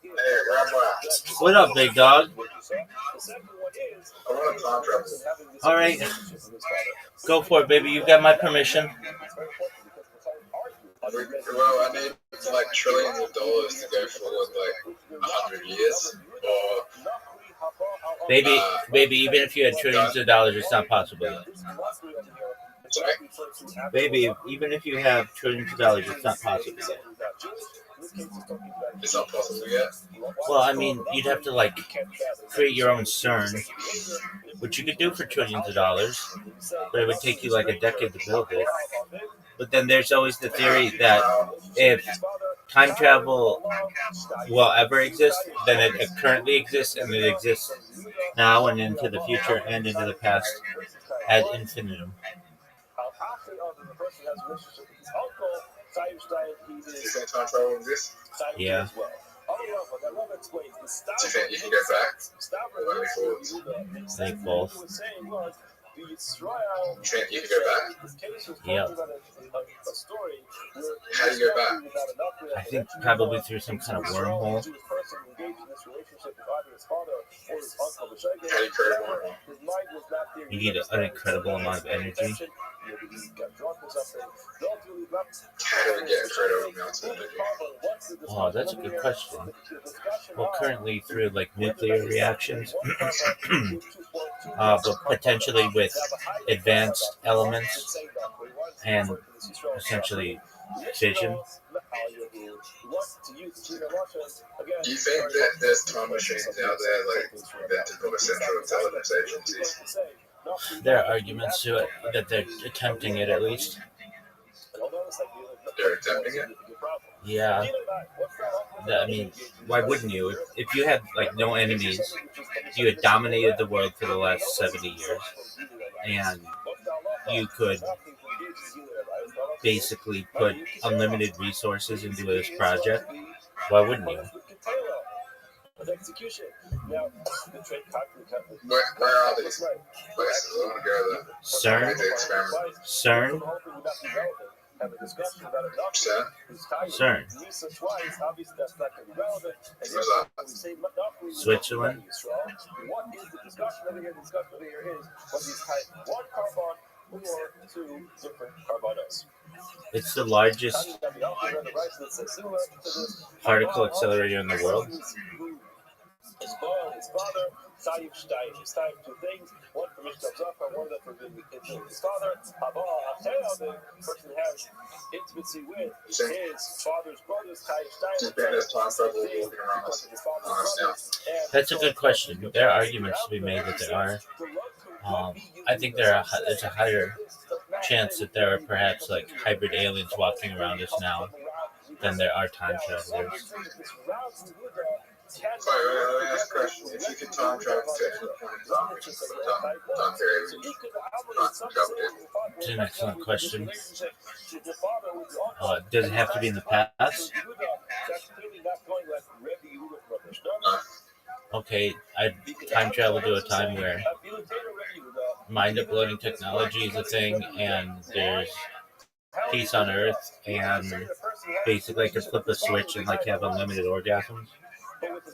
Hey, Rabbi, What up, big dog? I want to contract. All right, go for it, baby. You got my permission. Well, I need like trillions of dollars to go forward like 100 years. Or Baby, even if you had trillions of dollars, it's not possible yet. sorry, Baby, even if you have trillions of dollars, it's not possible yet. it's not possible yet. Well, I mean, you'd have to like create your own CERN, which you could do for trillions of dollars, but it would take you like a decade to build it. But then there's always the theory that if time travel will ever exist, then it currently exists, and it exists now and into the future and into the past ad infinitum. You think time travel exists? Yeah. Do you think you can go back? Or only forwards? I think both. You think you can go back? Yeah. How do you go back? I think probably through some kind of wormhole. How do you create a wormhole? You need an incredible amount of energy. How do we get incredible amounts of energy? Oh, that's a good question. Well, currently through like nuclear reactions, but potentially with advanced elements and essentially fission. Do you think that there's time machines out there like invented by the Central Intelligence Agencies? There are arguments to it that they're attempting it at least. They're attempting it? Yeah. I mean, why wouldn't you? If you had like no enemies, you had dominated the world for the last 70 years, and you could basically put unlimited resources into this project, why wouldn't you? Where are these places? I want to go there. CERN? The experiment. CERN? Sir? CERN. Where's that? Switzerland? It's the largest particle accelerator in the world. His father, His time two things. One for Mishka Zafar, one that for his father. The person has intimacy with his father's brothers, Just being this time travel walking around us now. That's a good question. There are arguments to be made that there are. I think there's a higher chance that there are perhaps like hybrid aliens walking around us now than there are time travelers. Sorry, let me ask a question. If you could time travel to any point in time, which is the time period, would you time travel to? It's an excellent question. Does it have to be in the past? Okay, I'd time travel to a time where mind uploading technology is a thing, and there's peace on Earth, and basically I could flip a switch and like have unlimited orgasms. I think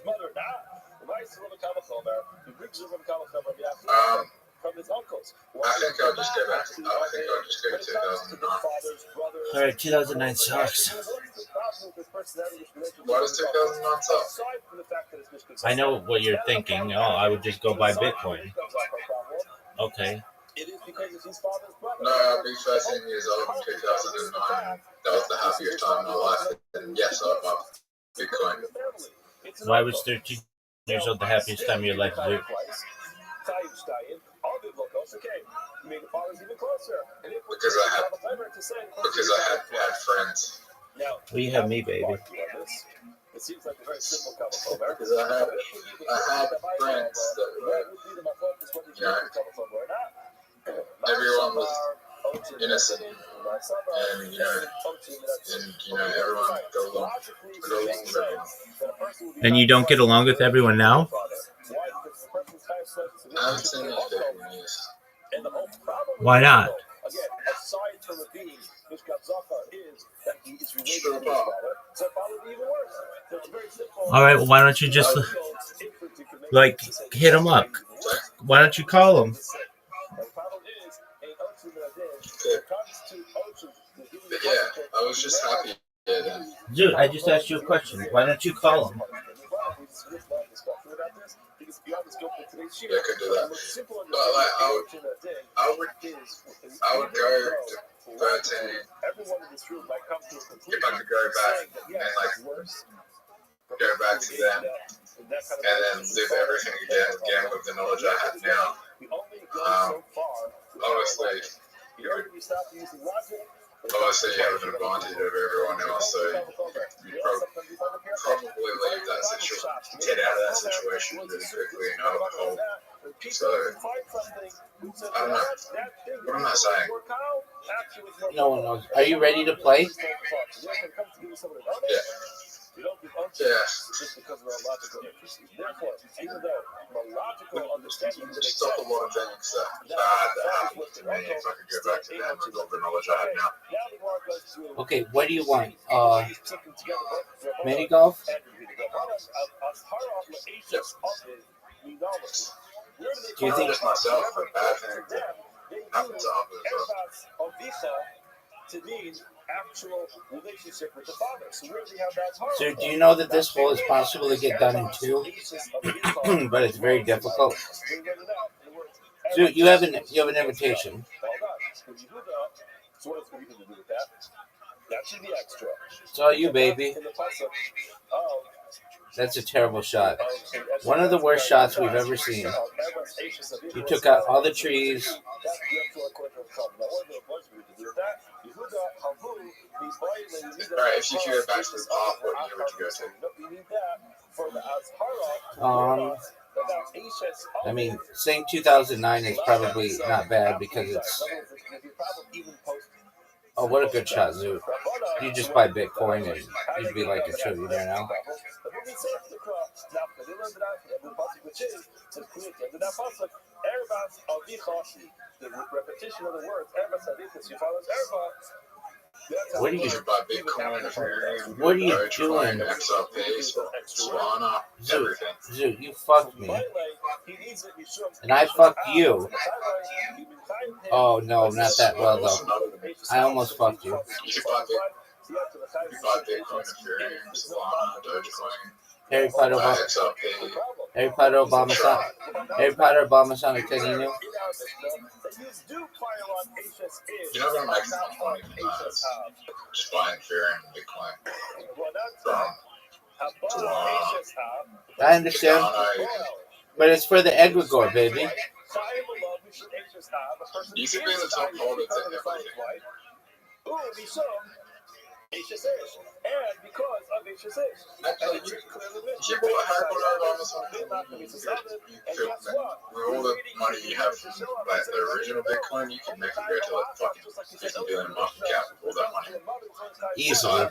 I'll just go back to, I think I'll just go to 2009. Alright, 2009 sucks. Why does 2009 suck? I know what you're thinking. Oh, I would just go buy Bitcoin. Okay. No, I'll be 13 years old in 2009. That was the happiest time of my life. And yes, I bought Bitcoin. Why was 13 years old the happiest time of your life? Because I had friends. Well, you have me, baby. Because I had friends that were, you know, everyone was innocent, and everyone got along with everyone. And you don't get along with everyone now? I haven't seen these people in years. Why not? Split apart. All right, well, why don't you just like hit him up? Why don't you call him? Yeah, I was just happy. Dude, I just asked you a question. Why don't you call him? Yeah, I could do that. But like, I would go to 13 if I could go back and like go back to them and then live everything again with the knowledge I have now. Honestly, you have an advantage over everyone else, so you probably leave that situation, get out of that situation really quickly and out of the hole. So, I don't know. What am I saying? No one knows. Are you ready to play? Yeah. Yeah. Stop a lot of things that happened to me if I could go back to them with all the knowledge I have now. Okay, what do you want? Mini golf? Yep. Do you think just myself, a bad thing happens to others? To mean actual relationship with the Father. So where do we have that heart? So do you know that this hole is possible to get done in 2? But it's very difficult. So you have an invitation. So what is going to do with that? That should be extra. It's all you, baby. That's a terrible shot. One of the worst shots we've ever seen. You took out all the trees. Alright, if you could go back to the park, what year would you go to? I mean, saying 2009 is probably not bad because it's... Oh, what a good shot, Zoo. You just buy Bitcoin and you'd be like a trillionaire now. The repetition of the words, what are you should buy Bitcoin, Ethereum, What are you Dogecoin, doing? XRP, Solana, everything. Zoo, you fucked me. And I fucked you. Oh, no, not that well, though. I almost fucked you. You should buy Bitcoin, Ethereum, Solana, Dogecoin, Harry Potter, XRP. Harry Potter, Obama, Sonic Tedinu. You're not going to make enough money from that. Just buying Ethereum and Bitcoin from Solana. I understand. But it's for the egregore, baby. You should be the top holder to everything. And because of HSH, Actually, you bought Harry Potter Obama Sonic with all the money you have from like the original Bitcoin, you can make it go to like fucking 50 billion market cap with all that money. Easily.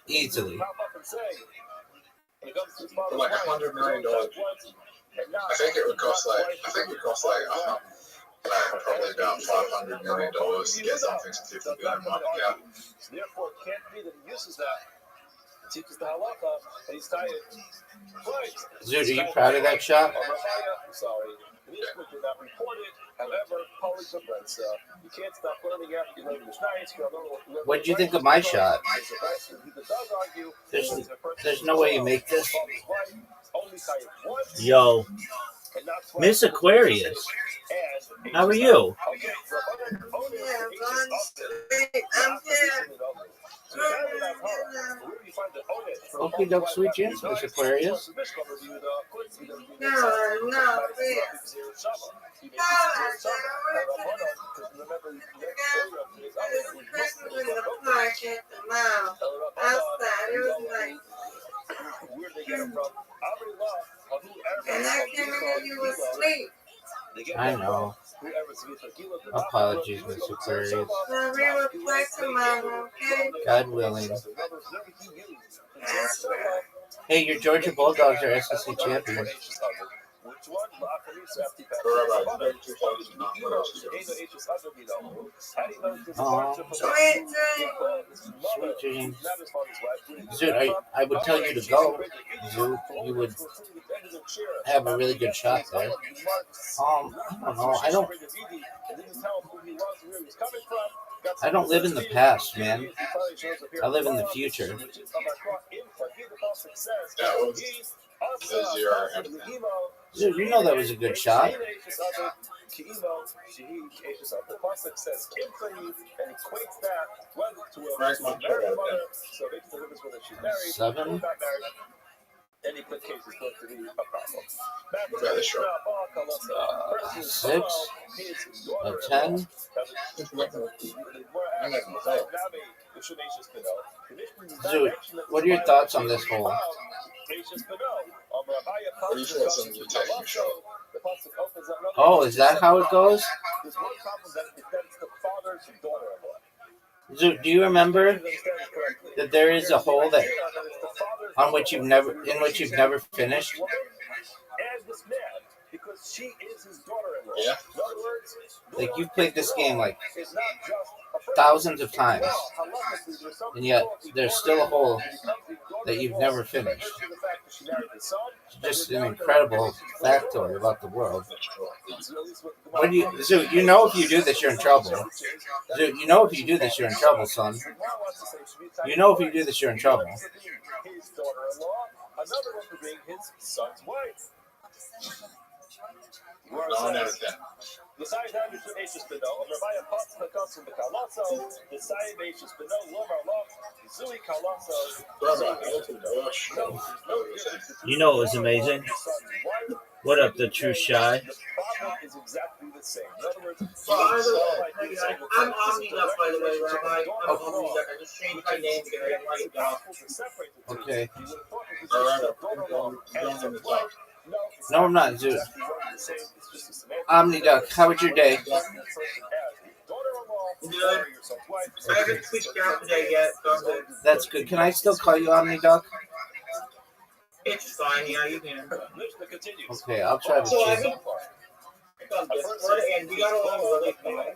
Easily. Easily. For like $100 million, I think it would cost like probably about $500 million to get something to 50 billion market cap. Therefore, it can't be that he uses that. Teaches the halacha, and he's tired. Dude, are you proud of that shot? I'm sorry. The Mishnah did not report it. However, Polish offense. You can't stop learning after you learn the Mishnah. What did you think of my shot? There's no way you make this. Yo, Miss Aquarius, how are you? Okay, dope, sweet jams, Miss Aquarius. No, Christmas in the park at the mall. Outside, it was nice. And I came in and you were asleep. I know. Apologies, Miss Aquarius. So we will play tomorrow, okay? God willing. Hey, your Georgia Bulldogs are SEC champions. Sweet dreams. Dude, I would tell you to go. Dude, you would have a really good shot there. I don't know. I don't live in the past, man. I live in the future. That was the 0 everything. Dude, you know that was a good shot. Seven. Any quick case is going to be a problem. Rather short. 6. 10. Dude, what are your thoughts on this hole? Pretty sure it's in the technical show. Oh, is that how it goes? Dude, do you remember that there is a hole that in which you've never finished? Yeah. Like, you've played this game like thousands of times, and yet there's still a hole that you've never finished. It's just an incredible factoid about the world. When you know if you do this, you're in trouble. Dude, you know if you do this, you're in trouble, son. You know if you do this, you're in trouble. You know it was amazing. What up, the true shy? I'm Omni-Duck, by the way, Rabbi. I'm Omni-Duck. I just changed my name to get rid of White Duck. Okay. Alright. No, I'm not, dude. Omni-Duck, how was your day? Good. I haven't tweaked out today yet, so I'm good. That's good. Can I still call you Omni-Duck? It's fine, yeah, you can. Okay, I'll try to So I've change. been on Discord, and we got along really fine.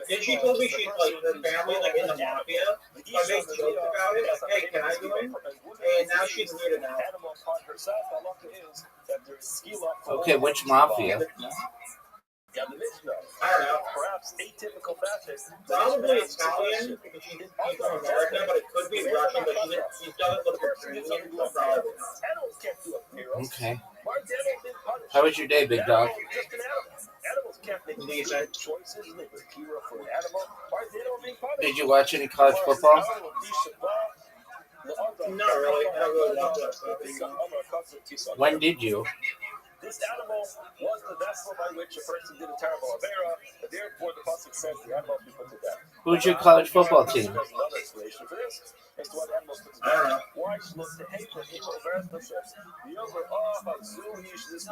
Then she told me she's like, her family, like in the mafia. So I made jokes about it, like, hey, can I join? And now she's weirded out. Okay, which mafia? I don't know. Probably Italian, because she's from America, but it could be Russian, but she doesn't look Ukrainian, so probably. Okay. How was your day, big dog? Did you watch any college football? Not really. I don't really watch that stuff anymore. When did you? This animal was the vessel by which a person did a terrible avera, and therefore the pasuk says the animal be put to death. Who's your college football team? There's another explanation for this. As to what animals put to I don't death. know. Why should look to hate the people of earth the over this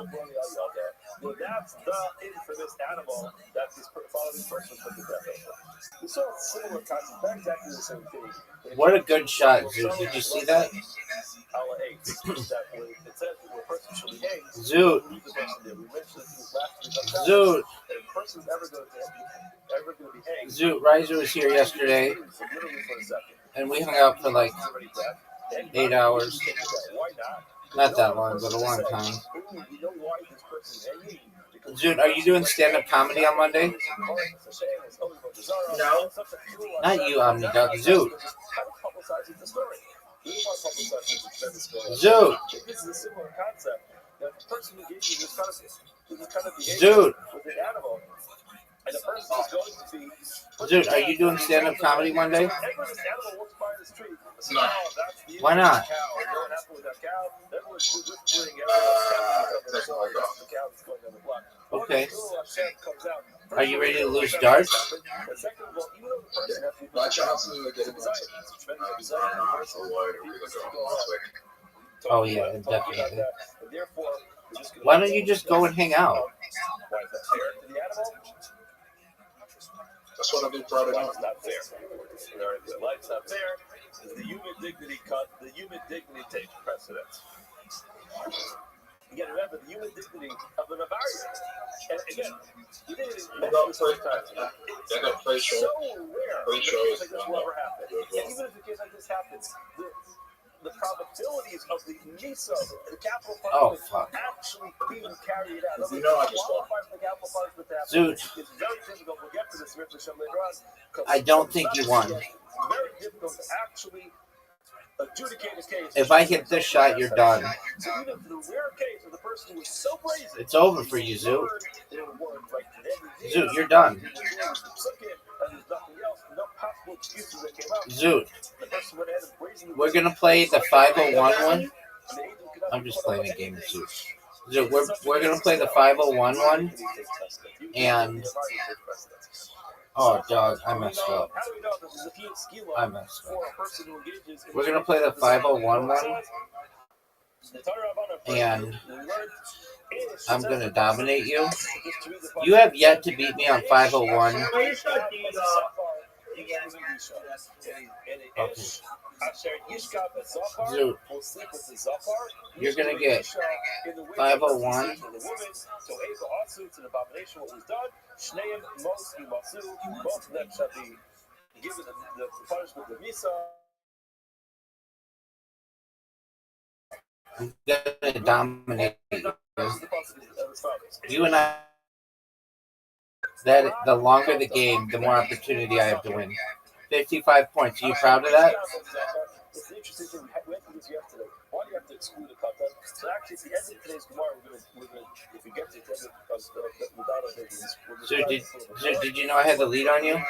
well, that's the infamous animal that this following person put to death over. We saw a similar concept, not exactly the same thing. What a good shot, dude. Did you see that? Allah hates that when it says that a person should be hanged. Zoot. We mentioned this last week. Zoot. If a person's ever going to be hanged. Zoot, Riser was here yesterday, and we hung out for like 8 hours. Why not? Not that long, but a long time. Zoot, are you doing stand-up comedy on Monday? No. Not you, Omni-Duck. Zoot. Zoot. This is a similar concept. The person who gives you this kind of behavior Zoot. with an animal, and the person is going to be. Zoot, are you doing stand-up comedy Monday? Every this animal walks by the street. No. Why not? Cow. What happened with that cow? Everyone's whispering. Everyone's cow the cow that's going down the block. Okay. Hashem comes out. Are you ready to lose darts? And second of all, even though the person has to be My chances of getting one or what are we looking at? Oh, yeah, definitely. Why don't you just go and hang out? Why is that fair to the animal? That's what I've been proud of. Life's not fair. Life's not fair. The human dignity takes precedence. Again, remember the human dignity of the Bavarian. And again, you didn't even They mention got this play, sometimes. they got play It's show. so rare Play that a shows. case like this will ever happen. And even if a case like this happens, the probabilities of the MISA, the capital punishment, actually being carried out. You know I just qualify for the capital punishment to happen. Zoot. It's very difficult. We'll get to this later on. I don't think you won. It's very difficult to actually adjudicate a case. If I hit this shot, you're done. So even for the rare case of the person who was so brazen, It's over for you, Zoot. Zoot, you're done. Zoot. We're going to play the 501 one. I'm just playing a game of Zoot. Zoot, we're going to play the 501 one. And... Oh, dog, I messed up. We're going to play the 501 one. And I'm going to dominate you. You have yet to beat me on 501. Okay. Zoot, you're going to get 501. Both of them shall be given the punishment of Misa. I'm going to dominate you. You and I, that the longer the game, the more opportunity I have to win. 55 points. Are you proud of that? It's an interesting thing. We went through this yesterday. Why do you have to exclude a kata? So actually, at the end of today's Gemara, we're going to, if we get to the end without a visions, So did you know I had the lead on you?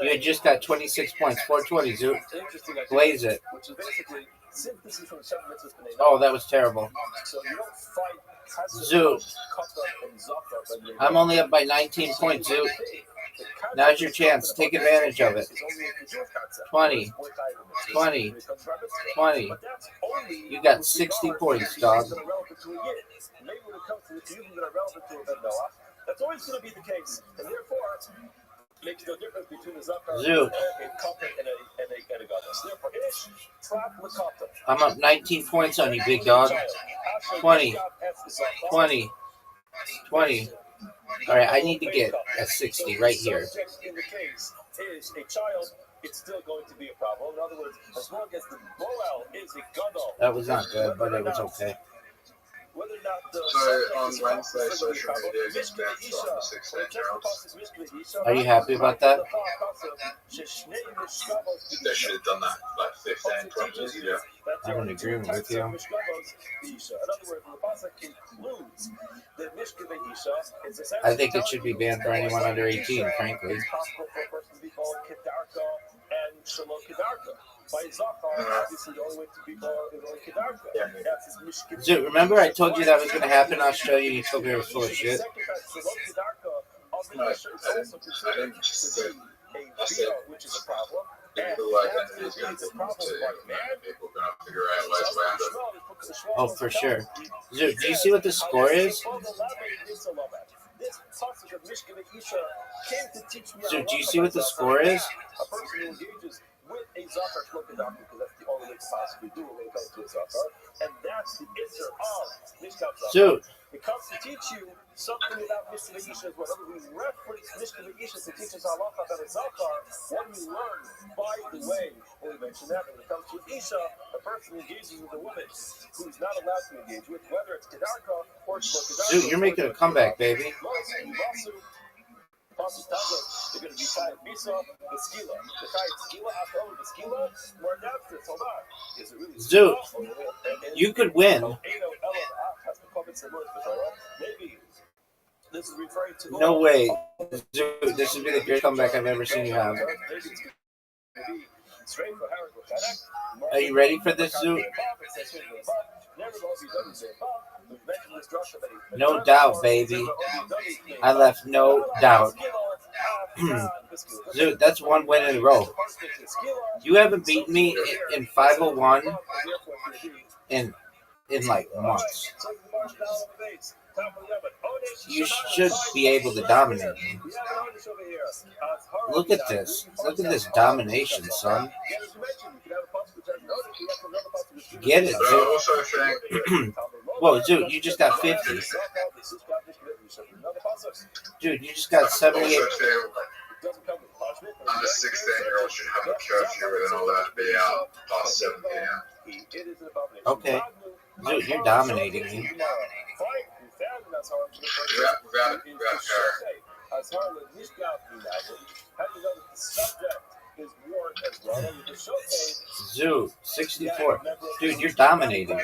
You had just got 26 points. 420, Zoot. Blaze it. Which is basically synthesis from the 7 mitzvahs. Oh, that was terrible. So you don't fight Zoot. I'm only up by 19 points, Zoot. Now's your chance. Take advantage of it. 20. 20. 20. You got 60 points, dog. That's always going to be the case. And therefore, makes no difference between a zakar Zoot. and a gadol. Therefore, ish, trap l'kata. I'm up 19 points on you, big dog. 20. 20. 20. All right, I need to get a 60 right here. In the case is a child, it's still going to be a problem. In other words, as long as the boel is a gadol. That was not good, but it was okay. Whether or not the So on Wednesday, social media gets banned on the 16-year-olds. Are you happy about that? They should have done that like 15, 20 years ago. I'm in agreement with you. In other words, the pasuk includes the mishka ve'isha. I think it should be banned for anyone under 18, frankly. It's possible for a person to be called kedarka and shalom kedarka. By zakar, obviously the only way to be called is only kedarka. That's his mishka. Dude, remember I told you that was going to happen in Australia? You told me it was full of shit. No, I didn't just say. I said, which is a problem. people like that is going to be able to, people are going to figure out ways around it. Oh, for sure. Dude, do you see what the score is? Dude, do you see what the score is? A person who engages with a zakar shlokedam, because that's the only way to possibly do it when it comes to a zakar, and that's the answer of mishkav zakar. Dude, It comes to teach you something about mishkav isha. Whenever we reference mishkav isha to teach us halacha about a zakar, what we learn, by the way, when we mention that, when it comes to isha, a person engages with a woman who is not allowed to engage with, whether it's kedarka or shlokedarka. dude, you're making a comeback, baby. They're going to be tied Misa, the Skila. The tied Skila, after all the Skila, more depth to hold on. Is it really Dude, you could win. Maybe this is referring to. No way. Dude, this would be the greatest comeback I've ever seen you have. Are you ready for this, Zoot? No doubt, baby. I left no doubt. Dude, that's one win in a row. You haven't beaten me in 501 in like months. You should be able to dominate me. Look at this. Look at this domination, son. Get it, But I Zoo. also think Whoa, Zoo, you just got 50. Dude, you just got also 78. think under 16-year-olds should have a curfew and all that be out past 7 p.m. Okay. Zoo, you're dominating me. Without a parent. Zoo, 64. Dude, you're dominating.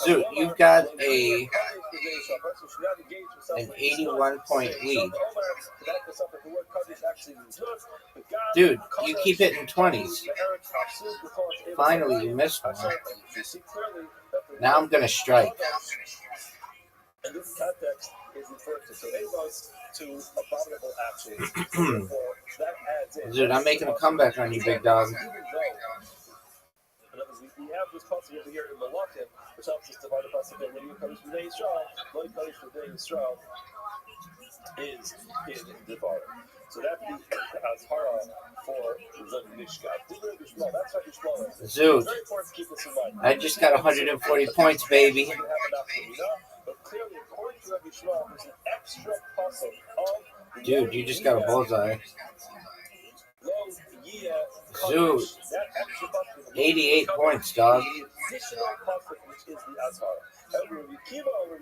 Zoo, you've got an 81-point lead. Dude, you keep hitting 20s. Finally, you missed one. Now I'm going to strike. And this context is referred to Amos to abominable actions. That adds in. Dude, I'm making a comeback on you, big dog. We have this passage over here in Malachim, which helps us divide the passage when you come to the day Yisrael, when you come to the day Yisrael is in Devar. So that would be Azhara for the Mishkan. That's how Yishmael is. Zoo, Very important to keep this in mind. I just got 140 points, baby. But clearly, according to Rabbi Shmuel, there's an extra puzzle of Dude, you just got a bullseye. Zoo, 88 points, dog. The additional puzzle, which is the Azhara. However, Rabbi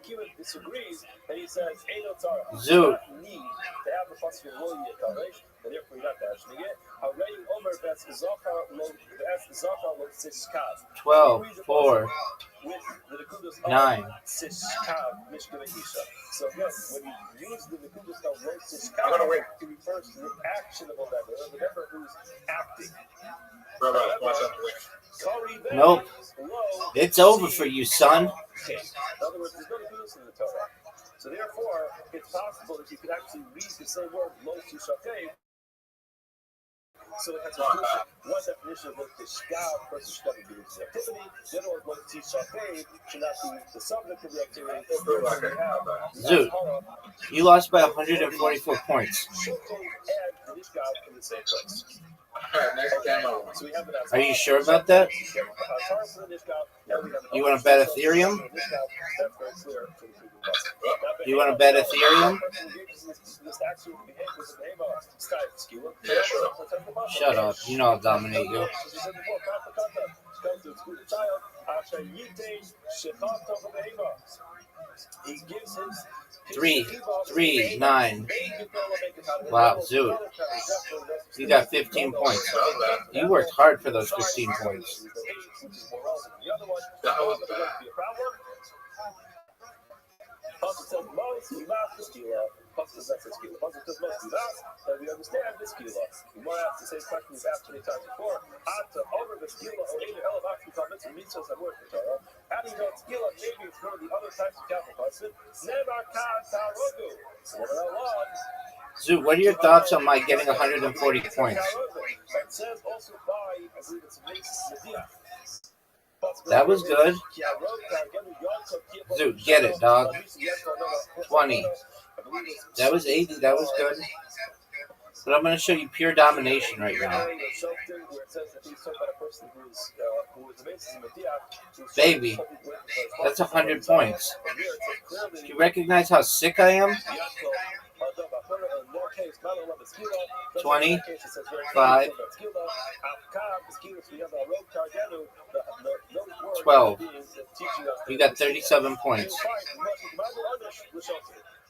Kiva disagrees, and he says, Eino Tzara. Zoo. You do not need to have the puzzle of Lo Yekaresh, and therefore you're not mentioning it. Already, Omer Ves Zachar Lo Siskav. 12, 4, With the Nekudas of 9. Siskav, Mishkava Isha. So again, when you use the Nekudas of Lo I'm Siskav, gonna wait. it refers to the actionable member, the member who's acting. Rabbi, watch out. Nope. It's over for you, son. In other words, there's no Nekudas in the Torah. So therefore, it's possible that you could actually read the same word, Lo Sishakev. So it has a one definition of what the shkav versus shkav would be the activity. The other one, what the shkav should not be the subject of the activity. Zoo, you lost by 144 points. Shukov and the shkav in the same place. Alright, next game I want. So we have it as Are you sure about that? You want to bet Ethereum? You want to bet Ethereum? Yeah, sure. Shut up. You know I'll dominate you. He gives his 3, 3, 9. Wow, Zoo. You got 15 points. You worked hard for those 15 points. That was bad. That we understand this skila. We might have to say question we've asked many times before. How do you know skila? Maybe it's one of the other types of capital punishment. Zoo, what are your thoughts on my getting 140 points? It says also by, I believe it's That was good. Zoo, get it, dog. 20. That was 80. That was good. But I'm going to show you pure domination right now. Baby, that's 100 points. Do you recognize how sick I am? 20, 5, 12. You got 37 points.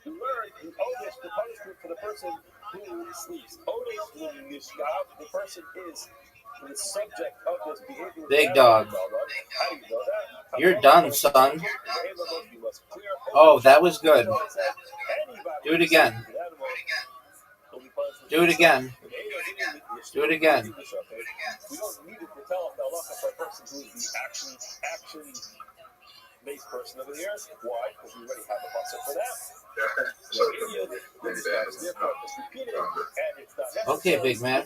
You learn the onus, the punishment for the person who sleeps. Onus in Mishkav, the person is the subject of this behavior. Big dog. How do you know that? You're done, son. Oh, that was good. Do it again. Do it again. Do it again. We don't need to tell the halacha for a person who is the action-based person over here. Why? Because we already have a pasuk for that. Okay, big man.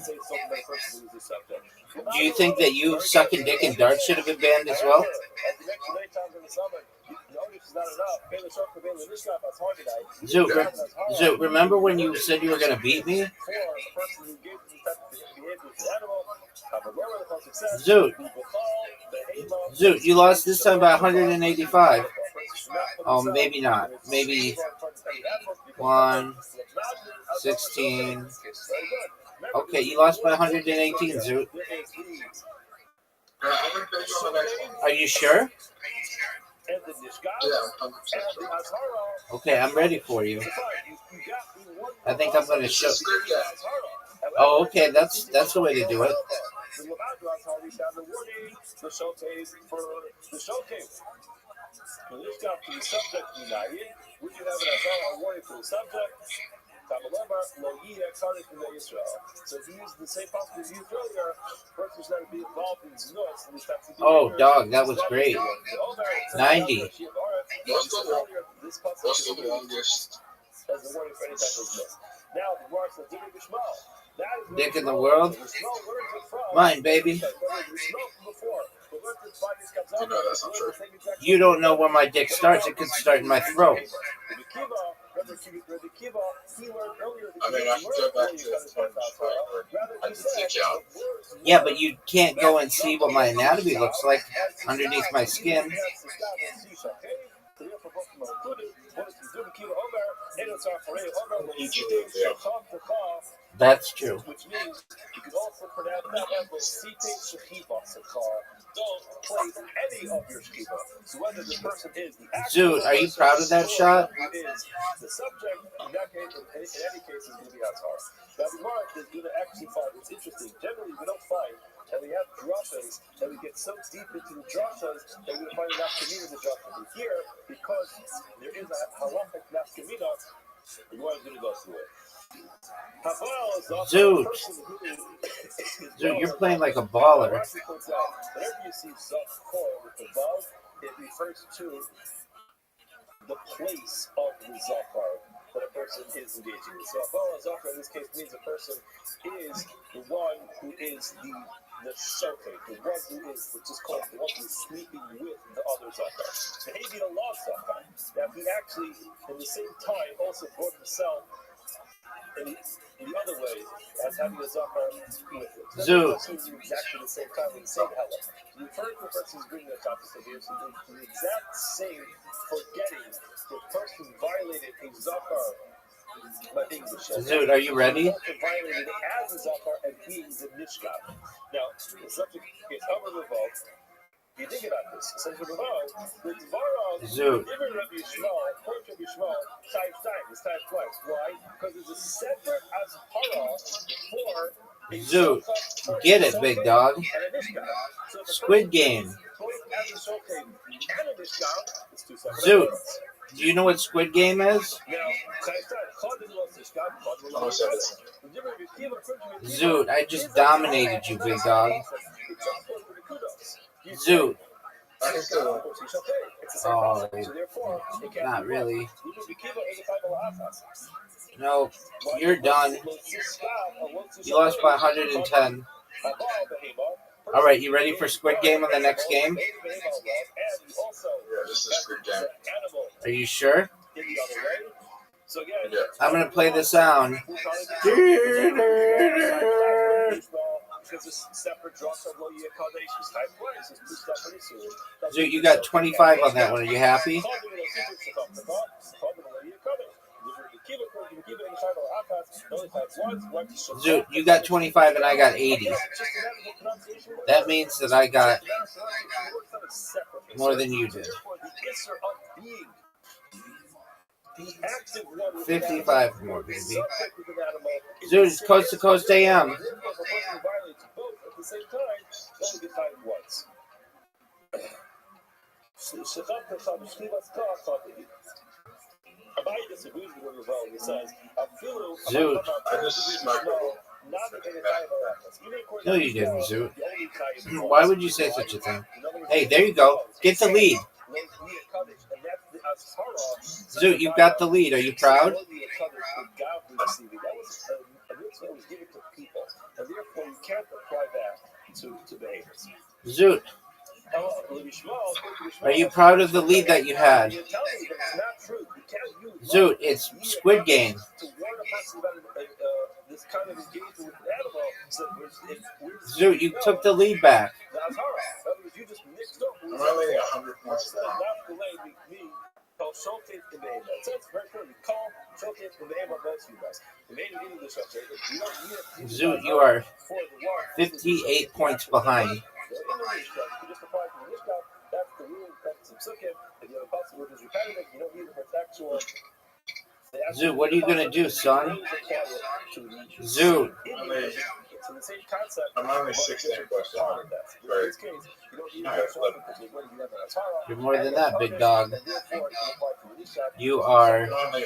Do you think that you sucking dick and darts should have been banned as well? Zoo, remember when you said you were going to beat me? Zoot. Zoot, you lost this time by 185. Oh, maybe not. Maybe 116. Okay, you lost by 118, Zoot. I'm going to pay you on the next one. Are you sure? Yeah, I'm sure. Okay, I'm ready for you. I think I'm going to show. It's good, yeah. Oh, okay, that's the way to do it. Would you have an Azara warning for the subject? So if you use the same possible view earlier, first there's going to be involved in Znus, and Oh, dog, that was great. 90. What's the longest? As a warning for any type of Znus. Now, the words of Dick Gishmal. Dick in the world? Mine, baby. You know that's not true. You don't know where my dick starts. It could start in my throat. I mean, I can go back to the point where I can take you out. Yeah, but you can't go and see what my anatomy looks like underneath my skin. That's true. Which means you can also pronounce that as Site Shechiva. Don't place any of your Shechiva. So whether the person is the Zoot, are you proud of that shot? Is the subject, in that case, in any case, is going to be Azhar. Now, the Mark is going to actually find it's interesting. Generally, we don't find, and we have drashas, and we get so deep into the drashas that we're going to find an nafkamina in the drasha. But here, because there is a halachic nafkamina, we want to go through it. Zoot. Zoot, you're playing like a baller. Whenever you see Zachor with the vav, it refers to the place of the Zachor that a person is engaging with. So Zachor in this case means a person is the one who is the shofet, the one who is, which is called the one who is sleeping with the other Zachor. So maybe the law Zachor. Now he actually, in the same time, also brought himself in the other way, as having a Zachar with it. Zoot. Exactly the same time, in the same hella. You refer to the person who's bringing the topic of here, so the exact same forgetting the person violated a Zachar by being the Shem. Zoot, are you ready? Violated as a Zachar and being the Mishkan. Now, the subject is over revolt. You think about this. Says the Rabbi, the Dvarah, Zoot. even Rabbi Yishmael, according to Rabbi Yishmael, times twice. Why? Because there's a separate Azhara for a Zoot. Shofet, Get it, big dog. and a Mishkan. So if a Squid person Game. is both as a Shofet and a Mishkan, it's two separate Zoot. elements. Do you know what Squid Game is? Now, Zoot, I just dominated you, big dog. Zoot. I can still win. Oh, not really. No, you're done. You lost by 110. All right, you ready for Squid Game on the next game? Yeah, this is Squid Game. Are you sure? Yeah. I'm going to play the sound. Zoot, you got 25 on that one. Are you happy? Zoot, you got 25 and I got 80. That means that I got more than you did. 55 more, baby. Zoot, it's Coast to Coast AM. Zoot. No, you didn't, Zoot. Why would you say such a thing? Hey, there you go. Get the lead. Zoot, you got the lead. Are you proud? Zoot, are you proud of the lead that you had? Zoot, it's Squid Game. this kind of engagement with an animal. So Zoot, you took the lead back. That's all right. That was you just mixed up. I'm only 100 points Not down. the lane me called showcase the name. It says very clearly call showcase the name of those you guys. The main in English up there. You don't need it. Zoot, you are 58 points behind. You just apply to the Mishkan. That's the rule. That's the psukim. If you have a possible which is repetitive, you don't need a textual. Zoot, what are you gonna do, son? Zoot. So the same concept. I'm only 16 points down. In this case, you don't need a short because you're going to have a Torah. You're more than that, big dog. And therefore, it can apply to the Mishkan. You are I'm only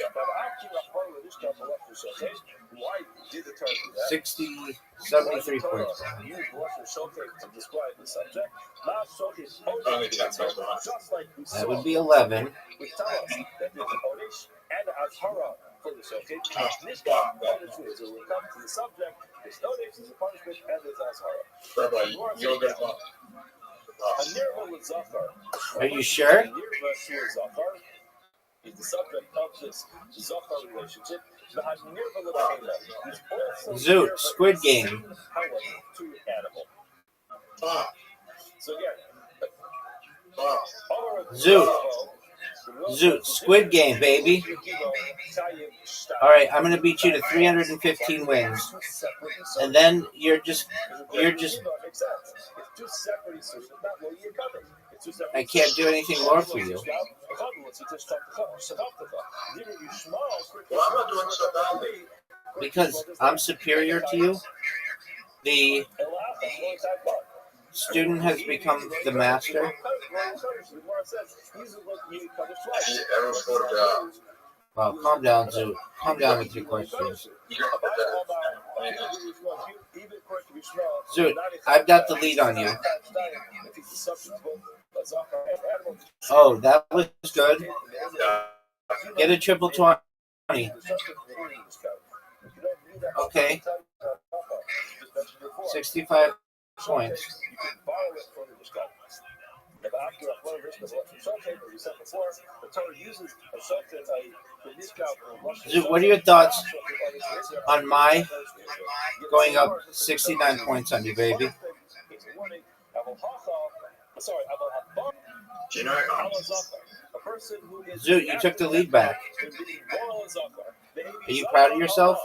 Why did the Torah do that? 73 points. Use Lashon showcase to describe the subject. Not showcase only 10 points behind. just like we That saw, would be 11. which tell us that there's an Odesh and a Torah for the showcase. Mishkan, one of the two. So when it comes to the subject, there's Odesh, there's a punishment, and there's Azhara. Rabbi, you're good luck. A nirva with Zachar. Are you sure? A nirva with Zachar is the subject of this Zachar relationship. The nirva with Ahela is also Zoot, nirva Squid Game. However, to an animal. Fuck. So again, Fuck. Zoot. Zoot, Squid Game, baby. All right, I'm gonna beat you to 315 wins, and then you're just. I can't do anything more for you. Well, I'm not doing so badly. Because I'm superior to you. The student has become the master. Everyone voted out. Wow, calm down, Zoot. Calm down with your questions. You got that. Zoot, I've got the lead on you. Oh, that was good. Get a triple 20. Okay. 65 points. Zoot, what are your thoughts on my going up 69 points on you, baby? Do you know Zoot, you took the lead back. Are you proud of yourself?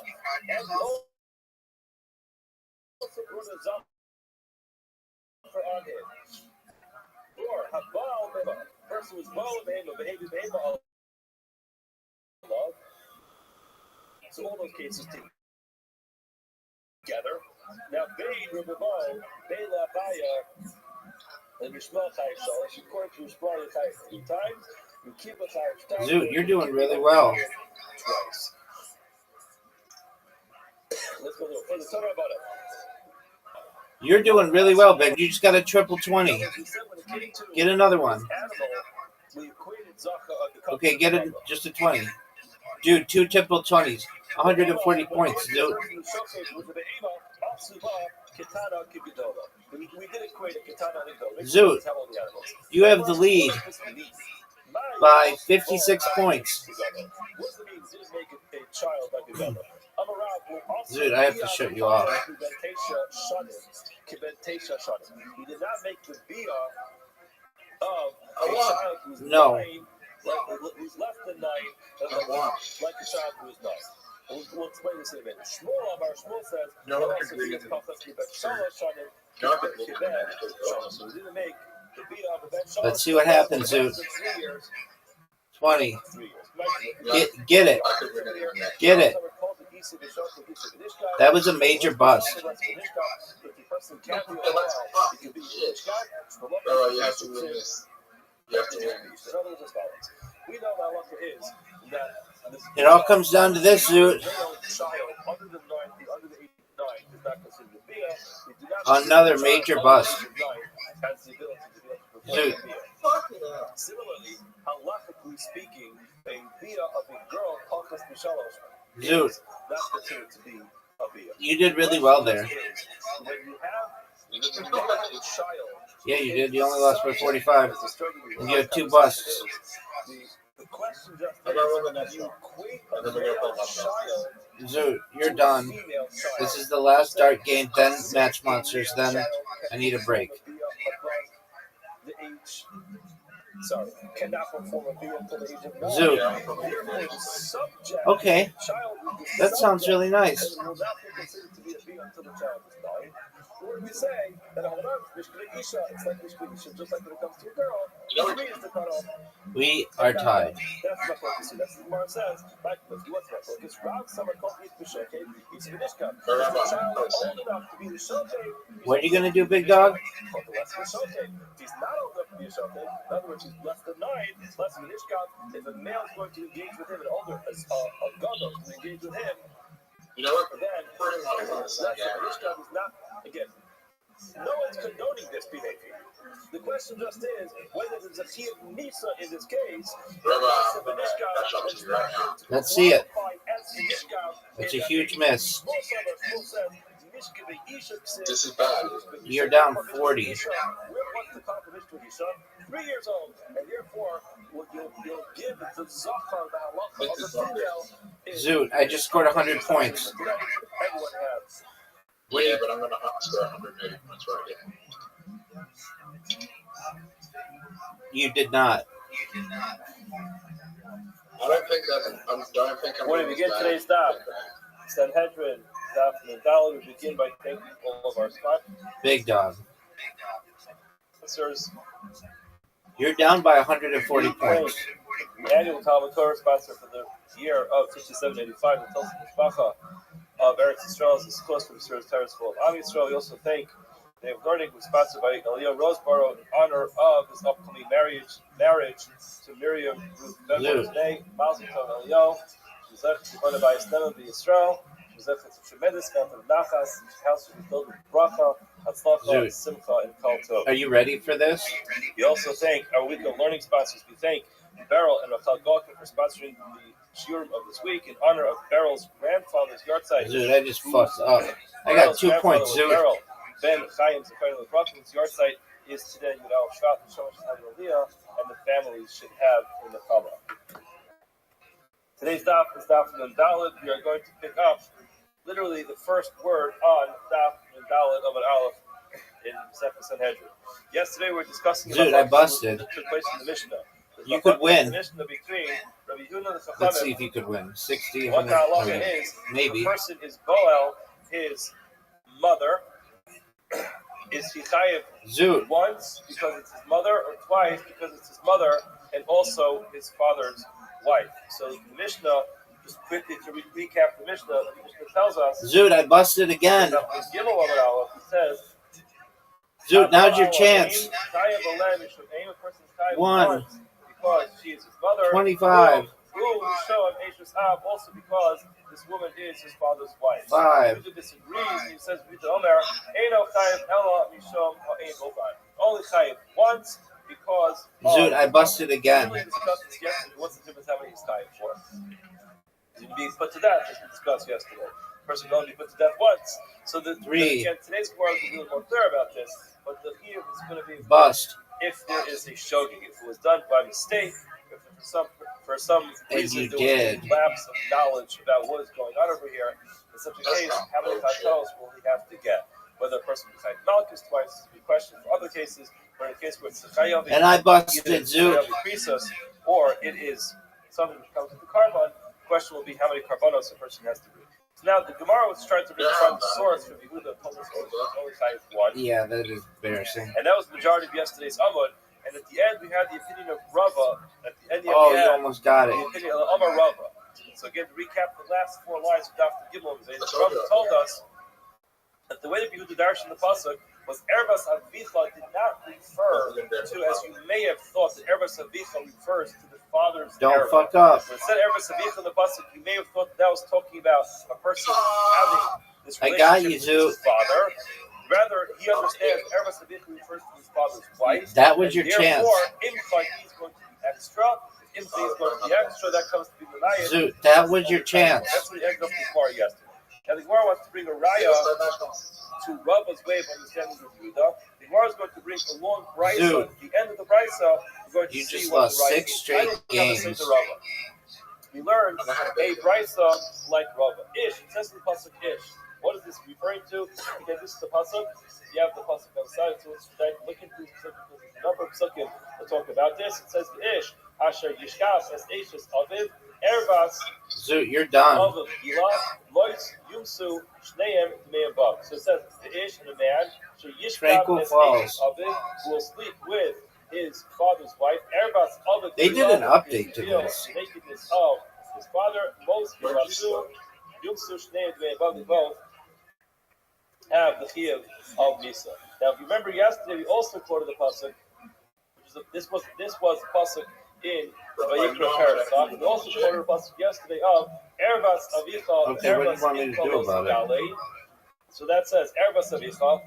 Person was behaving so all those cases together. Now, and Zoot, you're doing really well. Twice. Let's go for the Torah about it. You're doing really well, babe. You just got a triple 20. Get another one. Okay, get it just a 20. Dude, 2 triple 20s. 140 points, dude. Zoot, you have the lead by 56 points. Zoot, I have to shut you off. He did not make the bia of a child who's No. 9, who's less than 9, like a child who is 9. We'll explain this in a minute. Shmuel says, No one can read it. So we didn't make the bia of a ben Shalom. Let's see what happens, Zoot. 3 years. 20. 3 years. Get it. I could read it. Get it. That was a major bust. Oh, you have to win this. You have to win this. We know that Allah is that It all comes down to this, Zoot. under the 89 is not considered a bia. Another major bust. Zoot. Similarly, halachically speaking, a bia of a girl Palchas Mishalosh Zoot, is not considered to be a bia. you did really well there. When you have the male child, Yeah, you did. You only lost by 45. And you have 2 busts. the question just I'm not winning that is, you shot. equate I'm a never gonna male play my child Zoot, you're done. This is the last dark game, then match monsters, then I need a break. The age, sorry, cannot perform a vehicle to the age of 1. Zoot. Therefore, the subject, Okay, child with the that sounds really nice. and will not be considered to be a bee until the child is 9. Or we say that Isha, it's like Isha, just like when it comes to a girl, 3 is the cutoff. We are tied. That's my focus. That's what Gemara says. Back to what's my focus? Rav Summer complete B'Shokeh. He's a Vidishka. The child old enough to be the Shokeh. What are you going to do, big dog? Less B'Shokeh. If he's not old enough to be a Shokeh, in other words, he's less than 9, it's less Vidishka. If a male is going to engage with him, an older, a Gadol to engage with him, You know what? then less Vidishka is not, again, no one's condoning this behavior. The question just is whether there's a Chiyuv Nisa in this case. Let's see it. It's a huge miss. This is bad. You're down 40. 3 years old, and therefore you'll give the Zachar the halacha of the female. Zoot, I just scored 100 points. Everyone has. Yeah, but I'm going to score 180 points right here. You did not. I don't think I'm When we begin today's daf, Sanhedrin, daf and Dal, we begin by thanking all of our sponsors. Big dog. Sirs, You're down by 140 points. the annual Talmud Torah sponsor for the year of 5785, the Tulsa Mishpacha of Eretz Yisrael is close to the Sirs Torah School of Am Yisrael. We also thank the learning was sponsored by Elio Roseborough in honor of his upcoming marriage to Miriam Ruth Ben's Day. Mazel Tov Elio. She's left to run by Estella the Yisrael. She's left with a tremendous amount of nachas. The house will be filled with bracha, hatzlacha, simcha, and kol tov. Are you ready for this? We also thank our weekly learning sponsors. We thank Beryl and Rachel Gawker for sponsoring the shiurim of this week in honor of Beryl's grandfather's yahrzeit. Zoot, I just fucked up. I got 2 points, Zoot. Beryl Ben Chaim Zechariah Lebrachim's yahrzeit is today Yudal Shvat and Shomash Aliyah, and the families should have in the Kabbalah. Today's daf is daf and Dalet. We are going to pick up literally the first word on daf and Dalet of an Aleph in Sefer Sanhedrin. Yesterday we were discussing Dude, I busted. What took place in the Mishnah. You could win. The Mishnah between Rabbi Yehuda and the Let's see Chachamim. if you could win. 60, What the 100, halacha is, maybe. the person is Boel, his mother. Is he chayiv Zoot. once because it's his mother, or twice because it's his mother, and also his father's wife? So the Mishnah, just quickly to recap the Mishnah tells us. Zoot, I busted again. He says, Zoot, now's your chance. One. Because she is his mother. 25. Also because this woman is his father's wife. 5. He disagrees. He says, only chayiv once because. Zoot, I busted again. We discussed this yesterday. What's the difference? How many he's chayiv for? He's being put to death, as we discussed yesterday. The person going to be put to death once. So the 3. Again, today's Gemara is a little more clear about this, but the chiyuv is going to be Bust. if there is a shogeg, if it was done by mistake, if for some reason there was a lapse of knowledge about what is going on over here. In such a case, how many chatos will he have to get? Whether a person will chayiv malchus twice is a question. For other cases, or in a case where it's a chayav, And I busted Zoot. or it is something which comes with the carbon. The question will be how many carbonos a person has to bring. So now the Gemara was trying to bring from the source from Yehuda, only chayiv one. Yeah, that is embarrassing. And that was the majority of yesterday's Amud. And at the end, we had the opinion of Rava. At the end, Oh, you almost got the it. opinion of Amar Rava. So again, to recap the last 4 lines of Daf Gimel, Rava told us that the way that Yehuda darshan the pasuk was Erbas Avicha did not refer to, as you may have thought, that Erbas Avicha refers to the father's Don't erba. fuck up. When it said Erbas Avicha in the pasuk, you may have thought that was talking about a person having this I got you, relationship with his father. Rather, he understands Erbas Avicha refers to his father's wife. That was your chance. Therefore, Imcha is going to be extra. If Imcha is going to be extra, that comes to be the Nayat. Zoot, that was your chance. That's what he ended up the Gemara yesterday. Now the Gemara wants to bring a raya to Rabba's way of understanding the Yehuda. The Gemara is going to bring a long brisa. Dude, At the end of the brisa, we're going to you see just what lost the raya 6 is. straight games. we learned I know how to a bake it. brisa like Rabbi. Ish, it says in the pasuk Ish. What is this referring to? Again, this is the pasuk. You have the pasuk on the side, so let's look into this pasuk because there's a number of pasukim that talk about this. It says the Ish, Asher Yishkas as Ashes Aviv, Ervas Zoot, you're done. Aviv Gila, Lois Yumsu Shneim Dmeim Bab. So it says the Ish and the man, Asher Yishkas Tranquil as Falls. Ashes Aviv, who will sleep with his father's wife. Ervas Aviv They did an update to this. nakedness of his father, most Yumsu Shneim Dmeim Bab, they both have the chiyuv of Misa. Now, if you remember yesterday, we also quoted the pasuk. This was the pasuk in Vayikra Parasach. We also quoted the pasuk yesterday of Ervas Avicha. Okay, what do you want me to do about it? So that says Ervas Avicha.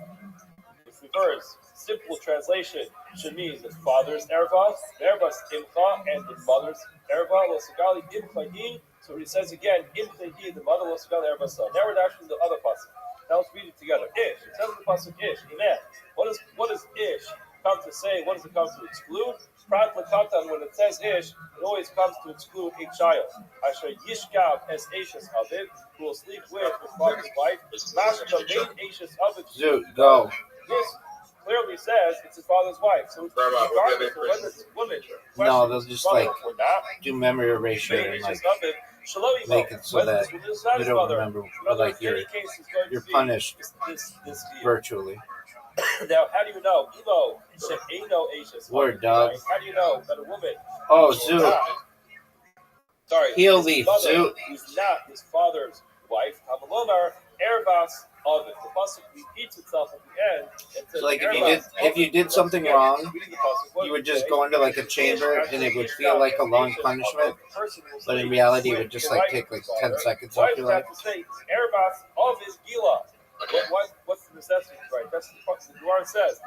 It's reversed. Simple translation should mean the father's Ervas, Ervas Imcha, and the mother's Erva. Losagali Imcha. So when he says again Imcha, the mother Losagali Ervas. Now we're actually the other pasuk. Now let's read it together. Ish. It says in the pasuk Ish. Amen. What does Ish come to say? What does it come to exclude? Prat Lakatan, when it says Ish, it always comes to exclude a child. Asher Yishkav as Ashes Aviv, who will sleep with his father's wife. Mashka main Ashes Aviv. Zoot, go. This clearly says it's his father's wife. So it's regardless of whether it's a woman. No, they'll just like or not. do memory erasure and like make it so that you don't remember, like you're punished virtually. Now, how do you know? Elo, She'eno Ashes. Word, dog. How do you know that a woman? Oh, Zoot. Sorry. Heel leaf, Zoot. Who's not his father's wife. Hamalomar, Erbas of it. The pasuk repeats itself at the end. So like if you did something wrong, you would just go into like a chamber and it would feel like a long punishment, but in reality it would just like take like 10 seconds off your life. Erbas of his Gila. What's the necessity, right? That's the Gemara says.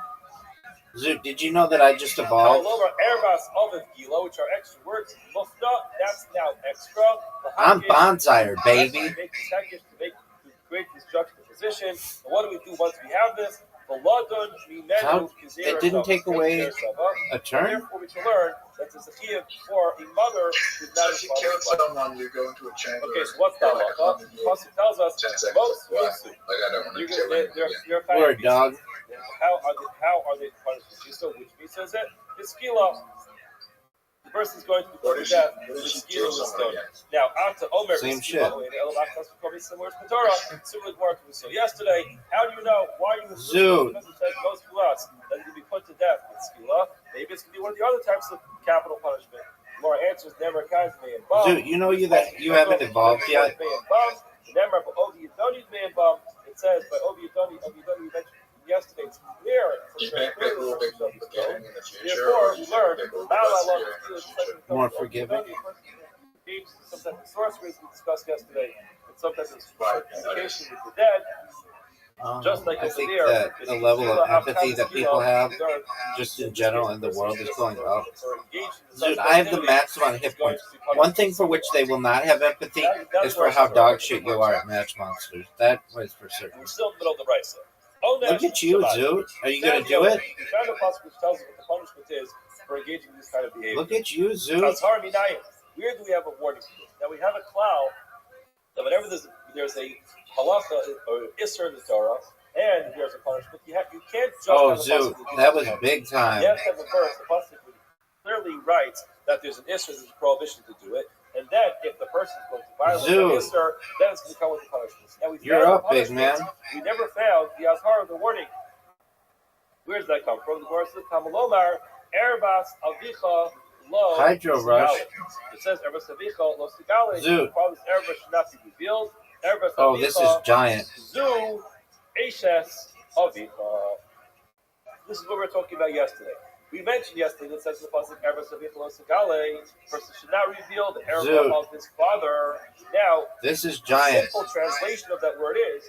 Zoot, did you know that I just evolved? Erbas of Gila, which are extra words. Mufta, that's now extra. I'm bonsai, baby. To create this juxtaposition. And what do we do once we have this? How? It didn't take away a turn? Therefore, we can learn that there's a chiyuv for a mother who's not If you kill someone, you go into a chamber. Okay, so what's that law? The pasuk tells us 10 seconds. most Why? Like I don't want to kill anyone. Word, dog. How are they punished with Misa? Which Misa is it? It's Skila. The person is going to be put to death with Skila with stone. Now, after Omer, same shit. Similar to the Torah, similar to what we saw yesterday. How do you know? Why are you Zoot. Because it says most us that he be put to death with Skila. Maybe it's going to be one of the other types of capital punishment. More answers never kind of me and bum. Zoot, you know that you haven't evolved yet. It says by Ovi Yadoni, we mentioned yesterday, it's clear. Therefore, we learned More forgiving. Some type of sorcery we discussed yesterday, and some type of communication with the dead. Just like I think that the level of empathy that people have, just in general in the world, is going up. Dude, I have the max amount of hit points. One thing for which they will not have empathy is for how dog shit you are at Match Monsters. That was for certain. We're still in the middle of the race. Look at you, Zoot. Are you going to do it? We found a passage which tells us what the punishment is for engaging in this kind of behavior. Look at you, Zoot. Where do we have a warning? Now we have a cloud that whenever there's a halacha or isser in the Torah, and there's a punishment, you can't just Oh, have a Zoot, pasuk that was big time. You have to have a verse. The pasuk clearly writes that there's an isser, there's a prohibition to do it, and then if the person is going to violate the isser, then it's going to come with the punishments. Now You're up, big man. We never found the azhar of the warning. Where does that come from? The verse says, "Kamalomar erbas avicha lo." Hydro rush. It says erbas avicha lo sigale. Zoot. Father's erbas should not be revealed. Erbas Oh, this is giant. Zu Ashes avicha. This is what we were talking about yesterday. We mentioned yesterday that says in the pasuk erbas avicha lo sigale. Person should not reveal the erba of his father. Now, this is giant. Simple translation of that word is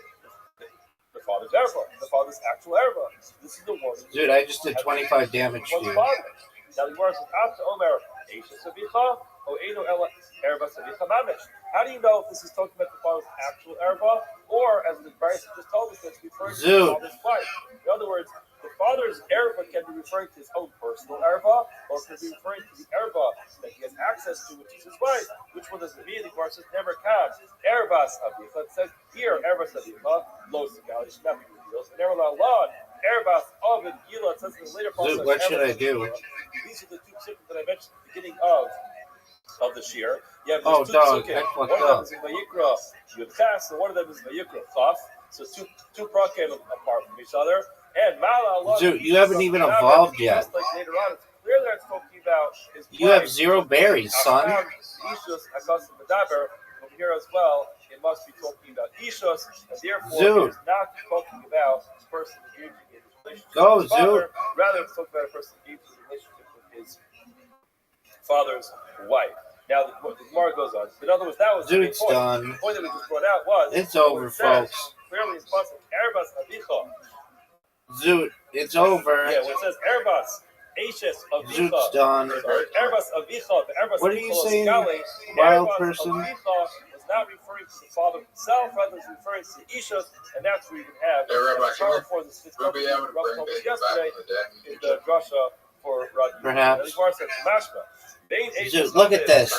the father's erba, the father's actual erba. This is the warning. Dude, I just did 25 damage to you. Now the word says after Omer Ashes avicha o eno ela erba avicha mamish. How do you know if this is talking about the father's actual erba, or as the Bryce just told us, it's referring to the father's wife? In other words, the father's erva can be referring to his own personal erva, or it can be referring to the erva that he has access to, which is his wife. Which one does it mean? The Gemara says never can. Ervas avicha. It says here ervas avicha lo sigali should not be revealed. Never allowed. Ervas ovid gila. It says in the later process. What should I do? These are the two psukim that I mentioned at the beginning of the shir. Yeah, Oh, two dog, psukim. I fucked One of up. them is in Vayikra Yud Ches, and one of them is Vayikra Chaf. So two prakim apart from each other. And Mala Allah. Dude, you haven't even evolved yet. Just like later on, it's clear that it's talking about his You have 0 berries, son. Ishus Akasim Medaber over here as well. It must be talking about Ishus, and therefore Dude. it's not talking about a person engaging in his relationship Go, with his father. Dude. Rather, it's talking about a person engaging in a relationship with his father's wife. Now, the Gemara goes on. In other words, that was the main Dude's point. done. The point that we just brought out was It's over, it says, folks. Clearly, it's possible. Erebas Avicha. Zoot, it's over. Yeah, when it says Erebas, Ashes Avicha. Zoot's done. Erebas Avicha, the Erebas What are you Avicha saying, Sigali, wild Erebas person? Avicha is not referring to the father himself, rather it's referring to Ishus, and that's where you can have Hey, Rabbi, sorrow for this. We'll be able to bring told us Bacon yesterday back from the dead in in the Egypt. drasha for Rabbi. Perhaps. And the Gemara says Mashma. Zoot, look at this.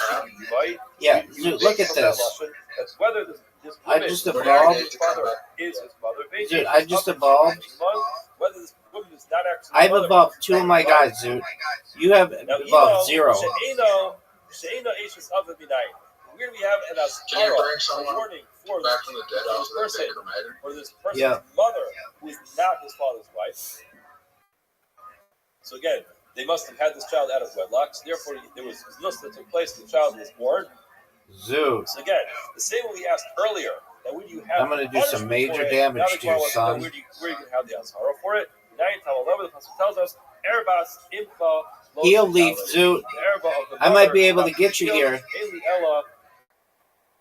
Yeah, Zoot, look at this. That's whether this I woman, just whether evolved. his father is his mother. Zoot, I just evolved. Whether this woman is not actually I've mother, evolved 2 of my guys, Zoot. You have now, evolved 0. She'eno Ashes of the Minai. We're going to have an Can you Aspara, bring a someone warning for back from the dead this after they've person, been cremated? or this person's Yeah. mother, who is not his father's wife. So again, they must have had this child out of wedlock. So therefore, there was nus that took place when the child was born. Zoot. So again, the same way we asked earlier, that when you have I'm going to do some punishment major for it, damage now the to Gemara you, wants to know son. where you can have the Azhara for it. Now in Tal 11, the Pasuk tells us, Erebas Imcha Lo Heel Shekale. leaf, Zoot. The Ereba of the I might mother be able is to get you not here. Eli Ella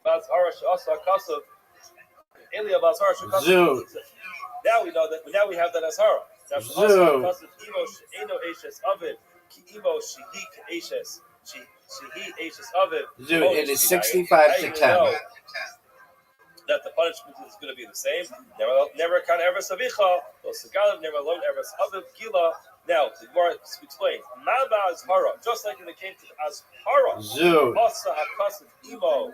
Bazhara Shasa Kasav. Eli Bazhara Shakasav. Zoot. Now we know that. Now we have that Azhara. Zoot. Imo She'eno Ashes Avid Ki Imo Shehi Ashes Shehi Ashes Avid. Zoot, it is 65 to 10. That the punishment is going to be the same. Never can ever savicha. Those segalim never alone ever saviv gila. Now the Gemara explains. Maba azhara, just like when it came to azhara. Zoot. Asa hakasav imo.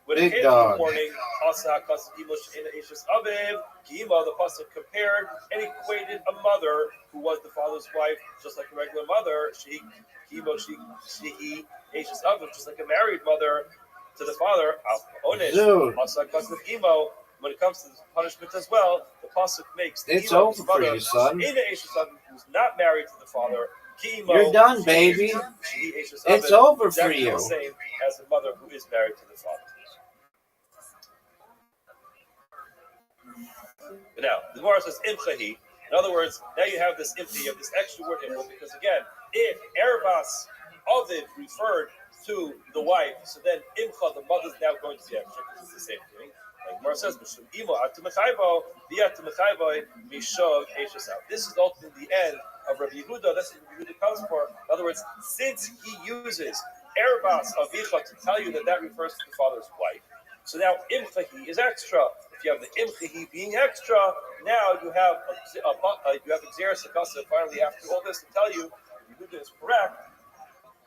When it Big came dog. to the warning, Asa hakasav imo she'ena ishes aviv. Gima, the pasuk compared and equated a mother who was the father's wife, just like a regular mother. She imo she ishes aviv, just like a married mother to the father. Zoot. When it comes to the punishment as well, the pasuk makes the It's Imo, over for you, son. who's not married to the father. You're done, baby. It's over for exactly you. the same as a mother who is married to the father. But now, the Gemara says imchahi. In other words, now you have this imchi, you have this extra word imcha, because again, if Erebas Ovid referred to the wife, so then imcha, the mother, is now going to be extra, because it's the same thing. Like Gemara says, this is ultimately the end of Rabbi Yehuda. That's what Rabbi Yehuda comes for. In other words, since he uses Erebas Avicha to tell you that that refers to the father's wife, so now imchahi is extra. If you have the imchahi being extra, now you have Xeris Akasa finally after all this to tell you Yehuda is correct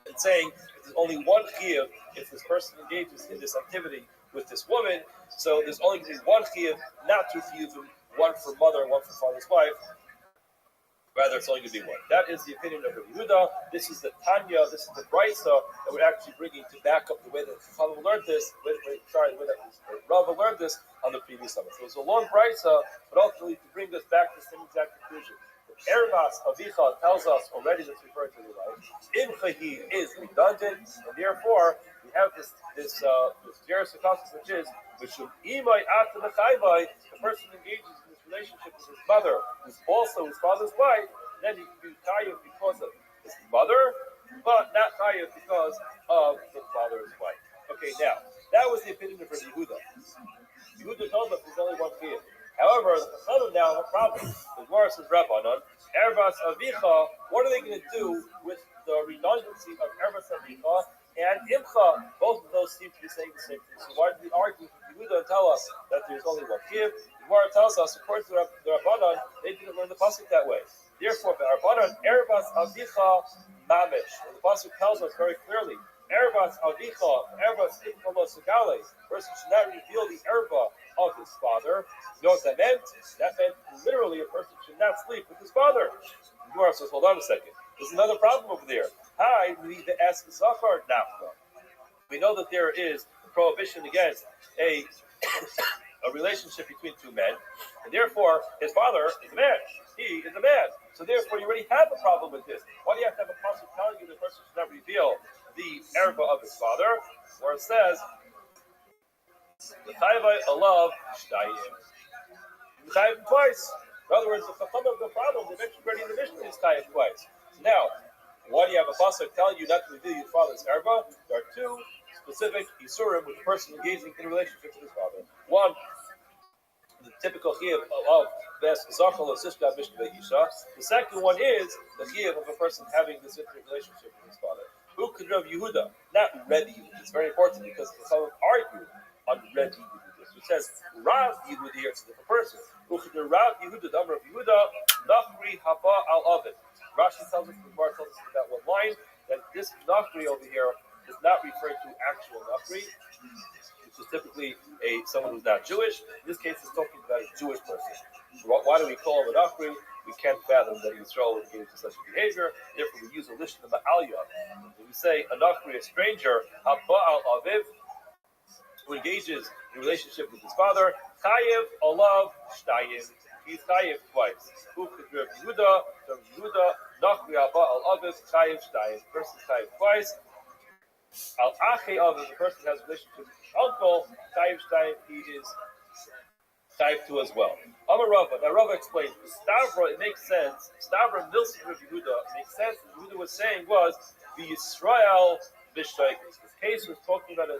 in saying there's only one chiyuv if this person engages in this activity with this woman. So there's only going to be one chiyuv, not two chiyuvim, one for mother and one for father's wife. Rather, it's only going to be one. That is the opinion of Rabbi Yehuda. This is the Tanya, this is the Brisa that we're actually bringing to back up the way that Chachamim learned this, the way that Rava learned this on the previous summit. So it was a long Brisa, but ultimately to bring us back to the same exact conclusion. Erebas Avicha tells us already that's referring to the wife. Imchahi is redundant, and therefore we have this Jeris Akasis, which is Imai Ata Mechayvai, the person engages in this relationship with his mother, who's also his father's wife, then he can be chayiv because of his mother, but not chayiv because of the father's wife. Okay, now that was the opinion of Rabbi Yehuda. Yehuda told us there's only one chayiv. However, the Chachamim now have a problem. The Gemara says, Rabbanon, Erebas Avicha, what are they going to do with the redundancy of Erebas Avicha and Imcha? Both of those seem to be saying the same thing. So why do we argue with Yehuda and tell us that there's only one Kiv? The Gemara tells us, according to the Rabbanon, they didn't learn the pasuk that way. Therefore, Be'arbanan Erebas Avicha Mamish. And the Pasuk tells us very clearly, Erebas Avicha, Erebas Ikala Sagale. Person should not reveal the Erba of his father. You know what that meant? That meant literally a person should not sleep with his father. Gemara says, hold on a second. There's another problem over there. Hi, we need to ask Zachar Nafka. We know that there is a prohibition against a relationship between two men, and therefore his father is a man. He is a man. So therefore you already have a problem with this. Why do you have to have a pasuk telling you the person should not reveal the erba of his father? Where it says, the Chayvai Alav Shtayim. The Chayim twice. In other words, if the chum of the problem, they mentioned already in the Mishnah is Chayim twice. So now, why do you have a pasuk telling you not to reveal your father's erba? There are two specific isurim with the person engaging in a relationship with his father. One, the typical chiyuv of Ves Zachal or Sishka Mishnah Isha. The second one is the chiyuv of a person having this intimate relationship with his father. Who could Rav Yehuda? Not Rebbe Yehuda. It's very important because some argue on Rebbe Yehuda. So it says Rav Yehuda here, it's a different person. Who could Rav Yehuda, the Amr of Yehuda, Nachri Haba al Ovid. Rashi tells us, the Gemara tells us in that one line, that this Nachri over here is not referring to actual Nachri, which is typically someone who's not Jewish. In this case, it's talking about a Jewish person. Why do we call him a Nachri? We can't fathom that Yisrael would engage in such a behavior. Therefore, we use a lishon of Ma'aliyah. When we say a Nachri, a stranger, Haba al Aviv, who engages in a relationship with his father, Chayev alav Shtayim. He's Chayev twice. Who could Rav Yehuda, Nachri Haba al Aviv, Chayev Shtayim. The person is Chayev twice. Al Ache of the person who has a relationship with his uncle, Chayev Shtayim, he is Chayev too as well. Amar Rava, now Rava explains, Stavra, it makes sense. Stavra Nilson of Yehuda, it makes sense. What Yehuda was saying was, the Yisrael Bishtaikis. This case was talking about a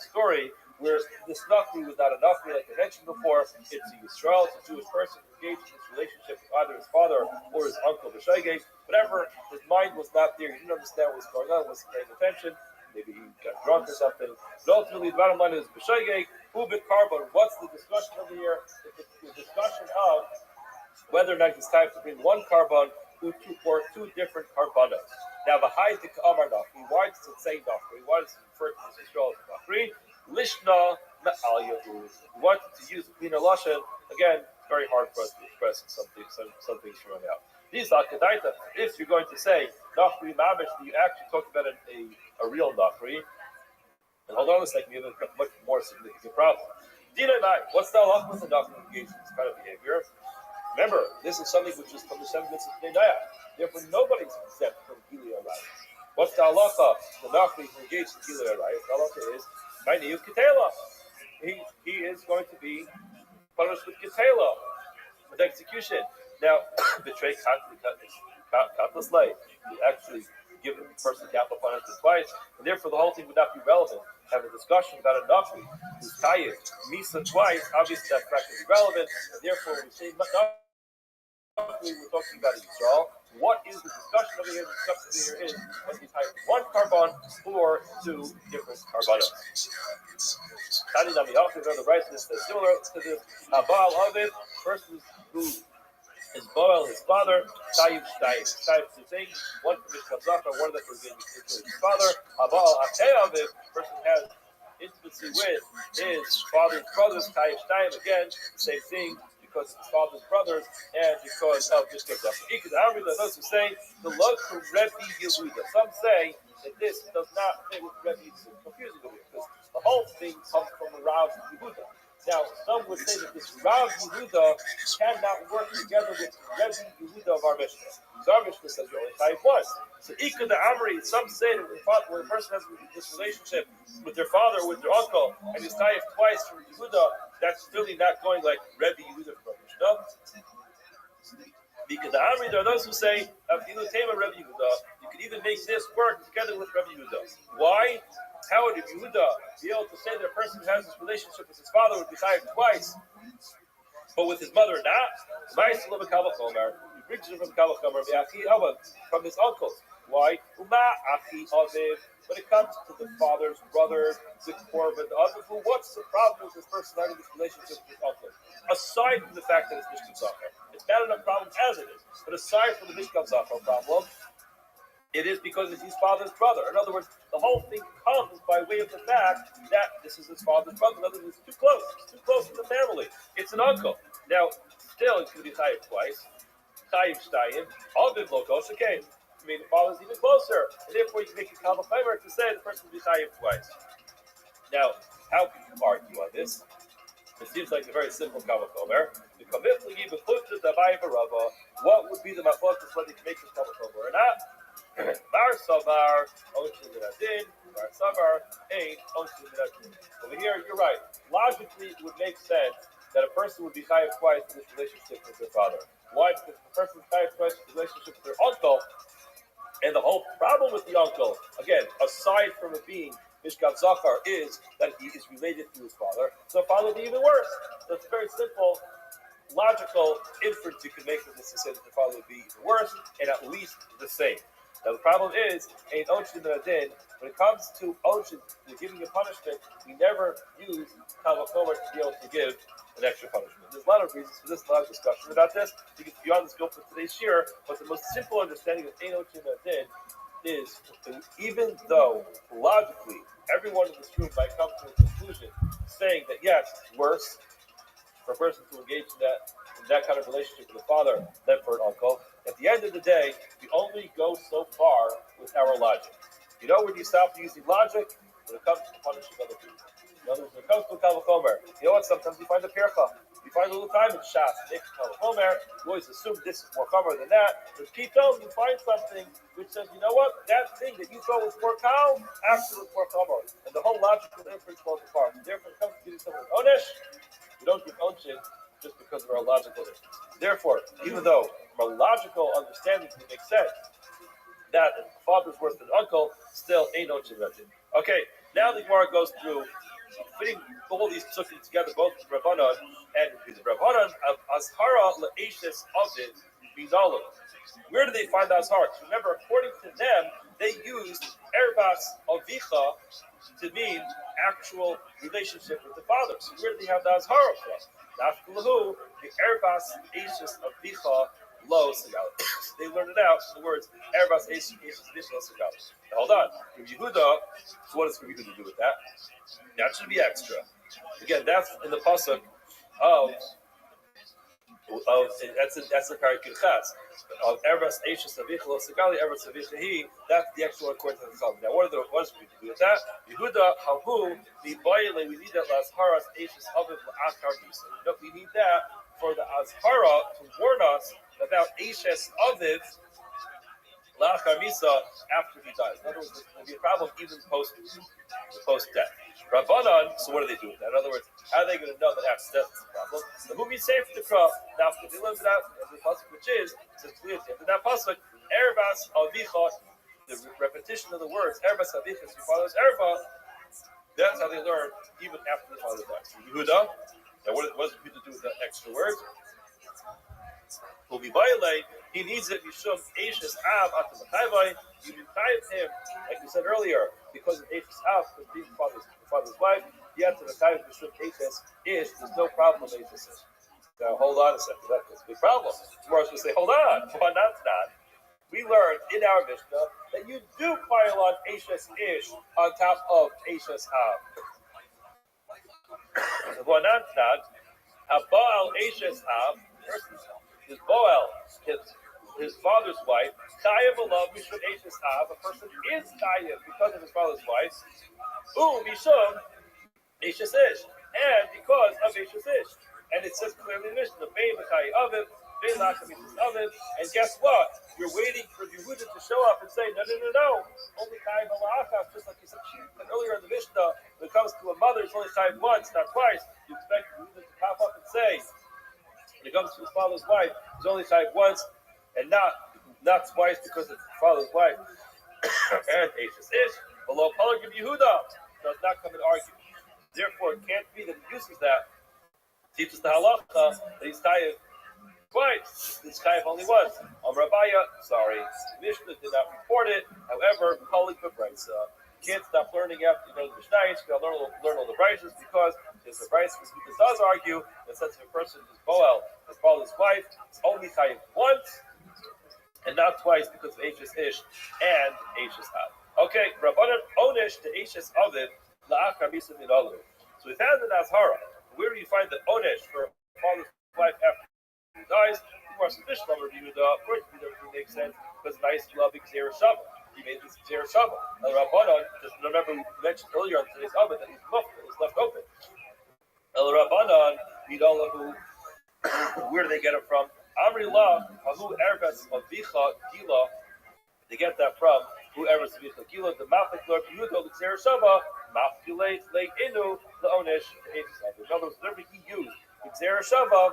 story where this Nachri was not a Nachri, like I mentioned before. It's a Yisrael, it's a Jewish person engaged in this relationship with either his father or his uncle Bishtaikis. Whatever, his mind was not there. He didn't understand what was going on, wasn't paying attention. Maybe he got drunk or something. But ultimately, the bottom line is B'shaygeg, Ubit Carbon. What's the discussion over here? It's the discussion of whether or not it's time to bring one carbon or two different carbonos. Now, the high dik Amar Nachri. Why does it say Nachri? Why does it refer to this Yisrael as Nachri? Lishna Ma'al Yahu. We wanted to use the cleaner lashon. Again, it's very hard for us to express some things from out. These are Kedaita. If you're going to say Nachri Mamish, you actually talk about a real Nachri. And hold on a second, we have a much more significant problem. Dina Nai, what's the halacha with the Nachri engaged in this kind of behavior? Remember, this is something which is from the 7 minutes of Naya. Therefore, nobody's exempt from Gilui Arayos. What's the halacha? The Nachri who engaged in Gilui Arayos, the halacha is my Niyuv Ketela. He is going to be punished with Ketela, with execution. Now, betray Katlas Lay, you actually give the person capital punishment twice, and therefore the whole thing would not be relevant. Have a discussion about a Nachri who's Tayyid, Misa twice, obviously that's not going to be relevant, and therefore we say Nachri, we're talking about Yisrael. What is the discussion over here? The discussion over here is when he's hired one carbon or two different carbonos. Tani Namiyachu, the right is similar to this. Baal Aviv, person who is Baal, his father, Tayyib Shtayim. Tayyib two things, one for Mishkav Zachar, one of them for his father. Baal Atei Aviv, person has intimacy with his father's brothers, Tayyib Shtayim, again, same thing. Because of his father's brothers and because of Mishkav Zachar. Those who say the love from Rebbe Yehuda. Some say that this does not fit with Rebbe Yehuda. It's confusing over here because the whole thing comes from a Rav Yehuda. Now, some would say that this Rav Yehuda cannot work together with Rebbe Yehuda of our Mishnah. So our Mishnah says you're only type one. So Ika the Amri, some say that when a person has this relationship with their father or with their uncle and he's type twice from Yehuda, that's really not going like Rebbe Yehuda from our Mishnah. Because the Amri, there are those who say, Rebbe Yehuda, you can even make this work together with Rebbe Yehuda. Why? How would Yehuda be able to say that a person who has this relationship with his father would be tired twice, but with his mother not? He brings it from from his uncles. Why? When it comes to the father's brother, Zikor, and the other, what's the problem with this person having this relationship with his uncle? Aside from the fact that it's Mishkav Zachar. It's bad enough problem as it is. But aside from the Mishkav Zachar problem, it is because it's his father's brother. In other words, the whole thing comes by way of the fact that this is his father's brother. In other words, it's too close. It's too close to the family. It's an uncle. Now, still, it's going to be chayiv twice. Chayiv shtayim. All of it logos. Okay. I mean, the father's even closer. And therefore, you can make a kal v'chomer to say the person will be chayiv twice. Now, how can you argue on this? It seems like a very simple kal v'chomer. What would be the machlokas whether you can make this kal v'chomer or not? Bar Savar, Oshim Minadin, Bar Savar, ain't Oshim Minadin. Over here, you're right. Logically, it would make sense that a person would be chayav twice in this relationship with their father. Why? Because the person is chayav twice in this relationship with their uncle, and the whole problem with the uncle, again, aside from it being Mishkav Zachar, is that he is related to his father. So the father would be even worse. So it's a very simple, logical inference you can make from this to say that the father would be even worse, and at least the same. Now the problem is, when it comes to Oshim, giving a punishment, we never use kal v'chomer to be able to give an extra punishment. There's a lot of reasons for this, a lot of discussion about this. We can beyond the scope of today's shir, but the most simple understanding of Ein Oshim Minadin is, even though logically everyone in this room might come to a conclusion saying that yes, it's worse for a person to engage in that kind of relationship with a father than for an uncle. At the end of the day, we only go so far with our logic. You know when you stop using logic? When it comes to punishing other people. In other words, when it comes to kal v'chomer, you know what? Sometimes you find a pircha. You find a little time in Shas, make kal v'chomer. You always assume this is more chomer than that. But pito, you find something which says, you know what? That thing that you thought was more kal, actually was more chomer. And the whole logical inference falls apart. Therefore, when it comes to giving someone an onesh, we don't give onesh just because of our logical inference. Therefore, even though from a logical understanding it makes sense that if the father is worse than uncle, still ain't no chivajin. Okay, now the Gemara goes through fitting all these psukim together, both the Rabbanon and the Rabbanon of Azhara le'eshes Ovid Bizalu. Where do they find Azhara? Remember, according to them, they used Erbas Avicha to mean actual relationship with the father. So where do they have the Azhara from? Nafkulahu, the Erbas Eshes Avicha Lo Segal. They learned it out in the words Erbas Eshes Lo Segal. Hold on. Rabbi Yehuda, so what does Rabbi Yehuda do with that? That should be extra. Again, that's in the pasuk of that's the Parak Yudchas of Erbas Eshes Avicha Lo Segali Erbas Avicha He. That's the actual according to the Chacham. Now, what does Rabbi Yehuda do with that? Yehuda Hahu the Bayale. We need that Lazharas Eshes Aviv La'achar Misa. We need that for the Azhara to warn us about Eshes Aviv La'achar Misa after he dies. In other words, there will be a problem even post-death. Rabbanan, so what do they do with that? In other words, how are they going to know that after death is a problem? The whom you say for the crop, now if they learn that in the pasuk, which is, it says clearly at the end of that pasuk, Erbas Avicha, the repetition of the words, Erbas Avicha, your father's Erba, that's how they learn even after the father dies. Yehuda, now what does Yehuda do with that extra word? Will be violate. He needs it. Mishum Eishes Av Atam Chayvai. You revive him, like we said earlier, because of Eishes Av, because being father's wife. Yet to the time Mishum Eishes is there's no problem with Eishes. Now hold on a second. That's a big problem. Tomorroow's going to say, hold on. Why not? We learned in our Mishnah that you do pile on Eishes Ish on top of Eishes Av. Why not? Abal Eishes Av. His Boel, his father's wife, Chayav Alav Mishum Eishes Av, a person is Chayav because of his father's wife, Mishum Eishes Ish, and because of Eishes Ish. And it says clearly in the Mishnah, Bein B'Chayi Aviv, Bein Lacham Eishes Aviv, and guess what? You're waiting for Yehuda to show up and say, no, only Chayav Ala'achav, just like you said earlier in the Mishnah, when it comes to a mother, it's only Chayav once, not twice. You expect Yehuda to pop up and say, when it comes to his father's wife, he's only chayiv once, and not twice because it's his father's wife. And Eishes Ish, below Palag of Yehuda, does not come and argue. Therefore, it can't be that he uses that, teaches the halacha, that he's chayiv twice. He's chayiv only once. Rabbi, sorry, Mishnah did not report it. However, Palag of Brisa, can't stop learning after you know the Mishnah. You got to learn all the Brishas because There's a price because it does argue that since a person is Boel, his father's wife, it's only chayiv once and not twice because of Eishes Ish and Eishes Av. Okay, Rabbanan Onish the Eishes Aviv la'achar misa minalu. So we found in Azhara. Where do you find the Onish for a father's wife after he dies? More sufficient number of Yehuda. Of course, everything makes sense because nice loving Xer Shabbat. He made this Xer Shabbat. And Rabbanan, just remember we mentioned earlier on today's Abed that he's left open. El Rabbanan, where do they get it from? Amri La, Hahu Erbes Avicha Gila. They get that from who Erbes Avicha Gila. The Mafik Lord Yehuda L'Xer Shabbat. Mafkulate Late Inu L'Onish. In other words, whatever he used Xer Shabbat,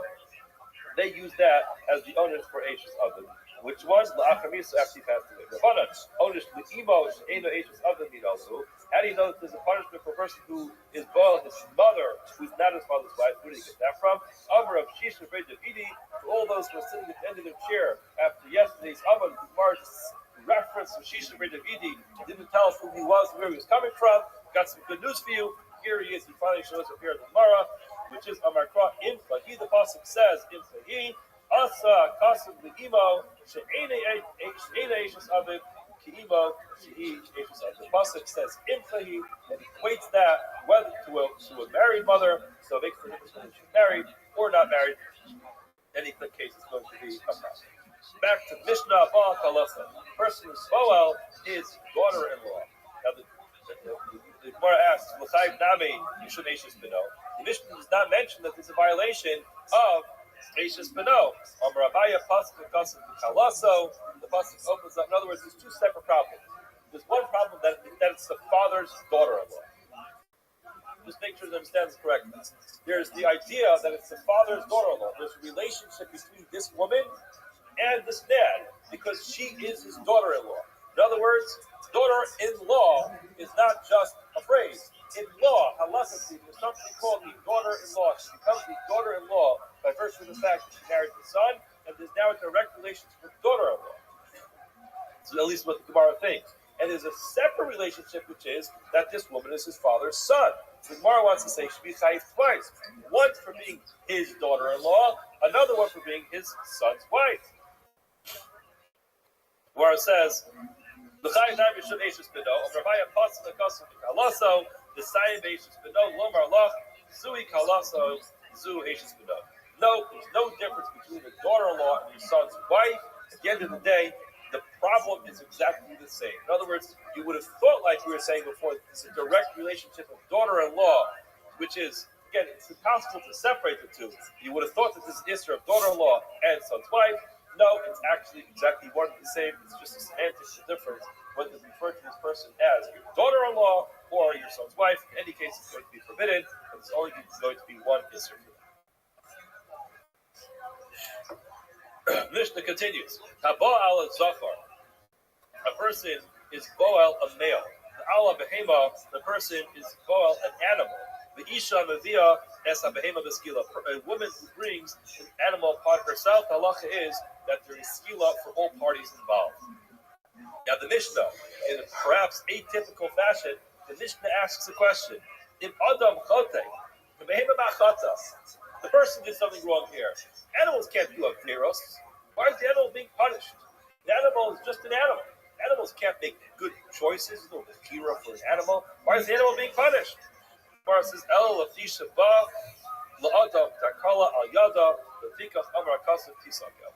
they use that as the Onish for Eishes Avim. Which was La'achamisa after he passed away. Rabbanan Onish L'Imo She'eno Eishes Avim Minalu. How do you know that there's a punishment for a person who is Baal, his mother, who's not his father's wife? Where do you get that from? Amr of Shisha Bre Davidi, for all those who are sitting at the end of their chair after yesterday's Amr, Mar's reference to Shisha Bre Davidi, didn't tell us who he was, where he was coming from. Got some good news for you. Here he is. He finally shows up here in the Gemara, which is Amar Kra in Fahi. The pasuk says in Fahi, Asa Kasim L'Imo She'ene Eishes Aviv Ki'imo She'i Eishes Aviv. The pasuk says in Fahi and equates that whether to a married mother, so it makes the difference whether she's married or not married. Any case is going to be a problem. Back to Mishnah Baal Kalasa. The person who's Boel is daughter-in-law. Now the Gemara asks, "L'chayv nami yishum eishes beno." The Mishnah does not mention that there's a violation of eishes beno. Rabbi pasuk v'kasim v'kalaso. The pasuk opens up. In other words, there's two separate problems. There's one problem that it's the father's daughter-in-law. Just make sure to understand this correctly. There's the idea that it's the father's daughter-in-law. There's a relationship between this woman and this man because she is his daughter-in-law. In other words, daughter-in-law is not just a phrase. In law, halachically, there's something called the daughter-in-law. She becomes the daughter-in-law by virtue of the fact that she married the son, and there's now a direct relationship with daughter-in-law. So at least what the Gemara thinks. And there's a separate relationship, which is that this woman is his father's son. The Gemara wants to say she be chayiv twice. One for being his daughter-in-law, another one for being his son's wife. Gemara says, the chayiv nami yishum eishes beno. Rabbi pasuk v'kasim v'kalaso. The sayin eishes beno lomar lach zui kalaso zu eishes beno. No, there's no difference between the daughter-in-law and your son's wife. At the end of the day, the problem is exactly the same. In other words, you would have thought, like we were saying before, it's a direct relationship of daughter-in-law, which is, again, it's impossible to separate the two. You would have thought that this is issue of daughter-in-law and son's wife. No, it's actually exactly one and the same. It's just a semantic difference whether you refer to this person as your daughter-in-law or your son's wife. In any case, it's going to be forbidden, but it's only going to be one issue. Mishnah continues. Haba ala zafar. A person is boel, a male. The ala behema, the person is boel, an animal. The isha mevia es behema beskila. A woman who brings an animal upon herself. The halacha is that there is skila for all parties involved. Now the Mishnah, in a perhaps atypical fashion, the Mishnah asks a question: If Adam chote, the behema machatas, the person did something wrong here. Animals can't do averos. Why is the animal being punished? The animal is just an animal. Animals can't make good choices. There's no kira for an animal. Why is the animal being punished? Gemara says, "El lafisha ba la'adam takala al yada lefikach amar kasav tisaka."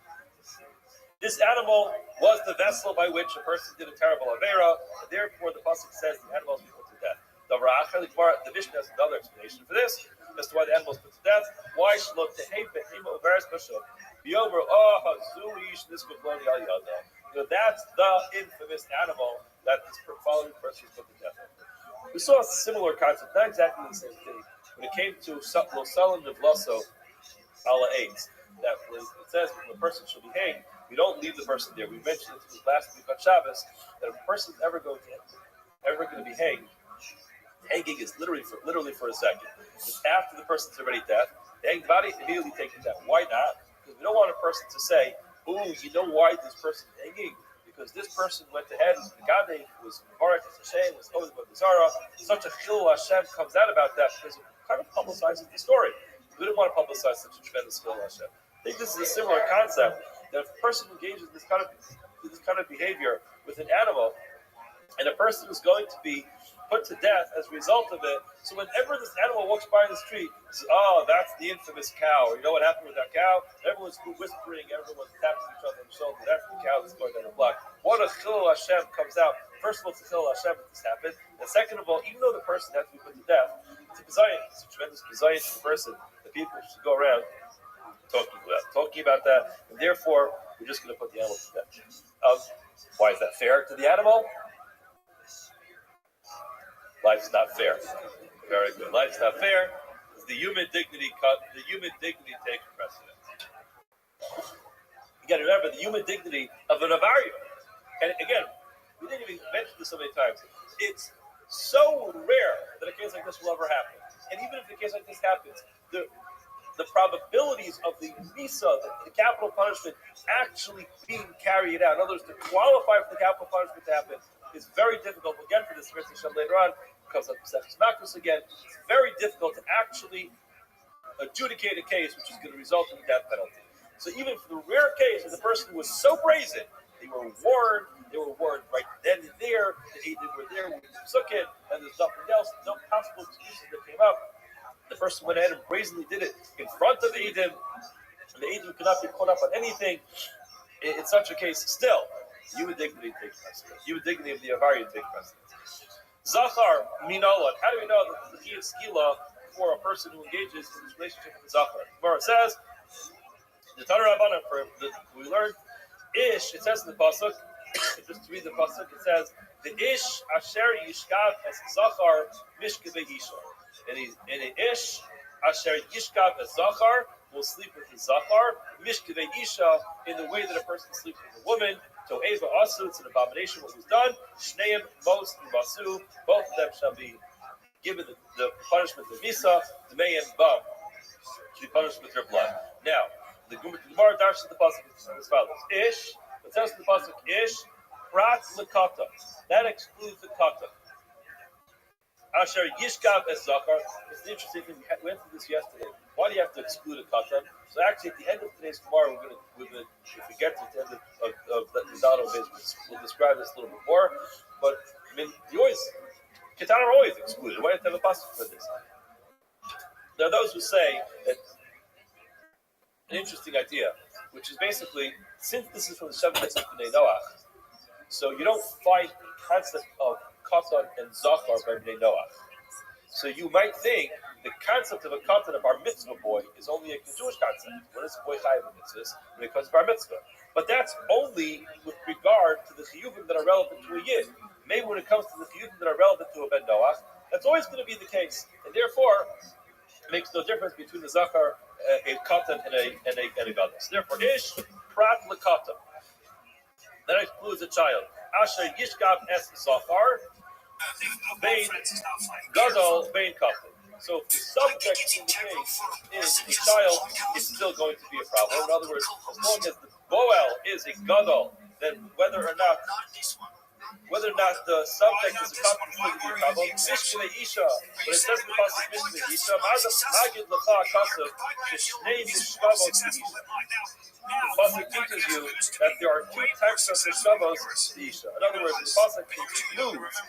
This animal was the vessel by which a person did a terrible avera, and therefore the pasuk says the animal is put to death. The Mishnah has another explanation for this as to why the animal is put to death. Why shlot tehei behema overes b'shul b'yover hazuish niskubloni al yada. That's the infamous animal that this following person is put to death. We saw a similar concept, not exactly the same thing, when it came to lo salam nevlaso ala AIDS. That it says when a person shall be hanged, we don't leave the person there. We mentioned it last week on Shabbos that if a person is ever going to be hanged, hanging is literally for a second. Just after the person's already dead, the hanged body immediately takes it down. Why not? Because we don't want a person to say, "Ooh, you know why this person is hanging? Because this person went ahead and the Gade was Barak Hashem, was over the Zara." Such a chilul Hashem comes out about that because kind of publicizes the story. We didn't want to publicize such a tremendous skill Hashem. I think this is a similar concept that if a person engages in this kind of behavior with an animal, and a person is going to be put to death as a result of it. So whenever this animal walks by in the street, says, "Oh, that's the infamous cow." You know what happened with that cow? Everyone's whispering, everyone's tapping each other on the shoulder. That's the cow that's going down the block. What a chilul Hashem comes out. First of all, it's a chilul Hashem that this happened. And second of all, even though the person has to be put to death, it's a bizayon. It's a tremendous bizayon to the person. The people should go around talking about that, and therefore we're just going to put the animal to death. Why is that fair to the animal? Life's not fair. Very good. Life's not fair. The human dignity takes precedence. You got to remember the human dignity of an avario. And again, we didn't even mention this so many times. It's so rare that a case like this will ever happen. And even if a case like this happens, the probabilities of the misa, the capital punishment, actually being carried out, in other words, to qualify for the capital punishment to happen, is very difficult. We'll get to this later on because of Sefus Makros again. It's very difficult to actually adjudicate a case which is going to result in a death penalty. So even for the rare case of the person who was so brazen, they were warned right then and there, the Eidim were there with the Sukkot, and there's nothing else, no possible excuses that came up. The person went ahead and brazenly did it in front of the Eidim, and the Eidim could not be caught up on anything. In such a case, still, human dignity takes precedence. Human dignity of the Avari takes precedence. Zachar Minolad. How do we know that the key of skila for a person who engages in this relationship with the Zachar? Gemara says, the Tanur Rabbanan, we learned, Ish, it says in the Pasuk, just to read the Pasuk, it says, the Ish Asher Yishkav as Zachar Mishkeve Isha. And an Ish Asher Yishkav as Zachar will sleep with his Zachar, Mishkeve Isha, in the way that a person sleeps with a woman. So Eva Asu, it's an abomination what was done. Shneim Mos Imasu, both of them shall be given the punishment of Misa, the Mayim Bam, to be punished with their blood. Now, the Gemara dashes the pasuk as follows: Ish, it says in the pasuk, Ish, Prat Lekata. That excludes the kata. Asher Yishkav es Zachar. It's an interesting thing. We went through this yesterday. Why do you have to exclude a kata? So actually, at the end of today's Gemara, we're going to, if we get to the end of the Dano base, we'll describe this a little bit more. But I mean, Ketana are always excluded. Why do you have a pasuk for this? There are those who say that an interesting idea, which is basically, since this is from the Shabbat of Bnei Noach, so you don't find the concept of katan and zachar by Bnei Noach. So you might think the concept of a katan, a bar mitzvah boy, is only a Jewish concept. When is a boy chayav mitzvahs? When it comes to bar mitzvah. But that's only with regard to the chiyuvim that are relevant to a yid. Maybe when it comes to the chiyuvim that are relevant to a ben Noach, that's always going to be the case. And therefore, it makes no difference between the zachar, a katan, and a gadol. Therefore, ish prat lekatan. That excludes a child. Asher yishkav es zachar, bein gadol, bein katan. So if the subject in the case is a child, it's still going to be a problem. In other words, as long as the boel is a gadol, then whether or not the subject is a katan, it's going to be a problem. Mishkele isha, when it says in the pasuk mishkele isha, magid lecha kasav, shnei mishkavot isha. The pasuk teaches you that there are two types of mishkavos to isha. In other words, the pasuk concludes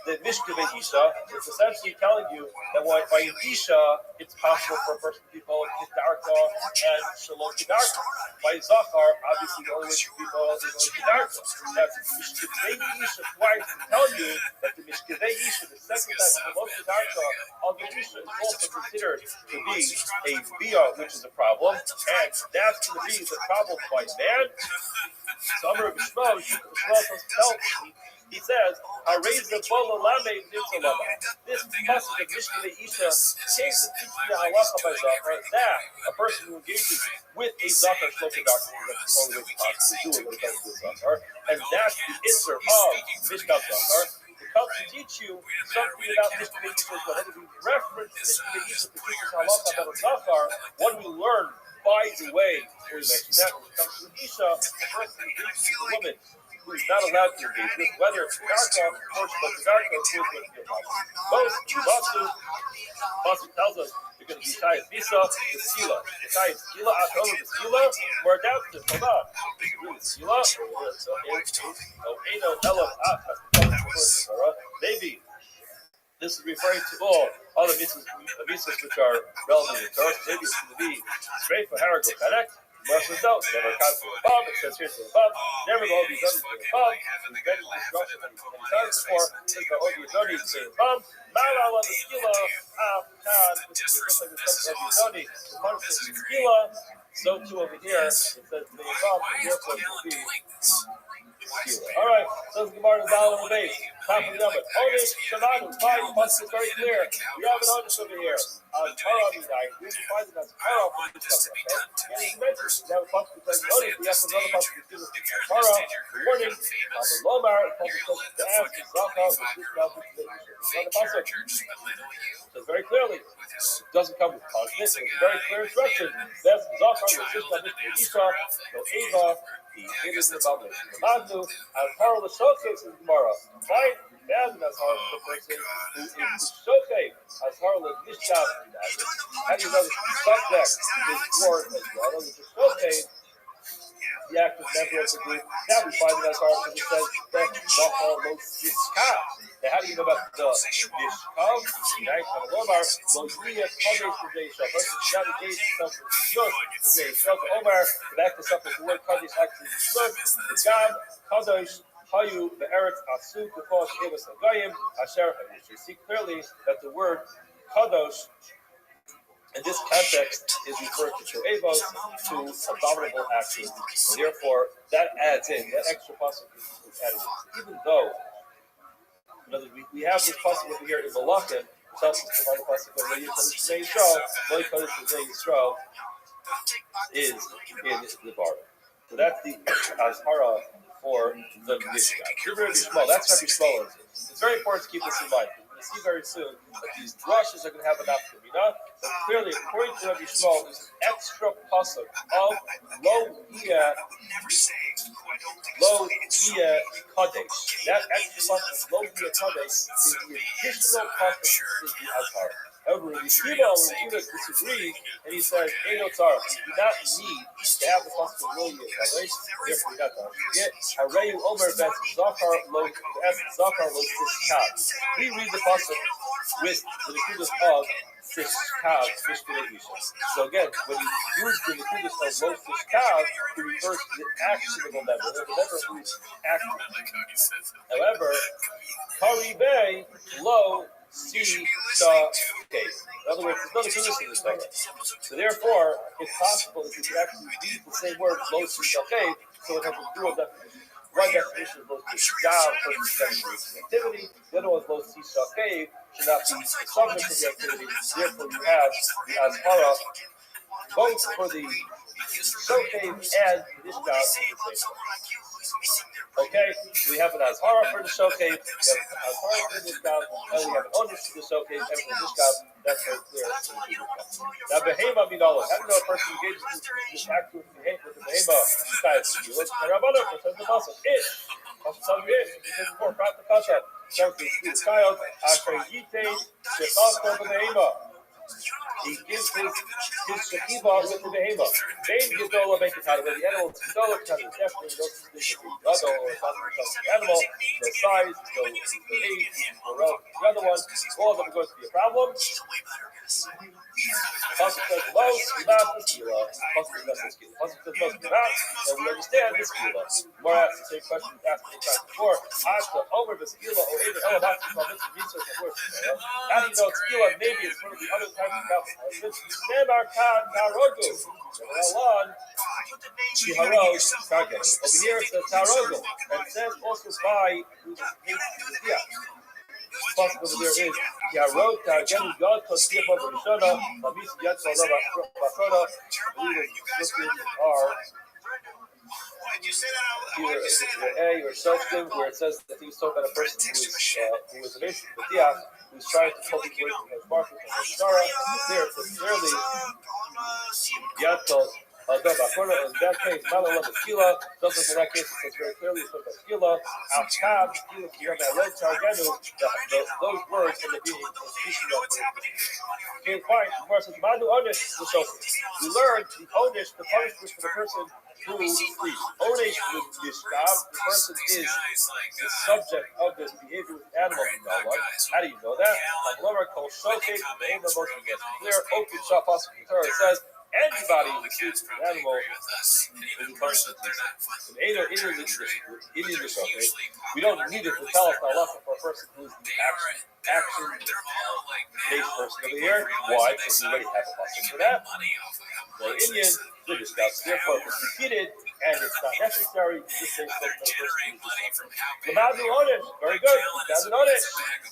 that mishkeve isha is essentially telling you that by an isha, it's possible for a person to be called kedarka and shalom kedarka. By zachar, obviously the only way to be called is only kedarka. That's mishkeve isha twice to tell you that the mishkeve isha, the second type of shalom kedarka, al isha is also considered to be a bia, which is a problem, and that's going to be the problem by man. So Amar Bishma tells me, he says, this pasuk of Mishkele Isha takes to teach the halacha by Zachar that a person who engages with a Zachar Shloka Doctor, that's the only way to possibly do it when it comes to Zachar, and that's the Isser of Mishkav Zachar. It comes to teach you something about Mishkele Isha, whenever we reference Mishkele Isha to teach us halacha about Zachar, what do we learn? By the way, we mentioned that when it comes to Isha, the person who engages with a woman who who is not allowed to engage with, whether it's Karka, portion of the Karka, or who is going to be a Most, Matsu, Matsu tells us you're going to be Chayat Misa, the Skila. The Chayat Skila, October, the Skila, we're down to hold on. Skila, maybe this is referring to all other mitzvahs which are relevant to Torah. Maybe it's going to be straight for Harag or Karek. Marshall note, never comes to the above, it says here to the above, never go be done to the above, and the very destruction many times before, since the Odi Doni to the above, Mala on the Skila, Khan, which looks like the subject of the Doni, the punishment of the Skila, so too over here, it says to the above, and therefore it will be Skila. Alright, so the Gemara is down on the base, top of the number. Onish, Shamanu, fine, the punishment is very clear. We have an Onish over here. Torah, we find it as Torah for this stuff, okay? And he mentions we have a punishment that we have another punishment that gives us Torah, the warning, the Lomar, it tells us to ask, the Zaka, the Shishkal, the another punishment. So very clearly, it doesn't come with punishment, it's a very clear instruction. That's Zaka, the Shishkal, the Isha, no Eva, the Edis, the Babel, the Madu, and Torah, the showcase in Gemara. Right? As hard for the person who is showcase, as hard as Mishkav, how do you know the subject is word as well? As the showcase, the active member of the group, now we find it as hard because it says that Zachar Lo Mishkav. Now, how do you know about the Mishkav? Right? From Omar, Lo Yiyah Kadesh B'Zei Yishal. Person should not engage himself with Yishal. B'Zei Yishal. Omar, to back this up with the word Kadesh actually Yishal. The God, Kadosh, Hayu be'eretz asu k'chol shevas hagayim asher hayu. You see clearly that the word kadosh in this context is referred to Evos, to abominable actions, and therefore that adds in that extra pasuk is added in. Even though, in other words, we have this pasuk over here in Malachim, which tells us the final pasuk of Lo Yikadosh B'Nei Yisrael, Lo Yikadosh B'Nei Yisrael is in the bar. So that's the Azhara for the Mishkan. That's Rabbi Shmuel. It's very important to keep this in mind. We're going to see very soon that these drushes are going to have an aftermina. But clearly, according to Rabbi Shmuel, there's an extra pasuk of Lo Yiyah Kadesh. That extra pasuk, Lo Yiyah Kadesh, is the additional pasuk to the Azhar. However, Rabbi Yehuda disagrees, and he says, "Eino tzara, you do not need to have the pasuk of Lo Yiyah Kadesh. Therefore, you're not going to forget. Hareyu Omer Bet Zachar Lo Tishkav." We read the pasuk with the nekudas of Tishkav, Mishkanei Isha. So again, when he used the nekudas of Lo Tishkav, he refers to the action of a member. The member who is active. However, Karibei Lo See the case. In other words, there's no condition in this Torah. So therefore, it's possible that you could actually read the same word, Lo See Shakeh, so it has a dual definition. One definition is Lo See Shakeh, person activity. The other one is Lo See Shakeh, should not be the subject of the activity. Therefore, you have the Azhara, both for the Shakeh and the Mishkan. Okay, so we have an Azhara for the Shokeh, we have an Azhara for the Mishkan, and we have an Onish for the Shokeh and for the Mishkan. That's very clear. Now, Behema Minala, how do you know a person engages in this act with the Behema? You look at Rabbanan, for says the Muslim. Also tells you we said before, Prat the Kasha, starts with the child, Asher Yite, Shechal for the Behema. He gives his shekiva with the behema. Bain Gedola make it out of the animal. Gedola kind of definitely no suspicion of the other or something of the animal. No size, no age, no relative to the other one. All of them are going to be a problem. Pasuk says most, not the skila. Pasuk says most, not, and we understand this skila. More asks the same question we asked many times before. Ask the Omer the skila or even Elam after the research of words. How do you know it's skila? Maybe it's one of the other types of calculus. Nemar kan tarogu. Over here it says tarogu. And it says also by the possible there is Yarot again God to see above the Shana, Lamis Yatsa Bafrona, are either A or Shostim, where it says that he was talking about a person who was an issue, but yeah, who was trying to pull people away from his market from the Shara. There it says clearly Yatsa In that case, Malala Skila, doesn't in that case, it says very clearly, it's about Skila, Al-Tab, Skila, Kiyama, Red Targenu, those words in the being of speaking of the okay, fine. The Gemara says, Madu Onish, the Shofet. We learned the Onish, the punishment for the person who sleeps. Onish with Mishkav, the person is the subject of this behavior with animals in Nalon. How do you know that? Amlomar Kol Shofet, the name of most clear, open Shafas, it says, anybody who sleeps with an animal is a person. We don't need it to tell us the halacha for a person who is the action-based person over here. Why? Because we already have a pasuk for that. The Indian, the discuss, therefore, if it's repeated and it's not necessary, just say something for the person who's very good.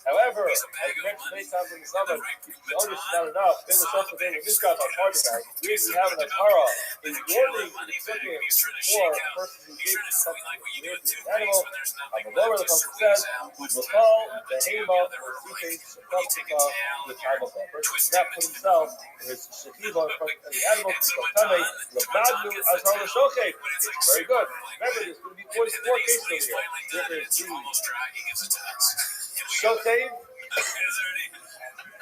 However, as you mentioned many times in the summer, the Onish is not enough. Then the Shofet then the Mishkav are hard about. We have an Akara, a warning in the second for a person who gives something to an animal. On the lower, the pasuk says, "Who call the Hema or Sifei Shekaftika the time of the person does not put himself or his Shekiva in front of the animal to become Tamei. Lamadu Azhar L'Shokei." Very good. Remember, there's going to be 44 cases over here. There is the Shokei,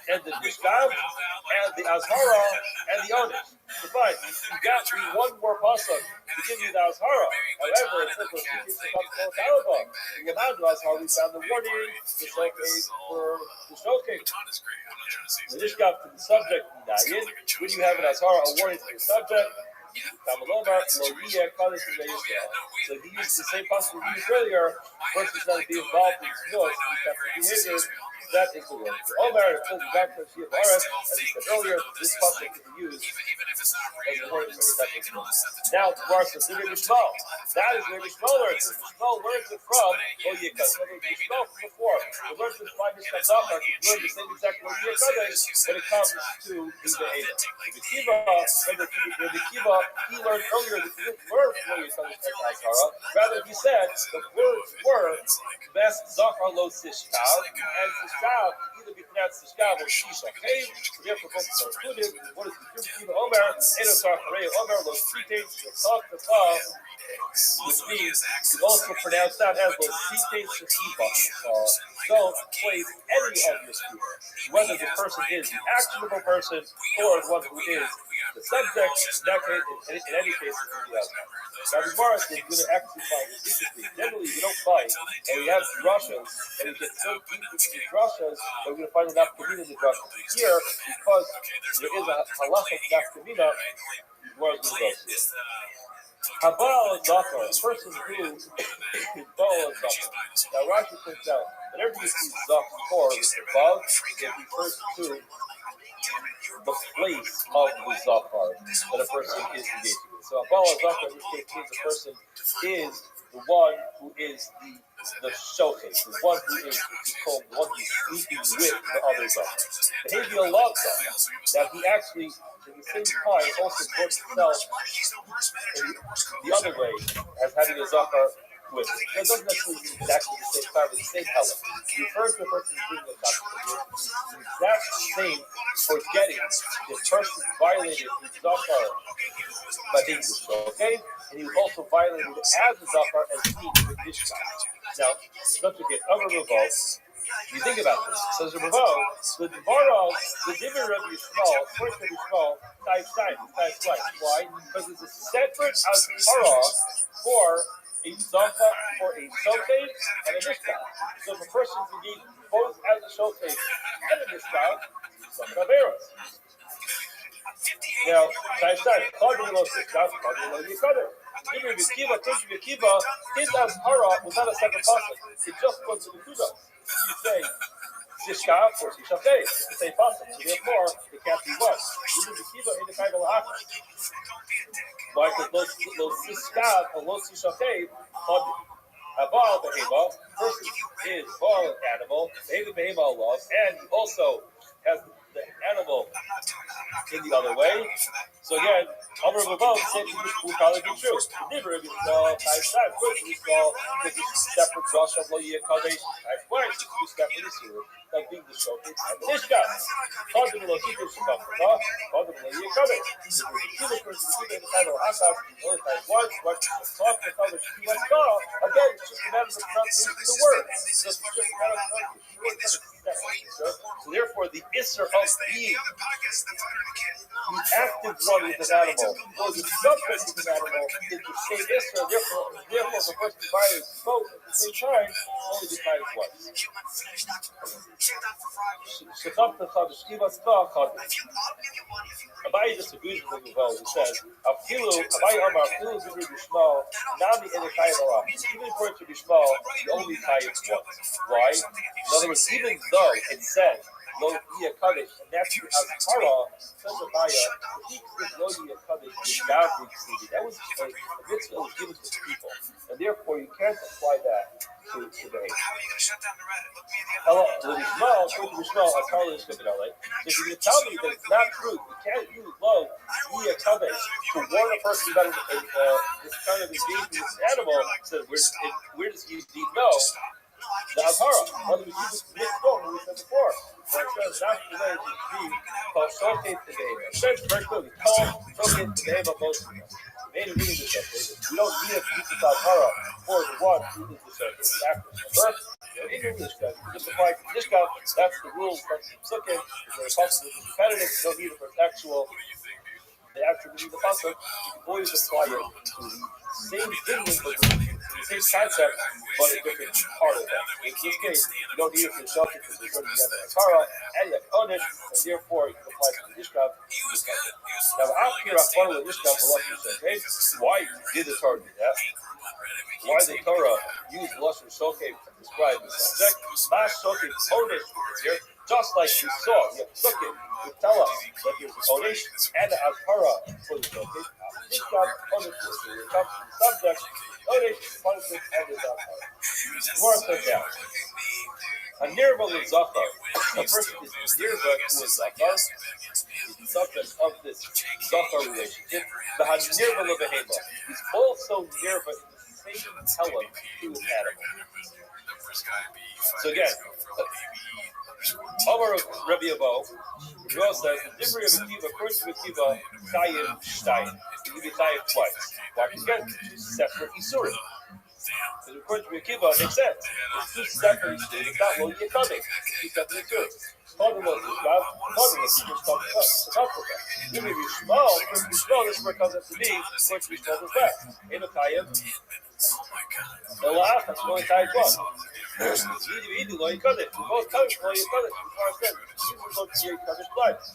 and the Mishkav, and the Azhara, and the Onish. So fine, you got me one more pasuk to give you the Azhara. However, it says we're speaking to Talaba. In Yamadu Azhara, we found the warning, the Shokei for the Shokei. The Mishkav to the subject, Nayin. When you have an Azhara, a warning to the subject, so he used the same pasuk we used earlier. First, is not to be involved in noise, behavior. That is the word. Omar told the doctor of Shia, as we said earlier, this pasuk can be used as a word for any type of noise. Now, the Gemara says, Rabbi Shmuel. That is where Shmuel learns. Shmuel learns it from Yikaz. Shmuel from before. He learns it by Mishkan Zachar. He learned the same exact word Yikaz when it comes to Ida Eda. The Kiva, he learned earlier that he didn't learn from Yikaz Zachar. Rather, he said the words were Best Zachar Lo Sishkav and Sishkav either be pronounced Sishkav or Shisha. Okay? Therefore, both are included. What is the Kiva Omer? Edo Sarkarei Omer Lo Sitein Shachak Tafah. Which means you also pronounce that as Lo Sitein Shachiva. Don't place any of your speech, whether the person is the actionable person or the one who is the subject. In that case, in any case, it's going to be out. Now, the Gemara is going to actually find this interesting. Generally, we don't find, and we have drashas, and we get so deep into the drashas that we're going to find an afkamina in the drashas. Here, because there is a halachic afkamina, the Gemara is going to go to it. Habal and Zakar, the person who is Baal and Zakar. Now, Rashi points out, whenever you see Zakar, the above, it refers to the place of the Zakar that a person is engaging with. So, Habal and Zakar, in this case, means the person is the one who is the showcase, the one who is called the one who's sleeping with the other Zakar. Behavior loves that. Now, he actually, at the same time, also puts himself in the other way as having a Zakar with it. It doesn't necessarily mean exactly the same time, but the same element. He refers to the person who's doing the Zakar. The exact same forgetting the person violated his Zakar by being the showcase, and he was also violated as a Zakar as being the Mishkan. Now, it's not to get over revolts. You think about this. Says Rabbi, the Dvarov, the Divir of Yishmael, first of Yishmael, type twice. Why? Because it's a separate Azhara for a Zaka, for a Shokei, and a Mishkan. So if a person's indeed both as a Shokei and a Mishkan, it's some Kaveros. Now, type, Kadrilo Sishkav, Kadrilo Yikader. Divir Yekiva, his Azhara was not a separate pasuk. It just was the Nekuda. You say Sishkav or Sishakei. It's the same pasuk. So therefore, it can't be one. Even the Kiva in the Bible Haka. Why? Because Lo Sishkav or Lo Sishakei, Abal Behema, person is Baal, an animal, Behema love, and he also has the animal in the other way. So again, Amr Babal said will probably be true. Never if it's time, first we saw because it's separate Josh of Lo Yeh Kadesh, twice, it's separate Isur. like being the shochet and the nishka. Called the Lohiku Shakafaka, called the Lohiku. If you look into the title of Asaf, only time once, what talk the color Shiva Ska, again, it's just a matter of pronunciation of the word. So it's just a matter of pronunciation of the word. So therefore, the Isser of being the active one with an animal, or the subject with an animal, is the same Isser, therefore, the first divided is both at the same time, only divided once. Abai disagrees with the Rebbe. He says, Abai Amar, Afilu Zibri Bishmal, Nami Edekai Nara. Even according to Bishmal, you only tie it once. Why? In other words, even though it says, Lo Yia Kaddish, and that's the Azhara, says Abaya, he says Lo Yia Kaddish, the Gavri Tzidi. That was a mitzvah that was given to the people. And therefore, you can't apply that to the behavior. So if you can tell me that it's not true, you can't use love via covenant to warn a person about this kind of engagement with this animal. So where does he know? The Azhara. Whether we use this mixed bone, we said before. So it says that's the way we called showcase the name. It says very clearly, call showcase the name of most of us. Made a reading this up. We don't need a piece of Azhara for the one who is the surface. Remember? In English, just apply to this guy, that's the rule. That's the second. If you're possible to competitive, you don't need it for actual. The actual meaning of the concept, you can always apply it to the same thing, but the same concept, but a different part of that. In this case, you don't need it for yourself because you're going to have a Akara and a Kodesh, and therefore you can apply it to the Nishkav. Now, after I follow the Nishkav, why did the Torah do that? Why the Torah used Lashon Shokeh to describe the subject? Mas Shokeh Kodesh is here, just like we saw. You have Shokeh to tell us that there's a Kodesh and a Azhara for the Shokeh. Nishkav Kodesh is here. It comes from the subject, Kodesh, punishment, and the Azhara. More said down. A Nirva with Zachar. A person is Nirva who is Zachar, is the subject of this Zachar relationship. The Nirva of the Hema. He's also Nirva in the same telling to an animal. So again, Omar Rabbi Abo, Rabbi says, the Dibri of Akiva, according to Akiva, Chayim Shtayim. You can be Chayim twice. Why? Because again, two separate Isurim. Because according to Akiva, it makes sense. It's two separate Isurim. It's not Lo Yekadeh. Two separate Isurim. Fatherless is God. Fatherless is just complicated. You may be small. If you small, this word comes up to me. According to Bishmal is back. In a Chayim. Elach, that's only Chayim twice. Both coming from Lo Yekadeh. Before I said, you will go to Yekadeh twice.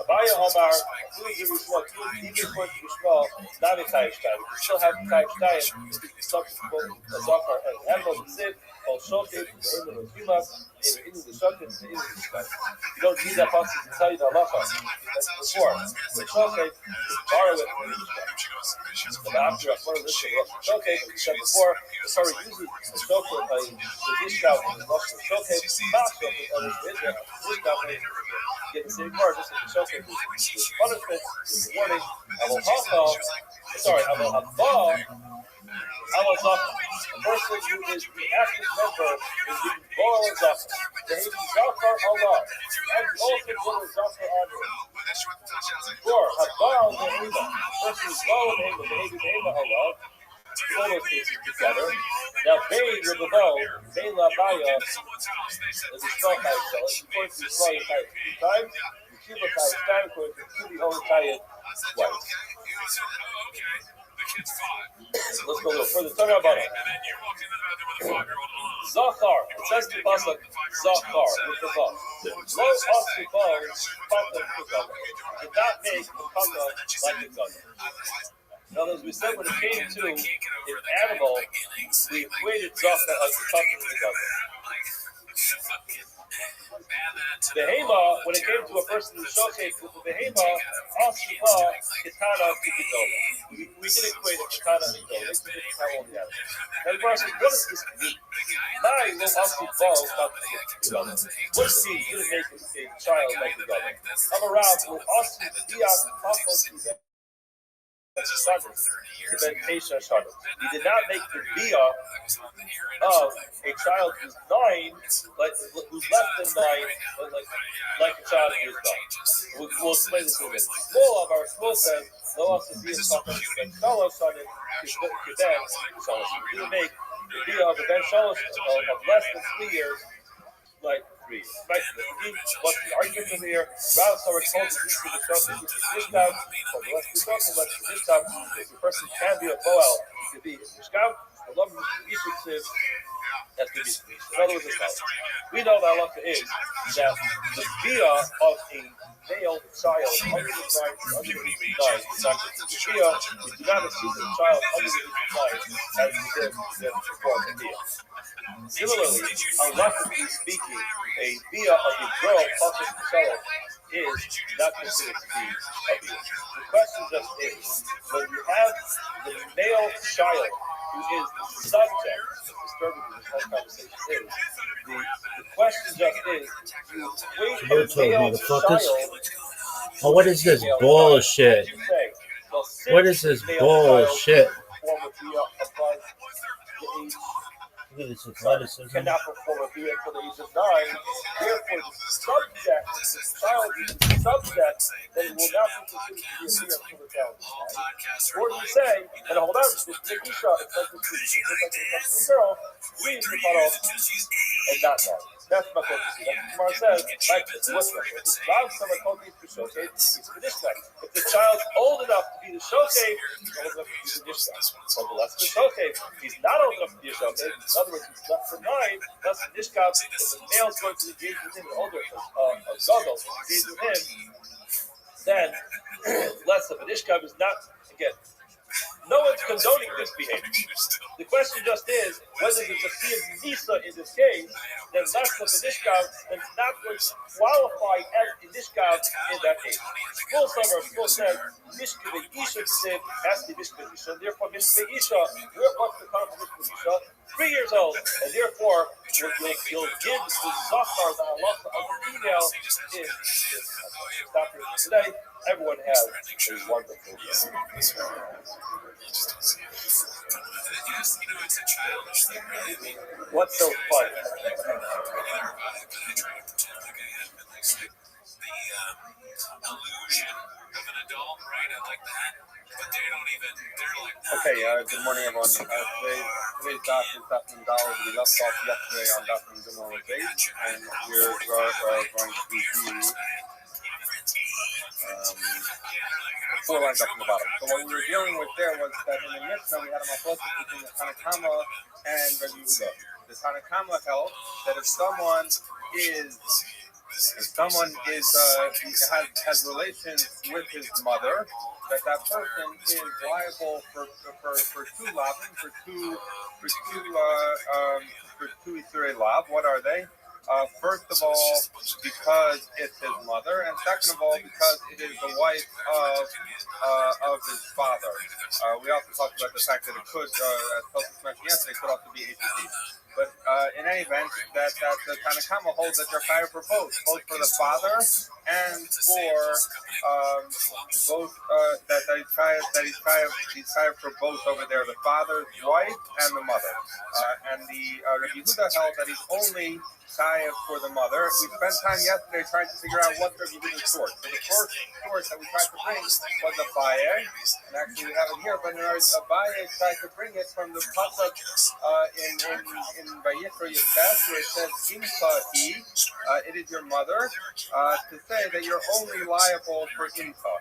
Abaya Omar, even for Bishmal, not a Chayim Shtayim. We still have Chayim Shtayim. It's subject to both Zachar and animals and Sid, called Shokeh, the Urban of Filas, and in the Shokeh, and in the Shokeh. You don't need that box to tell you the halacha. That's before. The Shokeh, borrow it from the Shokeh. But after a part of this Shokeh, as we said before, the Torah uses the Shokeh by the discount in the Shokeh, not Shokeh, others with it. Get the same part, just as the Shokeh is punishment, is warning. I will a person who is the active member is being born Zachar. They have Zachar Allah. And also born Zachar Adon. Or Habal Nehema. Person who is born Nehema, they have Nehema Allah. All those cases together. Now, Bain Rebabo, Bain Labaya, is a small Chayim Shal. It's according to the small Chayim time. The Cuba Chayim time, according to the only Chayim twice. Let's go a little further. Talk about it. Zachar. It says in the pasuk Zachar with the vav. Lo asibal pata kugam. Did not make the pata like a gun. Now, as we said, when it came to an animal, we equated Zachar as the pata with the gun. Behema, when it came to a person who showcased with the behema, asibal kitana kikidola. We did equate it katana and kikidola. Let's look at how old the animal. Now, the question is, what does this mean? Nai will asibal not kikidola. What does it mean? You didn't make a child like the government. Come around, will asibal diak tapos kikidola. Shanis to Ben Tesha Shanis. He did not make the bia of a child who's 9, who's less than 9, like a child who is 9. We'll explain this in a minute. Small of our small says, no also be a talking Ben Shalosh Shanis to Ben Shalosh. He didn't make the bia of a Ben Shalosh of less than 3 years, like 3 years. Right? What's the argument over here? Rav Sarah told the Yisrael the Shalosh this time, or the less we're talking about this time, if a person can be a Boel, he could be a Mishkav, the love of Yisrael that's going to be speech. In other words, we know that halacha is that the bia of a male child under the 9 is not going to be bia. We do not assume that a child under the 9 has the perform the bia. Similarly, halakhically speaking, a bia of a girl plus a child is not considered to be a bia. The question just is, when you have the male child who is the subject, disturbing this whole conversation is, the question just is, you equate a male child. Oh, what is this bullshit? What is this bullshit? Cannot perform a bia until the age of 9. Therefore, the subject, the child is the subject, then will not be considered to be a bia until the child is 9. Or you say, and hold on, if the Isha is like the girl, we need to cut off and not that. That's my focus. That's what Gemara says. Like this, what's that? If the child's old enough to be the shokeh, he's old enough to be the nishka. Or the less than shokeh, he's not old enough to be a shokeh. In other words, he's less than 9, less than nishka. If the male's going to engage with him, older, a gadol, engage with him, then less of a nishka is not, again, no one's condoning this behavior. The question just is whether there's a fee of Nisa in this case, then less of a Nishkav, then not going to qualify as a Nishkav in that case. Full said, Mishkav Isha said, has to be Mishkav Isha, therefore Mishkav Isha, what's the concept of Mishkav Isha? 3 years old, and therefore you'll give the Zachar, the halacha of the female, is stop here today. Everyone has a wonderful day. What's so funny? Okay, good morning, everyone. Today's daf is daf and dal. We left off yesterday on daf and Gimel and Beis, and we're going to do 4 lines up from the bottom. So what we were dealing with there was that in the Mishnah we had a machlokas between the Tanakama and Rabbi Yehuda. The Tanakama held that if someone has relations with his mother, that person is liable for 2 lavim, for two Isurei lav. What are they? First of all, because it's his mother, and second of all, because it is the wife of his father. We also talked about the fact that it could, as Tosis mentioned yesterday, could also be ACC. But in any event, that the Tanakama holds that they're chayav for both for the father and for both he's chayav for both over there, the father's wife and the mother. And the Rabbi Yehuda held that he's only chayav for the mother. We spent time yesterday trying to figure out what Rabbi Yehuda's source. So the first source that we tried to bring was Abaye, and actually we have it here. But Abaye tried to bring it from the pasuk in Vayikra Yisrael, where it says Imcha Hi, it is your mother, to say that you're only liable for Imcha.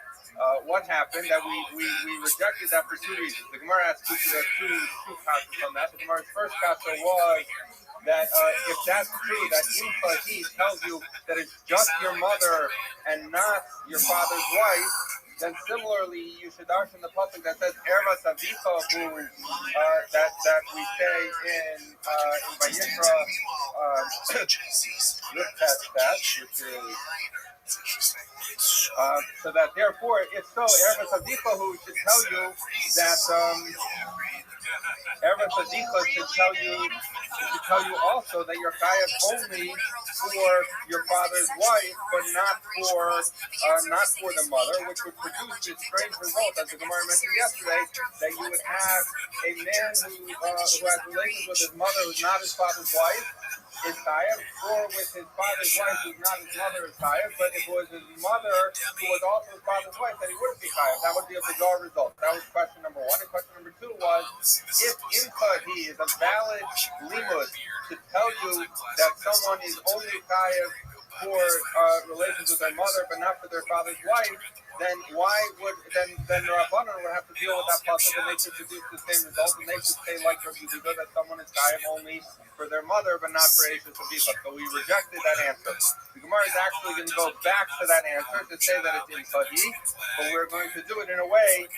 What happened? That we rejected that for 2 reasons. The Gemara asked two kashas on that. The Gemara's first kasha was that if that's true, that Imcha Hi tells you that it's just your mother and not your father's wife, then similarly you should darshan the pasuk that says Erva Savicha, who that we say in Vayikra which is so that therefore, if so, Erva Savicha, who should tell you that Erva Sadiqa should tell you also that you're chayav only for your father's wife, but not for the mother, which would produce this strange result, as the Gemara mentioned yesterday, that you would have a man who has relations with his mother who's not his father's wife is chayav, or with his father's wife who's not his mother is chayav, but if it was his mother who was also his father's wife, then he wouldn't be chayav. That would be a bizarre result. That was question number one. And question number two was, if imkahi is a valid limud to tell you that someone is only chayav for relations with their mother, but not for their father's wife, then why would the Rabbanan would have to deal with that pasuk, and they should produce the same result, and they should say like Rabbi Yehuda that someone is chayav only for their mother, but not for Eishes Avicha. So we rejected that answer. The Gemara is actually going to go back to that answer to say that it's in Sahih, but we're going to do it in a way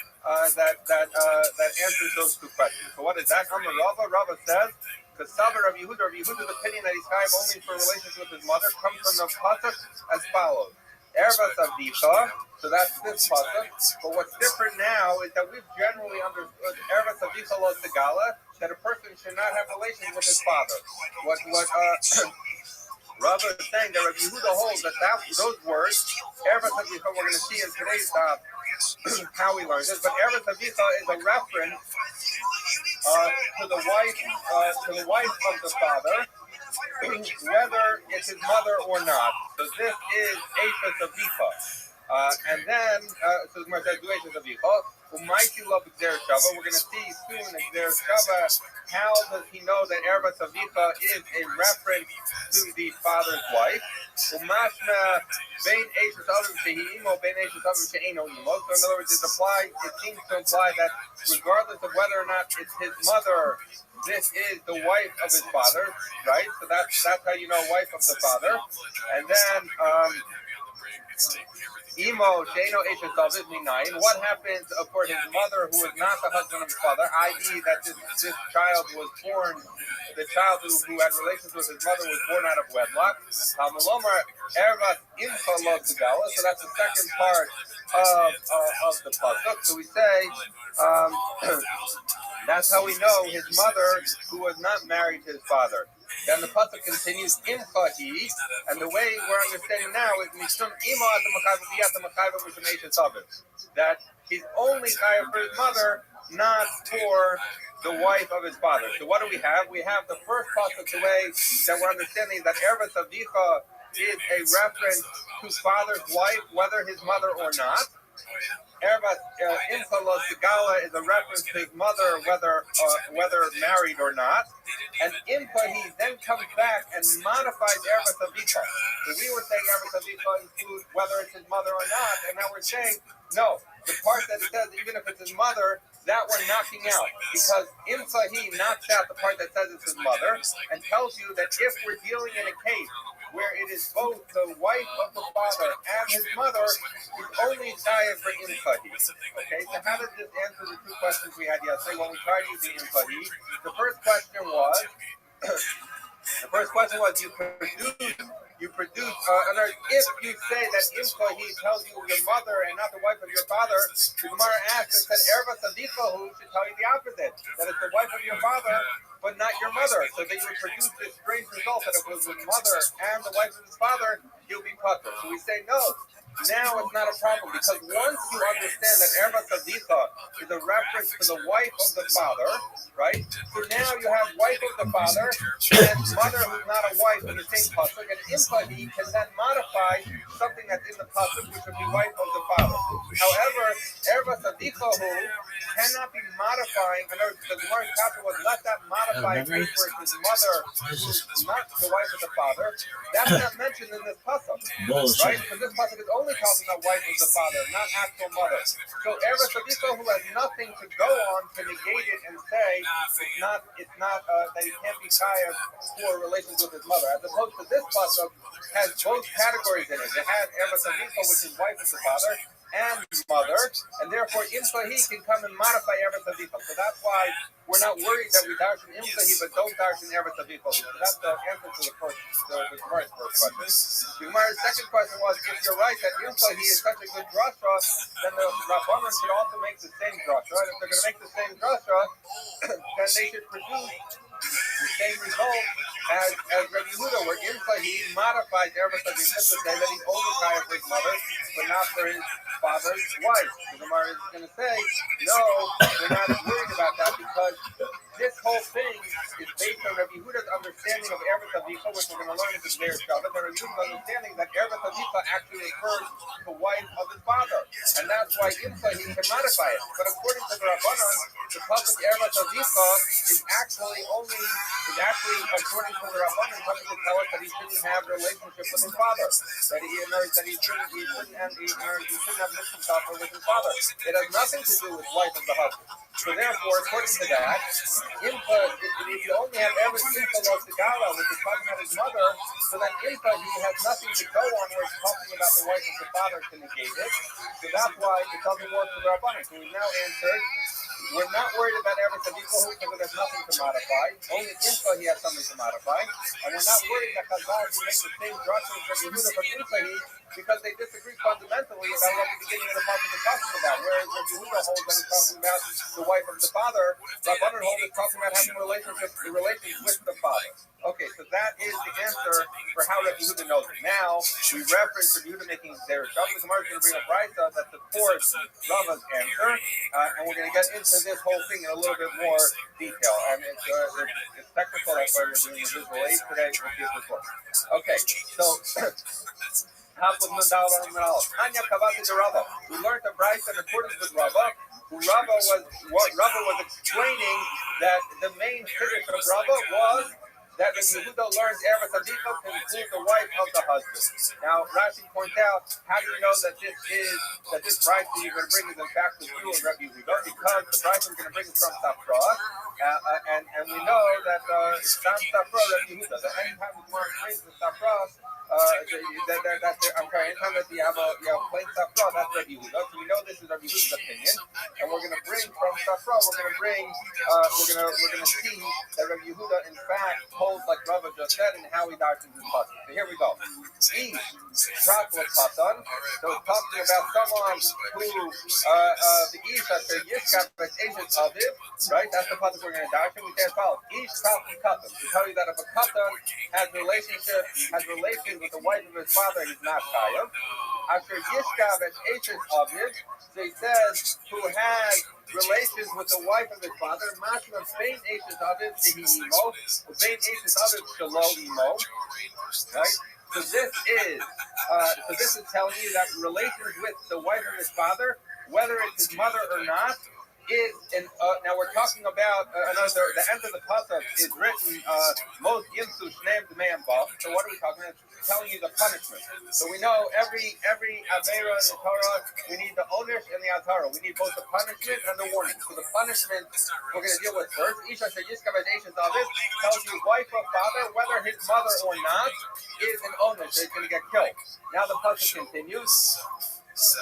that answers those two questions. So what is that? Rava says, because Rabbi Yehuda's opinion that he's chayav only for relations with his mother comes from the pasuk as follows: Erva Avicha. So that's this pasuk. But what's different now is that we've generally understood Erva Avicha lo segala, that a person should not have relations with his father. What Rabbi is saying that Rabbi Yehuda holds that those words, Erva Avicha, we're going to see in today's how we learn this, but Erva Avicha is a reference to the wife of the father, whether it's his mother or not. So this is Eishes Avicha. And then, so the Gemara says, do Eishes Avicha. We're going to see soon in Gzer Shava how does he know that Erva Avicha is a reference to the father's wife. So in other words, it seems to imply that regardless of whether or not it's his mother, this is the wife of his father, right? So that's how you know wife of the father. And then Imo Sheino Eishes David Minayin. What happens for his mother who is not the husband of his father, i.e. that this child was born, the child who had relations with his mother was born out of wedlock. Hamalomar Erva Imcha Lo Tegala. So that's the second part of the pasuk. So we say that's how we know his mother who was not married to his father. Then the pasuk continues in Chahi, and the way we're understanding now is Mishum Imo at the Machayva Mishum Eishes Aviv, that he's only chayav for his mother, not for the wife of his father. So what do we have? We have the first pasuk, the way that we're understanding that Erva Avicha is a reference to father's wife, whether his mother or not. Erva Imcha Lo Segala is a reference to his mother, whether married or not. And Imcha, he then comes back and modifies Erva Avicha. So we were saying Erva Avicha includes whether it's his mother or not, and now we're saying, no, the part that it says, even if it's his mother, that we're knocking out. Because Imcha, he knocks out the part that says it's his mother, and tells you that if we're dealing in a case where it is both the wife of the father and his mother, is only chayav for imkahi. Okay, so how does this answer the two questions we had yesterday when we tried using imkahi? The first question was, you produce, if you say that imkahi tells you your mother and not the wife of your father, the Gemara asked and said, Erva Avicha should tell you the opposite, that it's the wife of your father, but not your mother. So that you would produce this strange result that if it was his mother and the wife of his father, he'll be putter. So we say no. Now it's not a problem, because once you understand that Erva Avicha is a reference to the wife of the father, right? So now you have wife of the father and mother who's not a wife in the same pasuk, and imkahi can then modify something that's in the pasuk, which would be wife of the father. However, Erva Avicha cannot be modifying. In other words, the Gemara's chapter was let that modify for his mother who's not the wife of the father. That's not mentioned in this pasuk, right? Because this pasuk is only talking about wife of the father, not actual mother. So Erva Avicha, who has nothing to go on to negate it and say it's not that he can't be chayav for relations with his mother, as opposed to this pasuk has both categories in it. It has Erva Avicha, which is wife of the father, and mother, and therefore Imsahi can come and modify Eretz Avicha. So that's why we're not worried that we darshan Imsahi but don't darshan Eretz Avicha. So that's the answer to the Gemara's first question. The Gemara's second question was, if you're right that Imsahi is such a good drasha, then the Rabbanan should also make the same drasha. And if they're going to make the same drasha, then they should produce the same result as Rabbi Yehuda, where Imsahi modifies Eretz Avicha to say that he's only kaya for his mother, but not for his father's wife. The Gemara is going to say, no, we're not worried about that because this whole thing is based on Rabbi Yehuda's understanding of Eretz Avicha, which we're going to learn in the Zayir Shabbat, and Rabbi Yehuda's understanding that Eretz Avicha actually refers to wife of his father, and that's why Imsahi can modify it. But according to the Rabbanan, the pasuk Eretz Avicha is actually according to the Rabbanan, coming to tell us that he shouldn't have a relationship with his father, that he shouldn't have Mishkan with his father. It has nothing to do with wife of the husband. So therefore, according to that, if you only have every Impa Lo Sigala, which is talking about his mother, so that Impa, he has nothing to go on where it's talking about the wife of the father to negate it. So that's why it doesn't work for the Rabbanan. So we've now answered, we're not worried about Eretz Avicha because there's nothing to modify. Only Impa he has something to modify. And we're not worried that Chazal can make the same drasha as Rabbi Yehuda from Imsahi because they disagree fundamentally about what the beginning of the passage is talking about. Whereas Rabbi Yehuda holds that it's talking about the wife of the father, Rabbanan holds it's talking about having relations with the father. Okay, so that is the answer for how Rabbi Yehuda knows it. Now, we reference Rabbi Yehuda making Zayir Shabbat. The Gemara is going to bring a brayta that supports Rava's answer, and we're going to get into this whole thing in a little bit more detail. And it's technical, that's why we're doing a visual aid today. We'll see if this works. Okay, so Anya Kavati de Rabba. We learned the brayta in accordance with Rabba. Rabba was explaining that the main chiddush of Rabba was that Rabbi Yehuda learns Eretz Avicha to include the wife of the husband. Now, Rashi points out, how do you know that this brayta you're going to bring is in fact the view of Rabbi Yehuda? Because the brayta we're going to bring is from Safra, and we know that Sam Safra Rabbi Yehuda. That anytime the Gemara brings the Safra, anytime that you have plain Safra, that's Rabbi Yehuda. So we know this is Rabbi Yehuda's opinion, and we're going to bring from Safra. We're going to see that Rabbi Yehuda in fact holds like Rabbi just said and how he darshens his pasuk. So here we go. Ish Trakla Katan. So it's talking about someone who the Ish after Yishkab but Eshes Aviv, right? That's the pasuk we're going to darshan. We say as follows: Ish Trakla Katan. To tell you that if a Katan has relations with the wife of his father, he's not chayav. After Yishkab at Eshes Aviv, so he says who has relations with the wife of his father, Mashma Bein Eshes Aviv Shehi Imo, Bein Eshes Aviv Shelo Imo, right? So this is telling you that relations with the wife of his father, whether it's his mother or not, is now we're talking about the end of the pasuk is written most yimsu shneim d'meim bam. So what are we talking about? It's telling you the punishment. So we know every avera in the Torah, we need the onish and the atara. We need both the punishment and the warning. So the punishment we're going to deal with first. Isha sheyiskav eshes aviv tells you wife or father, whether his mother or not, is an onish. So he's going to get killed. Now the pasuk continues.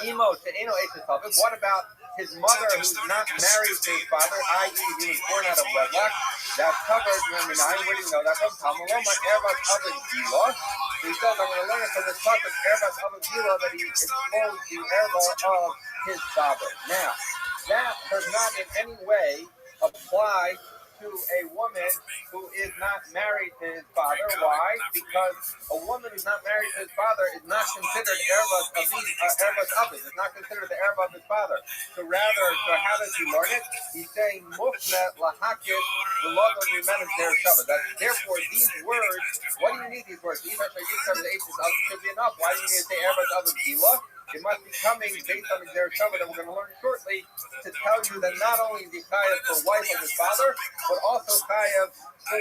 Imo she'eno eshes aviv. What about his mother, who's not married to his father, i.e., he was born out of wedlock? That's covered number 9. Where do you know that from? Tamaloma Ervas Avin Gila. So he says, I'm going to learn it from this pasuk Ervas Avin Gila that he exposed the erva of his father. Now, that does not in any way apply to a woman who is not married to his father. Why? Because a woman who's not married to his father is not considered ervas avis. It's not considered the erva of his father. So how does he learn it? He's saying mufne lahakit v'logon yimenim der shabbat. Therefore, these words. Why do you need these words? These are should be enough. Why do you need to say ervas avis gila? It must be coming based on the Zayir Shabbat that we're going to learn shortly to tell you that not only is he chayav for wife of his father, but also chayav for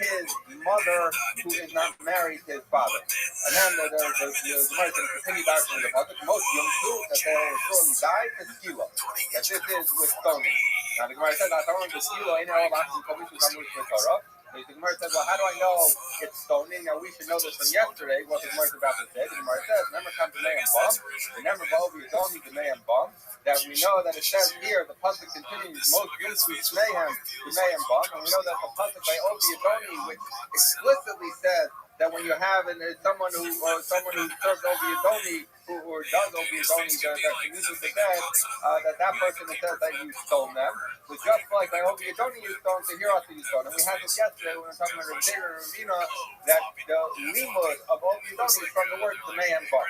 his mother who is not married to his father. And then the Gemara is going to continue darshan the pasuk. Most young too that they will surely die to skila. That this is with stoning. Now the Gemara says, "I don't want to skila in our last commission from the Torah." So the Gemara says, well, how do I know it's stoning? Now, we should know this from yesterday, what the Gemara is about to say. The Gemara says, remember, come to Mayim Bum, remember, Yadoni to Mayim Bum, that we know that it says here, the pasuk continues, most beautifully Mayim Bum, and we know that the pasuk by Ovi Yadoni, which explicitly says that when you have someone who serves Ovi Yadoni, or does Ovi Yadoni, that uses the dead, that person says that you stole them. So just like by Ovi Yadoni you stole, so here also you stole. And we had this yesterday when we were talking about Rabbi and Ravina, that the limud of Ovi Yadoni is from the word Mayim Bum.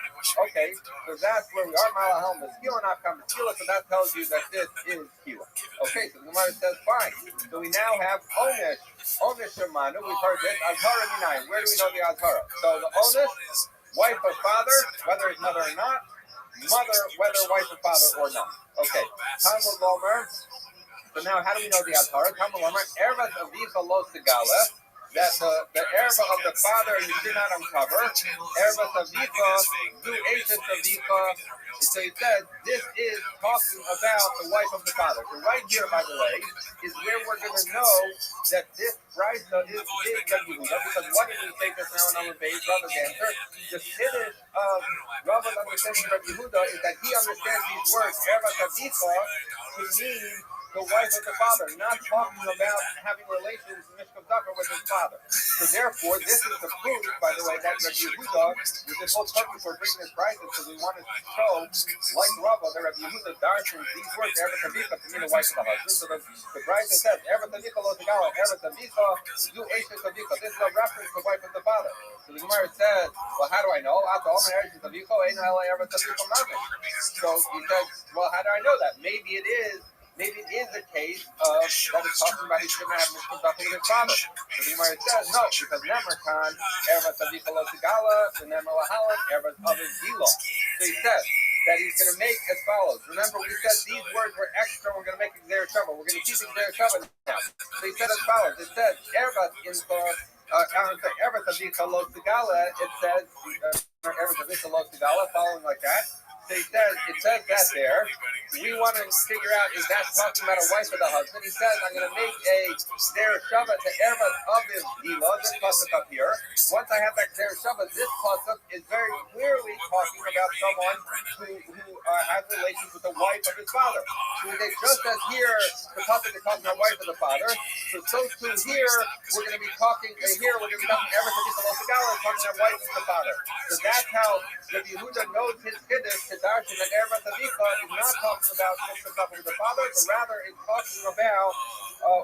Okay, so that's where we are. Malahel Meskila, not come Meskila, so that tells you that this is Kila. Okay, so the Gemara says fine. So we now have Onish Shemanu, we've heard this, Azhara Minayim. Where do we know the Azhara? So the Onish, wife or father, whether it's mother or not, mother, whether wife or father or not. Okay, Talmud Lomer. So now, how do we know the Azhara? Talmud Lomer, Ervat Avicha Lo Sigala, that the erva of the father you should not uncover. Ervat Avicha, Du Eishes Avicha. So he said, this is talking about the wife of the father. So right here, by the way, is where we're going to know that this Brisa is Rabbi Yehuda, because what did we say just now in our base, Rabbi's answer? The Kiddush of Rabbi's understanding of Rabbi Yehuda is that he understands these words, Ervat Avicha, to mean the wife of the father, not talking about having relations in Mishkav Dachar with his father. So therefore, this is the proof, by the way, that Rabbi Yehuda, with this whole purpose for bringing this Brisa, because we wanted to show, like Rabbi, that Rabbi Yehuda darshans these words, Ervat Avicha, to mean the wife of the husband. So the Brisa says, Ervat Avicha Lo Tagala, Ervat Avicha, Du Eishes Avicha. This is a reference to the wife of the father. So the Gemara says, well, how do I know? So he says, well, how do I know that? Maybe it is a case of that it's talking about he shouldn't have Mishkav Dachar with his father. So the Gemara says, no, because Nemer Khan, Ervat Avicha Lo Sigala, the Nemer Lahalan, Ervat Aviv Gilo. So he says that he's going to make as follows. Remember, we said these words were extra, we're going to make Xer Shabbat. We're going to keep Xer Shabbat now. So he said as follows. It says, Ervat in Ervat Avicha Lo Sigala, it says, Ervat Avicha Lo Sigala, following like that. So he says, it says that there. We want to figure out, is that talking about a wife or the husband? He says, I'm going to make a Xer Shabbat to Ervat Aviv Gilo, this pasuk up here. Once I have that Xer Shabbat, this pasuk is very clearly talking about someone who has relations with the wife of his father. So they just as here, the pasuk is talking about wife of the father. So too here, we're going to be talking, Ervat Avicha Lo Sigala, talking about wife of the father. So that's how Rabbi Yehuda knows his Kiddush to darshan that Ervat Avicha is not talking about Mishkav Dachar with the father, but rather it's talking about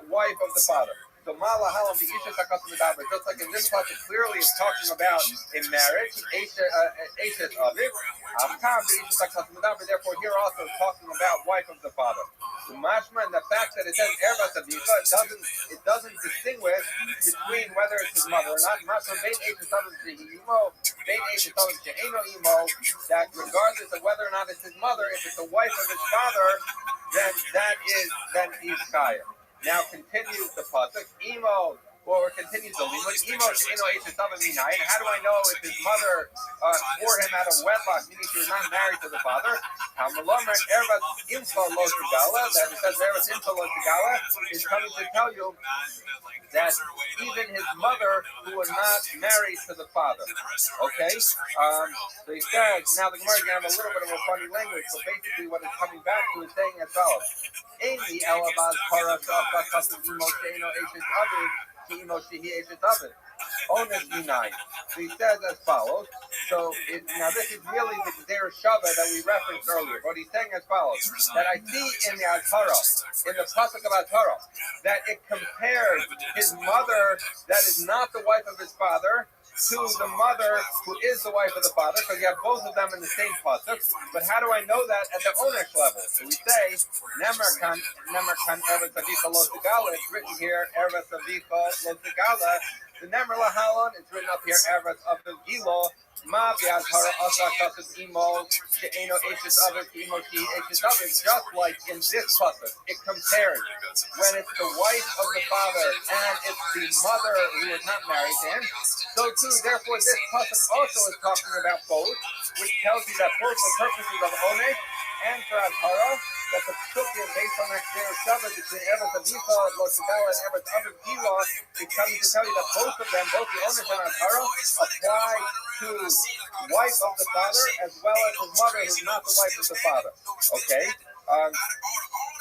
wife of the father. So Malahalam the Isha Takasim Medaber, just like in this passage, clearly it's talking about a marriage, Eshes Aviv. Amkam the Isha Takasim Medaber, therefore here also it's talking about wife of the father. The mashma and the fact that it says Ervat Avicha, it doesn't distinguish between whether it's his mother or not. Mashma Bein Eshes Aviv Imo, Bein Eshes Aviv She'eno Imo, that regardless of whether or not it's his mother, if it's the wife of his father, then he's Kaya. Now continues the pasuk, Imo, or continues the limud, Imo she'eno eshes aviv minayin. How do I know if his mother bore him out of wedlock, meaning she was not married to the father? Hamalomer Ervat Imcha Lo Sigala, that it says Ervat Imcha Lo Sigala, is coming to tell you that even his mother, who was not married to the father. Okay? So he says, now the Gemara is going to have a little bit of a funny language, so basically what it's coming back to is saying as follows. Amy Elabaz Para Shafa Kasim Imo Sheino Eshes Aviv Imo Shehi Eshes Aviv. Onus Minai. So he says as follows. So now this is really the Xer Shabbat that we referenced earlier. But he's saying as follows. That I see in the Azhara, in the pasuk of Azhara, that it compares his mother that is not the wife of his father to the mother who is the wife of the father, because you have both of them in the same pasuk. But how do I know that at the Onesh level? So we say, Nemer kan Ervat Avicha Lo Sigala. It's written here, Ervat Avicha Lo Sigala. The Nemer Lahalon, it's written up here, Ervat Aviv Gilo. Ma Biazhara Asa Kasim Imo She'eno Eshes Aviv Imo Shehi Eshes Aviv. Just like in this pasuk, it compares when it's the wife of the father and it's the mother who is not married to him. So too, therefore, this pasuk also is talking about both, which tells you that both for purposes of Onesh and for Azhara, that the psukim based on their Shabbat between Eretz Avicha, Lo Shigala, and Eretz Aviv Gila is coming to tell you that both of them, both the Onesh and Azhara, apply to wife of the father as well as his mother who's not the wife of the father. Okay?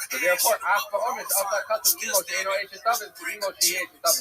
So therefore,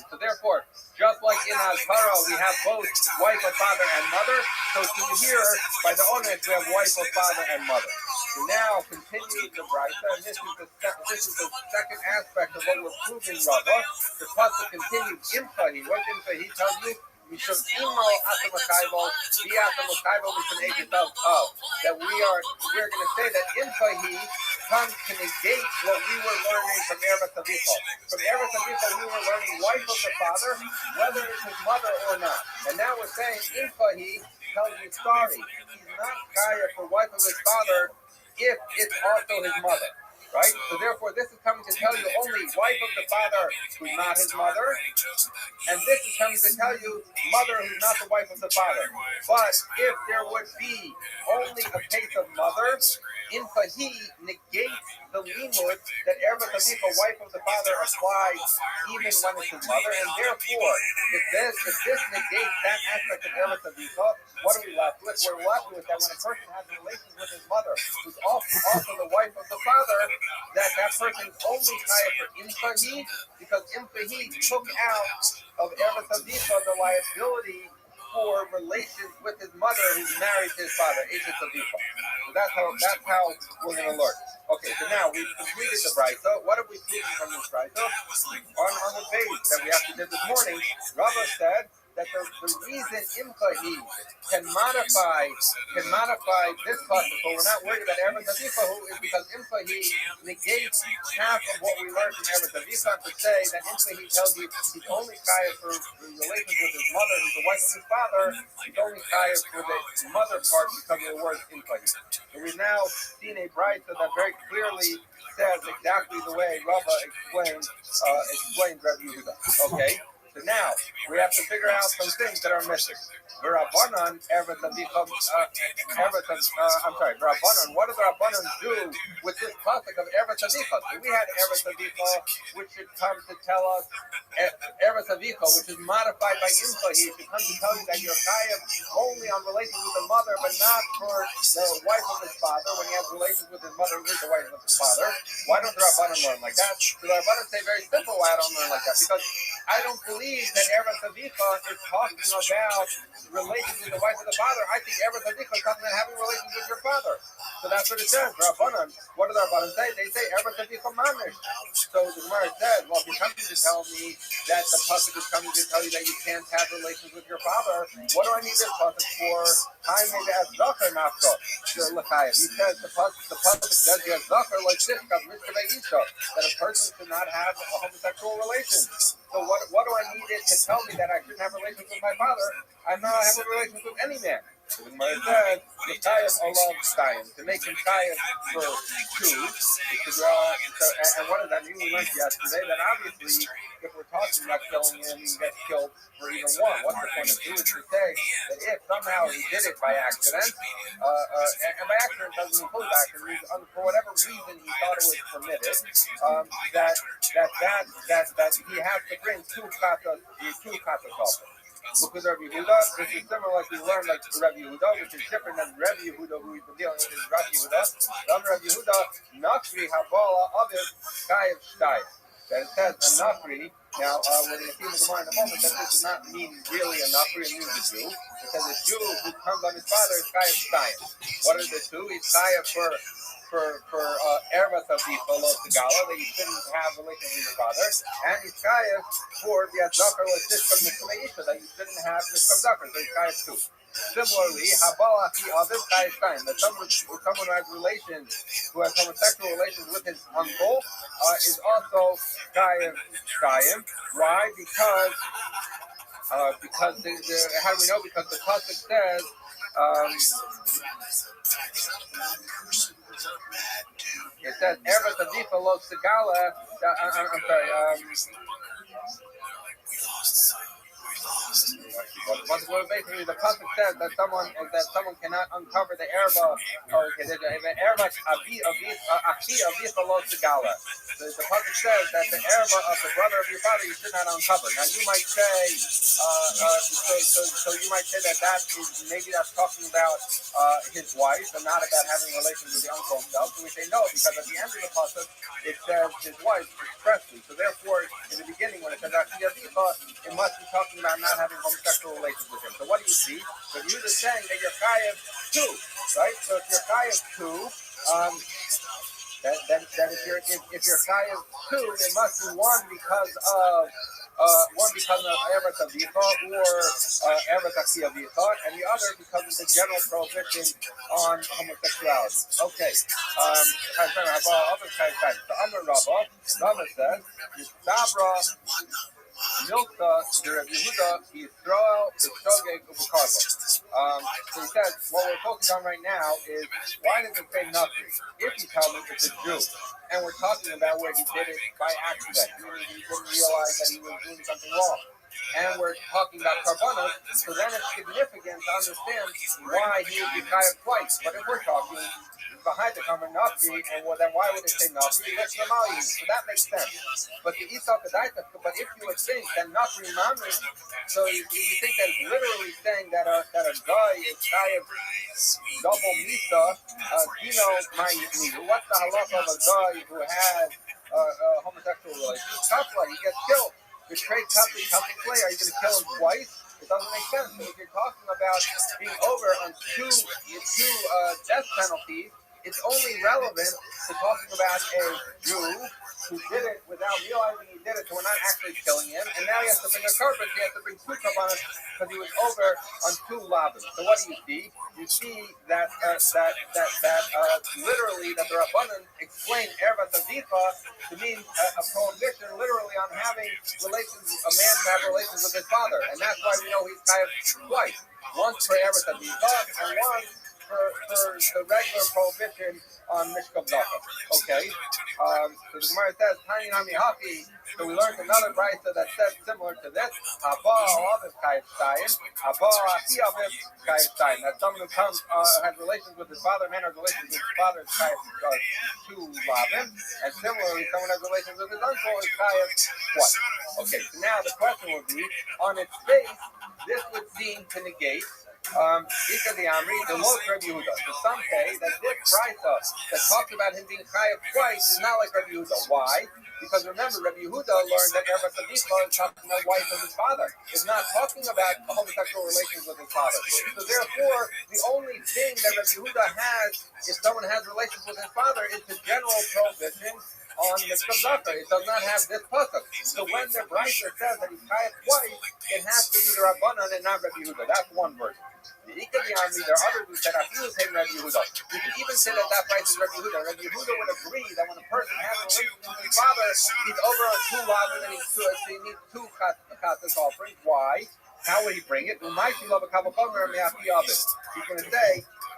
so therefore, just like in Azhara we have both wife of father and mother, so to here, by the Onesh, we have wife of father and mother. So now, continue the Brisa, and this is the second aspect of what we're proving, Rabbi. The pasuk continues, Imfahi. What Imfahi tells you? Mishum imo asamakaivo, bi asamakaivo mishum ejisav of. That we're going to say that Imfahi comes to negate what we were learning from Eretz Avicha. From Eretz Avicha, we were learning wife of the father, whether it's his mother or not. And now we're saying Imfahi tells you, sorry, he's not kaya for wife of his father if it's also his mother. Right? So therefore, this is coming to tell you only wife of the father who's not his mother, and this is coming to tell you mother who's not the wife of the father. But if there would be only a case of mother, Infahi negates the limud that Eretz Avicha, wife of the father, applies even when it's his mother, and therefore, if this negates that aspect of Eretz Avicha, what are we left with? We're left with that when a person has relations with his mother, who's also the wife of the father, that person is only kaya for Infahi, because Infahi took out of Eretz Avicha the liability for relations with his mother who's married to his father, Eretz Avicha. So that's how we're going to learn. Okay, so now we've completed the Brisa. What have we proven from this Brisa? On the page that we actually did this morning, Rabbi said that the reason Imfahi can modify this pasuk, but we're not worried about Eretz Avicha, is because Imfahi negates half of what we learned from Eretz Avicha to say that Imfahi tells you he's only kaya for relations with his mother, who's the wife of his father. He's only kaya for the mother part because of the word Imfahi. So we've now seen a Brisa that very clearly says exactly the way Rabbi explained Rabbi Yehuda. Okay. So now we have to figure out some things that are missing. Rabbanan, Rabbanan, what does Rabbanan do with this pasuk of Eretz Avicha? So we had Eretz Avicha, which should come to tell us Eretz Avicha, which is modified by Imfahi, should come to tell you that you're chayav only on relations with the mother, but not for the wife of his father. When he has relations with his mother, who is the wife of his father. Why don't the Rabbanan learn like that? The Rabbanan say very simple why I don't learn like that, because I don't believe that Eretz Avicha is talking about relations with the wife of the father. I think Eretz Avicha is talking about having relations with your father. So that's what it says. Rabbanan, what do the Rabbanan say? They say Eretz Avicha mamish. So the Gemara says, well, if you're coming to tell me that the pasuk is coming to tell you that you can't have relations with your father, what do I need this pasuk for? I made as zakar nafka. He says the pasuk says you have zakar like this, that a person should not have a homosexual relation. So what do I need it to tell me that I shouldn't have relations with my father? I'm not having relations with any man. So the Gemara says, to make him chayav for two. And what does that mean? We learned yesterday that obviously, if we're talking about killing him, he gets killed for even one. What's the point of two? Is to say that if somehow he did it by accident, and by accident doesn't include accident, for whatever reason he thought it was permitted, that he has to bring two katas also. Because Rabbi Yehuda, this is similar like we learned like Rabbi Yehuda, which is different than Rabbi Yehuda, who we've been dealing with is Rabbi Yehuda. Rabbi Yehuda, Nakri Habala Aviv Kayev Shtayim. That it says a Nakri. Now we're going to see in the Gemara in a moment that this does not mean really a Nakri, it means a Jew. Because a Jew who comes on his father is Kayev Shtayim. What is it too? He's Kayev for Eretz Avicha Lo Segala, that you shouldn't have relations with your father, and he's chayav for the Zakar Lo Tishkam Mishmeisha, that you shouldn't have Mishkam Zakar, so he's chayav too. Similarly, Habala Ki Aviv Chayav Time, that someone who has relations, who has homosexual relations with his uncle, is also chayav. Why? Because how do we know? Because the pasuk says. It says Eretz Avicha Lo Segala. I'm sorry. Well, basically, the pasuk says that someone cannot uncover the erba. Okay, the erba achi avisa lo segala. The pasuk says that the erba of the brother of your father you should not uncover. Now you might say, so you might say that is maybe that's talking about his wife and not about having relations with the uncle himself. So we say no, because at the end of the pasuk it says his wife expressly. So therefore, in the beginning when it says achi avisa, it must be talking about not having homosexual relations with him. So what do you see? So you are saying that you're chayav two, right? So if you're chayav two, that if you're chayav two, it must be one because of Eretz Avicha or Eretz Achi Avicha, and the other because of the general prohibition on homosexuality. Okay. So Amar Rabbi says, Yistabra Milka, the Rabbi Yehuda, Yisrael, Yisrogeg, Ubukarba. So he says, what we're focusing on right now is, why does it say nothing? If you tell me it's a Jew, and we're talking about where he did it by accident, meaning he didn't realize that he was doing something wrong, and we're talking about karbanos, so then it's significant to understand why he would be chayav twice. But if we're talking behind the cover nafri, and then why would it say nafri? That's normally, so that makes sense. But the isal kedaita, but if you would think that nafri mamri, so if you think that it's literally saying that a guy is chayav double misa, my nidu. What's the halacha of a guy who has homosexual relations? Kapla, he gets killed. Betrayed couple play. Are you going to kill him twice? It doesn't make sense. So if you're talking about being over on two death penalties, it's only relevant to talking about a Jew who did it without realizing he did it, so we're not actually killing him. And now he has to bring a korban. He has to bring two korbanos because he was over on two labim. So what do you see? You see that literally that the Rabbanan explained erva tavifa to mean a prohibition, literally on having relations, a man to have relations with his father, and that's why we know he's chayav twice. Once for erva tavifa and once for the regular prohibition on Mishkav Dacha. Okay? So the Gemara says, Tani Nami Hafi. So we learned another brayta that says similar to this. Haba Aviv Chayav Shtayim. Haba Achi Aviv Chayav Shtayim. That someone who comes has relations with his father, man has relations with his father is chayav two lavim. And similarly, someone has relations with his uncle is chayav twice. Okay, so now the question would be, on its face, this would seem to negate Ika the Amri, the Lord Rabbi Yehuda. So some say that this brayta that talks about him being chayav twice is not like Rabbi Yehuda. Why? Because remember, Rabbi Yehuda learned that Erba Sadiqa is talking about the wife of his father. It's not talking about homosexual relations with his father. So therefore, the only thing that Rabbi Yehuda has, if someone has relations with his father, is the general prohibition on Mishkav Dacha. It does not have this pasuk. So when the brayta says that he's chayav twice, it has to be the Rabbanan and not Rabbi Yehuda. That's one version. The Ika the Army, there are others who said, I feel him Rabbi Yehuda. You can even say that price is Rabbi Yehuda. Rabbi Yehuda would agree that when a person has a relationship with his father, he's over on two lavas and so he needs two chatas offerings. Why? How would he bring it? He's going to say,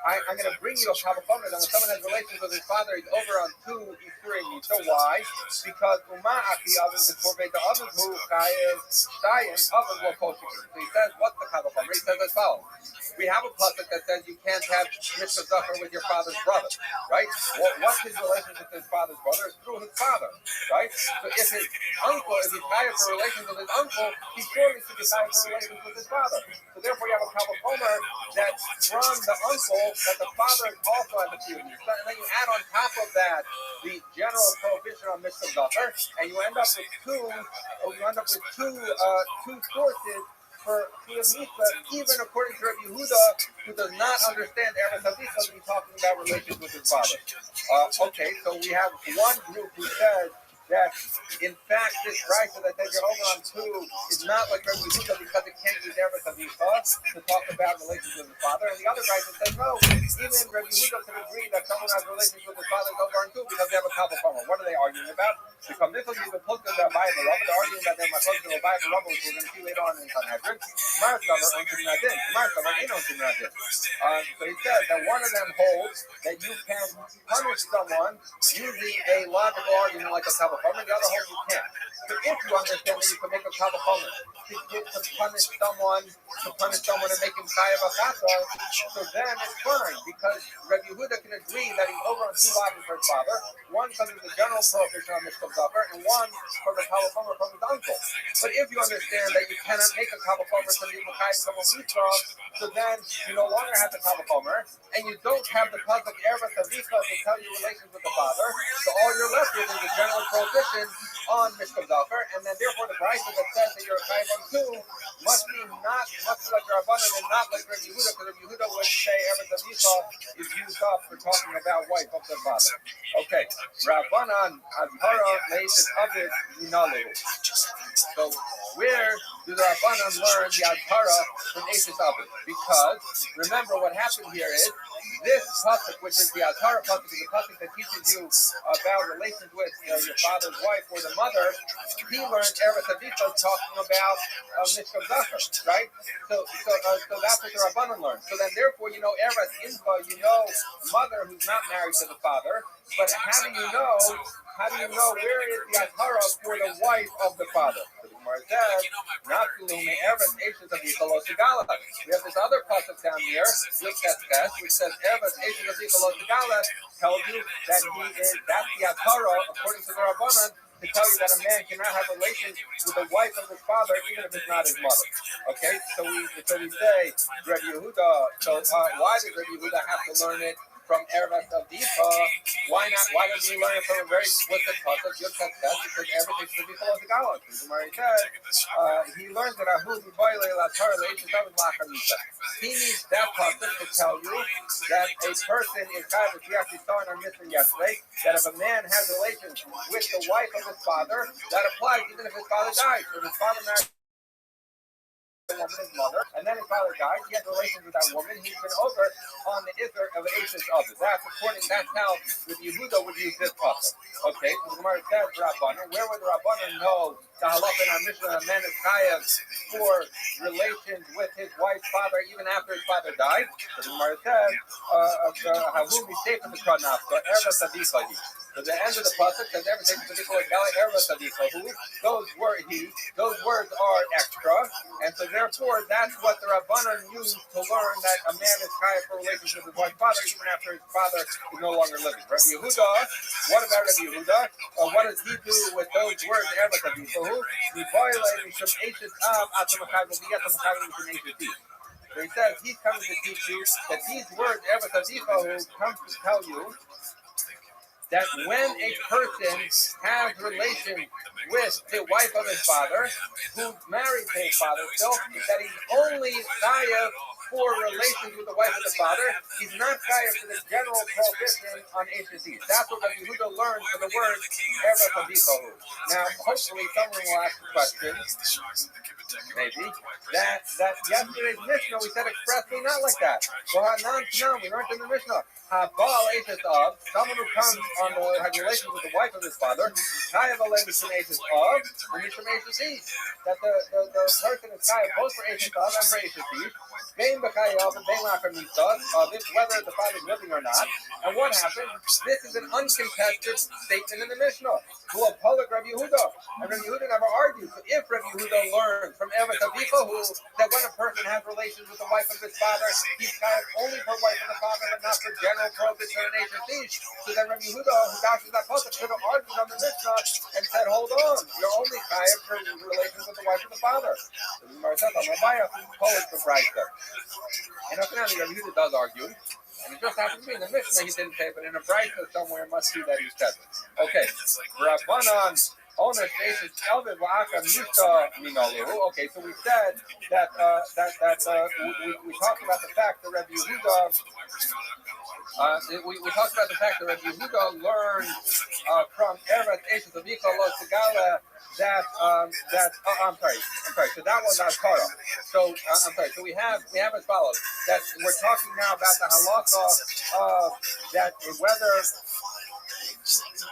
I'm going to bring you a kavachomer that when someone has relations with his father, he's over on two isurim. So why? Because uma'aki oven the korban the oven who chayev shayim oven will kosher. So he says, what's the kavachomer? He says as follows. We have a pasuk that says you can't have Mishkav Dacha with your father's brother, right? What's his relationship with his father's brother? It's through his father, right? So if his uncle, if he's chayav for relations with his uncle, he surely should be chayav for relations with his father. So therefore, you have a kavachomer that from the uncle that the father also has a few. And then you add on top of that the general prohibition on Mishkav Dacha, and you end up with two sources for Chiyuv Mitzvah, even according to Rabbi Yehuda, who does not understand Eretz Avicha to be talking about relations with his father. Okay, so we have one group who says that, in fact, this brayta that says you're over on two is not like Rabbi Yehuda because it can't use Eretz Avicha to talk about relations with his father. And the other brayta says, no, even Rabbi Yehuda could agree that someone has relations with his father is over on two because they have a kavachomer. What are they arguing about? Because this will be the Pulka Rabbi and Rabbi, they're arguing that they're Makosh and Rabbi and Rabbi, which we're going to see later on in Sanhedrin. Marthaver and Timnadin. Marthaver ain't on Timnadin. So he says that one of them holds that you can punish someone using a logical argument like a Kavachomer, the other holds you can't. So if you understand that you can make a Kavachomer to punish someone and make him Chayav Achata, so then it's fine, because Rabbi Yehuda can agree that he's over on two lives for his father, one because of the general prohibition on Mishkav Zafer, and one from the Kavachomer from his uncle. But if you understand that you cannot make a Kavachomer to be Mechayim someone Mitzvah, so then you no longer have the Kavachomer, and you don't have the Pasuk Eretz Avicha to tell you relations with the father, so all you're left with is the general prohibition on Mishkav Zafer, and then therefore the Brisa that says that you're a Chayav on two must be like Rabbanan and not like Rabbi Yehuda, because Rabbi Yehuda would say Eretz Avicha is used up for talking about wife of the father. Okay, Rabbanan Azhara Leisis Avid Minalu. So where do the Rabbanan learn the Azhara from Eisis Avid? Because remember what happened here is this pasuk, which is the Azhara pasuk, is a pasuk that teaches you about relations with your father's wife or the mother. He learned Eretz Avicha talking about Mishkav Zacher, right? So that's what the Rabbanan learned. So then, therefore, you know Eretz Infa, you know mother who's not married to the father. But how do you know where is the Azhara for the wife of the father? So the Gemara says, not Eretz Eishes of Yichalos Segala. We have this other pasuk down here, which says Eretz Eishes of Yichalos Segala tells you that that's the Azhara according to the Rabbanan, to tell you that a man cannot have relations with the wife of his father, even if it's not his mother. Okay, so we say Rabbi Yehuda. So why did Rabbi Yehuda have to learn it from Eretz Avicha? Why not? Why doesn't he learn it from a very explicit pasuk? Because everything should be close to God. He learns that he needs that pasuk to tell you that a person is kind of, we actually saw in our mission yesterday, that if a man has relations with the wife of his father, that applies even if his father dies. So if his father married his mother, and then his father died, he had relations with that woman, he's been over on the Isser of Eish Others. That's how the Yehuda would use this pasuk. Okay, so the Gemara says Rabbanan, where would the Rabbanan know the halakha in our Mishnah, a man is chayav for relations with his wife's father even after his father died? So the Gemara says, Havu Mishtefah B'Kranafka, Eretz Avicha. So the end of the pasuk says everything to equal Eretz Avicha. Those words are extra, and so therefore that's what the Rabbanan used to learn that a man is chayav for relations with his wife's father even after his father is no longer living. Rabbi Yehuda, what about Rabbi Yehuda? What does he do with those words Eretz Avicha? He violated some Eish Av Atamachag will be Atamachag from Eish Av. So he says he's coming to teach you that these words Eretz Avicha comes to tell you that when a person has relations with the wife of his father, who's married to his father still, that he's only chayav for relations with the wife of the father, he's not chayav for the general prohibition on Eish. That's what Rabbi Yehuda learned from the word Eretz Avicha. Now, hopefully someone will ask the question, maybe, that yesterday's Mishnah we said expressly not like that. So we learned in the Mishnah, someone who comes on the had relations with the wife of his father, chayav alei mishum Eish Av and mishum Eish. That the person is chayav both for Eish Av and for Eish. Bein b'chayav and bein la'achar mitzvah of it, whether the father is living or not. And what happened? This is an uncontested statement in the Mishnah. Who apolog Rabbi Yehuda, and Rabbi Yehuda never argued. So if Rabbi Yehuda learned from Eretz Avicha that when a person has relations with the wife of his father, he's chayav only for wife of the father, but not for general prohibition on Eish. So then Rabbi Yehuda, who dashes that pasuk, could have argued on the Mishnah and said, "Hold on, you're only chayav for relations with the wife of the father." So the Gemara says, "Rabbi, poet the Brisa." And apparently Rabbi Yehuda does argue. And it just happens to be in the Mishnah he didn't say, but in a Brisa somewhere it must be that he said it. Okay. Rabbanan owner stations Elvid Va'aka Mishta Minalu. Okay, so we said that we talked about the fact that Rabbi Yehuda we talked about the fact that Rabbi Yehuda learned from Eretz Eishes Avicha Lo Segala that I'm sorry. So that was our Torah. So I'm sorry. So we have as follows. That we're talking now about the halakha that whether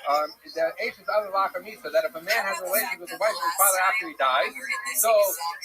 the Ashes of Misa, that if a man has a relationship with the wife of his father after he dies, so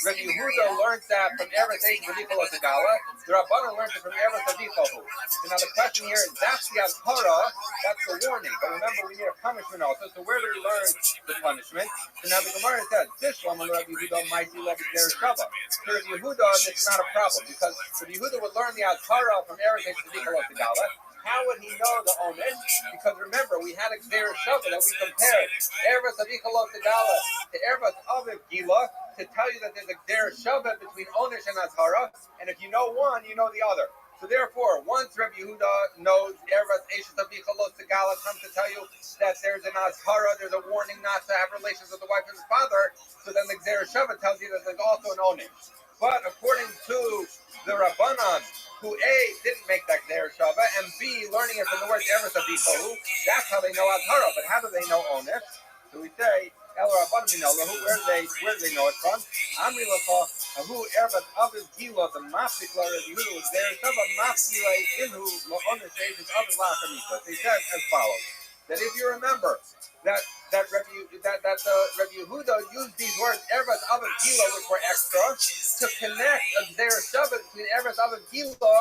Rabbi Yehuda learns that from Eretz Ashes of Ikol Segala, the Rabbanan learns it from Eretz of Ikohu. So now the question here is, that's the Azhara, that's the warning. But remember, we need a punishment also. So where do we learn the punishment? So now the Gemara says, this one, Rabbi Yehuda might be like their Shabbat. For Rabbi Yehuda, this is not a problem, because Rabbi Yehuda would learn the Azhara from Eretz Ashes of Ikol Segala. How would he know the Omen? Because remember, we had a Gzeir Shabbat that we compared Eretz of Ikol Segala to Eretz of Gila to tell you that there's a Gzeir Shabbat between Onish and Azhara, and if you know one, you know the other. So therefore, once Rabbi Yehuda knows Eretz Ashes of Ikol Segala comes to tell you that there's an Azhara, there's a warning not to have relations with the wife of his father, so then the Gzeir Shabbat tells you that there's also an Onish. But according to the Rabbanan, who A, didn't make that Gzeir Shabbat, and B, learning it from the word Eretz of Ikohu, that's how they know Azhara. But how do they know Onish? So we say, El Rabbanan Minollah, where do they know it from? Amri Lacha, Ahu Eretz Aviv Gila, the Mafik La Rabbi Yehuda was Gzeir Shabbat, Mafila Inhu Lo Onish Ashes Aviv Lachamisa. They said as follows, that if you remember that Rabbi Yehuda used these words Eretz Aviv Gila, which were extra, to connect a Gzeir Shabbat between Eretz Aviv Gila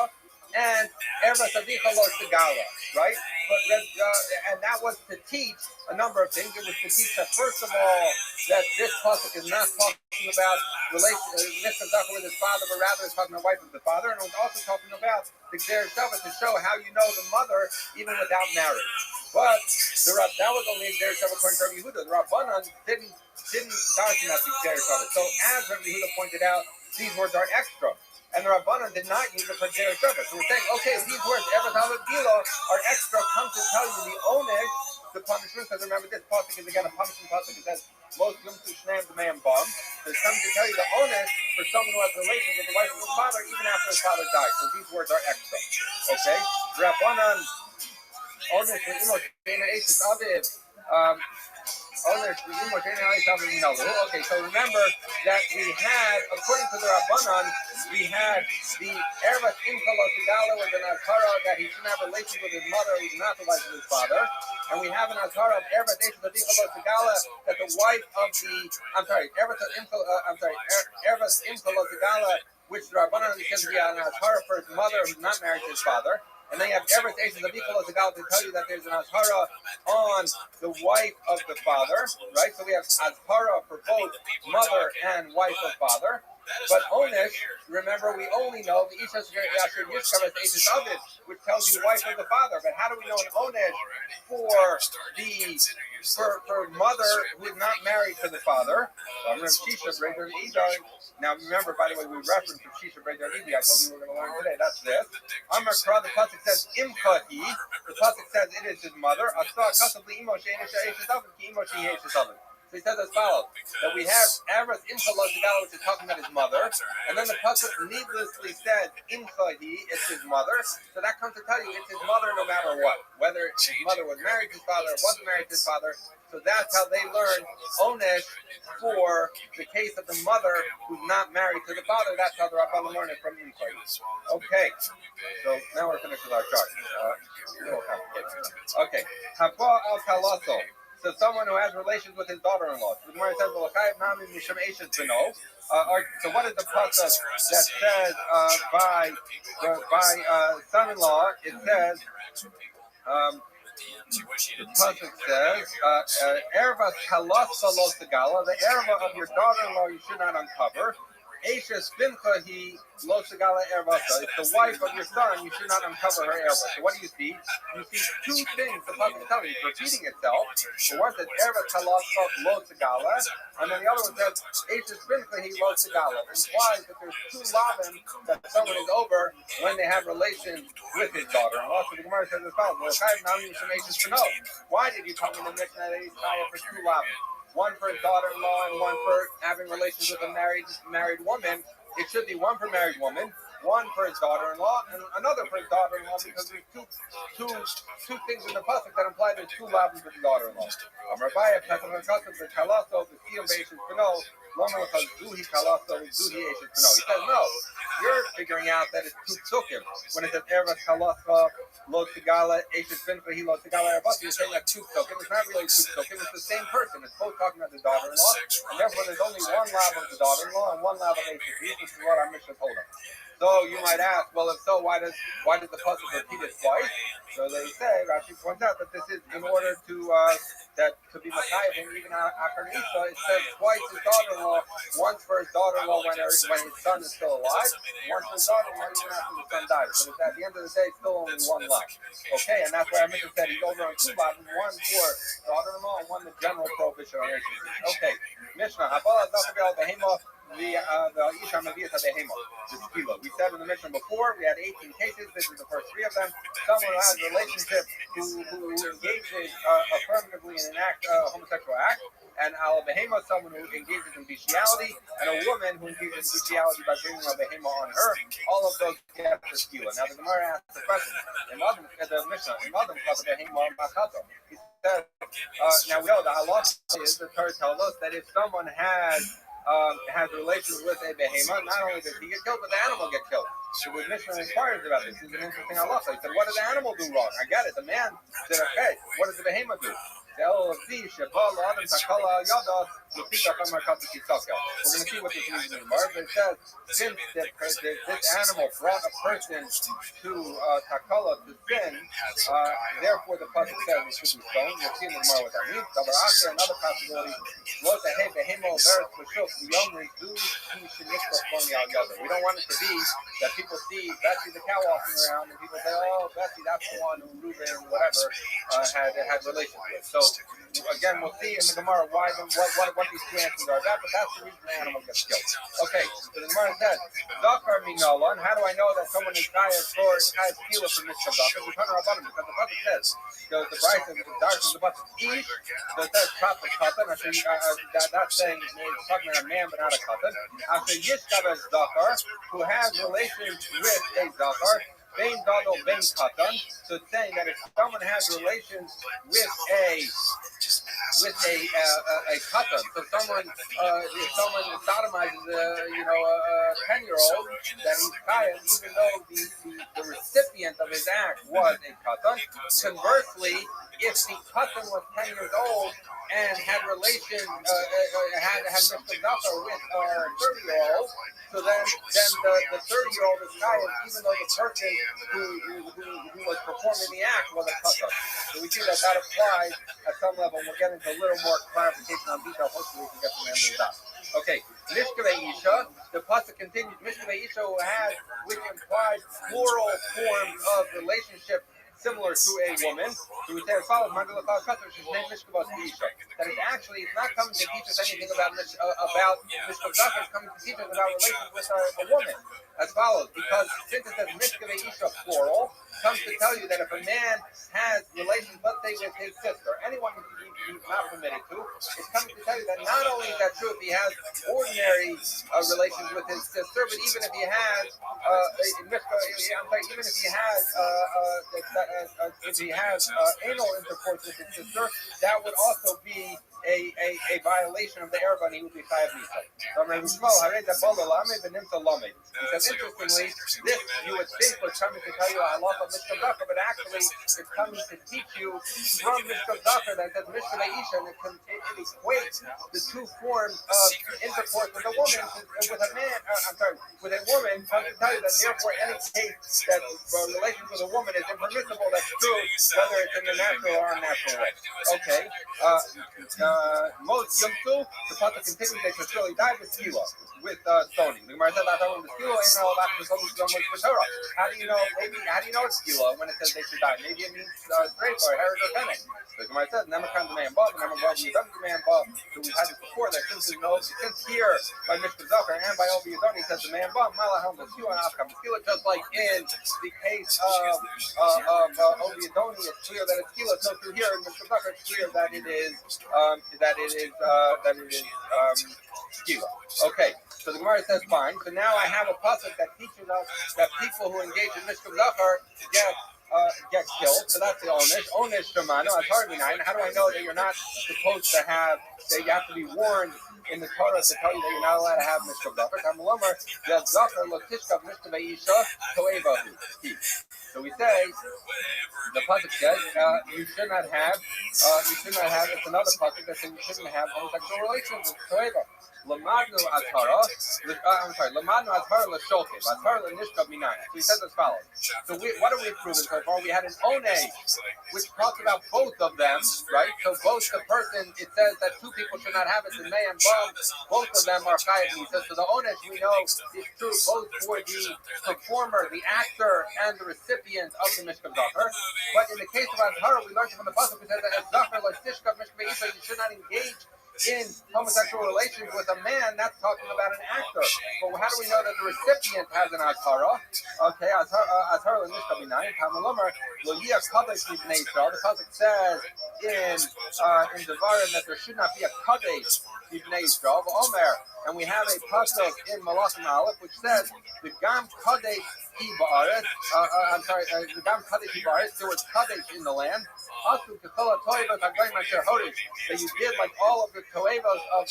and Eretz Avika Lo Segala, right? But and that was to teach a number of things. It was to teach that first of all that this pasuk is not talking about relationship with his father, but rather it's talking about the wife of the father, and it was also talking about the Gzeir Shabbat to show how you know the mother even without marriage. But that was only Gzeir Shabbat according to Rabbi Yehuda. The Rabbanan didn't start from that Gzeir Shabbat. So as Rabbi Yehuda pointed out, these words are extra. And the Rabbanan did not use it for Gzeir Shabbat. So we're saying, okay, these words, Eretz Aviv Gila, are extra, come to tell you the Onish, the punishment, because remember this pasuk is again a punishment pasuk. It says, most yum to shneim b'meim bum. So it's coming to tell you the Onish for someone who has relations with the wife of his father, even after his father died. So these words are extra. Okay? Rabbanan, Onish, Imo, Shena, Ashes, Aviv, Okay, so remember that we had, according to the Rabbanan, we had the Eretz Imkalo Segala was an Azhara that he shouldn't have relations with his mother, who's not the wife of his father. And we have an Azhara of Eretz Imkalo Segala that the wife of Eretz Imkalo Segala, which the Rabbanan says to be an Azhara for his mother who's not married to his father. And then you have Eretz Ashes of Ikol Segala to tell you that there's an Azhara on the wife of the father, right? So we have Azhara for both mother and wife of father. But Onish, remember, we only know the Isha Yashir Yishkav Ashes Aviv, which tells you wife of the father. But how do we know an Onish for mother who is not married to the father? Now remember, by the way, we referenced the Shisha Brei Daridi. I told you we were going to learn today. That's this. Amar Kra, the pasuk says Imkahi. The pasuk says it is his mother. Asa Kasabli Imo She'enisha Eishes Oven Ki Imo She'enisha Oven. So he says as follows, that we have Eretz Imkalo Segala, which is talking about his mother, and then the pasuk needlessly said Imkahi, it's his mother. So that comes to tell you it's his mother no matter what, whether his mother was married to his father or wasn't married to his father. So that's how they learn Onish for the case of the mother who's not married to the father. That's how the Rabbanan learn it from Imkahi. Okay, so now we're finished with our chart. Okay, Haba al Kalaso. So someone who has relations with his daughter-in-law. The Gemara says, so what is the pasuk that says by son-in-law? It says, the pasuk says, Erva Kalasa Lo Segala, the erva of your daughter-in-law you should not uncover. Ashes Bincha he Lo Segala Ervasa. It's the wife of your son, you should not uncover her erva. So what do you see? You see two things the pasuk is telling you. It's repeating itself. The one says Erva Kalasa Lo Segala, and then the other one says Ashes Bincha he Lo Segala. It implies that there's two lavim that someone is over when they have relations with his daughter-in-law. So the Gemara says as follows: why did you tell me in the Mishnah that he's tired for two lavim? One for his daughter-in-law and one for having relations with a married woman. It should be one for married woman, one for his daughter-in-law, and another for his daughter-in-law, because there's two things in the pasuk that imply there's two lavim for the daughter-in-law. Rabbi, He says, no, you're figuring out that it's two psukim. When it says Erev Kalacha, Lo Tigala, Eshes Pincha, He Lo Tigala, Erev, you're saying that two psukim. It's not really two psukim, it's the same person. It's both talking about the daughter-in-law, and therefore there's only one lav of the daughter-in-law and one lav of Eshes. This is what our Mishnah told us. So you might ask, well, if so, why does the pasuk repeat it twice? So they say, Rashi points out that this is in order to be Machayev and even Akar Isha. It says twice his daughter-in-law, once for his daughter-in-law when his son is still alive, once for his daughter-in-law even after the son dies. But at the end of the day, still only one left. Okay, and that's why our Mishnah said he's over on two lots, one for daughter-in-law and one the general prohibition on Isha. Okay, Mishnah, Habala Zakabel Behema. We said in the Mishnah before, we had 18 cases. This is the first 3 of them. Someone who has a relationship who engages affirmatively in an act, homosexual act, and al behema, someone who engages in bestiality, and a woman who engages in bestiality by bringing a behema on her. All of those get the skila. Now the Gemara asks the question. The Mishnah, he said, now we know the halacha is the Torah tells us that if someone has relations with a behema, not only does he get killed, but the animal gets killed. So the Mishnah inquires about this. This is an interesting halacha. He said, what did the animal do wrong? I get it. The man said, okay, what did the behema do? We're going to see what this means in the Gemara. It says, since this animal brought a person to takala, to sin, therefore the pasuk says it should be stoned. We'll see in the Gemara what that means. Another possibility, we don't want it to be that people see Bessie the cow walking around and people say, oh, Bessie, that's the one who Reuben, whatever, had relations with. So again, we'll see in the Gemara what these 2 answers are about, but that's the reason the animal gets killed. Okay, so the Gemara says, Zakar Minolan, how do I know that someone is chayav kila for Mishka Zakar? We turn our bottom because the pasuk says, the Bryce says, the Darsh is the pasuk eat, so it says Katan, that's saying it's talking about a man but not a Katan. After Yishkav as Zakar, who has relations with a Zakar, Bain Gadol Bain Katan. So it's saying that if someone has relations with a katan, so if someone sodomizes a 10-year-old, that he's chayav, even though the recipient of his act was a katan. Conversely, if the katan was 10 years old and had relations, had Mishka Zakar with a 30-year-old, so then the 30-year-old is chayav, even though the person who was performing the act was a katan. So we see that applies at some level. We'll get into a little more clarification on detail. Hopefully we can get from the end of that. Okay, Mishkavei Isha, the pasuk continues, Mishkavei Isha who has, which implies plural forms of relationship similar to a woman. So we say as follows, that is actually, it's not coming to teach us anything about Mishkav Zakar, it's coming to teach us about relations with a woman. As follows, because since it says Mishkavei Isha plural, comes to tell you that if a man has relations, let's say with his sister, anyone he's not permitted to, it's coming to tell you that not only is that true if he has ordinary relations with his sister, but even if he has anal intercourse with his sister, that would also be a violation of the Erev, and he would be chayav misa. Because interestingly, this you would think was coming to tell you a halacha of Mishkav Zakar, but actually it's coming to teach you from Mishkav Zakar that says Mishkavei Isha, and it equates the 2 forms of intercourse with a woman with a woman, comes to tell you that therefore any case that relations with a woman is impermissible, that's true, whether it's in the natural or unnatural way. Okay. Most Yom the pasuk continues, they should surely die with skila, with stoning. The Gemara said that with skila, how do you know it's skila when it says they should die? Maybe it means straight or hereditary. The Gemara says, Nemakan the man Bob, Nemakan the man Bob. So we've had it before that since here by Mishka Zakar and by Obi Yadoni says the man Bob, Malaham the skila and Afkam the skila, just like in the case of Obi Yadoni, it's clear that it's skila. So through here in Mishka Zakar, it's clear that it is skila. Okay, so the Gemara says fine. So now I have a pasuk that teaches us that people who engage in Mishkav Zakar get killed. So that's the onish shamano. That's hard to be nine. How do I know that you're not supposed to have? That you have to be warned in the Torah to tell you that you're not allowed to have mishkav zacher. Tamalomar that zacher lo tishkav mishkav isha toevahu. So we say the pasuk says you should not have. It's another pasuk that says you shouldn't have homosexual relations with toeva. Lamadnu atara. Lamadnu atara l'sholkev. Atara l'nishkav minayim. So he says as follows. So what have we proven so far? We had an one, which talks about both of them, right? So both the person, it says that two people should not have it, the man and Bob, both of them are chayav. He says, so the onesh we know is true both for the performer, the actor, and the recipient of the mishkav zacher. But in the case of Azhara, we learned from the pasuk, it says that as zacher l'tishkav mishkav isha, you should not engage in homosexual relations with a man. That's talking about an actor. But how do we know that the recipient has an Azhara? Okay, Azhara l'nishkav minayim. Tamalomar lo yiyah kadesh mibnei Yisrael. The pasuk says in Devarim that there should not be a kadesh mibnei Yisrael. Omer, and we have a pasuk in Malachim Aleph which says the gam kadesh hi ba'aretz. The gam kadesh hi ba'aretz. There was kadesh in the land. That you did like all of the toevos of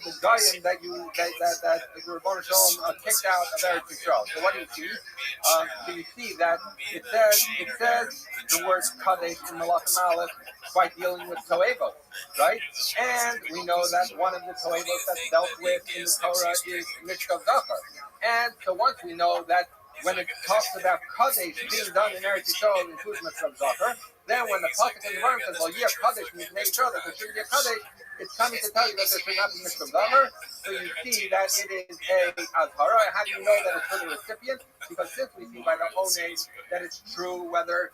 the Goyim that the Rebbeinu Shalom kicked out of Eretz Yisrael. So what do you see? So you see that it says the word kadesh in Malachim Aleph by dealing with toevos, right? And we know that one of the toevos that's dealt with in the Torah is mishkav zacher. And so once we know that when it talks about kadesh being done in Eretz Yisrael, it includes mishkav zacher. Then when the pasuk in the verse says, well, yeah, kadesh means nature, that there shouldn't be a kadesh, it's coming to tell you that there should not be mishkav zacher. So you see that it is a azhara. How do you know that it's for the recipient? Because since we see by the ones that it's true whether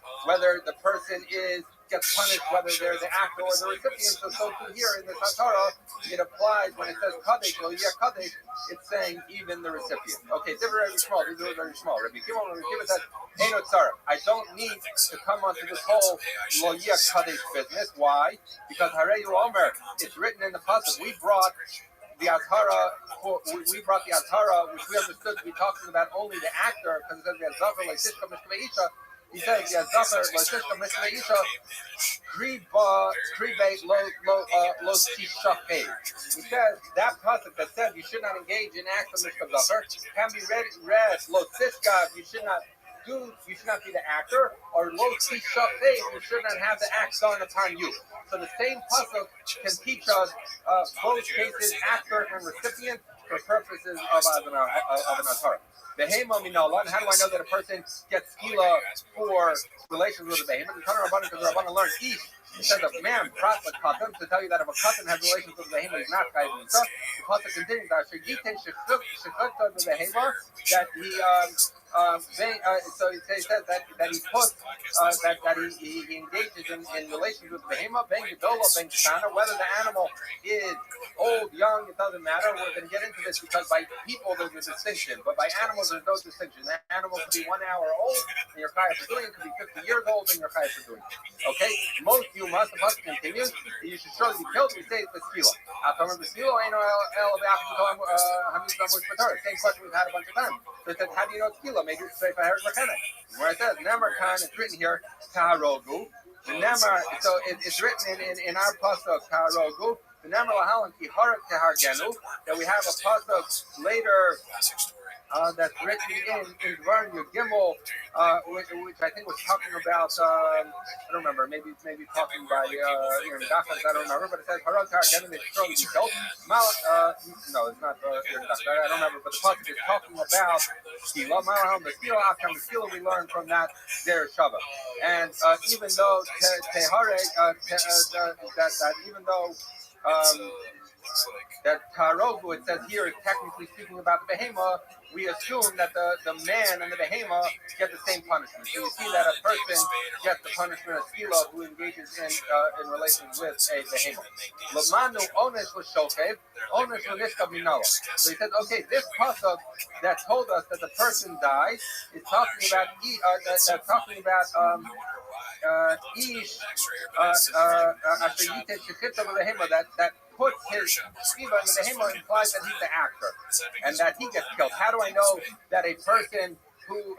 the person gets punished, whether they're the actor or the recipient. So too here in the Torah, it applies when it says kadesh, well, yeah, kadesh, it's saying even the recipient. Okay, they're very small. These are very small. Rabbi Kiva says, hey, no, tzara. I don't need to come onto this whole lo yeh kadesh business. Why? Because Harei Omer, it's written in the pasuk. We brought the Azhara, which we understood to be talking about only the actor, because it says the Azhara like Tishka Mishka Isha. He says the Azhara like Tishka Mishka Isha, Kribeit lo Tishakei. He says that pasuk that says you should not engage in acts of Mishka Zachar can be read lo Tishka. You should not be the actor, or lo Tishakei. You should not have the act done upon you. So the same pasuk can teach us both cases, actor and recipient, for purposes of an Azhara. Behema minalan. How do I know that a person gets skila for relations with a behema? The Tanna Rabbanan, because the Rabbanan learned each. He says a man prat with katan to tell you that if a katan has relations with a behema, he's not chayav mitzvah. The pasuk continues that shegiten shechut the behema, that he so he says that he puts that he engages in relations with the behema, ben gedola, ben ketana, whether the animal is old, young, it doesn't matter. We're going to get into this because by people there's a distinction, but by animals there's no distinction. That animal could be 1 hour old and you're chayav for doing it. Could be 50 years old and you're chayav for doing it. Okay, most you must. The pasuk continues. You should surely be killed. We say it's the skila. Same question we've had a bunch of times. So it says, how do you know it's skila? Maybe it's straight by Herod Makana. Where it says Nemar Khan, it's written here Taharogu. The Nemar, so it's written in our pasuk Taharogu. The Nemar Lahalan Ki Harak Tehargenu. That we have a pasuk later. That's written in Dvarim Gimel, which I think was talking about. I don't remember. Maybe talking by Gachas. I don't remember. But it says Harag Targem is strong to be killed. No, it's not I don't remember. But the pasuk is talking about Skila. Malaham the Skila. After the Skila, we learn from that there Shabbat. And even though Tehare, that even though. That Tarogu, it says here, is technically speaking about the behema, we assume that the man and the behema get the same punishment. So you see that a person gets the punishment of skila who engages in relations with a behema. Lamanu onesh l'shokev, onesh l'nishkav minala. So he said, okay, this pasuk that told us that the person dies is talking about ish that puts his skiva in the behema implies that he's the actor and that he gets killed. How do I know that a person who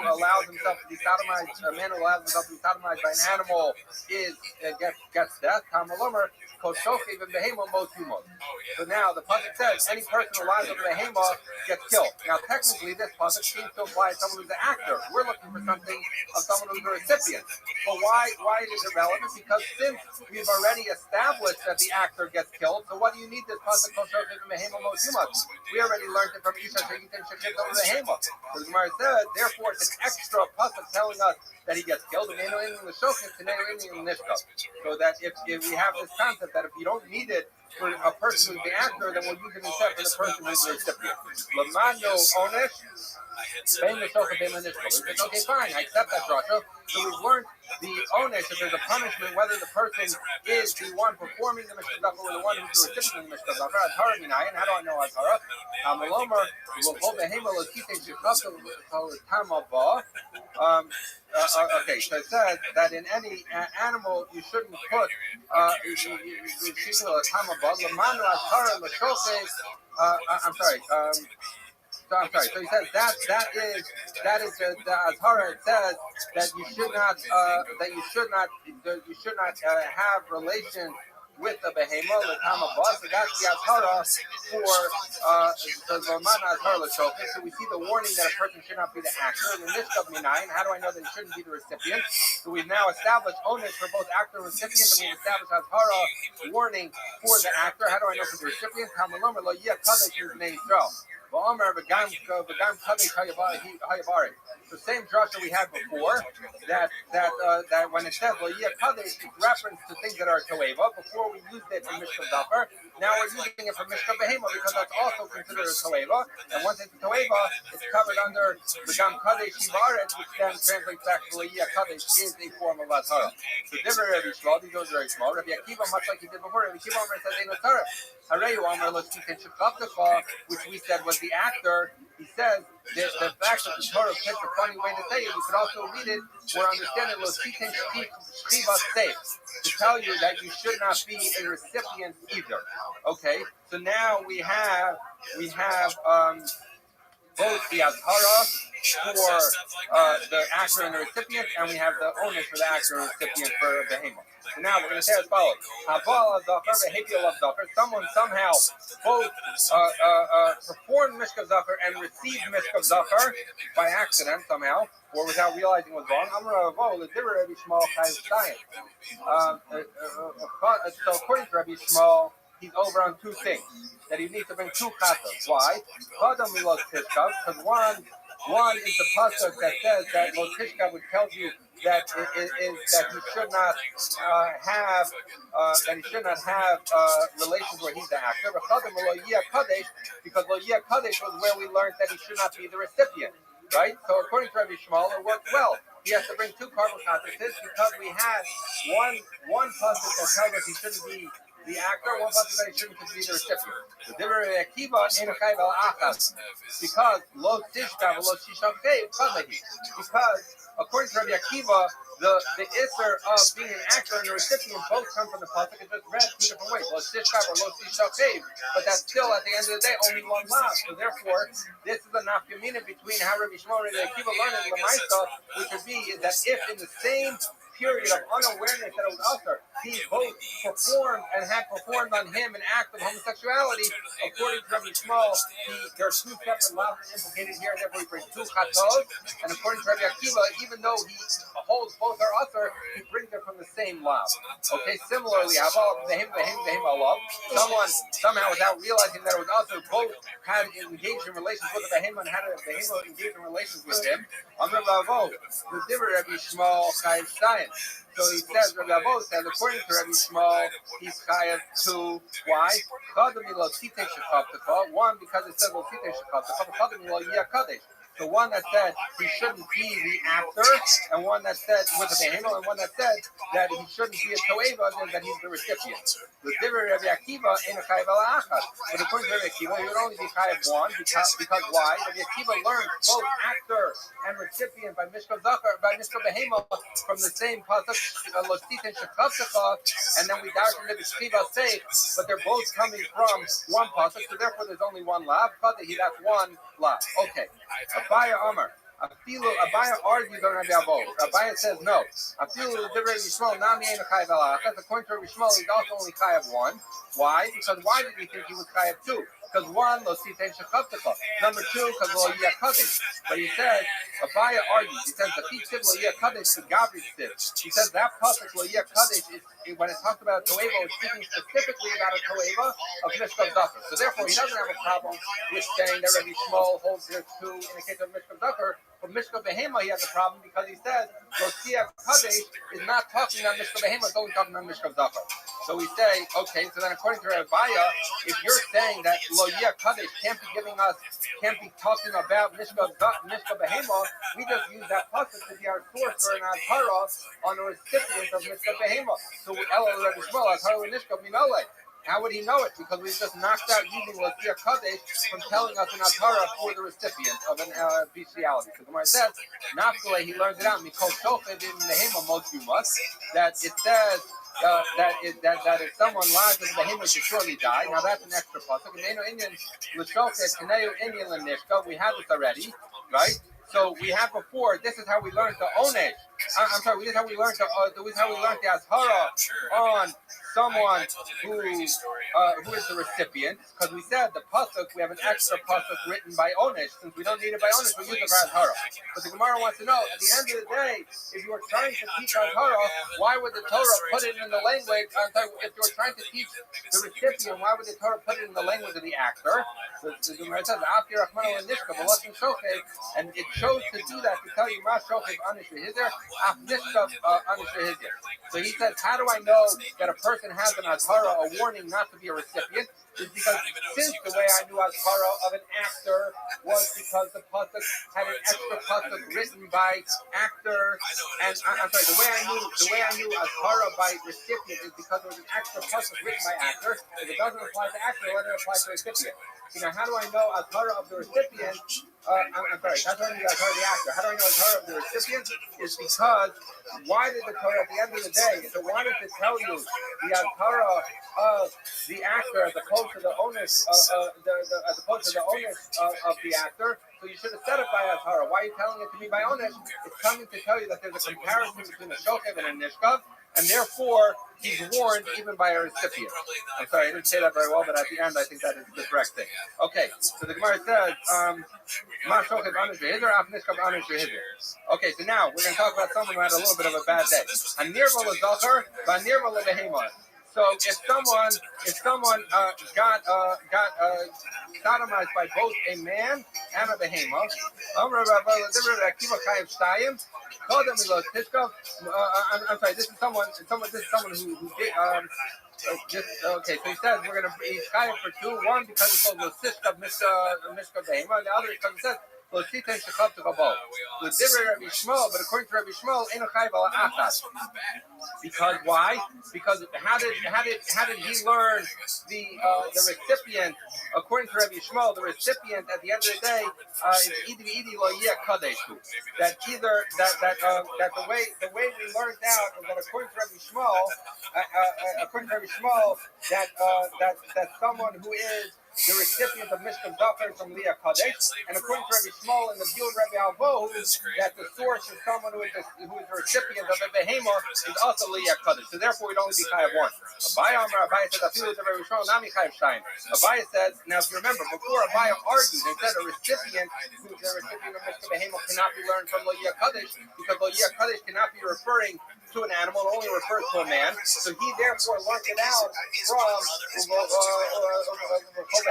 allows himself to be sodomized, a man who allows himself to be sodomized by an animal gets death. Kamalomer koshokev and behemo motumot. So now the pasuk says any person who lies over the behemo gets killed. Now technically this pasuk seems to imply someone who's the actor. We're looking for something of someone who's the recipient. But why is it relevant? Because since we've already established that the actor gets killed, so what do you need this pasuk koshokev and behemo motumot? We already learned it from Isha Shegitin Shekhet over the Hema. So the Gemara said, therefore it's an extra pasuk telling us that he gets killed. So that if we have this concept that if you don't need it for a person who's the actor, then we'll use it instead for the person who's the recipient. Lamano onesh. Okay, fine, I accept that, Joshua. So we've learned the onesh, if there's a punishment, whether the person is the one performing the Mishkah or the one who's the recipient of the Mishkah. How do I know Azhara? Okay, so it says that in any animal you shouldn't put So he says that is the Azhara. It says that you should not have relation with the behema, the tamabah. So that's the Azhara for the Roman Azhara l'shokin. So we see the warning that a person should not be the actor. And in this of minayin, how do I know that he shouldn't be the recipient? So we've now established onus for both actor and recipient, and we've established Azhara warning for the actor. How do I know for the recipient? Kamalomer lo yeh kadesh b'nei Yisrael. The same drasha we had before, that when it says Lo'yeh Kadesh, it's reference to things that are Toeva. Before we used it for Mishka Zafar, now we're using it for Mishka Behema because that's also considered a Toeva. And once it's Toeva, it's covered under the Gam Kadesh Shivaret, which then translates back to Lo'yeh Kadesh is a form of Azhara. So different Rabbi Shmuel, these are very small. Rabbi Akiva, much like he did before, Rabbi Akiva says Ein Azhara. Hareyu Amar Lo Tziten Shekavtecha, which we said was the actor. He says the fact that the Torah picks a funny way to say it, you could also read it or understand it, Lo Tziten Shekivas safe, to tell you that you should not be a recipient either. Okay, so now we have both the Azhara for the actor and the recipient, and we have the onus for the actor and recipient for the Behema. So now we're going to say as follows: someone somehow both performed Mishkav Zafar and received Mishkav Zafar by accident somehow, or without realizing what's wrong. So according to Rabbi Shmuel, he's over on two things. That he needs to bring two chatas. Why? Because one is the pasuk that says that Lo Tishkav would tell you that that he should not have relations where he's the actor. Because Lo Yeh Kadesh was where we learned that he should not be the recipient. Right? So according to Rabbi Shmuel, it worked well. He has to bring two carbon contests because we had one pasuk that tells us he shouldn't be the actor, one pasuk that he shouldn't be the recipient. The different Akiva in Chayv al-Achas, because Lo Tishkav Lo Shishakev Kadehi. Because according to Rabbi Akiva, the isser of being an actor and a recipient both come from the pasuk. It's just read two different ways, Lo Tishkav or Lo Shishakev, but that's still at the end of the day only one law. So therefore, this is a nafkamina between how Rabbi Shmuel and Rabbi Akiva learned in Lamaisa, which would be is that if in the same period of unawareness that it was usher, he both performed and had performed on him an act of homosexuality. According to Rabbi Shmuel, there are two separate laws implicated here, and therefore he brings two chatos. And according to Rabbi Akiva, even though he holds both are usher, he brings them from the same law. Okay, similarly, someone somehow without realizing that it was usher, both had engaged in relations with the behema and had a behema engaged in relations with him. The different Rabbi Shmuel Chayiv Stein. So he says, Rabbi Avo says, according to Rabbi Shmuel, he's chayav to why? One, because it says the one that said he shouldn't be the actor, and one that said with a behemah, and one that said that he shouldn't be a toeva, and that he's the recipient. The different Rabbi Akiva in a chayav al-achad. But according to Rabbi Akiva, he would only be chayav one because why? Rabbi Akiva learned both actor and recipient by Mishka Zachar, by Mishka Behemah from the same pasuk, Lostit and Shekavtecha, and then we darshan Rabbi Shchiva say, but they're both coming from one pasuk, so therefore there's only one lav. That's one lav. Okay. Abaya Amar. Abaya argues on Rabbi Avo. Abaya says no. According to Rabbi Shmuel, he's also only chayav one. Why? Because why did he think he was chayav two? Because one, lo siten shechavteka. Number two, because lo yeh kadesh. But he says, Abaya argues. He says the pitiv lo yeh kadesh to Gavri tiv. He says that pasuk lo yeh kadesh is when it talks about a toeva, it's speaking specifically about a toeva of mishkav dacher. So therefore, he doesn't have a problem with saying that Rabbi Shmuel holds there's two in the case of mishkav dacher. For Mishka Behema, he has a problem because he says Rosia Kadesh is not talking about Mishka Behema, it's only talking about Mishka Zachar. So we say, okay, so then according to Rabbiya, if you're saying that Loya Kadesh can't be talking about Mishka Behema, we just use that pasuk to be our source for an Azhara on the recipient of Mishka Behema. So Ella Rabbi Shmuel, Azhara Nishka Minole. How would he know it? Because we just knocked out using Latia Kadesh from telling us an Azhara for the recipient of an bestiality. So the Gemara says, Naftale, he learned it out. Mikol Shochet in the Hema Motumas, that it says that if someone lies in the Hema should surely die. Now that's an extra pasuk. We have this already, right? So we had before. This is how we learned the onesh. This is how we learned the Azhara on someone who is the recipient, because we said the pasuk, we have an extra pasuk written by onesh. Since we don't need it by onesh, we use it for Azhara. But the Gemara wants to know, at the end of the day, if you were trying to teach Azhara, why would the Torah put it in the language? If you were trying to teach the recipient, why would the Torah put it in the language of the actor? The Gemara says, and it chose to do that to tell you, so he says, how do I know that a person has an Azhara, a warning not to be a recipient? Is because since the way I knew Azhara of an actor was because the pasuk had an extra pasuk written by actor, and the way I knew Azhara by recipient is because there was an extra pasuk written by actor. If it doesn't apply to actor, let it apply to recipient. Now, how do I know Azhara of the recipient? How do I know Azhara of the actor? How do I know Azhara of the recipient? Is because why did the Torah at the end of the day? So why did it tell you the Azhara of the actor as opposed to the onus of the actor? So you should have said it by Azhara. Why are you telling it to me by onus? It's coming to tell you that there's a comparison between a shokev and a nishkav, and therefore he's warned even by a recipient. I'm sorry, I didn't say that very well, but at the end I think that is the correct thing. Okay, so the Gemara says, okay, so now we're going to talk about someone who had a little bit of a bad day. So if someone got sodomized by both a man and a behema, I'm sorry. This is someone who did. Okay, so he says he's chayav for two. One because it's called Losishka Mishka Behema, and the other because it says Losita Shechab to Gabo. With Rabbi Shmuel, but according to Rabbi Shmuel, ain't a chayav ala achas. Because why? Because how did he learn the recipient? According to Rabbi Shmuel, the recipient at the end of the day is idi lo yeh kadeshu. That either that the way we learned out is that according to Rabbi Shmuel, that someone who is the recipient of Mishkan Dafer from Leah Kadesh, and according to Rabbi Shmuel and the view of Rabbi Alvo, that the source is someone who is the recipient of a behema is also Leah Kadesh. So therefore, we'd only be chayav one. Abaya says, "Afilu to Rabbi Shmuel, nami chayav shayim." Abaya says, now if you remember, before Abaya argued and said a recipient who is the recipient of Mishkan behema cannot be learned from Leah Kadesh because Leah Kadesh cannot be referring to an animal, it only refers to a man. So he therefore learned it out from so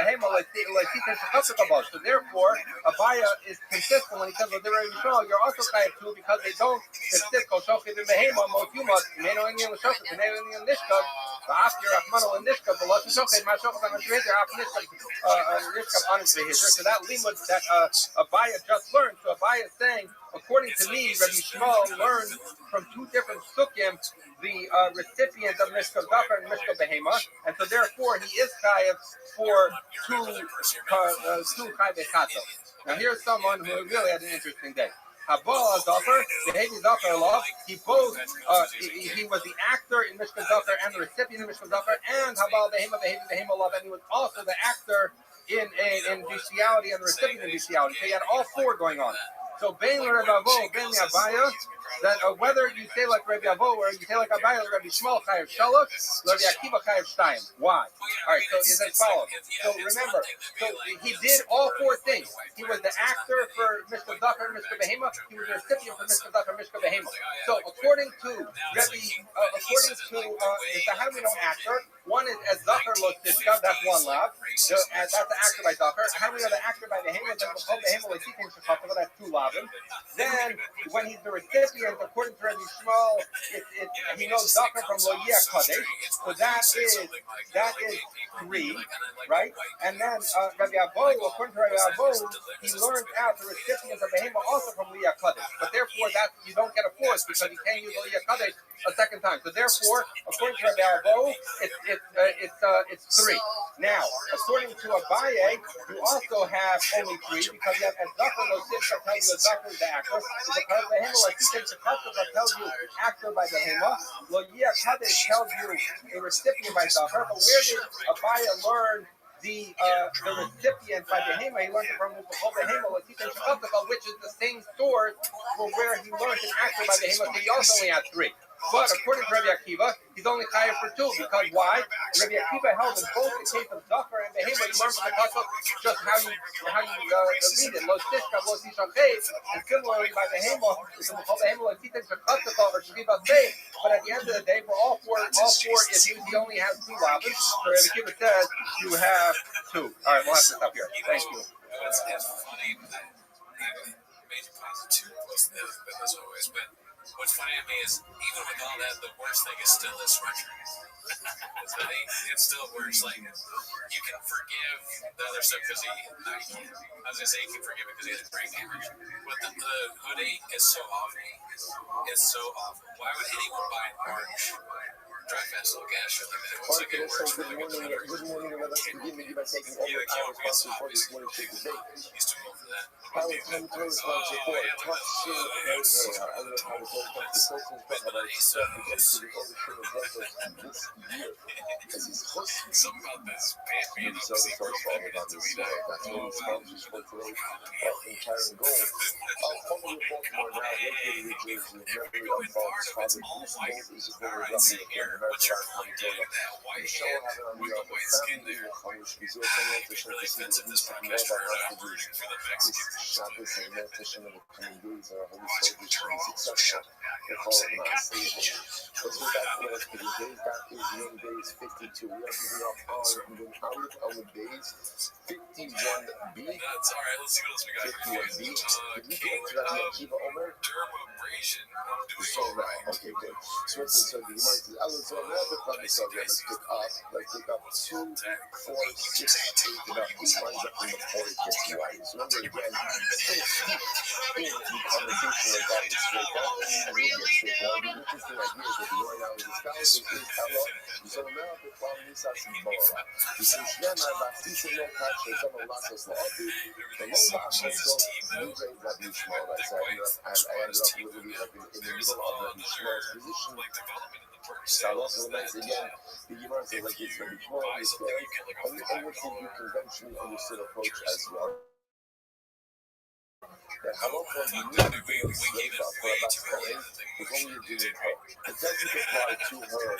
therefore, Abaya is consistent when he says, well, you're also chayav too because they don't consist of shochet and behema, motumas, meno Indian shochet, and Indian nishkav, the after Rahmano and nishkav, the lot of shochet, my shochet on the shreher, after nishkav on his shreher. So that limud that Abaya just learned. So Abaya is saying, according to me, Rabbi Shmuel learned from two different sukkim the recipient of Mishka Dafer and Mishka Behema, and so therefore he is chayav for two chayav. Now here's someone who really had an interesting day. Habal Dafer, the Hevi Dafer love. He both he was the actor in Mishka Dafer and the recipient of Mishka Dafer, and Habal Behema Behema love, and he was also the actor in bestiality and the recipient of bestiality. So he had all four going on. So Ben Rabbi Avo, Ben Abaya, that whether you say like Rabbi Avo or you say like Abaya, Rabbi Shmuel Chayav Shalach, Rabbi Akiva Chayav Shtayim. Why? All right, so it's as follows. So remember, so he did all four things. He was the actor for Mishka Zachar and Mishka Behema. He was the recipient for Mishka Zachar and Mishka Behema. So according to Rabbi, so how do we know actor? One is as Zachar Lotishka, that's one lav. That's the actor by Zachar. How do we know the actor by Behema? That's two lavim. Then when he's the recipient, according to Rabbi Shmuel, he knows Zachar from Lo Yeh Kadesh. So that is three, right? And then Rabbi Avo, according to Rabbi Avo, he learned out the recipient of Behema also from Lo Yeh Kadesh. But therefore, that you don't get a fourth because you can't use Lo Yeh Kadesh a second time. So therefore, according to Rabbi Avo, it's three. Now, according to Abaye, you also have only three because you have Zachar Lotishka tells you Zachar is the actor. Because Behema, like he takes the custom that tells you actor by Behema. Lo Yeh Kadesh tells you a recipient by Zachar. But where did Abaye learn the recipient by Behema? He learned it from Behema, which is the same source for where he learned an actor by Behema. So he also only had three. But according to Rabbi Akiva, he's only chayav for two because why? Rabbi Akiva held in both the case of Zachar and Behema, you learn from the pasuk just how you read it. Lo tishka, lo tishachet, and similarly by Behema, it's the Behema lo titin shekataka or shkiva say. But at the end of the day, for all four issues, he only has two lavas. So Rabbi Akiva says you have two. All right, we'll have to stop here. Thank you. It's funny that major positive was as always, but what's funny to me is even with all that, the worst thing is still this sweatshirt. It still works. Like you can forgive the other stuff because I was gonna say you can forgive it because he has a great camera, but the hoodie is so awful. It's so awful. Why would anyone buy an orange dry vessel gas shirt like that? It looks like it works really good for letters. Good morning, and let's begin with you by taking over the hour responsible for this morning's big debate. He's too old for that. Power come to responsible for it. Tough shit. I don't know how it's going to come to focus, but I start to get to the overshoot of this year. As he's hosting Something about this band being up himself first of all about this that's what his sponsors for today. In Karen Gold. Formerly of Baltimore, now located in New Jersey, memory of Bob's father, Bruce Gold is a former Rabbi of the American Community. The show having on the other family of Hamish, he's also known to show the city of East and North America. Shabbos and meditation of the coming days are holy soldiers to be successful. They call it non-stable. Let's go back to the days. That is Yom Days 52. We are giving up on the Aleph Elam Days 51B. That's all right. Let's see what else we got here. 51B. Did you get to that Kiva Omer? Dermabrasion. I'm doing So all right. okay, good. So the Gemara says, let's pick up 2, 4, 6, 8, about 8 lines up from the 40 right. So remember again, still steep in the conversation about the straight up, and we get straight up. The interesting idea is that the Lord now is the spouse is hello. So now the problem is that some Bora. He says, Shema, Baptista, no catch, there's some Lasos La'afi, the Lola, let's go, you great Rabbi Shmuel. So I ended up literally like in the middle of Rabbi Shmuel's position. So I also nice again, the Gemara says like it's Rabbi Shmuel, and which is the conventionally understood approach as well. That halacha you need to be a slave for about Kohen is only a dinner code. It doesn't apply to her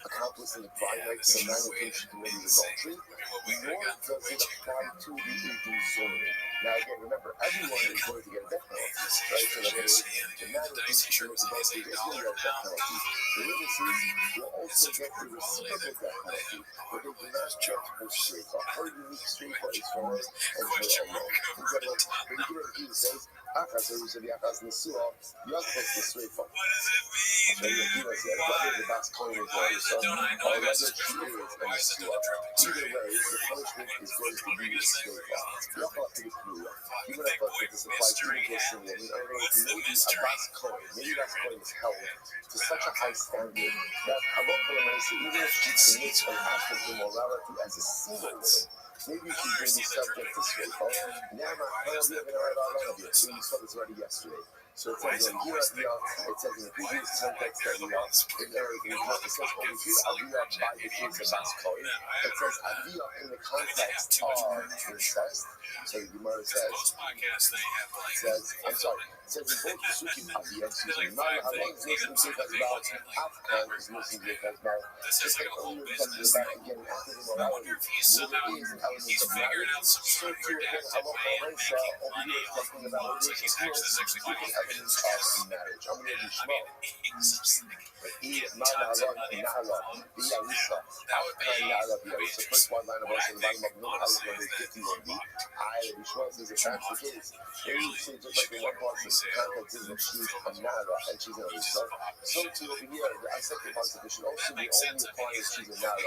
accomplice in the crime, like the man who thinks she committed adultery, nor does it apply to the Edu Zonin. Now again, remember, everyone is going to get a death penalty, right? So that is, the man who thinks she commits adultery is going to get a death penalty. The witnesses will also get the reciprocal death penalty, but they do not judge her shreifa. Her unique shreifa is for her and her alone. Says, Achas Achas Nesua, Yachas Nesreifa. So you said, whether the bas coin is right, so or whether she is a Nesua. Either way, the punishment is going to be Nesreifa. Yachas Nesua. Even if this applies to a Muslim woman, maybe a bas coin, maybe that coin is held to such a high standard that even if she commits an act of immorality as a single woman, maybe she's going to be subject to straight. So we saw this already yesterday. So it says here, it says in the previous context that it says over here, Aviyah by the case of Baskoi. It says Aviyah in the context of incest. So the Gemara says, I'm sorry, it says in both the Sukkim Aviyah, excuse me, Mara Halon is listening to it about, Afghan is listening to it about, just like earlier we talked about again, active immorality, where there is an element of marriage, so too again, Halon Harensa over here is talking about what is evidence of marriage. I'm going to be small. So first one line of us in the bottom of Nun Aleph number 51b. Bishma says if that's the case, maybe you say just like the one part of the context is that she's a Nara and she's an Arisa. So too over here, the second part should also be only applying if she's a Nara and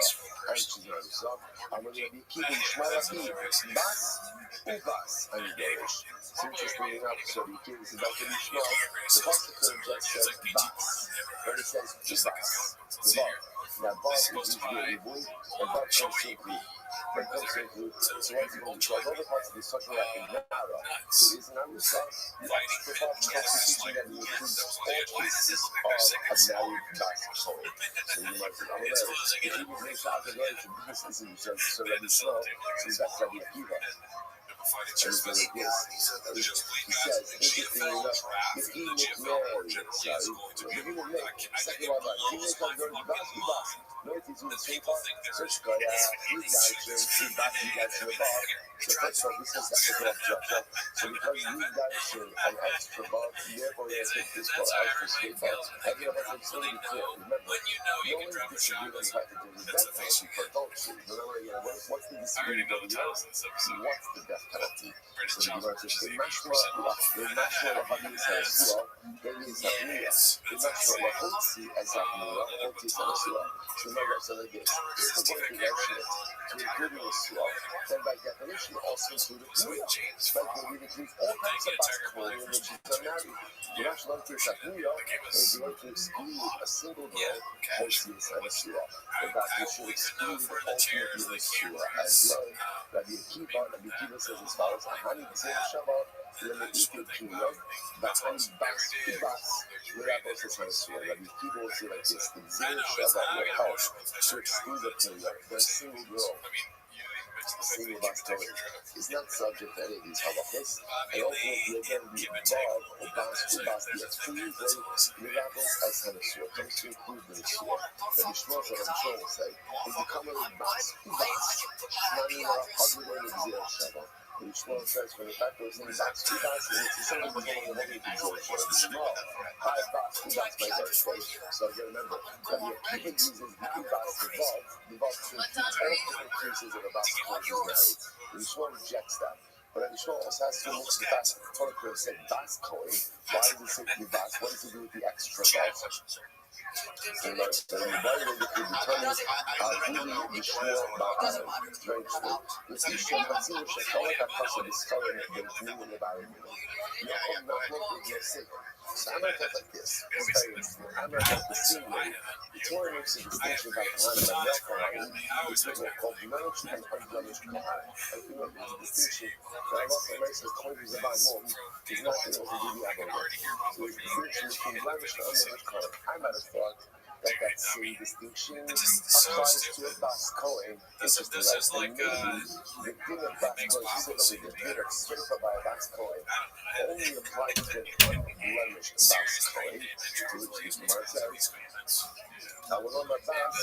she's an Arisa. I'm going to be keeping Shmalapi, Bas, Ubas, and Gerish. So interestingly enough, so the kid is about to be Shmal. The pasuk could have just said Bas, but it says Ubas, the Vav. Now Vav is usually a Ribui, and Vav comes to include. When it comes to include, so once again, so all the parts of the talking about in Nara, who is an Arisa, the Vav constitution that includes all cases of a married Bas Kohen. So you might say, I'm aware, if you would make the other way to be so Rabbi Shmuel, so that's Rabbi Akiva. He says, interestingly enough, if he would marry, second one, if he would come to the Bas, no, if he's in the same part, so it's got he's got to the bar. So first of all, this is the correct job. So because you guys are an extra bar, therefore you take this bar out for skate bar. And you have to be clear. Remember, the only disagreement you have to do is death penalty for adultery. Remember, what's the disagreement over here? What's the death penalty? So the Gemara says, the Mashma Rabbi says, maybe it's not Mia. The Mashma Hotzi as Mia, Hotzi says, so remember, so like this, if we're going to mention it to include the Surah, then by definition also include a Mia. Like when we include all kinds of basketball in which is unmarried. You're not going to accept Mia, and if you want to exclude a single girl, Hotzi is a Surah. But that you should exclude ultimately the Surah as well. Rabbi Akiva says as follows, Ahani B'Zeh Shabbat, Lemedike Kiyah, Bahani Bas Ubas, Rabbi says on Surah. Rabbi Akiva will say like this, the B'Zeh Shabbat will help to exclude the Kiyah, the single girl. Single Bas Kohen is not subject to any of these halachas, and ultimately again the Baal or Bas Ubas, the exclusive miracles as Hanasur comes to include the Nisur. The Mishmos and Ramshon will say is the common Bas Ubas, Shmanina Hagudon B'Zeh Shabbat. The Mishmos says when the fact goes in Bas Ubas, it's the same as the one of the B'Zeh Shabbat. Mishmos, hi Bas Ubas, my birthday. So you remember that the Akiva uses the Ubas, the Vav to include all different cases of a Bas Kohen who's married. The Mishmos rejects that. But the Mishmos also has to look at the fact that the Torah could have said Bas Kohen. Why does it say the Bas? What does it do with the extra Bas? So the Bible determines who the Shmuel Ba'al. It's very true. The Ishmael Matzil Shekhalek HaKasa discovering the meaning of our meaning. Yaakov Nachlok is your secret. So I'm going to talk like this. It's very interesting. I'm going to talk the singular. The Torah makes a distinction about Kohanim and non-Kohanim. It's what we'll call blemished and unblemished Kohanim. I think that there's a distinction that I also makes the Kohen is about more. He's not able to do the other one. So there's a distinction between blemished and unblemished Kohanim. I might have thought that same distinction applies to a Bas Kohen. Interesting, right? And maybe the din of Bas Kohen, specifically the din of straight up by a Bas Kohen, only applies to an unblemished Bas Kohen, to which the Gemara says, I will on my Bas,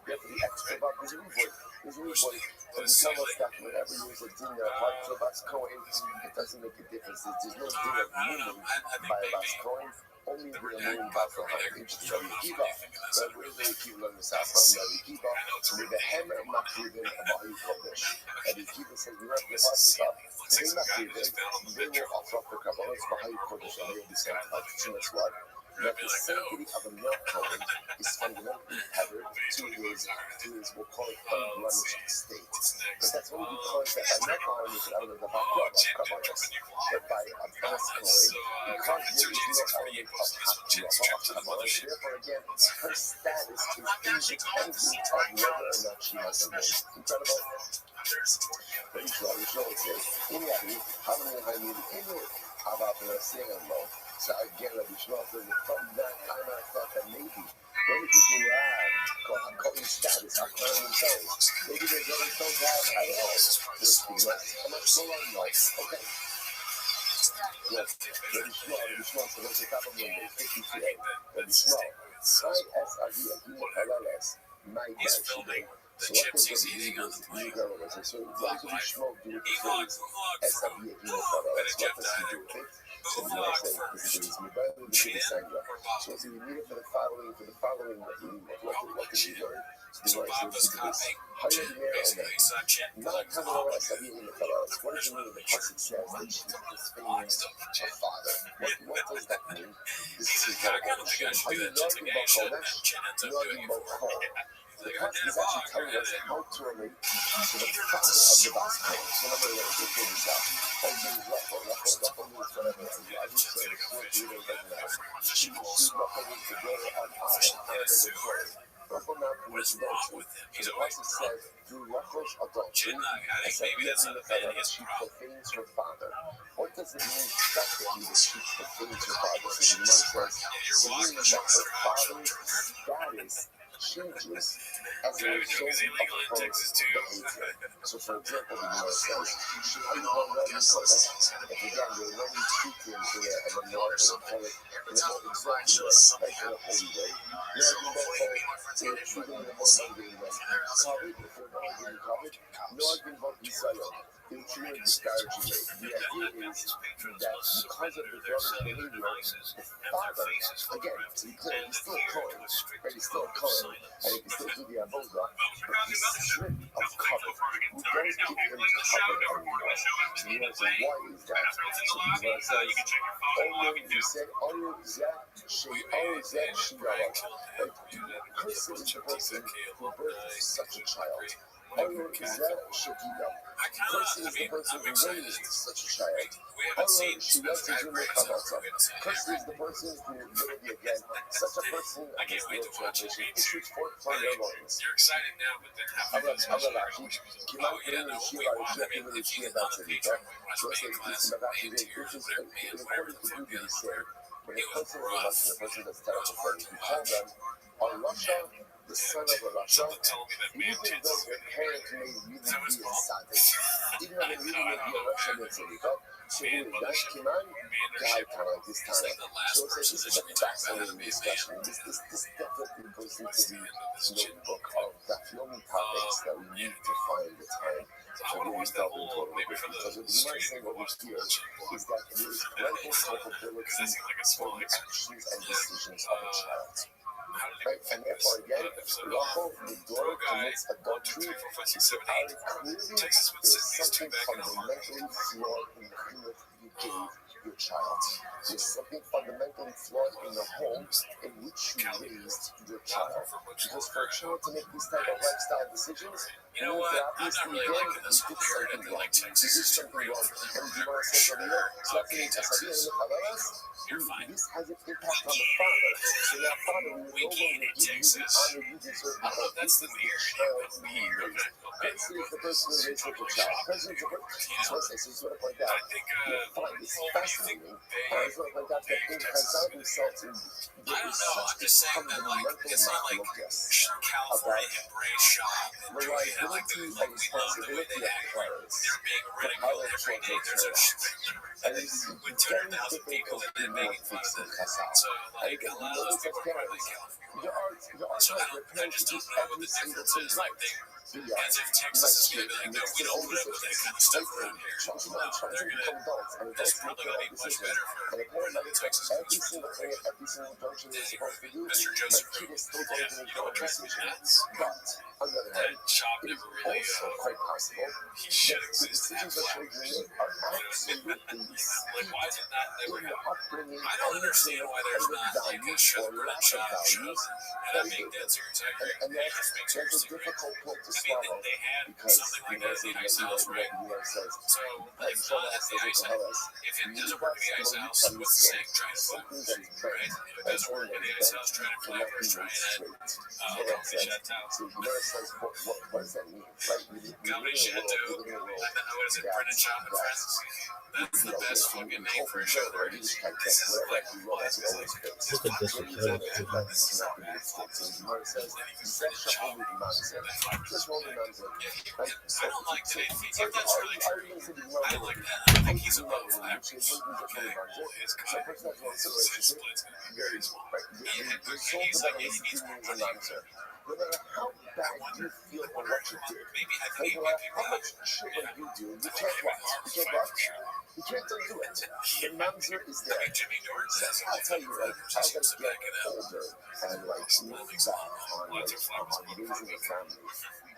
get the extra Bas, there's a revoid. And to tell us that whenever you use a din that applies to a Bas Kohen, it doesn't make a difference. There's no din of meaning by a Bas Kohen. Only the moon about the Rabbi Akiva. Rabbi Akiva learned this out from Rabbi Akiva. With the hammer of Makriven of Ahi Kodesh. Rabbi Akiva says, we have the Pasuk. They Makriven, they will offer up the Kabbalahs for Ahi Kodesh, and they will be sent out to us what? That the sanctity of a male Kohen is fundamentally tethered to his we'll call it unblemished state. But that's only because that by male Kohen is out of the Kabbalahs. But by a Bas Kohen, because there is no element of Kabbalahs, therefore again, her status is independent of whether or not she has a name. Incredible. But Yisrael says, in Yahweh, how many I need in it? So again, Rabbi Shmuel says that from that time I thought that maybe many people have coping status, are calling themselves. Maybe they don't have at all. How much more on life? Okay. Yes, Rabbi Shmuel said, let's take up on Monday, 52A. Rabbi Shmuel, He's filming the chips he's eating on the plane. Rabbi, Elon better Jeff Diner. Vlog first. Chin or so Bob? we need it for the following, what can we learn? So Bob was copying Chin, basically. He saw Chin Not like what does it mean in the pasuk says that she was vlog feigning stuff for a Chin. father? What does that mean? This He's is like, I kind of think I should do that. Chin's like, yeah, you should. And Chin ends up doing it for him. He's like, I did a vlog. I did it. How to relate to the father of the gospel. So let me figure this out. What is wrong with him? He's always drunk. Chin, I think maybe that's not his problem. Her father. What does it mean practically that she profanes her father? So the Gemara says, You're walking that her father's status changes as a driving drunk is result illegal in of her Texas too. behavior. So for example, the Gemara says, she had one running cover, and again, they're running speaking to a menorah, they call it in a more exact way, like in a holy way. They're treating the more mundane way. Covered, if they're not being covered, nor being both Israel. They treat it disparaging way. The idea is that because of the brother's behavior, the father, again, to be clear, he's still a Kohen, right? He's still a Kohen, and he can still do the avodah, but he's stripped of cover. We don't keep him covered anymore. So you might say, why is that? So the Gemara says, you said, Cursed is the person who birthed such a child. Cursed is the person who raised such a child. Cursed is the person who literally, again, such a person, I can't wait to watch it. issued forth from their loins. You're excited now, but then half of it's oh, yeah, no, we want to make the cheese on the pizza. We want to make glass of main tears, whatever the fuck the other one. When it comes to the person that's terrible for you, call them Rasha, the son of a Rasha, even though their parents may really be a Sadiq, even though they really may be a Rasha Mitzvah, so who is Dash Kiman? Guy kind of like this time. So this is a fascinating discussion. This definitely goes into the notebook of Dafyomi topics that we need to find the time to really delve into it. Because what the Gemara is saying over here is that there is parental culpability for the actions and decisions of a child. Right? And therefore, again, Rachel, the daughter commits adultery, so clearly there's something fundamentally flawed in the chiyuv you gave your child. There's something fundamentally flawed in the home in which you raised your child. Because for a child to make these type of lifestyle decisions, you know what? I'm not really liking this whole part. I feel like Texas is too crazy. You're fine. This has an impact on the father. So that father will We gain in Texas. I don't know if that's the weird. Cursed is the person who raised such a child. Cursed is the person. So I just want to point out. I think It's fascinating. I just want to point out that in Chazal themselves, I don't know. I'm just saying that, like, it's not like California embrace shop and doing it like the, like we love the way they act. They're being ridiculed every day. There's a with 200,000 people that they're making fun of it. So, like, a lot of those people are probably California. So I just don't know what the difference is. Like, as if Texas is going to be like, no, we don't put up with that kind of stuff around here. No, they're going to, that's probably going to be much better for everyone. Texas every single thing at every single junction is supposed to do. Mr. Joseph, But on the other hand, that shop it is never really, also quite possible he should that the exist in that decisions that flag. children make are absolutely Like, why is it not never in the happened? upbringing I don't understand why there's not like a shut or lack shop, of values. and I'm being dead serious. I agree. And It just makes that's sense a to me. difficult pill to I mean, swallow they had because something like that in the ice house, right? says, So, like, so at the ice house, if it doesn't work in the ice house, what's the saying? Try to fuck, right? If it doesn't work in the ice house, try to fly first, try it at fish out town. So the Gemara says, what does that mean, right? We live in a world, what is it, Brendan Shop and Friends? That's the best fucking name for a show there is. This is like what's it always been. Look at this. This is all bad. I don't like today. That's really true. I like that. I think he's above average. Okay. His cut, his split's very small. He's like, he needs more money. No matter how bad you feel or what you did, no matter how much shit you do, you can't watch. You can't undo it. The mamzer is there. I'll tell you, like, as I get older and like look back on raising a family,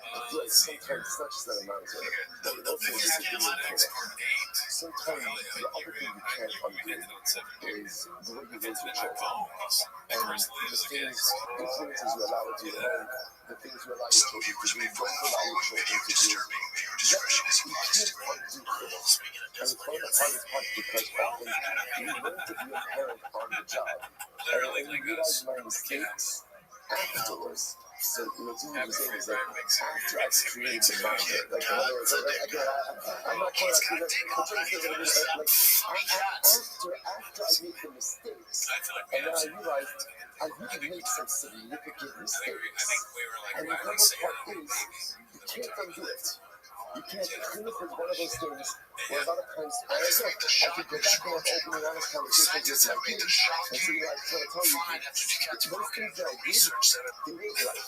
I feel like sometimes it's not just that a mamzer, but it also is a good thing. Sometimes the other thing you can't undo is the way you raise your children. And the things, influences you allow it to your home, the things you allow your children to do, don't allow your children to do. You can't undo things. And it's one of the hardest parts because often you learn to be a parent on the job. And you realize my mistakes afterwards. So what's interesting is that after I created the mamzer, like in other words, I'm not quite like after I made the mistakes, and then I realized I really made some significant mistakes. And the hardest part is you can't undo it. You can't. Clinic is one of those things where a lot of times, and I could go back and have open and honest conversations with my kids, and so I try to tell you, those things that I did, they weren't right.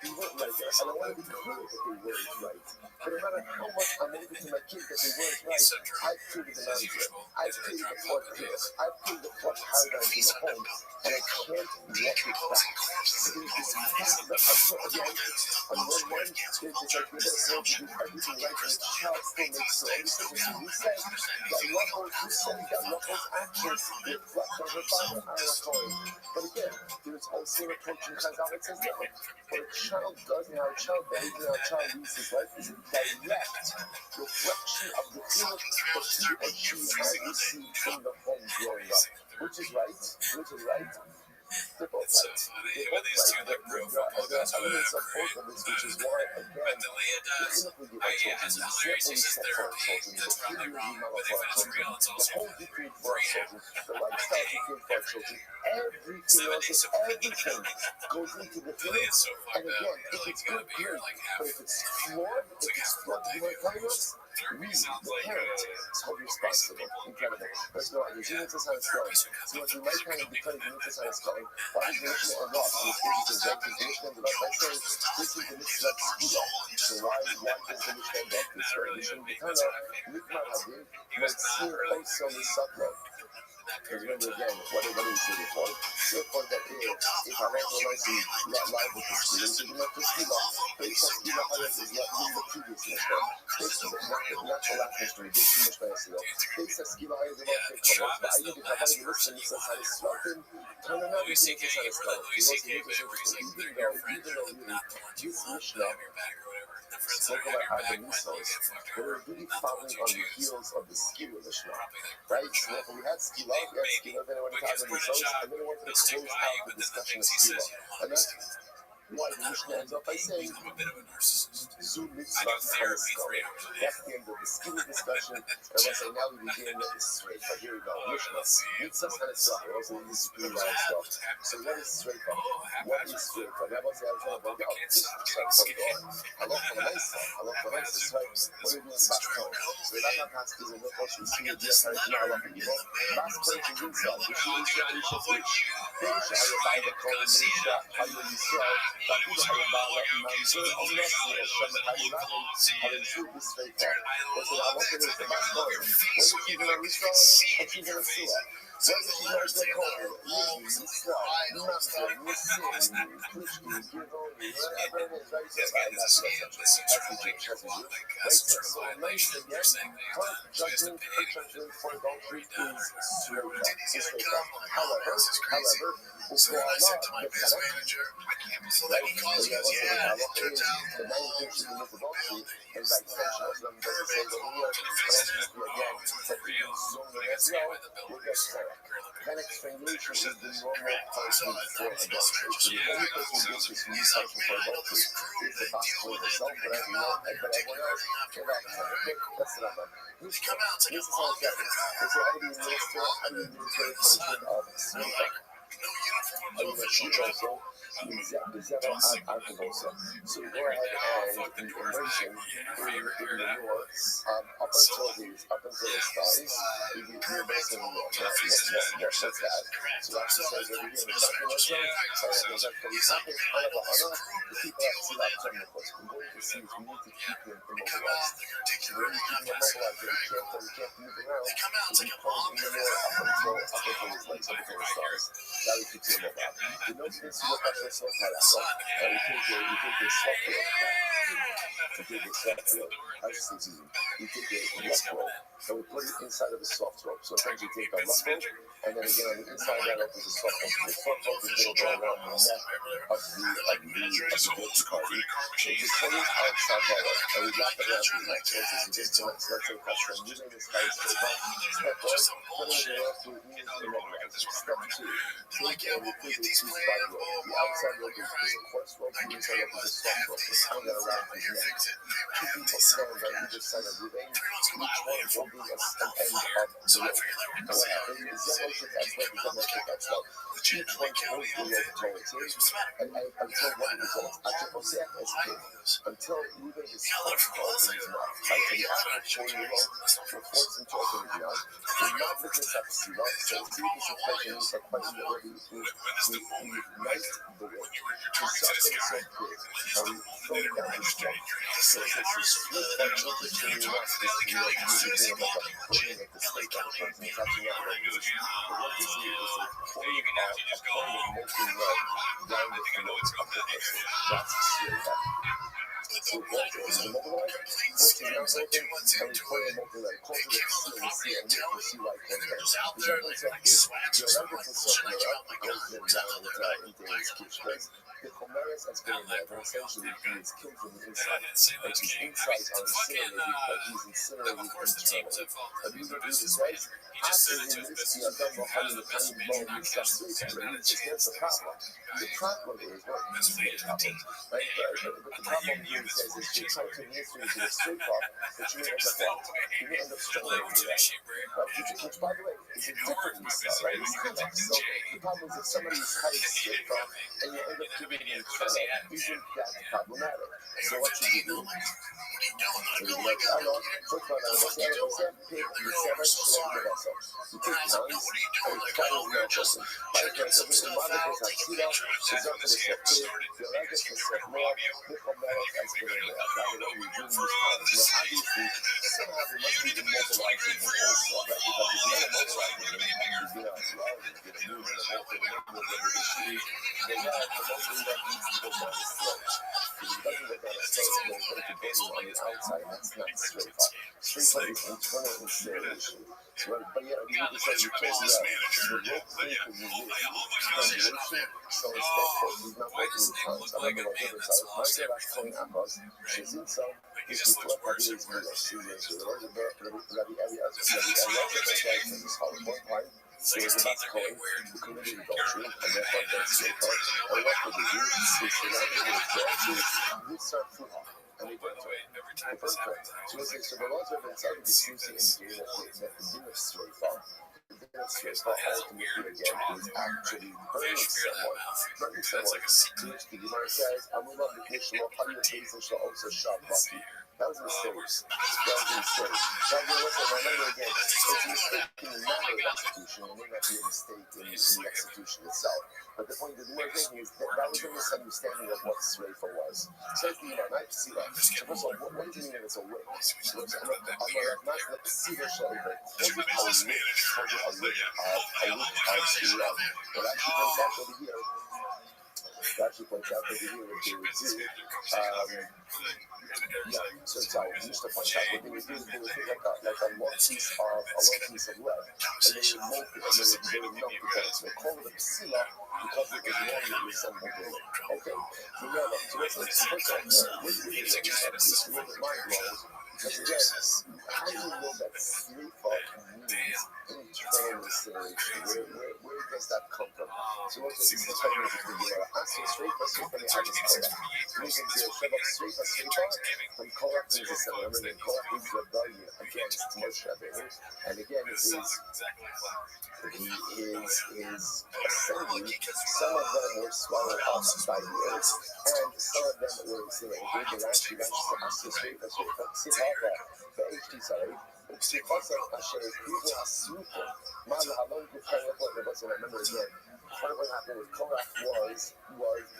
They weren't right, and I want to be clear that they weren't right. But no matter how much I'm able to my kids that they weren't right, I've created the mamzer, I've created the flood pills, I've created the flood paradigms in the home, and I can't walk it back. So it's again, on one mind, it's like we're going to say to do everything right, and the child still makes so many decisions. You said that love those actions reflect on her father, I'm not going. But again, there's also an approach in Chazal that says no. What a child does and how a child behaves and how a child lives his life is a direct reflection of the feeling that he or she has received from the home growing up. Which is right. They're both right. With these two that grew from There's elements of both of this, which is why, again, Delia does. Has Valeria uses therapy. That's probably wrong, but if it's real, it's also the home we create for our children, the lifestyle we create for our children, everything goes into the Delia's so and fucked again, up. if it's Got good, a beer great. like half. But if it's flawed, you want to tell us? We, the parent, is held responsible. Incredible. Let's go on. The unit is how it's going. So what you might kind of declare the unit is how it's going. Why is the mission or not? It's interesting, right? Because the mission ended up by saying, this is the mission of Skila. So why does the mission end up this way? The mission become Nikma Hadin, Matzir also Misakra. Because remember again, what is it for? So for that if I want to like to live with the students, you not just Skila. Based on Skila Hayat is not in the previous mission. Based on not the last history, this mission is still. Based on Skila Hayat is not the cover. But I need to cover the mission, it says how it's swapping. Turn around, it's how it's going. It wasn't interesting, even though really, this Mishnah spoke about how the missiles were really following on the heels of the Skila Mishnah. Right? So we had Skila, then I went to the missiles, and then I wanted to close out the discussion of Skila. And that's why the Mishnah ends up by saying, Zoom mitzvah chanesko. That's the end of the Skila discussion. And I say, now we begin with the Sreifa. Here we go. Mishnah. Mitzvah chanesko. We're also in this green line stuff. So what is Sreifa? What is Sreifa? Rabbi said, I was like, oh, this is Sreifa. Halach Halaisa. So what do you do with Bas Kohen? So Rabbi Pask is a little more to see the different halach. Bas Kohen is inside. The Shul is the Isha Fish. Fish, I will buy the Kohen, the Isha, I will Yisrael. ואפילו היבעלה ממזר המסר שם היבעלה הרזו בספיקה וזה לעלות את זה במסגור וזה כיוון הראשון וכיוון הסוע וזה כיוון הסקור ישראל ממזר מסר פלישתי גרעון so nice again judgment for adultery is however So then I said to my biz manager, I can't believe that. He calls, he goes, yeah, it turns out there was a building that the floor to the faces were all for real. I got scammed by the builders. Then strangulation is the normal person for adultery. The only person who gets this resection for adultery is the possible herself, but everyone else, that's the number. They come out, it's like a long This is how do you administer punishment of sleep? no uniforms, no official dress. So you go ahead and the immersion in the door up until his thighs. You do your best in the door. That's that. So that's the size over here in the calculation. So there's actually something kind of a honor. The people have to see that from the course. We're going to see if we need to keep him immobilized. So when you keep him immobilized, you can't move around. So you put him in the door up until his legs, up until his thighs. That would keep him immobilized. The nose needs to look at yourself like that. And you take your soft rope. You take your soft rope. I just think you take a rough rope and we put it inside of a soft rope. So sometimes you take a rough rope and then again on the inside of that rope is a soft rope. The soft rope is going to go around the neck of the guilty party. So you just put it outside that rope and we wrap it around his neck. So just let's say question. Using this guy's step one, put it in the rope to means immobilize. Step two, take and we put these by the rope. The outside rope is a coarse rope, the inside rope is a soft rope. It's hung around his neck. Two people stand on either side of the ring. Each one holding an end of the rope. What happens is Zemoshik as well as Zemoshik as well. Each one holds the rope towards him until one results. Until moving his first part in his mouth. Like the actual pulling the rope will force him to open his mouth. The mouth is just up to the so see this expression is like quite already we ignite the rope. We suck him so quick and we throw it down his throat. So it's a split function between the mouth is usually like a pulling at the state on the person. It's actually not very good. But what you see is a pulling out a pulling molten lead down the throat of the person. That's straight up. So what is immobilized? Force his mouth open and we pull him open like close to the seal and you see why it comes down. The other stuff is the other stuff goes then down into his kitchen place. The Comaris has been in there, but essentially he is killed from the inside. Like his insides are incinerated, but he's incinerated internally. And you can do this right. After him, this is done behind the tiny bone, he's got three times. Here's the problem. The problem is what he's made happen. Right? But the problem here says is you try to administer to the straight off, but you may end up what? You may end up strangling to that. Which, by the way, is a different style, right? It's kind of, so the problem is if somebody is tight straight off and you end up giving them credit, isn't that problematic? So what should you do? So you like, I don't know, first of all, você take the seven slow vessel. You take pounds and try to know person. Para que essa pessoa manda essa tira, vocês vão fazer certo, violência que você não recomenda as experiências. Agora we do these pounds. Now obviously, somehow there must be immobilizing him also, right? Because if you're immobilizing him, you get out loud, you get moving the whole thing, the shoes, then the most thing that needs to go down his throat. Because if it doesn't go down his throat, it's going to put the burden on the outside, and that's not straight up. Straight up is internal incineration. But yeah, you can say you can't do that. The rope thing can be strangulation, so instead, he's not working with tongues. I don't know what difference I was. My say that's calling apples. She's in some. This is what I do is more serious. So the Lord is there, Rabbi one time. So it's about calling the community adultery, and therefore that's straight up. And what they do is they not able to this start food off. And they burn it. So the laws have been started discussing indicating that the din of straight off, ultimately again is actually burning someone. Burning someone. Which the Gemara says, Amula Mikishlo, Hanya Basin shall also shot Bucky. That was a mistake. Now, remember again, it's a mistake in the matter of execution, it may not be a mistake in the execution itself. But the point that we're making is that was a misunderstanding of what Sreifa was. So it's the knife sila. So first of all, what does it mean it's a wig? So it's not the sila shali, but a wig of sila. But actually comes back over here. Rashi points out that here what they would do, so sorry, used to point out what they would do is they would take like a long piece of lead, and they would mold it, and they would melt the gold. So they call it a psila because it was long and resembled gold. Okay, so what's the first of all, this is a little bit mind blowing. Because again, how do you know that srifa means internal incineration? Where does that come from? So what's this is very interesting. Asya srifa the Abbas Korach. So we can do srifa from Korach means a son. Remember that Korach is rebellion against Moshe Rabbeinu, and again his assembly. Some of them were swallowed up by the earth, and some of them were incinerated. The Rashi says Asya srifa. sorry, remember again, part of what happened with Korach was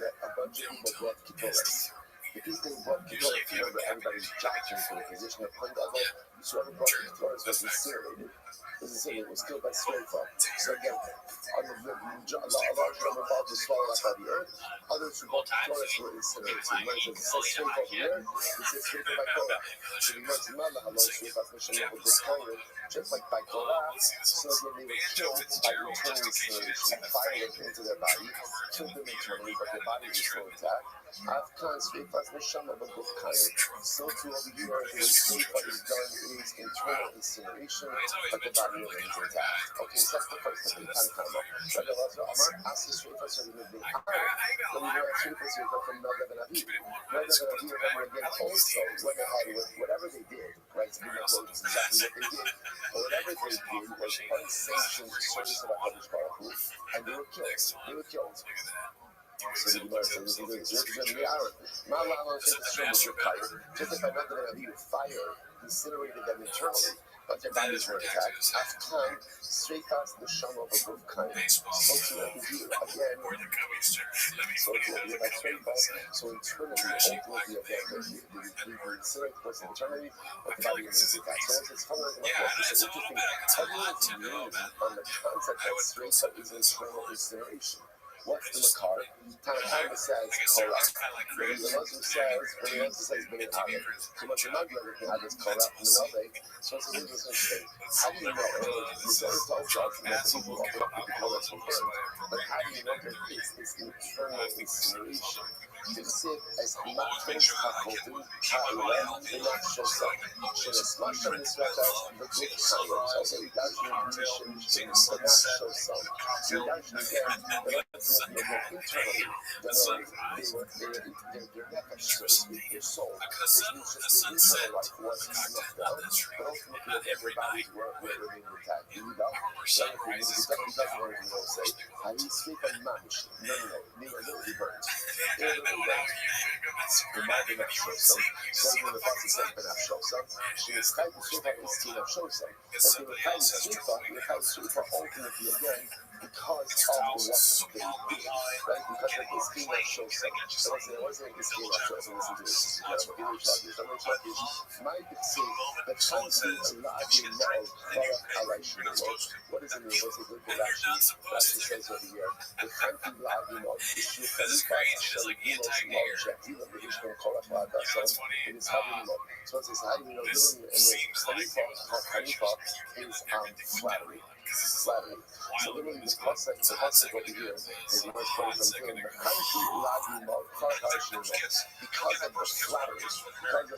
that a bunch of people brought Ketores. The people who brought Ketores, remember, everybody's jockeying for the position of point level, so whoever brought Ketores was incinerated. It was killed by Srefa. So again, a large number of bodies were swallowed up by the earth. Others who brought Ketores were incinerated. So when it says Srefa of the earth, it says Srefa by Korach. So you know, just like by Korach, so again, they were killed by internal incineration. Fire went into their body, killed them internally, but their body was still intact. So too over here, the Srefa is done is internal incineration, but the body remains intact. Okay, so that's the first thing. But the last one, ask the Srefa so we may but we know Srefa from Nadav and Aviv. Nadav and Aviv, remember again, also went ahead with whatever they did, right? To be close to exactly what they did. But whatever they did was unsanctioned service of HaKadosh Baruch Hu, and they were killed. So the Gemara says, just like by Nadav and Aviv, fire incinerated them internally, but their bodies were intact. After Sreifas the Shama of a good kind. So to over here again. So to over here by Sreifas. So internally, ultimately again, the incinerate was internally, but the body remains intact. So it's fundamentally so interesting. Everyone's union on the concept that Sreifa is internal incineration. What's the Makar? Tanakama says Korach. When the Muslim says B'nai Adam. So much of Magla can have this Korach Minale. So it's a little interesting. How do you know? It's always tells us that people often put the Korach from him. But how do you know that it's internal incineration? The Siv as Matos HaKotim Ha'ileh B'nat Shosam. Shenasmash on this record, the good Kayos. Also, we got you in Mishin B'nat Shosam. So we got you again, internally, their nefesh, so to speak, their soul, which means just their internal life was snuffed out, but ultimately their bodies were remaining intact. It doesn't want to say, I need sleep and mamish. No, they were literally burnt. They were literally burnt. Remind me of Shosam. So when the Pasuk says B'naf Shosam, she is tied to Shosam is Tina Shosam. But they were tied to Shosam ultimately again, because of what they did, right? Because of this thing that shows them. It wasn't this thing that shows them. Listen to this. My say the country largely know what does it mean? What's it good for Rashi says over here. The country largely know issue Khalifa Shalulos Mojavila Bishman Korach it is how we know. So it says how do we know literally and the Khalifa is flattery. So literally the concept over here is the most quoted from him. Because of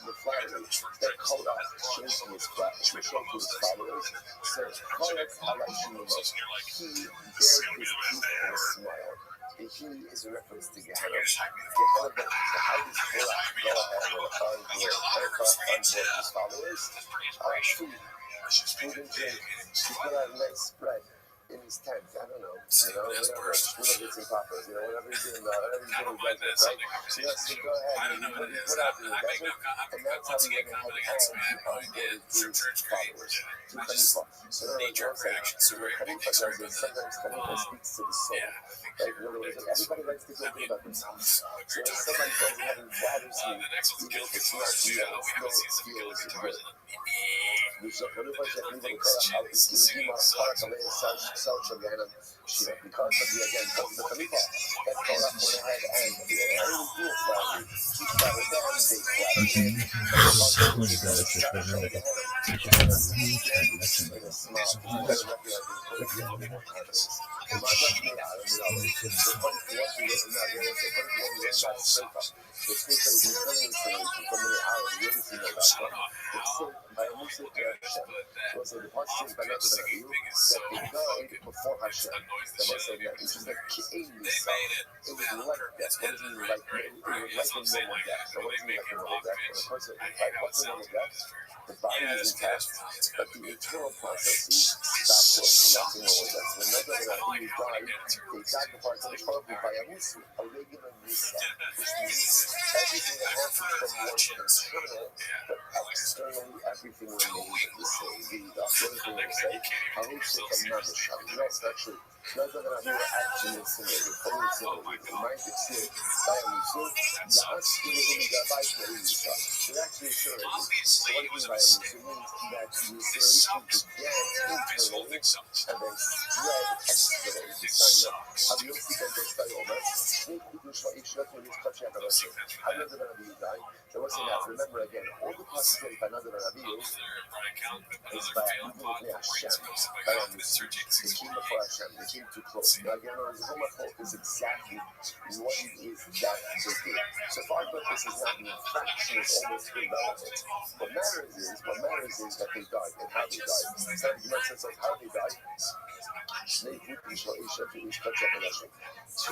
the flattery that Korach shows to his followers. So Korach he bears his teeth and a smile. The he is a reference to Gehenna. How does Korach go ahead and onboard his followers? Food and drink. He put out a nice spread in his tent. I don't know. Whatever. It's in Papa's. Whatever he's doing, whatever he's doing, right? So go ahead and put out in the desert, and that's how he went ahead and onboarded his followers to Khalifa. So Khalifa does this. Sometimes Khalifa speaks to the soul. Everybody likes to feel good about themselves. So if somebody goes ahead and flatters you, even if it's not real, it still feels good. Because of the again, the Khalifa, that Torah went ahead and they only do it for keep that with them, they before Hashem. It was like that. It was just like it was like that. What does it mean like? It was like a normal death. So what does it mean like a normal death? Well, of course, what's a normal death? The body is intact, but the internal processes stop working. That's a normal death. When you die, they sacrifice the Torah by a regular Misa, which means everything that happens from what's internal, but externally everything remains the same. The thing will say, that's actually not going to be actually incinerated, fully incinerated. It might be sealed by a musu. The actually is actually incinerated. So what do you mean by a musu? It means that the incineration began internally and then spread externally. How do you see that they stay over? How does it going to be done? So what's in that? Remember again, all the possibilities by another Rabbi is by Hashem. They came before Hashem. They came too close. Now again, the whole hope is exactly what it is that they did. So far, but this is not the infraction is almost irrelevant. What matters is that they died and how they died. So the sense of how they died. Two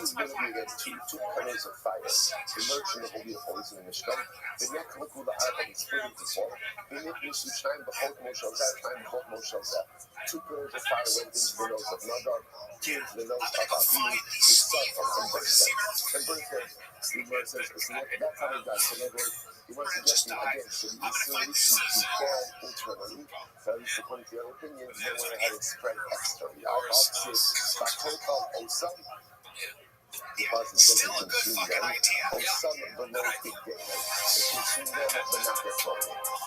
literally against two pillars of fire. The merchant of the holes in the Mishkan. The neck look who the Arab is split into four. The neck is to shine before Moshe. Two pillars of fire went into the nose of Nadar, two into the nose of Abihu, the son of and burnt them. The Gemara says, that's how he died. So in other words, he was suggesting again, so the isolation began internally. So at least according to their opinions, they went ahead and spread externally. Our opposite, Bakokal Osam, because it says it consumed them. Osam below big day. It consumed them, but not their soul.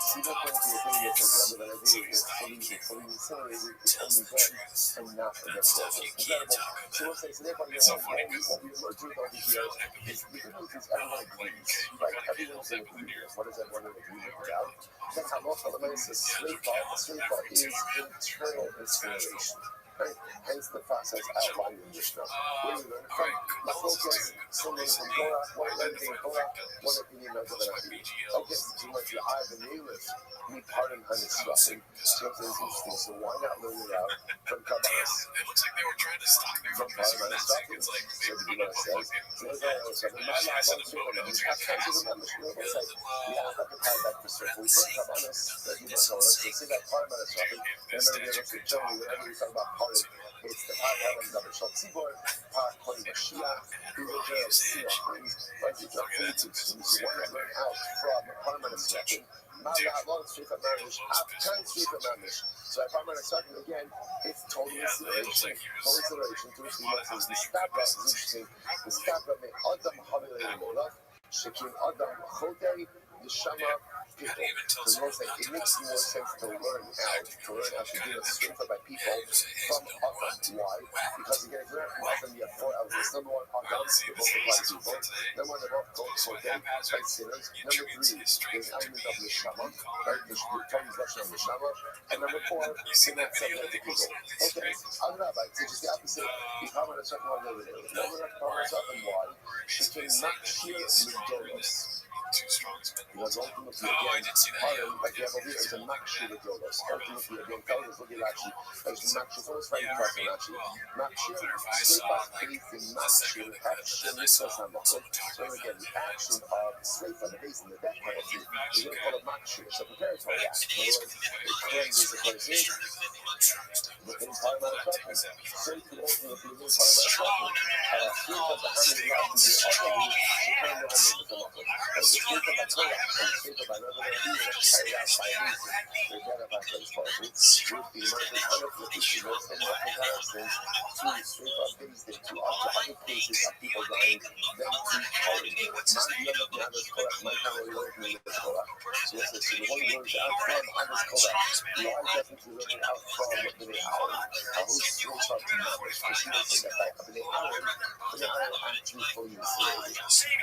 See, according to the opinion, it says rather than a day, it's fully incinerated, it's only them, and not their soul. Incredible. So we'll say, so therefore, what we emerge with over here is the good news is everyone agrees. Right? Everyone's in agreement. What does everyone in agreement about? That's how most of the men say Sleifa is internal incineration. Right? Hence the process outlined in Mishnah. Where you learn from Machlokas, someone from Torah, one learning Torah, one opinion of the Rabbi. Okay, so much you have the neighbors, we pardon Hanisrafim. So it's interesting, so why not learn it out from Kabbalah? It looks like they were trying to stop me from using that thing. It's like, so the Gemara says, so the Gemara says, I said the boat, I was trying to use it. Yeah, I can tie that for circle. We burn Kabbalah, that you don't know. Let's say that part of Hanisrafim. Remember, they were tell me whenever we talk about part, it's the part of the Shal Tzibor, part of the Mashiach, who will generate Siyah, but you don't need to. So why not learn out from Parman Hanisrafim? So if I'm going to start again, it's total incineration. Total incineration to which the Gemara says the Stabra is interesting. The Stabra may Adam Havilei Molach, Shekin Adam Chodei, the Shama people. So the say it makes more sense to learn how to do a scripture by people from Adam. Why? Because you get a learn from Adam, you have 4 elements. Number 1, Adam, they both apply to people. Number 1, they're both called Chodei, by sinners. Number 3, there's an element of the Shama, right? The Tony's version of the Shama. And number 4, they're not subject to people. Okay, I'm Rabbi, so just the opposite. If I'm going to talk about the other, number 1, why? She can not hear Midolos. too strong. Was ultimately again hardened, like you have over here, it's a makshir with Dolos. Ultimately again, telling us, look at actually, there's makshir, it's almost right in front of actually. Makshir, sleifa, faith in makshir, action, mitzvahs, and makshir. So again, the action of sleifa, the base, and the death penalty, is going to call it makshir. So preparatory act. In other words, it cleanses the person. But in part of the trouble, sleifa ultimately is in part of the trouble. Sleifa, the honey, love, the other, she turned the honey with the love. straight up by Torah and straight up by another Rabbi, and that's carried out by Moses. The Rebbe of HaKadosh Baruch Hu, with the American unapplications and no comparisons to straight up things that to other cases of people dying than to Torah. Man Yom Yadus Korach, my family learned from this Korach. So listen, so the one who learns out from Adus Korach, why doesn't he learn out from Bnei Aaron? Who's straight up to Mamish? Because he would say that by Bnei Aaron actually fully insulated.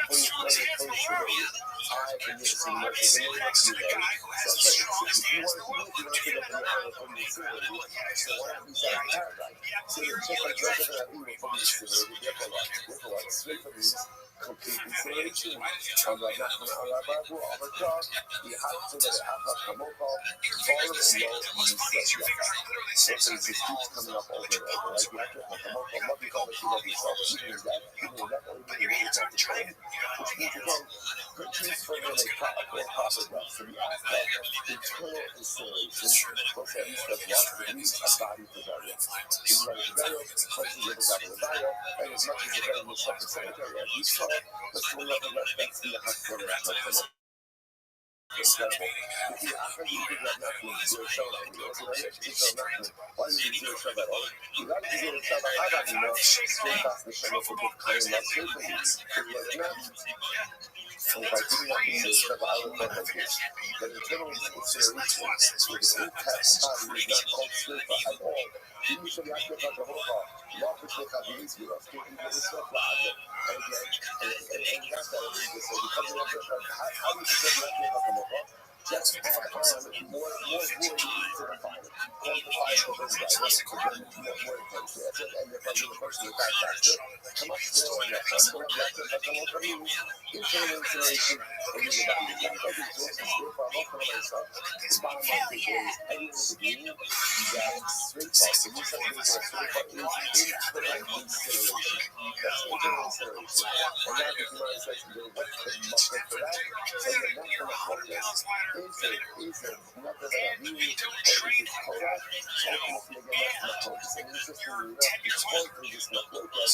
Fully insulated. I can get some messages in the next few days. So if you want to do it, you don't think of Bnei Aaron fully insulated. So why not use that in paradise? So the chick like Joseph and Rabbi were fully insulated. Therefore what? Straight from these complete incineration. Like Nachman Arababu, Amakar, the Hatsun of the Acha Kamoko, Vorim and Lo, Yisrael. So things just keeps coming up over and over. Like the Acha Kamoko, love you all that you love yourself. Even in that, only really not the same. Which means again, good choose for them a proper death. So we ask that internal incineration, plus at least that's lost at least a body for burial. Even by the burial, places of the top of the burial, and as much as the burial in the separate cemetery as we saw, let's go up and that's the hospital that's incredible. If you after you think that nothing, zero show that you know, so that's nothing. Why do you zero show that all? You got to zero show that how you know straight off the show for good kind of love straight from you. So by doing that, you zero show that I would love like this. But internal incineration with the intact body is not called straight at all. You should be active like a whole car. Love to take out the easy off. Take it with yourself like and again, and that's that I think so because of that, how do you deserve that thing of the law? Just add on more wood to the fire. Cause the fire to burn brighter, to burn more intensely. That's it. And if I do the person who died faster, come up still and that fun. Come up after that, come up from you. Internal incineration, and you're about to die. Every source is good for a whole for myself. The bottom line is everything is green. That straight fire. So you said things are straight fire is internal incineration. That's internal incineration. And now if you want to say what's the muscle for that? So you're not going to focus. Is it nothing that I need, or is it Torah? Ultimately, again, that's not focus. And interestingly enough, it's hard to just not focus.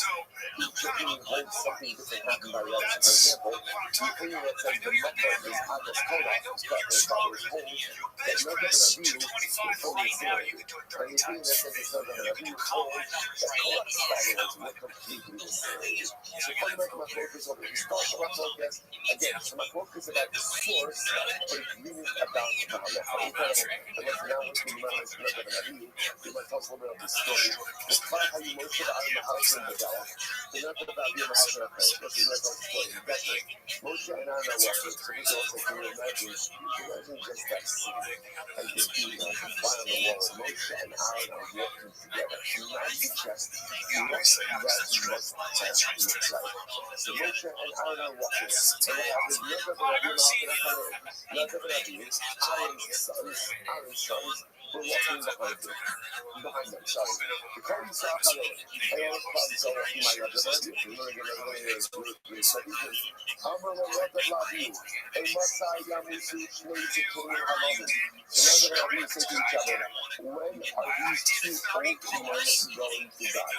Each of you holds something different happened by the other. For example, the opinion that says the mother is Adus Torah, whose father is whole, that nothing that I do is fully insulated. And the opinion that says it's nothing that I do is whole, that Korach's father is completely insulated. So fundamentally, my focus over here, start with my focus, again, so my focus is about the source, but it's really about the halacha. And let's now look at the Gemara's Rebbe and Rabbi. You might tell us a little bit of the story. The Kvar Hayu Moshe Ba'arim Mahalach and Bedala. The Rebbe of Rabbi Mahalach and Bedala. Let's see the story. Moshe and Aaron are walking. So we also can imagine just that scene. And you see the fly on the wall. Moshe and Aaron are walking together. Not just what that must have looked like. So Moshe and Aaron are walking. And what happens? The Rebbe of Rabbi Mahalach and Bedala. Aaron's sons were walking behind them. Sorry. The Kohen saw Hallel. And all the crowd saw what he might have done. If you want to get a so he says, Amar Lord of Lavi, a Masai Yamusu Shleit to King Halalim. So now they're going to say to each other, when are these two old men going to die?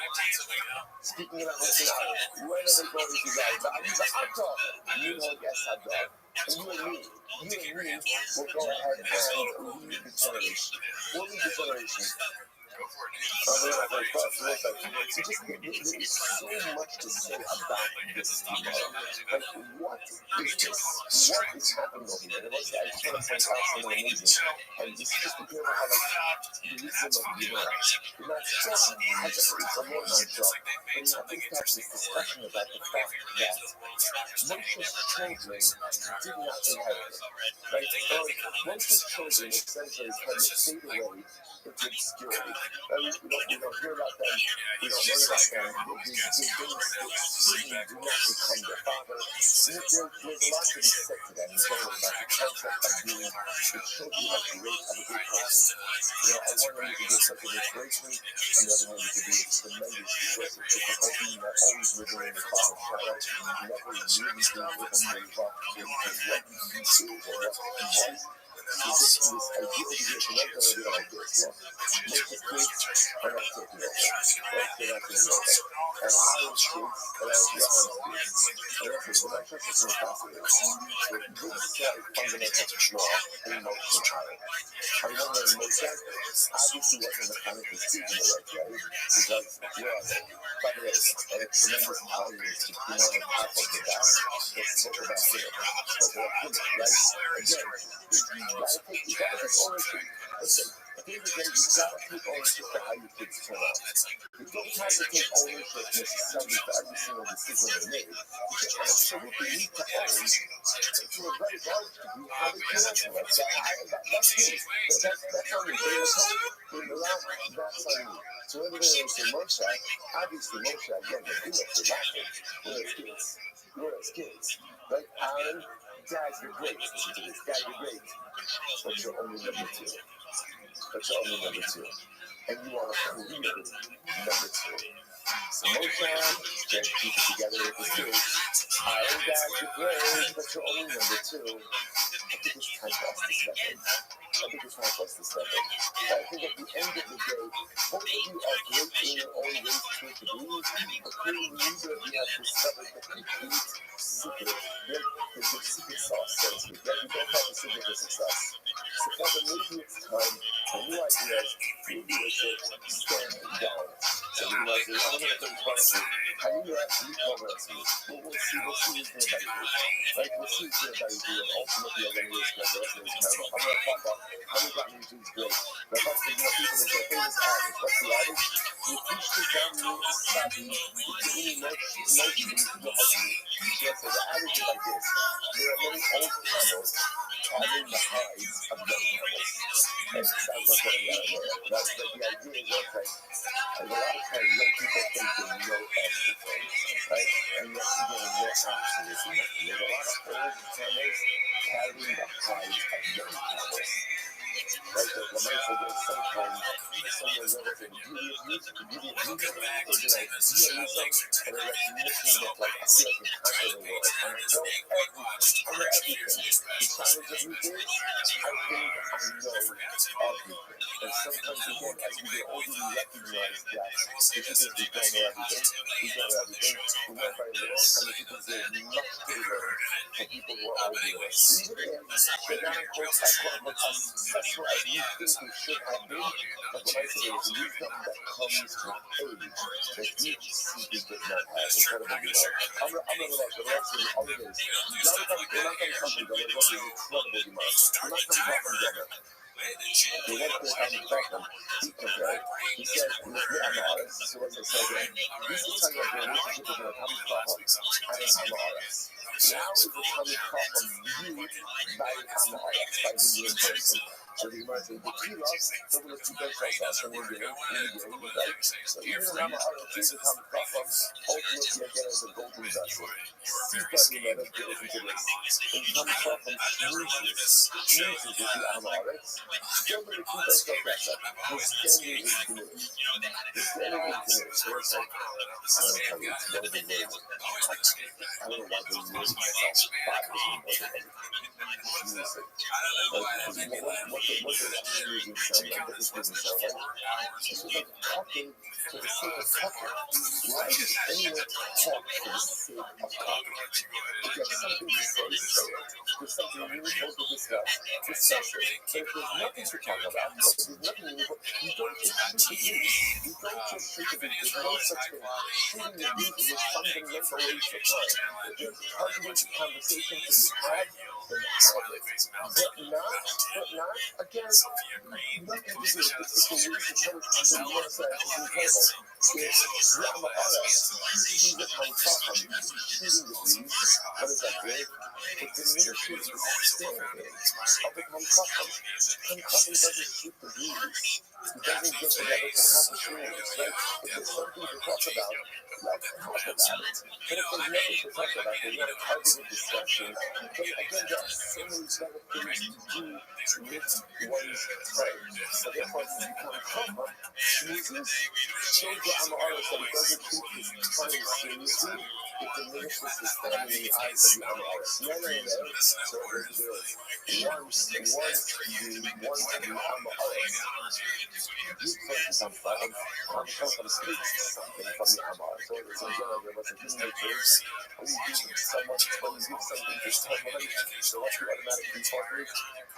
Speaking about Moshe and Aaron, when are they going to die? The Aviva Ato, you know, yes, Hadar. And you and me will go ahead and lead the generation. We'll lead the generation. There's so much to say about this tomorrow. Like, what is this? What is happening over here? And I just want to point out something amazing. And this is just to hear how, like, the wisdom of the Gemara. The Gemara has a more non-job. And I think that's this discussion about the fact that Moshe's children did not inherit it. Right? Moshe's children essentially kind of fade away into obscurity. We don't hear about them. We don't learn about them. These things that do not become their father. There's a lot to be said to them in general about the concept of being the children of a great person. On one hand, you can give such an inspiration. On the other hand, you can be a tremendous source of difficulty. You're always living in the father's shadow. You never really do what you move up to what you do or what you was. this idea over here, so one thing I do like this, look, Moshe's kids are not taking over, right? They're not taking over. And Aaron's kids are Aaron's kids. And that's it. The Moshe system is fascinating. So this fundamental flaw in Moshe and Aaron. I remember Moshe obviously wasn't mechanically speaking the right way, because where are they? By the way, and a tremendous audience to come on the top of the back. Let's talk about him. Let's talk about him, right? Again, you gotta take ownership. Listen, at the end of the day, you gotta take ownership for how your kids turn out. You don't have to take ownership necessarily for every single decision they made. You absolutely need to own, to a very large degree, how they parenting. Like that's me. That's on me. They allow that's on me. So when they say Moshe, obviously Moshe, again, they do it, they're laughing. We're as kids. Right? Aaron, Dad, you're great. Listen to this. Dad, you're great. But you're only number two. And you are a career number two. So Moshe, trying to keep it together with his kids. Aaron, Dad, you're great, but you're only number two. I think it's time for us to step in. I think at the end of the day, both of you are great in your own ways to a degree, but clearly neither of you have discovered the complete secret, the secret sauce, so to speak. You don't have the secret to success. So Father, maybe it's time for new ideas, new leadership, stand down. So we might say, I'm going to think about it. How do you actually progress me? We'll see who's going to buy you. Right? We'll see who's going to buy you. And ultimately, I'm going to use that. I'm going to talk about how we got YouTube is great. The fact that people is their famous average. What's the average? You teach the family savvy, it's really emotionally the ugly. So the average is like this. There are many old camels carrying the hides of young camels. And that's what's going on there. That's the idea is one thing. And a lot of times young people think they know everything, right? And yet they know absolutely nothing. There's a lot of old camels carrying the hides of young camels. Right, the Lamar said sometimes someone knows the beauty of music, the beauty of music is the idealism and the recognition that, like, I feel like I can conquer the world. And I know everything. The challenge of youth is, I think I know everything. And sometimes, again, as we get older, we recognize that the people we don't know everything. We know very little, and the people there's much to learn from people who are older than us. Even if they're not, quote-unquote, as successful as we think we should have been, but what I say is wisdom that comes with age that each simply did not have. Incredible wisdom. I'm gonna let the rest of the other days. We're not gonna come from Gemma. What is incredible demand? We're not gonna talk from Gemma. We went to the problem. He said, I'm honest. So as I said, this is how your relationship is going to come from. I'm honest. Now is the time to come from you by I'm honest, by the new person. So the American the key loss, so we're going to keep ourselves and we're doing, right? So even when I'm honest, things that come from, ultimately again as a golden vessel. See that we let us get into this. It comes from smoothness. Smoothness is the I'm honest. Still going to keep ourselves better. We're standing in community. We're standing in community. So it's like, I don't know, it's one of the words. I don't know why they use myself 5 different words. Music. What does music sound like? What does music sound like? It's like talking for the sake of talking. Why does anyone talk for the sake of talking? If you have something to say, say it. If there's something meaningful to discuss it. But if there's nothing to talk about, if there's nothing meaningful, you don't just shoot the breeze. You don't just shoot the breeze. There's no such thing. Shooting the breeze is a fundamental waste of time. If there's targeted conversation to be had, then have it. But not, again, nothing to do. It's a waste of time. It's incredible. It's Ramahara. Shooting the breeze. What does that do? It diminishes the standing of the Hamkacham. Hamkacham doesn't shoot the breeze. He doesn't get together to have a rules, right? If there's something to talk about, let's talk about it. But if there's nothing to talk about, there's not a targeted discussion, then again, there are so many better things to do with one's time. So therefore, if you come from smoothness, shows the Amaris that it doesn't keep his time seriously. it diminishes the standing in the eyes of the Amaris. So it is once the Amaris, Come speaks something from the Amaris. So it's in general, there was a human nature. When you give something to someone, so what's the automatic default route?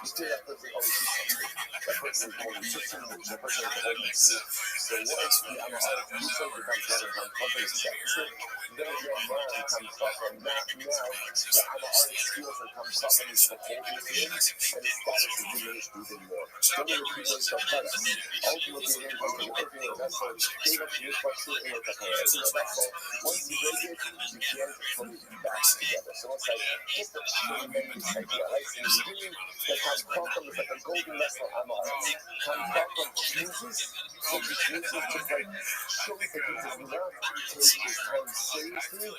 You still that person always do something. That person is holding chicken, that person is holding food. So once the Amaris usually becomes one of the company accepts it, then your mind comes up and now the Amaris feels and comes up and is holding to him, and his status is diminished even more. So many people shall cut us. Ultimately, then comes the earthly vessel, gave up to this vessel in the earthly vessel. Once you break it, you can't put it back together. So it's like just a tremendous idea. Right? So the dream that comes from is like a golden vessel Amaris. Comes from chooses, so he chooses just like shows that he does not take his time seriously.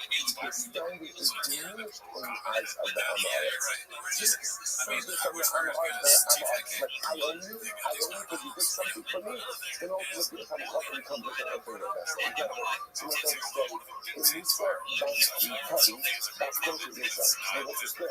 His standing is diminished in the eyes of the Amaris. Just something from the Amaris that Amaris like, I own you because you did something for me. Then ultimately it comes up and becomes like an earthly vessel. You gotta so what I'm saying, in Misa, that's culture Misa. So what's his good?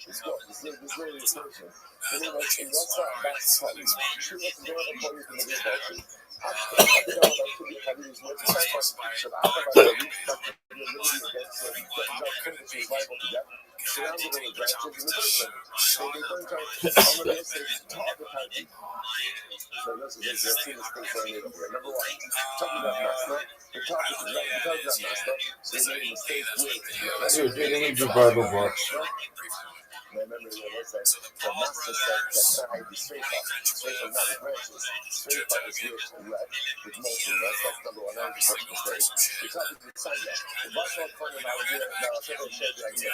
It's good. It's really a person. But anyway, in Yotza, that's Kali. She was there before you can be about you. After all, that should be Kali is what you say. So after that, the week that the ability against the Kundish is liable to death, surrounded with branches in the person. So they don't try to talk about it. So this is the two mistakes I made here. Number one, talking about Master. The topic is right. We talked about Master. So you made a mistake with. Dude, you need your Bible books. I remember there was the Master said that's not how you be straight up. Straight up, not with branches. Straight up is rich and red with molten red. That's number one. That was the first mistake. We talked about Sanya. The Basha of Fun about here, now I said I shared the idea.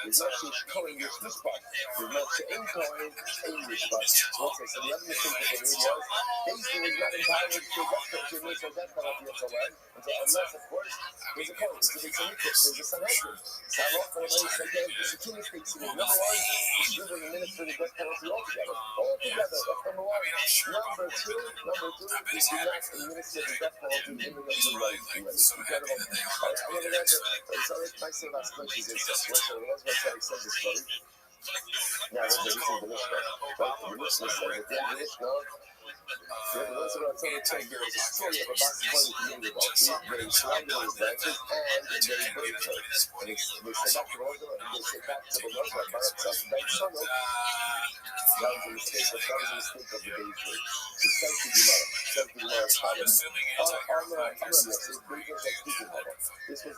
There's not just calling your spot. There's not to incline English spot. So the other mistake that they made was Israel is not empowered to death penalty, no so death penalty until when? Unless, of course, there's a point. There's a Mikvah, there's a Sanhedrin. So I'm often again, there's two mistakes here. Number one, you should really administer the death penalty altogether. That's number one. Number two, is do not administer the death penalty in the number right way. Incredible. All right, I'm going to get to so my say last question is this. Where was my son said this story? Now, this is the Mishnah. Right? The Mishnah says at the end of the Mishnah, once in a while, there was a story of a Boston community about getting surrounded with branches and they burned her. And they say back to the Lord, that was a mistake of the day's work. So says the Gemara. This was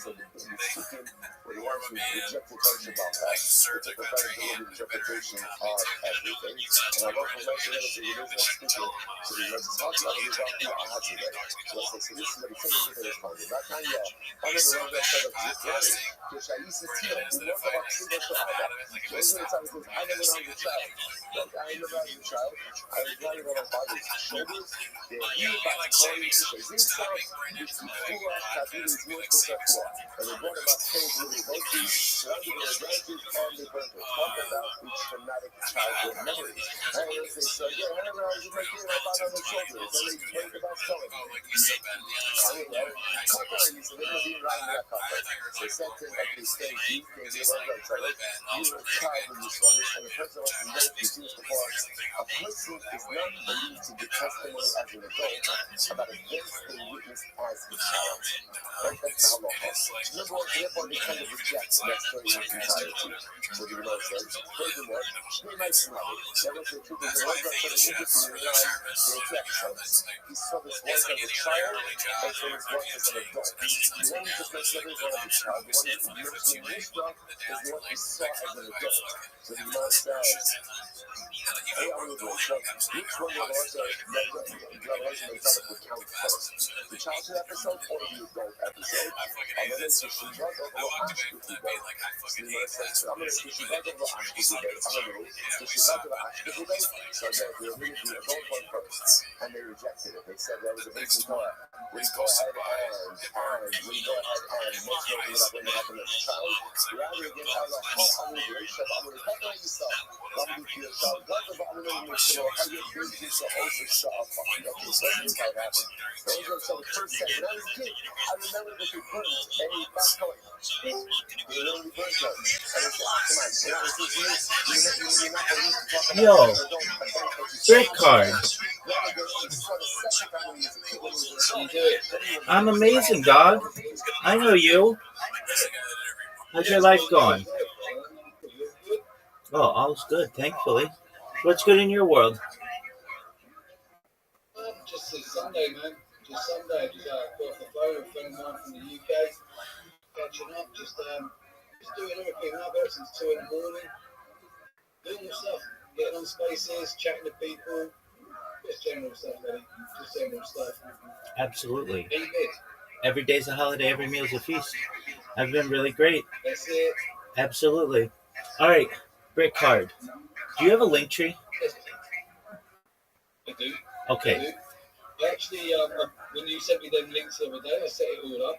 a business of speaking. Where the ones who rejected Torah about that, which is the very interpretation of everything. And I love the lesson of the business of speaking. So we must talk about it about the odds of it. So this is what he said to this part. That kind of, I never learned that sort of Israeli. Because I used to tell you, we learned about Shiva Shahada. Those are the times when I never know the child. I never had a child. I was lying on my father's shoulders. The Yibat Kori, the Zimsa, which the Fura, Kabir is more to Safua. And they brought about things with the Hoshi, surrounded with their branches, and they burned it. Talk about these traumatic childhood memories. And they say, yeah, I never had a kid, I thought on the shoulders. And they prayed about telling me. I don't know. Kaka, he said, they're going to be riding that Kaka. They said to him, like they say, you can give us that child. You were a child when you saw this, and the person wants to know if you've seen this before. A person is not believed to give testimony as an adult about events they witnessed as a child. Right? That's the halacha. Number one, therefore, they kind of reject that story in its entirety. So the Gemara says, furthermore, they might smell it. That was the truth. The ones that sort of interested in their life, they attract us. He saw this once as a child, and so this once as an adult. The one who just makes every one as a child, the one who mentioned in Mishnah, is the one he saw as an adult. So the Gemara says, hey, I'm going to do it. So each one of us, revelation and topic will count first. The childhood episode or the adult episode. I'm going to say Shivat over Ashkuti. So the Gemara says, I'm going to say Shivat over He's like, just about to ask if they so they were really going first, and they rejected it. They said that was a big thought. We go ahead and we go ahead and let's go do that when we have a child. Rather than have a whole relationship, I'm going to cover yourself. I'm going to yourself. That's about the way you show how you bring yourself also shut up. Okay, so that's how it happened. Those are some first steps. When I was a kid, I remember that you put a fast toy. Yo, Brick Card. I'm amazing, dog. I know you. How's your life going? Oh, all's good, thankfully. What's good in your world? Just a Sunday, man. Just Sunday. Just got off the phone with a friend of mine from the UK. Catching up, just doing everything up ever since 2 in the morning. Doing your stuff. Getting on spaces, chatting to people. Just general stuff, buddy. Just general stuff. Absolutely. Are you good? Every day's a holiday, every meal's a feast. I've been really great. That's it. Absolutely. All right, Brick Card. Do you have a link tree? Yes, I do. Okay. I do. I actually, when you sent me them links the other day, I set it all up.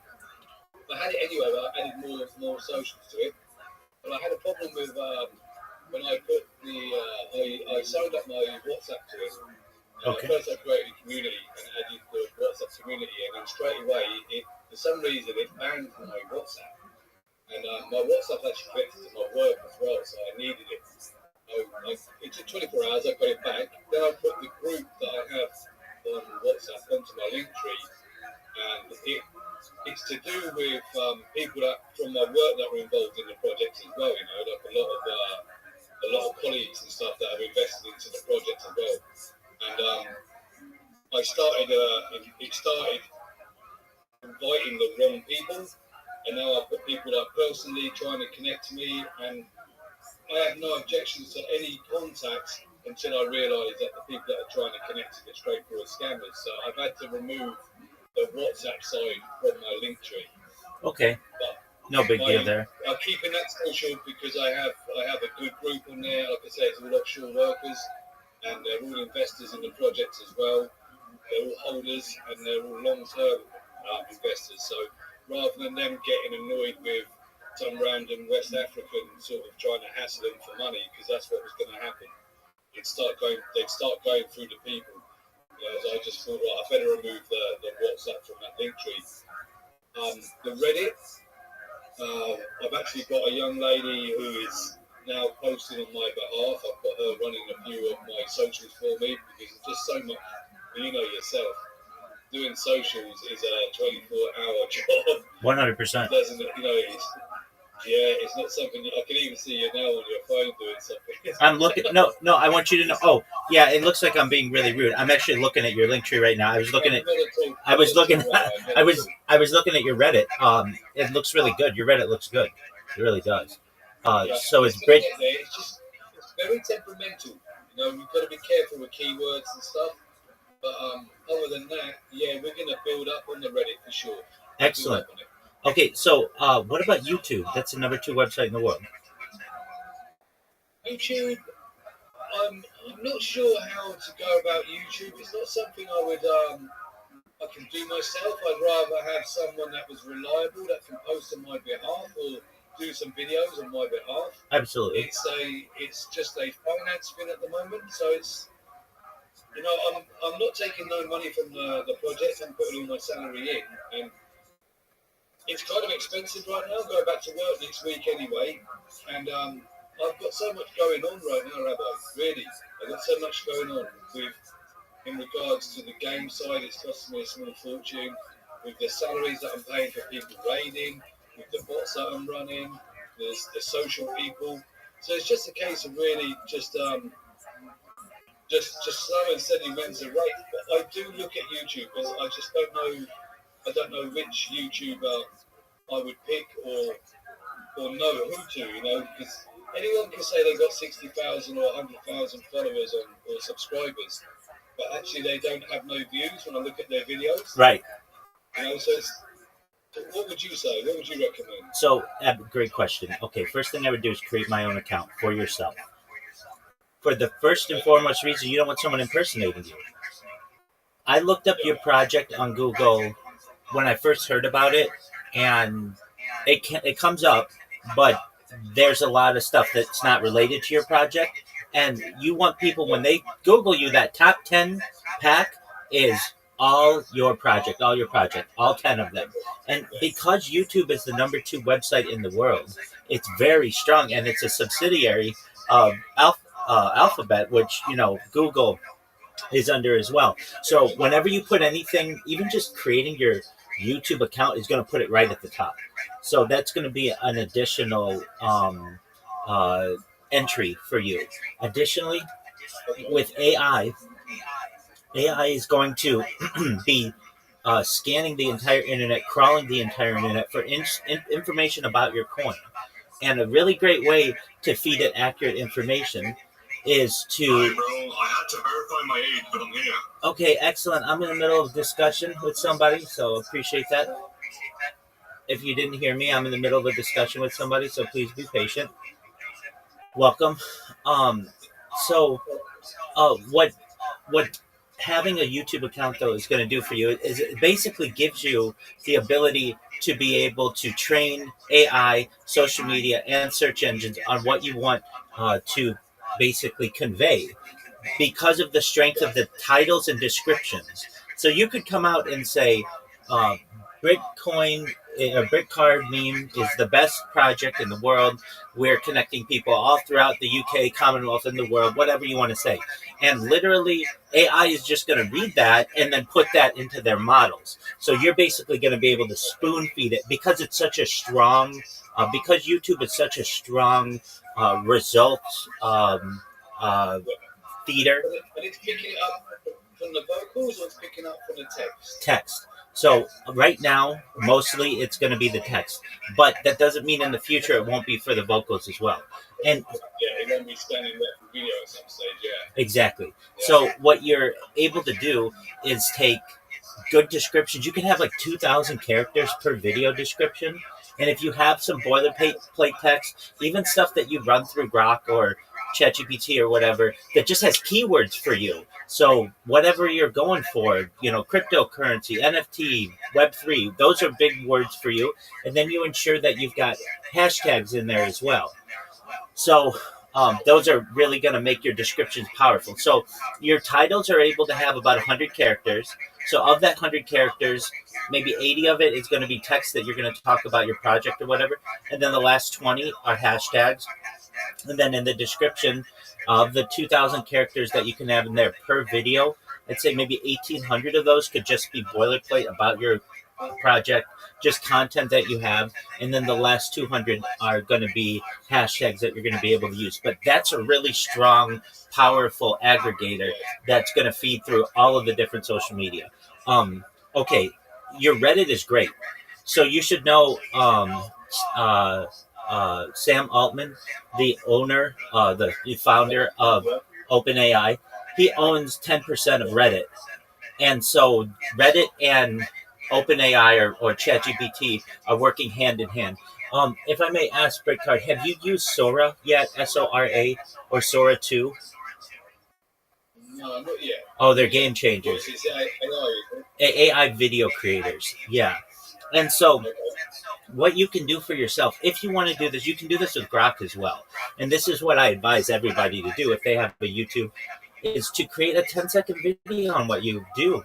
I had it anyway, but I added more socials to it. But I had a problem with when I put I signed up my WhatsApp to it. Okay. First I created a community and added the WhatsApp community, and then straight away, for some reason, it banned my WhatsApp. And my WhatsApp actually connected to my work as well, so I needed it. It took 24 hours, I got it back. Then I put the group that I have on WhatsApp onto my link tree, and it's to do with people that from my work that were involved in the project as well. You know, like a lot of colleagues and stuff that have invested into the project as well. And I started. It started inviting the wrong people, and now I've got people that are personally trying to connect to me, and I have no objections to any contacts until I realise that the people that are trying to connect to the straightforward scammers. So I've had to remove the WhatsApp side from my link tree. Okay. But no big deal there. I'm keeping that social because I have a good group on there. Like I say, it's all offshore workers, and they're all investors in the project as well. They're all holders, and they're all long-term investors. So rather than them getting annoyed with some random West African sort of trying to hassle them for money, because that's what was going to happen, they'd start going through the people. So I just thought, right, I better remove the WhatsApp from that link tree. The Reddit, I've actually got a young lady who is now posting on my behalf. I've got her running a few of my socials for me because it's just so much. You know yourself, doing socials is a 24-hour job. 100%. Doesn't it? You know, it's not something I can even see you now on your phone doing something. I'm looking. No, I want you to know. Oh, yeah. It looks like I'm being really rude. I'm actually looking at your link tree right now. I was looking at your Reddit. It looks really good. Your Reddit looks good. It really does. So it's great. It's very temperamental. You know, we've got to be careful with keywords and stuff. But other than that, yeah, we're going to build up on the Reddit for sure. Excellent. Okay, so what about YouTube? That's the number 2 website in the world. YouTube, I'm not sure how to go about YouTube. It's not something I can do myself. I'd rather have someone that was reliable that can post on my behalf or do some videos on my behalf. Absolutely. It's just a finance thing at the moment, so it's. You know, I'm not taking no money from the project. I'm putting all my salary in, and it's kind of expensive right now. I'm going back to work next week anyway, and I've got so much going on right now, Rabbi. Really, I've got so much going on in regards to the game side. It's costing me a small fortune with the salaries that I'm paying for people raiding, with the bots that I'm running, there's the social people. So it's just a case of really just slow and steady wins the race. But I do look at YouTubers. I just don't know. I don't know which YouTuber I would pick or know who to. You know, because anyone can say they've got 60,000 or 100,000 followers or subscribers, but actually they don't have no views when I look at their videos. Right. You know, so What would you say? What would you recommend? So, great question. Okay, first thing I would do is create my own account for yourself. For the first and foremost reason, you don't want someone impersonating you. I looked up your project on Google when I first heard about it, and it comes up, but there's a lot of stuff that's not related to your project. And you want people, when they Google you, that top 10 pack is all your project, all 10 of them. And because YouTube is the number 2 website in the world, it's very strong, and it's a subsidiary of Alphabet, which, Google is under as well. So whenever you put anything, even just creating your YouTube account is going to put it right at the top. So that's going to be an additional uh, entry for you. Additionally, with AI is going to be scanning the entire internet, crawling the entire internet for information about your coin. And a really great way to feed it accurate information is to. Hi, bro. I had to verify my age, but I'm here. Okay, excellent. I'm in the middle of discussion with somebody, so appreciate that. If you didn't hear me, I'm in the middle of a discussion with somebody, so please be patient. Welcome. What having a YouTube account though is going to do for you is it basically gives you the ability to be able to train AI, social media, and search engines on what you want to basically convey because of the strength of the titles and descriptions. So you could come out and say, Bitcoin, a Bitcard meme is the best project in the world. We're connecting people all throughout the UK, Commonwealth, and the world, whatever you want to say. And literally, AI is just going to read that and then put that into their models. So you're basically going to be able to spoon feed it because it's such a strong, because YouTube is such a strong results feeder. But it's picking it up from the vocals, or it's picking up from the text? Text. So right now, mostly it's going to be the text, but that doesn't mean in the future it won't be for the vocals as well. And it won't be standing there for video at some stage. Yeah. Exactly. So what you're able to do is take good descriptions. You can have like 2,000 characters per video description, and if you have some boilerplate text, even stuff that you run through Grok or ChatGPT or whatever that just has keywords for you. So whatever you're going for, cryptocurrency, NFT, Web3, those are big words for you. And then you ensure that you've got hashtags in there as well. So those are really going to make your descriptions powerful. So your titles are able to have about 100 characters. So of that 100 characters, maybe 80 of it is going to be text that you're going to talk about your project or whatever. And then the last 20 are hashtags. And then in the description of the 2,000 characters that you can have in there per video, I'd say maybe 1,800 of those could just be boilerplate about your project, just content that you have. And then the last 200 are going to be hashtags that you're going to be able to use. But that's a really strong, powerful aggregator that's going to feed through all of the different social media. Okay, your Reddit is great. So you should know Sam Altman, the owner, the founder of OpenAI. He owns 10% of Reddit. And so Reddit and OpenAI or ChatGPT are working hand in hand. If I may ask, Brickcard, have you used Sora yet? SORA or Sora 2? No, not yet. Oh, they're game changers. It's AI. AI video creators. Yeah. And so what you can do for yourself, if you want to do this, you can do this with Grok as well. And this is what I advise everybody to do if they have a YouTube, is to create a 10-second video on what you do.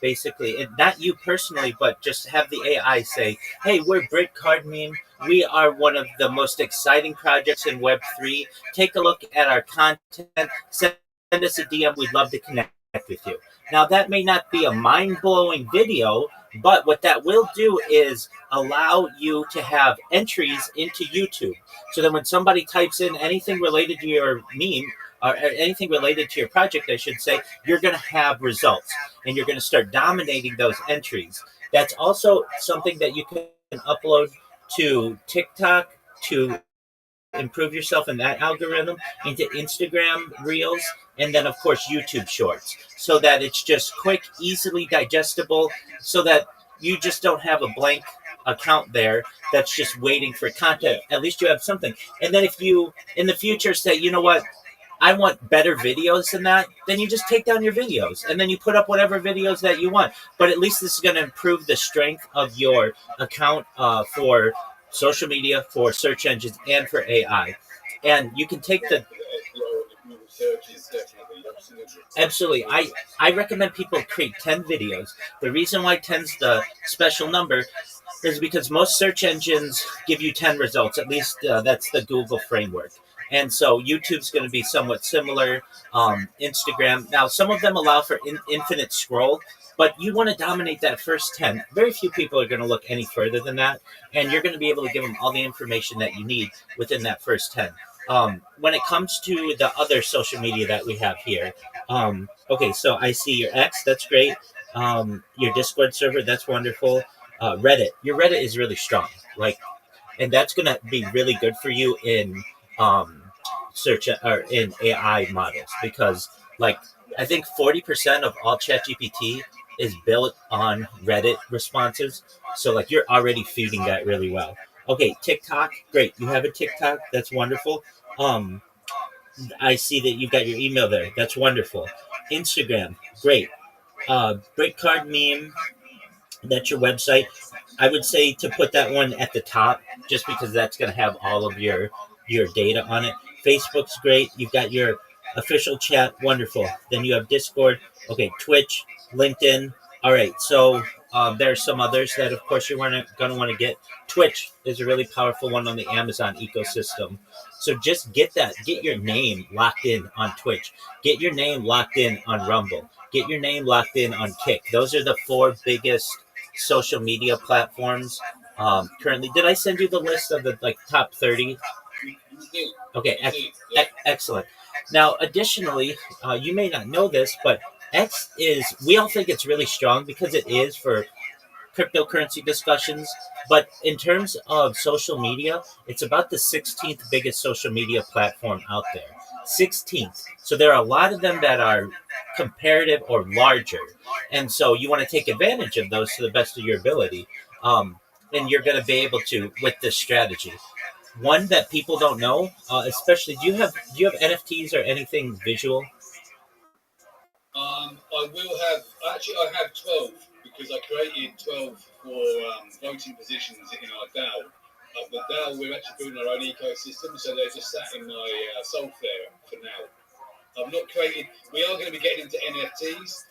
Basically, and not you personally, but just have the AI say, hey, we're Brickcard Meme. We are one of the most exciting projects in Web3. Take a look at our content. Send us a DM. We'd love to connect with you. Now, that may not be a mind-blowing video, but what that will do is allow you to have entries into YouTube. So that when somebody types in anything related to your meme, or anything related to your project, I should say, you're going to have results. And you're going to start dominating those entries. That's also something that you can upload to TikTok to improve yourself in that algorithm, into Instagram Reels, and then, of course, YouTube Shorts. So that it's just quick, easily digestible, so that you just don't have a blank account there that's just waiting for content. At least you have something. And then if you in the future say, you know what, I want better videos than that, then you just take down your videos and then you put up whatever videos that you want. But at least this is going to improve the strength of your account for social media, for search engines, and for AI. And you can take the absolutely. I recommend people create 10 videos. The reason why 10's the special number is because most search engines give you 10 results. At least that's the Google framework. And so YouTube's going to be somewhat similar. Instagram. Now, some of them allow for infinite scroll, but you want to dominate that first 10. Very few people are going to look any further than that. And you're going to be able to give them all the information that you need within that first 10. When it comes to the other social media that we have here, okay, so I see your X, that's great. Your Discord server, that's wonderful. Reddit, your Reddit is really strong, like, and that's gonna be really good for you in search or in AI models because, like, I think 40% of all ChatGPT is built on Reddit responses. So, like, you're already feeding that really well. Okay, TikTok, great. You have a TikTok, that's wonderful. Um, I see that you've got your email there. That's wonderful. Instagram, great. Break card meme, that's your website. I would say to put that one at the top just because that's going to have all of your data on it. Facebook's great. You've got your official chat, wonderful. Then you have Discord. Okay, Twitch, LinkedIn. All right, so there are some others that, of course, you're going to want to get. Twitch is a really powerful one on the Amazon ecosystem. So just get that. Get your name locked in on Twitch. Get your name locked in on Rumble. Get your name locked in on Kick. Those are the 4 biggest social media platforms currently. Did I send you the list of the top 30? Okay, excellent. Now, additionally, you may not know this, but X is, we all think it's really strong because it is for cryptocurrency discussions. But in terms of social media, it's about the 16th biggest social media platform out there. 16th. So there are a lot of them that are comparative or larger. And so you want to take advantage of those to the best of your ability. And you're going to be able to with this strategy. One that people don't know, especially, do you have NFTs or anything visual? I will have, actually, I have 12 because I created 12 for voting positions in our DAO. The DAO, we're actually building our own ecosystem, so they're just sat in my Solve there for now. I've not created, we are going to be getting into NFTs.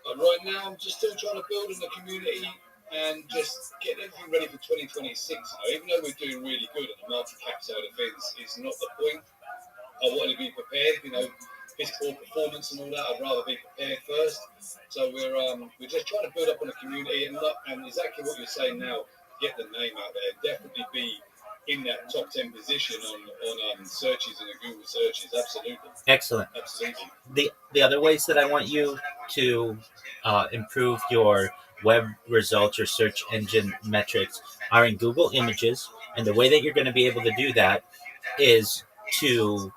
But right now, I'm just still trying to build in the community and just get everything ready for 2026. Even though we're doing really good on the market cap side of things, it's not the point. I want to be prepared, piss poor performance and all that. I'd rather be prepared first. So we're just trying to build up on the community and exactly what you're saying now. Get the name out there. Definitely be in that top 10 position on searches and the Google searches. Absolutely. Excellent. Absolutely. The other ways that I want you to improve your web results or search engine metrics are in Google Images, and the way that you're going to be able to do that is to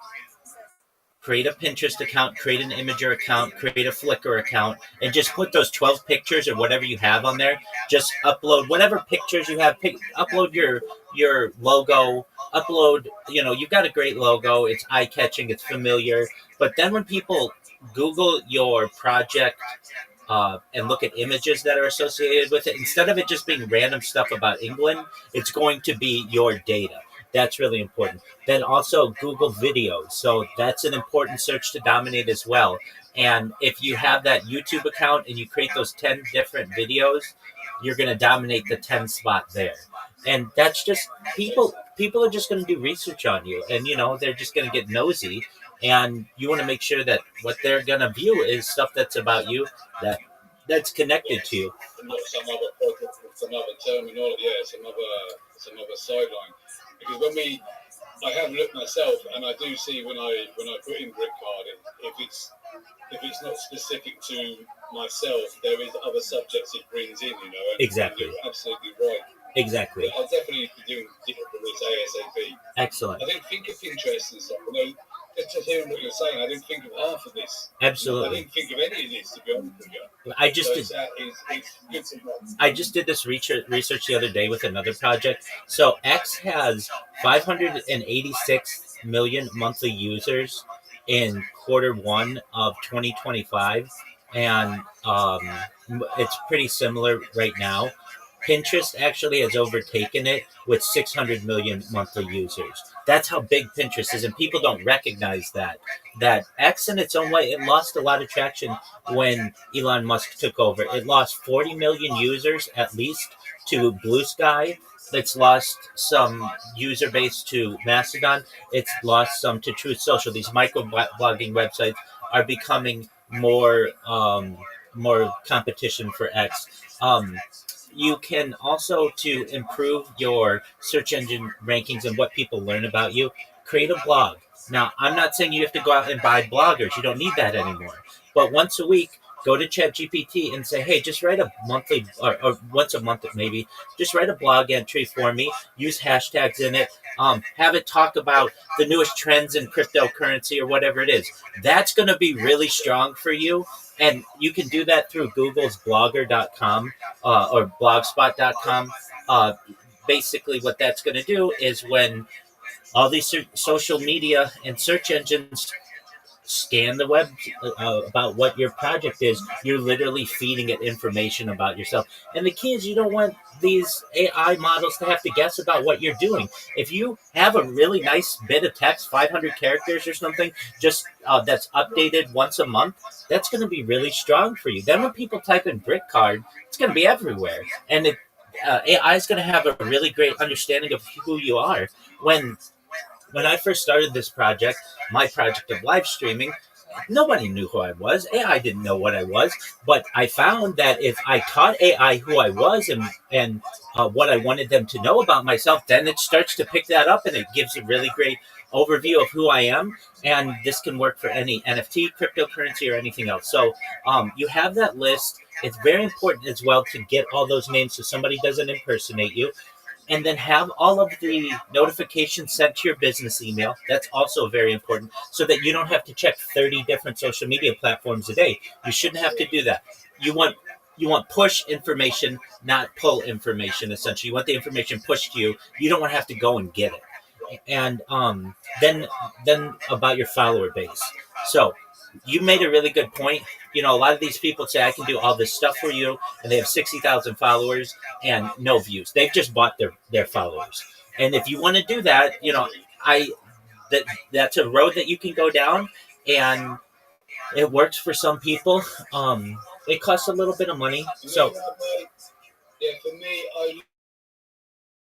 create a Pinterest account, create an Imager account, create a Flickr account, and just put those 12 pictures or whatever you have on there. Just upload whatever pictures you have. Upload your logo. Upload, you've got a great logo. It's eye-catching. It's familiar. But then when people Google your project and look at images that are associated with it, instead of it just being random stuff about England, it's going to be your data. That's really important. Then also Google videos. So that's an important search to dominate as well. And if you have that YouTube account and you create those 10 different videos, you're going to dominate the 10 spot there. And that's just people are just going to do research on you, and they're just going to get nosy, and you want to make sure that what they're going to view is stuff that's about you, that's connected to you. Some other project with some other terminology, some other sideline. Because I have looked myself, and I do see when I put in brick carding, if it's not specific to myself, there is other subjects it brings in, Exactly. And you're absolutely right. Exactly. I'll definitely be doing different with this ASAP. Excellent. I think of Pinterest and stuff. just hearing what you're saying, I didn't think of half of this. Absolutely. I didn't think of any of this, to be honest with you. I just did. It's good to know. I just did this research the other day with another project. So X has 586 million monthly users in Q1 of 2025, and it's pretty similar right now. Pinterest actually has overtaken it with 600 million monthly users. That's how big Pinterest is, and people don't recognize that. That X in its own way, it lost a lot of traction when Elon Musk took over. It lost 40 million users at least to Blue Sky. It's lost some user base to Mastodon. It's lost some to Truth Social. These micro-blogging websites are becoming more competition for X. You can also, to improve your search engine rankings and what people learn about you, create a blog. Now, I'm not saying you have to go out and buy bloggers. You don't need that anymore. But once a week, go to ChatGPT and say, hey, just write a monthly, or once a month maybe, just write a blog entry for me. Use hashtags in it. Have it talk about the newest trends in cryptocurrency or whatever it is. That's going to be really strong for you. And you can do that through Google's blogger.com or blogspot.com. Basically, what that's going to do is when all these social media and search engines scan the web about what your project is, you're literally feeding it information about yourself. And the key is you don't want these AI models to have to guess about what you're doing. If you have a really nice bit of text, 500 characters or something, just that's updated once a month, that's going to be really strong for you. Then when people type in brick card, it's going to be everywhere. And AI is going to have a really great understanding of who you are. When I first started this project, my project of live streaming, nobody knew who I was. AI didn't know what I was. But I found that if I taught AI who I was and what I wanted them to know about myself, then it starts to pick that up and it gives a really great overview of who I am. And this can work for any NFT, cryptocurrency, or anything else. So you have that list. It's very important as well to get all those names so somebody doesn't impersonate you. And then have all of the notifications sent to your business email. That's also very important so that you don't have to check 30 different social media platforms a day. You shouldn't have to do that. You want push information, not pull information, essentially. You want the information pushed to you. You don't want to have to go and get it. And then about your follower base. So you made a really good point. A lot of these people say, I can do all this stuff for you, and they have 60,000 followers and no views. They've just bought their followers. And if you want to do that, that's a road that you can go down, and it works for some people. It costs a little bit of money. So, yeah, for me, I look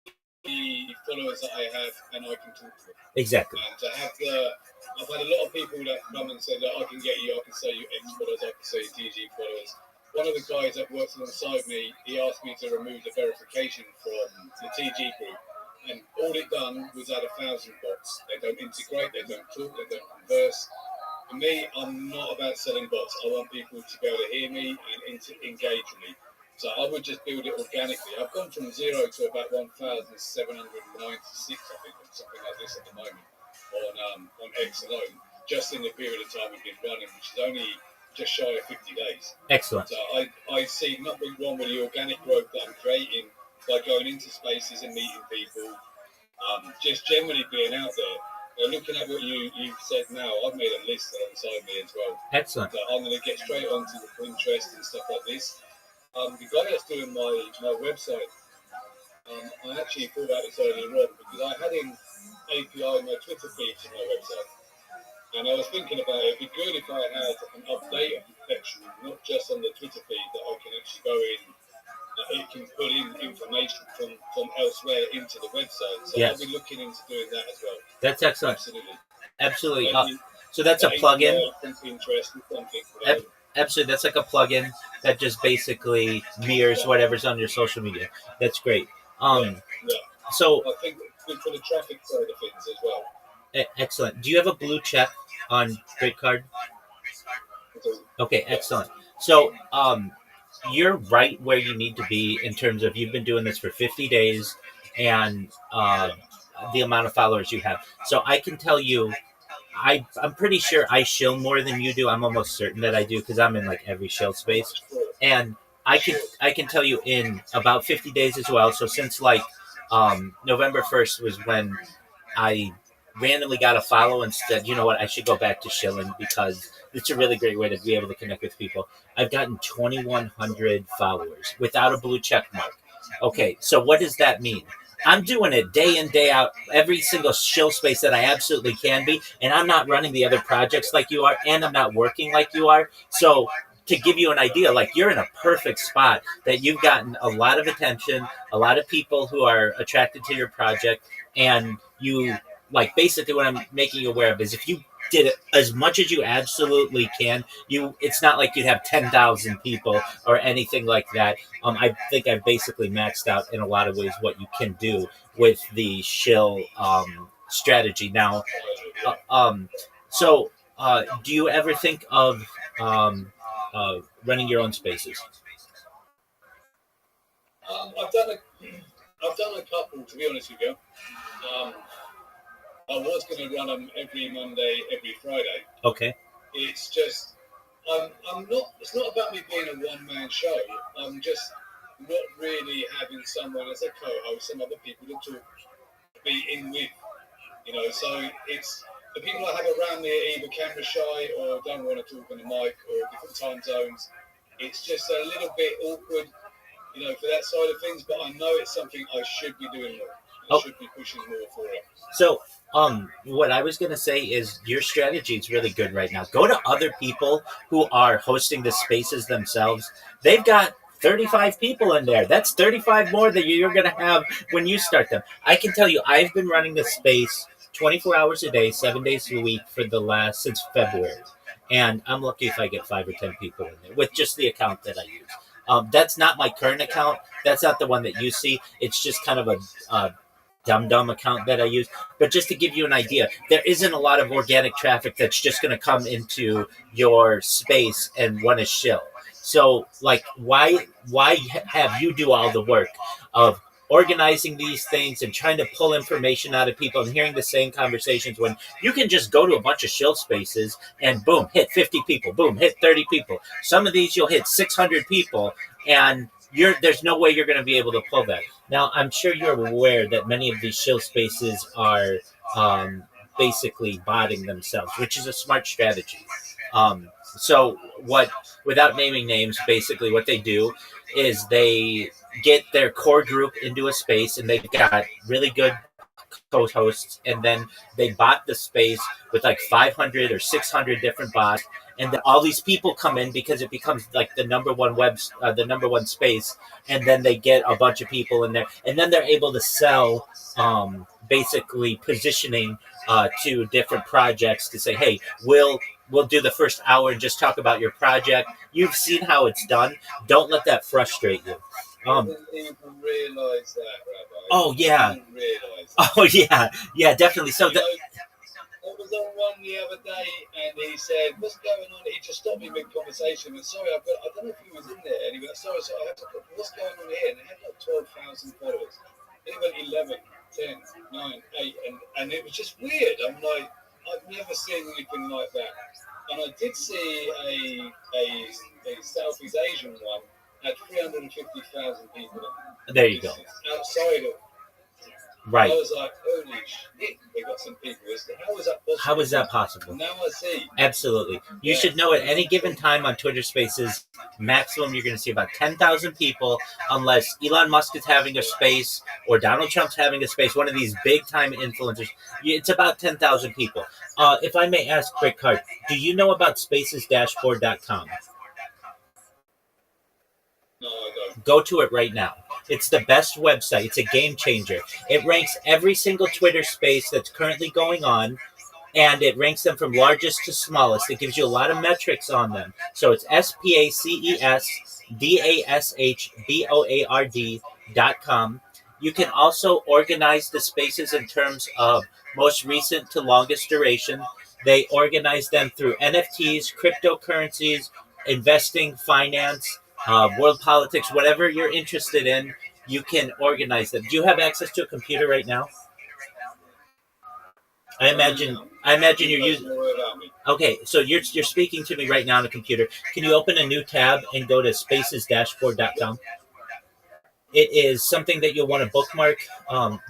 at the followers that I have, and I can talk to them. Exactly. And to have I've had a lot of people that come and say that I can get you, I can sell you X followers, I can sell you TG followers. One of the guys that works alongside me, he asked me to remove the verification from the TG group, and all it done was add 1,000 bots. They don't integrate, they don't talk, they don't converse. For me, I'm not about selling bots. I want people to be able to hear me and engage with me. So I would just build it organically. I've gone from 0 to about 1,796, I think, or something like this at the moment. On X alone, just in the period of time we've been running, which is only just shy of 50 days. Excellent. So I see nothing wrong with the organic growth that I'm creating by going into spaces and meeting people, just generally being out there. Looking at what you've said now, I've made a list alongside me as well. Excellent. So I'm going to get straight onto the Pinterest and stuff like this. The guy that's doing my website, I actually thought about this earlier on because I had him API my Twitter feed to my website. And I was thinking about it, it'd be good if I had an update section, not just on the Twitter feed, that I can actually go in, it can put in information from elsewhere into the website. So yes. I'll be looking into doing that as well. That's excellent. Absolutely. So that's a plugin. Absolutely, that's like a plugin that just basically mirrors whatever's on your social media. That's great. Yeah. So I think it's good for the traffic side of things as well. Excellent. Do you have a blue check on Great Card? Okay, excellent. So you're right where you need to be in terms of you've been doing this for 50 days and the amount of followers you have. So I can tell you I'm pretty sure I shill more than you do. I'm almost certain that I do because I'm in like every shill space, and I can tell you in about 50 days as well. So since like November 1st was when I randomly got a follow and said, you know what, I should go back to shilling because it's a really great way to be able to connect with people. I've gotten 2,100 followers without a blue check mark. Okay, so what does that mean? I'm doing it day in, day out, every single shill space that I absolutely can be, and I'm not running the other projects like you are, and I'm not working like you are. So to give you an idea, like you're in a perfect spot that you've gotten a lot of attention, a lot of people who are attracted to your project, and you like basically what I'm making you aware of is if you did it as much as you absolutely can, it's not like you'd have 10,000 people or anything like that. I think I've basically maxed out in a lot of ways what you can do with the shill strategy. Now, so do you ever think of running your own spaces? I've done a couple, to be honest with you. I was going to run them every Monday, every Friday. Okay. It's just, I'm not. It's not about me being a one-man show. I'm just not really having someone as a co-host, some other people to talk, be in with. So it's the people I have around me are either camera shy or don't want to talk on the mic or different time zones. It's just a little bit awkward, for that side of things. But I know it's something I should be doing more. I should be pushing more for it. So, what I was going to say is your strategy is really good right now. Go to other people who are hosting the spaces themselves. They've got 35 people in there. That's 35 more that you're going to have when you start them. I can tell you, I've been running the space 24 hours a day, 7 days a week since February. And I'm lucky if I get 5 or 10 people in there with just the account that I use. That's not my current account. That's not the one that you see. It's just kind of a dumb account that I use. But just to give you an idea, there isn't a lot of organic traffic that's just going to come into your space and want to shill. So, like, why have you do all the work of organizing these things and trying to pull information out of people and hearing the same conversations when you can just go to a bunch of shill spaces and boom, hit 50 people, boom, hit 30 people. Some of these you'll hit 600 people, and there's no way you're going to be able to pull that. Now, I'm sure you're aware that many of these shill spaces are basically botting themselves, which is a smart strategy. So without naming names, basically what they do is they get their core group into a space and they've got really good co-hosts, and then they bot the space with like 500 or 600 different bots, and then all these people come in because it becomes like the number one space, and then they get a bunch of people in there, and then they're able to sell basically positioning to different projects to say, hey, we'll do the first hour and just talk about your project. You've seen how it's done. Don't let that frustrate you. I didn't even realise that, Rabbi. Oh yeah. Oh yeah, definitely. So I was on one the other day, and he said, "What's going on?" He just stopped me mid-conversation. And sorry, I don't know if he was in there. And he went, "Sorry, I have to put, what's going on here?" And they had like 12,000 followers. He went 11, 10, 9, 8, and it was just weird. I'm like, I've never seen anything like that. And I did see a Southeast Asian one. Had 350,000 people. There you go. Outside of. Right. I was like, holy shit, they got some people. How is that possible? How is that possible? Now I see. Absolutely. You should know at any given time on Twitter Spaces, maximum you're going to see about 10,000 people, unless Elon Musk is having a space or Donald Trump's having a space, one of these big-time influencers. It's about 10,000 people. If I may ask, Quick Card, do you know about spacesdashboard.com? No, I don't. Go to it right now. It's the best website. It's a game changer. It ranks every single Twitter space that's currently going on, and it ranks them from largest to smallest. It gives you a lot of metrics on them. So it's spacesdashboard.com. You can also organize the spaces in terms of most recent to longest duration. They organize them through NFTs, cryptocurrencies, investing, finance, world politics, whatever you're interested in, you can organize them. Do you have access to a computer right now? I imagine you're using. Okay, so you're speaking to me right now on the computer. Can you open a new tab and go to spacesdashboard.com? It is something that you'll want to bookmark.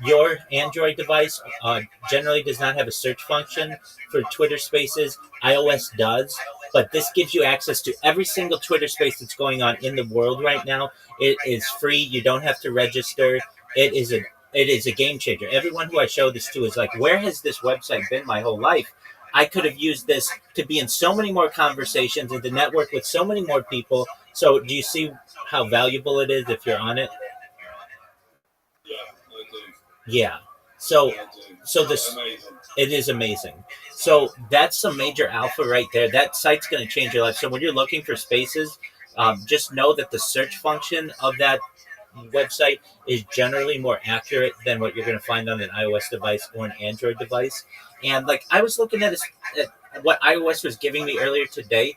Your Android device generally does not have a search function for Twitter Spaces. iOS does, but this gives you access to every single Twitter Space that's going on in the world right now. It is free. You don't have to register. It is a game changer. Everyone who I show this to is like, where has this website been my whole life? I could have used this to be in so many more conversations and to network with so many more people. So, do you see how valuable it is if you're on it? Yeah. So this it is amazing. So that's some major alpha right there. That site's going to change your life. So when you're looking for spaces, just know that the search function of that website is generally more accurate than what you're going to find on an iOS device or an Android device. And like I was looking at what iOS was giving me earlier today,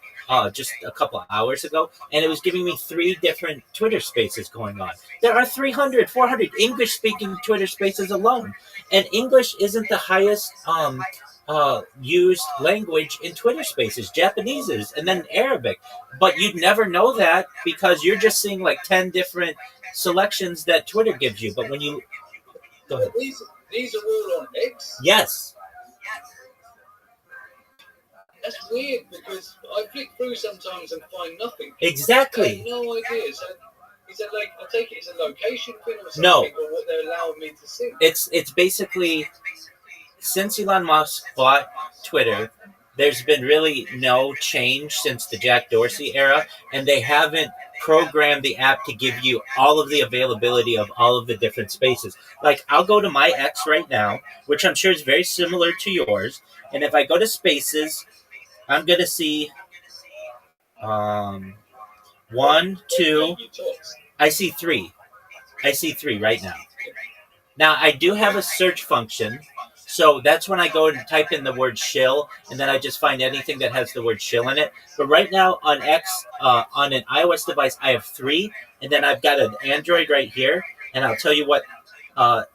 just a couple of hours ago, and it was giving me 3 different Twitter spaces going on. There are 300, 400 English-speaking Twitter spaces alone, and English isn't the highest used language in Twitter spaces. Japanese is, and then Arabic. But you'd never know that because you're just seeing like 10 different selections that Twitter gives you. But when you go ahead. These are all on X? Yes. That's weird because I flick through sometimes and find nothing. Exactly. I have no idea. So is it like, I take it it's a location thing or something, No. or what they're allowing me to see? It's basically, since Elon Musk bought Twitter, there's been really no change since the Jack Dorsey era, and they haven't programmed the app to give you all of the availability of all of the different spaces. Like, I'll go to my X right now, which I'm sure is very similar to yours, and if I go to Spaces, I'm going to see 1, 2, I see 3. I see 3 right now. Now, I do have a search function, so that's when I go and type in the word shill, and then I just find anything that has the word shill in it. But right now on X, on an iOS device, I have 3, and then I've got an Android right here, and I'll tell you what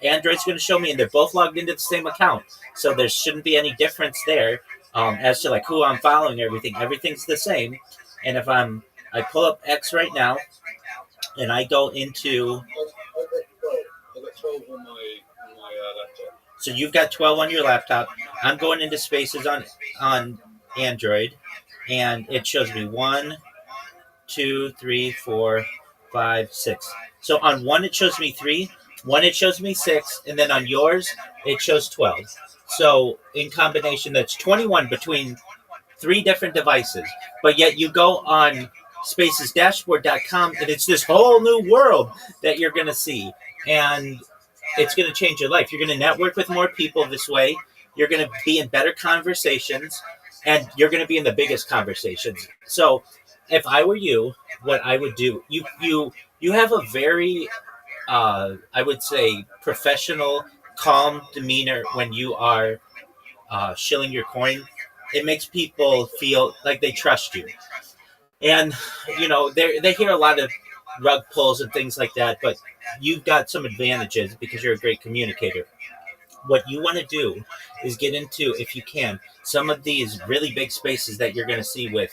Android's going to show me, and they're both logged into the same account, so there shouldn't be any difference there as to like who I'm following. Everything's the same. And if I pull up X right now, and I go into. I've got 12 on my laptop. So you've got 12 on your laptop. I'm going into Spaces on Android, and it shows me 1, 2, 3, 4, 5, 6. So on one it shows me 3, one it shows me 6, and then on yours it shows 12. So in combination, that's 21 between 3 different devices. But yet you go on spacesdashboard.com, and it's this whole new world that you're going to see. And it's going to change your life. You're going to network with more people this way. You're going to be in better conversations, and you're going to be in the biggest conversations. So if I were you, what I would do, you have a very, I would say, professional, calm demeanor when you are shilling your coin. It makes people feel like they trust you. And, they hear a lot of rug pulls and things like that, but you've got some advantages because you're a great communicator. What you want to do is get into, if you can, some of these really big spaces that you're going to see with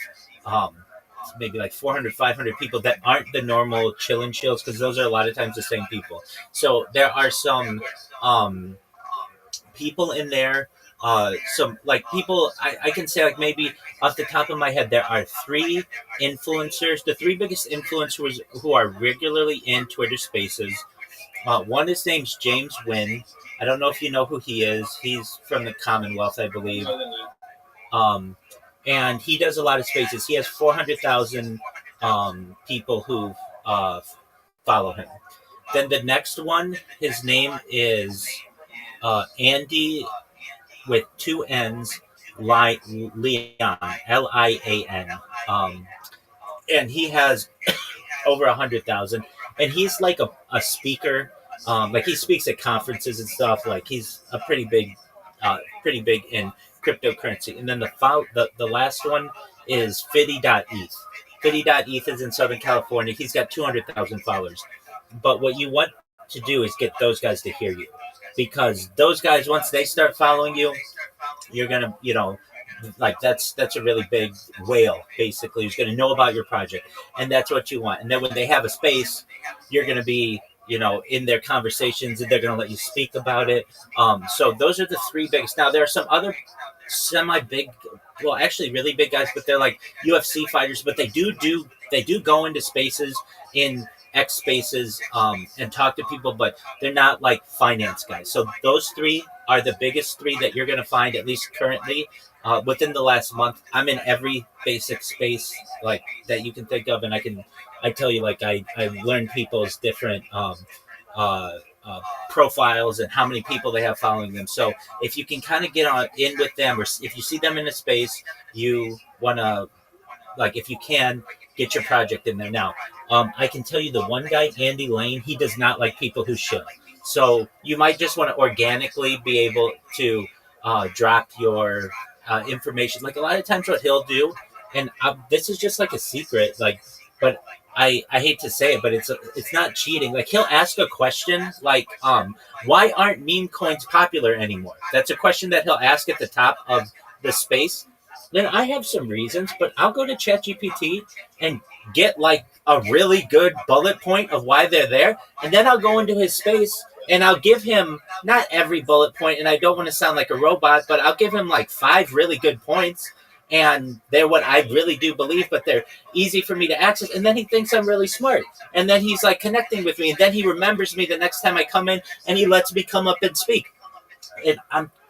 maybe like 400, 500 people that aren't the normal chill and chills, because those are a lot of times the same people. So there are some people in there, some like people, I can say like maybe off the top of my head, there are 3 influencers, the 3 biggest influencers who are regularly in Twitter Spaces. One is named James Wynn. I don't know if you know who he is. He's from the Commonwealth, I believe. And he does a lot of spaces. He has 400,000 people who follow him. Then the next one, his name is Andy with 2 N's, Leon, Lian. And he has over 100,000. And he's like a speaker. Like he speaks at conferences and stuff. Like he's a pretty big in cryptocurrency. And then the last one is Fiddy.eth. Fiddy.eth is in Southern California. He's got 200,000 followers. But what you want to do is get those guys to hear you. because those guys, once they start following you, you're gonna, like that's a really big whale basically who's gonna know about your project, and that's what you want. And then when they have a space, you're gonna be, in their conversations, and they're gonna let you speak about it. So those are the three biggest. Now there are some other semi-big, well, actually really big guys, but they're like UFC fighters, but they do go into spaces in X spaces, and talk to people, but they're not like finance guys. So those three are the biggest three that you're going to find, at least currently, within the last month. I'm in every basic space like that you can think of, and I tell you, like I learned people's different uh, profiles and how many people they have following them. So if you can kind of get on in with them, or if you see them in a space, you want to, like, if you can, get your project in there. Now, I can tell you the one guy, Andy Lane, he does not like people who should. So you might just want to organically be able to drop your information. Like a lot of times what he'll do, and this is just like a secret, like, but I hate to say it, but it's not cheating. Like he'll ask a question like, why aren't meme coins popular anymore? That's a question that he'll ask at the top of the space. Then I have some reasons, but I'll go to ChatGPT and get like a really good bullet point of why they're there, and then I'll go into his space and I'll give him not every bullet point, and I don't want to sound like a robot, but I'll give him like 5 really good points, and they're what I really do believe, but they're easy for me to access, and then he thinks I'm really smart, and then he's like connecting with me, and then he remembers me the next time I come in, and he lets me come up and speak.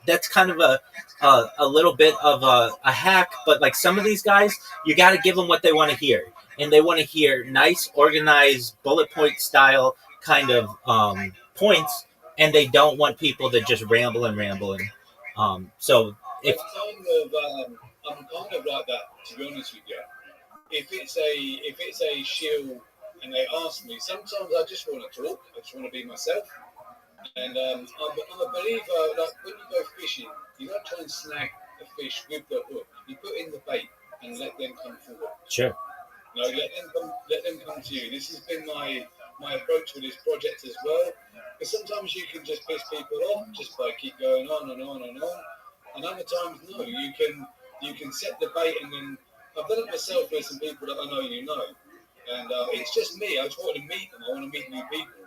That's kind of a little bit of a hack, but like some of these guys, you got to give them what they want to hear, and they want to hear nice, organized, bullet point style kind of points, and they don't want people that just ramble and ramble. And so if I'm kind of like that, to be honest with you. If it's a shield and they ask me, sometimes I just want to talk. I just want to be myself. And I'm a believer, like when you go fishing, you don't try and snag a fish with the hook. You put in the bait and let them come forward. Sure. Let them come to you. This has been my approach with this project as well. Because sometimes you can just piss people off just by keep going on and on and on. And other times, no, you can set the bait, and then I've done it myself with some people that I know you know. And it's just me. I just want to meet them. I want to meet new people.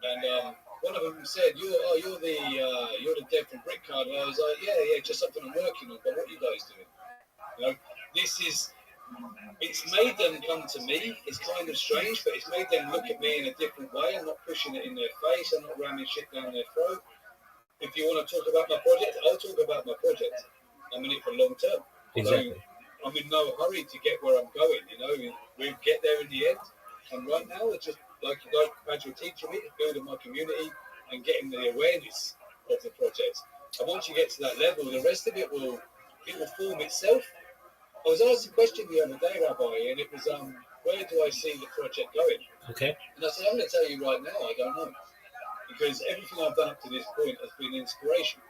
And one of them said, "You're the dead from Brick Card." And I was like, "Yeah, just something I'm working on. But what are you guys doing?" It's made them come to me. It's kind of strange, but it's made them look at me in a different way. I'm not pushing it in their face. I'm not ramming shit down their throat. If you want to talk about my project, I'll talk about my project. I'm in it for long term. Exactly. So I'm in no hurry to get where I'm going. We'll get there in the end. And right now, it's just like as you're teaching me, building my community and getting the awareness of the project. And once you get to that level, the rest of it will form itself. I was asked a question the other day, Rabbi, and it was, where do I see the project going? Okay. And I said, I'm going to tell you right now, I don't know. Because everything I've done up to this point has been inspiration.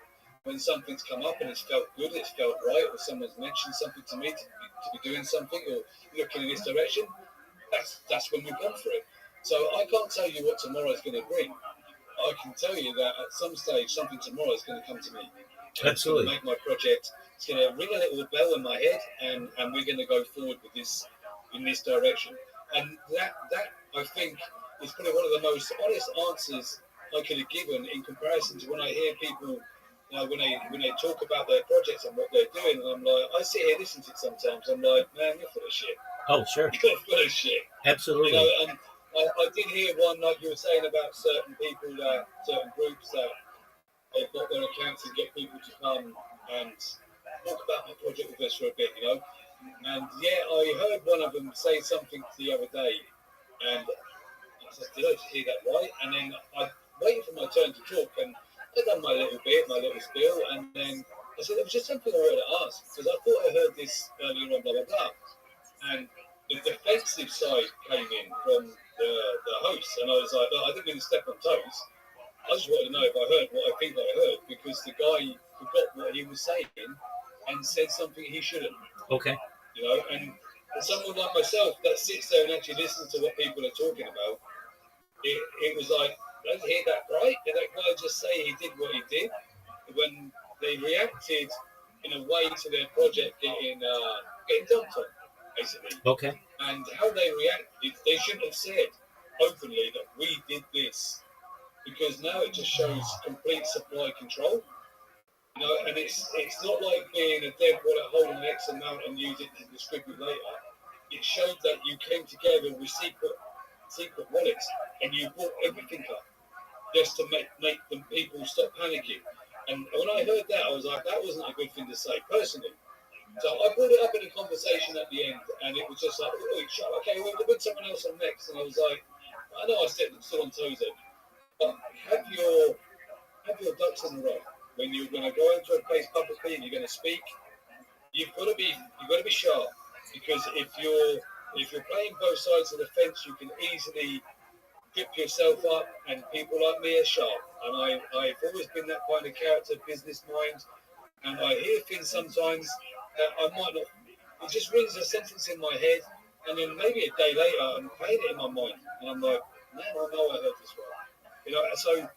When something's come up and it's felt good, it's felt right, or someone's mentioned something to me to be doing something or looking in this direction, that's when we've gone for it. So I can't tell you what tomorrow is going to bring. I can tell you that at some stage, something tomorrow is going to come to me. And Absolutely. it's going to make my project, it's going to ring a little bell in my head, and we're going to go forward with this in this direction. And that I think is probably one of the most honest answers I could have given in comparison to when I hear people when they talk about their projects and what they're doing. And I'm like, I sit here listening to it sometimes. I'm like, man, you're full of shit. Oh, sure. You're full of shit. Absolutely. And I did hear one, like you were saying, about certain people, certain groups that they've got their accounts and get people to come and talk about my project with us for a bit, And yeah, I heard one of them say something the other day, and I said, did I hear that right? And then I waited for my turn to talk, and I done my little spiel, and then I said, it was just something I wanted to ask, because I thought I heard this earlier on, blah, blah, blah. And the defensive side came in from the host, and I was like, no, I didn't mean to step on toes. I just wanted to know if I heard what I think I heard, because the guy forgot what he was saying and said something he shouldn't. Okay. And for someone like myself that sits there and actually listens to what people are talking about, it was like, I didn't hear that right. Did that guy just say he did what he did when they reacted in a way to their project getting dumped on, basically? Okay. And how they reacted, they shouldn't have said openly that we did this, because now it just shows complete supply control. You know, and it's not like being a dead wallet holding an X amount and use it to distribute later. It showed that you came together with secret wallets and you bought everything up just to make the people stop panicking. And when I heard that, I was like, that wasn't a good thing to say personally. So I brought it up in a conversation at the end, and it was just like, oh, okay, we'll put someone else on next. And I was like, I know I still on toes then, but have your ducks in a row. When you're going to go into a place publicly and you're going to speak, you've got to be sharp, because if you're playing both sides of the fence, you can easily grip yourself up. And people like me are sharp, and I've always been that kind of character, business mind. And I hear things sometimes that I might not. It just rings a sentence in my head, and then maybe a day later, I'm playing it in my mind, and I'm like, man, I know I heard this right. You know, so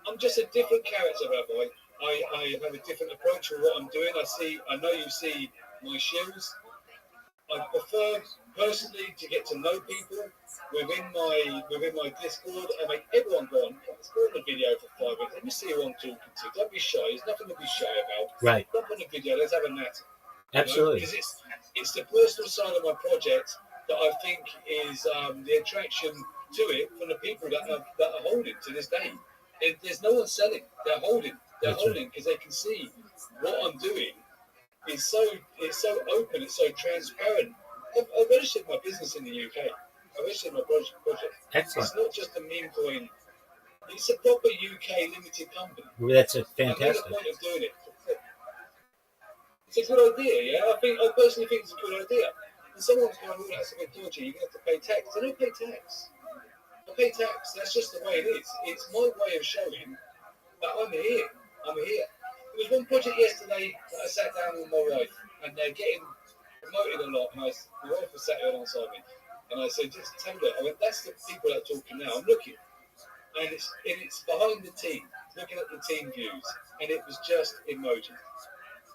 I'm just a different character, Rabbi. I have a different approach to what I'm doing. I know you see my shoes. I prefer personally to get to know people within my Discord and make everyone go on. Let's go on the video for 5 minutes. Let me see who I'm talking to. Don't be shy. There's nothing to be shy about. Right. Jump on the video. Let's have a natter. Absolutely. Because it's the personal side of my project that I think is the attraction to it from the people that are holding to this day. There's no one selling. They're holding. They're holding because they can see what I'm doing. It's so open. It's so transparent. I've registered my business in the UK. I've registered my project. Excellent. It's not just a meme coin. It's a proper UK limited company. That's a I made fantastic. a point of doing it. It's a good idea, yeah. I personally think it's a good idea. And someone's going, oh, that's a bit dodgy. You're going to have to pay tax. I don't pay tax. I pay tax. That's just the way it is. It's my way of showing that I'm here. I'm here. There was one project yesterday that I sat down with my wife, and they're getting promoted a lot. And my wife was sat there alongside me, and I said, just tell her. I went, that's the people that are talking now. I'm looking, and it's behind the team, looking at the team views, and it was just emojis.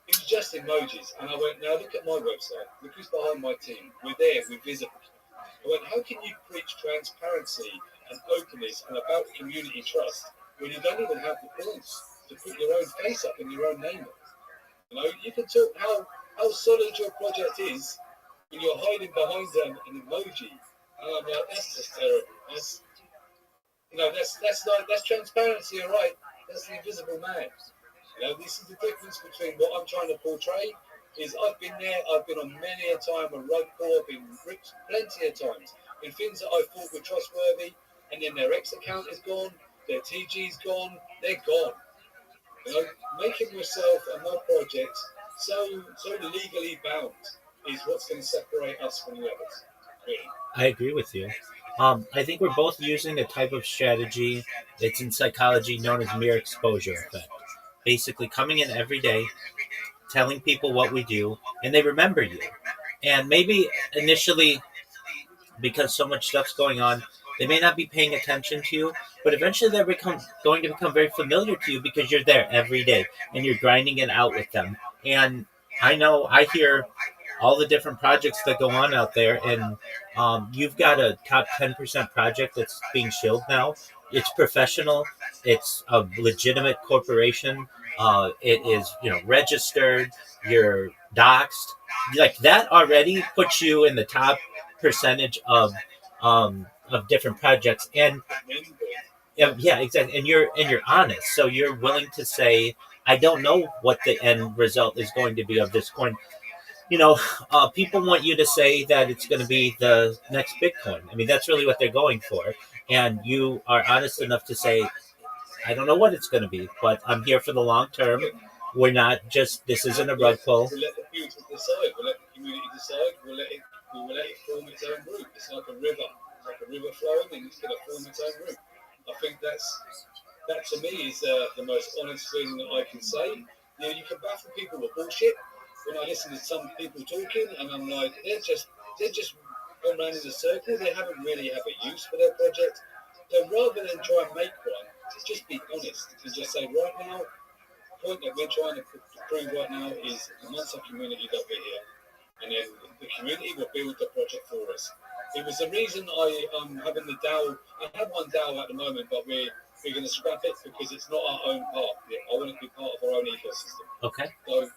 It was just emojis. And I went, now look at my website. Look who's behind my team. We're there. We're visible. I went, how can you preach transparency and openness and about community trust when you don't even have the points to put your own face up and your own name up? You know, you can talk how solid your project is when you're hiding behind an emoji. And I'm like, that's just terrible. That's transparency, all right? That's the invisible man. You know, this is the difference between what I'm trying to portray. Is I've been there, I've been on many a time a rug pull, I've been rich plenty of times in things that I thought were trustworthy, and then their X account is gone, their TG's gone, they're gone. You know, making myself and my project so legally bound is what's going to separate us from the others. Really. I agree with you. I think we're both using a type of strategy that's in psychology known as mere exposure effect. Basically, coming in every day, telling people what we do, and they remember you. And maybe initially, because so much stuff's going on, they may not be paying attention to you, but eventually they're going to become very familiar to you because you're there every day and you're grinding it out with them. And I hear all the different projects that go on out there, and you've got a top 10% project that's being shilled now. It's professional. It's a legitimate corporation. It is, registered. You're doxxed. Like that already puts you in the top percentage of different projects. And yeah, exactly. And you're honest. So you're willing to say, I don't know what the end result is going to be of this coin. People want you to say that it's going to be the next Bitcoin. I mean, that's really what they're going for. And you are honest enough to say, I don't know what it's going to be, but I'm here for the long term. We're not just, this isn't a rug pull. We'll let the people decide. We'll let the community decide. We'll let it form its own group. It's like a river. It's like a river flowing, and it's going to form its own group. I think that to me is the most honest thing that I can say. You can baffle people with bullshit. When I listen to some people talking, and I'm like, they're just going around in a circle. They haven't really have a use for their project. So rather than try and make one, just be honest and just say, right now, the point that we're trying to prove right now is amongst our community that we're here. And then the community will build the project for us. It was the reason I'm having the DAO. I have one DAO at the moment, but we're going to scrap it because it's not our own part. I want it to be part of our own ecosystem. Okay. So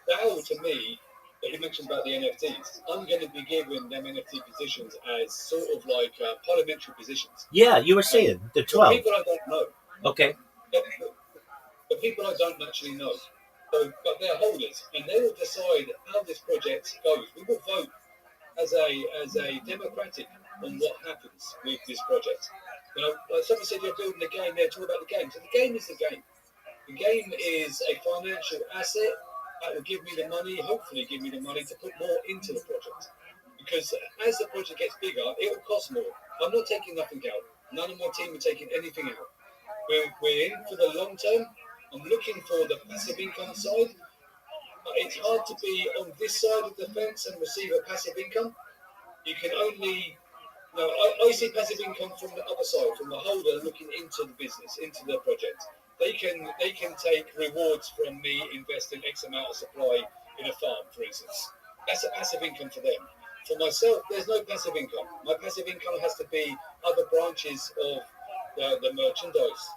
DAO to me, that you mentioned about the NFTs, I'm going to be giving them NFT positions as sort of like parliamentary positions. Yeah, you were saying the For 12. people I don't know. Okay. The people I don't actually know. So, but they're holders, and they will decide how this project goes. We will vote as a democratic on what happens with this project. You know, like someone said, you're building a game. They're talking about the game. So the game is the game. The game is a financial asset that will give me the money, hopefully give me the money to put more into the project. Because as the project gets bigger, it will cost more. I'm not taking nothing out. None of my team are taking anything out. We're in for the long term. I'm looking for the passive income side. It's hard to be on this side of the fence and receive a passive income. You can only, no, I see passive income from the other side, from the holder looking into the business, into the project. They can take rewards from me investing X amount of supply in a farm, for instance. That's a passive income for them. For myself, there's no passive income. My passive income has to be other branches of the merchandise,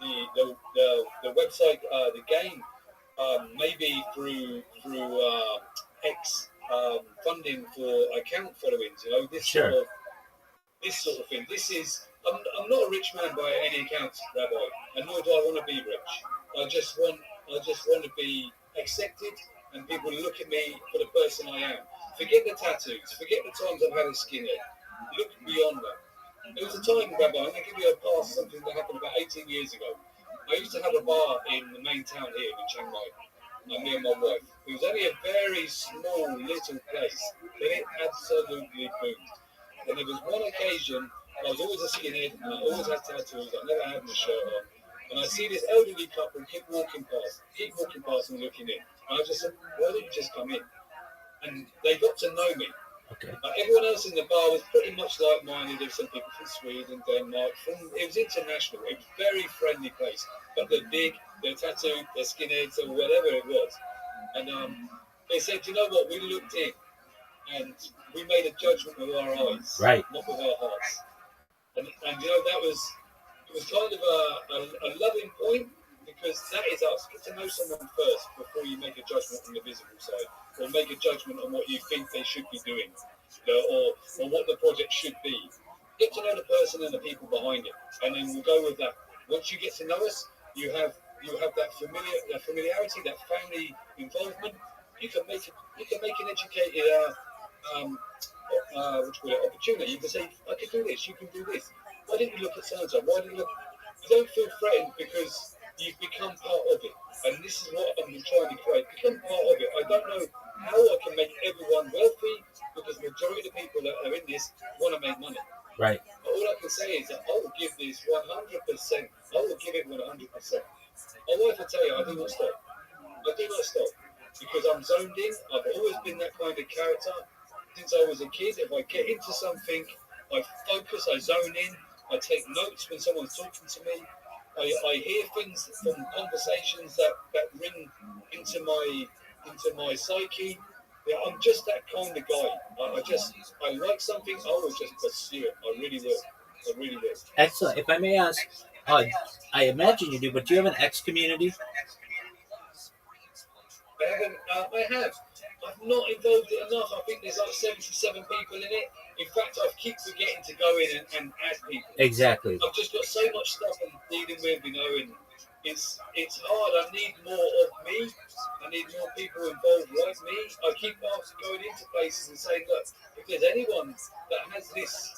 the website, the game, maybe through X funding for account followings. You know, this Sure. sort of thing. This is. I'm not a rich man by any account, Rabbi, and nor do I want to be rich. I just want to be accepted, and people look at me for the person I am. Forget the tattoos. Forget the times I've had a skinhead. Look beyond that. There was a time, Rabbi, I'm going to give you a pass, something that happened about 18 years ago. I used to have a bar in the main town here in Chiang Mai, me and my wife. It was only a very small little place, but it absolutely boomed. And there was one occasion, I was always a skinhead, and I always had tattoos, I never had my shirt on. And I see this elderly couple keep walking past and looking in. And I just said, why don't you just come in? And they got to know me. Okay. Everyone else in the bar was pretty much like-minded. There were some people from Sweden, Denmark. It was international. It was a very friendly place. But they're big, they're tattooed, they're skinheads, or whatever it was. And they said, you know what? We looked in, and we made a judgment with our eyes, right, not with our hearts. And you know, it was kind of a loving point, because that is us. Get to know someone first before you make a judgment on the visible side, or make a judgment on what you think they should be doing, or what the project should be. Get to know the person and the people behind it, and then we'll go with that. Once you get to know us, you have that familiarity, that family involvement. You can make an educated opportunity. You can say, I can do this, you can do this. Why didn't you look at so-and-so? Why didn't you look? You don't feel threatened because you've become part of it. And this is what I'm trying to create. Become part of it. I don't know how I can make everyone wealthy, because the majority of the people that are in this want to make money. Right. But all I can say is that I will give this 100%. I will give it 100%. My wife will tell you, I do not stop. I do not stop. Because I'm zoned in. I've always been that kind of character. Since I was a kid, if I get into something, I focus, I zone in, I take notes when someone's talking to me. I hear things from conversations that ring into my psyche. Yeah, I'm just that kind of guy. I like something, I will just pursue it. I really will. Excellent. If I may ask, I imagine you do, but do you have an X community? I have. I've not involved it enough. I think there's like 77 people in it. In fact, I keep forgetting to go in and add people. Exactly. I've just got so much stuff I'm dealing with, you know, and it's hard. I need more of me. I need more people involved like me. I keep going into places and saying, look, if there's anyone that has this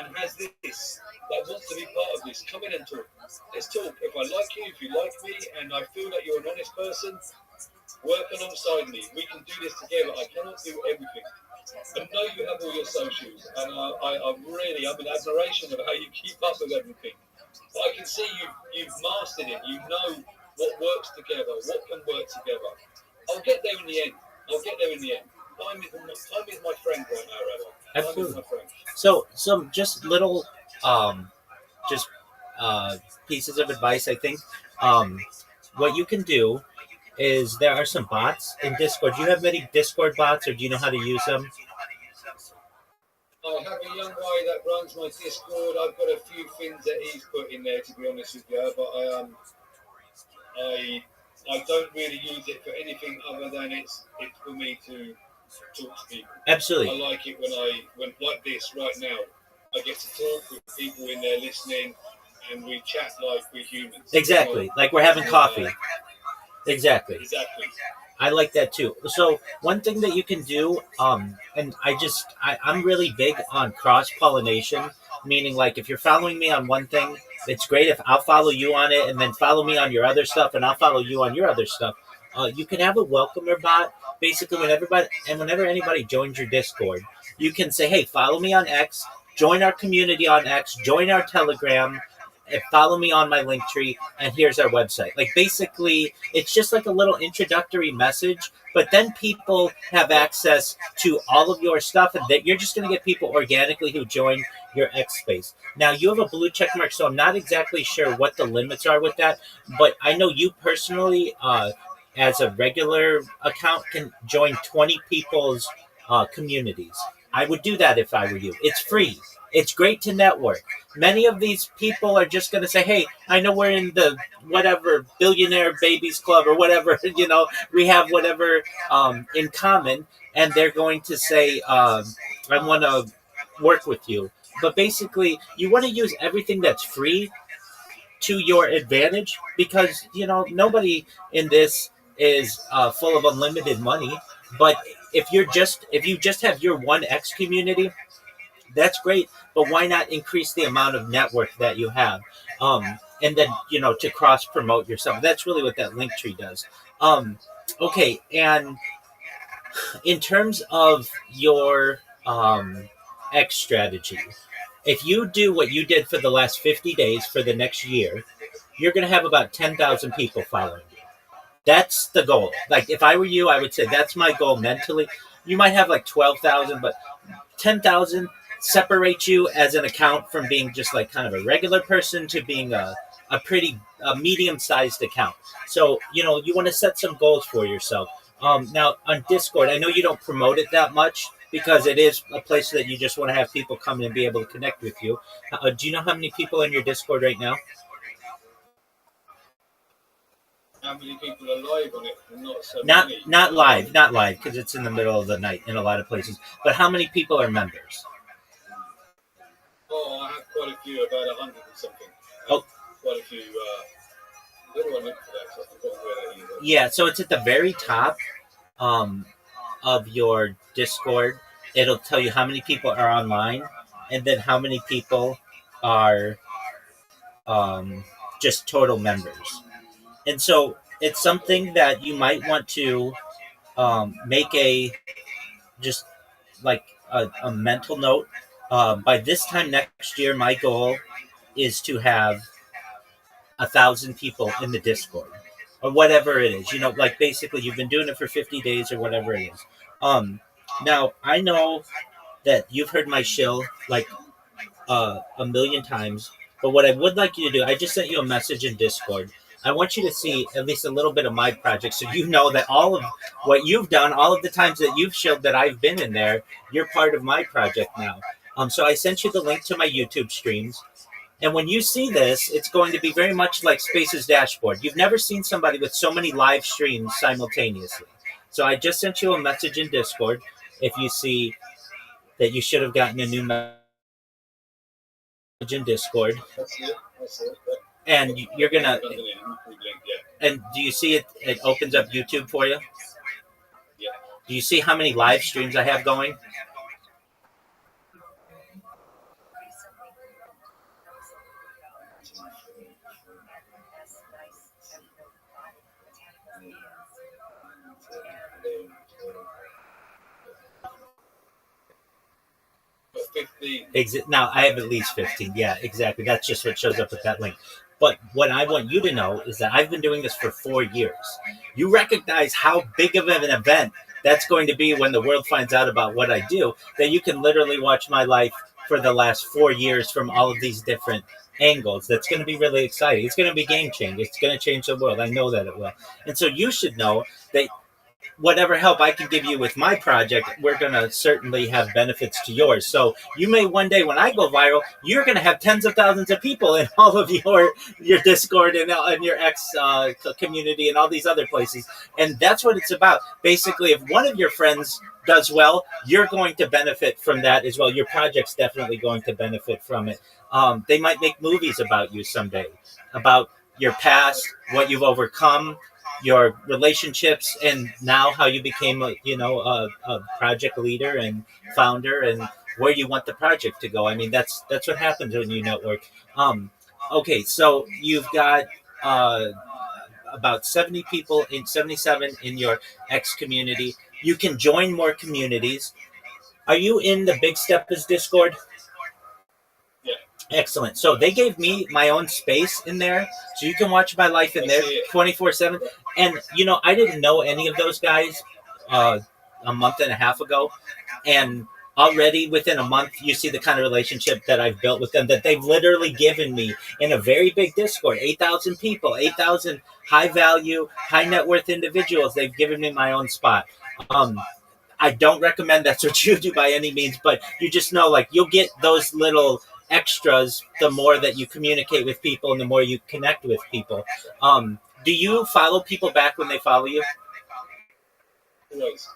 and has this, that wants to be part of this, come in and talk. Let's talk. If I like you, if you like me, and I feel that you're an honest person, work alongside me. We can do this together. I cannot do everything. I know you have all your socials, and I'm in admiration of how you keep up with everything. But I can see you've mastered it. You know what works together, what can work together. I'll get there in the end. Time is my friend right now, Rabbi. Absolutely. So some just little just pieces of advice, I think. Um, what you can do is there are some bots in Discord. Do you have many Discord bots, or do you know how to use them? I have a young guy that runs my Discord. I've got a few things that he's put in there, to be honest with you, but I don't really use it for anything other than it's for me to talk to people. Absolutely. I like it when like this right now, I get to talk with people in there listening, and we chat like we're humans. Exactly, like we're having coffee. Exactly. I like that too. So one thing that you can do, and I'm really big on cross pollination, meaning like if you're following me on one thing, it's great if I'll follow you on it, and then follow me on your other stuff, and I'll follow you on your other stuff. You can have a welcomer bot. Basically, whenever anybody joins your Discord, you can say, "Hey, follow me on X, join our community on X, join our Telegram, and follow me on my link tree, and here's our website." Like basically it's just like a little introductory message, but then people have access to all of your stuff, and that you're just going to get people organically who join your X space. Now you have a blue check mark, so I'm not exactly sure what the limits are with that, but I know you personally, as a regular account, can join 20 people's communities. I would do that if I were you. It's free. It's great to network. Many of these people are just going to say, "Hey, I know we're in the whatever billionaire babies club or whatever, we have whatever in common," and they're going to say, "I want to work with you." But basically, you want to use everything that's free to your advantage, because nobody in this is full of unlimited money. But if you just have your one X community, that's great, but why not increase the amount of network that you have, and then to cross promote yourself? That's really what that link tree does. Okay, and in terms of your X strategy, if you do what you did for the last 50 days for the next year, you're going to have about 10,000 people following you. That's the goal. Like if I were you, I would say that's my goal mentally. You might have like 12,000, but 10,000 separate you as an account from being just like kind of a regular person to being a pretty medium-sized account. So you want to set some goals for yourself. Now on Discord, I know you don't promote it that much because it is a place that you just want to have people come in and be able to connect with you. Do you know how many people in your Discord right now? How many people are live on it? Not so Not many. not live, because it's in the middle of the night in a lot of places. But how many people are members? Oh, I have quite a few, about 100 and something. Oh. Quite a few. Where do I look for that? So I forgot where that is. Yeah, so it's at the very top of your Discord. It'll tell you how many people are online, and then how many people are just total members. And so it's something that you might want to make just like a mental note. By this time next year, my goal is to have 1,000 people in the Discord, or whatever it is. Like basically you've been doing it for 50 days or whatever it is. Now I know that you've heard my shill like a million times, but what I would like you to do, I just sent you a message in Discord. I want you to see at least a little bit of my project, so you know that all of what you've done, all of the times that you've shilled that I've been in there, you're part of my project now. So I sent you the link to my YouTube streams. And when you see this, it's going to be very much like Space's dashboard. You've never seen somebody with so many live streams simultaneously. So I just sent you a message in Discord. If you see that, you should have gotten a new message in Discord. And you're going to... And do you see it? It opens up YouTube for you? Yeah. Do you see how many live streams I have going? Now I have at least 15. Yeah, exactly. That's just what shows up with that link. But what I want you to know is that I've been doing this for 4 years. You recognize how big of an event that's going to be when the world finds out about what I do, that you can literally watch my life for the last 4 years from all of these different angles that's going to be really exciting. It's going to be game changing. It's going to change the world. I know that it will. And so you should know that whatever help I can give you with my project, we're going to certainly have benefits to yours. So you may one day when I go viral, you're going to have tens of thousands of people in all of your Discord and your X community and all these other places. And that's what it's about. Basically, if one of your friends does well, you're going to benefit from that as well. Your project's definitely going to benefit from it. They might make movies about you someday, about your past, what you've overcome, your relationships, and now how you became a project leader and founder, and where you want the project to go. I mean, that's what happens when you network. Okay, so you've got about 70 people in 77 in your X community. You can join more communities. Are you in the Big Steppers Discord? Yeah. Excellent. So they gave me my own space in there, so you can watch my life in there 24/7. And I didn't know any of those guys a month and a half ago, and already within a month, you see the kind of relationship that I've built with them. That they've literally given me in a very big Discord, 8,000 people, 8,000 high value, high net worth individuals. They've given me my own spot. I don't recommend that's what you do by any means, but you just know, like, you'll get those little extras the more that you communicate with people and the more you connect with people. Do you follow people back when they follow you? Always.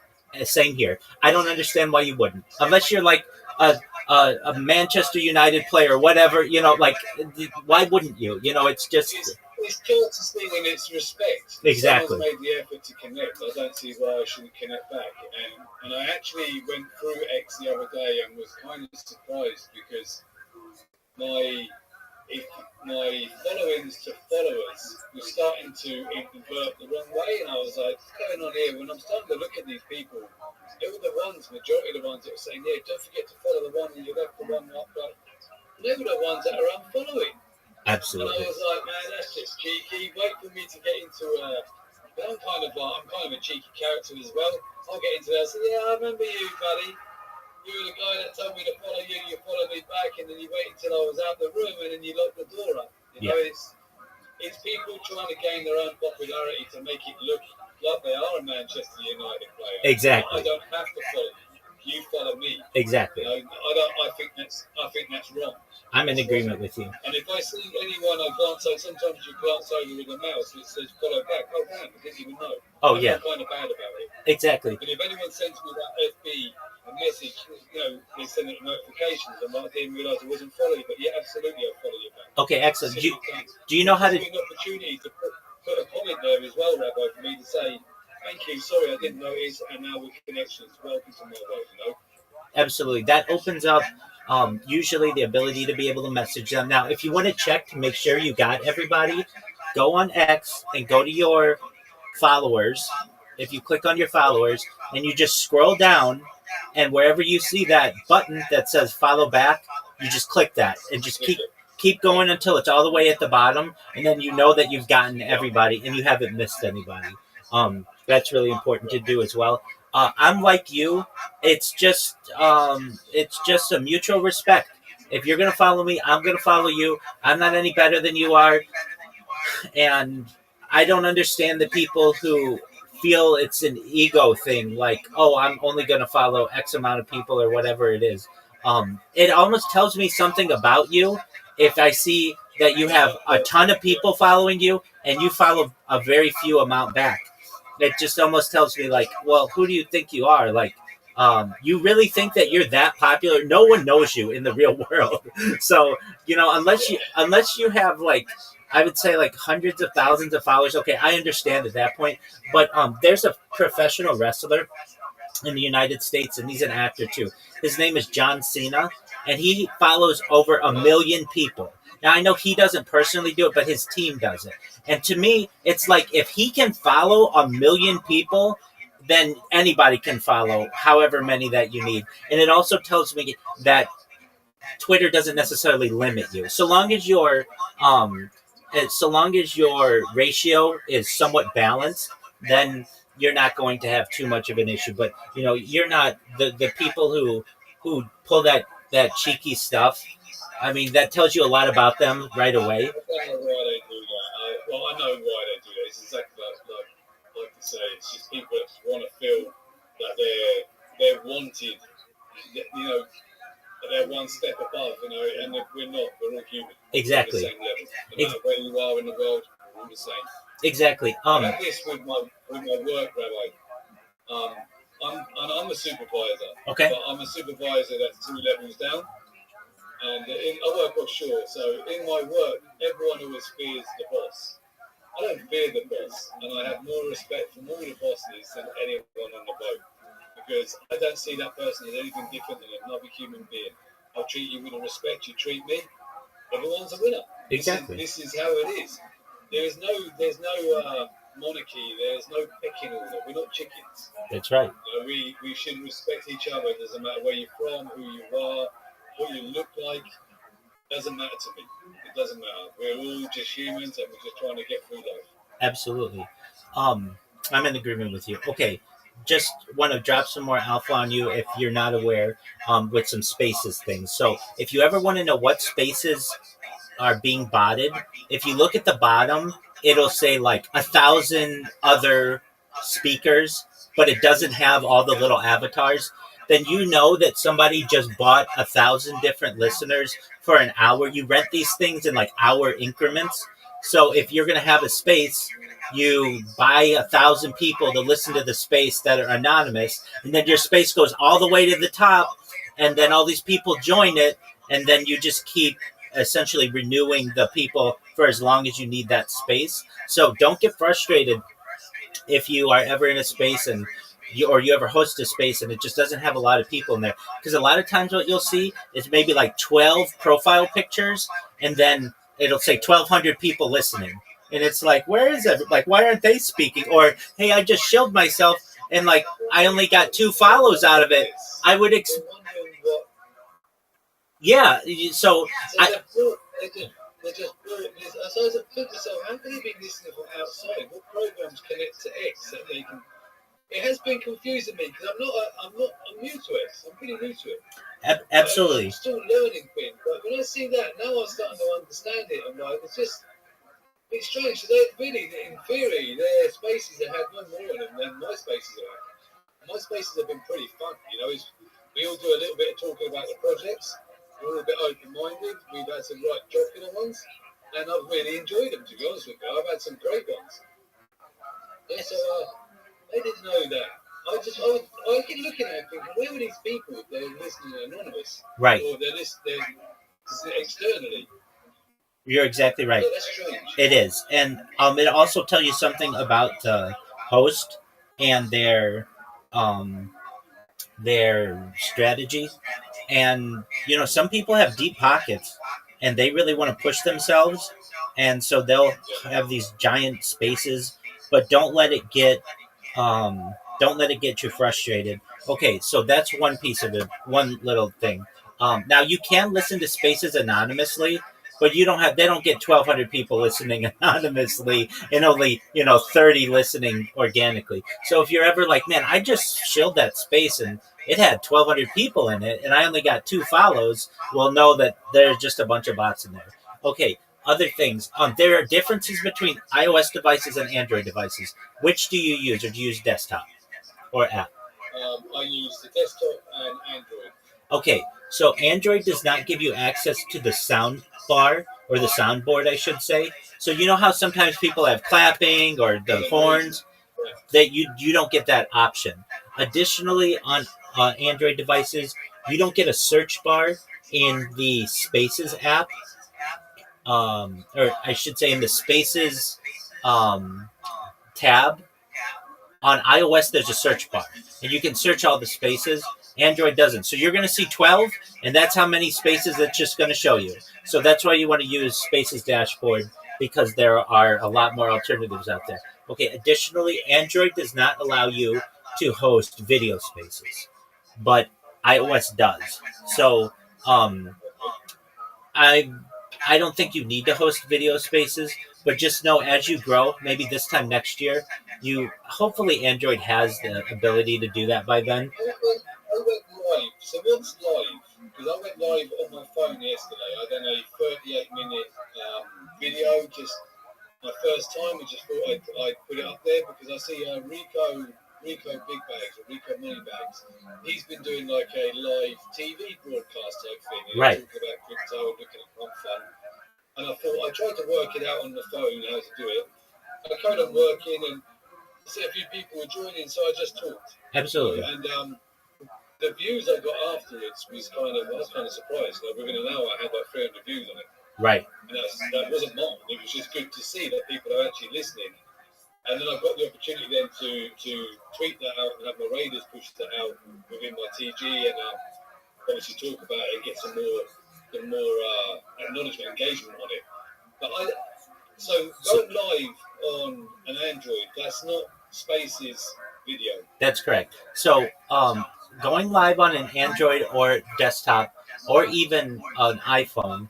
Same here. I don't understand why you wouldn't, unless you're like a Manchester United player or whatever. Like, why wouldn't you? It's just. It's courtesy and it's respect. Exactly. Someone's made the effort to connect. I don't see why I shouldn't connect back. And I actually went through X the other day and was kind of surprised because my followings to followers was starting to invert the wrong way, and I was like, what's going on here? When I'm starting to look at these people, they were the majority of the ones that were saying, yeah, don't forget to follow the one on your left, the one up, but they were the ones that are unfollowing. Absolutely. And I was like, man, that's just cheeky. Wait for me to get into I'm kind of a cheeky character as well. I'll get into that. I said, yeah, I remember you, buddy. You were the guy that told me to follow you. You followed me back, and then you waited until I was out the room, and then you locked the door up. You know, it's people trying to gain their own popularity to make it look like they are a Manchester United player. Exactly. I don't have to follow you. You follow me. Exactly. I think that's wrong. I'm in agreement with you. And if I see anyone I glance over, sometimes you glance over with a mouse and it says follow back. Oh damn, I didn't even know. Oh yeah. I'm kind of bad about it. Exactly. And if anyone sends me that FB a message, they send it notifications, and I didn't realise I wasn't following you. But yeah, absolutely, I'll follow you back. Okay, excellent. Do you know how to? Give me an opportunity to put a comment there as well, Rabbi, for me to say thank you. Sorry, I didn't notice, and now we're connections. Welcome to my world. Absolutely. That opens up usually the ability to be able to message them. Now, if you want to check to make sure you got everybody, go on X and go to your followers. If you click on your followers and you just scroll down, and wherever you see that button that says follow back, you just click that and just keep going until it's all the way at the bottom, and then you know that you've gotten everybody and you haven't missed anybody. That's really important to do as well. I'm like you. It's just a mutual respect. If you're gonna follow me, I'm gonna follow you. I'm not any better than you are, and I don't understand the people who feel it's an ego thing. Like, oh, I'm only gonna follow X amount of people or whatever it is. It almost tells me something about you if I see that you have a ton of people following you and you follow a very few amount back. It just almost tells me, like, well, who do you think you are? Like, you really think that you're that popular? No one knows you in the real world. So, unless you have, like, I would say, like, hundreds of thousands of followers. Okay, I understand at that point. But there's a professional wrestler in the United States, and he's an actor too. His name is John Cena, and he follows over 1 million people. Now, I know he doesn't personally do it, but his team does it. And to me, it's like, if he can follow 1 million people, then anybody can follow however many that you need. And it also tells me that Twitter doesn't necessarily limit you. So long as your ratio is somewhat balanced, then you're not going to have too much of an issue. But you're not the people who pull that that cheeky stuff, I mean, that tells you a lot about them right away. I don't know why they do that. I know why they do that. It's exactly like you say. It's just people that want to feel that they're wanted. You know, they're one step above. You know, and if we're not, we're all human. Exactly. We're the same level. No matter where you are in the world, we're all the same. Exactly. I have this with my work, Rabbi. I'm a supervisor. Okay. But I'm a supervisor that's 2 levels down. And I work offshore, so in my work, everyone always fears the boss. I don't fear the boss, and I have more respect for all the bosses than anyone on the boat, because I don't see that person as anything different than another human being. I'll treat you with the respect you treat me. Everyone's a winner. Exactly. This is how it is. There's no monarchy. There's no pecking order. We're not chickens. That's right. You know, we should respect each other. It doesn't matter where you're from, who you are, what you look like. Doesn't matter to me. It doesn't matter. We're all just humans, and we're just trying to get through life. Absolutely. I'm in agreement with you. Okay, just want to drop some more alpha on you if you're not aware, with some spaces things. So if you ever want to know what spaces are being botted, if you look at the bottom, it'll say like 1,000 other speakers, but it doesn't have all the little avatars. Then you know that somebody just bought 1,000 different listeners for an hour. You rent these things in like hour increments. So if you're going to have a space, you buy 1,000 people to listen to the space that are anonymous, and then your space goes all the way to the top, and then all these people join it, and then you just keep essentially renewing the people for as long as you need that space. So don't get frustrated if you are ever in a space and you ever host a space and it just doesn't have a lot of people in there, because a lot of times what you'll see is maybe like 12 profile pictures, and then it'll say 1,200 people listening, and it's like, where is it? Like, why aren't they speaking? Or, hey, I just shilled myself and like I only got 2 follows out of it. I would yeah. So They just brought this. So I think to myself, how can they be listening from outside? What programs connect to X that they can? It has been confusing me because I'm new to X. I'm pretty new to it. Absolutely. I'm still learning things, but when I see that now, I'm starting to understand it. I'm like, it's strange. So really, in theory, their spaces have had no more in them than my spaces have had. My spaces have been pretty fun. You know, we all do a little bit of talking about the projects. We're all a bit open-minded. We've had some right jocular ones, and I've really enjoyed them, to be honest with you. I've had some great ones. Yeah, so I didn't know that. I keep looking at it thinking, where were these people if they're listening anonymous? Right. Or they're listening externally. You're exactly right. Yeah, that's strange. It is. And it also tell you something about the host and their strategy. And some people have deep pockets and they really want to push themselves, and so they'll have these giant spaces, but don't let it get you frustrated. Okay, so that's one piece of it, one little thing. Now you can listen to spaces anonymously, but they don't get 1,200 people listening anonymously and only 30 listening organically. So if you're ever like, man, I just shilled that space and it had 1,200 people in it and I only got 2 follows, well, know that there's just a bunch of bots in there. Okay, other things. There are differences between iOS devices and Android devices. Which do you use, or do you use desktop or app? I use the desktop and Android. Okay, so Android does not give you access to the sound bar, or the soundboard, I should say. So you know how sometimes people have clapping or the horns? That you don't get that option. Additionally, on Android devices, you don't get a search bar in the Spaces app, or I should say in the Spaces tab. On iOS, there's a search bar, and you can search all the spaces. Android doesn't. So you're going to see 12, and that's how many spaces it's just going to show you. So that's why you want to use Spaces Dashboard, because there are a lot more alternatives out there. Okay, additionally, Android does not allow you to host video spaces, but iOS does. So I don't think you need to host video spaces, but just know as you grow, maybe this time next year, hopefully Android has the ability to do that by then. I went live. So what's live? Because I went live see Rico Big Bags or Rico Moneybags. He's been doing like a live TV broadcast type thing, Right. talking about crypto and looking at pump fun. And I thought I tried to work it out on the phone how to do it. I carried on working, and I see a few people were joining, so I just talked. Absolutely. And the views I got afterwards was I was kind of surprised. Like within an hour, I had like 300 views on it. Right. And that wasn't mine. It was just good to see that people are actually listening. And then I got the opportunity then to tweet that out and have my raiders push that out within my TG and obviously talk about it and get some more acknowledgement, engagement on it. But so going live on an Android, that's not Spaces video. That's correct. So going live on an Android or desktop or even an iPhone,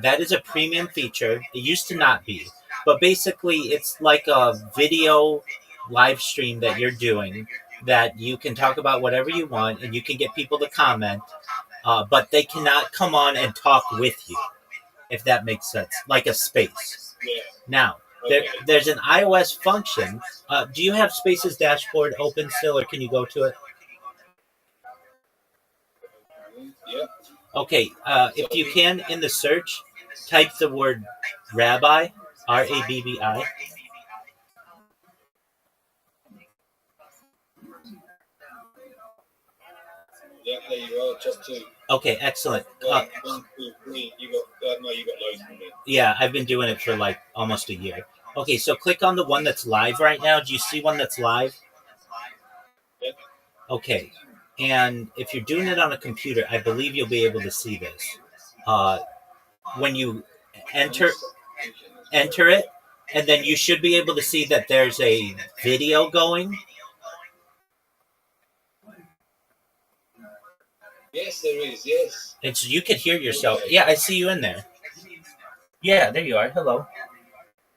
that is a premium feature. It used to not be. But basically, it's like a video live stream that you're doing that you can talk about whatever you want and you can get people to comment, but they cannot come on and talk with you, if that makes sense, like a space. Yeah. Now, there's an iOS function. Do you have Spaces dashboard open still, or can you go to it? Yeah. Okay, if you can, in the search, type the word Rabbi, Rabbi. Yeah, there you are, just two. Okay, excellent. 1, 2, 3. You got loads from me. Yeah, I've been doing it for like almost a year. Okay, so click on the one that's live right now. Do you see one that's live? Yeah. Okay, and if you're doing it on a computer, I believe you'll be able to see this. When you enter it, and then you should be able to see that there's a video going. Yes, there is, yes. And so you could hear yourself. Yeah, I see you in there. Yeah, there you are. Hello.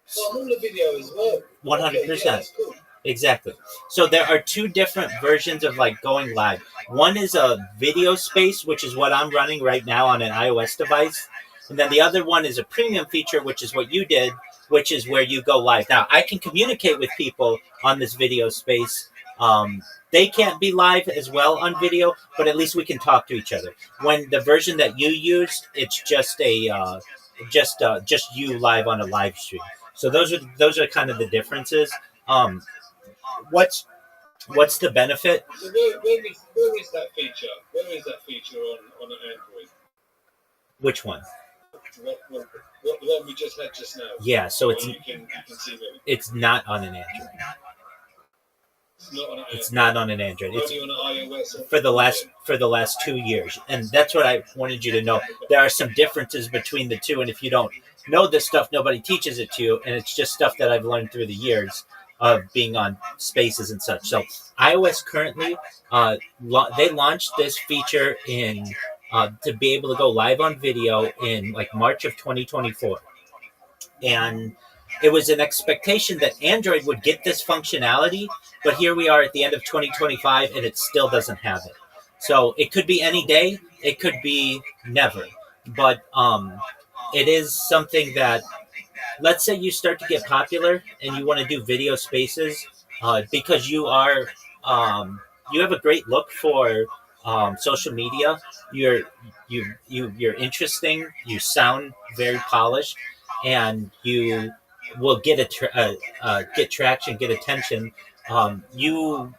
So I'm on the video as well. 100%. Yeah, that's cool. Exactly. So there are two different versions of like going live. One is a video space, which is what I'm running right now on an iOS device. And then the other one is a premium feature, which is what you did, which is where you go live. Now, I can communicate with people on this video space. They can't be live as well on video, but at least we can talk to each other. When the version that you used, it's just just you live on a live stream. So those are kind of the differences. What's the benefit? So where is that feature? Where is that feature on an Android? Which one? What the one we just had just now? Yeah, so it's you can see me. It's not on an Android. It's not on an Android. It's only on an iOS. For the last 2 years, and that's what I wanted you to know. There are some differences between the two, and if you don't know this stuff, nobody teaches it to you, and it's just stuff that I've learned through the years of being on Spaces and such. So iOS currently, they launched this feature in to be able to go live on video in like March of 2024, and it was an expectation that Android would get this functionality, but here we are at the end of 2025 and it still doesn't have it. So it could be any day, it could be never, but it is something that, let's say you start to get popular and you want to do video spaces, because you have a great look for social media. You're interesting. You sound very polished, and you will get get traction, get attention. You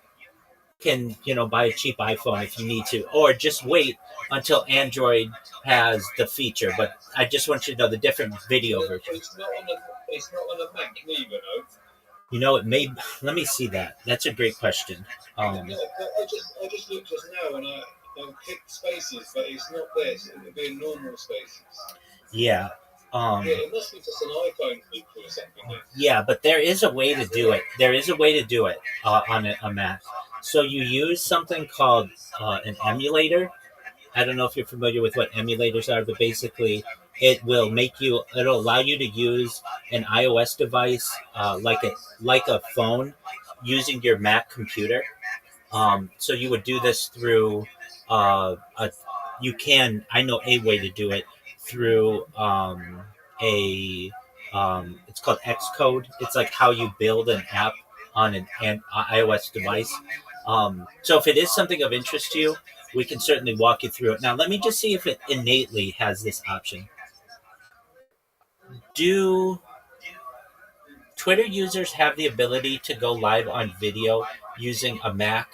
can buy a cheap iPhone if you need to, or just wait until Android has the feature. But I just want you to know the different video versions. It's not on a Mac neither, no? It may. Let me see that. That's a great question. I just looked just now and I clicked Spaces, but it's not there. So it would be in normal Spaces. Yeah. Yeah, it must be just an iPhone feature or something. Yeah, but there is a way to do it. There is a way to do it on a Mac. So you use something called an emulator. I don't know if you're familiar with what emulators are, but basically it'll allow you to use an iOS device like a phone using your Mac computer. So you would do this through I know a way to do it through it's called Xcode. It's like how you build an app on an iOS device. So if it is something of interest to you, we can certainly walk you through it. Now, let me just see if it innately has this option. Do Twitter users have the ability to go live on video using a Mac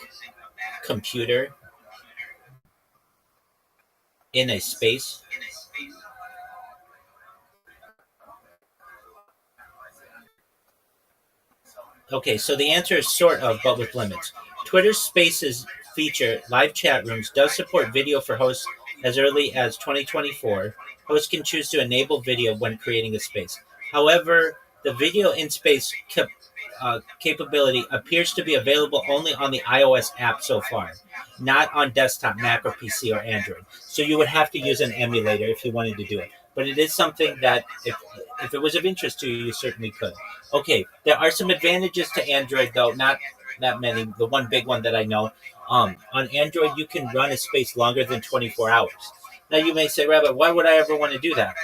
computer in a space? Okay, so the answer is sort of, but with limits. Twitter's Spaces feature live chat rooms does support video for hosts as early as 2024. Hosts can choose to enable video when creating a space. However, the video in space capability appears to be available only on the iOS app so far, not on desktop, Mac, or PC, or Android. So you would have to use an emulator if you wanted to do it. But it is something that, if it was of interest to you, you certainly could. Okay, there are some advantages to Android, though, not that many. The one big one that I know, on Android, you can run a space longer than 24 hours. Now, you may say, Rabbi, why would I ever want to do that?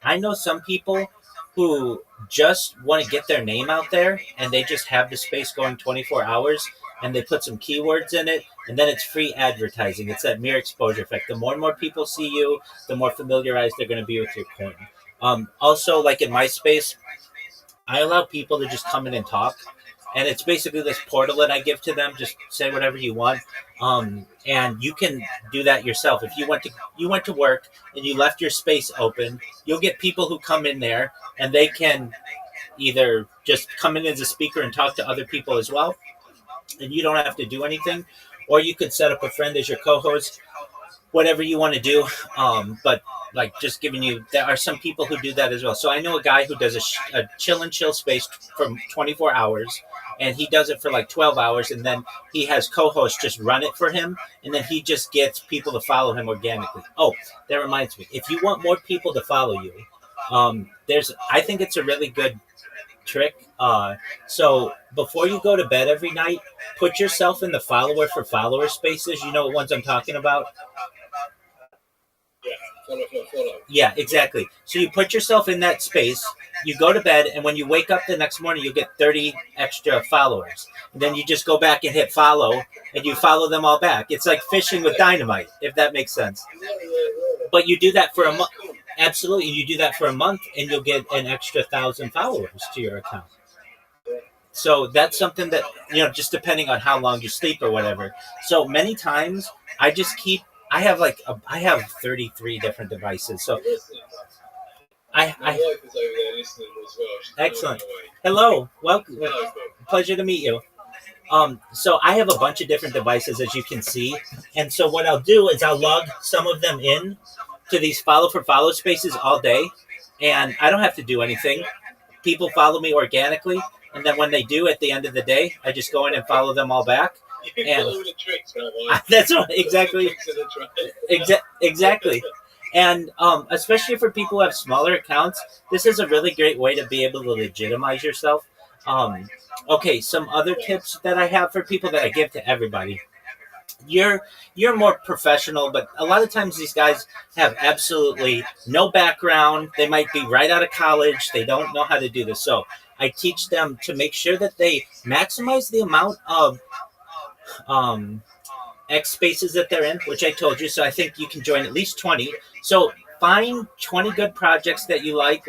I know some people who just want to get their name out there, and they just have the space going 24 hours, and they put some keywords in it, and then it's free advertising. It's that mere exposure effect. The more and more people see you, the more familiarized they're going to be with your coin. Also, like in my space, I allow people to just come in and talk, and it's basically this portal that I give to them. Just say whatever you want, and you can do that yourself. If you went to work and you left your space open, you'll get people who come in there, and they can either just come in as a speaker and talk to other people as well, and you don't have to do anything, or you could set up a friend as your co-host, whatever you want to do. But like just giving you, there are some people who do that as well. So I know a guy who does a chill and chill space for 24 hours, and he does it for like 12 hours, and then he has co-hosts just run it for him, and then he just gets people to follow him organically. Oh, that reminds me, if you want more people to follow you, I think it's a really good trick. So before you go to bed every night, put yourself in the follower for follower spaces. You know what ones I'm talking about? Yeah, exactly. So you put yourself in that space, you go to bed, and when you wake up the next morning, you get 30 extra followers. And then you just go back and hit follow, and you follow them all back. It's like fishing with dynamite, if that makes sense. But you do that for a month. Absolutely. You do that for a month, and you'll get an extra 1,000 followers to your account. So that's something that, just depending on how long you sleep or whatever. So many times I have 33 different devices. So my wife is over there listening as well. Excellent. Hello. Welcome. Pleasure to meet you. So I have a bunch of different devices, as you can see. And so what I'll do is I'll log some of them in to these follow for follow spaces all day. And I don't have to do anything. People follow me organically. And then when they do, at the end of the day, I just go in and follow them all back. And that's what, exactly. Exactly. And especially for people who have smaller accounts, this is a really great way to be able to legitimize yourself. Okay, some other tips that I have for people that I give to everybody. You're more professional, but a lot of times these guys have absolutely no background. They might be right out of college. They don't know how to do this. So I teach them to make sure that they maximize the amount of X spaces that they're in, which I told you. So I think you can join at least 20. So find 20 good projects that you like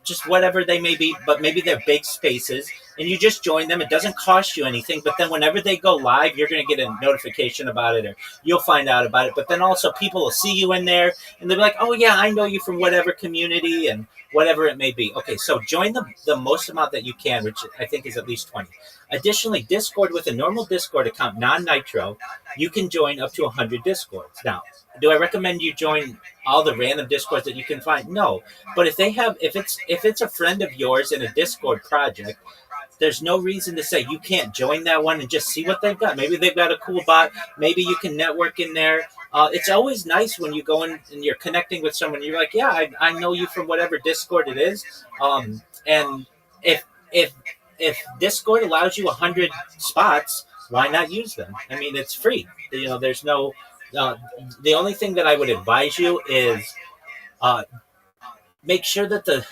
just whatever they may be, but maybe they're big spaces, and you just join them. It doesn't cost you anything, but then whenever they go live, you're going to get a notification about it, or you'll find out about it. But then also people will see you in there, and they'll be like, oh yeah, I know you from whatever community and whatever it may be. Okay, so join the most amount that you can, which I think is at least 20. Additionally, Discord, with a normal Discord account, non-Nitro, you can join up to 100 Discords. Now, do I recommend you join all the random Discords that you can find? No. But if it's a friend of yours in a Discord project, there's no reason to say you can't join that one and just see what they've got. Maybe they've got a cool bot. Maybe you can network in there. It's always nice when you go in and you're connecting with someone. You're like, yeah, I know you from whatever Discord it is. And if Discord allows you 100 spots, why not use them? I mean, it's free. There's no. The only thing that I would advise you is make sure that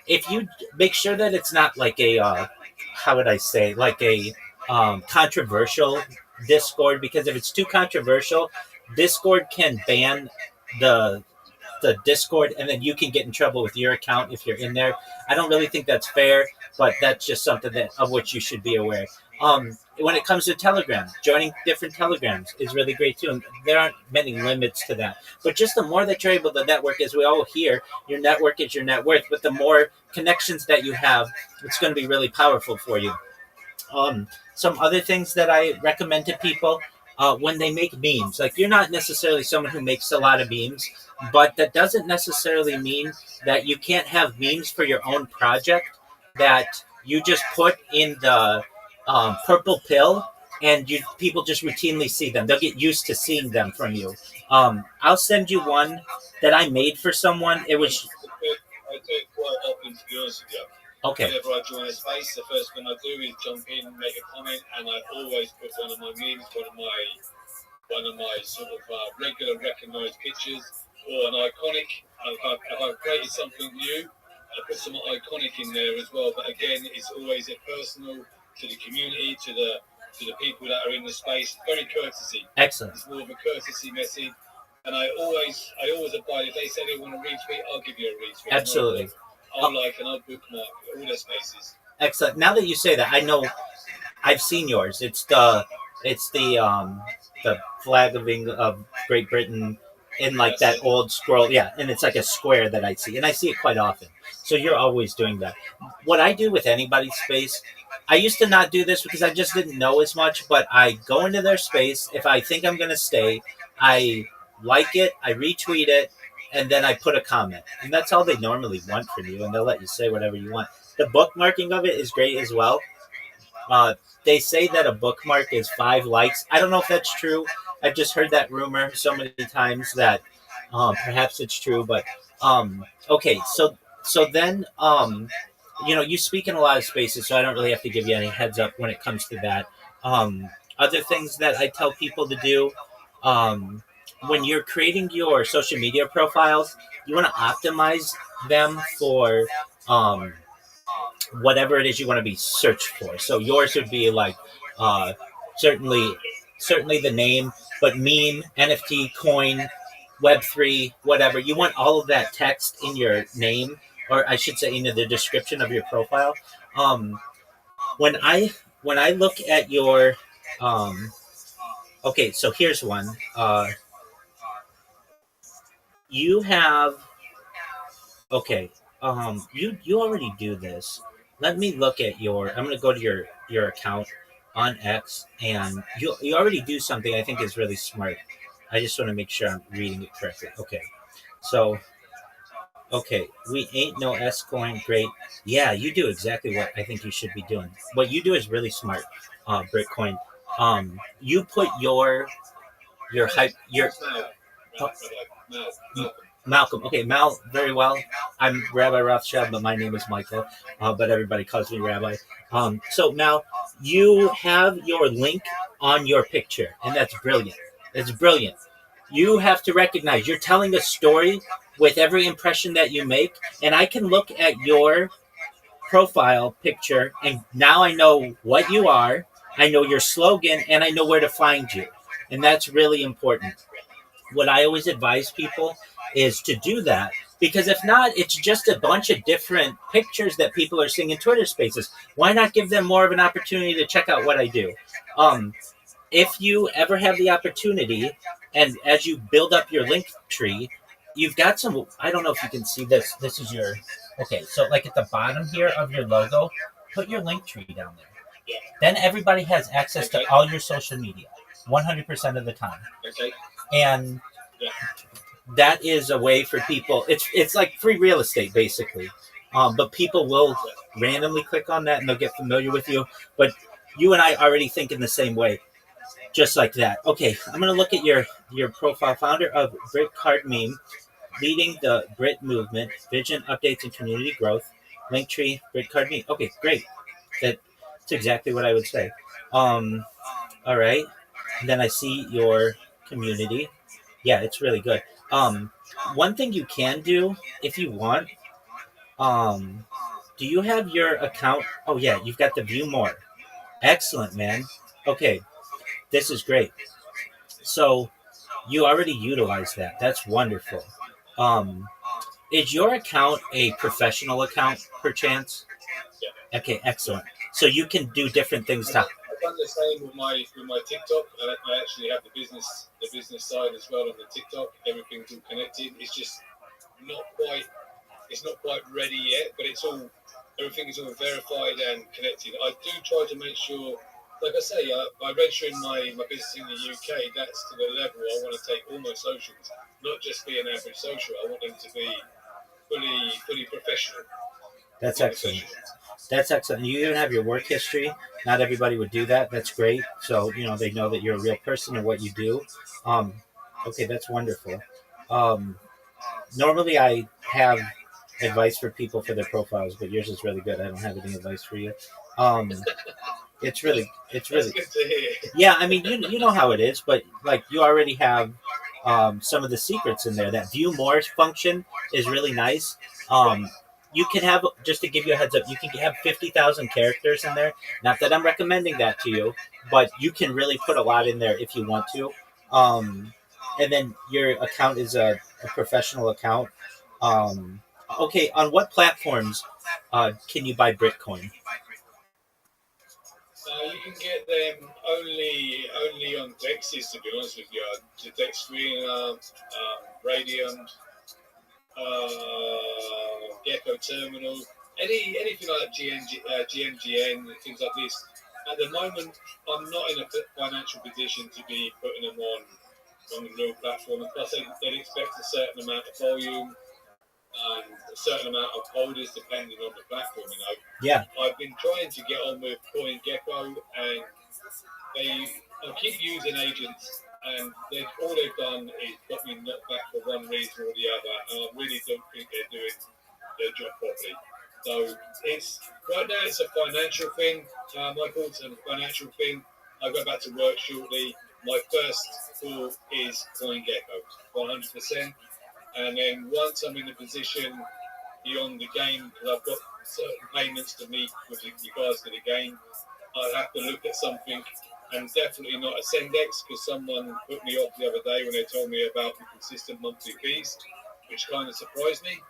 if you make sure that it's not like how would I say, like a controversial Discord, because if it's too controversial, Discord can ban the Discord, and then you can get in trouble with your account if you're in there. I don't really think that's fair, but that's just something that of which you should be aware. When it comes to Telegram, joining different Telegrams is really great too, and there aren't many limits to that. But just the more that you're able to network, as we all hear, your network is your net worth. But the more connections that you have, it's going to be really powerful for you. Some other things that I recommend to people when they make memes, like you're not necessarily someone who makes a lot of memes, but that doesn't necessarily mean that you can't have memes for your own project that you just put in the purple pill, and people just routinely see them. They'll get used to seeing them from you. I'll send you one that I made for someone. It was I do it quite often, to be honest with you. okay. Whenever I join a space, the first thing I do is jump in, make a comment, and I always put one of my memes, one of my sort of regular recognised pictures, or an iconic. If I've created something new, I put some iconic in there as well. But again, it's always a personal to the community, to the people that are in the space. Very courtesy. Excellent. It's more of a courtesy message. And I always abide. If they say they want to retweet, I'll give you a retweet. Absolutely. I'll like and I'll bookmark all their spaces. Excellent. Now that you say that, I know I've seen yours. It's the flag of Great Britain in like that old scroll. Yeah, and it's like a square that I see, and I see it quite often. So you're always doing that. What I do with anybody's space, I used to not do this because I just didn't know as much, but I go into their space. If I think I'm going to stay, I like it, I retweet it, and then I put a comment. And that's all they normally want from you, and they'll let you say whatever you want. The bookmarking of it is great as well. They say that a bookmark is 5 likes. I don't know if that's true. I've just heard that rumor so many times that perhaps it's true. But okay, so then you speak in a lot of spaces, so I don't really have to give you any heads up when it comes to that. Other things that I tell people to do. When you're creating your social media profiles, you want to optimize them for whatever it is you want to be searched for. So yours would be like certainly the name, but meme, NFT, coin, Web3, whatever. You want all of that text in your name, or I should say in the description of your profile. When I look at your okay, so here's one. You have okay. You already do this. Let me look at I'm gonna go to your account on X, and you already do something I think is really smart. I just want to make sure I'm reading it correctly. Okay, so we ain't no S coin. Great. Yeah, you do exactly what I think you should be doing. What you do is really smart, Bitcoin. You put your hype your Malcolm. Okay, Mal, very well. I'm Rabbi Rothschild, but my name is Michael. But everybody calls me Rabbi. So Mal, you have your link on your picture, and that's brilliant. It's brilliant. You have to recognize you're telling a story with every impression that you make, and I can look at your profile picture, and now I know what you are, I know your slogan, and I know where to find you. And that's really important. What I always advise people is to do that, because if not, it's just a bunch of different pictures that people are seeing in Twitter spaces. Why not give them more of an opportunity to check out what I do? If you ever have the opportunity, and as you build up your link tree, you've got some, I don't know if you can see this. This is your, okay, so like at the bottom here of your logo, put your link tree down there. Then everybody has access to all your social media, 100% of the time. And that is a way for people, it's like free real estate basically. But people will randomly click on that and they'll get familiar with you. But you and I already think in the same way. Just like that. Okay, I'm going to look at your profile. Founder of Brit Card Meme, leading the Brit movement, vision, updates, and community growth. Linktree, Brit Card Meme. Okay, great. That's exactly what I would say. All right. And then I see your community. Yeah, it's really good. One thing you can do if you want, Do you have your account? Oh yeah, you've got the view more. Excellent, man. Okay, this is great. So you already utilize that. That's wonderful. Um, is your account a professional account, perchance? Yeah. Okay, excellent. So you can do different things. I've done the same with my TikTok. I actually have the business side as well on the TikTok. Everything's all connected. It's just not quite it's not quite ready yet, but everything is all verified and connected. I do try to make sure, like I say, by registering my business in the UK, that's to the level I want to take all my socials, not just be an average social. I want them to be fully professional. That's excellent. That's excellent. You even have your work history. Not everybody would do that. That's great. So they know that you're a real person and what you do. Um, okay, that's wonderful. Um, Normally, I have advice for people for their profiles, but yours is really good. I don't have any advice for you. Um, it's really. That's good to hear. Yeah, I mean, you know how it is, but like you already have some of the secrets in there. That view more function is really nice. You can have, just to give you a heads up, you can have 50,000 characters in there. Not that I'm recommending that to you, but you can really put a lot in there if you want to. And then your account is a professional account. Um, okay, on what platforms can you buy Bitcoin? You can get them only on Dexes, to be honest with you. The Dex Green, Radium, Gecko Terminal, anything like GMGN, things like this. At the moment, I'm not in a financial position to be putting them on the real platform. And plus, they'd expect a certain amount of volume and a certain amount of holders depending on the platform. Yeah. I've been trying to get on with CoinGecko, and I keep using agents, and all they've done is got me knocked back for one reason or the other, and I really don't think they're doing their job properly. So right now it's a financial thing, Michael. It's a financial thing. I go back to work shortly. My first call is CoinGecko, 100%. And then once I'm in a position beyond the game, because I've got certain payments to meet with regards to the game, I'll have to look at something, and definitely not a Sendex, because someone put me off the other day when they told me about the consistent monthly fees, which kind of surprised me,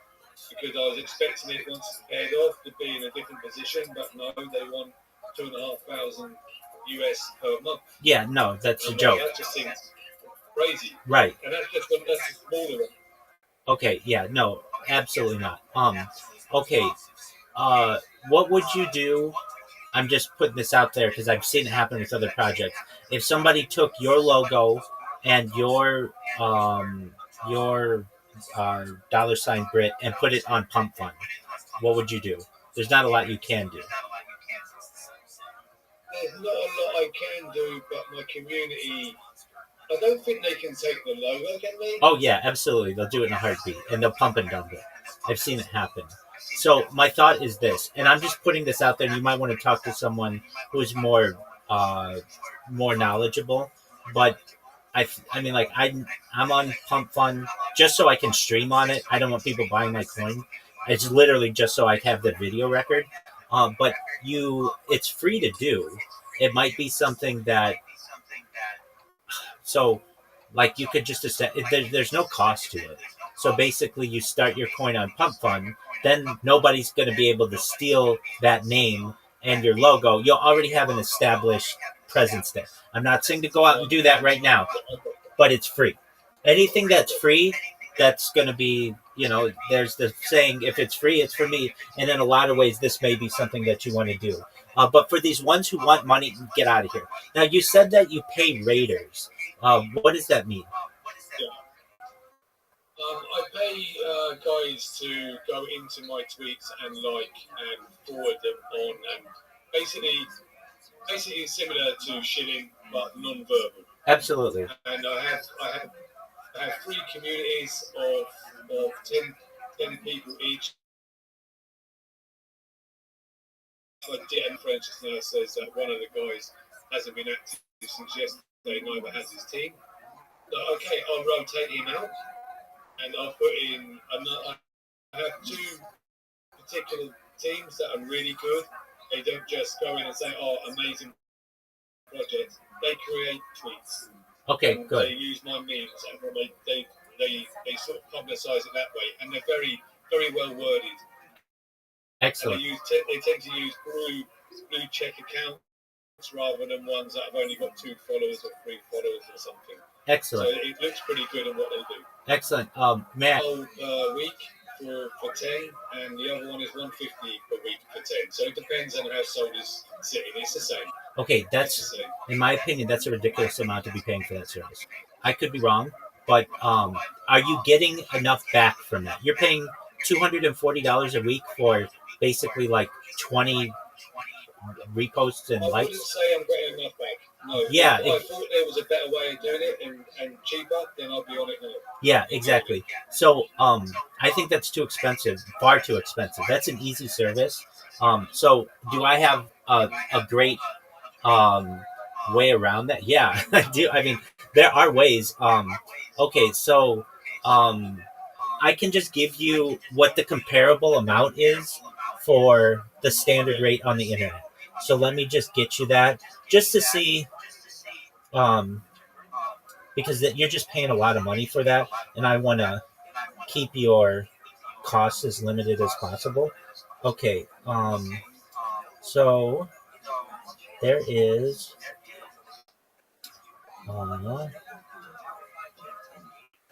because I was expecting it once it's paid off to be in a different position, but no, they want $2,500 US per month. Yeah, no, that's a joke. That just seems crazy. Right. And that's just smaller one. Okay, yeah, no, absolutely not. Okay, what would you do? I'm just putting this out there because I've seen it happen with other projects. If somebody took your logo and your $ Brit and put it on Pump Fund, what would you do? There's not a lot you can do. There's not a lot I can do, but my community, I don't think they can take the logo, can they? Oh yeah, absolutely. They'll do it in a heartbeat, and they'll pump and dump it. I've seen it happen. So my thought is this, and I'm just putting this out there. And you might want to talk to someone who's more knowledgeable. But I mean, like I'm on Pump Fund just so I can stream on it. I don't want people buying my coin. It's literally just so I have the video record. But it's free to do. It might be something that. So, like, you could just there's no cost to it. So basically, you start your coin on Pump Fund, then nobody's going to be able to steal that name and your logo. You'll already have an established presence there. I'm not saying to go out and do that right now, but it's free. Anything that's free, that's going to be, there's the saying, if it's free, it's for me. And in a lot of ways, this may be something that you want to do. But for these ones who want money, get out of here. Now, you said that you pay raiders. What does that mean? Yeah. I pay guys to go into my tweets and forward them on, and basically similar to shilling, but non-verbal. Absolutely. And I have 3 communities of 10 people each. I did, and French now says that one of the guys hasn't been active since yesterday, neither has his team. So, okay, I'll rotate him out, and I'll put in another. I have 2 particular teams that are really good. They don't just go in and say, "Oh, amazing project." They create tweets. Okay, And good. they use my memes, and they sort of publicize it that way, and they're very very well worded. Excellent. And they tend to use blue check accounts rather than ones that have only got 2 followers or 3 followers or something. Excellent. So it looks pretty good in what they do. Excellent. Matt. Week for 10, and the other one is 150 per week for 10. So it depends on how sold is sitting. It's the same. Okay, that's, in my opinion, that's a ridiculous amount to be paying for that service. I could be wrong, but are you getting enough back from that? You're paying $240 a week for basically like 20 reposts and I likes. wouldn't say I'm getting enough back. No. Yeah. If I thought there was a better way of doing it and cheaper, then I'd be on it now. Yeah, exactly. So I think that's too expensive, far too expensive. That's an easy service. So do I have a great way around that? Yeah, I do. I mean, there are ways. Okay, so I can just give you what the comparable amount is for the standard rate on the internet. So let me just get you that just to see, because you're just paying a lot of money for that, and I want to keep your costs as limited as possible. Okay, so there is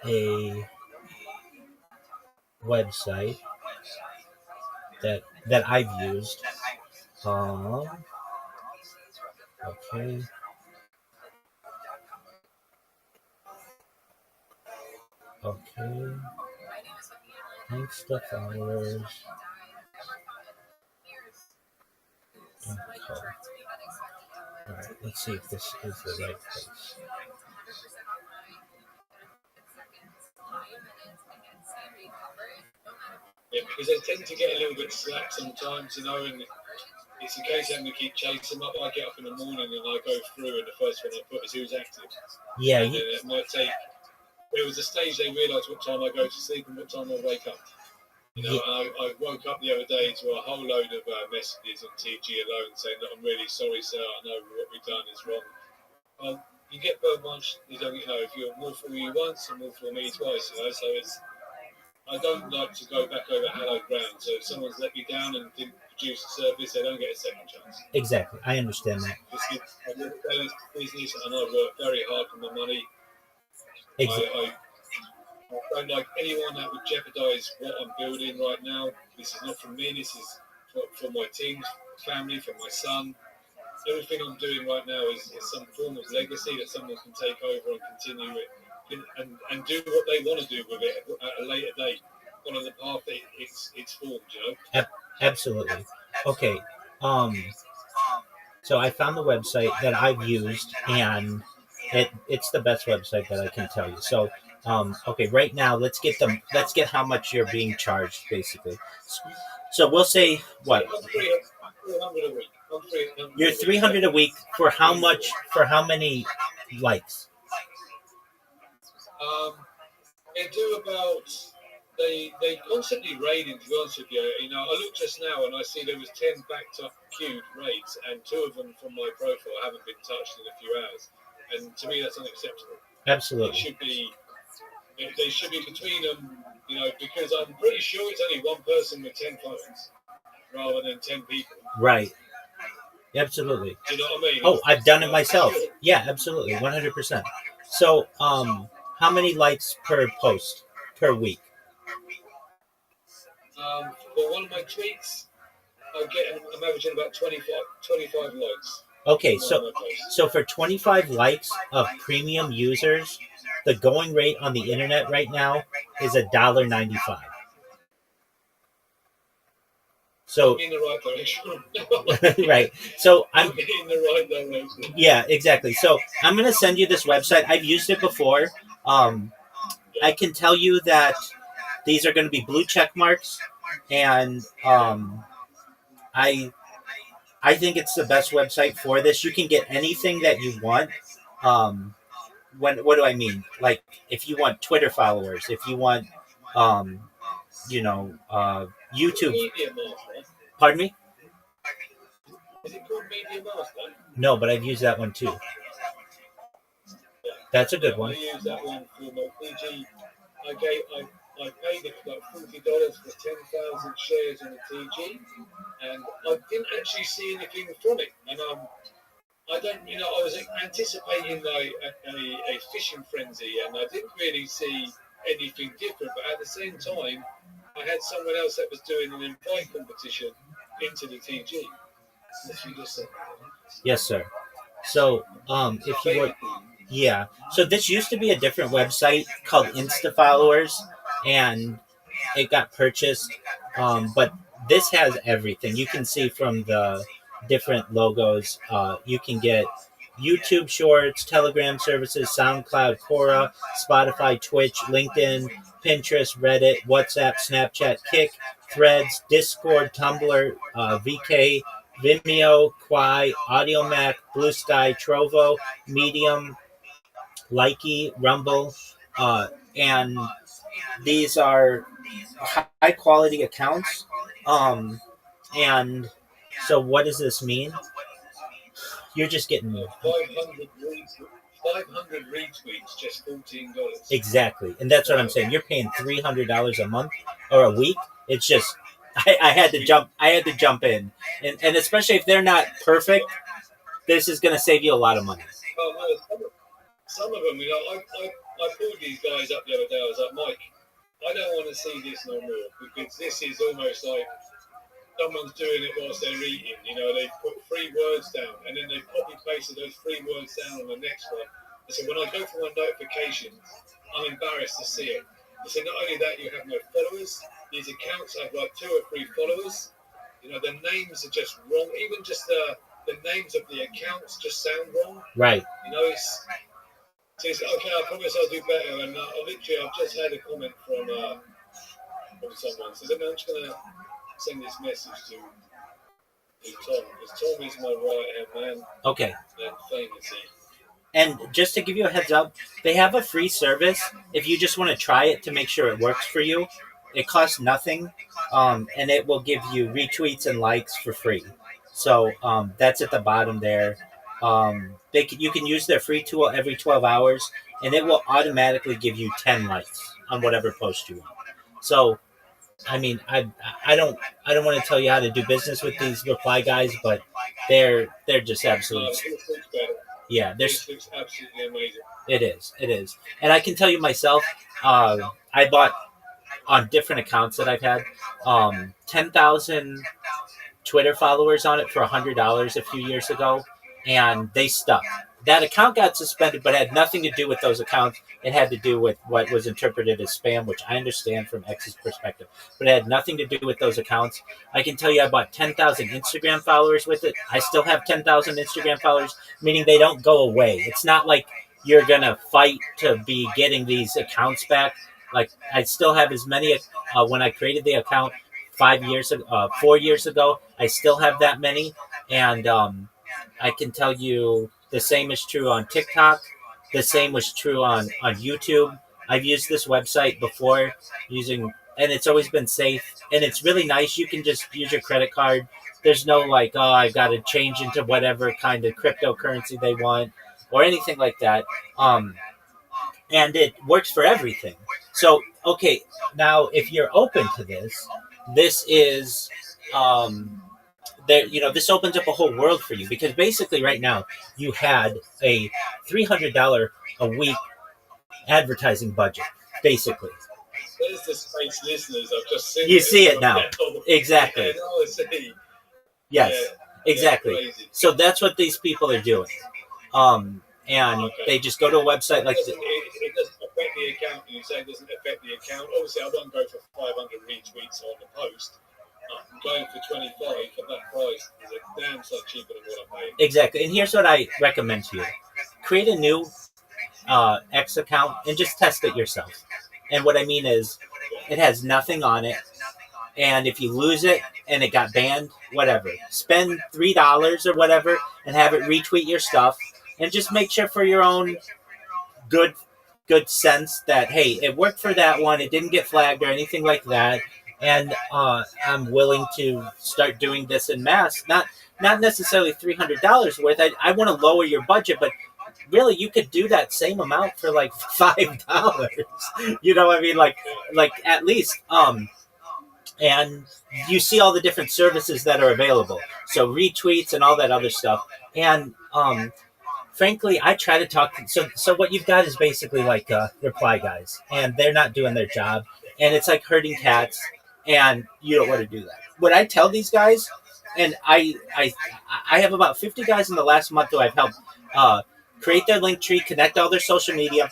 a website that I've used. Okay. Okay. Thanks to followers. Okay. All right. Let's see if this is the right place. Yeah, because they tend to get a little bit slack sometimes, and it's a case of having to keep chasing them up. I get up in the morning and I go through, and the first one I put is who's active. Yeah. And then it might take. There was a stage they realised what time I go to sleep and what time I wake up. I woke up the other day to a whole load of messages on TG alone saying that I'm really sorry, sir. I know what we've done is wrong. You get burned once, if you're more for me once and more for me twice, So I don't like to go back over hallowed ground. So if someone's let me down and didn't produce a service, they don't get a second chance. Exactly, I understand that. I work business and I work very hard for my money. Exactly. I don't like anyone that would jeopardise what I'm building right now. This is not for me. This is for my team, family, for my son. Everything I'm doing right now is some form of legacy that someone can take over and continue it and do what they want to do with it at a later date, follow the path that it's formed, Absolutely. Okay. So I found the website that I've used, and it's the best website that I can tell you. So okay, right now let's get how much you're being charged, basically. So we'll say what? You're $300 a week for how much? For how many likes? They do about. They constantly raiding, to be honest with you. I looked just now and I see there was 10 backed up queued raids, and 2 of them from my profile haven't been touched in a few hours. And to me, that's unacceptable. Absolutely. They should be between them, because I'm pretty sure it's only one person with 10 phones rather than 10 people. Right. Absolutely. Do you know what I mean? Oh, I've done it myself. Yeah, absolutely. 100%. So, how many likes per post per week? For one of my tweets, I'm averaging about 25 likes. Okay, so for 25 likes of premium users, the going rate on the internet right now is $1.95. So in the right direction. Right. So I'm in the right direction. Yeah, exactly. So I'm gonna send you this website. I've used it before. I can tell you that these are going to be blue check marks, and I think it's the best website for this. You can get anything that you want. What do I mean? Like, if you want Twitter followers, if you want, YouTube. Pardon me? Is it called Media Master? No, but I've used that one too. That's a good one. I use that one for my TG. I paid it like $40 for 10,000 shares in the TG, and I didn't actually see anything from it. And I was anticipating like a fishing frenzy, and I didn't really see anything different. But at the same time, I had someone else that was doing an invite competition into the TG. Yes, sir. So, if you were, yeah. So this used to be a different website called Insta Followers, and it got purchased. But this has everything. You can see from the different logos. You can get YouTube Shorts, Telegram services, SoundCloud, Quora, Spotify, Twitch, LinkedIn, Pinterest, Reddit, WhatsApp, Snapchat, Kick, Threads, Discord, Tumblr, VK, Vimeo, Quai, AudioMac, Blue Sky, Trovo, Medium, Likey, Rumble, and these are high quality accounts. And so, what does this mean? You're just getting 500 retweets, just $14. Exactly, and that's what I'm saying. You're paying $300 a month or a week. It's just I had to jump. I had to jump in, and especially if they're not perfect, this is going to save you a lot of money. Some of them, I pulled these guys up the other day. I was like, Mike, I don't want to see this no more, because this is almost like someone's doing it whilst they're eating. They put 3 words down, and then they copy pasted those 3 words down on the next one. I said, when I go for my notifications, I'm embarrassed to see it. I said, not only that, you have no followers. These accounts have like 2 or 3 followers. The names are just wrong. Even just the names of the accounts just sound wrong. Right. It's okay, I promise I'll do better. And I've just had a comment from someone. Says, I'm just going to send this message to Tom, because Tom is my right-hand man. Okay. And famous. And just to give you a heads up, they have a free service if you just want to try it to make sure it works for you. It costs nothing, and it will give you retweets and likes for free. So that's at the bottom there. You can use their free tool every 12 hours, and it will automatically give you 10 likes on whatever post you want. So, I mean, I don't want to tell you how to do business with these reply guys, but they're just absolutely This looks absolutely amazing. It is, and I can tell you myself, I bought on different accounts that I've had 10,000 Twitter followers on it for $100 a few years ago, and they stuck. That account got suspended, but it had nothing to do with those accounts. It had to do with what was interpreted as spam, which I understand from X's perspective, but it had nothing to do with those accounts. I can tell you I bought 10,000 Instagram followers with it. I still have 10,000 Instagram followers, meaning they don't go away. It's not like you're going to fight to be getting these accounts back. Like, I still have as many when I created the account 4 years ago. I still have that many, and I can tell you the same is true on TikTok. The same was true on YouTube. I've used this website before, and it's always been safe, and it's really nice. You can just use your credit card. There's no like, oh, I've got to change into whatever kind of cryptocurrency they want or anything like that. And it works for everything. So, okay, now if you're open to this, this is this opens up a whole world for you, because basically right now you had a $300 a week advertising budget, basically. There's the space listeners. I've just seen. You see it now. Exactly. Yes, exactly. So that's what these people are doing. And they just go to a website like this. It doesn't affect the account. You say it doesn't affect the account. Obviously, I won't go for 500 retweets on the post. I'm going for 25, but that price is a damn sight cheaper than what I'm paying. Exactly. And here's what I recommend to you. Create a new X account and just test it yourself. And what I mean is, it has nothing on it. And if you lose it and it got banned, whatever. Spend $3 or whatever and have it retweet your stuff. And just make sure for your own good sense that, hey, it worked for that one. It didn't get flagged or anything like that. and I'm willing to start doing this in mass. Not necessarily $300 worth. I want to lower your budget, but really you could do that same amount for like $5. You know what I mean? Like at least and you see all the different services that are available. So retweets and all that other stuff. And frankly, I try to talk. So what you've got is basically like reply guys, and they're not doing their job, and it's like herding cats, and you don't want to do that. What I tell these guys, and I have about 50 guys in the last month who I've helped create their link tree, connect all their social media.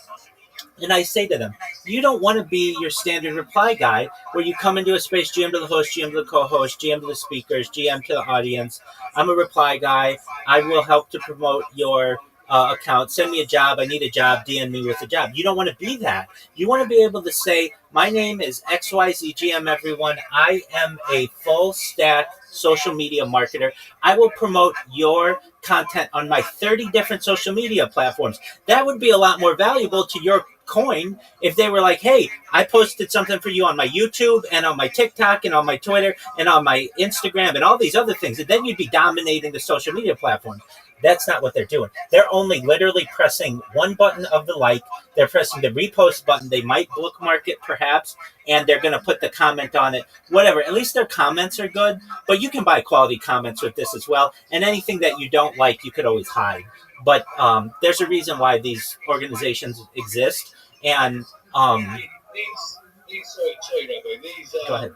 And I say to them, you don't want to be your standard reply guy where you come into a space, GM to the host, GM to the co-host, GM to the speakers, GM to the audience. I'm a reply guy. I will help to promote your account. Send me a job. I need a job. DM me with a job. You don't want to be that. You want to be able to say, my name is XYZGM, everyone. I am a full stack social media marketer. I will promote your content on my 30 different social media platforms. That would be a lot more valuable to your coin if they were like, hey, I posted something for you on my YouTube and on my TikTok and on my Twitter and on my Instagram and all these other things. And then you'd be dominating the social media platform. That's not what they're doing. They're only literally pressing one button of the like. They're pressing the repost button. They might bookmark it perhaps, and they're going to put the comment on it. Whatever. At least their comments are good, but you can buy quality comments with this as well. And anything that you don't like, you could always hide. But there's a reason why these organizations exist. And sorry, Rabbi, go ahead.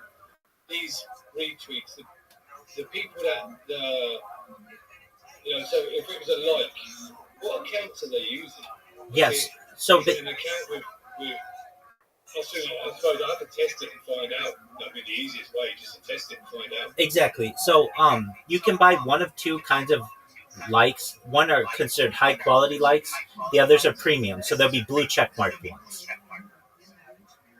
These retweets, the people that so if it was a like, what accounts are they using? Yes. So an account with I suppose I have to test it and find out. That'd be the easiest way, just to test it and find out. Exactly. So you can buy one of two kinds of likes. One are considered high quality likes. The others are premium. So there'll be blue check mark ones.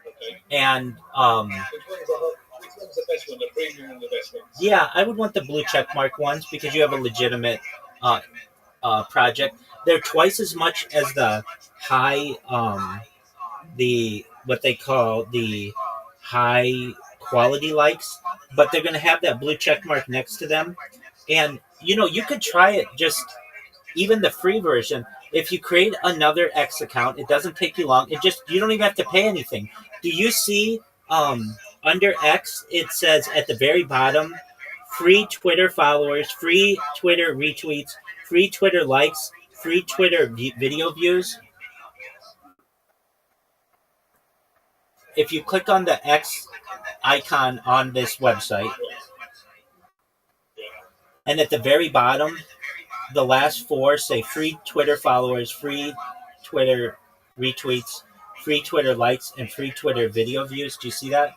Okay. And which one's the best one? The premium and the best ones? Yeah, I would want the blue check mark ones because you have a legitimate project. They're twice as much as the high the what they call the high quality likes, but they're going to have that blue check mark next to them. And you could try it, just even the free version. If you create another X account, it doesn't take you long. You don't even have to pay anything. Do you see under X it says at the very bottom, free Twitter followers, free Twitter retweets, free Twitter likes, free Twitter video views? If you click on the X icon on this website, and at the very bottom, the last four say free Twitter followers, free Twitter retweets, free Twitter likes, and free Twitter video views. Do you see that?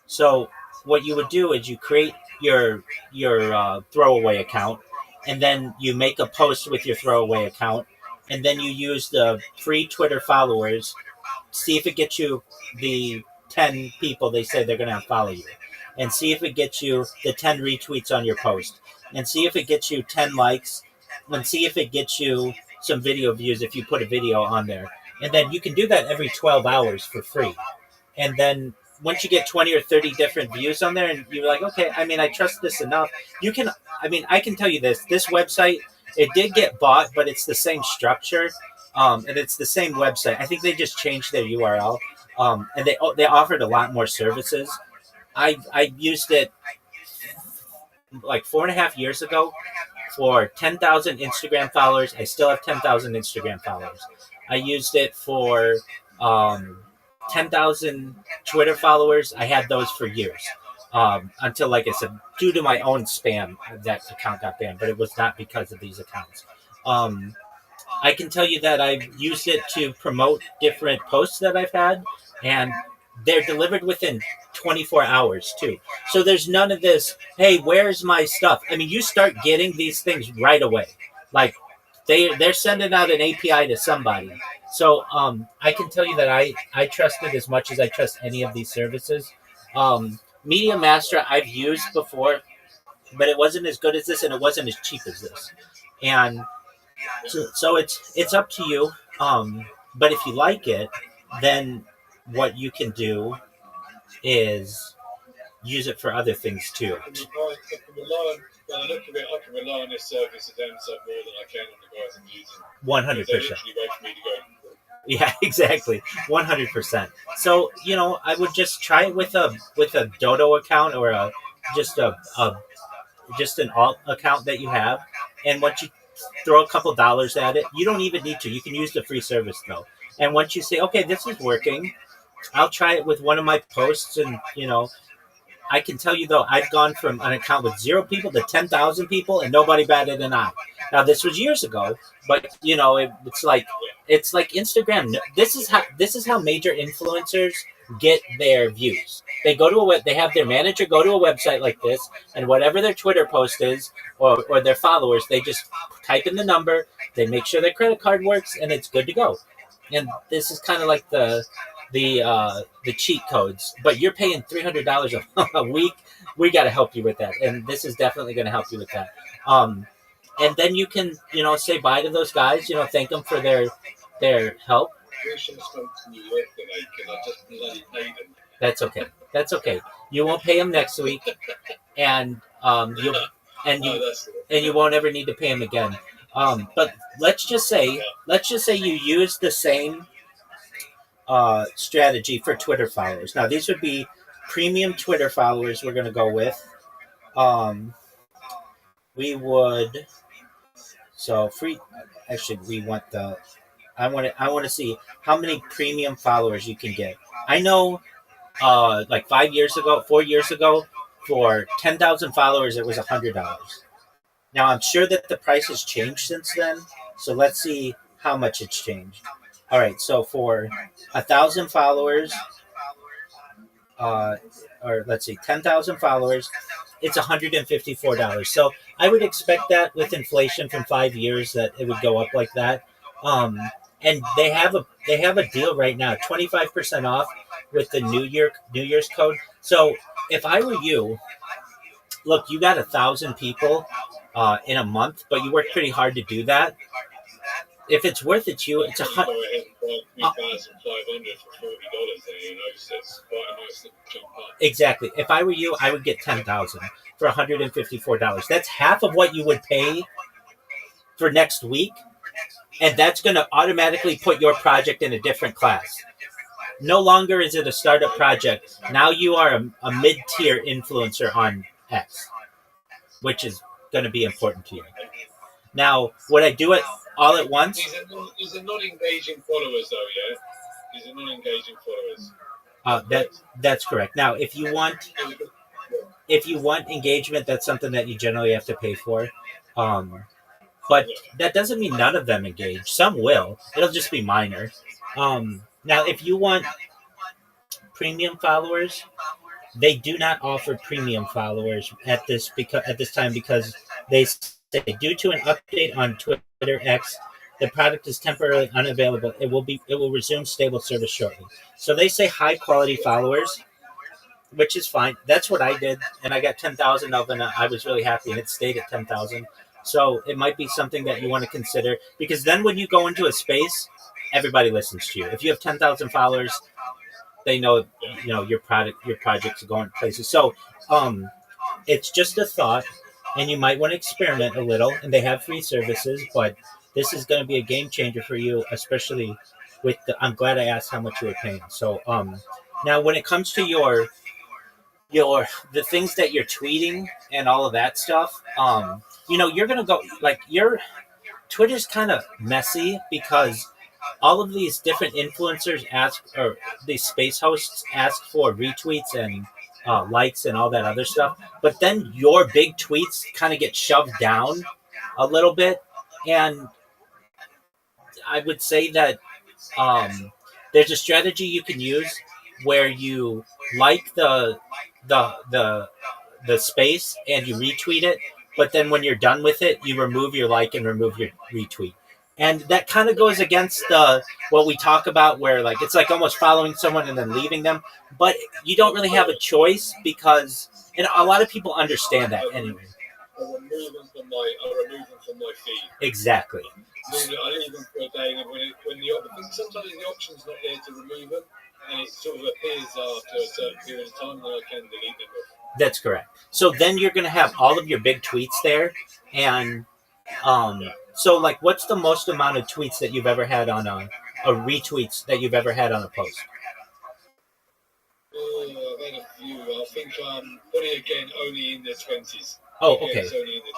So what you would do is you create your throwaway account, and then you make a post with your throwaway account, and then you use the free Twitter followers. See if it gets you the 10 people they say they're going to follow you, and see if it gets you the 10 retweets on your post, and see if it gets you 10 likes, and see if it gets you some video views if you put a video on there. And then you can do that every 12 hours for free. And then once you get 20 or 30 different views on there and you're like, okay, I trust this enough, you can, I can tell you this website, it did get bought, but it's the same structure. And it's the same website. I think they just changed their URL. And they offered a lot more services. I used it like 4.5 years ago for 10,000 Instagram followers. I still have 10,000 Instagram followers. I used it for 10,000 Twitter followers. I had those for years until, like I said, due to my own spam, that account got banned. But it was not because of these accounts. I can tell you that I've used it to promote different posts that I've had, and they're delivered within 24 hours too. So there's none of this, hey, where's my stuff? You start getting these things right away. Like they're sending out an API to somebody. So I can tell you that I trust it as much as I trust any of these services. Media Master I've used before, but it wasn't as good as this, and it wasn't as cheap as this. And so it's up to you. But if you like it, then what you can do is use it for other things too. I can rely on, when I look at it, I can rely on this service at Amazon more than I can on the guys I'm using. 100%. They literally wait for me to go. Yeah, exactly. 100%. So, I would just try it with a Dodo account or just an alt account that you have. And once you throw a couple dollars at it, you don't even need to. You can use the free service though. And once you say, okay, this is working, I'll try it with one of my posts. And, I can tell you though, I've gone from an account with 0 people to 10,000 people and nobody batted an eye. Now this was years ago, but it's like Instagram. This is how major influencers get their views. They go to they have their manager go to a website like this, and whatever their Twitter post is or their followers, they just type in the number, they make sure their credit card works, and it's good to go. And this is kind of like the cheat codes, but you're paying $300 a week. We got to help you with that, and this is definitely going to help you with that. And then you can say bye to those guys. Thank them for their help. That's okay. That's okay. You won't pay them next week, and you won't ever need to pay them again. But let's just say you use the same strategy for Twitter followers. Now these would be premium Twitter followers. We're going to go with. We would. So free. Actually, we want the. I want to see how many premium followers you can get. I know, like 4 years ago, for 10,000 followers, it was $100. Now I'm sure that the price has changed since then. So let's see how much it's changed. All right. So for 1,000 followers, or let's see, 10,000 followers, it's $154. So I would expect that with inflation from 5 years that it would go up like that. And they have a deal right now, 25% off with the New Year's code. So if I were you, look, you got 1,000 people in a month, but you worked pretty hard to do that. If it's worth it to you, it's exactly. If I were you, I would get 10,000 for $154. That's half of what you would pay for next week, and that's going to automatically put your project in a different class. No longer is it a startup project. Now you are a mid-tier influencer on X, which is going to be important to you. Now, would I do it all at once? These are not engaging followers, though, yeah? These are not engaging followers. That's correct. Now, if you want engagement, that's something that you generally have to pay for. But that doesn't mean none of them engage. Some will. It'll just be minor. Now, if you want premium followers, they do not offer premium followers at this time because they say due to an update on Twitter X, the product is temporarily unavailable. It will resume stable service shortly. So they say high quality followers, which is fine. That's what I did, and I got 10,000 of them. And I was really happy, and it stayed at 10,000. So it might be something that you want to consider, because then when you go into a space, everybody listens to you. If you have 10,000 followers, they know your project's going places. So it's just a thought, and you might want to experiment a little. And they have free services, but this is going to be a game changer for you, especially with I'm glad I asked how much you were paying. So now when it comes to the things that you're tweeting and all of that stuff, you're gonna go your Twitter's kind of messy because all of these different influencers or these space hosts ask for retweets and likes and all that other stuff, but then your big tweets kind of get shoved down a little bit. And I would say that there's a strategy you can use where you like the space and you retweet it, but then when you're done with it, you remove your like and remove your retweet. And that kind of goes against what we talk about, where it's like almost following someone and then leaving them. But you don't really have a choice because, and a lot of people understand that anyway. I'll remove them from my feed. Exactly. Normally, I leave them for a day, and because sometimes the option's not there to remove them, and it sort of appears after a certain period of time, then I can delete them. That's correct. So then you're going to have all of your big tweets there, and so like, what's the most amount of tweets that you've ever had on or retweets that you've ever had on a post? Oh, I've had a few. I think I'm probably again only in the 20s. Oh, Again, okay. it's only in the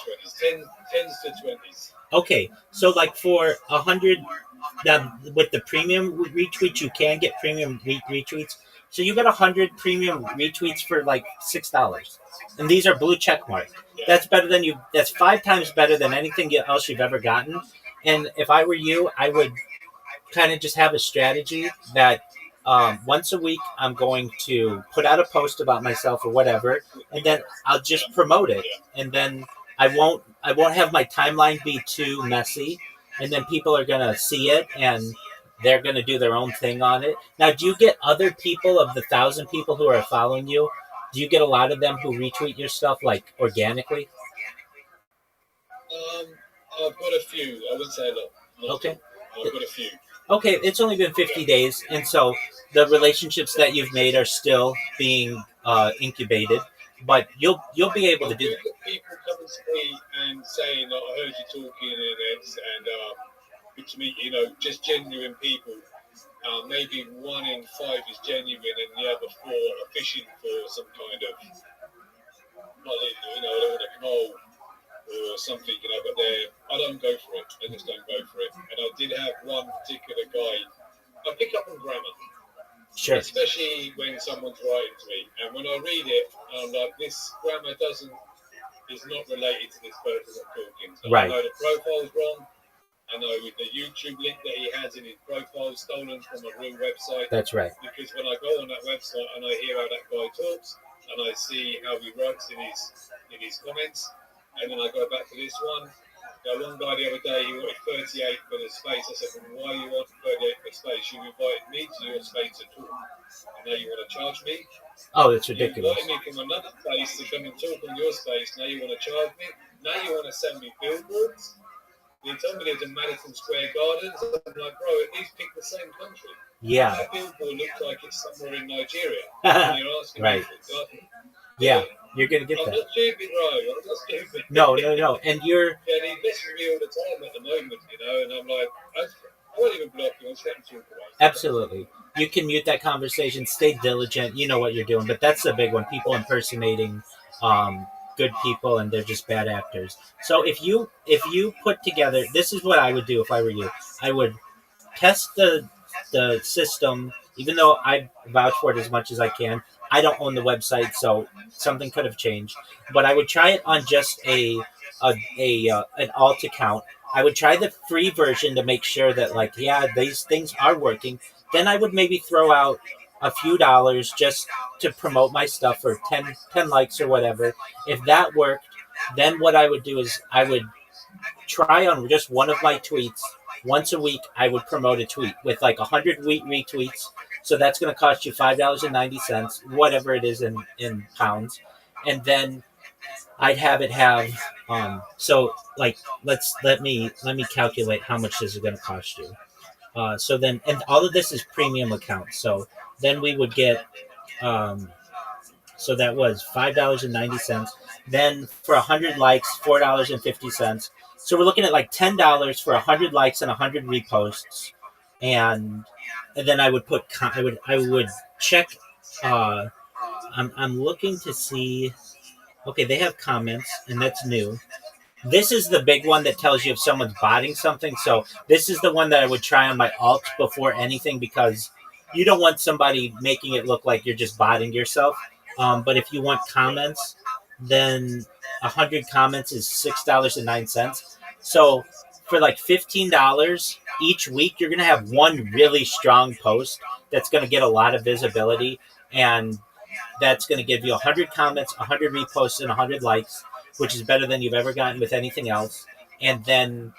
20s, 10s to 20s. Okay, so like for 100, now with the premium retweets, you can get premium retweets. So you get 100 premium retweets for like $6, and these are blue check mark. That's better than you. That's 5 times better than anything else you've ever gotten. And if I were you, I would kind of just have a strategy that once a week I'm going to put out a post about myself or whatever, and then I'll just promote it, and then I won't have my timeline be too messy, and then people are gonna see it and they're gonna do their own thing on it. Now, do you get other people of the 1,000 people who are following you? Do you get a lot of them who retweet your stuff like organically? I've got a few. I wouldn't say a lot. Okay. I've got a few. Okay, it's only been 50 days, and so the relationships that you've made are still being incubated, but you'll be able to do that. People coming to me and saying, "I heard you talking," and good to meet you. Just genuine people. Maybe 1 in 5 is genuine, and the other 4 are fishing for some kind of, I don't want to call or something, but I don't go for it. I just don't go for it. And I did have one particular guy. I pick up on grammar. Sure. Especially when someone's writing to me. And when I read it, I'm like, this grammar is not related to this person that's talking. So right. I know the profile's wrong. I know with the YouTube link that he has in his profile stolen from a real website. That's right. Because when I go on that website and I hear how that guy talks, and I see how he writes in his comments, and then I go back to this one. One guy the other day, he wanted 38 for the space. I said, well, why do you want 38 for space? You invited me to your space to talk, and now you want to charge me? Oh, it's ridiculous. You invited me from another place to come and talk on your space. Now you want to charge me? Now you want to send me billboards? You told me there's a Madison Square Gardens. I'm like, bro, at least pick the same country. Yeah. That billboard looks like it's somewhere in Nigeria. And you're asking right. me for it. Yeah, you're going to get that. I'm not stupid, bro. I'm not stupid. No. And you're... Yeah, he messages me all the time at the moment, and I'm like, I won't even block you. I'll just let him talk about it. Absolutely. You can mute that conversation. Stay diligent. You know what you're doing. But that's the big one. People impersonating good people, and they're just bad actors. So if you put together... This is what I would do if I were you. I would test the system, even though I vouch for it as much as I can. I don't own the website, so something could have changed. But I would try it on just an alt account. I would try the free version to make sure that, these things are working. Then I would maybe throw out a few dollars just to promote my stuff for 10 likes or whatever. If that worked, then what I would do is I would try on just one of my tweets. Once a week, I would promote a tweet with 100 retweets. So that's going to cost you $5.90, whatever it is in pounds. And then I'd have it have, let me calculate how much this is going to cost you. So then, and all of this is premium accounts. So then we would get, so that was $5.90. Then for 100 likes, $4.50. So we're looking at $10 for 100 likes and 100 reposts. And then I would put, I would check, I'm looking to see, okay, they have comments, and that's new. This is the big one that tells you if someone's botting something. So this is the one that I would try on my alt before anything, because you don't want somebody making it look like you're just botting yourself. But if you want comments, then 100 comments is $6.09. So for $15 each week, you're going to have one really strong post that's going to get a lot of visibility, and that's going to give you 100 comments, 100 reposts, and 100 likes, which is better than you've ever gotten with anything else. And then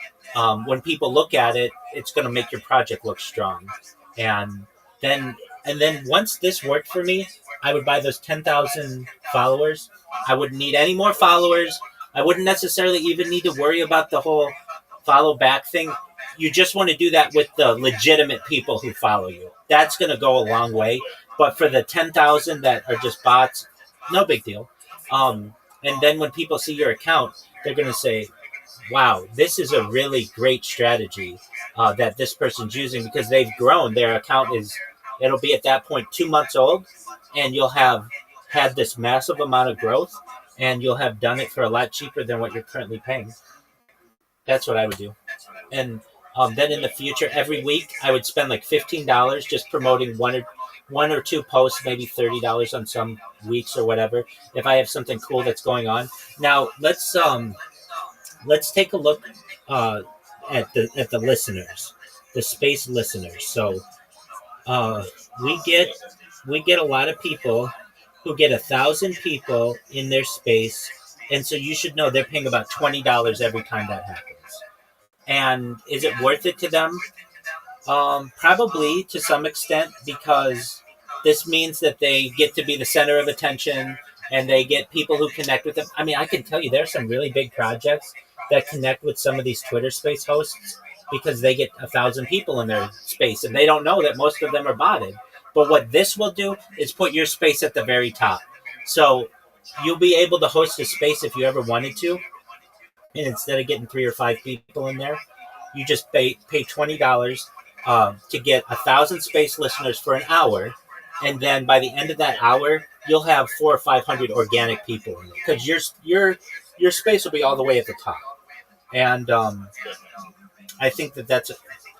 when people look at it, it's going to make your project look strong. And then once this worked for me, I would buy those 10,000 followers. I wouldn't need any more followers. I wouldn't necessarily even need to worry about the whole follow back thing. you just want to do that with the legitimate people who follow you. That's going to go a long way. But for the 10,000 that are just bots, no big deal. And then when people see your account, they're going to say, wow, this is a really great strategy that this person's using, because they've grown. Their account it'll be at that point 2 months old, and you'll have had this massive amount of growth, and you'll have done it for a lot cheaper than what you're currently paying. That's what I would do. And then in the future, every week, I would spend like $15 just promoting one or two posts, maybe $30 on some weeks or whatever, if I have something cool that's going on. Now let's take a look at the listeners, the space listeners. So uh, we get a lot of people who get 1,000 people in their space, and so you should know they're paying about $20 every time that happens. And is it worth it to them? Probably to some extent, because this means that they get to be the center of attention, and they get people who connect with them. I mean, I can tell you there's some really big projects that connect with some of these Twitter space hosts because they get 1,000 people in their space, and they don't know that most of them are botted. But what this will do is put your space at the very top. So you'll be able to host a space if you ever wanted to, and instead of getting 3 or 5 people in there, you just pay $20 to get 1,000 space listeners for an hour, and then by the end of that hour, you'll have 400 or 500 organic people in it, because your space will be all the way at the top. And I think that's.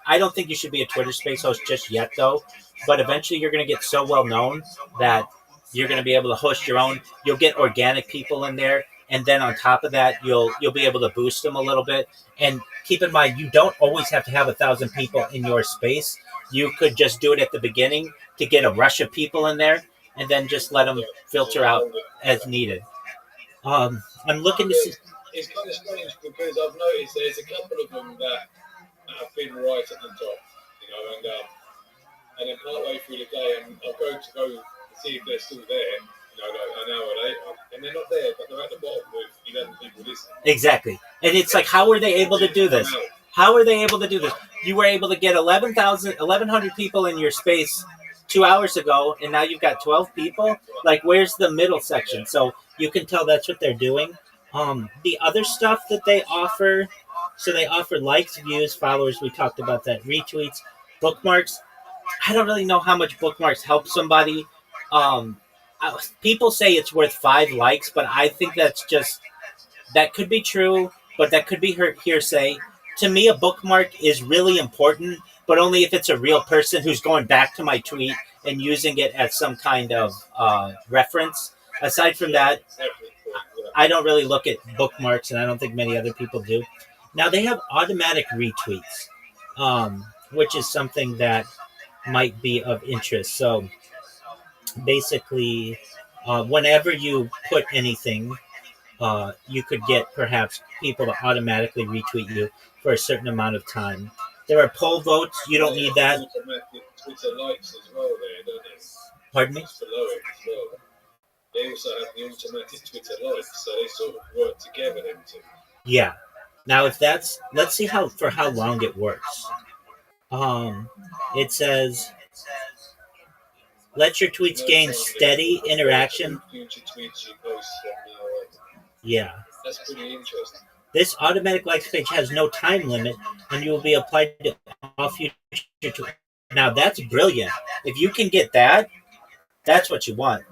I don't think you should be a Twitter space host just yet, though. But eventually, you're going to get so well known that you're going to be able to host your own. You'll get organic people in there, and then on top of that, you'll be able to boost them a little bit. And keep in mind, you don't always have to have 1,000 people in your space. You could just do it at the beginning to get a rush of people in there, and then just let them filter out as needed. I'm looking to see. It's kind of strange because I've noticed there's a couple of them that have been right at the top, and then partway through the day, I'll go see if they're still there, like an hour later, and they're not there, but they're at the bottom with 11 people listening. Exactly. And it's like, how are they able to do this? How are they able to do this? You were able to get 1,100 people in your space 2 hours ago, and now you've got 12 people? Like, where's the middle section? So you can tell that's what they're doing. The other stuff that they offer, so they offer likes, views, followers. We talked about that. Retweets, bookmarks. I don't really know how much bookmarks help somebody. People say it's worth 5 likes, but I think that could be true, but that could be hearsay. To me, a bookmark is really important, but only if it's a real person who's going back to my tweet and using it as some kind of reference. Aside from that, I don't really look at bookmarks, and I don't think many other people do. Now, they have automatic retweets, which is something that might be of interest. So basically, whenever you put anything, you could get perhaps people to automatically retweet you for a certain amount of time. There are poll votes. You don't need that. Twitter likes as well there, don't they? Pardon me? Just below it as well. They also have the automatic Twitter likes, so they sort of work together, them two. Yeah. Now, let's see for how long it works. It says, let your tweets gain steady interaction. Future tweets you post from now on. Yeah. That's pretty interesting. This automatic likes page has no time limit, and you will be applied to all future tweets. Now, that's brilliant. If you can get that, that's what you want.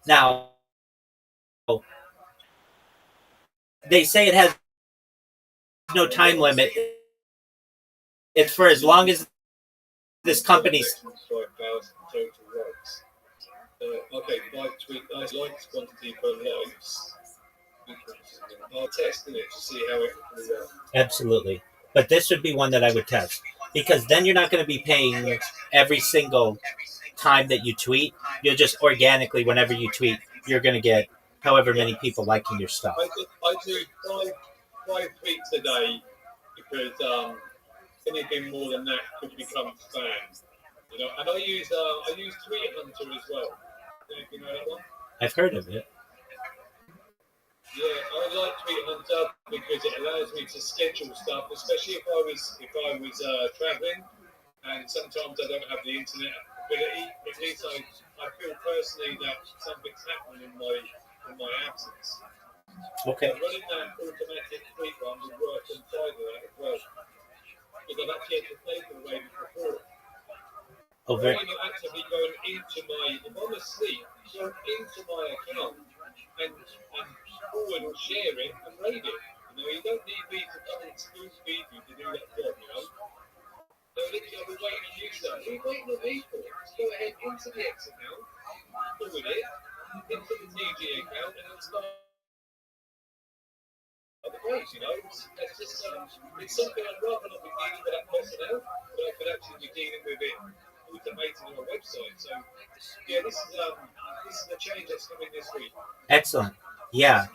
Now, they say it has no time limit. It's for as long as this company's. 5,000 total likes. Okay, 5 tweet likes quantity per likes. I'll test it to see how it will work. Absolutely. But this would be one that I would test, because then you're not going to be paying every single time that you tweet. You'll just organically, whenever you tweet, you're going to get however many people liking your stuff. I do 5 tweets a day because anything more than that could become spam. And I use Tweet Hunter as well. You know that one? I've heard of it. Yeah, I like Tweet Hunter because it allows me to schedule stuff, especially if I was traveling, and sometimes I don't have the internet ability. At least I feel personally that something's happening in my absence. Okay. So running that automatic tweet one will work inside of that as well. Because I've actually had to play for the Ravens before. Oh, Or very. you're not actively going into if I'm asleep, go into my account and forward or share it and rate it. You don't need me to come and spoon feed you to do that job, So literally, I've been waiting on you, sir. What are you waiting on me for? Just go ahead into the X account, forward it, into the TG account, and then start the page, It's just, it's something I'd rather not be dealing with that personnel, but I could actually be dealing with it automated on a website. So, yeah, this is a change that's coming this week. Excellent. Yeah.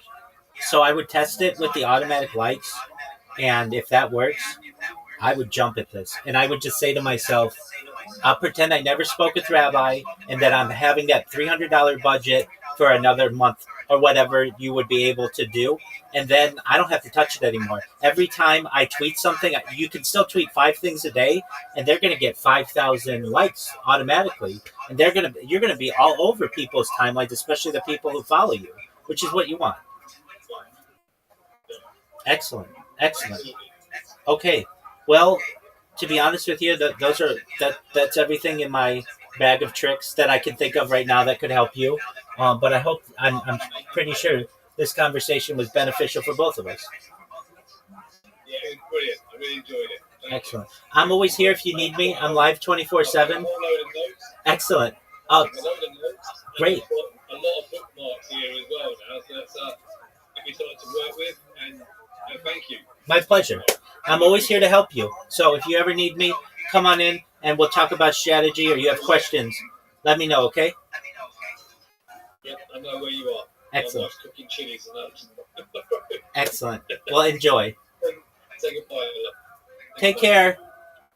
So I would test it with the automatic likes, and if that works, I would jump at this. And I would just say to myself, I'll pretend I never spoke with Rabbi and that I'm having that $300 budget for another month or whatever you would be able to do. And then I don't have to touch it anymore. Every time I tweet something, you can still tweet 5 things a day, and they're going to get 5,000 likes automatically. And you're going to be all over people's timelines, especially the people who follow you, which is what you want. Excellent. Excellent. Okay. Well, to be honest with you, that's everything in my bag of tricks that I can think of right now that could help you. But I'm pretty sure this conversation was beneficial for both of us. Yeah, it was brilliant. I really enjoyed it. Excellent. I'm always here if you need me. I'm live 24/7. Excellent. Great. A lot of bookmarks here as well now, so that's give me something to work with, and thank you. My pleasure. I'm always here to help you. So if you ever need me, come on in and we'll talk about strategy or you have questions. Let me know, okay? Yep, I know where you are. Excellent. My wife's cooking chilies and that. Excellent. Well, enjoy. Say goodbye. Take care.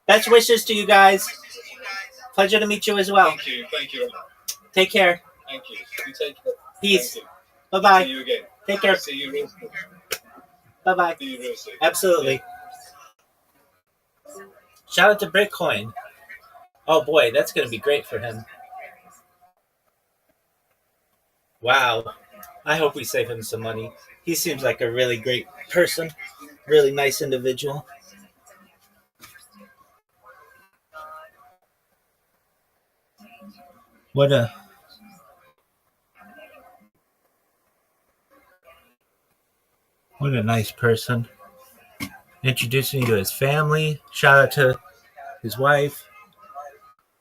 Best wishes to you guys. Pleasure to meet you as well. Thank you. Thank you. Take care. Thank you. You take care. Peace. Bye-bye. See you again. Take care. See you real soon. Bye-bye. See you real soon. Absolutely. Shout out to Bitcoin. Oh boy, that's going to be great for him. Wow. I hope we save him some money. He seems like a really great person. Really nice individual. What a nice person. Introduced me to his family. Shout out to his wife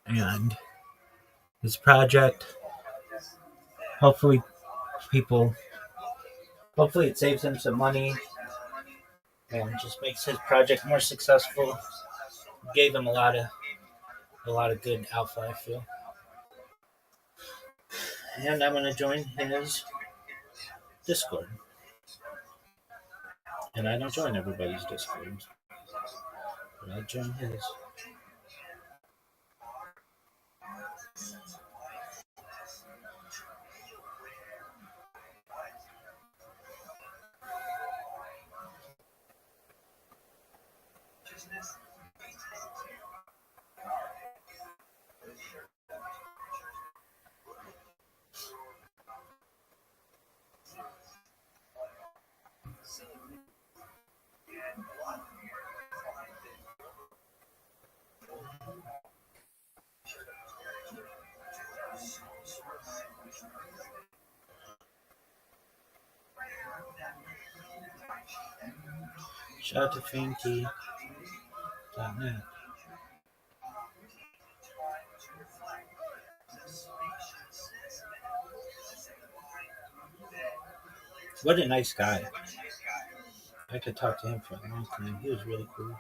and his project. Hopefully it saves him some money and just makes his project more successful. Gave him a lot of good alpha, I feel. And I'm gonna join his Discord. And I don't join everybody's Discord, but I join his. Shout out to Fanky.net. What a nice guy. I could talk to him for a long time. He was really cool.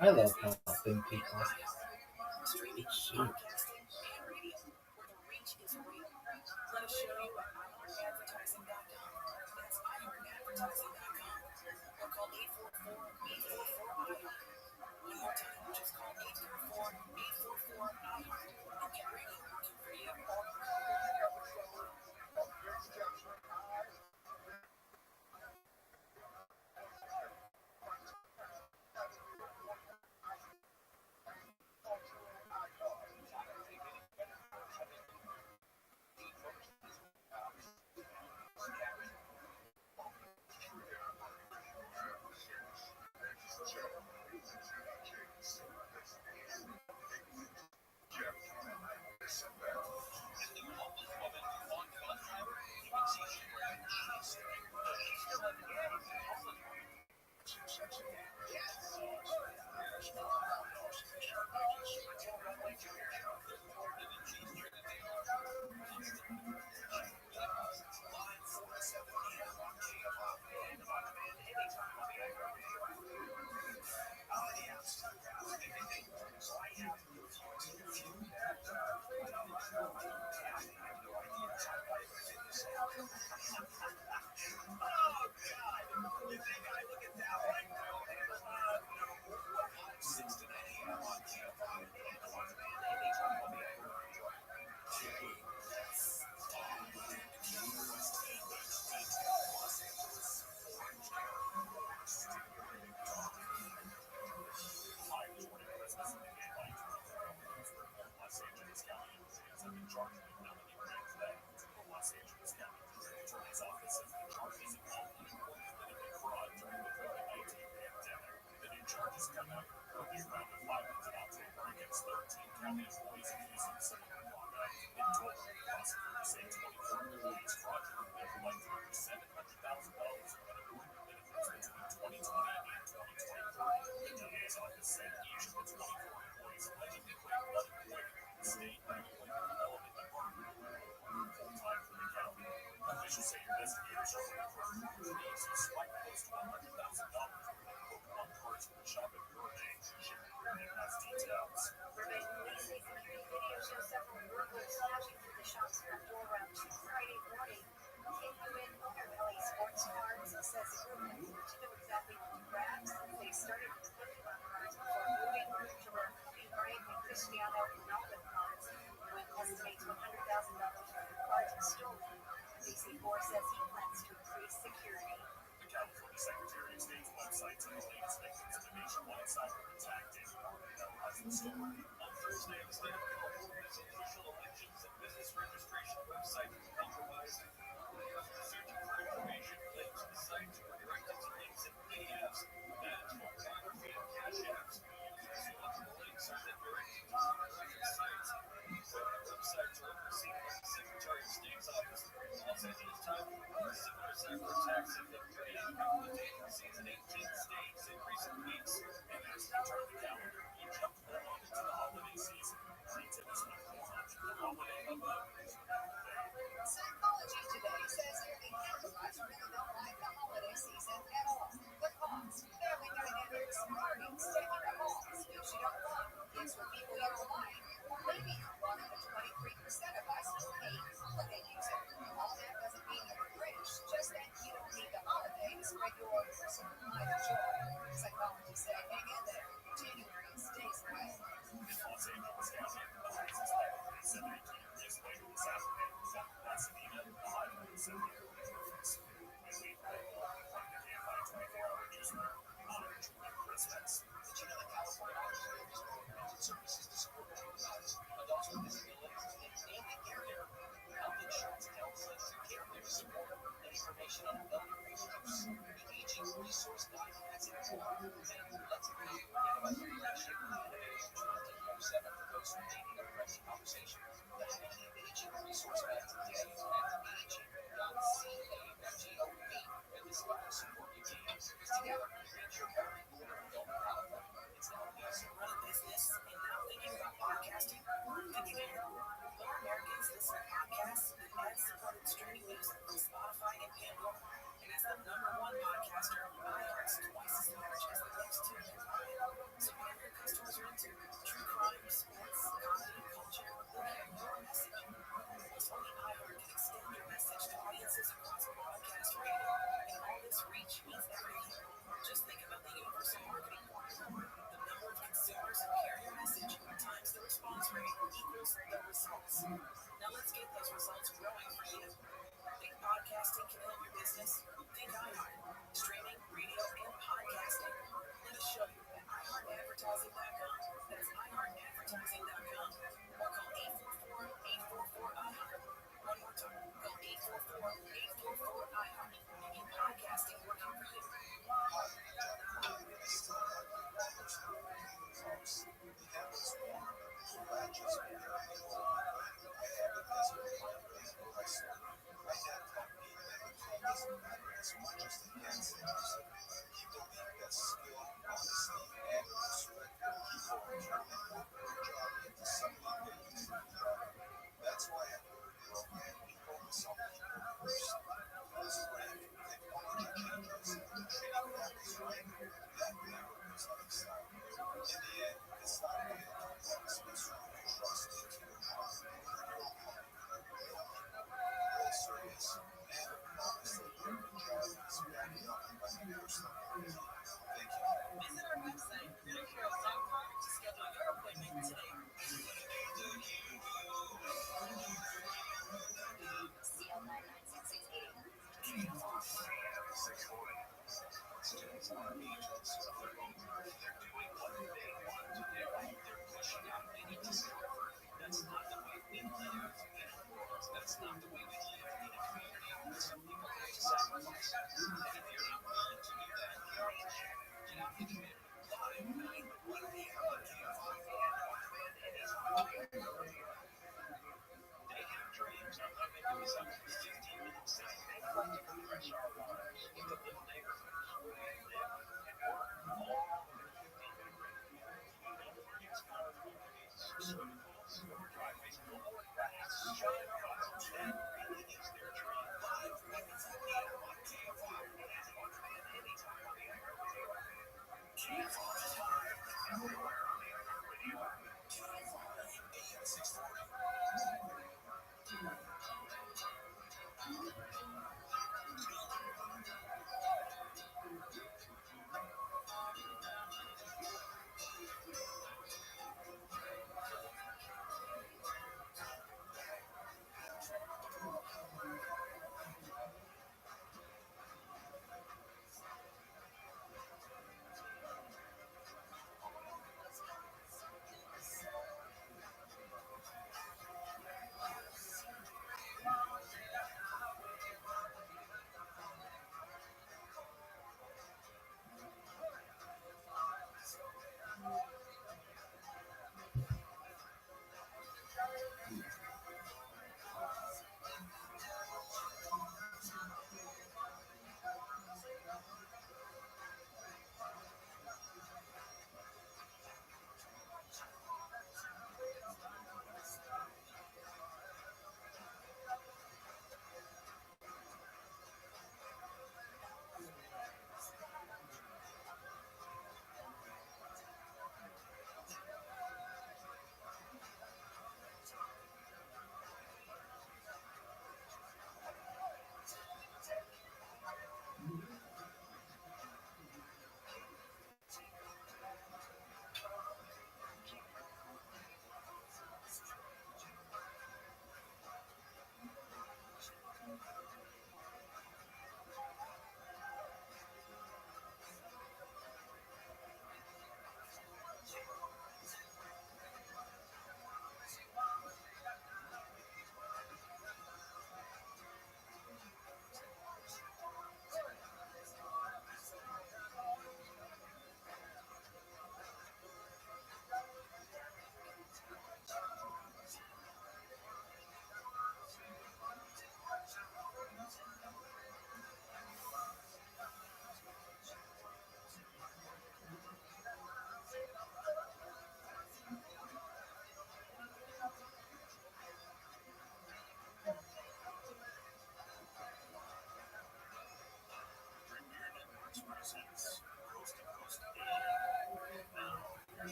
I love helping people. Shoot.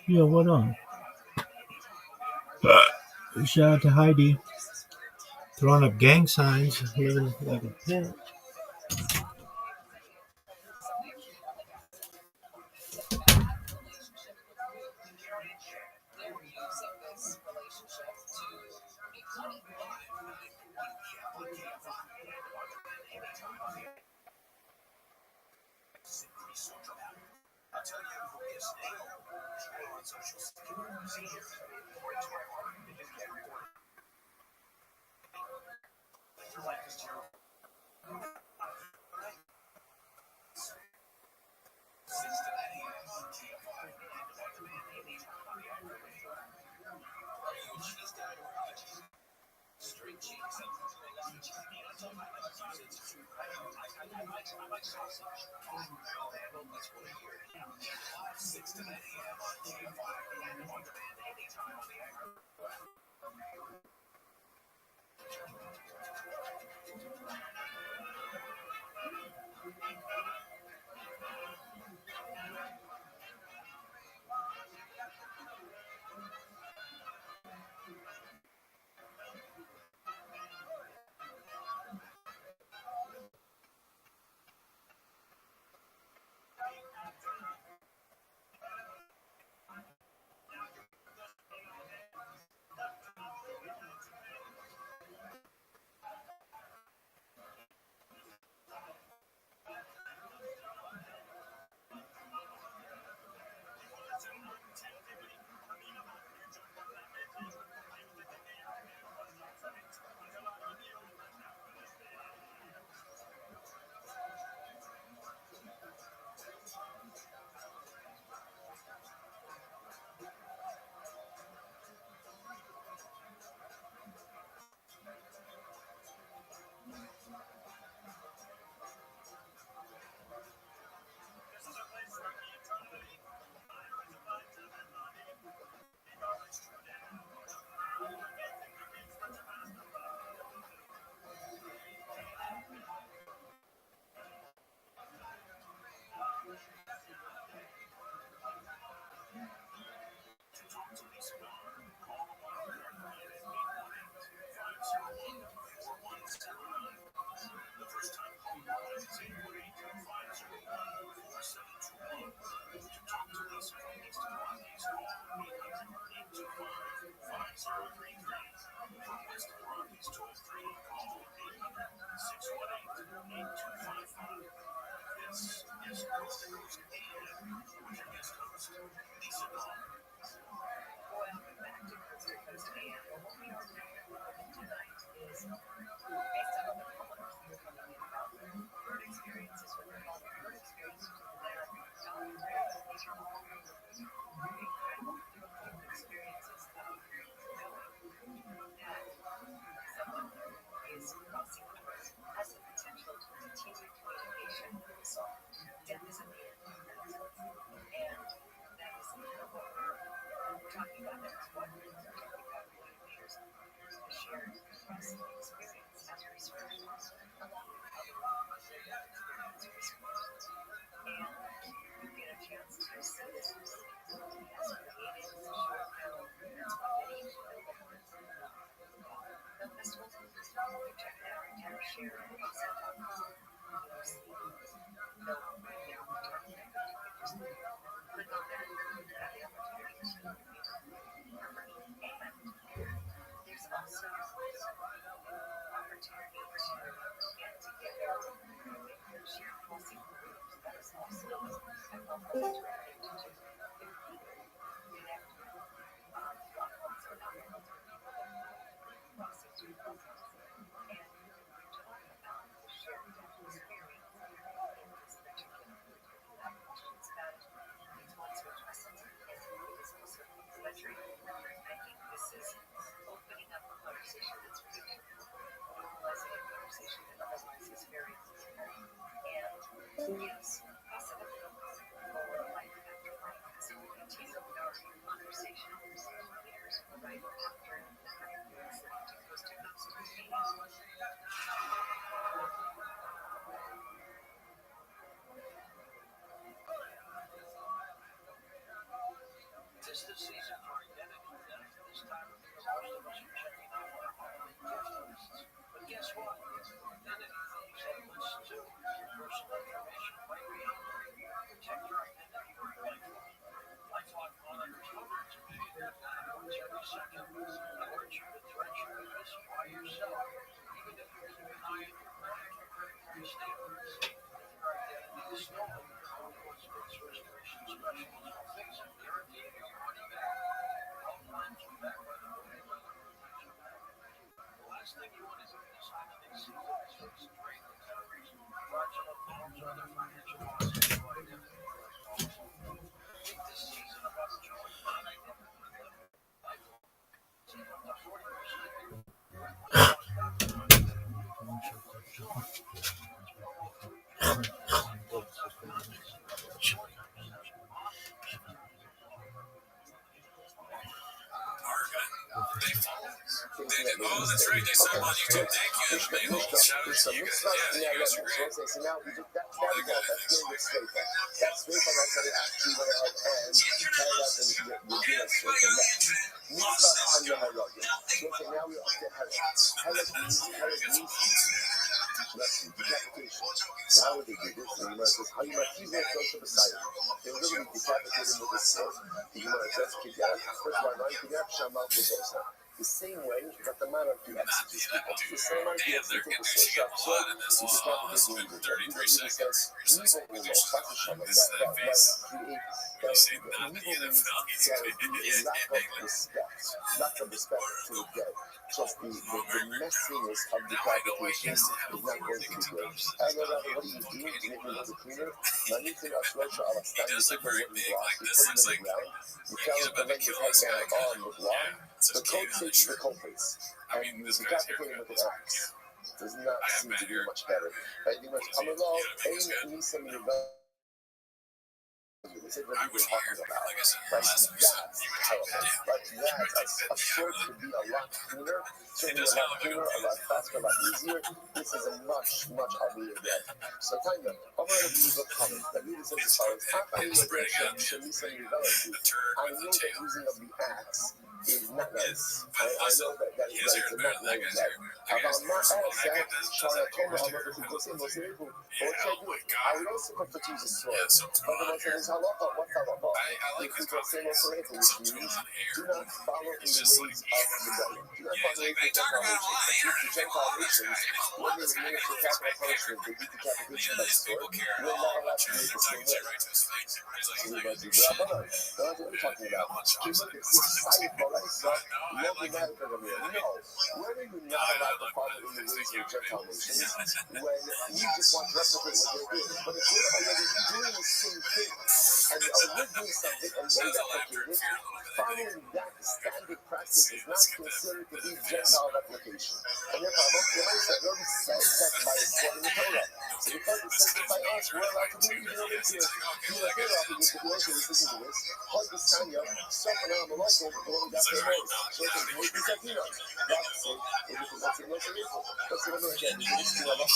Yo, what on? Shout out to Heidi. Throwing up gang signs, living like a pimp. Oh, that's right. They saw him on YouTube. Thank you. Shout out to you guys. Yeah, you guys are great. So now we just, that's good. That's doing the straight one. That's straight one. That's what actually went out and carried out the Guinness straight one. Mitzvah Hanya Haragim. So now we're up to Harag means decapitation. Now what they did is, the Gemara says, how you might keep that social beside him. They were literally decapitated with a sword. The Gemara says, first one, Shamal Buzosa. The same way that the man of the exegetes people, the same way the exegetes take a sword, you decapitate the evil. Evil says, evil will know, that create, that evil means there will be a lack of respect to the dead. Just the messiness of decapitation is not going to be good. I know that what do you do to make me look cleaner? Manitin Ashrosha Alastan, you take the wooden block, you put it in the ground, you tell him to lay his head down on the block, the coat takes the culprits, and decapitate him with an axe. Does not seem to do much better. Right? Amallah, Ein Nisam Yubah. They said what we were talking about. Right? That's powerful. Right? That's a sword could be a lot cleaner, certainly a lot cleaner, a lot faster, a lot easier. This is a much uglier death. So kind of, I'm going to be look coming. The reader says as follows, I know that using of the axe is not nice. I know that is not nice. About my axe, I would also prefer to use a sword. But the Lord says, what's halacha? If you don't say no forever, which means do not follow in the ways of the devil. Do not follow in the Gentile nations. When they administer capital punishment, they do decapitation by sword. We're not allowed to do it the same way. So we must do Rabbi. That's what we're talking about. You look at this side of Malaysia, no, whether you're not allowed to follow in the ways of Gentile nations, when you just want to replicate what they're doing. But if we're already doing the same thing, and we're doing something, and they replicate it, following that standard practice is not considered to be Gentile replication. And therefore, the Moshe already said that by his sword in the Torah. So because it says it by us, we're allowed to do it even over here. Do a good off in the situation, listen to this. Hug the Tanya, soften out the muscle, the one that they know. So it can make this up here. That's it. It is that's it. Let's see what again. This is Allah.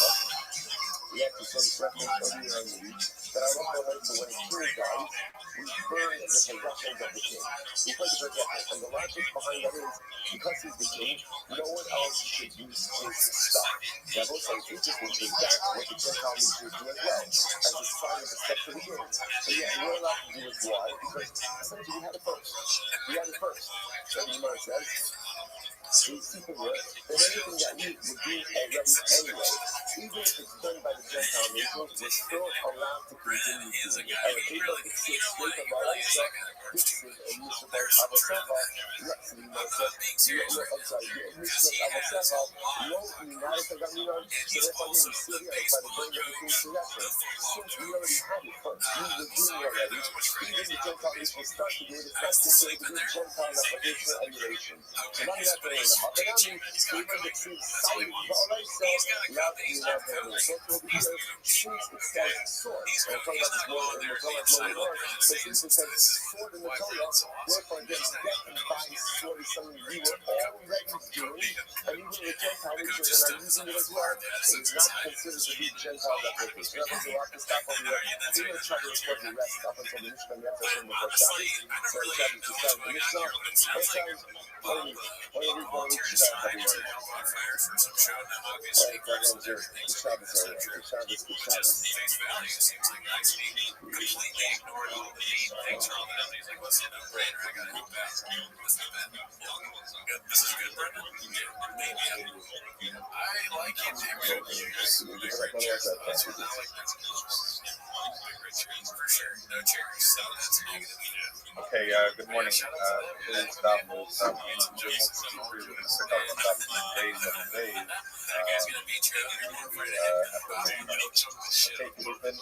We have to sort of reference earlier in the week that Allah relates to when a king dies, we burn the possessions of the king. Because of the and the logic behind that is because he's the king, no one else should use his stuff. Now both sides interesting because that's what the Gentile nations do as well, as a sign of respect for the king. But yet we're allowed to do it. Why? Because essentially we had it first. So the Gemara says, these people were, and anything that we would do already anyway, even even if it's done by the Gentile nations, we're still allowed to continue to do it. This is good, Brendan. I like it. For sure. No cherries. So that's negative. Okay, good morning. Today's stop will stop on just we're going to pick up on top of days and days. We've been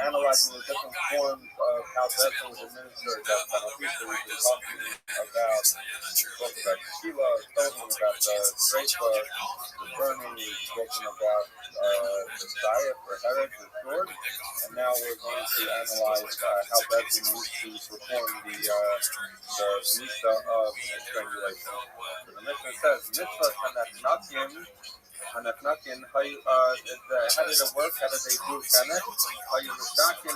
analyzing the different forms of how Bethel was administered that penalty. So we've been talking about Sheila, talking about Draper, the burning, we've spoken about the diet for Herod, the sword, and now we're going to analyze how Bethel used to perform the Misa of strangulation. So the Mishnah says, Mitzvah Hanafnakin, how did it work? How did they do Kemet?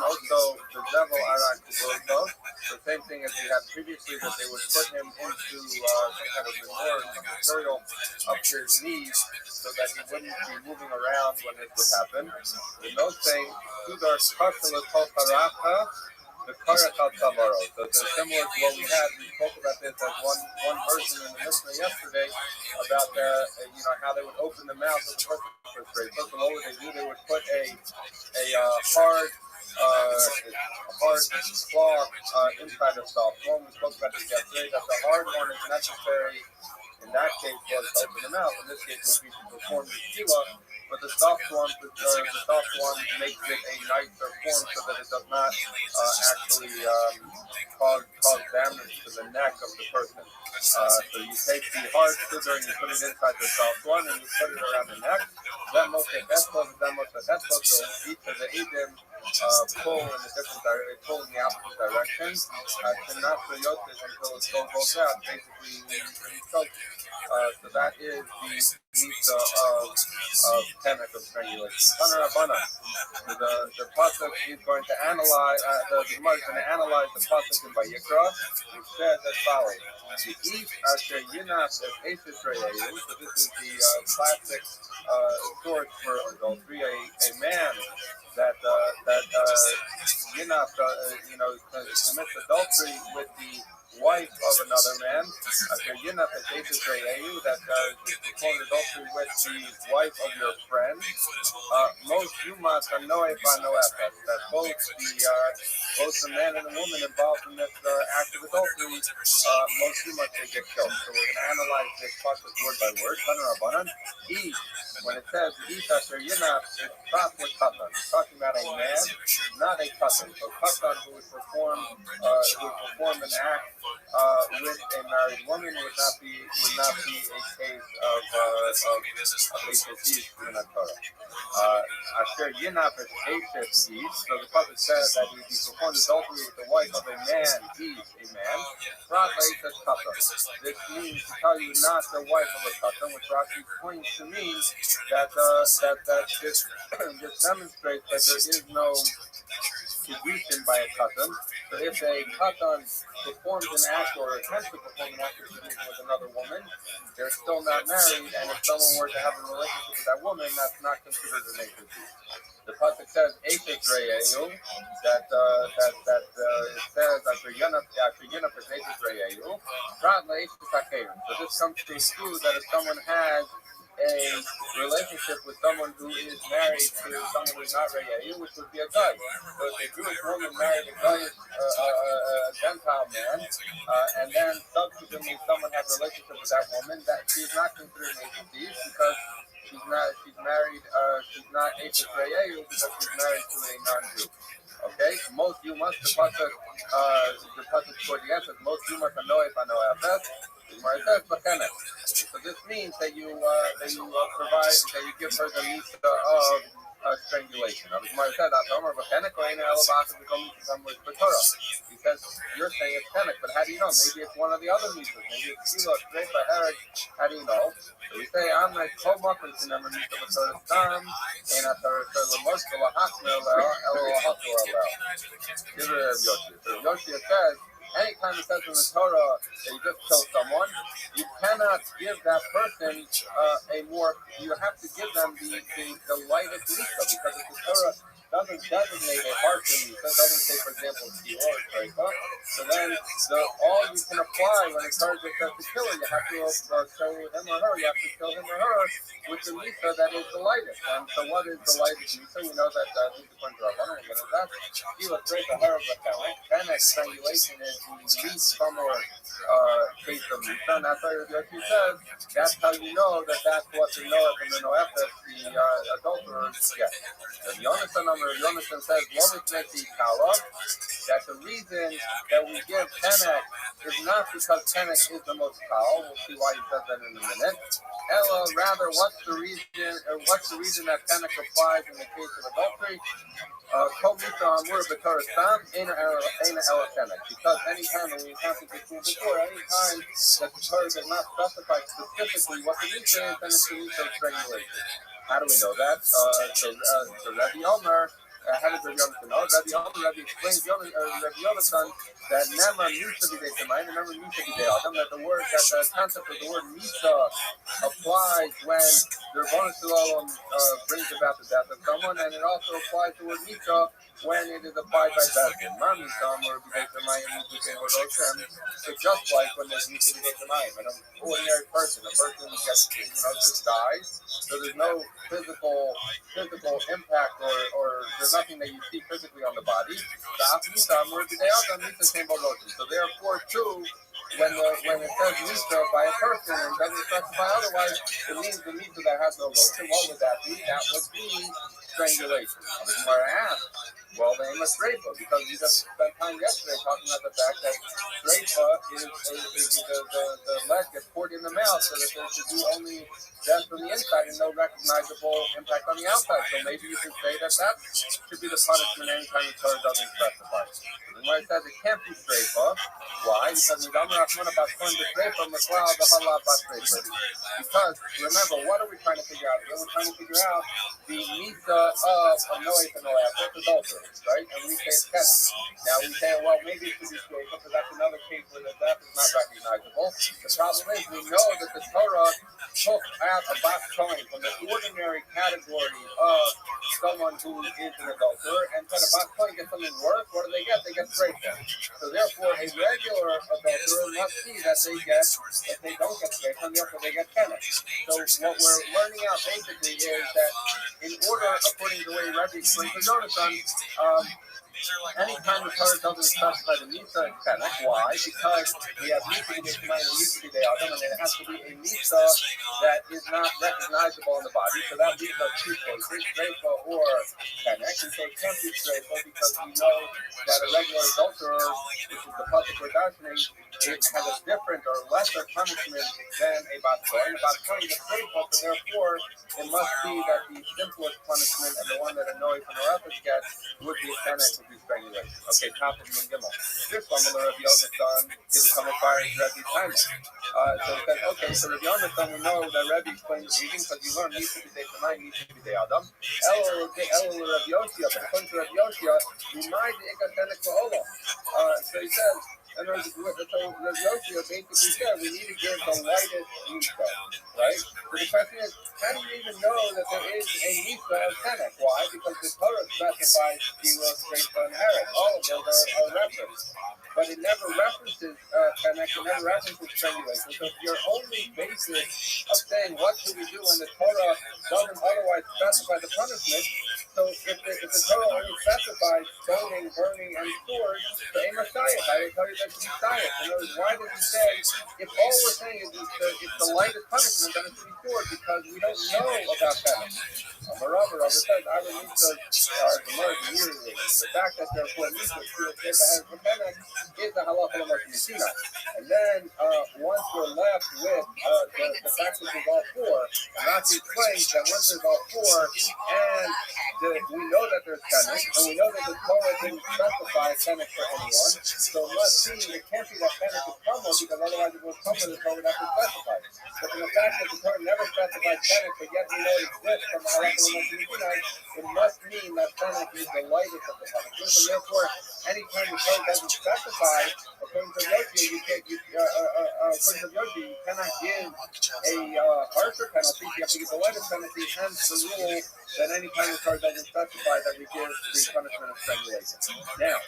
Also, the devil Arak Kuboto. The same thing as we had previously, that they would put him into some kind of manure, some material up to his knees so that he wouldn't be moving around when it would happen. In those things, Sudar Kashala Toparacha. The Karat al-Tavaro. So it's similar to what we had. We spoke about this as one version in the Mishnah yesterday about how they would open the mouth of the person first grade. First of all, what would they do? They would put a hard claw inside the soft one. We spoke about this yesterday. That the hard one is necessary. In that case, was to open the mouth. In this case, it would be to perform the tefillah. But the soft one makes it a nicer form so that it does not actually cause damage to the neck of the person. So you take the hard sugar and you put it inside the soft one and you put it around the neck. Then most of that so each of the Edom pull in a different direction, pull in the opposite direction. Not for Yotis until the soul goes out. Basically, we choke. So that is the Misa of Kemet of strangulation. The pasuk is going to analyze. The Gemara is going to analyze the pasuk in Vayikra, which says as follows: the East Asher Yinas as Eishes Re'elu. So this is the classic source for adultery. A man that Yinas commits adultery with the wife of another man, after Yinaf and David Re'elu, that performed adultery with the wife of your friend. Most Yumas are that both the man and the woman involved in this act of adultery, most Yumas they get killed. So we're going to analyze this pasuk word by word. When it says East after Yinaf, it's not with Katan. It's talking about a man, not a Katan. So Katan who would perform an act with a married woman would not be a case of Eishes in a Torah. Asher Yinaf is Eishes East. So the pasuk says that if you perform adultery with the wife of a man, he's a man. Not Eishes Katan. This means to tell you not the wife of a Katan, which Rashi points to mean that this demonstrates that there is no kedushin by a katan. So if a katan performs an act or attempts to perform an act of kedushin with another woman, they're still not married, and if someone were to have a relationship with that woman, that's not considered an Eishes. The pasuk says Eishes Re'elu, that it says after Yinaf is Eishes Re'elu. So this comes to true that if someone has a relationship with someone who is married to someone who's not Re'eh, which would be a guy. So if a Jewish woman married a guy, a Gentile man, and then subsequently someone had a relationship with that woman, that she's not considered an Ashes because she's not Ashes Re'eh because she's married to a non-Jew. Okay, most you must the pasuk toward the answer. Most you must know if I know Efes. So this means that you provide that you give her the mitzvah of strangulation. He says you're saying it's Kenek, but how do you know? Maybe it's one of the other mitzvahs. Maybe it's Kilo, Shreifa, Herod. How do you know? So we say I'm like co-muffin to number mitzvah of Torah Stam, and at Torah Lemoskel Lahachmel Elahachmel So Yoshia says, anytime it says in the Torah that you just kill someone, you cannot give that person you have to give them the lightest mitzvah, because if the Torah doesn't designate a harsher mitzvah, doesn't say, for example, Kilo or Shreifa, so then all you can apply when it says to kill her, you have to show him or her, you have to kill him or her with the mitzvah that is the lightest. And so what is the lightest mitzvah? We know that this is according to Rabbi, we're going to that. Kilo, Shreifa, Herod, Kenek, strangulation is the least somewhere case of mitzvah, and that's why Yoshi says, that's how you know that that's what the Noah and the Noefes, the adulterers, get. Yonatan says, that the reason that we give Kenek is not because Kenek is the most kal. We'll see why he says that in a minute. Ella, rather, what's the reason that Kenek applies in the case of adultery? Because anytime, and we encountered this before, anytime that the Torah does not specify specifically what the mitzvah is, then it's the mitzvah of strangulation. How do we know that? So Rabbi Omer, how does Rabbi Yonasan know? Rabbi explains Rabbi Yonasan that Nema Misa B'dei Shemayim, and Nema Misa B'dei Adam, that the concept of the word Misa applies when the Rebbeinu Shalom brings about the death of someone, and it also applies to the word Misa when it is applied by Bezin. Ma Misa or B'dei Shemayim, so just like when there's Misa B'dei Shemayim, an ordinary person, a person gets, just dies, so there's no physical impact or there's nothing that you see physically on the body. So therefore, too, when it says Misa by a person and doesn't specify otherwise, it means the Misa that has no motion. What would that be? That would be strangulation. Where I asked, well, the aim of Shreifa, because we just spent time yesterday talking about the fact that Shreifa is the leg gets poured in the mouth, so that there should be only death from the inside and no recognizable impact on the outside. So maybe you can say that should be the punishment anytime the Torah doesn't specify. The Gemara says it can't be Shreifa. Why? Because remember, what are we trying to figure out? We're trying to figure out the mitzvah of Noah and Noah, adultery, right? And we say it's Kenek. Now we say, well, maybe it should be Shreifa because that's another case where the death is not recognizable. The problem is we know that the Torah took out a bas kohen from the ordinary category of someone who is an adulterer and said a bas kohen gets something worse. What do? They get Shreifa. So therefore, a regular adulterer must see that they don't get Shreifa, and therefore they get Kenek. So what we're learning out basically is that in order, according to the way Rabbi explains to Jonathan, anytime the Torah doesn't specify the Misa, it's Kenek. Why? Because we have Misa B'dei Shemayim and Misa B'dei Adam, and it has to be a Misa that is not recognizable in the body. So that leaves us two choices, Shreifa or Kenek. And so it can't be Shreifa because we know that a regular adulterer, which is the pasuk we're darshaning, it has a different or lesser punishment than a bas kohen. A bas kohen is Shreifa, so therefore it must be that the simplest punishment and the one that a Noah and Noefes gets would be Kenek, would be strangulation. Okay, top of Nun Gimel. This one, when Rabbi Yonasan could become a fire in Rabbi's time. So it says, okay, so Rabbi Yonasan, we know that Rabbi explained the reading because you learn Misa B'dei Shemayim, Misa B'dei Adam. El Rabbi Yoshia, but according to Rabbi Yoshia, we might the Ikar Kenek Ba'olam. So he says, and so Rabbi Yoshia basically said we need to give the lightest Misa, right? So the question is, how do you even know that there is a Misa of Kenek? Why? Because the Torah specifies Kilo, Shreifa, and Herod. All of those are referenced. but it never references Chenek, it never references strangulation. So if your only basis of saying what should we do when the Torah doesn't otherwise specify the punishment, so if the Torah only specifies stoning, burning, and sword, so a Messiah, I would tell you there should be Messiah. In other words, why does he say, if all we're saying is it's the lightest punishment, then it should be sword, because we don't know about Chenek. Rabbi says, I would need to immediately. The fact that there are 4 mitzvahs, is the halacha of Sinai. And then once we're left with the fact that there's all 4, Rashi explains that once there's all 4, and we know that there's Chenek, and we know that the Torah didn't specify Chenek for anyone, so it must be, it can't be that Chenek is Kamo, because otherwise it was Kamo, the Torah would have to specify. But from the fact that the Torah never specified Chenek, but yet we know it exists from the halacha of Sinai, it must mean that Chenek is the lightest of the punishments, and therefore, anytime the Torah doesn't specify, according to Yoshi, you cannot give a harsher penalty. You have to give the lightest penalty. Hence the rule that any time the Torah doesn't specify that we give the punishment of strangulation. Now,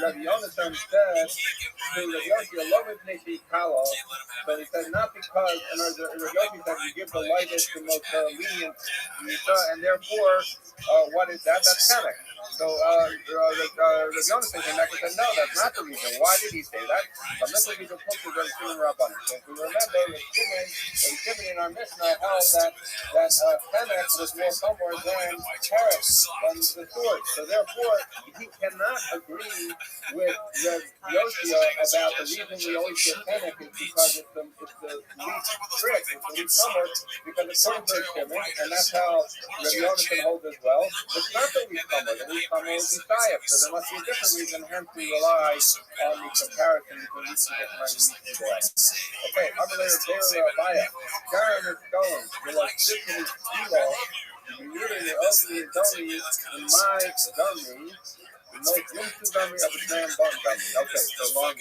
Rabbi Yonasan said to Rabbi Yoshi, so he said not because, and Rabbi Yoshi said you give the lightest, the most lenient, and therefore, what is that? That's Chenek. So Rabbi Yonasan came back and said, no, that's not the reason. Why did he say that? So if we remember, Shimon in our Mishnah held that Chenek was more somewhere than Teres, than the sword. So therefore, he cannot agree with Yoshia about the reason we always give Chenek is because it's the least strict, it's the least somewhere, because it's according to Shimon, and that's how Rabbi Yonasan holds as well. It's not the least somewhere. The least somewhere is Isaiah, so there must be a different reason, hence we rely on the comparison between these two different ideas. Okay, unrelated to Rabbi. Karen is going, you're like, this is kilo, you're reading the ugly dummy in my dummy, the most useful dummy of the man bun dummy. Okay, so long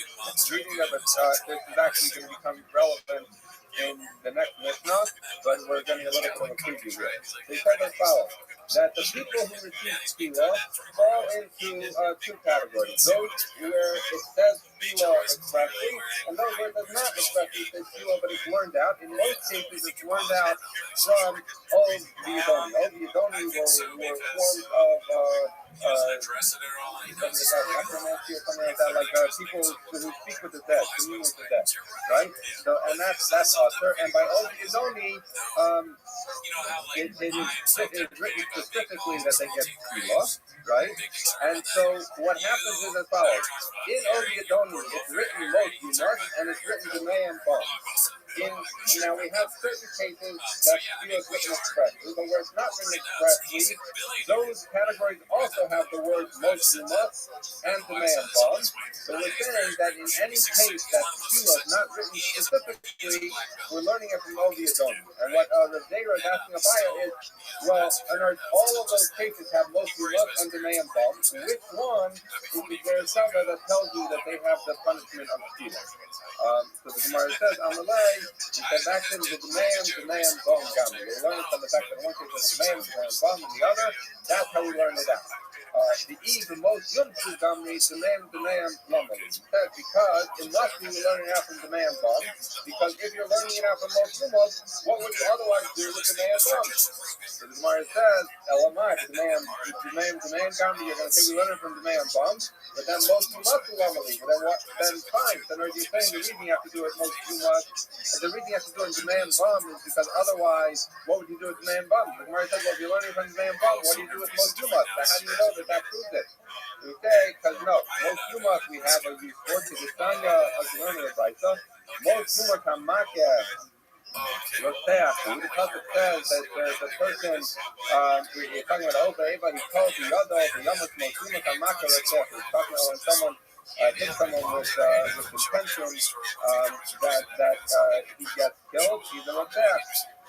reading of it, this is actually going to become relevant in the next Mishnah, but we're going to get a little bit of a preview here. They said as follows, that the people who receive tefillah fall into 2 categories. Those where it says tefillah expressly, and those where it does not expressly say tefillah, but it's learned out. In most cases, it's learned out from Ov Yidoni. Ov Yidoni were forms of necromancy or something like that, like people who speak with the dead, commune with the dead, right? So, and that's usher. And by Ov Yidoni, it is written specifically that they get tefillah, right? And so what happens is as follows. In Ov Yidoni, it's written most Yumas, and it's written Demei and Bom. Now we have certain cases that tefillah is written expressly, but where it's not written expressly, those categories also have the words most Yumas and Demei and Bom. So we're saying that in any case that tefillah is not written specifically, we're learning it from Ov Yidoni. And what the Zera is asking Abaya is, well, all of those cases have most Yumas and Demei and Bom. Which one is the Zera that tells you that they have the punishment of tefillah? So the Gemara says, Amalei, he said back to the Demei and Bom Gamri. We learn it from the fact that one case is Demei and Bom, and the other, that's how we learn it out. The Eve, the most Yumtu Gamri, Demei and Lomel. He said because it must be learning out from Demei and Bom, because if you're learning it out from most Yumos, what would you otherwise do with Demei and Bom? So the Gemara says, Elamai, Demei and Gamri, you're going to say we learn it from Demei and Bom, but then most Yumos will Lomeli. Then fine. So you're saying the reason you have to do it most Yumos, and the reason you have to do it in Demei and Bom is because otherwise, what would you do with Demei and Bom? The Gemara says, well, if you're learning from Demei and Bom, what do you do with most Yumos? Now, how do you know that proves it? Okay, because no, most Yumos we have a report to the Tanya of the learning of Raisa. Most Yumos are Makeh. Because it says that the person, you're talking about Ova Eva, he calls the Yada, the Yamas, most Yumos are Makeh. He's talking about when someone hits someone with intention that he gets killed, he's a Ratzeh.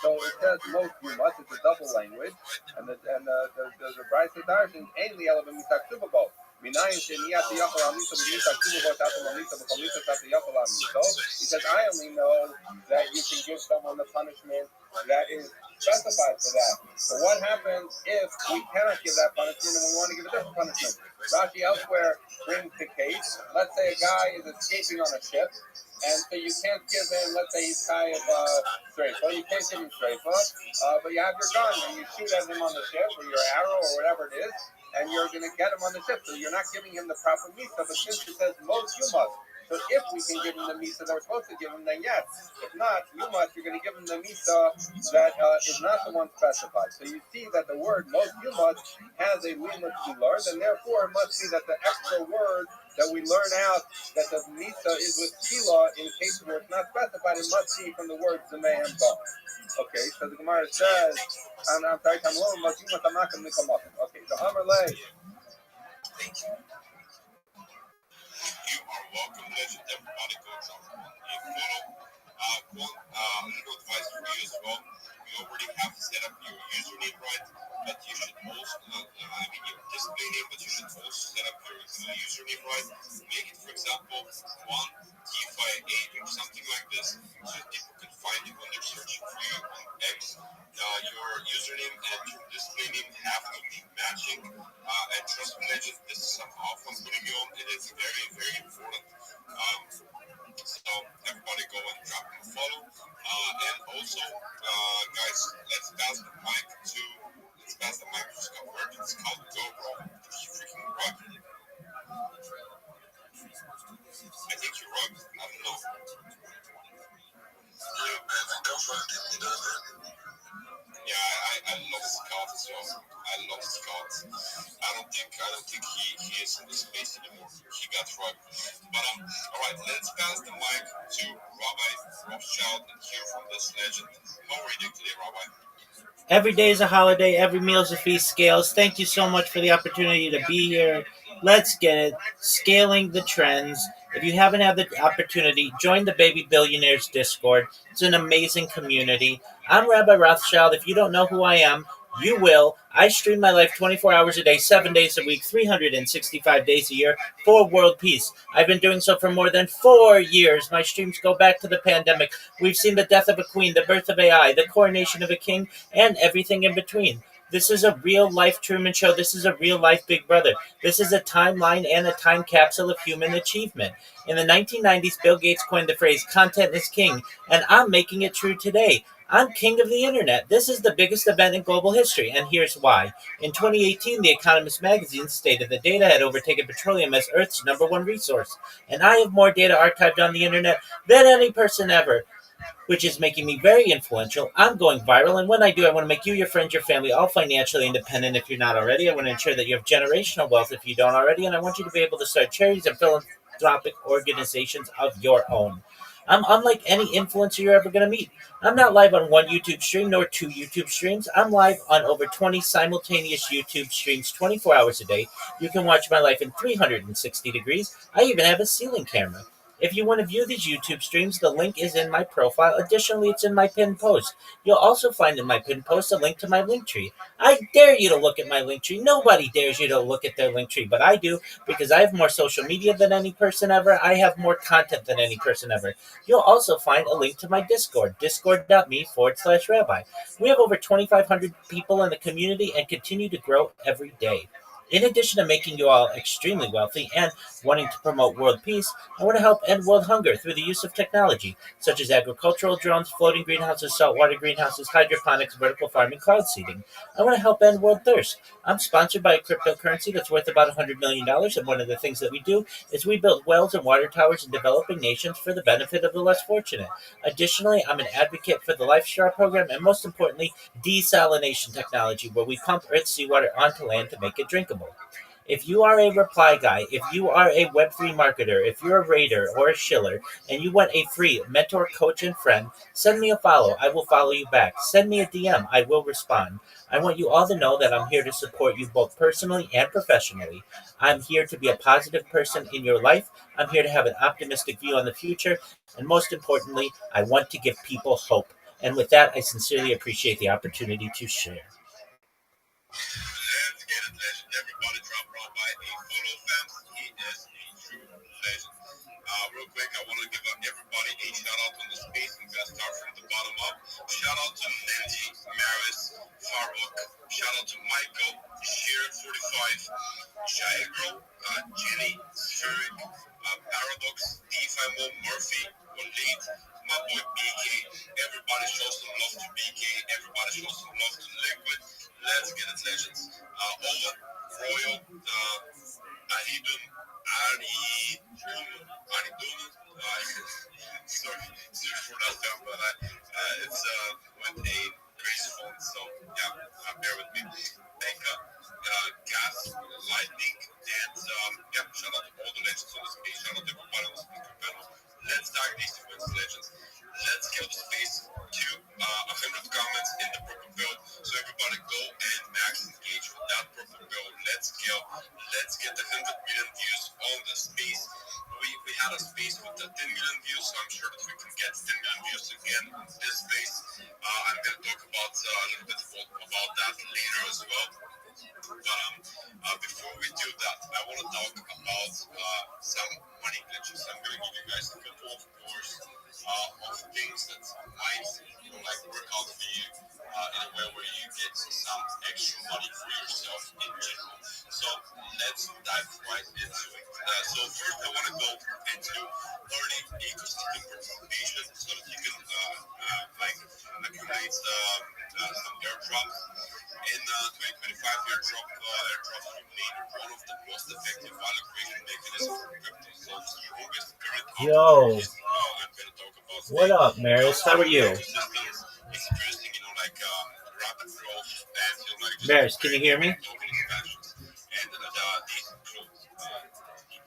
So it says most Yumas, it's a double language, and the Bryce Darshan, ain't the element Misak Super Bowl. He says, I only know that you can give someone the punishment that is specified for that. But what happens if we cannot give that punishment and we want to give a different punishment? Rashi elsewhere brings the case. Let's say a guy is escaping on a ship, and so you can't give him, let's say he's kind of straifa. You can't give him straifa, but you have your gun and you shoot at him on the ship, or your arrow, or whatever it is, and you're going to get him on the ship. So you're not giving him the proper misa, but since it says most you must. So if we can give him the misa that we're supposed to give him, then yes. If not, you must, you're going to give him the misa that is not the one specified. So you see that the word most you must has a limit to be learned, and therefore it must be that the extra word that we learn out that the misa is with tefillah in cases where it's not specified, it must be from the word zemeim ba. Okay, so the Gemara says, I'm sorry, I'm low, but you must I'm not going to come up. Okay, so Amar Lay. You are welcome, legend. Everybody go drop a little advice for you as well. You already have set up your username right, but you should also, your display name, but you should also set up your username right. Make it, for example, 1T58 or something like this, so people can find you when they're searching for you on X. Your username and your display name have to be matching. And trust me, legend, this is some off I'm putting you on, and it's very, very important. So everybody go and drop them a follow. And also, guys, let's pass the mic to Scott Work. It's called GoPro. It's freaking rugged. I think you're rugged. I don't know. Yeah, man, the GoPro didn't do that. Yeah, I love Scott as well. I love Scott. I don't think he is in the space anymore. He got rugged. But all right, let's pass the mic to Rabbi Rothschild and hear from this legend. How are you doing today, Rabbi? Every day is a holiday. Every meal is a feast. Scales. Thank you so much for the opportunity to be here. Let's get it. Scaling the trends. If you haven't had the opportunity, join the Baby Billionaires Discord. It's an amazing community. I'm Rabbi Rothschild. If you don't know who I am, you will. I stream my life 24 hours a day, 7 days a week, 365 days a year for world peace. I've been doing so for more than 4 years. My streams go back to the pandemic. We've seen the death of a queen, the birth of AI, the coronation of a king, and everything in between. This is a real-life Truman Show. This is a real-life Big Brother. This is a timeline and a time capsule of human achievement. In the 1990s, Bill Gates coined the phrase, content is king, and I'm making it true today. I'm king of the internet. This is the biggest event in global history, and here's why. In 2018, The Economist magazine stated that data had overtaken petroleum as Earth's #1 resource, and I have more data archived on the internet than any person ever, which is making me very influential. I'm going viral, and when I do, I want to make you, your friends, your family, all financially independent if you're not already. I want to ensure that you have generational wealth if you don't already, and I want you to be able to start charities and philanthropic organizations of your own. I'm unlike any influencer you're ever going to meet. I'm not live on one YouTube stream nor 2 YouTube streams. I'm live on over 20 simultaneous YouTube streams 24 hours a day. You can watch my life in 360 degrees. I even have a ceiling camera. If you want to view these YouTube streams, the link is in my profile. Additionally, it's in my pinned post. You'll also find in my pinned post a link to my Linktree. I dare you to look at my Linktree. Nobody dares you to look at their Linktree, but I do, because I have more social media than any person ever. I have more content than any person ever. You'll also find a link to my Discord, discord.me/rabbi. We have over 2,500 people in the community and continue to grow every day. In addition to making you all extremely wealthy and wanting to promote world peace, I want to help end world hunger through the use of technology, such as agricultural drones, floating greenhouses, saltwater greenhouses, hydroponics, vertical farming, cloud seeding. I want to help end world thirst. I'm sponsored by a cryptocurrency that's worth about $100 million, and one of the things that we do is we build wells and water towers in developing nations for the benefit of the less fortunate. Additionally, I'm an advocate for the Life Straw program, and most importantly, desalination technology, where we pump Earth's seawater onto land to make it drinkable. If you are a reply guy, if you are a Web3 marketer, if you're a raider or a shiller, and you want a free mentor, coach, and friend, send me a follow. I will follow you back. Send me a DM. I will respond. I want you all to know that I'm here to support you both personally and professionally. I'm here to be a positive person in your life. I'm here to have an optimistic view on the future. And most importantly, I want to give people hope. And with that, I sincerely appreciate the opportunity to share. Let's get it, legend. Everybody drop Rabbi a follow and he is a true legend. Real quick, I want to give everybody a shout out on the space and best start from the bottom up. Shout out to Nancy, Maris, Faruk. Shout out to Michael, Sheer45, Shagro, Jenny, Spheric, Paradox, DeFi Murphy, Walid, my boy BK. Everybody show some love to BK. Everybody show some love to Liquid. Let's get it, legends. Over, Royal, Ahidun, Aridun, sorry for that term, but it's with a crazy phone, so yeah, bear with me. Becca, Gas, Lightning, and yeah, shout out to all the legends on the space, shout out to everybody on the speaker panel. Let's dive these events, legends. Let's give the space to 100 comments in the purple build, so everybody go and max engage with that purple build. Let's go. Let's get the 100 million views on the space. We had a space with the 10 million views, so I'm sure that we can get 10 million views again on this space. I'm going to talk about a little bit about that later as well. But before we do that, I want to talk about some money glitches. I'm going to give you guys a couple of course of things that might like work out for you in a way where you get some extra money for yourself in general. So let's dive right into it. So first I want to go into learning ecosystem participation so that you can like accumulate some airdrops. In 2025, airdrops remain one of the most effective value creation mechanisms for crypto. So the strongest current Yo, I'm going to talk about what up, Maris? How are you? ecosystems experiencing, rapid growth and, like, Maris, can you hear me? token expansions. And these include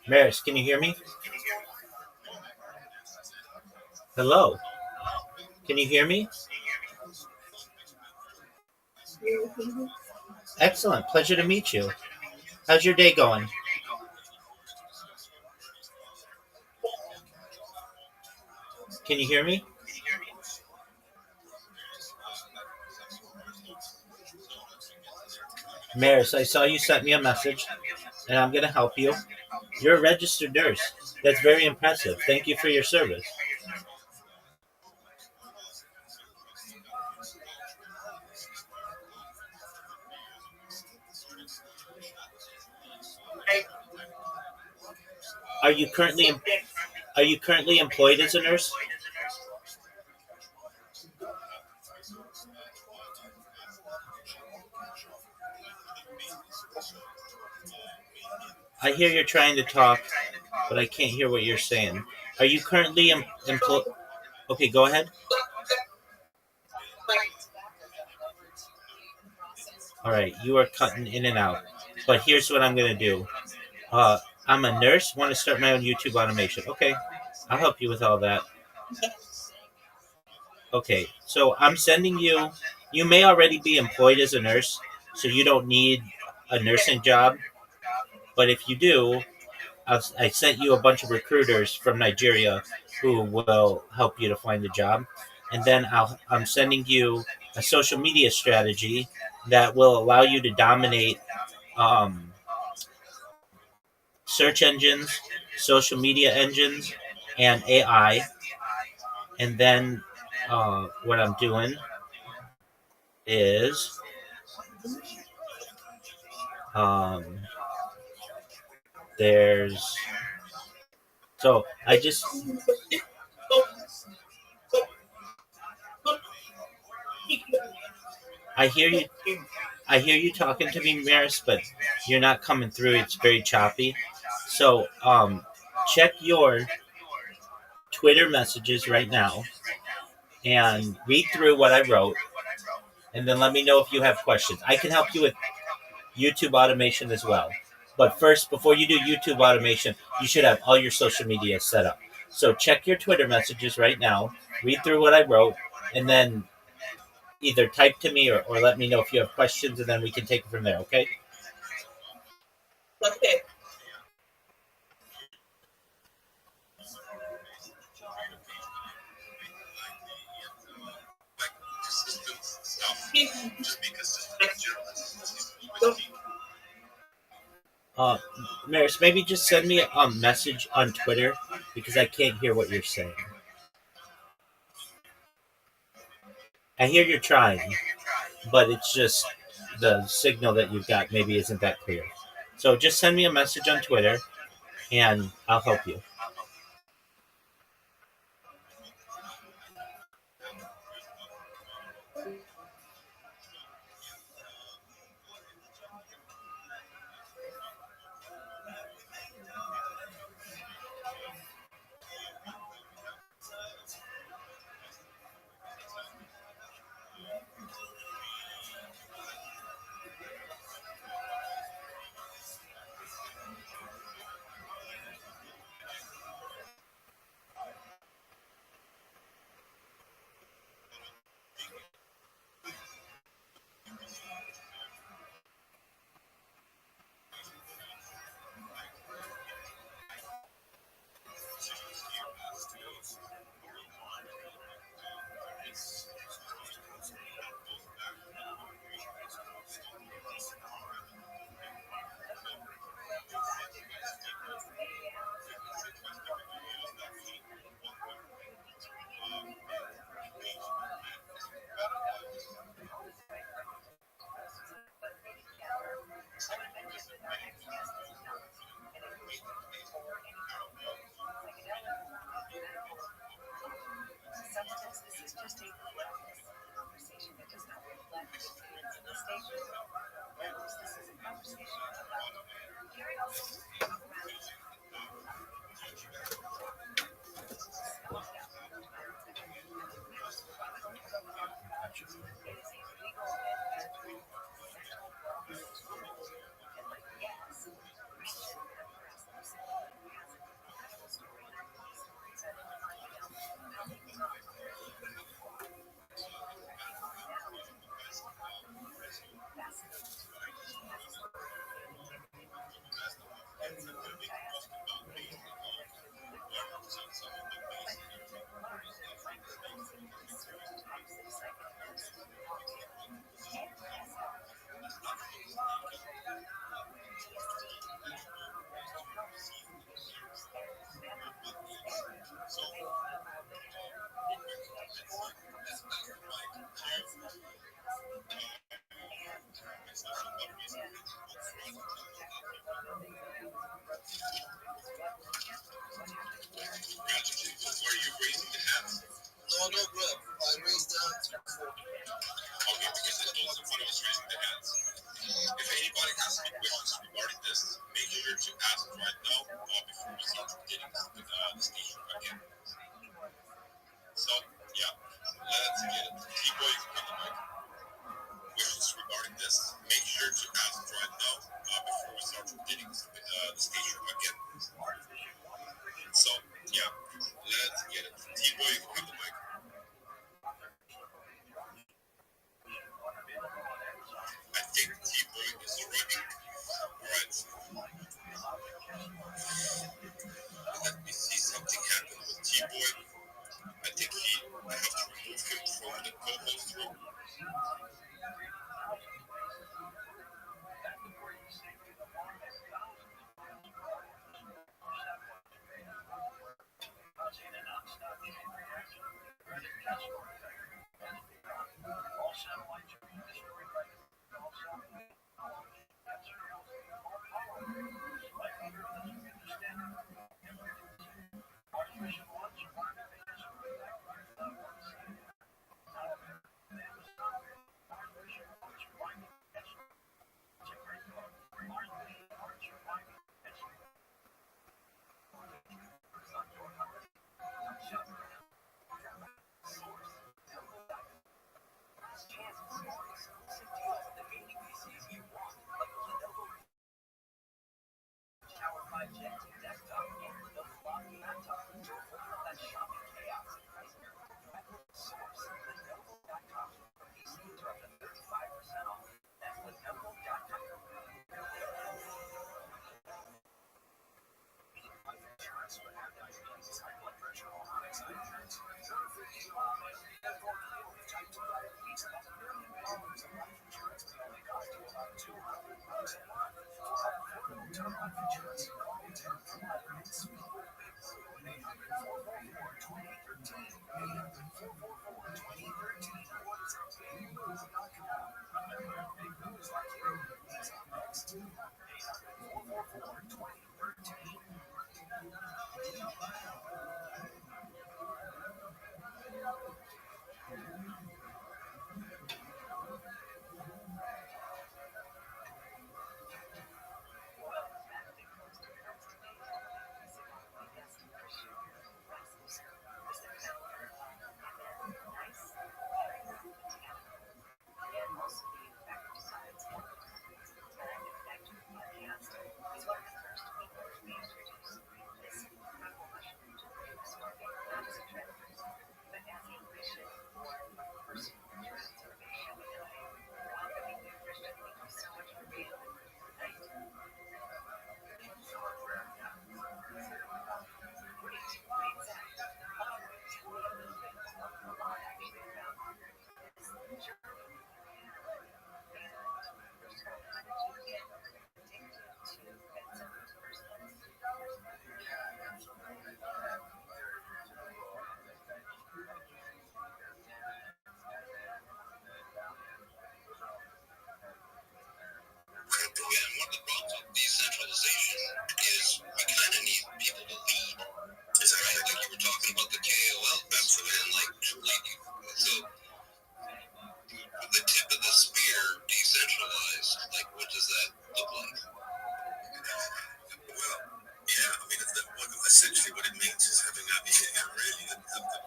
Maris, can you hear me? Hello? Can you hear me? Excellent. Pleasure to meet you. How's your day going? Can you hear me? Maris, I saw you sent me a message, and I'm going to help you. You're a registered nurse. That's very impressive. Thank you for your service. Are you currently employed as a nurse? I hear you're trying to talk, but I can't hear what you're saying. Are you currently employed? Okay, go ahead. All right, you are cutting in and out. But here's what I'm going to do. I'm a nurse, want to start my own YouTube automation. Okay, I'll help you with all that. Okay, so I'm sending you, you may already be employed as a nurse, so you don't need a nursing job. But if you do, I sent you a bunch of recruiters from Nigeria who will help you to find a job. And then I'm sending you a social media strategy that will allow you to dominate search engines, social media engines, and AI. And then what I'm doing is um, there's so I hear you. I hear you talking to me, Maris, but you're not coming through. It's very choppy. So check your Twitter messages right now and read through what I wrote, and then let me know if you have questions. I can help you with YouTube automation as well. But first, before you do YouTube automation, you should have all your social media set up. So check your Twitter messages right now, read through what I wrote, and then either type to me or let me know if you have questions, and then we can take it from there, okay? like consistent stuff. Just be consistent in general. Uh, Maris, maybe just send me a message on Twitter because I can't hear what you're saying. I hear you're trying, but it's just the signal that you've got maybe isn't that clear. So just send me a message on Twitter and I'll help you. Are you raising the hands? No, no, bro. I raised the hands before. Okay, because I told someone I was raising the hands. If anybody has any questions regarding this, make sure to ask right now before we start getting the station again. So, yeah, let's get it. T-Boy, you can come to questions regarding this, make sure to ask right now before we start getting the station again. So, yeah, let's get it. T-Boy, you can come to mic. I think T-Boy is running.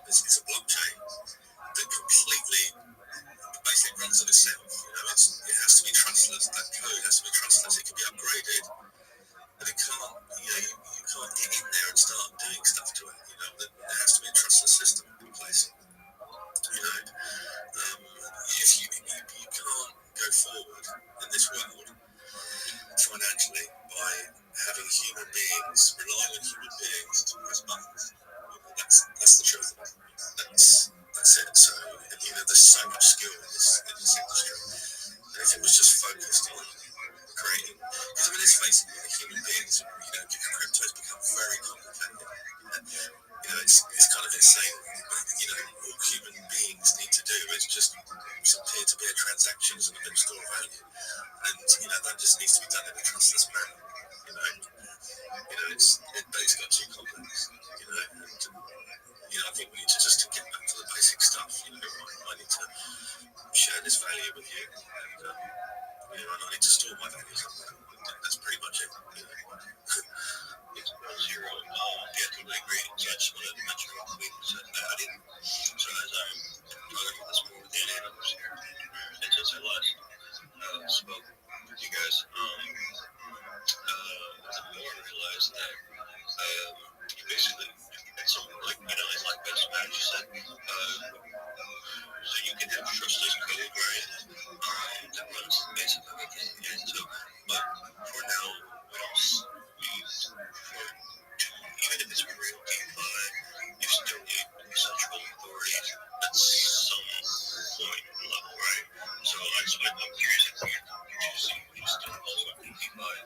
it's a blockchain that completely basically runs on itself. It has to be trustless. That code has to be trustless. It can be upgraded, but it can't. You can't get in there and start doing stuff to it. There has to be a trustless system in place. If you can't go forward in this world financially by having human beings, relying on human beings to press buttons. That's the truth. That's it. So there's so much skill in this industry. And if it was just focused on creating, because let's face it, human beings, crypto's become very complicated. It's kind of insane. All human beings need to do is just some peer-to-peer transactions and a bit of store value, and that just needs to be done in a trustless manner. It's got too complex. I think we need to just get back to the basic stuff. I need to share this value with you, and I need to store my value somewhere. That's pretty much it. It's zero. Yeah, totally agree. So I just wanted to mention real quick that I didn't. So as I'm talking this morning with the animals here, and since I last spoke with you guys, the more I realized that basically it's like best match you said. So you can have trustless code, right? That runs basically everything. And so, but for now, what else? Even if it's real DeFi, you still need central authorities at some point level, right? So I'm curious if you still also do DeFi, or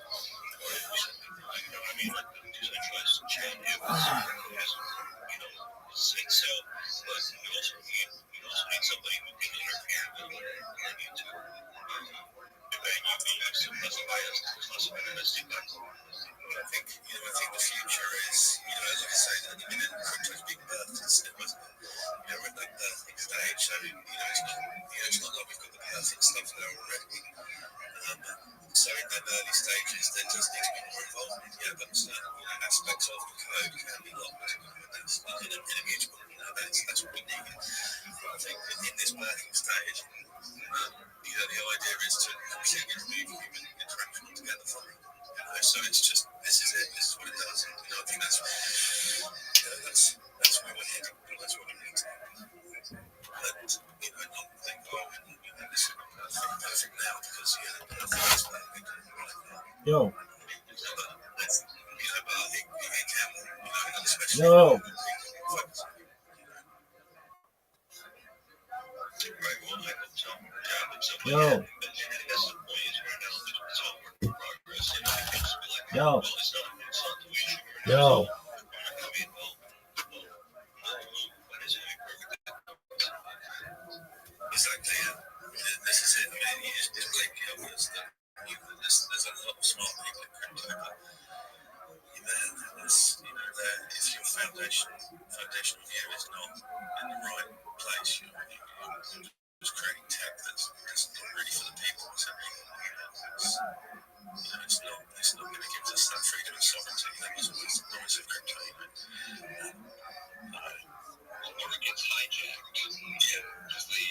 like the decentralized chain, if so, but you also need somebody who can interfere with what you need to. That's biased, it's less of an MSD bias. But I think the future is, like I say, at the minute, crypto's being birthed. We're at that birthing stage, so it's not like we've got the perfect stuff there already. So in the early stages, there does need to be more involvement. But aspects of the code can be locked, and that's immutable. That's what we need. I think in this birthing stage, the idea is to completely remove human interaction altogether from it. So it's just, this is it, this is what it does. I think that's where we're heading. That's what we need to do. And, not think, this is perfect now, because, nothing is perfect right now. Yo. But I think it can, especially Yo. Yo. Yo. Yo. Exactly, this is it. You just blatantly obvious that there's a lot of smart people in crypto, but if your foundational view is not in the right place, you're just creating tech that's not really for the people. So, it's not going to give us that freedom and sovereignty. That was always the promise of crypto. Or it gets hijacked. Just the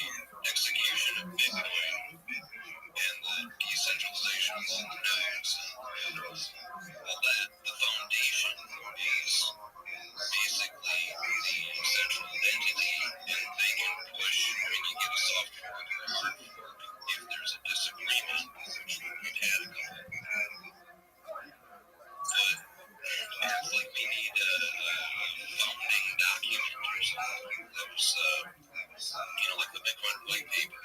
execution of Bitcoin and the decentralization of the nodes and all that, the foundation is basically the central entity, and they can push, you get a soft fork and a hard fork if there's a disagreement, which we've had a couple. But it's like we need a founding document or something. That was, like the Bitcoin white paper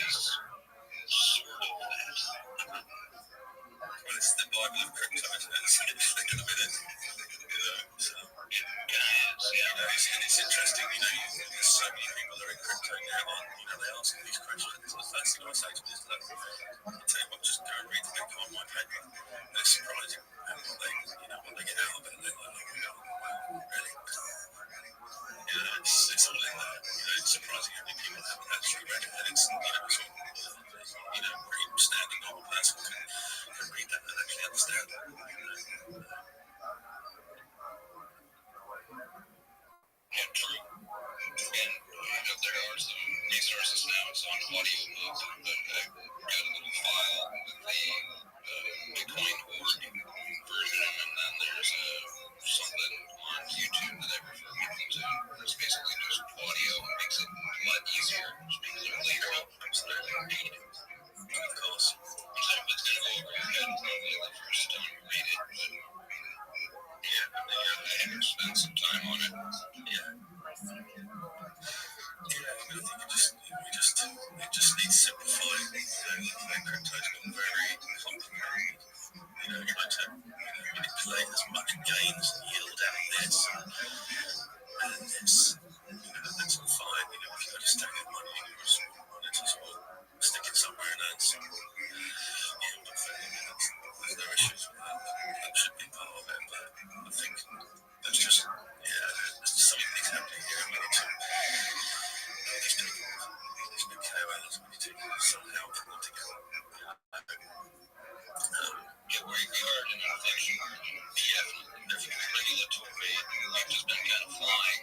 is sort of that. Well, it's the Bible of crypto, isn't it? In a minute. So, it is, and it's interesting, there's so many people that are in crypto now, they ask these questions. The first thing I say to them is, look, I'll tell you what, just go and read the Bitcoin white paper. And it's surprising what they get out of it. They're like, wow, really? It's all in there. It's surprising how many people haven't actually read it, and it's, pretty standard normal person can read that and actually understand it. there are some resources now. It's on audiobook, but I got a little file with the Bitcoin org version, and then there's something on YouTube that I refer people to. It's basically just audio and makes it a lot easier. Speaking of later, so they're going to read, of course. Some of it's going to go over your head probably the first time you read it, but yeah, I had to spend some time on it. Yeah. Yeah, I think it just needs simplifying. Crypto's gone very complicated. You like to manipulate as much gain as yield out of this, and this, that's all fine. If you've got a stack of money and you're a small monitor, stick it somewhere and earn some yield off it. There's no issues with that. That should be part of it, but I think that's just, something needs happening here, and we need to these new KOLs, we need to somehow put them together. We are in an inflection point. Definitely regulatory. We've just been kind of flying.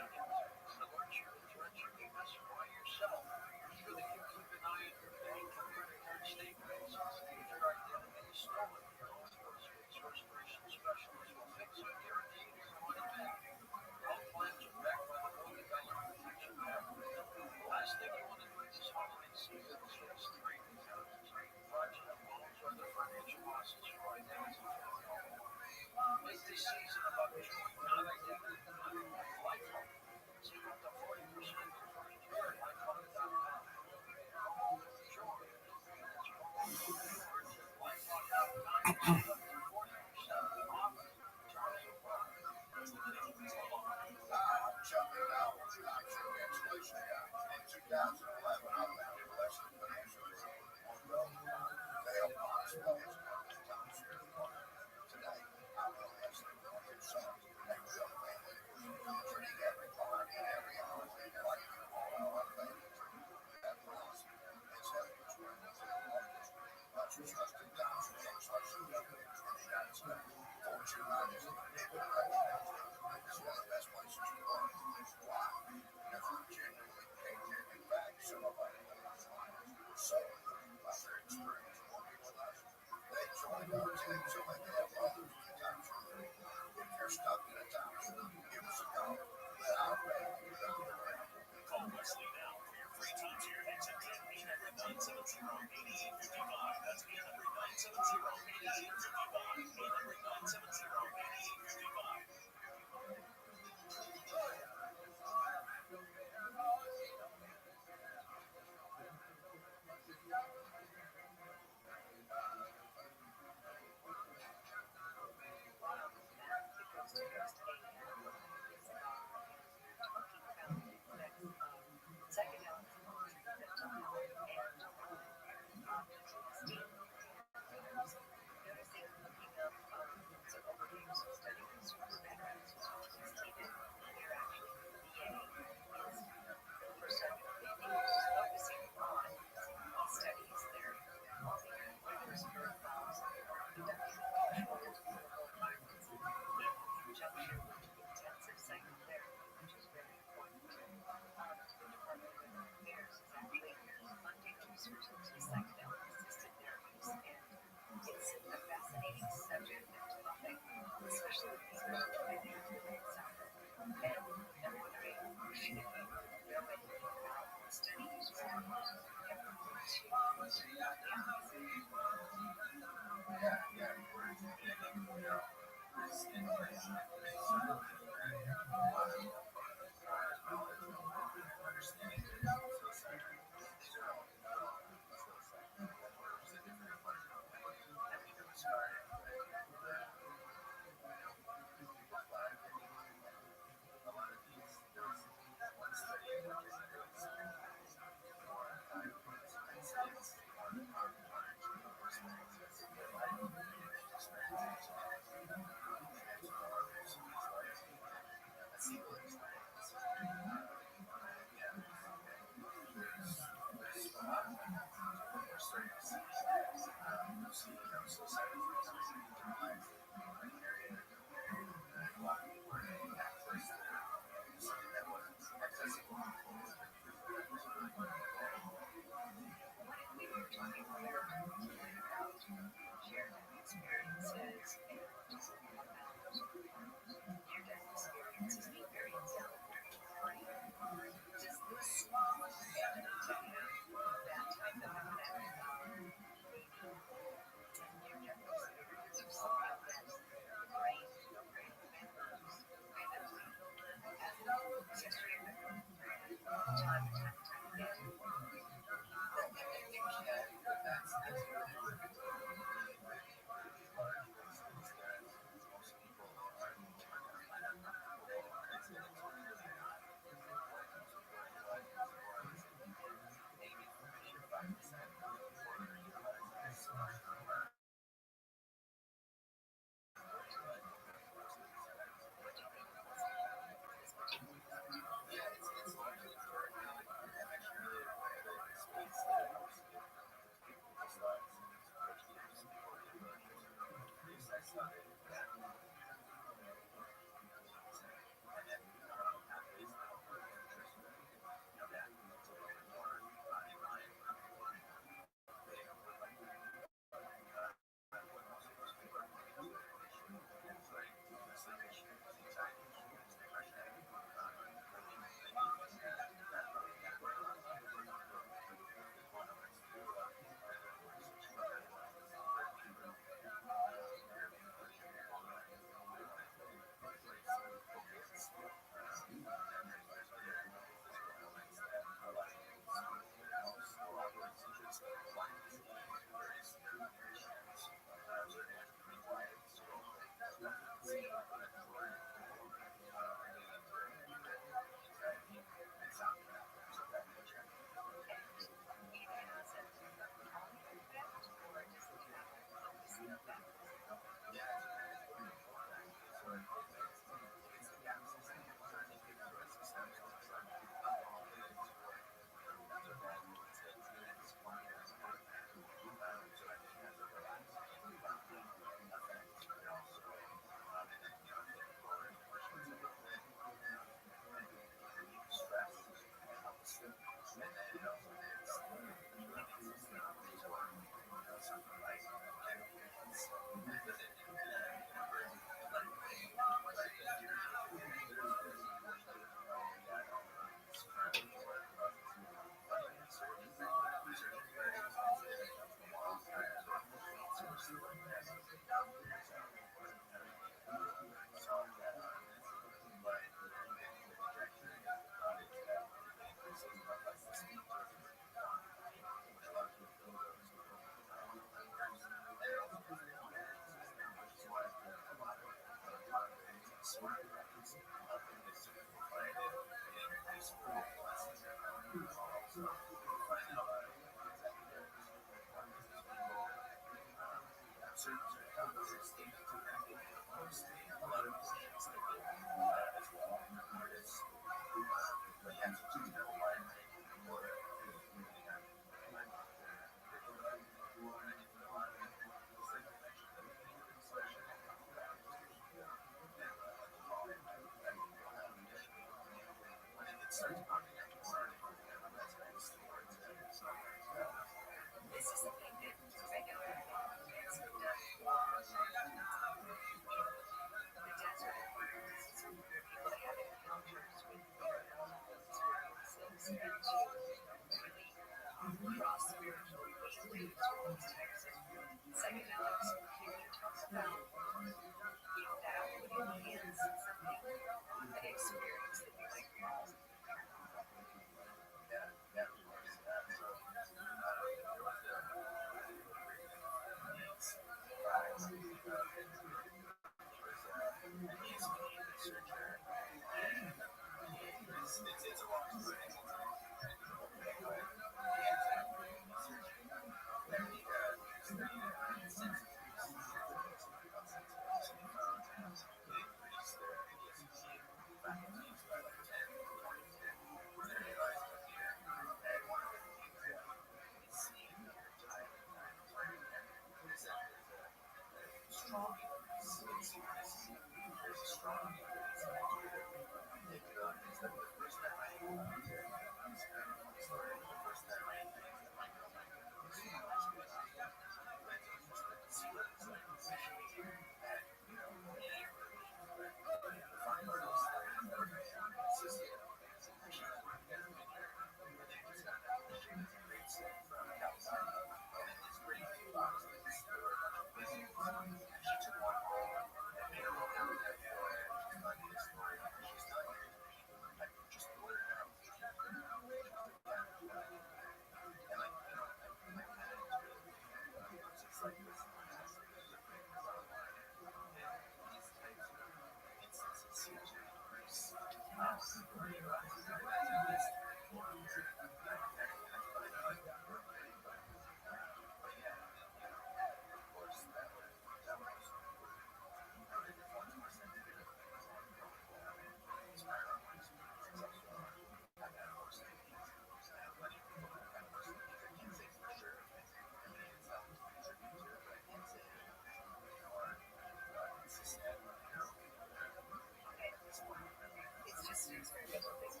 It's just an experimental thing.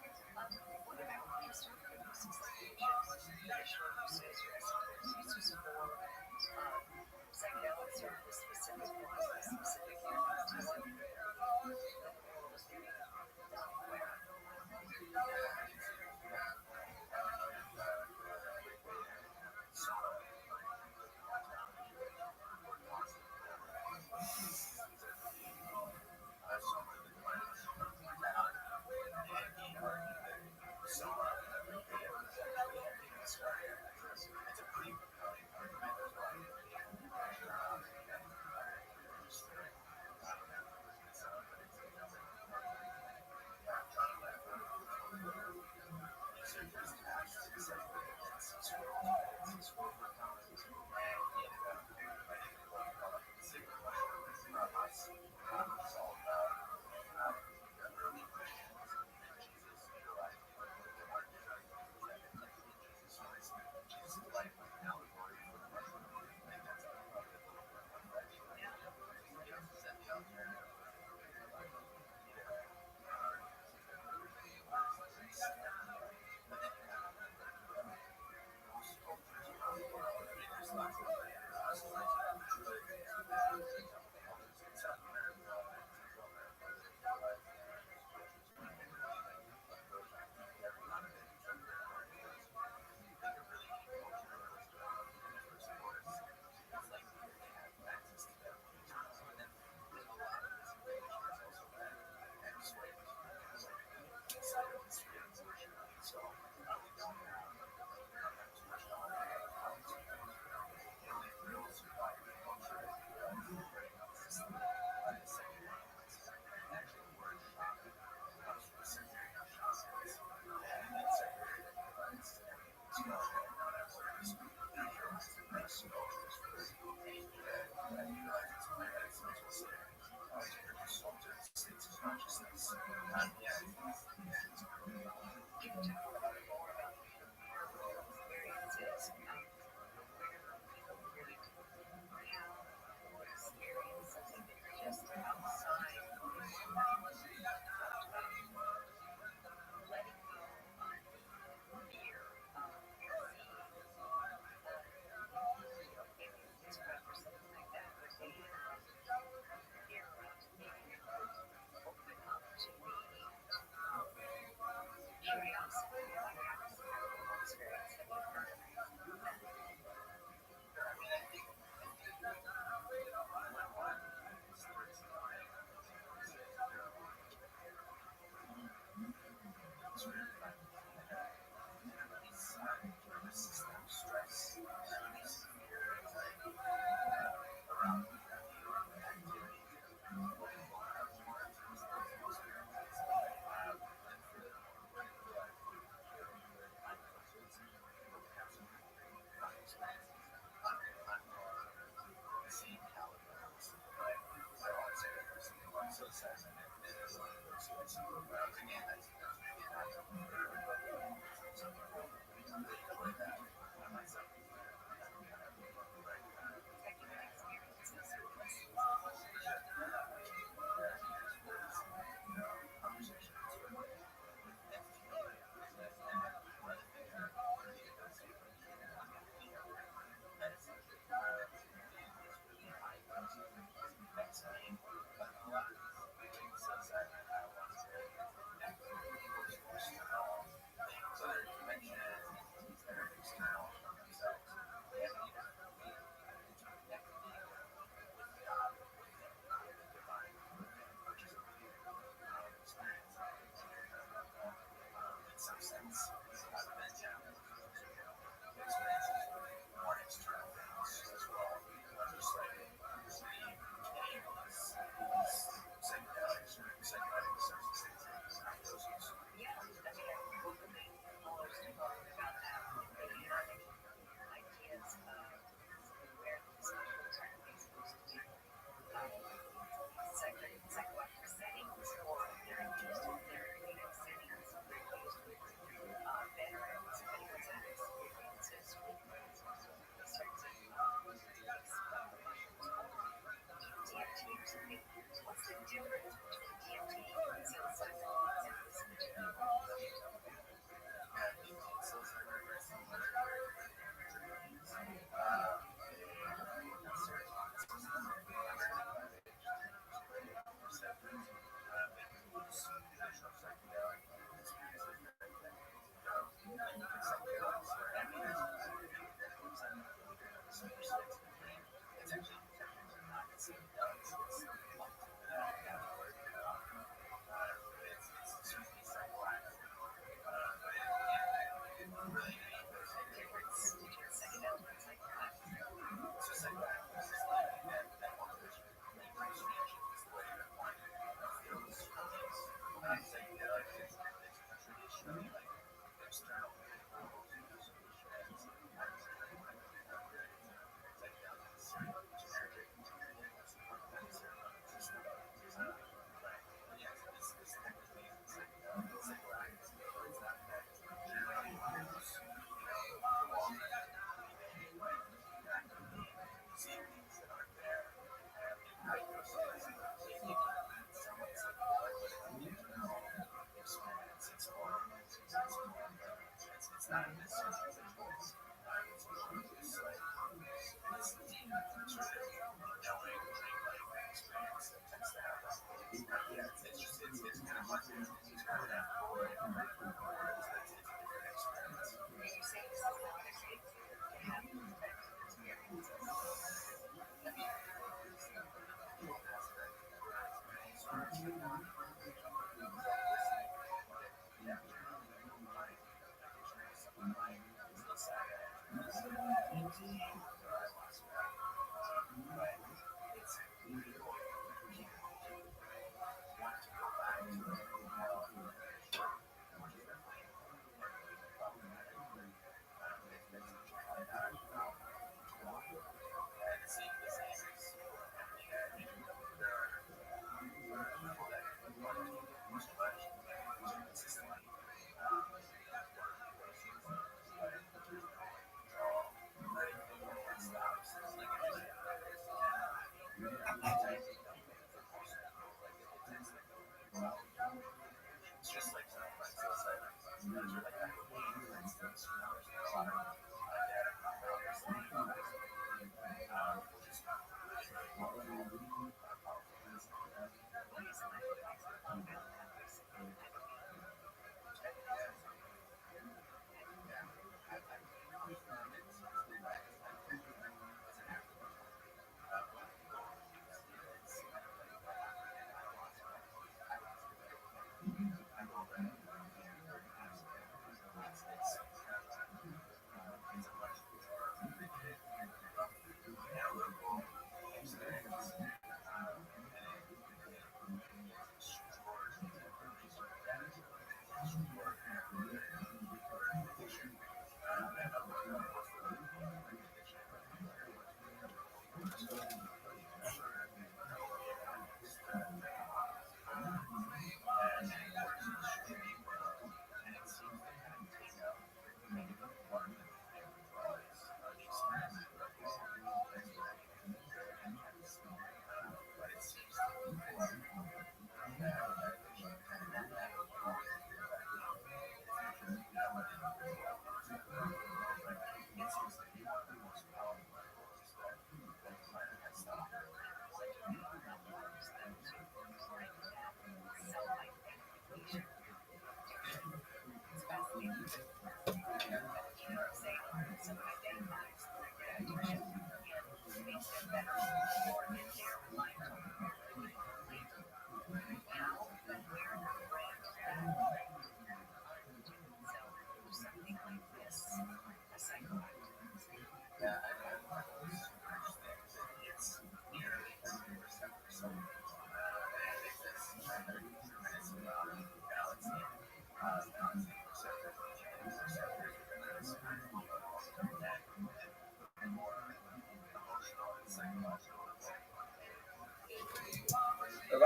So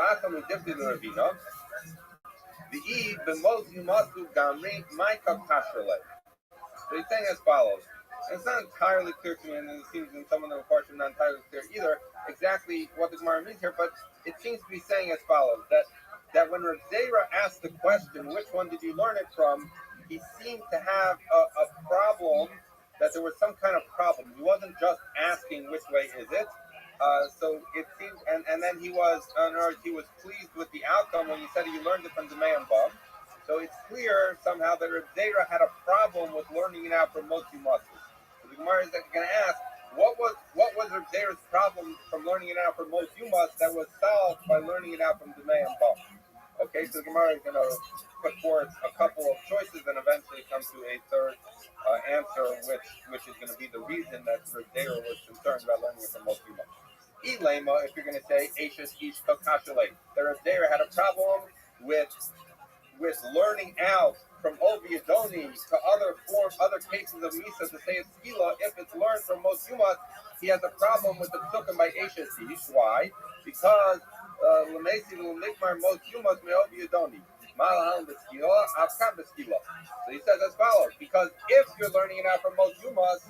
he's saying as follows. And it's not entirely clear to me, and it seems in some of the portions not entirely clear either exactly what the Gemara means here, but it seems to be saying as follows, that when Rav Zera asked the question, which one did you learn it from, he seemed to have a problem, that there was some kind of problem. He wasn't just asking which way is it. So it seemed, and then he was pleased with the outcome when he said he learned it from the man Bum. So it's clear somehow that Rav Zera had a problem with learning it out from Motzi Masu. So the Gemara is going to ask, what was Rav Zera's problem from learning it out from Motzi Masu that was solved by learning it out from the man Bum? Okay, so the Gemara is going to put forth a couple of choices and eventually come to a third answer, which is going to be the reason that Rav Zera was concerned about learning it from Motzi Masu. Elema, if you're going to say Eishes Ish Kakashale, that Rav Zera had a problem with learning out from Ovi Adoni to other cases of Misa to say it's Skila. If it's learned from Mos Yumas, he has a problem with the Psukim by Eishes Ish. Why? Because Lemesi Lumikmar Mos Yumas me Ovi Adoni. Malaham Beskila, Afkan Beskila. So he says as follows, because if you're learning it out from Mos Yumas,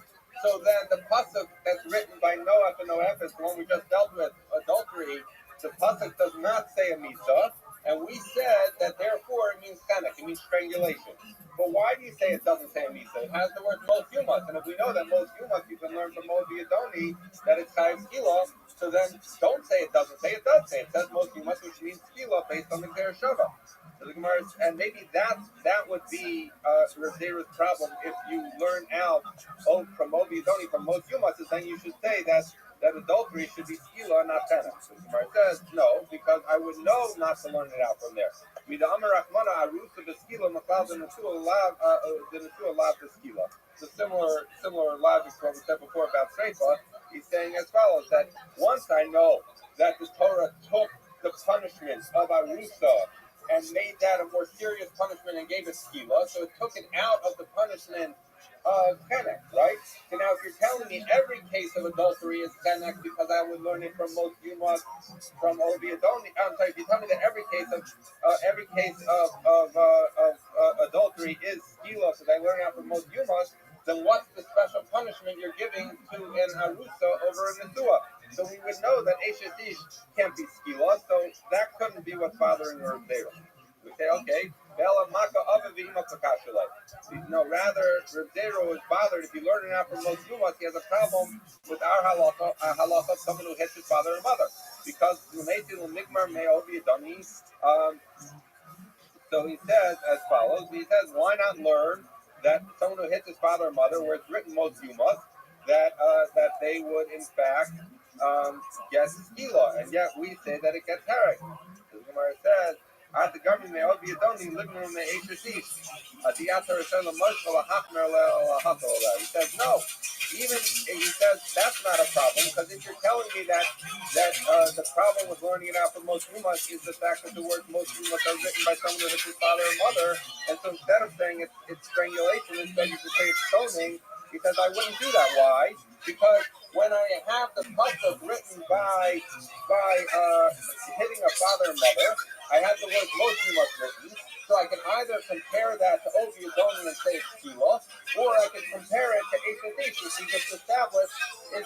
so then the pasuk that's written by Noah to Noephes, the one we just dealt with, adultery, the pasuk does not say a Misa. And we said that therefore it means chenek, it means strangulation. But why do you say it doesn't say misa? It has the word mos yumas, and if we know that mos yumas you can learn from Ovi Adoni that it's chayiv skila, so then don't say it doesn't say it does say it says mos yumas, which means skila based on the Gzer Shava. So the Gemara, and maybe that would be Rav Zera's problem if you learn out from Ovi Adoni from mos yumas, is then you should say that adultery should be skila, not tena. So the Gemara says no, because I would know not to learn it out from there. It's a similar logic to what we said before about Sreifa. He's saying as follows, that once I know that the Torah took the punishment of Arusa and made that a more serious punishment and gave it skila, so it took it out of the punishment of chenek, right? So now if you're telling me every case of adultery is chenek because I would learn it from Mos Yumas, from Ovi Adoni, I'm sorry, if you tell me that every case of adultery is skila because I learn it out from Mos Yumas, then what's the special punishment you're giving to an Arusa over a Nesua? So we would know that Eishes Ish can't be skila, so that couldn't be what's bothering Rav Zera. We say, okay, no, rather, Rav Zera was bothered. If you learn it out from Mos Yumas, he has a problem with our halacha of someone who hits his father and mother. Because so he says as follows, he says, why not learn that someone who hits his father or mother, where it's written Mos Yumas, that they would in fact get skila, and yet we say that it gets herek. The Gemara says, at the government may all be adoni living room may HSC. The answer is he says no. Even he says that's not a problem, because if you're telling me that the problem with learning it out from Mos Yumas is the fact that the word Mos Yumas are written by someone who hits his father or mother, and so instead of saying it's strangulation, instead you should say it's stoning. He says I wouldn't do that. Why? Because when I have the pasuk written by hitting a father and mother, I have the word Mos Yumas written, so I can either compare that to Ovi Adoni and say it's skila, or I can compare it to Eishes, which we just established is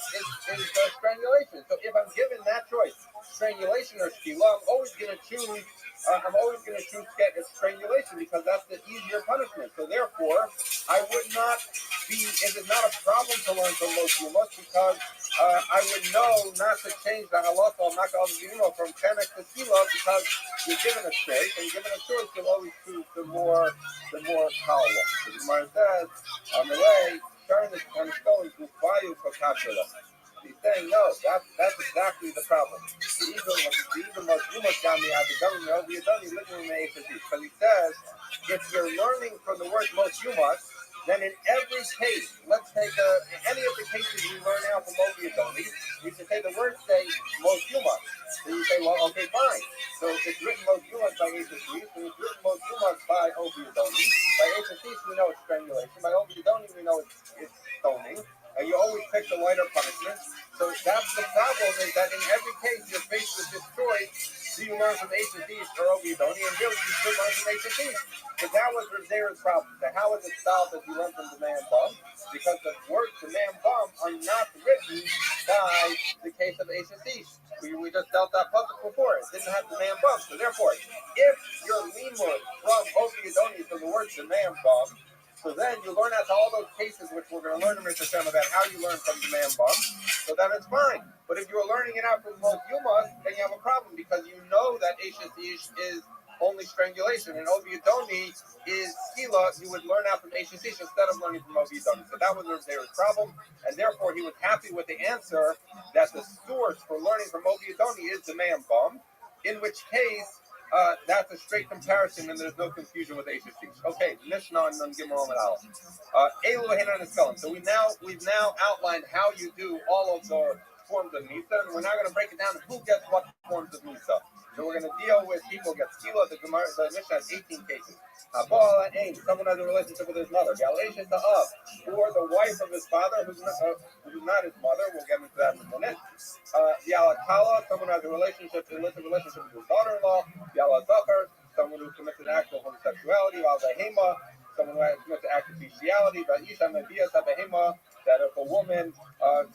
strangulation. So if I'm given that choice, strangulation or skila, I'm always going to choose strangulation because that's the easier punishment. So therefore, I would not be. It is not a problem to learn from Mos Yumas because I would know not to change the halacha of Makal from chenek to skila because you're given a choice, and given a choice, you'll always choose the more powerful one. So the Gemara says, on the way, turn this and going to Vayu Kokashula. He's saying, no, that's exactly the problem. Even Mos Yumas got me out of the government, Ovi Adoni living in the HSC. Because he says, if you're learning from the word Mos Yumas, then in every case, let's take any of the cases we learn out from Ovi Adoni, we should say the word say Mos Yumas. So you say, well, okay, fine. So it's written Mos Yumas by HSC, so it's written Mos Yumas by Ovi Adoni. By HSC, we know it's strangulation. By Ovi Adoni, we know it's stoning. And you always pick the lighter punishment. So that's the problem, is that in every case you're faced with this choice. Do you learn from H and D or Obidoni? And really, you should learn from H and D. But that was Ravzera's problem. So how is it solved that you learn from the man bum? Because the words the man bum are not written by the case of H and D. We just dealt that puzzle before. It didn't have the man bum. So therefore, if your limud from Obidoni from the words the man bum, so then you learn out to all those cases, which we're going to learn in Mr. Shem about how you learn from the man bum. So then it's fine. But if you're learning it out from Mos Yumas, then you have a problem because you know that Eshes Ish is only strangulation and Obiyadoni is Skila. You would learn out from Eshes Ish instead of learning from Obiyadoni. So that was their problem, and therefore he was happy with the answer that the source for learning from Obiyadoni is the man bum, in which case that's a straight comparison, and there's no confusion with Eshes Ish. Okay, Mishnah and Gimel and Aleph. Elu Henan and Skelim. So we've now outlined how you do all of the forms of Misa, and we're now going to break it down to who gets what forms of Misa. So we're going to deal with people get skila. The Mishnah has 18 cases. Someone has a relationship with his mother. Galatians or the wife of his father, who's not his mother. We'll get into that in a minute. The Alakala, someone has a illicit relationship with his daughter-in-law. The Alazakar, someone who commits an act of homosexuality. Al-Bahema, someone who commits an act of bestiality. Va'isha Mebiyas Bahema, that if a woman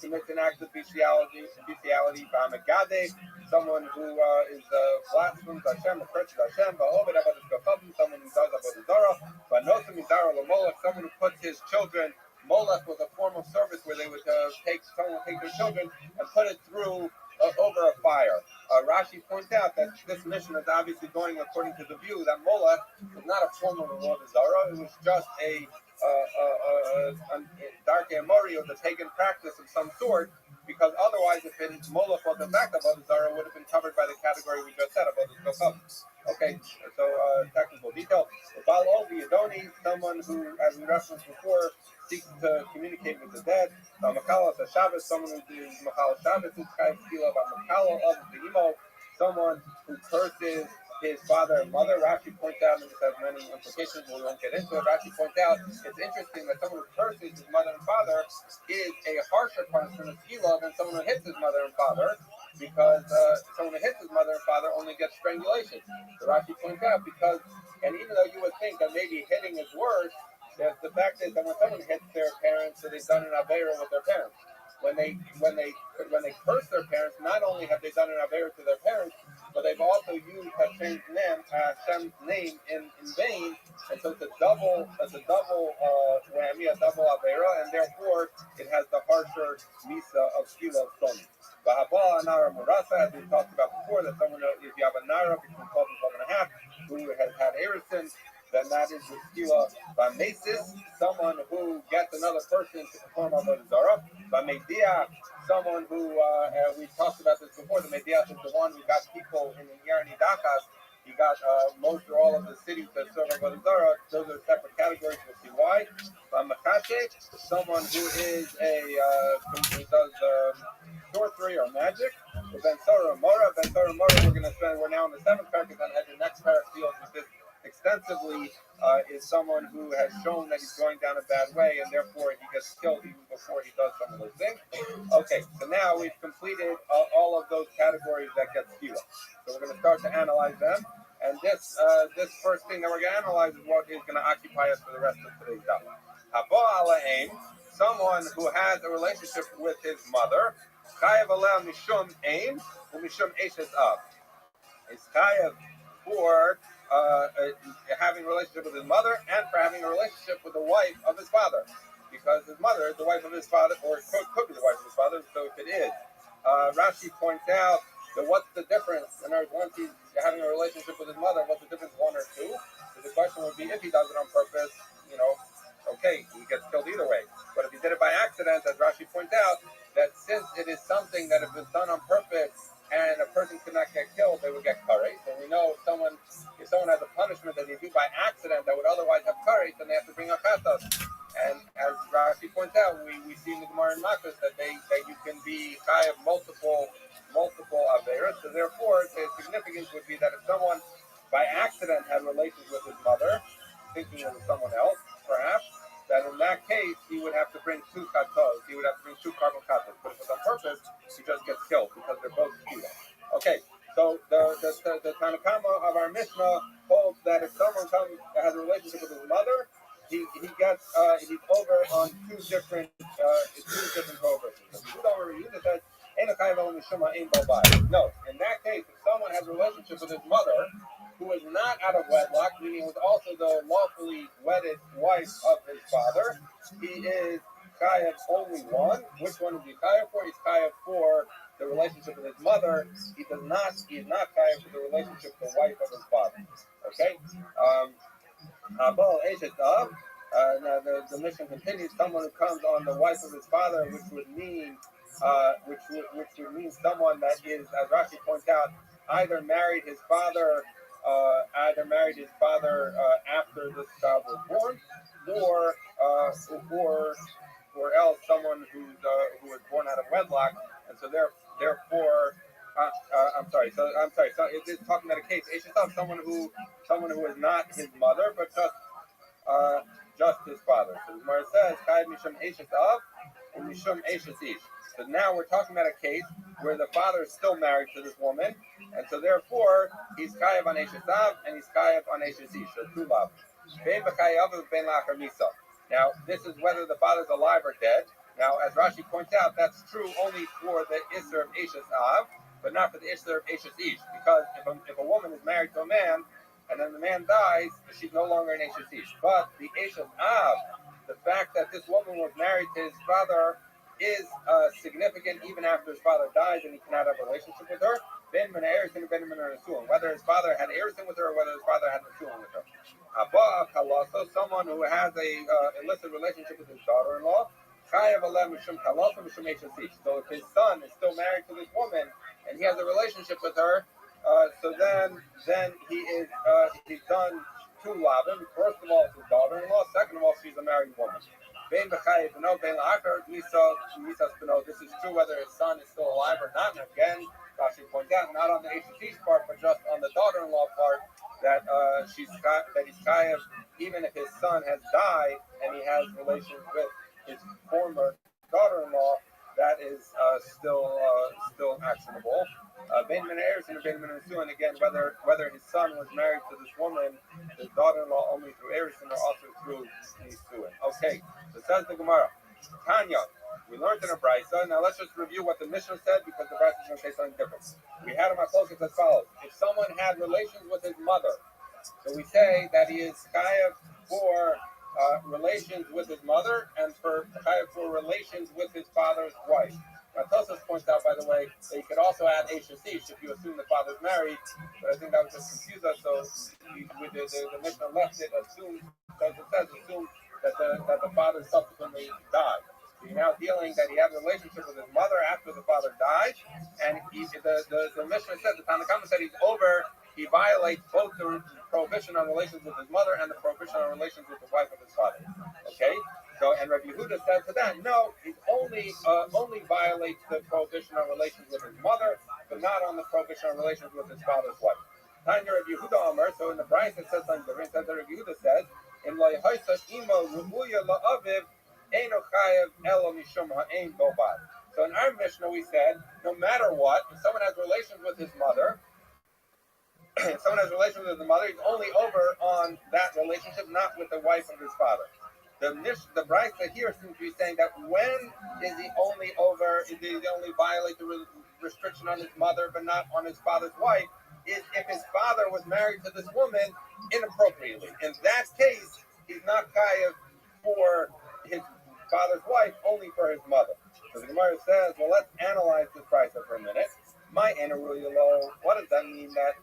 commits an act of bestiality, Va'amagade, someone who is blasphemes Hashem, or curses Hashem, someone who does Avodah Zarah, someone who puts his children. Molech was a form of service where they would take their children and put it through over a fire. Rashi points out that this mission is obviously going according to the view that Molech was not a form of Avodah Zarah. It was just a Darkei Amori, or the pagan practice of some sort, because otherwise, if Molech was in fact Avodah Zarah, it would have been covered by the category we just said, Avodah Zarah. Okay, so technical detail. Baal Obiyadoni, someone who, as we referenced before, seeks to communicate with the dead. Makala Shabbos, someone who is Makala Shabbos, who's Chayv Skila, Makala of the Imo, someone who curses his father and mother. Rashi points out, and this has many implications, we won't get into it. Rashi points out, it's interesting that someone who curses his mother and father is a harsher punishment of Skila than someone who hits his mother and father, because someone who hits his mother and father only gets strangulation. So Rashi points out, because, and even though you would think that maybe hitting is worse, the fact is that when someone hits their parents, so they've done an avera with their parents. When they curse their parents, not only have they done an avera to their parents, but they've also used Hashem's name in vain, and so it's a double whammy, a double avera, and therefore it has the harsher misa of skila of soni. V'haba anara murasa, as we talked about before, that someone, if you have a nara between 12 and 12 and a half, who has had erison, then that is the skila. V'mesis, someone who gets another person to perform avodah zarah. V'media, someone who we talked about this before. The mediach is the one who got people in the Yarni Dakas. He got most or all of the cities that serve avodah zarah. Those are separate categories. We'll see why. V'makache, someone who is who does sorcery or magic. Ben Sarah Mora, we're now in the 7th paragraph, and the next paragraph deals with this extensively, is someone who has shown that he's going down a bad way, and therefore he gets killed even before he does some of those things. Okay, so now we've completed all of those categories that get skila. So we're going to start to analyze them, and this first thing that we're going to analyze is what is going to occupy us for the rest of today's daf. Haba ala aim, someone who has a relationship with his mother, chayav aleh mishum aim, u'mishum eshes av. Is chayav for having a relationship with his mother and for having a relationship with the wife of his father, because his mother is the wife of his father, or could be the wife of his father. So if it is, Rashi points out that what's the difference? In other words, once he's having a relationship with his mother, what's the difference, 1 or 2? So the question would be, if he does it on purpose, okay, he gets killed either way. But if he did it by accident, as Rashi points out, that since it is something that if it's done on purpose and a person could not get killed, they would get courage. So we know if someone has a punishment that they do by accident that would otherwise have courage, then they have to bring a chatas. And as Rashi points out, we see in the Gemara in Makos that you can be high of multiple averas. So therefore, the significance would be that if someone by accident had relations with his mother, thinking it was someone else, perhaps, that in that case, he would have to bring 2 katos. He would have to bring 2 carbon katos. But if it's on purpose, he just gets killed because they're both skila. Okay, so the the Tanakama of our Mishnah holds that if someone has a relationship with his mother, he's over on two different prohibitions. No, in that case, if someone has a relationship with his mother, who is not out of wedlock, meaning was also the lawfully wedded wife of his father, he is chayav only one. Which one is he chayav for? He's chayav for the relationship with his mother. He is not chayav for the relationship with the wife of his father. Okay? Now the mission continues. Someone who comes on the wife of his father, which would mean someone that is, as Rashi points out, either married his father after this child was born, or else someone who was born out of wedlock, and so therefore. So it's talking about a case. Someone who is not his mother, but just his father. So the Gemara says, "Chayav mishum eishes av and mishum eishes ish." So now we're talking about a case where the father is still married to this woman, and so therefore he's chayav on eishes av and he's chayav on eishes ish. So two lav. Now this is whether the father's alive or dead. Now, as Rashi points out, that's true only for the Isser of eishes av, but not for the Isser of eishes ish, because if a woman is married to a man and then the man dies, she's no longer an eishes ish. But the eishes av, the fact that this woman was married to his father, is significant even after his father dies and he cannot have a relationship with her. Whether his father had erusin with her or whether his father had nesuin with her. So someone who has a illicit relationship with his daughter-in-law, so if his son is still married to this woman and he has a relationship with her, so then he's done two lavim. First of all, it's his daughter-in-law. Second of all, she's a married woman. This is true whether his son is still alive or not. And again, Rashi points out, not on the HTT's part, but just on the daughter-in-law part, that he's chayav even if his son has died and he has relations with his former daughter-in-law. That is still actionable. And again, whether his son was married to this woman, his daughter-in-law, only through erusin or also through nisuin. Okay, so says the Gemara, Tanya, we learned in a brisa. Now let's just review what the Mishnah said, because the brisa is going to say something different. We had a machloket as follows: if someone had relations with his mother, so we say that he is chayav for relations with his mother and for relations with his father's wife. Now, Tosfos points out, by the way, that you could also add eishes ish if you assume the father's married, but I think that would just confuse us. So the Mishnah left it assume that the father subsequently died. So you're now dealing that he had a relationship with his mother after the father died, and the Mishnah said, the Tanakhama said he's over. He violates both the prohibition on relations with his mother and the prohibition on relations with the wife of his father. Okay? So, and Rabbi Yehuda said to that, no, he only violates the prohibition on relations with his mother, but not on the prohibition on relations with his father's wife. Tanya Rabbi Yehuda Omer, so in the Bryce it says something different. It says that Rabbi Yehuda says, in lo yehoisa imo rubuya la'aviv eino chayav elo mishum ha'ein bobad. So in our Mishnah we said, no matter what, if someone has relations with his mother, he's only over on that relationship, not with the wife of his father. The Brisa here seems to be saying that when is he only over, is he only violate the restriction on his mother but not on his father's wife, is if his father was married to this woman inappropriately. In that case, he's not chayav for his father's wife, only for his mother. So the Gemara says, well, let's analyze this Brisa for a minute. What does that mean that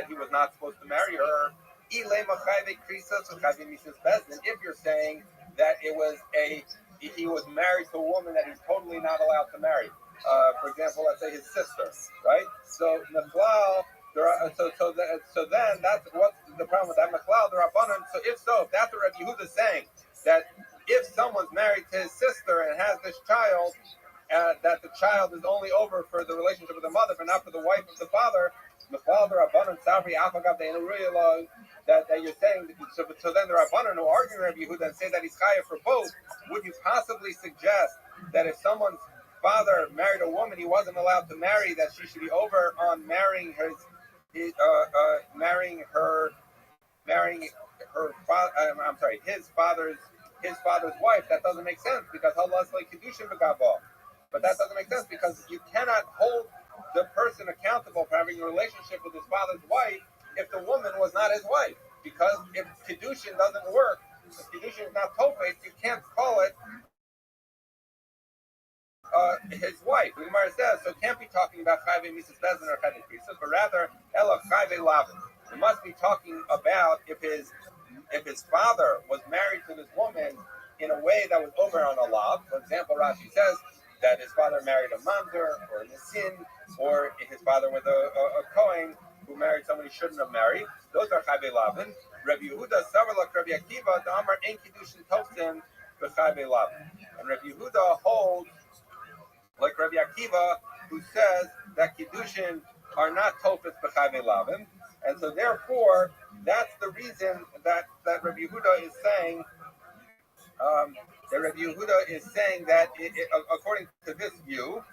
he was not supposed to marry her? If you're saying that he was married to a woman that he's totally not allowed to marry, for example, let's say his sister, right? So so then that's what's the problem with that Machlal the Rabbanan. So if that's what Rabbi Yehuda is saying, that if someone's married to his sister and has this child, that the child is only over for the relationship with the mother, but not for the wife of the father. That you're saying, so then the Rabbanan who argue Rabbi Yehuda and say that he's chayav for both, would you possibly suggest that if someone's father married a woman he wasn't allowed to marry, that she should be over on marrying marrying her father. His father's wife. That doesn't make sense because Allah is like kedushin v'gava. But that doesn't make sense because you cannot hold the person accountable for having a relationship with his father's wife if the woman was not his wife. Because if kedushin doesn't work, if kedushin is not tofes, you can't call it his wife. The Gemara says, so it can't be talking about chayve mises bezin or chayve krisos, but rather ela chayve lavin. It must be talking about if his father was married to this woman in a way that was over on a lav. For example, Rashi says that his father married a mamzer or a nisin, or his father was a kohen who married someone he shouldn't have married. Those are chayve lavin. Rabbi Yehuda savarlak Rabbi Akiva the Amar ein kiddushin tofsim b'chayve lavin. And Rabbi Yehuda holds like Rabbi Akiva, who says that kiddushin are not tofes b'chayve lavin, and so therefore that's the reason that Rabbi Yehuda is saying. That Rabbi Yehuda is saying that according to this view,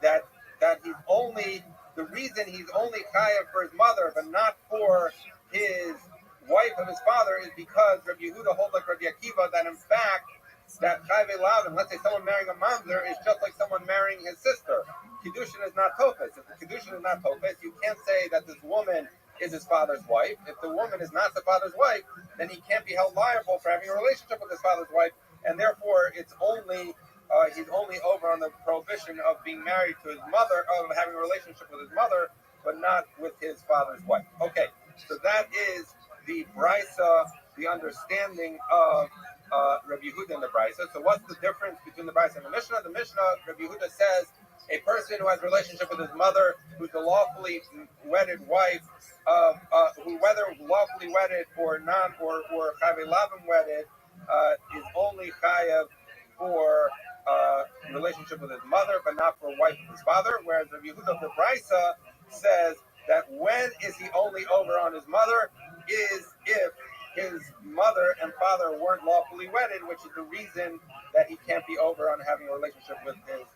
that he's only the reason he's only chayav for his mother, but not for his wife of his father, is because Rabbi Yehuda holds like Rabbi Akiva that in fact that chayve lavin, let's say someone marrying a mamzer, is just like someone marrying his sister. Kiddushin is not tofes. If the kiddushin is not tofes, you can't say that this woman is his father's wife. If the woman is not the father's wife, then he can't be held liable for having a relationship with his father's wife, and therefore it's only he's only over on the prohibition of being married to his mother, of having a relationship with his mother, but not with his father's wife. Okay, so that is the brisa, the understanding of Rabbi Yehuda and the brisa. So what's the difference between the brisa and the Mishnah? The Mishnah, Rabbi Yehuda says, a person who has a relationship with his mother, who's a lawfully wedded wife, who whether lawfully wedded or not, or chayve lavin wedded, is only chayav for relationship with his mother, but not for wife of his father. Whereas Rabbi Yehuda of the brisa says that when is he only over on his mother is if his mother and father weren't lawfully wedded, which is the reason that he can't be over on having a relationship with his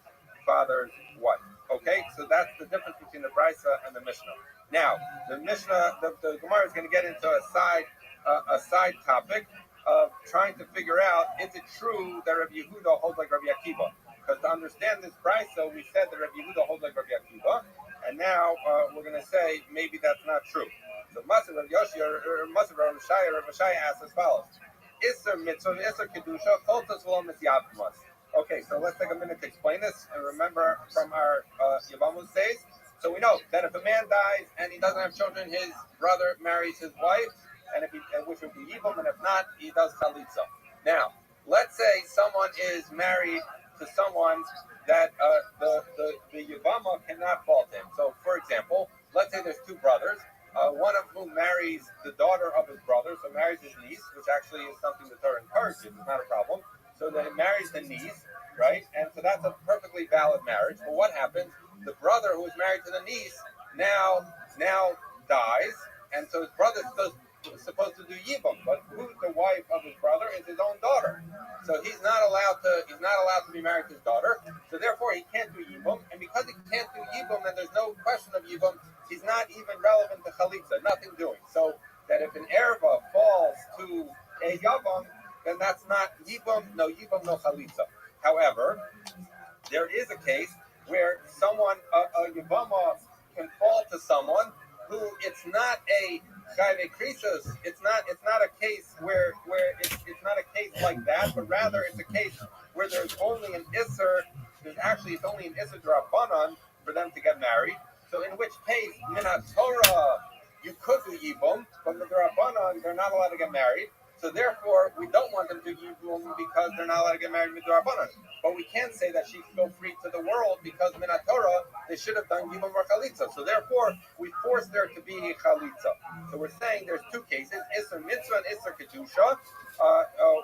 father's wife. Okay, so that's the difference between the brisa and the Mishnah. Now, the Mishnah, the Gemara is going to get into a side topic of trying to figure out, is it true that Rabbi Yehuda holds like Rabbi Akiva? Because to understand this brisa, we said that Rabbi Yehuda holds like Rabbi Akiva, and now we're going to say maybe that's not true. So Maser Rav Yoshi or Maser Rav Shaya asks as follows: Isser mitzvah, Isser kedusha, choltos v'lo misyavmas. Okay, so let's take a minute to explain this and remember from our Yavamus days. So we know that if a man dies and he doesn't have children, his brother marries his wife, and which would be Yivam, and if not, he does Chalitza. Now, let's say someone is married to someone that the Yavama cannot fault him. So, for example, let's say there's two brothers, one of whom marries the daughter of his brother, so marries his niece, which actually is something the Torah encourages, it's not a problem. So then he marries the niece, right? And so that's a perfectly valid marriage. But what happens? The brother who is married to the niece now dies, and so his brother is supposed to do Yibum, but who's the wife of his brother is his own daughter. So he's not allowed to be married to his daughter. So therefore he can't do Yibum, and because he can't do Yibum, and there's no question of Yibum, he's not even relevant to Chalitza, nothing doing. So that if an erva falls to a Yavam, then that's not Yibum, no Chalitza. However, there is a case where someone, a Yibama, can fall to someone who it's not a Chayve Krisos, it's not a case where it's not a case like that, but rather it's a case where there's only an Isser, it's only an Isser Drabanan for them to get married. So in which case, Minat Torah, you could do Yibum, but the Drabanan, they're not allowed to get married. So therefore, we don't want them to do Yibum because they're not allowed to get married with Rabbanan. But we can't say that she can go free to the world because Minat Torah, they should have done Yibum or Chalitza. So therefore, we force there to be a Chalitza. So we're saying there's two cases, Isser Mitzvah and Isser Kedusha,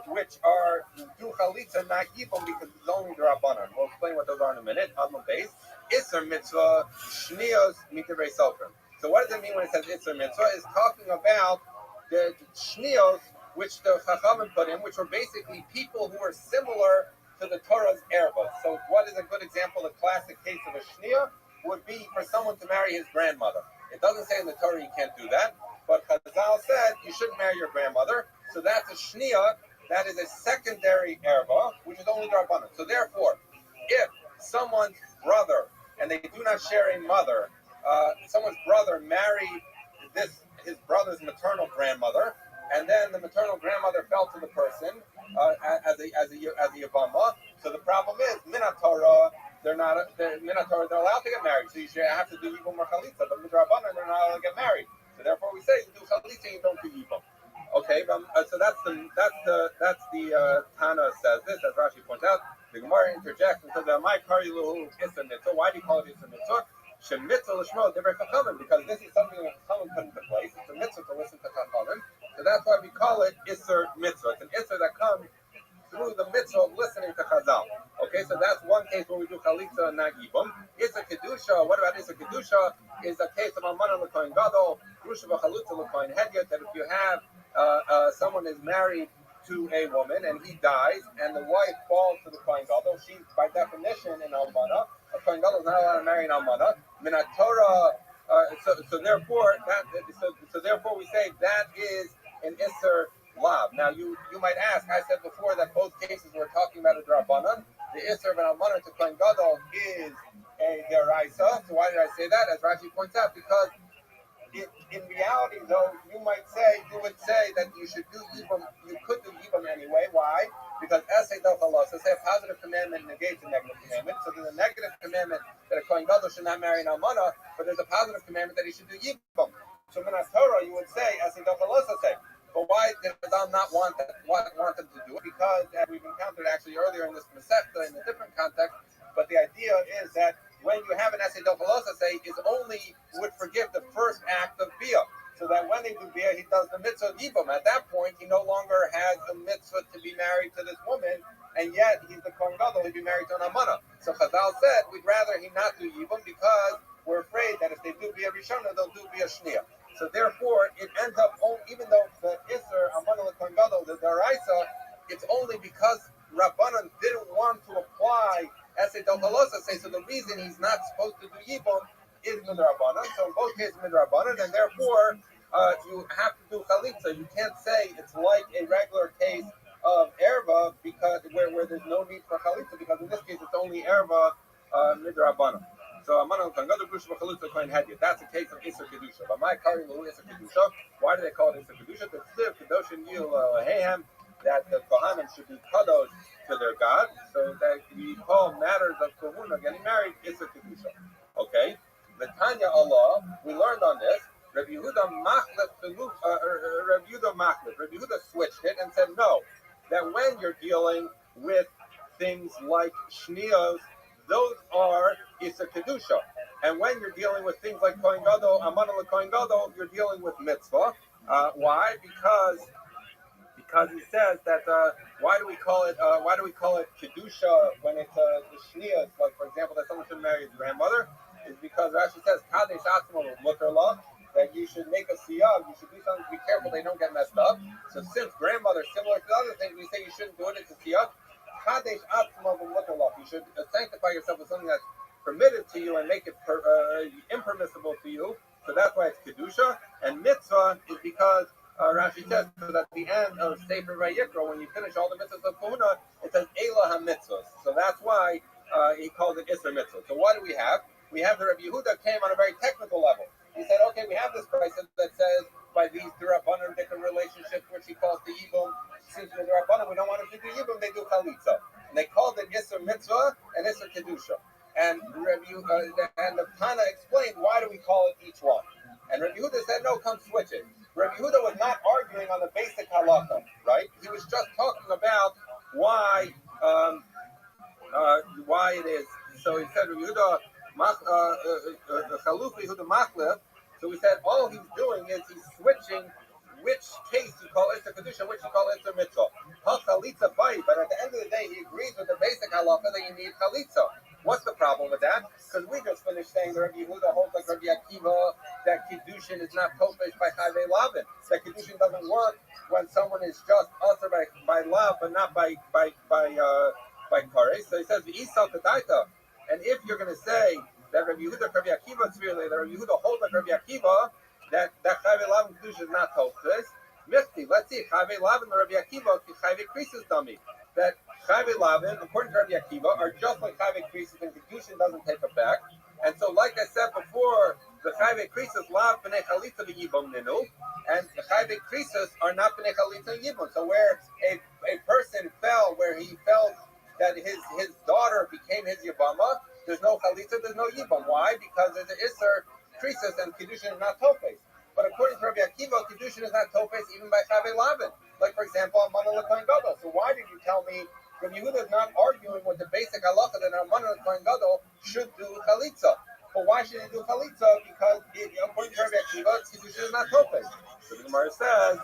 which are do Chalitza, not Yibum, because it's only the Rabbanan. We'll explain what those are in a minute. Admon base. Isser Mitzvah, Shnios Mitzvah Sofrim. So what does it mean when it says Isser Mitzvah? It's talking about the Shnios, which the Chachamim put in, which were basically people who were similar to the Torah's erva. So what is a good example, a classic case of a Shnia, would be for someone to marry his grandmother. It doesn't say in the Torah you can't do that, but Chazal said you shouldn't marry your grandmother. So that's a shnia. That is a secondary erba, which is only Rabbanan. So therefore, if someone's brother, and they do not share a mother, someone's brother married his brother's maternal grandmother, and then the maternal grandmother fell to the person as a yavama. So the problem is, Minatorah, they're allowed to get married. So you should have to do yibum or chalitza, but midrabanan they're not allowed to get married. So therefore, we say you do chalitza and you don't do yibum. Okay, so that's the Tana says this, as Rashi points out. The Gemara interjects and says, "My kari luhu issa mitzvah." Why do you call it issa mitzvah? Shemitzvah l'shmo divrei chachamim, because this is something that chachamim put into place. It's a mitzvah to listen to chachamim, so that's why we call it isser mitzvah. It's an isser that comes through the mitzvah of listening to Chazal. Okay, so that's one case where we do chalitza and not yibum. Isser kedusha. What about isser kedusha? Is a case of almana l'kohen gadol, grusha v'chalutza l'kohen hedyot. That if you have someone is married to a woman and he dies and the wife falls to the kohen gadol, she's by definition an almana. A kohen gadol is not allowed to marry an almana. Minat Torah. So therefore we say that is an isser lav. Now you might ask, I said before that both cases we're talking about a drabanan. The isser of an almana to kohen gadol is a deraisa. So why did I say that? As Rashi points out, because in reality, though, you would say that you should do yibum. You could do yibum anyway. Why? Because essay dochalos, say a positive commandment negates a negative commandment. So there's a negative commandment that a kohen gadol should not marry an almana, but there's a positive commandment that he should do yibum. So in Torah, you would say essay dochalos say. But why did Adam not want them to do it? Because, as we've encountered actually earlier in this Masechta in a different context, but the idea is that when you have an essay dochalos say, is only would forgive the first act of bia. So that when they do bia, he does the mitzvah of yibum. At that point, he no longer has a mitzvah to be married to this woman, and yet he's the kohen gadol, he'd be married to an almana. So Chazal said, we'd rather he not do yibum because we're afraid that if they do bia rishona, they'll do bia shnia. So therefore, it ends up, even though the isser almana l'kohen gadol, the deraisa, it's only because Rabbanan didn't want to apply essay dochalos say. So the reason he's not supposed to do yibum is midrabanan. So in both cases midrabanan, and therefore you have to do chalitza. You can't say it's like a regular case of erva because where there's no need for chalitza, because in this case it's only erva midrabanan. So that's a case of isser kedusha. But my kari lu isser kedusha. Why do they call it isser kedusha? The tzir kedoshin yil lehem, that the kohanim should be kadosh to their God, so that we call matters of kahuna, getting married, isser kedusha. Okay, the Tanya Allah, we learned on this. Rabbi Yehuda switched it and said no, that when you're dealing with things like shniyos, those are isser kedusha, and when you're dealing with things like kohen gadol, amana l'kohen gadol, you're dealing with mitzvah. Why? Because he says that why do we call it kedusha when it's the shniyos? Like for example, that someone should marry his grandmother, is because Rashi says kadesh atzmo mutarla, that you should make a siyag, you should do something to be careful they don't get messed up. So since grandmother, similar to the other things, we say you shouldn't do it. It's a siyag. Kadesh atzmo mutarla. You should sanctify yourself with something that's permitted to you and make it impermissible to you. So that's why it's kedusha. And mitzvah is because Rashi says that at the end of Sefer Vayikra, when you finish all the mitzvahs of kahuna, it says Elah ha-mitzvahs. So that's why he calls it Isser mitzvah. So what do we have? We have the Rabbi Yehuda came on a very technical level. He said, okay, we have this price that says by these Durabanan different relationships, which he calls the Yibum. Since the Durabanan, we don't want them to do Yibum, they do Chalitza. And they called it Isser mitzvah and Isser kedusha. And the Tana explained why do we call it each one. And Rabbi Yehuda said, no, come switch it. Rabbi Yehuda was not arguing on the basic halacha, right? He was just talking about why it is. So he said, Rabbi Yehuda, Chalufi Yehuda Machlef. So we said, all he's doing is he's switching which case you call Isser Kedusha, which you call Isser Mitzvah. Chalitza Bai, but at the end of the day, he agrees with the basic halacha that you need Chalitza. What's the problem with that? Because we just finished saying that Rabbi Yehuda holds like Rabbi Akiva that Kiddushin is not topesh by Chayvei Lavin. That Kiddushin doesn't work when someone is just usher by love, but not by Kare. So he says, V'isal Kedaita. And if you're going to say that Rabbi Yehuda, Rabbi Akiva, that Rabbi Yehuda holds like Rabbi Akiva, that Chayve Lav and Kedusha is not Tochus. Mifti, let's see, Chayve Lav and Rabbi Akiva, Chayve Krisus dummy. That Chayve Lavin, according to Rabbi Akiva, are just like Chayve Krisus, and Kedusha doesn't take effect. And so, like I said before, the Chayve Krisus Lav B'nei Chalitza V'Yibam Ninu, and the Chayve Krisus are not B'nei Chalitza V'Yibam. So where a person fell, where he felt that his daughter became his Yibama, there's no Chalitza, there's no Yibam. Why? Because there's an Isser Krisus and Kedushin is not Topes. But according to Rabbi Akiva, Kedushin is not Topes even by Chayve Lavin. Like, for example, Amana L'Kohen Gadol. So why did you tell me Rabbi Yehuda is not arguing with the basic halacha that Amana L'Kohen Gadol should do Chalitza? But why should he do Chalitza? Because according to Rabbi Akiva, Kedushin is not Topes. So the Gemara says,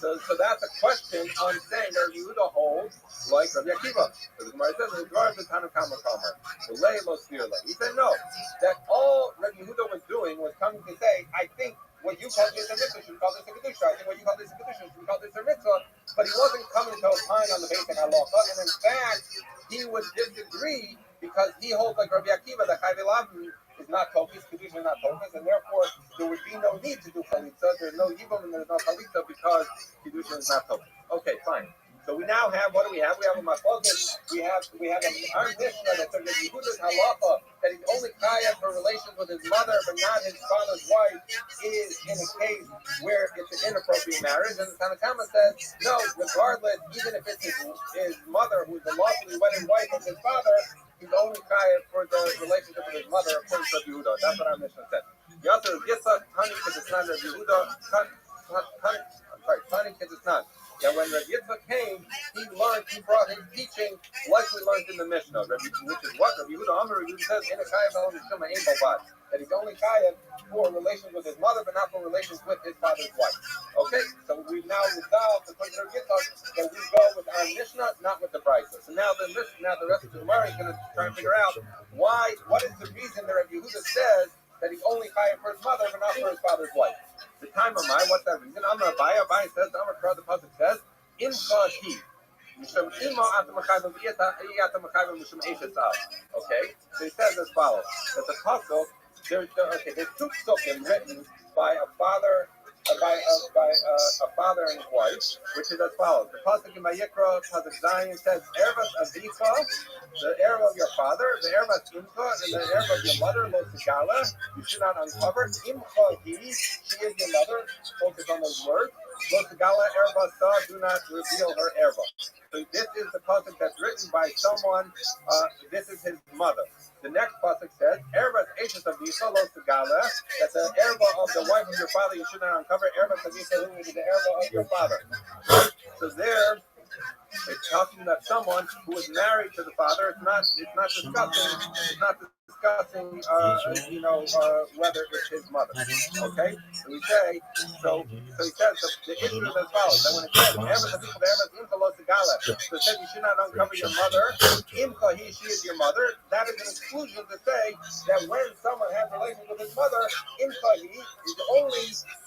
so that's a question on saying that Rabbi Yehuda holds like Rabbi Akiva. So the Gemara says, the Tanakh Kama Kama, the lay lo sphere. He said no, that all Rabbi Yehuda was doing was coming to say, I think what you call this a mitzvah should call this a kedusha. I think what you call this a kedusha should call this a mitzvah. But he wasn't coming to opine on the basic halacha, and in fact, he would disagree because he holds like Rabbi Akiva that Chayve Lavin is not Tokis, Kedusha is not Tokis, and therefore there would be no need to do Chalitza. There's no Yibam and there's no Chalitza because Kedusha is not Tokis. Okay, fine. So we now have, what do we have? We have a Machlokas, we have our Mishnah that says that Yehuda's halacha, that he's only kaya for relations with his mother but not his father's wife, is in a case where it's an inappropriate marriage. And the Tanakh Kama says, no, regardless, even if it's his mother who's the lawfully wedded wife of his father, he's only kaya for the relationship with his mother according to Yehuda. That's what our Mishnah says. Yasser Yitzchak, Tani Kitznan, Yehuda, Tani Kitznan. That when Rabbi Yitzchak came, he brought his teaching like we learned in the Mishnah, which is what Rabbi Yehuda Amar says in a chayav that he's only chayav for relations with his mother, but not for relations with his father's wife. Okay, so we've now resolved the question of Rabbi Yitzchak that we go with our Mishnah, not with the Brisa. So now the rest of the Gemara is going to try and figure out what is the reason that Rabbi Yehuda says that he's only chayav for his mother, but not for his father's wife. The time of my, what's that reason? Amar Abai says, Amar Kra, the pasuk says, Imcha he. Okay, so he says as follows: that the pasuk, there's two psukim written by a father, a father and his wife, which is as follows. The pasuk in Vayikra, pasuk Zion says, Ervas Avicha, the erva of your father, the erva Imcha, and the erva of your mother, Lo Sigala, you should not uncover. Imcha he, she is your mother. Focus on those words. Lo Sigala erva sa, do not reveal her erva. So this is the pasuk that's written by someone. This is his mother. The next pasuk says, "Ervas Eishes Avicha Lo Sigala," that the erva of the wife of your father you should not uncover. Ervas Avicha, who is the erva of your father. So there, it's talking about someone who is married to the father. It's not discussing whether it's his mother. Okay, so we say so he says the issue is as follows: that when it says Ervas Avicha, Ervas Imcha Lo Sigala, so it says you should not uncover your mother. Imcha, she is your mother. That is an exclusion to say that when someone has relations with his mother, Imcha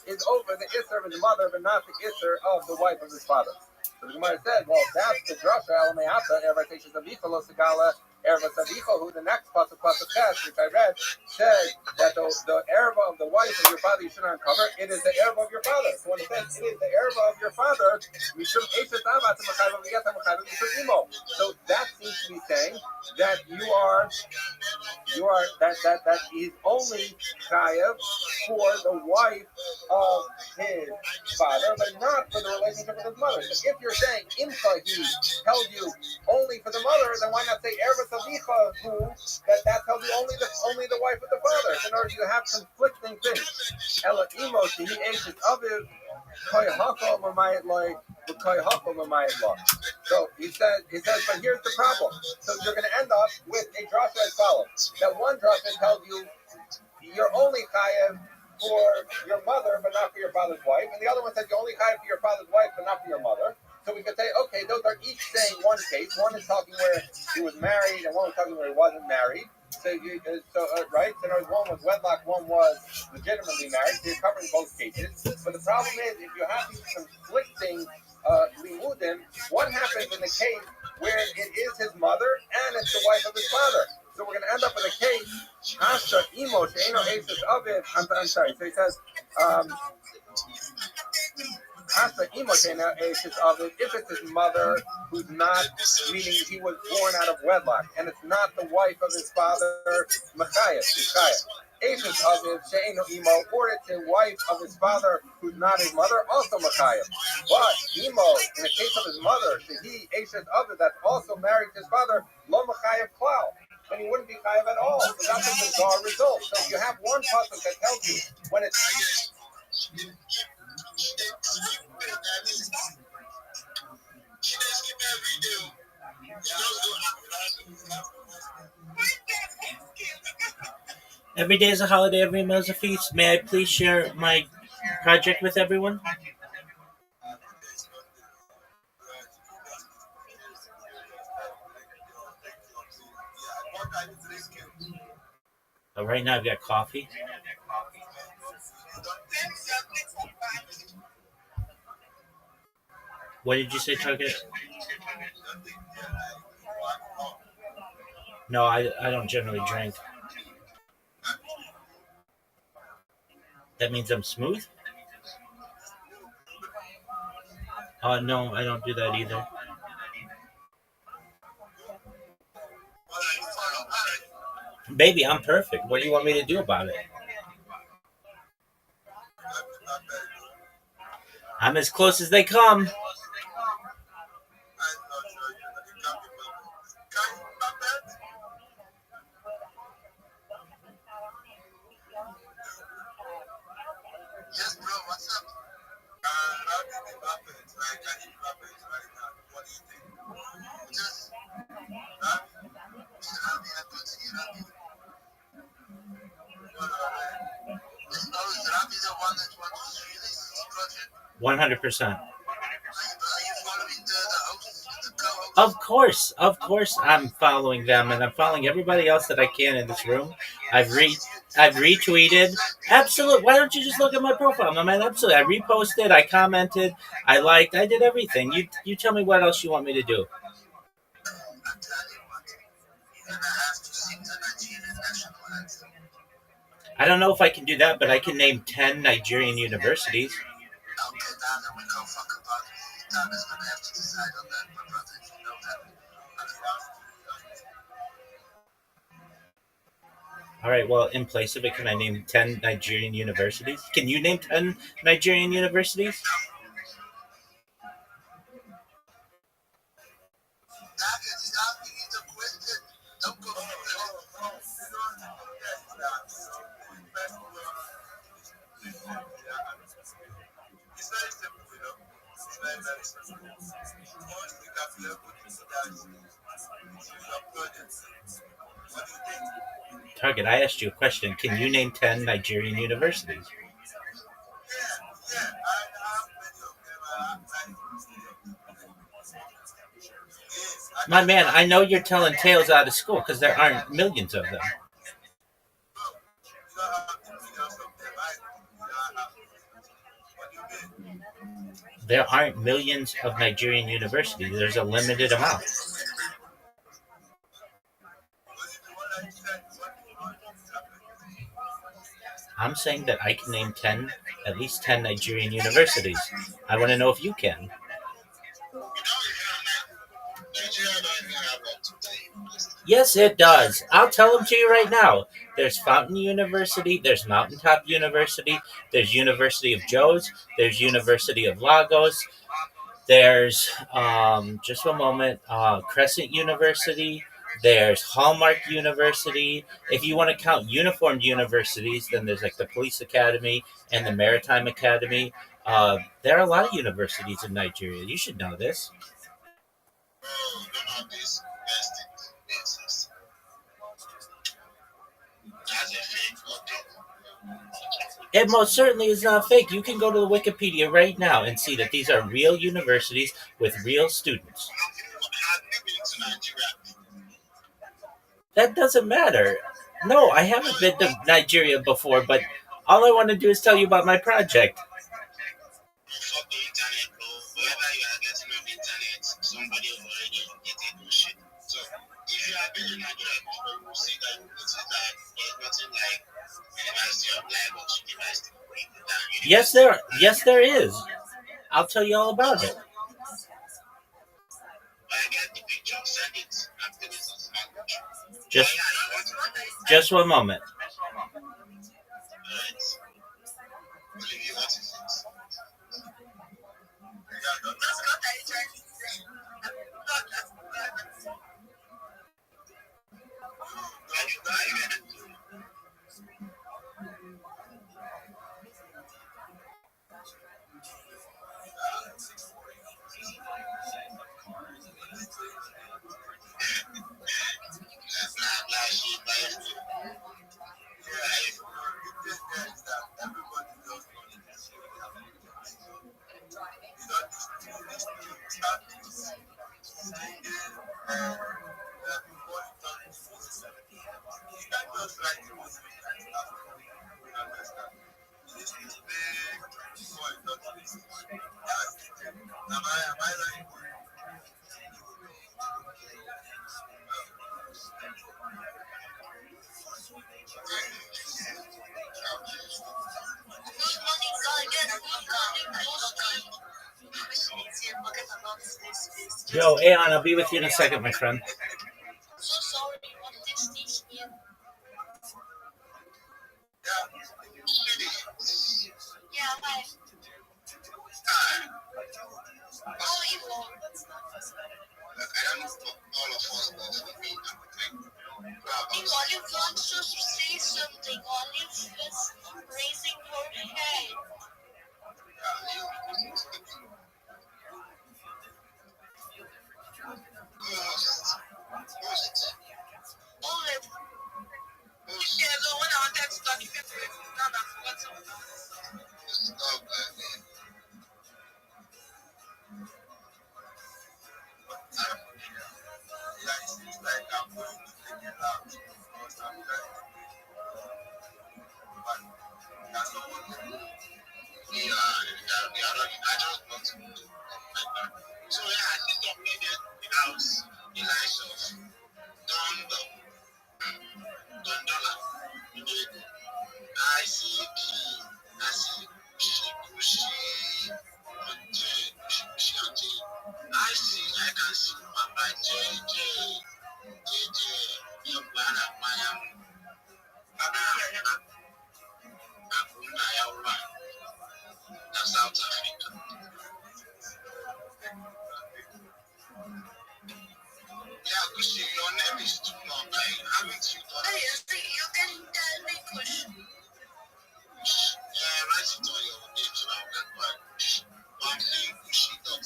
is over the isser of his mother, but not the isser of the wife of his father. So the Gemara said, well, that's the drasha alameata ervas eishes avicha lo sigala ervas avicha, who the next pasuk test, which I read, says that the erva of the wife of your father you should not uncover. It is the erva of your father. So when it says it is the erva of your father, mishum eishes avat machayv v'yata machayv mishum imo. So that seems to be saying that you are that he's only chayav for the wife of his father, but not for the relationship with his mother. So if you're saying Imcha he held you only for the mother, then why not say Ervas Avicha, who that tells you only the wife of the father? In order to have conflicting things. Ela imo he ages aviv koyhachol mamayit loy v'koyhachol mamayit lo. So he says, but here's the problem. So you're going to end up with a drasha as follows: that one drasha tells you you're only chayav for your mother, but not for your father's wife, and the other one says you're only chayav for your father's wife, but not for your mother. So we could say, okay, those are each saying one case. One is talking where he was married, and one was talking where he wasn't married. So right? So there was one was wedlock, one was legitimately married. So you're covering both cases. But the problem is, if you have these conflicting limudim, what happens in the case where it is his mother and it's the wife of his father? So we're going to end up with a case. Hasha imo she'eno eishes aviv. I'm sorry. So he says, Hasha imo she'eno eishes aviv. If it's his mother who's not, meaning he was born out of wedlock, and it's not the wife of his father, Machayas, Ishayas. Eishes aviv she'eno imo, or it's the wife of his father who's not his mother, also Machayas. But imo, in the case of his mother, shehi eishes aviv, that's also married to his father, lo Machayev klal. Then he wouldn't be chayav at all. So that's a bizarre result. So if you have one pasuk that tells you when it's Every day is a holiday, every meal is a feast. May I please share my project with everyone? Right now I've got coffee. What did you say, Chuggett? No, I don't generally drink. That means I'm smooth? No, I don't do that either. Baby, I'm perfect. What do you want me to do about it? I'm as close as they come. Yes, bro, what's up? What do you think? Just, Rabbi, I could see Rabbi. Is Rabbi the one that wants to release this project? 100%. Are you following the hosts, the co-hosts? Of course, I'm following them, and I'm following everybody else that I can in this room. I've retweeted. Absolutely. Why don't you just look at my profile, my man? Absolutely. I reposted. I commented. I liked. I did everything. You tell me what else you want me to do. I tell you what, you're gonna have to sing the Nigerian national anthem. I don't know if I can do that, but I can name 10 Nigerian universities. Okay, Dana, we go fuck about it. Dana's gonna have to decide on that, my brother, if you know that. All right, well, in place of it, can I name 10 Nigerian universities? Can you name 10 Nigerian universities? It's very simple, you know. It's very, very simple. Once we calculate what you see that your projects. What do you think? Target, I asked you a question. Can you name 10 Nigerian universities? Yeah. I have many of them. My man, I know you're telling tales out of school because there aren't millions of them. There aren't millions of Nigerian universities. There's a limited amount. I'm saying that I can name 10, at least 10 Nigerian universities. I want to know if you can. Yes, it does. I'll tell them to you right now. There's Fountain University, there's Mountaintop University, there's University of Joe's, there's University of Lagos, there's, just one moment, Crescent University, there's Hallmark University. If you want to count uniformed universities, then there's like the Police Academy and the Maritime Academy. There are a lot of universities in Nigeria. You should know this. It most certainly is not fake. You can go to the Wikipedia right now and see that these are real universities with real students. That doesn't matter. No, I haven't been to Nigeria before, but all I want to do is tell you about my project. Somebody already get it shit. So if you I've been in Nigeria before. You see that there's nothing like University of Lagos, University of Ibadan. Yes, there is. I'll tell you all about it. I get the picture, send it, and put it on Smartwatch. Just one moment. Alright. Olivier, what is it? Yo, Aeon, I'll be with you in a second, my friend. So sorry, what did this mean? Yeah, hi. Oh, Yvonne. If Olive wants to say something, Olive is raising her hand. Olive. Yeah, the one I wanted to talk to you. Now I forgot something. So yeah, I think I made it without the likes of Dondola, ICP, Shikushi, I can see Papa JJ, Yobana Mayam, Abuna Yawa, that's South Africa. Yeah, Kushi, your name is too long. Haven't you done it? You can tell me, Kush. Yeah, write it on your name so I can go and Kushi. One thing, Kushi, dot.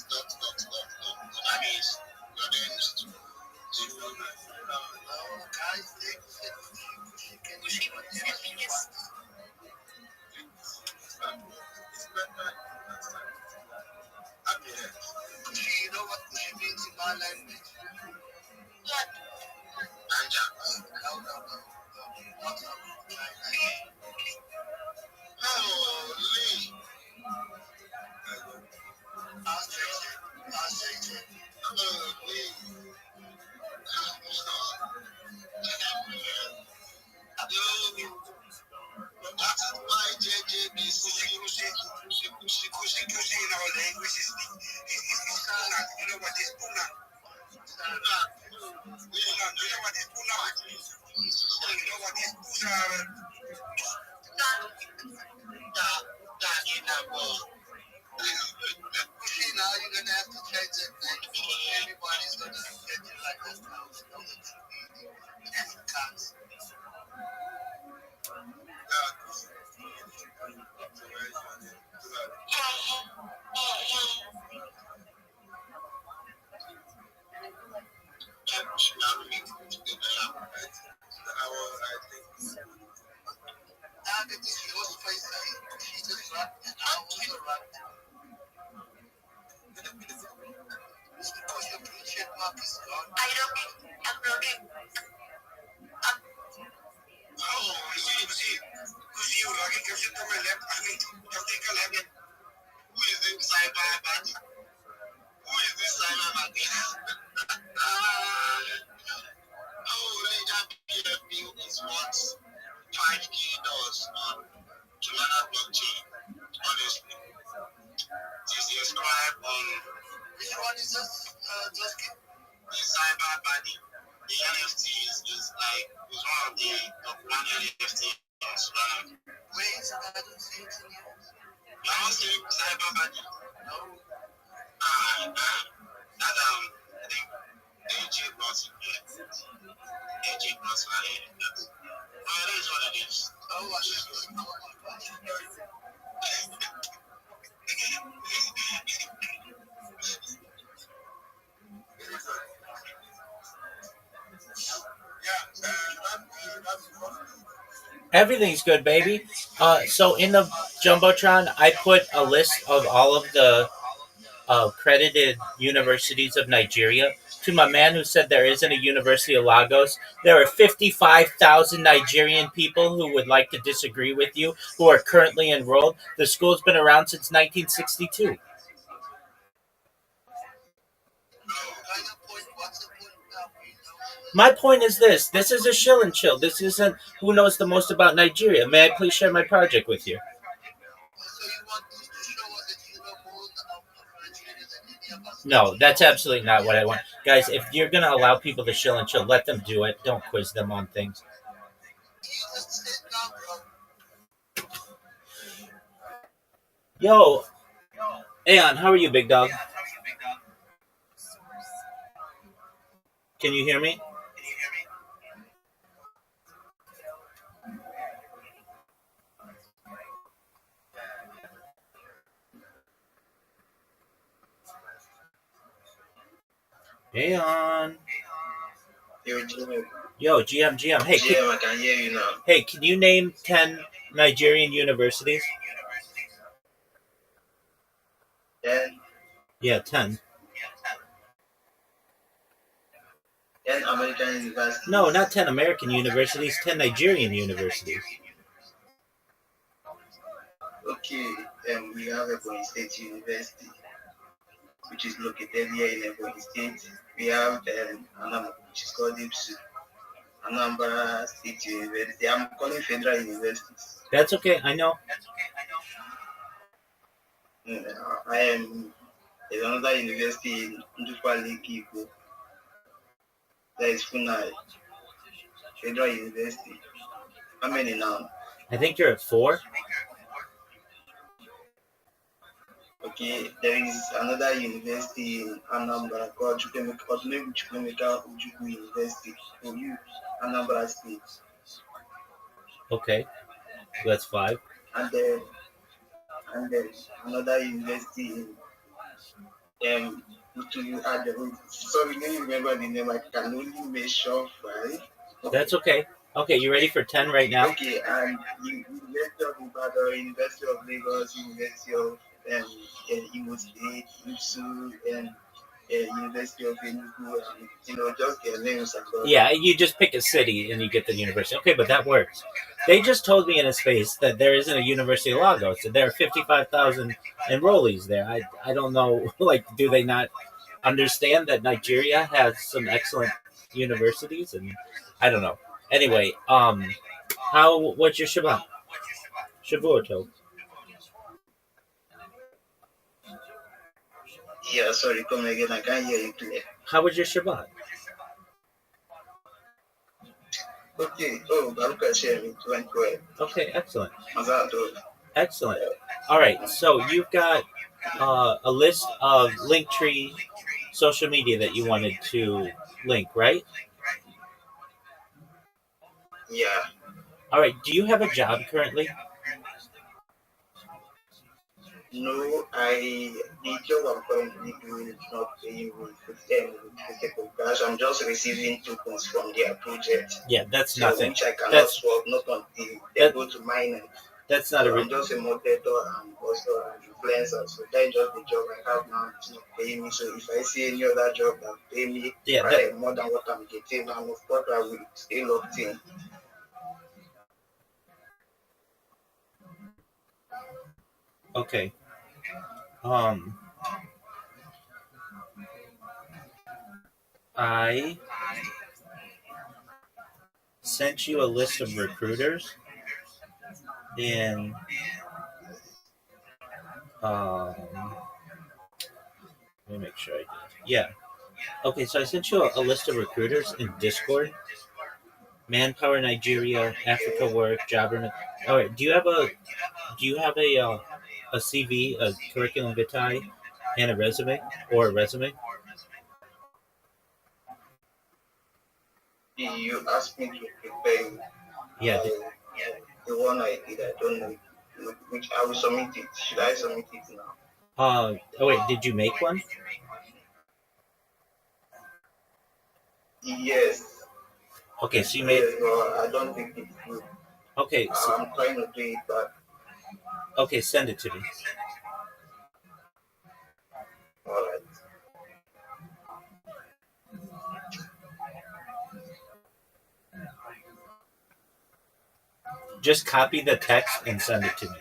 That means your name is too long. Kushi, what is helping us? Kushi, you know what Kushi means in my language? What? Anja. Oh, Lee. I'll say it. Oh, Lee. That is why JJBC Kushi in our language is Puna. You know what is Puna? You know what is Puna? You know what is Puna? Kushi, now you're gonna have to change it. Everybody's gonna get you like this now. You know the true meaning. Afrikaans. I'm looking. Kushi, you're logging your shit to my left. I mean, just take a left. Who is this cyber? Who is this cyber? what 5K does on Solana blockchain. Honestly, it is described on which one is this? The cyber body. The NFT is like is one of the top one NFT on Solana. Wait, I don't see it in here. You haven't seen cyber body? No. That I think AJ brought it here. AJ brought it here. Oh, it is what it is. Oh, I should know. Everything's good, baby. So in the jumbotron, I put a list of all of the accredited universities of Nigeria. To my man who said there isn't a University of Lagos, there are 55,000 Nigerian people who would like to disagree with you who are currently enrolled. The school's been around since 1962. My point is this. This is a shill and chill. This isn't who knows the most about Nigeria. May I please share my project with you? No, that's absolutely not what I want. Guys, if you're going to allow people to shill and chill, let them do it. Don't quiz them on things. Yo, Aeon, how are you, big dog? Can you hear me? Aeon. Yo, GM. Hey, GM, I can hear you now. Hey, can you name 10 Nigerian universities? 10? Yeah, 10. 10 American universities? No, not 10 American universities, 10 Nigerian universities. Okay, we have Ebonyi State University, which is located here in Ebonyi State. We have Anambra, which is called IPSU, Anambra State University. I'm calling federal universities. That's okay, I know. There's another university in Ndukwa Igbo. There is Funai, Federal University. How many now? I think you're at 4. Okay, there is another university in Anambra called Chukwemeka Ojukwu University, OU, Anambra State. Okay, that's 5. And then another university in sorry, can you remember the name? I can only mention 5. That's okay. Okay, you ready for 10 right now? Okay, and University of Ibadan, University of Lagos, University of Imo State, IPSU, and University of Enugu, just their names. Yeah, you just pick a city and you get the university. Okay, but that works. They just told me in a space that there isn't a University of Lagos, and there are 55,000 enrollees there. I don't know, do they not understand that Nigeria has some excellent universities? And I don't know. Anyway, what's your Shabbat? Shavuot. Yeah, sorry, come again. I can't hear you clear. How was your Shabbat? Okay. Oh, Baruch Hashem, it went well. Okay, excellent. Excellent. All right, so you've got a list of Linktree social media that you wanted to link, right? Yeah. All right, do you have a job currently? No, the job I'm currently doing is not paying with physical cash. I'm just receiving tokens from their project. Yeah, that's nothing. Which I cannot swap, not until they go to mine it. That's not I'm just a moderator and also an influencer. So that's just the job I have now. It's not paying me. So if I see any other job that pay me more than what I'm getting now, of course I will stay locked in. Okay. sent you a list of recruiters, and let me make sure I did. Yeah. Okay, so I sent you a list of recruiters in Discord. Manpower Nigeria, Africa Work, Jobber. All right. Do you have a CV, a curriculum vitae, and a resume or a resume? You asked me to prepare Yeah. the one I did. I don't know which I will submit it. Should I submit it now? Oh wait, did you make one? Yes. Okay, so you made. Yes, but I don't think it's good. Okay. I'm trying to do it, but Okay, send it to me. all right. Just copy the text and send it to me.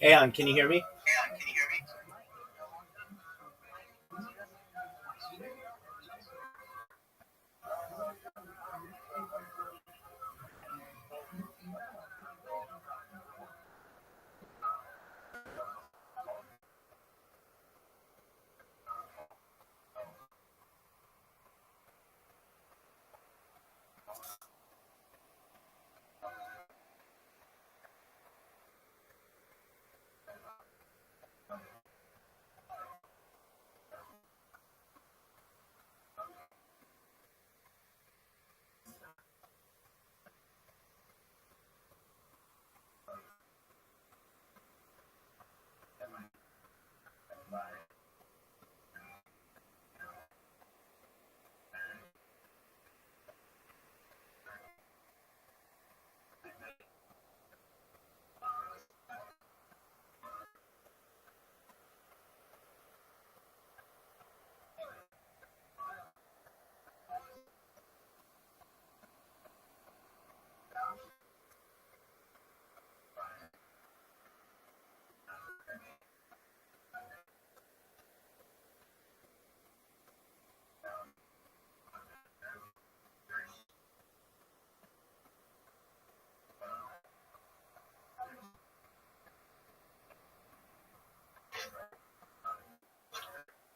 Aeon, can you hear me?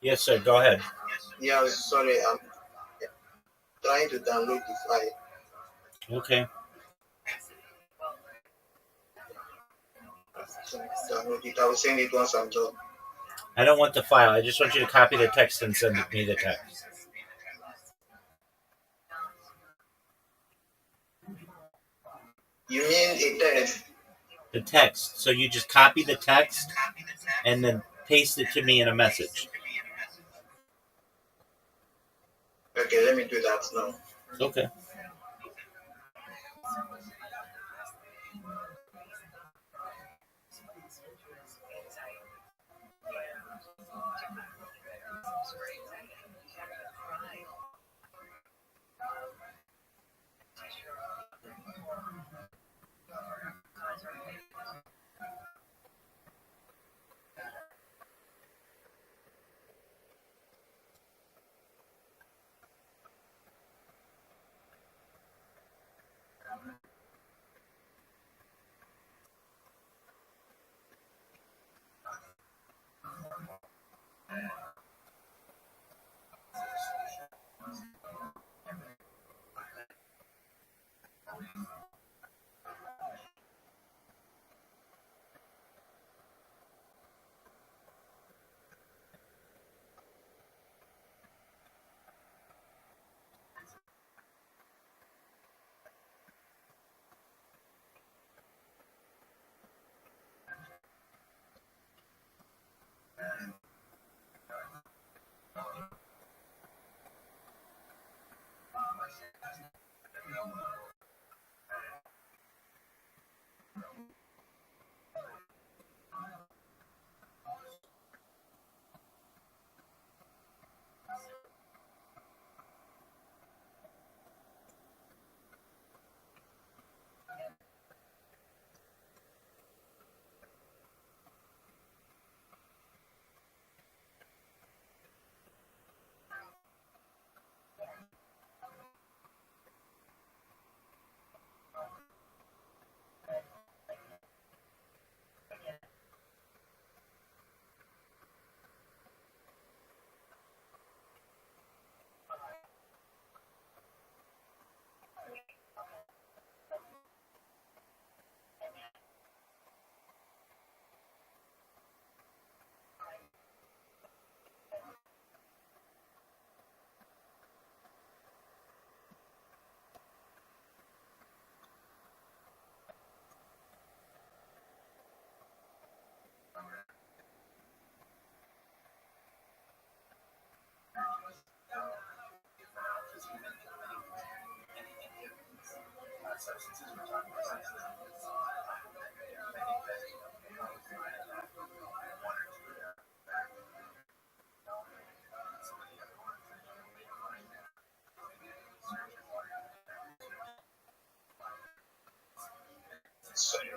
Yes, sir. Go ahead. Yeah, sorry, I'm trying to download the file. Okay. Download it. I will send it once I'm done. I don't want the file. I just want you to copy the text and send me the text. You mean a text? The text. So you just copy the text and then paste it to me in a message. Okay, let me do that now. Okay.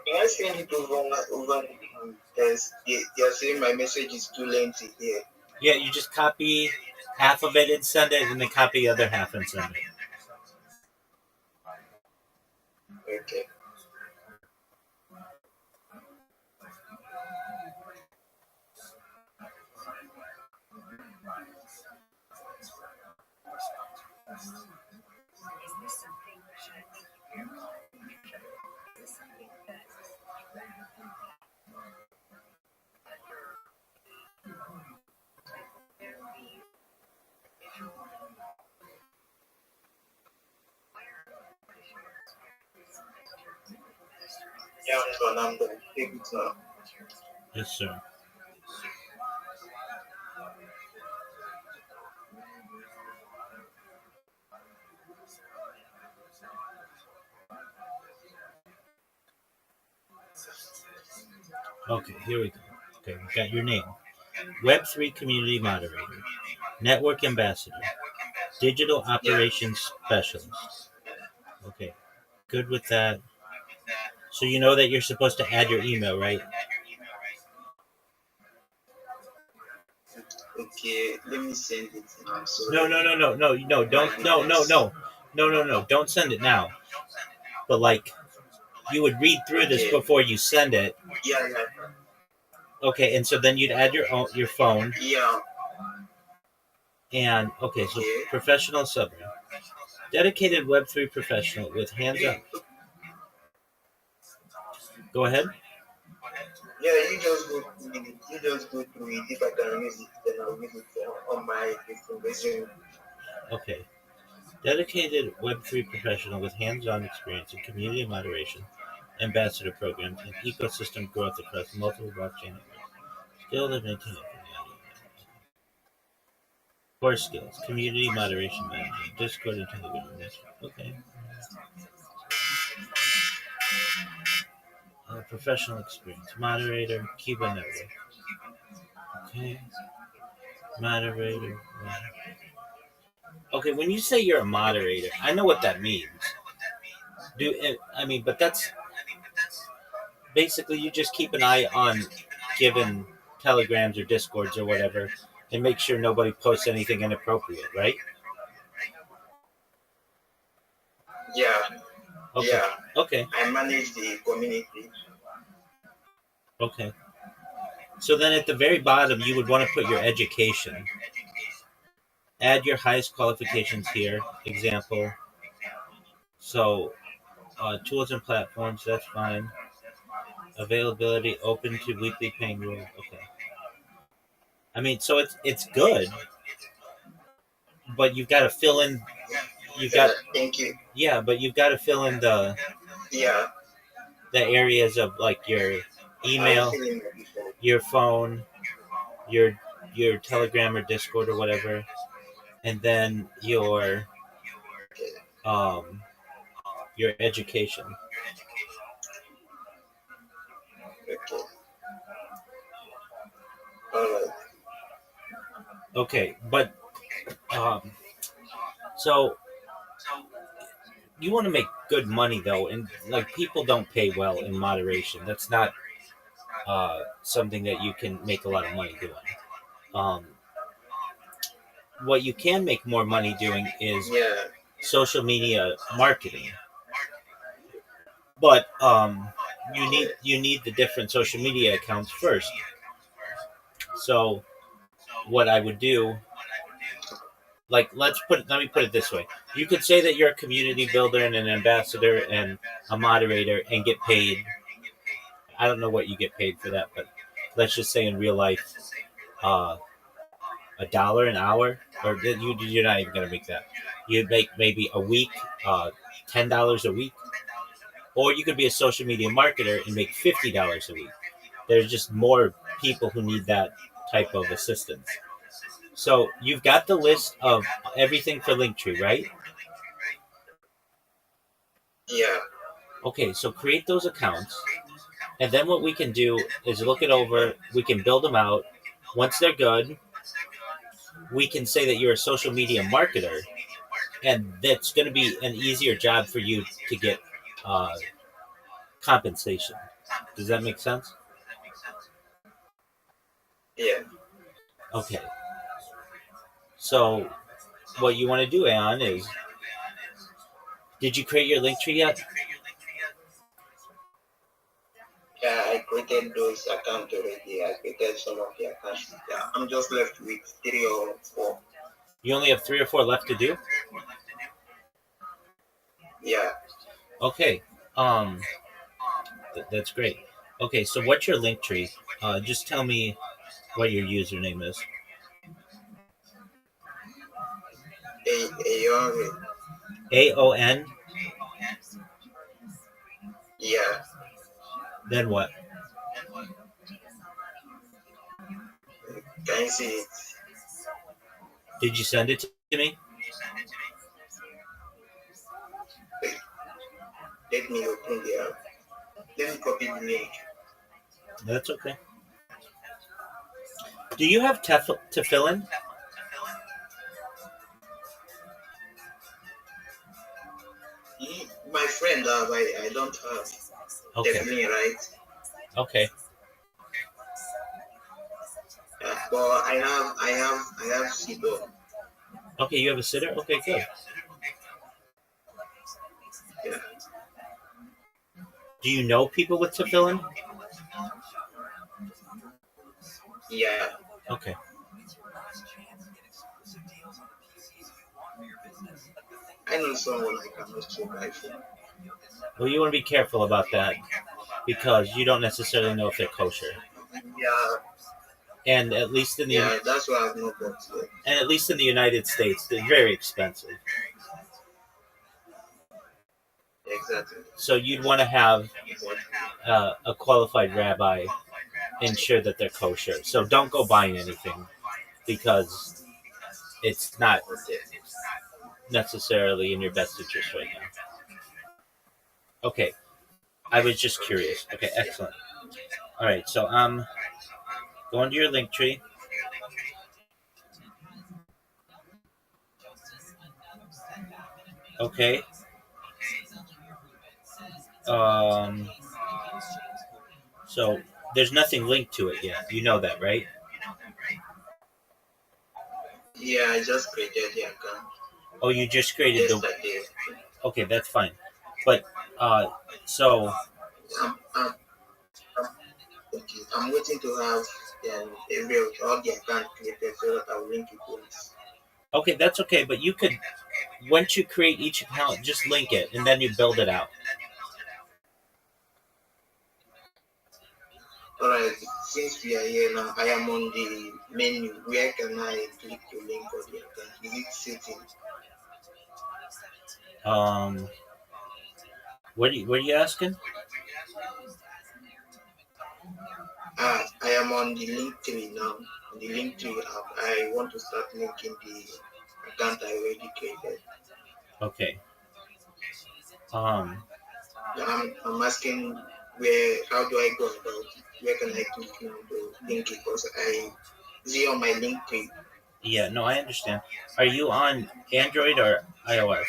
Can I send it over as they're saying my message is too lengthy here. Yeah, you just copy half of it and send it, and then copy the other half and send it. Okay. Yeah, I'm done. Take it now. Yes, sir. Okay, here we go. Okay, we got your name. Web3 Community Moderator. Network Ambassador. Digital Operations Specialist. Okay, good with that. So you know that you're supposed to add your email, right? Okay, let me send it now. Sorry. No. Don't send it now. But like, you would read through this before you send it. Yeah. Okay, and so then you'd add your phone. Yeah. And okay, so Okay. professional summary. Dedicated Web3 professional with hands-on. Go ahead. Yeah, you just go through it. You just go through it. If I can use it, then I'll use it on my resume. Okay. Dedicated Web3 professional with hands-on experience in community moderation, ambassador programs, and ecosystem growth across multiple blockchain networks. Skilled at maintaining core skills, community moderation management, Discord and Telegram. Okay. Professional experience, moderator, Cuba network. Okay. Moderator. Okay, when you say you're a moderator, I know what that means. But that's basically you just keep an eye on given telegrams or discords or whatever and make sure nobody posts anything inappropriate, right? Yeah. Okay. Yeah. Okay. I manage the community. Okay. So then at the very bottom, you would want to put your education. Add your highest qualifications here. Example. So, tools and platforms, that's fine. Availability open to weekly paying rule. Okay. I mean, so it's good, but you've got to fill in. You've got Thank you. Yeah, but you've got to fill in the Yeah. areas of like your email, your phone, your Telegram or Discord or whatever, and then your education. Okay. All right. Okay, but so you want to make good money though, and like people don't pay well in moderation. That's not something that you can make a lot of money doing. Um, what you can make more money doing is social media marketing. But you need the different social media accounts first. So what I would do, like let me put it this way. You could say that you're a community builder and an ambassador and a moderator and get paid. I don't know what you get paid for that, but let's just say in real life, $1 an hour, or you're not even gonna make that. You'd make maybe a week, $10 a week, or you could be a social media marketer and make $50 a week. There's just more people who need that type of assistance. So you've got the list of everything for Linktree, right? Yeah. Okay, so create those accounts, and then what we can do is look it over. We can build them out. Once they're good, we can say that you're a social media marketer, and that's going to be an easier job for you to get compensation. Does that make sense? Yeah. Okay. So what you want to do, Aon, is did you create your Linktree yet? Yeah, I created those accounts already. I created some of the accounts. Yeah, I'm just left with 3 or 4. You only have 3 or 4 left to do? Yeah. Okay. That's great. Okay, so what's your Linktree? Just tell me what your username is. AON? Yeah. Then what? Can you see it? Did you send it to me? Wait. Let me open the app. Let me copy the link. That's okay. Do you have Tefillin? My friend, I don't have. Okay. Definitely, right? Okay. Yeah, but I have Sido. Okay, you have a sitter? Okay, good. Yeah. Do you know people with Tefillin? Yeah. Okay. I know someone I can also buy from. Well, you want to be careful about that because you don't necessarily know if they're kosher. Yeah, And at least in the yeah, that's why I've not bought yet. and at least in the United States, they're very expensive. Exactly. So you'd want to have a qualified rabbi ensure that they're kosher. So don't go buying anything because it's not Okay. necessarily in your best interest right now. Okay, I was just curious. Okay, excellent. All right, so going to your link tree. Okay. Um. So there's nothing linked to it yet. You know that, right? Yeah, I just created the account Oh, you just created the. yesterday. Okay, that's fine. But so I'm okay. I'm waiting to have all the account created so that I'll link it once. okay, that's okay. But you could once you create each account, just link it and then you build it out. Alright, since we are here now, I am on the menu. Where can I click to link or the account? Is it setting? What are you asking? I am on the link tree now. On the link tree app, I want to start linking the account I already created. Okay. I'm asking how do I go about it? Where can I click now to link it? Because I see on my link tree. Yeah, no, I understand. Are you on Android or iOS?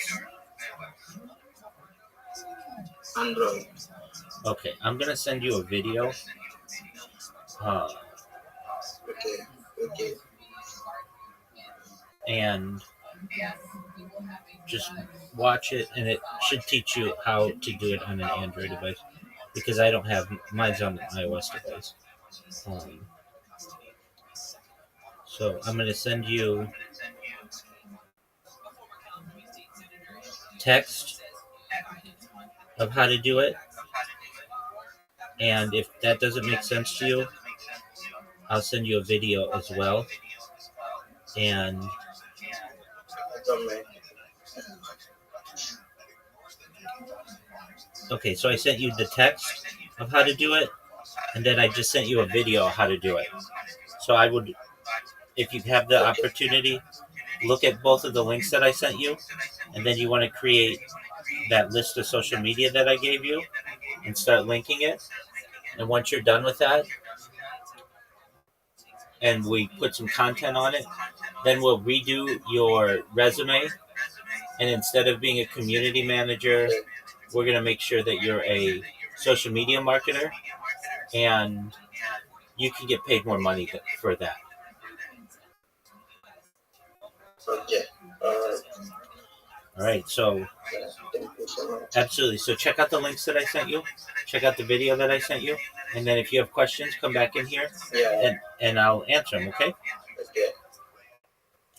Android. Okay, I'm gonna send you a video. Okay. And just watch it, and it should teach you how to do it on an Android device because I don't have mine's on an iOS device. So I'm gonna send you text of how to do it, and if that doesn't make sense to you, I'll send you a video as well. And okay, so I sent you the text of how to do it, and then I just sent you a video of how to do it. So I would, if you have the opportunity, look at both of the links that I sent you, and then you want to create that list of social media that I gave you and start linking it. And once you're done with that, and we put some content on it, then we'll redo your resume. And instead of being a community manager, we're going to make sure that you're a social media marketer, and you can get paid more money for that. Okay. All right, so absolutely. So check out the links that I sent you. Check out the video that I sent you, and then if you have questions, come back in here, and I'll answer them. Okay. Okay.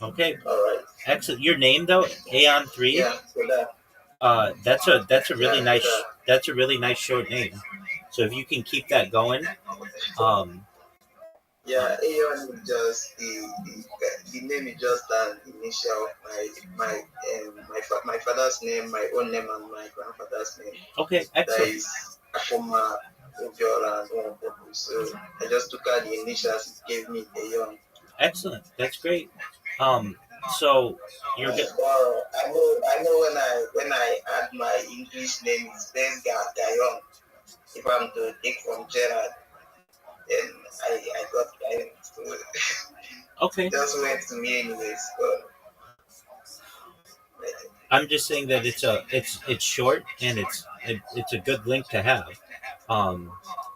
Okay. All right. Excellent. Your name though, Aeon3. Yeah. That's a really nice short name. So if you can keep that going, Yeah, Aeon is just the name is just an initial of my father's name, my own name, and my grandfather's name. Okay, excellent. That is Afoma Obiola and Omopoku. So I just took out the initials. It gave me Aeon. Excellent. That's great. So you're good. I know when I add my English name, it's Gayon. If I'm to take from Gerard, then I got Gayon. So Okay. just went to me anyways. I'm just saying that it's short and it's a good link to have.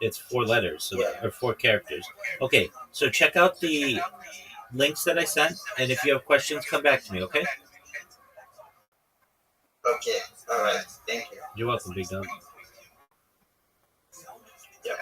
It's 4 letters, or 4 characters. Okay, so check out the links that I sent, and if you have questions, come back to me. Okay. Okay. All right. Thank you. You're welcome, Big Dog. Yeah.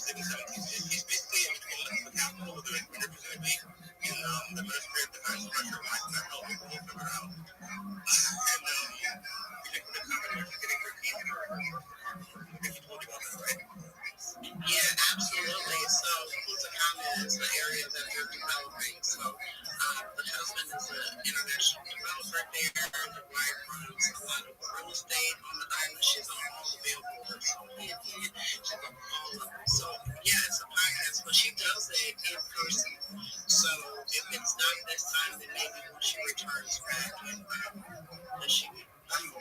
16, 17. He's basically in between the capital of the representing me and the ministry of defense. I'm not sure why I'm not helping people figure out. And we think we're coming to getting her team. I guess you told me about that, right? Yeah, absolutely. So Lusakana is the area that we're developing. So the husband is an international developer there. The wife runs a lot of real estate on the island. She's on all the billboards. She's on all of them. So yeah, it's a podcast, but she does it in person. So if it's not this time, then maybe when she returns back, and she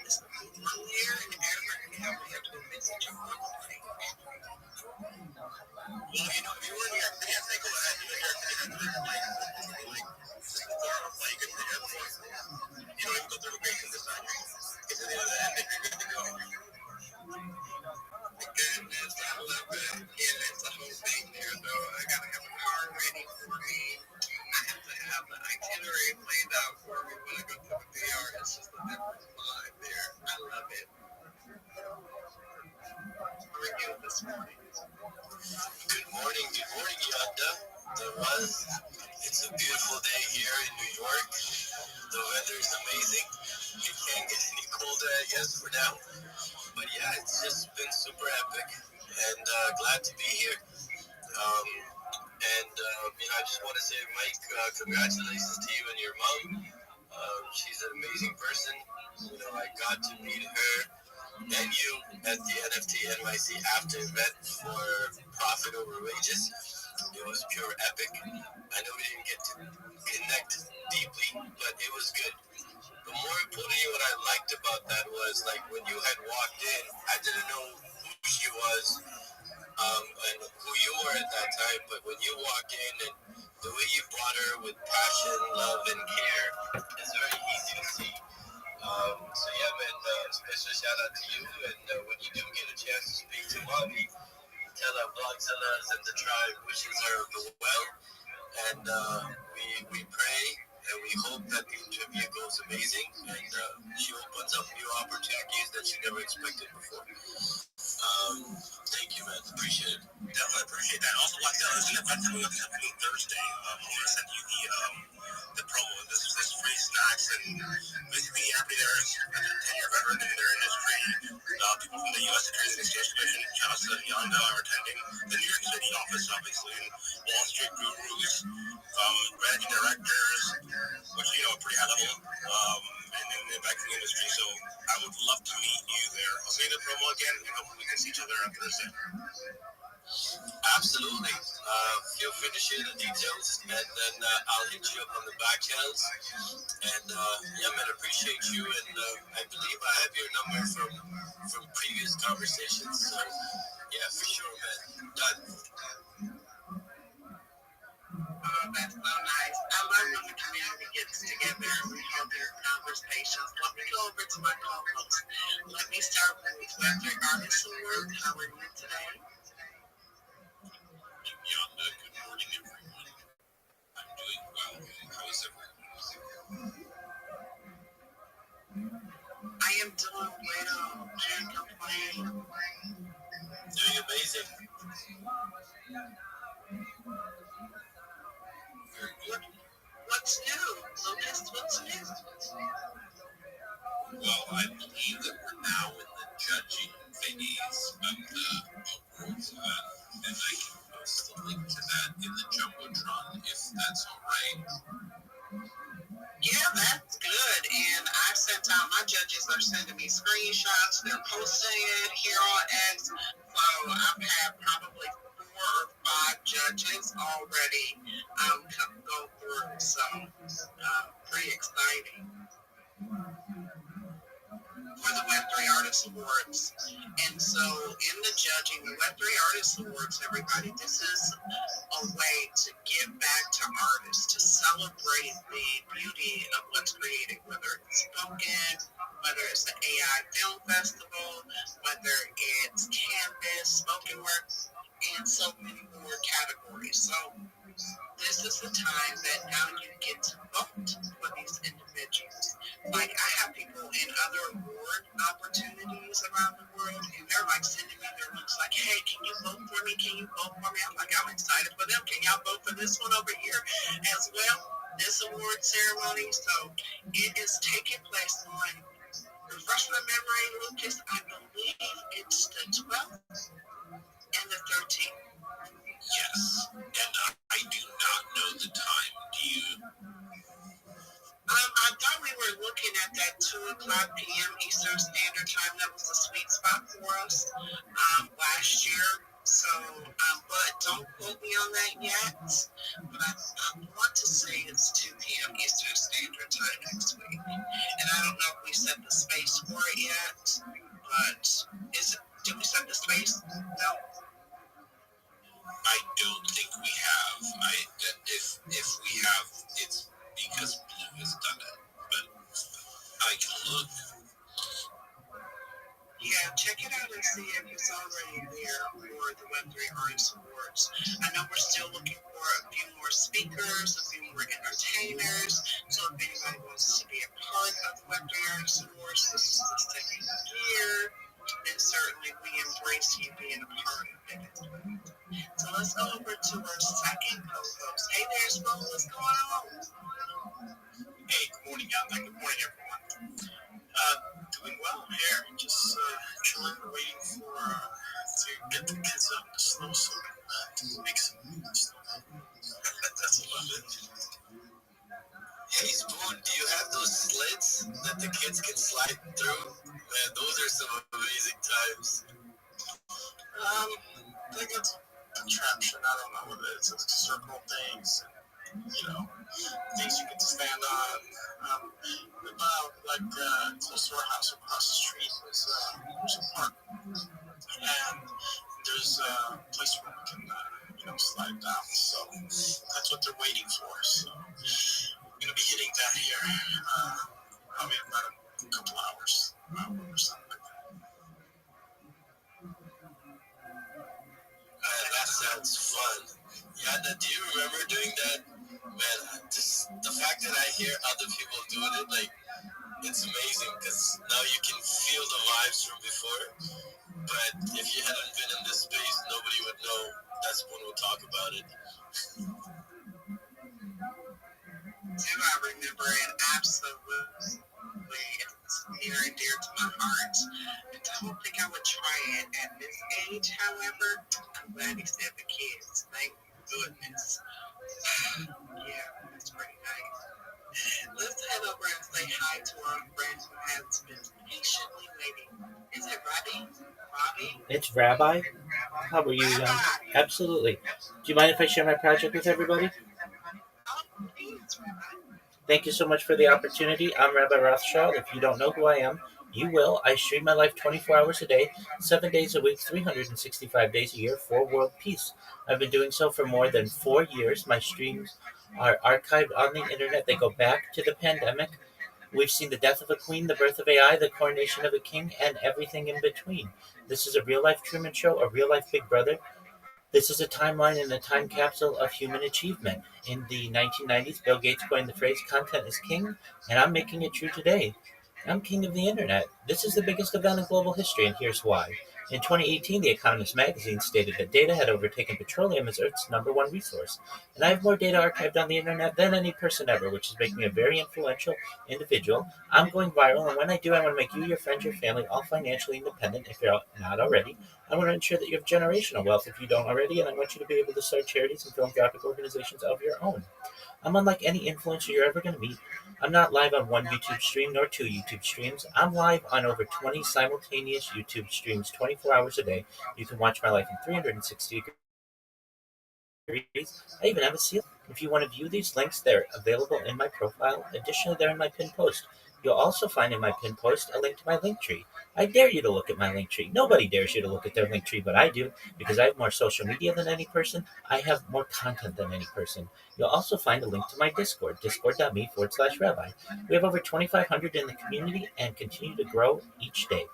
it's the one year in Africa, we have to go visit your mom. Well, if you were in your dance, they go ahead. You can the airport. You don't even go through immigration this time. Get to the other end, and you're good to go. Goodness, I love it. Yeah, it's a whole thing there, though. I gotta have a car ready for me. I have to have the itinerary planned out for me when I go to the VR. It's just a different vibe there. I love it. Review this morning. Good morning, Yonda. It's a beautiful day here in New York. The weather is amazing. It can't get any colder, I guess, for now. But yeah, it's just been super epic, and glad to be here. I just want to say, Mike, congratulations to you and your mom. She's an amazing person. I got to meet her and you at the NFT NYC after event for Profit Over Wages. It was pure epic. I know we didn't get to connect deeply, but it was good. But more importantly, what I liked about that was, like, when you had walked in, I didn't know who she was and who you were at that time, but when you walk in and the way you brought her with passion, love, and care is very easy to see. So yeah, man, special shout out to you, and when you do get a chance to speak to Mommy, tell our Vlogzillas and the tribe wishes her well, and we pray and we hope that the interview goes amazing, and she opens up new opportunities that she never expected before. Thank you, man. Appreciate it. Definitely appreciate that. Also, like, there's an event coming up this upcoming Thursday. I want to send you the promo. This free snacks, and basically everybody there is a 10-year veteran in their industry. People from the U.S. Securities and Exchange Commission, Shasta, Yonda are attending. The New York City office, obviously, and Wall Street gurus, managing directors, which, are pretty high level in the banking industry. So I would love to meet you there. I'll say the promo again, and hopefully we can see each other on Thursday. Absolutely. Feel free to share the details, and then I'll hit you up on the back channels. And yeah, man, appreciate you. And I believe I have your number from previous conversations. So yeah, for sure, man. Done. That's so nice. I love when the community gets together and we have their conversations. Let me go over to my co-host. Let me start with Web3 Artist Award. How are you today? Yonda, good morning, everyone. I'm doing well. How is everyone? I am doing well. Can't complain. Doing amazing. Very good. What's new, Lucas? What's new? Well, I believe that we're now in the judging phase of the awards, and I can post a link to that in the Jumbotron if that's all right. Yeah, that's good. And I've sent out, my judges are sending me screenshots. They're posting it here on X. So I've had probably 4 or 5 judges already go through. So pretty exciting for the Web3 Artist Awards. And so in the judging, the Web3 Artist Awards, everybody, this is a way to give back to artists, to celebrate the beauty of what's created, whether it's spoken, whether it's the AI Film Festival, whether it's Canvas, spoken work, and so many more categories. So this is the time that now you get to vote for these individuals. Like, I have people in other award opportunities families around the world, and they're like sending me their links like, hey, can you vote for me? Can you vote for me? I'm like, I'm excited for them. Can y'all vote for this one over here as well? This award ceremony. So it is taking place on, refresh my memory, Lucas, I believe it's the 12th and the 13th. Yes, and I do not know the time. Do you? I thought we were looking at that 2 o'clock p.m. Eastern Standard Time. That was the sweet spot for us last year. So, but don't quote me on that yet. But I want to say it's 2 p.m. Eastern Standard Time next week. And I don't know if we set the space for it yet. But did we set the space? No. I don't think we have. If we have, it's because Blue has done it. But I can look. Yeah, check it out and see if it's already there for the Web3 Artists Awards. I know we're still looking for a few more speakers, a few more entertainers. So if anybody wants to be a part of the Web3 Artists Awards, this is the second year. And certainly we embrace you being a part of it as well. So let's go over to our second co-host. Hey there, Spo, what's going on? Hey, good morning, Good morning, everyone. Doing well here. Just chilling, waiting for to get the kids up to slow so to make some moves. That's about it. Hey, Spoon, do you have those sleds that the kids can slide through? Man, those are some amazing times. I think it's contraption. I don't know what it is. It's circle things, and, things you get to stand on. Close to our house across the street there's a park, and there's a place where we can slide down. So that's what they're waiting for. So we're gonna be hitting that here probably in about a couple hours or something like that. That sounds fun. Yeah, do you remember doing that? Man, just the fact that I hear other people doing it, like, it's amazing because now you can feel the vibes from before. But if you hadn't been in this space, nobody would know. That's when we'll talk about it. Do I remember it? Absolutely. It's near and dear to my heart. I don't think I would try it at this age, however. I'm glad he said the kids. Thank goodness. Yeah, that's pretty nice. Let's head over and say hi to our friend who has been patiently waiting. Is it Rabbi? Rabbi? It's Rabbi. How are you, young? Absolutely. Do you mind if I share my project with everybody? Oh, please, Rabbi. Thank you so much for the opportunity. I'm Rabbi Rothschild. If you don't know who I am, you will. I stream my life 24 hours a day, 7 days a week, 365 days a year for world peace. I've been doing so for more than 4 years. My streams are archived on the internet. They go back to the pandemic. We've seen the death of a queen, the birth of AI, the coronation of a king, and everything in between. This is a real-life Truman Show, a real-life Big Brother. This is a timeline and a time capsule of human achievement. In the 1990s, Bill Gates coined the phrase, content is king, and I'm making it true today. I'm king of the internet. This is the biggest event in global history, and here's why. In 2018, The Economist magazine stated that data had overtaken petroleum as Earth's #1 resource. And I have more data archived on the internet than any person ever, which is making me a very influential individual. I'm going viral, and when I do, I want to make you, your friends, your family, all financially independent if you're not already. I want to ensure that you have generational wealth if you don't already, and I want you to be able to start charities and philanthropic organizations of your own. I'm unlike any influencer you're ever going to meet. I'm not live on one YouTube stream nor 2 YouTube streams. I'm live on over 20 simultaneous YouTube streams 24 hours a day. You can watch my life in 360 degrees. I even have a ceiling. If you want to view these links, they're available in my profile. Additionally, they're in my pinned post. You'll also find in my pinned post a link to my Linktree. I dare you to look at my Linktree. Nobody dares you to look at their Linktree, but I do, because I have more social media than any person. I have more content than any person. You'll also find a link to my Discord, discord.me/rabbi. We have over 2,500 in the community and continue to grow each day.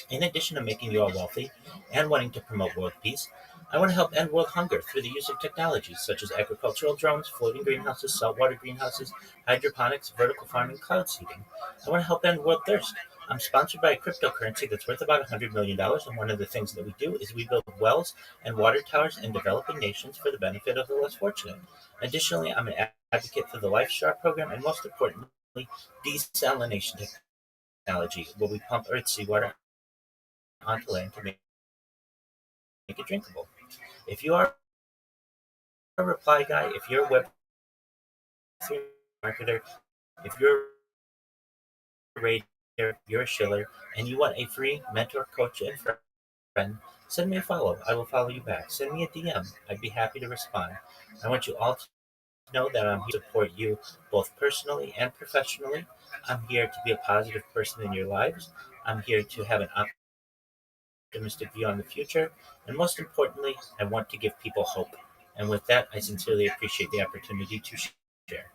In addition to making you all wealthy and wanting to promote world peace, I want to help end world hunger through the use of technologies such as agricultural drones, floating greenhouses, saltwater greenhouses, hydroponics, vertical farming, cloud seeding. I want to help end world thirst. I'm sponsored by a cryptocurrency that's worth about $100 million, and one of the things that we do is we build wells and water towers in developing nations for the benefit of the less fortunate. Additionally, I'm an advocate for the LifeStar program, and most importantly, desalination technology, where we pump Earth's seawater onto land to make it drinkable. If you are a reply guy, if you're a Web3 marketer, if you're a rater, you're a shiller, and you want a free mentor, coach, and friend, send me a follow. I will follow you back. Send me a DM. I'd be happy to respond. I want you all to know that I'm here to support you both personally and professionally. I'm here to be a positive person in your lives. I'm here to have an optimistic view on the future. And most importantly, I want to give people hope. And with that, I sincerely appreciate the opportunity to share.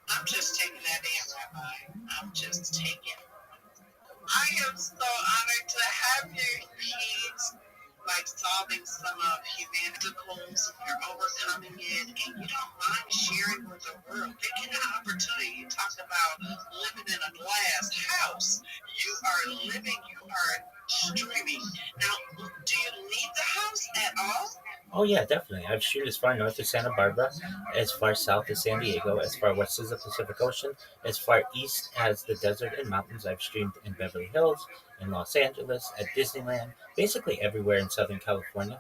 I'm just taking that in, Rabbi. I'm just taking. I am so honored to have you. He's like solving some of humanity's obstacles. You're overcoming it, and you don't mind sharing with the world. They get an opportunity. You talk about living in a glass house. You are living. You are streaming. Now, do you leave the house at all? Oh yeah, definitely. I've streamed as far north as Santa Barbara, as far south as San Diego, as far west as the Pacific Ocean, as far east as the desert and mountains. I've streamed in Beverly Hills, in Los Angeles, at Disneyland, basically everywhere in Southern California.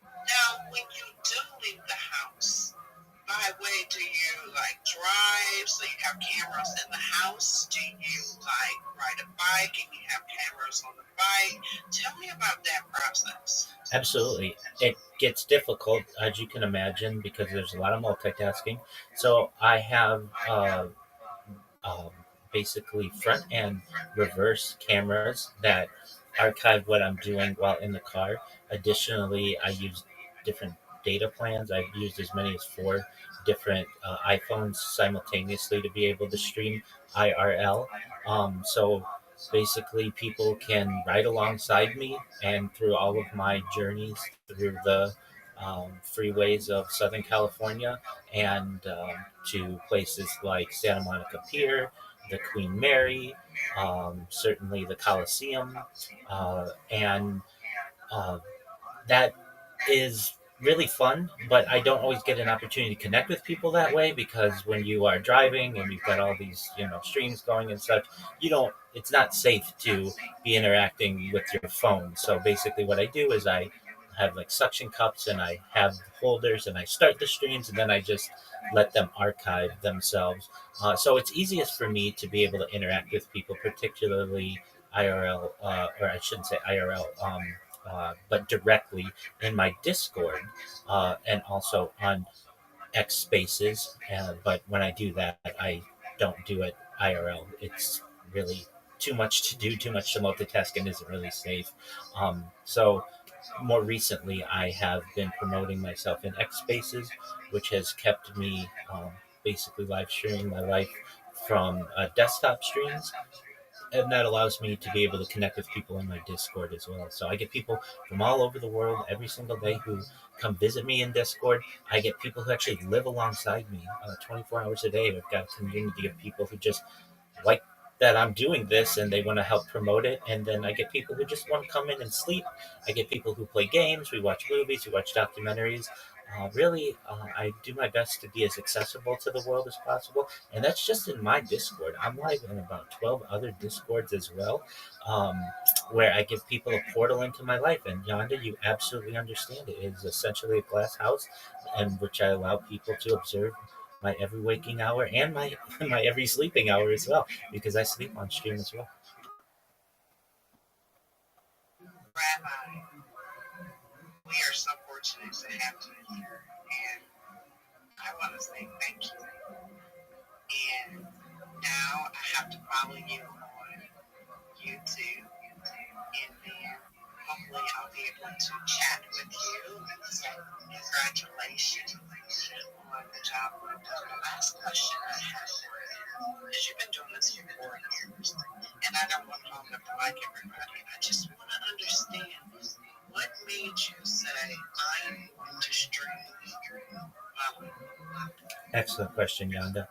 Now, when you do leave the house, by way, do you like drive? So you have cameras in the house? Do you like ride a bike and you have cameras on the bike? Tell me about that process. Absolutely. It gets difficult, as you can imagine, because there's a lot of multitasking. So I have um, basically front and reverse cameras that archive what I'm doing while in the car. Additionally, I use different data plans. I've used as many as four different iPhones simultaneously to be able to stream IRL. So basically, people can ride alongside me and through all of my journeys through the freeways of Southern California and to places like Santa Monica Pier, the Queen Mary, certainly the Coliseum, and uh, that is really fun, but I don't always get an opportunity to connect with people that way because when you are driving and you've got all these, streams going and such, you don't, it's not safe to be interacting with your phone. So basically what I do is I have like suction cups and I have holders and I start the streams and then I just let them archive themselves. So it's easiest for me to be able to interact with people, particularly IRL, or I shouldn't say IRL, but directly in my Discord and also on X Spaces. But when I do that, I don't do it IRL. It's really too much to do, too much to multitask, and isn't really safe. So more recently, I have been promoting myself in X Spaces, which has kept me basically live streaming my life from desktop streams, and that allows me to be able to connect with people in my Discord as well. So I get people from all over the world every single day who come visit me in Discord. I get people who actually live alongside me 24 hours a day. I've got a community of people who just like that I'm doing this and they want to help promote it. And then I get people who just want to come in and sleep. I get people who play games. We watch movies. We watch documentaries. I do my best to be as accessible to the world as possible. And that's just in my Discord. I'm live in about 12 other Discords as well, um, where I give people a portal into my life. And Yonda, you absolutely understand it. It is essentially a glass house in which I allow people to observe my every waking hour and my my every sleeping hour as well, because I sleep on stream as well. Rabbi, we are so fortunate to have you here, and I want to say thank you. And now I have to follow you on YouTube, and then hopefully I'll be able to chat with you. So congratulations on the job well done. The last question I have for you, because you've been doing this for 4 years, and I don't want to hold up like everybody. I just want to understand what made you say, I'm going to stream Excellent question, Yanda.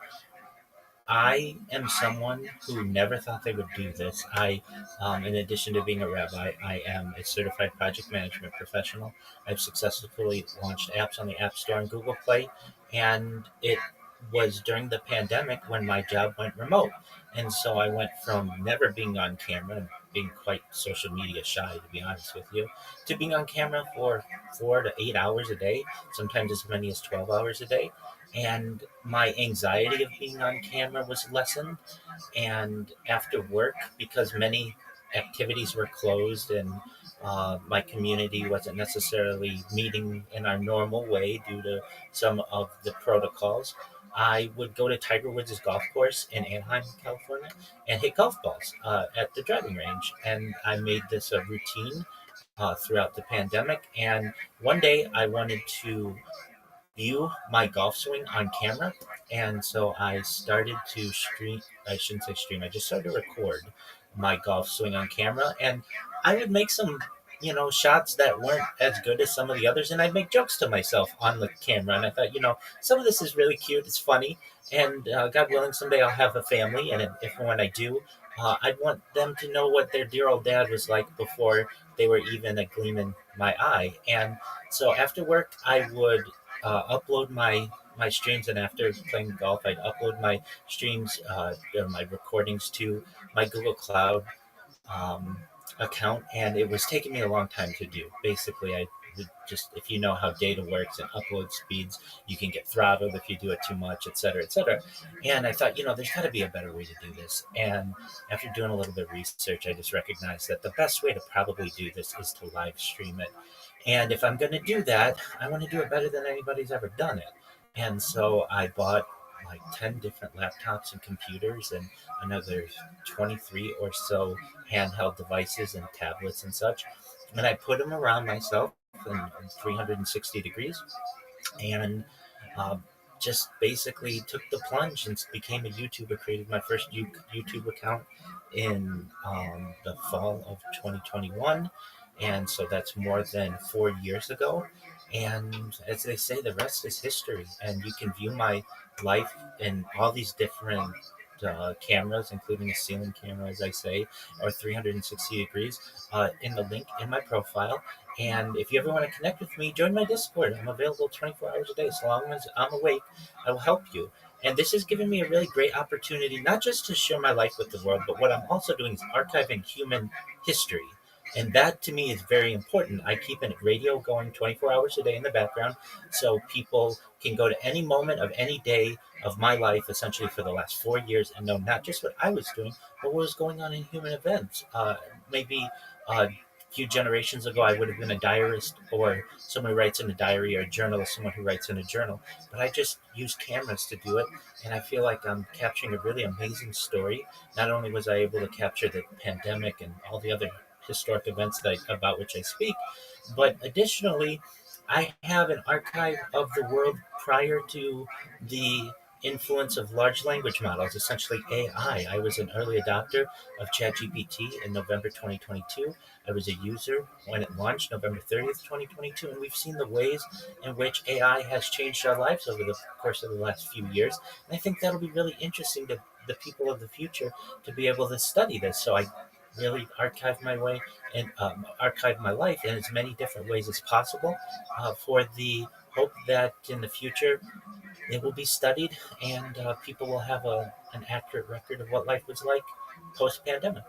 I am someone who never thought they would do this. In addition to being a rabbi, I am a certified project management professional. I've successfully launched apps on the App Store and Google Play, and it was during the pandemic when my job went remote. And so I went from never being on camera and being quite social media shy, to be honest with you, to being on camera for 4 to 8 hours a day, sometimes as many as 12 hours a day, and my anxiety of being on camera was lessened. And after work, because many activities were closed and my community wasn't necessarily meeting in our normal way due to some of the protocols, I would go to Tiger Woods' golf course in Anaheim, California, and hit golf balls at the driving range. And I made this a routine throughout the pandemic. And one day I wanted to view my golf swing on camera. And so I started to stream, I shouldn't say stream, I just started to record my golf swing on camera. And I would make some, shots that weren't as good as some of the others. And I'd make jokes to myself on the camera. And I thought, some of this is really cute, it's funny. And God willing, someday I'll have a family. And if and when I do, I'd want them to know what their dear old dad was like before they were even a gleam in my eye. And so after work, I would upload my streams, and after playing golf, I'd upload my streams or my recordings to my Google Cloud um, account, and it was taking me a long time to do. Basically, I would just, if you know how data works and upload speeds, you can get throttled if you do it too much, et cetera, et cetera. And I thought, there's got to be a better way to do this. And after doing a little bit of research, I just recognized that the best way to probably do this is to live stream it. And if I'm going to do that, I want to do it better than anybody's ever done it. And so I bought like 10 different laptops and computers and another 23 or so handheld devices and tablets and such. And I put them around myself in 360 degrees and um, just basically took the plunge and became a YouTuber. Created my first YouTube account in the fall of 2021, and so that's more than 4 years ago. And as they say, the rest is history. And you can view my life in all these different cameras, including a ceiling camera, as I say, or 360 degrees, in the link in my profile. And if you ever want to connect with me, join my Discord. I'm available 24 hours a day. So long as I'm awake, I will help you. And this has given me a really great opportunity, not just to share my life with the world, but what I'm also doing is archiving human history. And that to me is very important. I keep a radio going 24 hours a day in the background so people can go to any moment of any day of my life, essentially for the last 4 years, and know not just what I was doing, but what was going on in human events. Maybe a few generations ago, I would have been a diarist or someone who writes in a diary, or a journalist, someone who writes in a journal. But I just use cameras to do it, and I feel like I'm capturing a really amazing story. Not only was I able to capture the pandemic and all the other historic events about which I speak, but additionally, I have an archive of the world prior to the influence of large language models, essentially AI. I was an early adopter of ChatGPT in November 2022. I was a user when it launched November 30th, 2022, and we've seen the ways in which AI has changed our lives over the course of the last few years. And I think that'll be really interesting to the people of the future to be able to study this. So I really archive my life in as many different ways as possible, for the hope that in the future it will be studied and people will have an accurate record of what life was like post pandemic.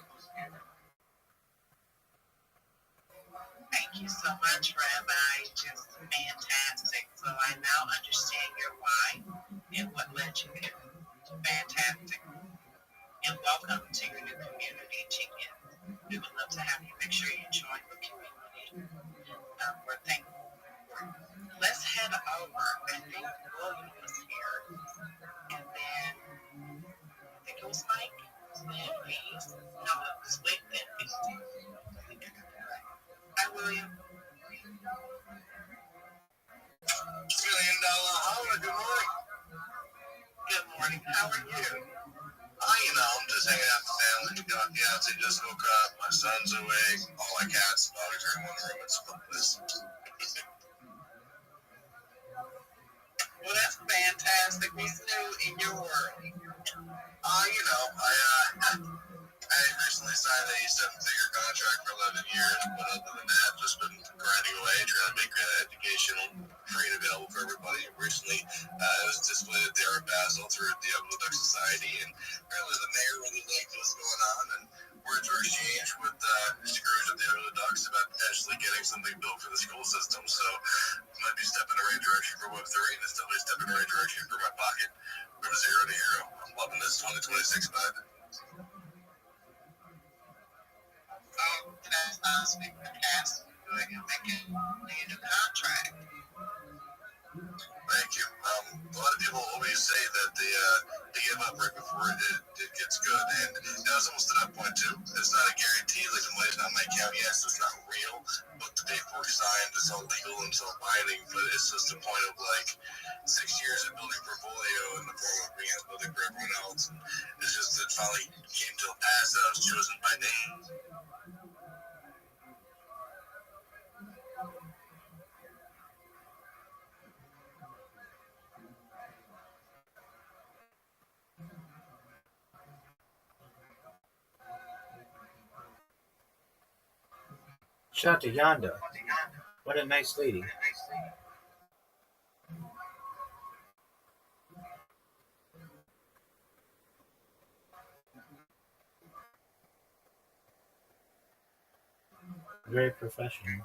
Thank you so much, Rabbi. Just fantastic. So I now understand your why and what led you there. Fantastic. And welcome to your new community, Chicken. We would love to have you. Make sure you join the community. We're thankful for you. Let's head over. I think William was here. And then I think it was Mike. Then Reese. No, it was Wick. Then Reese. I think I got that right. Hi, William. $1 million holler. Good morning. Good morning. How are you? I'm just hanging out with the family. My fiance just woke up. My son's awake. All my cats and dogs are in one room. It's fun. Well, that's fantastic. fantastic. What's new in your world? I recently signed a 7-figure contract for 11 years, but other than that, just been grinding away, trying to make education free and available for everybody. Recently, I was displayed at the Art Basel through the Ugly Duck Society, and apparently the mayor really liked what's going on, and words were exchanged with Scrooge at the Ugly Ducks about potentially getting something built for the school system, so it might be stepping in the right direction for Web3, and it's definitely a step in the right direction for my pocket. From zero to hero. I'm loving this 2026 vibe. That sounds fantastic. Good. You're making a new contract. Thank you. A lot of people always say that they give up right before it gets good, and it's almost to that point too. It's not a guarantee, like the money's not in my account. Yes, it's not real, but the paperwork signed, it's all legal and it's all binding. But it's just a point of like 6 years of building portfolio in the form of being a building for everyone else. And it's just it finally came to a pass that I was chosen by name. Shanta Yanda. What a nice lady. Very professional.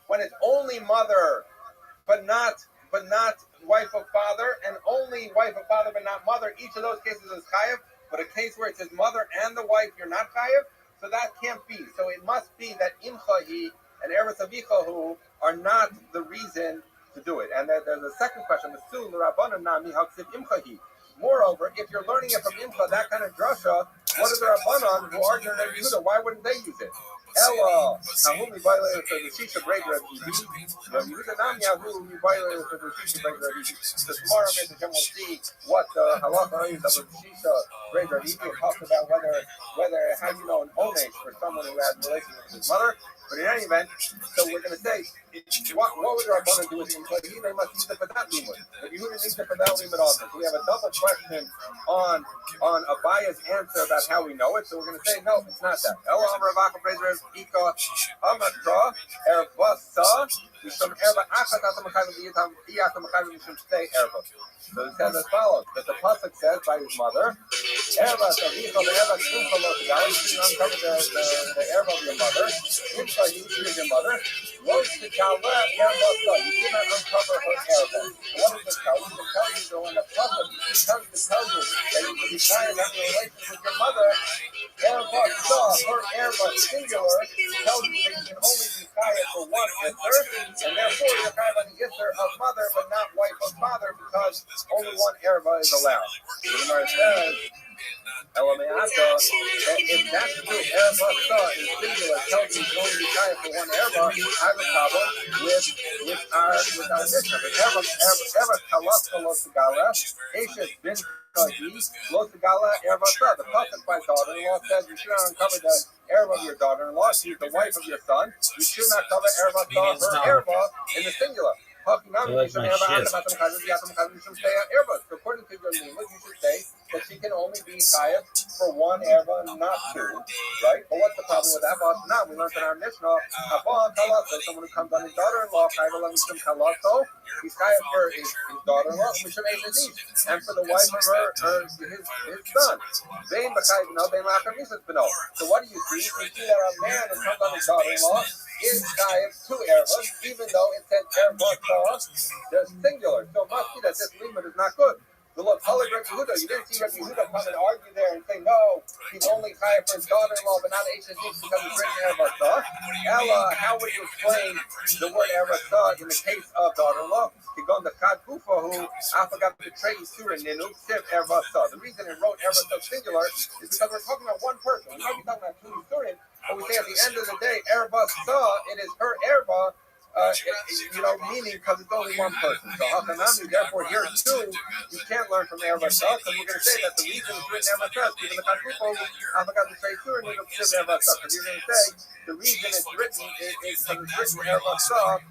When it's only mother, but not wife of father, and only wife of father but not mother, each of those cases is chayav. But a case where it says mother and the wife, you're not chayav, so that can't be. So it must be that imchahi and eretz avichahu are not the reason to do it. And there's a second question: moreover, if you're learning it from imcha, that kind of drasha, what are the rabbanon who argue that Yehuda? Why wouldn't they use it? Ella, Kahumi violated for the Shisha break Rabbi. Yehuda Nam Yahu violated for the Shisha break Rabbi. So tomorrow, Mr. Jim will see what the halacha is of the Shisha break Rabbi. It talks about whether how you know an onesh for someone who has a relationship with his mother. But in any event, so we're going to say, what would the rabbanon do with him? They must use it for that limud. But Yehuda needs it for that limud also. So we have a double question on Abaya's answer about how we know it. So we're going to say, no, it's not that. So it says as follows, that the pasuk says by his mother, Erva, so he called the Erva, you uncover the Erva of your mother, Imsa, you is your mother, Rosh the Kalva, Erva, you cannot uncover her Erva. What does it tell you? It tells you that when the pasuk comes to tell you that you can be trying to have a relationship with your mother, Erva saw, her erva singular, tells you that you can only be chayav for one isser, and therefore you're chayav on the isser of mother, but not wife of father, because only one erva is allowed. The Gemara says, if that's true, erva saw is singular, tells you you can only be chayav for one erva, I have a problem with our Mishnah. But erva kalas kalos gala, Eshes bin Lo Tagala Ervata. The pasuk by daughter-in-law says you should not uncover the erva of your daughter-in-law. She's the wife of your son. You should not cover Ervata, her erva, in the singular. According to your Nima, you should say that she can only be chayav for one erva, not two, right? But what's the problem with that? Now we learned in our Mishnah, someone who comes on his daughter-in-law, he's chayav for his daughter-in-law, and for the wife of his son. So what do you see? You see that a man who comes on his daughter-in-law is chayav two ervas, even though it said erva there's singular. So it must be that this limit is not good. The Lord called Rabbi Yehuda. You didn't see Rabbi Yehuda come and argue there and say, no, he's only chayav for his daughter-in-law, but not Eshes because he's written ervata. Ella, how would you explain the word ervata in the case of daughter-in-law? Kigon the Kad Kufa, who I forgot to trade Surah Ninu, Siv ervata. The reason it wrote ervata singular is because we're talking about one person. We might be talking about two Surahs, but we say at the end of the day, ervata, it is her erva. Meaning because it's only one person. So Hakanami, therefore here too, you can't learn from Ervata, because we're going to say that the reason it's written Ervata, even the Kakupo, I forgot to say too, and it'll fit Ervata. Because you're going to say the reason it's written is because it's written Ervata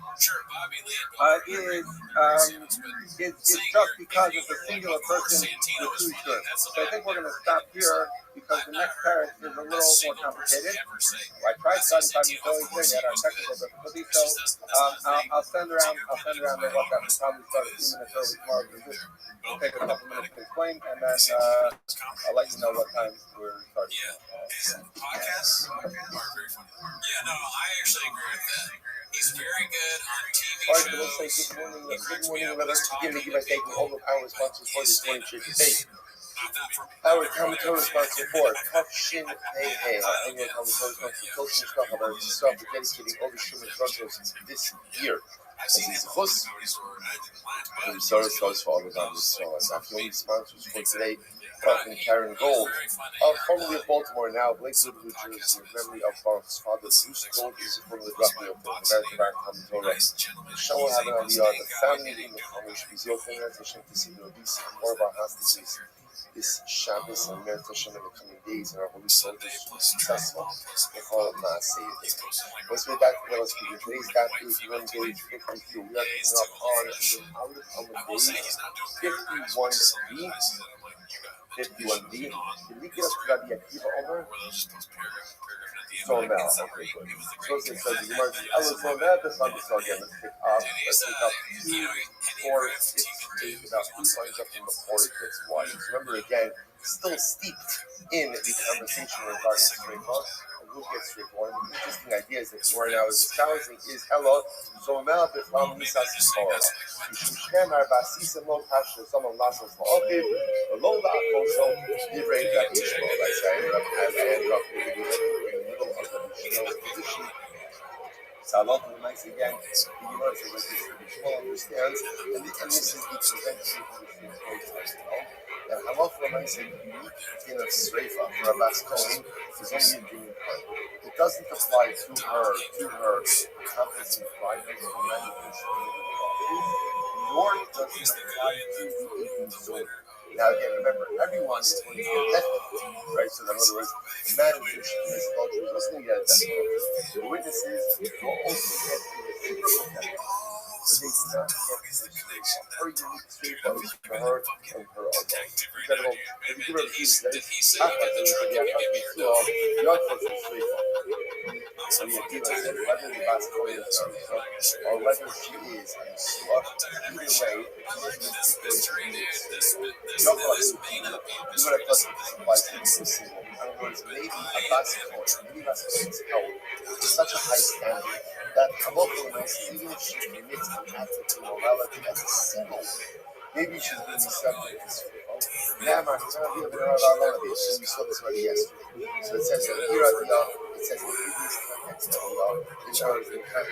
is just because it's a singular person with two shirts. So I think we're going to stop here because the next parak is a little more complicated. I tried studying earlier at our technical difficulty, so I'll send around the WhatsApp and probably start a few minutes early tomorrow. We'll take a couple minutes to explain, and then I'll let you know what time we're starting. Podcasts are very funny. Yeah, no, I actually agree with that. He's very good on TV shows. All right, let's say good morning, let's begin by taking all the power responses for this morning trip today. Our commentary sponsor for Kafshin Hey, our annual commentary sponsor for Koshin Shkachar, to start dedicating all the Shuman Russians this year. As he's a host, I'm sorry for all the others. Our only sponsors for today, Frank and Karen Gold, formerly of Baltimore, now Blakewood, New Jersey, in memory of our father Bruce Gold, is from the Rabbi of the American Art Commentary. The show will have an idea of the family in the Amish, Bizil Fingers, Hashem to see the release of more of our hostages. This Shabbos and Merit Hashem in the coming days, and our holy soldiers to be successful. Bechol Maaseh. Once we're back to us, today's date is one day 52. We are picking up on the Aleph day 51b. 51b. Did we get up to Rabbi Akiva over? So now, okay, good. So it says the Gemara says, so now the sun is again. Let's pick up 2, 4, 6, 8, about 2 lines up from before it gets wide. Remember again, still steeped in the conversation regarding straightforward. And who gets straightforward? The interesting idea is that the word now is challenging is hello. So now the family says Torah. Shem Arbasis and Lo Kasher, some of Nassos La'okiv, Lo La'akosho, Divrei that Ishmael. I say, I ended up in the middle of the Mishnah's position. So I love the nice again. The Gemara says like this, the Mishnah understands, and this is the convention that halach l'maaseh unique in a sreifa for a bas kohen is only a dream part. It doesn't apply to her confidence in private or manifestation of the law. Nor does it apply to the eating disorder. Now again, remember, everyone is going to get death penalty, right? So in other words, the man who commits adultery is also going to get a death penalty. The witnesses will also get a reciprocal death penalty. So they do not get her unique sreifa is for her and her alone. In general, if you give her a few days, after the you're supposed to sreifa. So you give us whether the bas kohen is or whether she is a slut. Either way, you're going to supply to single. In other words, maybe a bas kohen is held to such a high standard that even if she commits an act of immorality as a single, maybe she's going to be subject to sreifa. We saw this already yesterday. So it says over here, it says in the previous context, it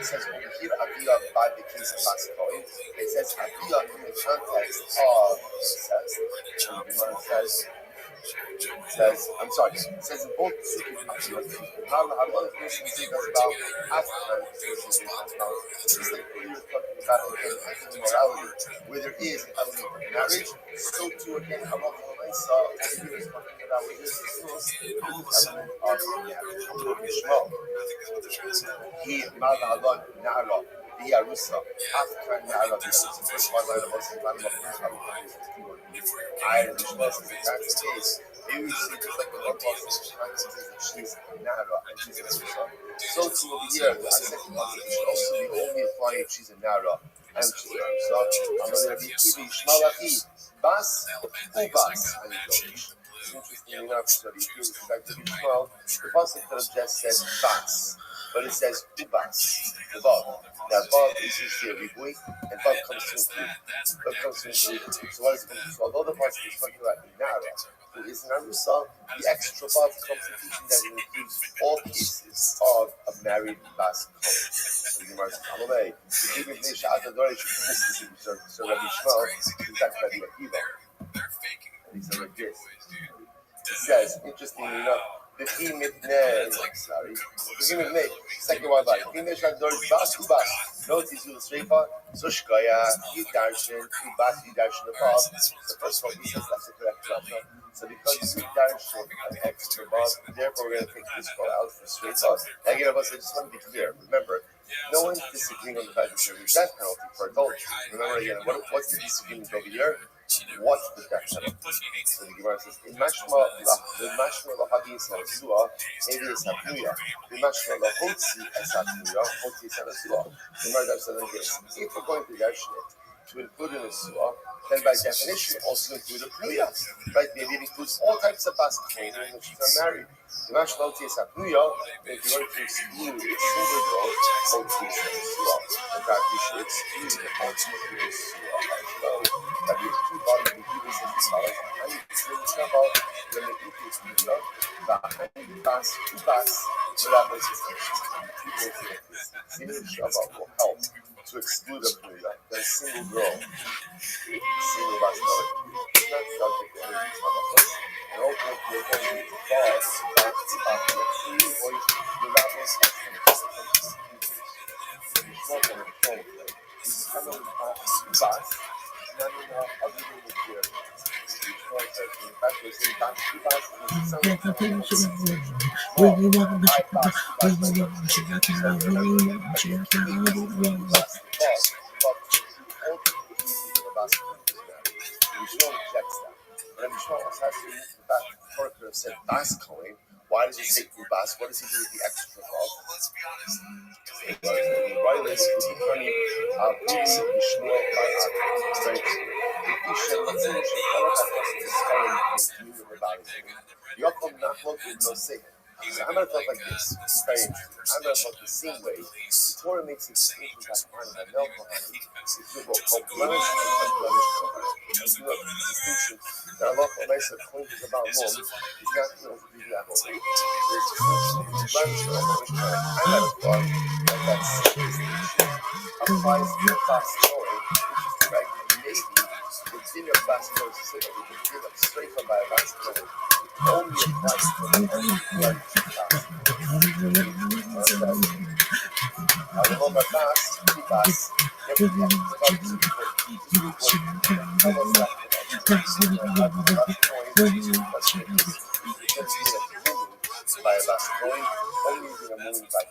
says over here, Aviyah by the case of Baskoi. It says Aviyah in the context of, I'm sorry, it says in both Sukkim, how other Christians say that's about after Christians say that's about, just like we were talking about again, immorality, where there is an element of marriage, so too again, Allah Ta'ala is talking about where there's an element of marriage. He Mal'alon Na'ala, the Arusa, after Na'ala, the first one line of us in line of I respect the case. Maybe we see just like the one says that she's Na'ala and she's an Arusa. So too over here, the second concept should also be only applying if she's a Na'ala and she's an Arusa. I'm going to be Kibi, Shmalachi, Bas, Ubas, and Yosh. Interesting enough, so if you back to 12, the pasuk could have just said Bas, but it says Ubas, the Vav. Now, Vav is usually a ribui, and Vav comes to include. Vav comes to include. So what is it going to do? So although the pasuk is talking about Nara, who is an Arusa, the extra Vav comes to teaching that it includes all cases of a married Bas Kohen. So the Gemara says, Amalei, the King of Nesha Atadori should miss this in so Rabbi Shmuel, he's back to Rabbi Akiva. And he said like this. It says, interestingly enough, the second one by English and Bas Ubas. Notice you Srefa, Sushkaya, Yudarshan, Ubas, Yudarshan above. The first one he says that's the correct Rashi. So because Yudarshan an extra above, therefore we're going to take this call out for Srefa. Again, I just want to be clear. Remember, no one's disagreeing on the fact that there is death penalty for adultery. Remember again, what's the disagreement over here? What's the death penalty? So the Gemara says, in Mashma lahagi esarasua, maybe esapnuya. In Mashma lahotzi esapnuya, hotzi esarasua. The Gemara says like this: if we're going to darshan it to include an asua, then by definition also include a pnuya. Right? Maybe it includes all types of basketball in which she's unmarried. The Mashma lahotzi esapnuya, if you're going to exclude a single girl, hotzi esarasua. In fact, you should exclude the hotzi esarasua as well. That you keep on the people says the scholars, and it's really about when the people speak up, the Bas, Rabbi says, people say this, single Shabbat will help to exclude a player, then single girl, single Bas, it's not subject to any Shabbat. And ultimately, you're going to be false, or the Rabbi says, it's not going to control it. It's kind of Bas. Why does it say Ubas? What does he do with the extra love? Let's be honest. So I'm going to talk like this. It's very interesting. I'm going to talk the same way. The Torah makes distinctions that find that no Kohanim is called blemished and unblemished Kohanim. It's a distinction that Allah claims about Mom is not going to be that way. There's a distinction between blemished and unblemished Kohanim. I'm not a thought that that same distinction applies to the Bas Kohen, which is right. Maybe the din of Bas Kohen is specifically the din of straight from by a Bas Kohen. Only applies to the unblemished by a last point, only in a moving by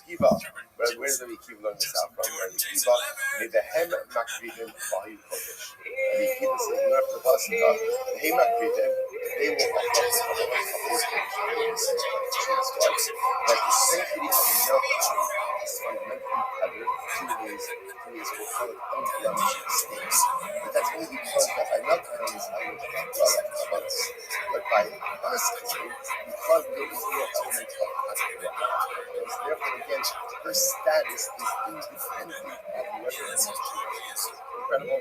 Kiva. But where does the Kiva learn this out from? Kiva made the Hem Makridim Vahi Kodesh. And the Kiva says, you have to pass it up. The Hem Makridim, they will offer us a that the sanctity of the Yahweh is fundamentally tethered to his unblemished state. But that's only because that by Yahweh is but by us, because there is no element of Hashemah. Therefore, again, her status is independent of whether or not she is. Incredible.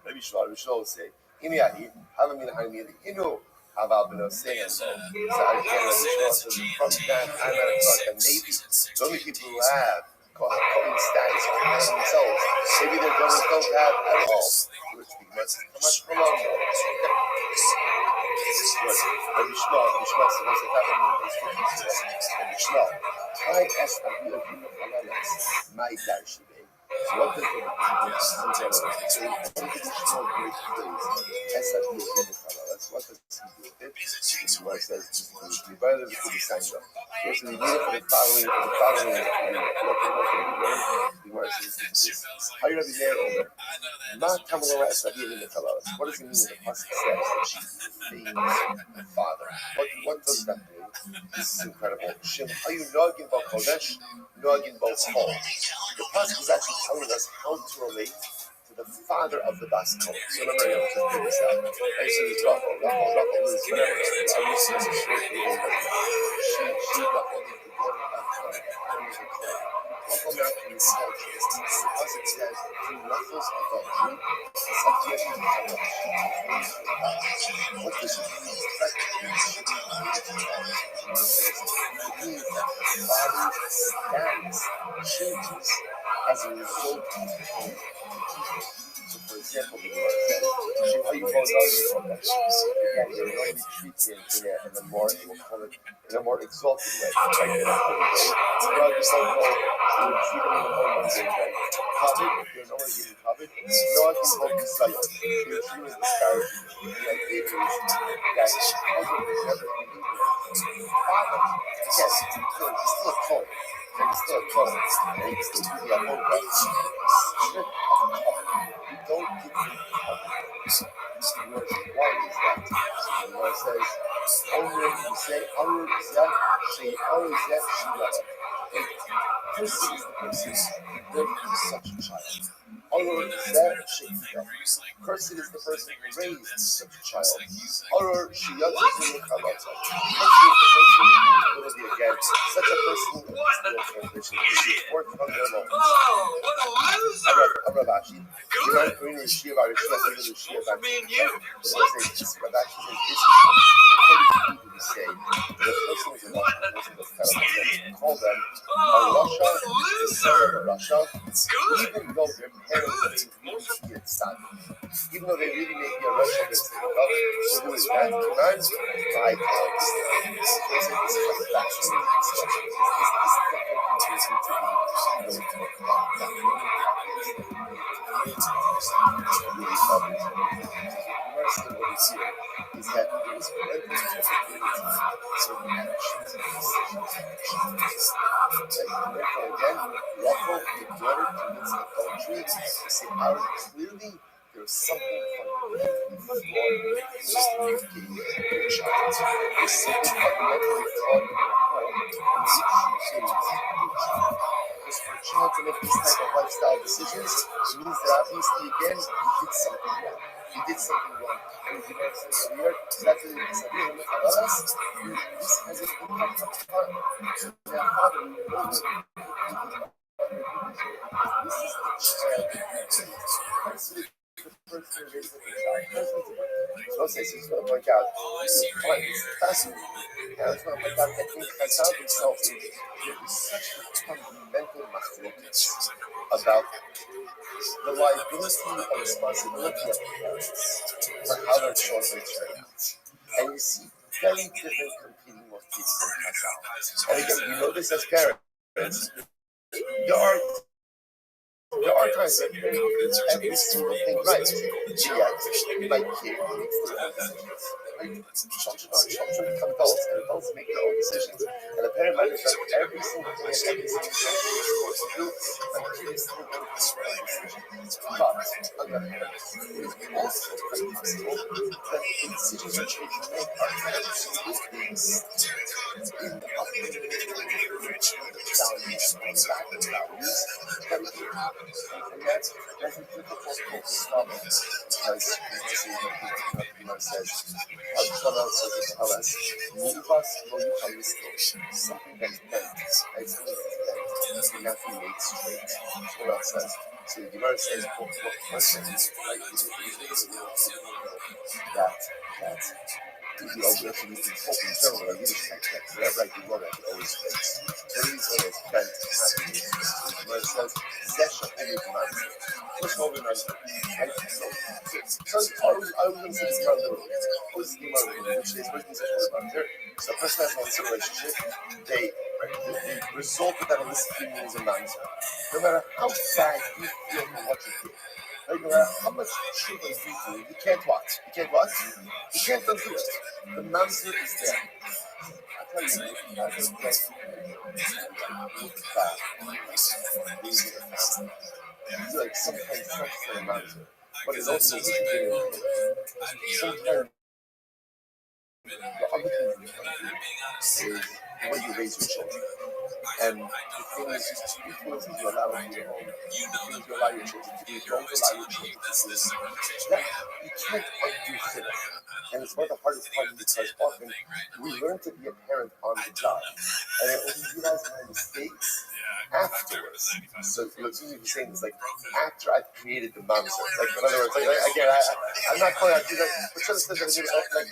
Maybe Shmuel say, Imiyahi, Halamin Hamili, Inu, Haval Singing. So again, Rabbi Shmuel says, from that time at a thought that maybe the only people who have Kohen status are themselves. Maybe their brothers don't have at all. Which the Gemara says, how much for long? Rabbi Shmuel says, what's the top of the Rabbi Shmuel, I asked Rabbi Yovim Halalas, my Darshan. So what does the what does he do with it? Gemara says, we violated the sign up. So we need it for the following. Gemara says, how do you have the air over? Not Kamalora as Rabbi Yovim Halalas. What does it mean when the pasuk says that she feeds the father? What does that mean? This is incredible. Shem Ayu Nogin Bo Kodesh, Nogin Bo Chol. The pasuk is actually telling us how to relate to the father of the Bas Kol. So remember, I was just this out. I see this Rachel is whatever. I used to say short even, but she Rachel is the daughter of Adam is a Kohen. Rachel not in sculptures. The pasuk says through Rachel's adultery, what does it mean? It means that the father's status changes as a result of the home. So, for example, the Gemara says, how you both know again, they normally treat him in a more, we'll call it, in a more exalted way. Like in a holy way. No, just like, they would treat him in a more mundane way. Covet, if they're normally given covet, no one can hold his sight. They would treat him as discouraging. The idea is that because of his never behavior, father, again, he's still a cult. And he's still a cult. And he can still do the Avodah. Strip of covet. You don't give him covet. Why is that? So the Gemara says, you say, a person is the person who birthed such a child. Person is the person who raised such a child. Person is the person who again. Such a person is the translation. This is 400 long. Ravashi. Me and you. Ravashi says this is to say that a person is a Rasha. Call them a Rasha, the son of a Rasha, even though their parents may be a son. Even though they really may be a Rasha, they say, so who is that? Commands by God. This is a factual discussion. This is is that there is parental responsibility for certain actions and decisions. Therefore, again, Rachel, the daughter, commits adultery. You see how clearly there is something fundamentally flawed in the communicating with your child. There's something fundamentally flawed in your home in which you raise your child. Because for a child to make these type of lifestyle decisions means that obviously, again, he did something wrong. He did something wrong. And the Gemara says earlier, that's what it is. This has an impact on the father. So their father will no longer this is the child. This is the person who raised the child. So I say, it's going to point out, it's fascinating. Yeah, it's going to point out that in Chazal himself, there is such a fundamental machlokas about the liability and responsibility of parents for how their children turn out. And you see very different competing motifs in Chazal. And again, you know this as parents. There are times that parents do every single thing right. Yet, my kid makes their own decisions. Children become adults, and adults make their own decisions. And a parent might have done every single thing and every single thing they're supposed to do, and the kid is still going to make their own decisions. But, on the other hand, it is also quite possible that the decisions that children make are absolutely in the upbringing values and back of values that we have. And that's a difficult thing to swallow because the Gemara says, Al-Shalal says to tell us, move us, will you come this day? Something that's bent, right? Something that's bent. cannot be made straight. That's what it says. So the Gemara says, what person, like, that you know, we have to be open internal or Yiddishkeit that wherever I do wrong, I can always fix. What he's saying is bent cannot be made straight. So the Gemara says, Zesha only demands it. What's holy man's and so I was going to say this Gemara literally. What is the Gemara literally? Which is what is such holy man's here? So a person has an illicit relationship, the result of that illicit union is a mamzer. No matter how bad you feel for what you did, no matter how much shit you do, you can't what? You can't what? You can't undo it. The mamzer is there. I tell you, I think that like sometimes not for a mamzer, but it also is a beginning of it. Sometimes the other thing you can do is the way you raise your children. And the thing is, influences you allow in your home, things you allow your children to do, don't allow your children to do. That, you can't undo things. And it's one of the hardest parts because often we learn to be a parent on the job. And then when we realize my mistakes afterwards. So what's usually saying is like, after I've created the mamzer. Like, in other words, like again, I'm not calling out, but some says that like,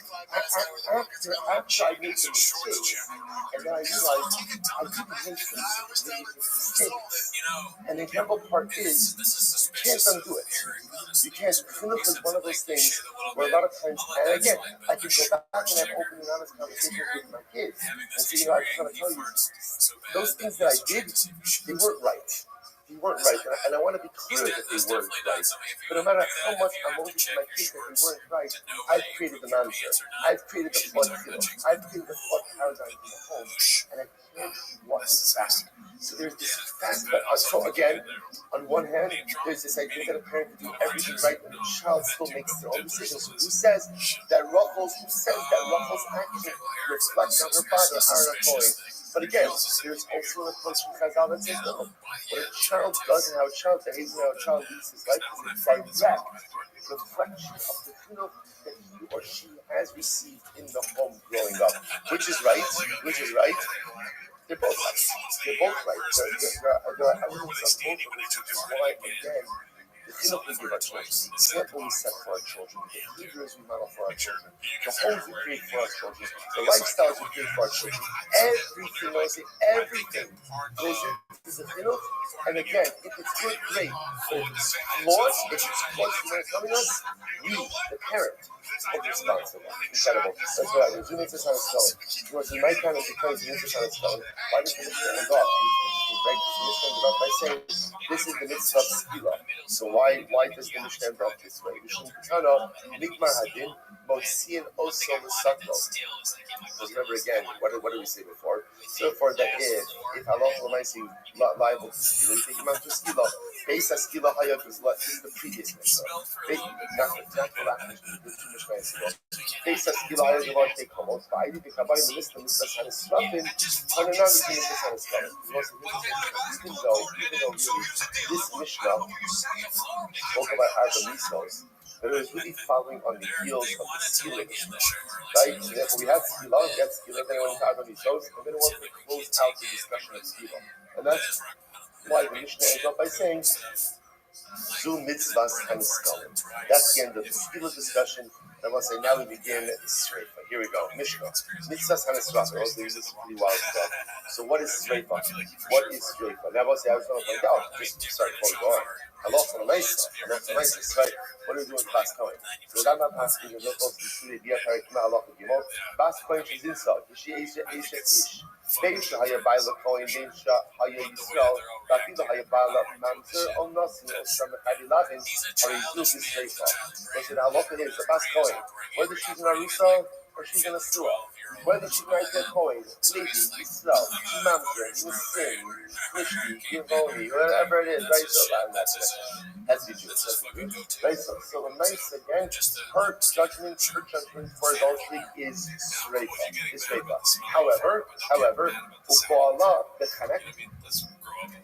after I made the mistake, and then I realized I didn't make some mistakes. And the terrible part is, you can't undo it. You can't. Chinuch is one of those things where a lot of times, and again, I can go back and have open and honest conversations with my kids and say, I just want to tell you, those things that I did, they weren't right. They weren't right, and I want to be clear that they weren't right. But no matter how much I'm over to my kids that they weren't right, I've created the mamzer. I've created the flood field. I've created the flood paradigm in the home, and I can't walk it back. So there's this fast, so again, on one hand, there's this idea that a parent can do everything right, and the child still makes their own decisions. So who says that Rachel's action reflects on her father, Aaron Cohen? But again, there's also a place from Chazal that says, no, what a child does and how a child behaves and how a child leads his life is a direct reflection of the chinuch that he or she has received in the home growing up. Which is right? They're both right. There are elements of both of us, which is why, again, the chinuch we give our children, the example we set for our children, the behaviors we model for our children, the homes we create for our children, the lifestyles we create for our children, everything goes into the chinuch. And again, if it's good, great. But if it's flawed, coming us, we, the parent, are responsible. Incredible. That's what I do. Zoom into how it's going. You want to see my kind of because you into how it's going. Why does the Mishnah end off? Right? The Mishnah ended off by saying, this is the mitzvah of skila. So why does the Mishnah end off this way? Mishnah Ketana, Nigmar Hadin, Motzien Oso L'Saklo. Because remember again, what did we say before? So for that if halacha l'maisi liable to skila, you take him out to skila. Beis skila hayot is the previous mitzvah. Not the last mitzvah. The two mitzvahs. Beis skila hayot is what they come out. But I think the kabbalah the mitzvah had a swapin. And another thing is had a swapin. Even though really this mishnah spoke about Arba Misos, but it was really following on the heels of the skila mishnah. Right? So therefore we had skila, then it went to Arba Misos, and then it went to close out the discussion of skila. And that's why the Mishnah ends up by saying, Zu mitzvahs haniskalin. That's the end of the skila discussion. And I want to say, now we begin Sreifa. Here we go. Mishnah. Mitzvahs haniskalin. This is pretty wild stuff. So what is Sreifa? What is Sreifa? Now I was going to point out, before we go on. Halacha l'maisa, right? What are we doing with Bas Kohen? So Rama Paskin is not supposed to be the Diachar Kma Halacha Gimel. Bas Kohen she's inside. She Isha Ish. Beisha Haya Baila Kohen, Beisha Haya Yisrael, Bafila Haya Baila Mamzer, On Nasin, On Shamachadi Lavin, Harizu B'Sreifa. So the halacha is the Bas Kohen, whether she's in Arusa or she's in a Surah, whether she's right there Kohen, Levi, Yisrael, Mamzer, Nisim, Nishki, Givoni, whatever it is, right? So that's it. That's the Jews. Right? So the nice again, her judgment for adultery is Sreifa. However, U'Po'ala B'Chanek,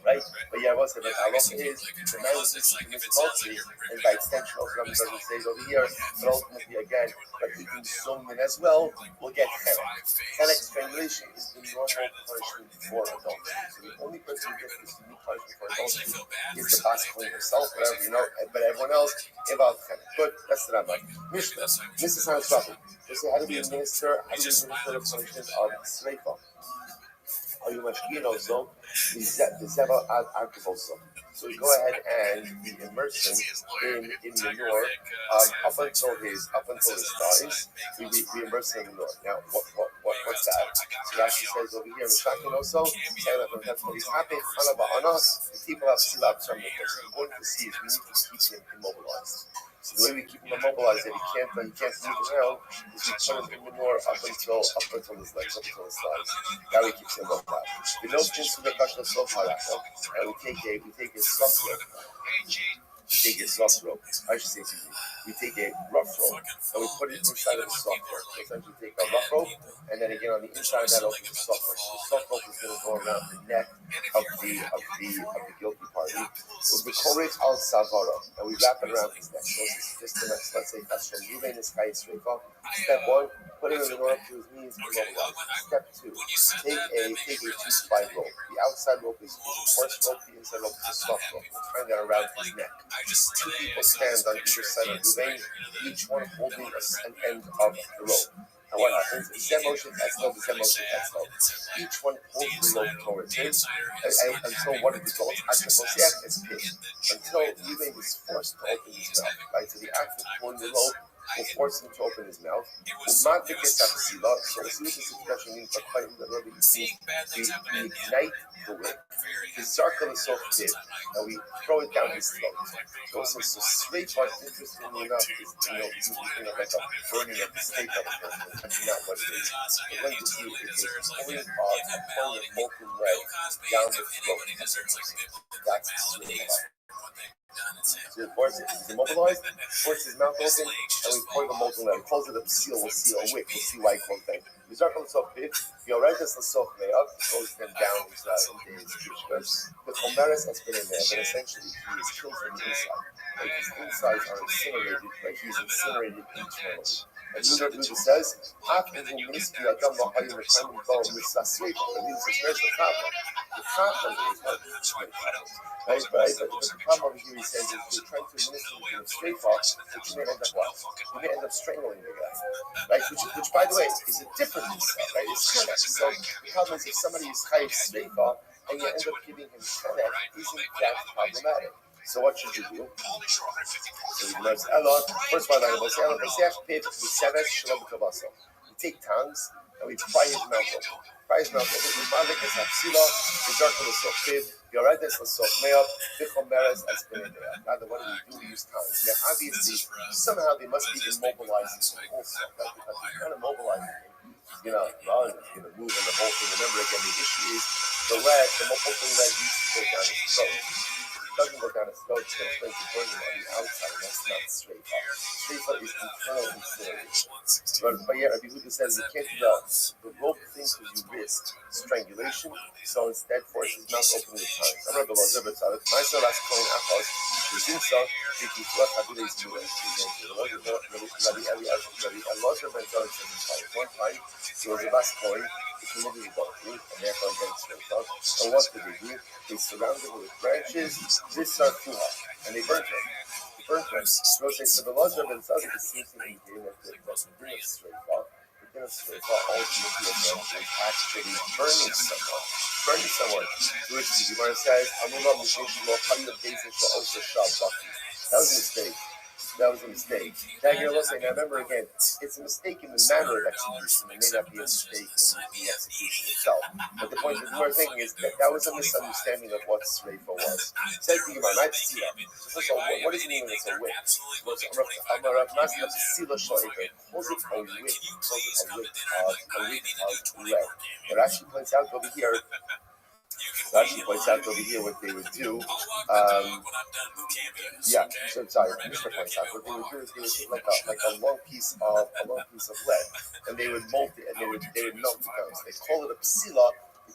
right? But yeah, what's it? But halacha is the man was commits adultery, and by extension, also Rabbi doesn't say it over here, but ultimately again, but eating sumin as well will get chenek. Chenek strangulation is the normal punishment for adultery. So the only person who gets this unique punishment for adultery is the basically herself, whatever, but everyone else, about chenek. Good, that's the Rabbi. Mishnah, Mrs. Hans Rabbi. They say, how do we administer the punishment of sreifa? Are you mashkin also? The zeva ad arkiv also. So we go ahead and we immerse him in manure up until his thighs. We immerse him in manure. Now, what's that? So Rashi says over here, mashkin also. He's happy. The people have still up some of this. Important to see is we need to keep him immobilized. So the way we keep him immobilized, that he can't move around, is we put him in manure up until his legs, up until his thighs. That way keeps him immobilized. We don't just the kasha sof halakha, and we take a soft rope. I should say we take a rough rope and we put it inside of the soft rope. So essentially we take a rough rope and then again on the inside of that rope is a soft rope. So the soft rope is going to go around the neck of the guilty party. We call it al savara and we wrap it around his neck. So this is just the next, let's say that's from Ruben is Kais Reka. Step 1, put him in the up to his knees, immobilized. Step 2, take a 2-spine rope. The outside rope is a coarse rope, the inside rope is a soft rope. We'll tie that around his neck. 2 people stand on either side of Ruben, each one holding an end of the rope. And what happens? Zem motion, exhale, Zem motion, exhale. Each one pulls the rope towards him until what it results, is pitched. Until Ruben is forced to open his mouth. Right? So the act of pulling the rope will force him to open his mouth. So we'll see what this expression means, but quite literally means we ignite the wick. The circle is so thin, and we throw it down his throat. So straight part, interestingly enough, is like a burning of the steak of a person. That's not what it is. But when you see it, it's pulling of molten lead down the throat. That's straight part. So of course, he's immobilized, forces his mouth open, and we pour the molten lead. Close it up, seal, we'll see a wick, we'll see why he closed that. We start from the soft pit, the Oregas the soft layup, goes them down into his kishkas. The Chomeres has been in there, but essentially he is killed from the inside. Like his insides are incinerated, like he's incinerated internally. And Buddha says, after the ministry, I come to hire the time and follow with Saswik, but he says, where's the problem? The problem is not the straight problem. Right, but the problem over here, he says, is you're trying to administer in a straight fall, but you may end up what? You may end up strangling the guy. Right, which by the way, is a different mitzvah, right? It's chenek. So the problem is if somebody is chayiv straight fall, and you end up giving him chenek, isn't that problematic? So what should you do? So we learn first one, we take tongues and we pry his mouth open. Pry his mouth open. We malik is hapsila, we dark on the sofid, the oredes the sof meop, the chomeres as benedea. Rather, what do? We use tongues. Now, obviously, somehow they must be immobilizing the whole self. That's because you're trying to mobilize him. He's going to move in the whole thing. Remember again, the issue is the molten lead used to go down his throat. Doesn't go down his throat, it's going to burn him on the outside, and that's not straight up. Straight up is internal incineration. But yeah, Rabbi Huda says you can't do the rope thing because you risk strangulation, so instead force his mouth open with tongues. I'm Rabbi Elazar ben Tzadok. My son last coin achos, the zinsa, the kiflat habides mudas. Rabbi Elazar ben Tzadok says one time, there was a last coin, the community adultery, and therefore against straight up. And what did they do? They surrounded him with branches. This are fuha, and they burnt him. So the laws of the Tzaddik is seems to be indicating that the din of straight fall, ultimately is actually burning someone. To which the Gemara says, that was a mistake. Now remember again, it's a mistake in the manner of execution. It may not be a mistake in the execution itself. But the point that we're thinking is that was a misunderstanding of what Sreifa was. Says the Gemara, not Sila. So first of all, what does it mean when it's a wick? Calls it a wick of lead. But Rashi points out over here what they would do. Mr. points out what they would do is they would take like a long piece of lead, and they would mold it, and they would melt it down. So they call it a psila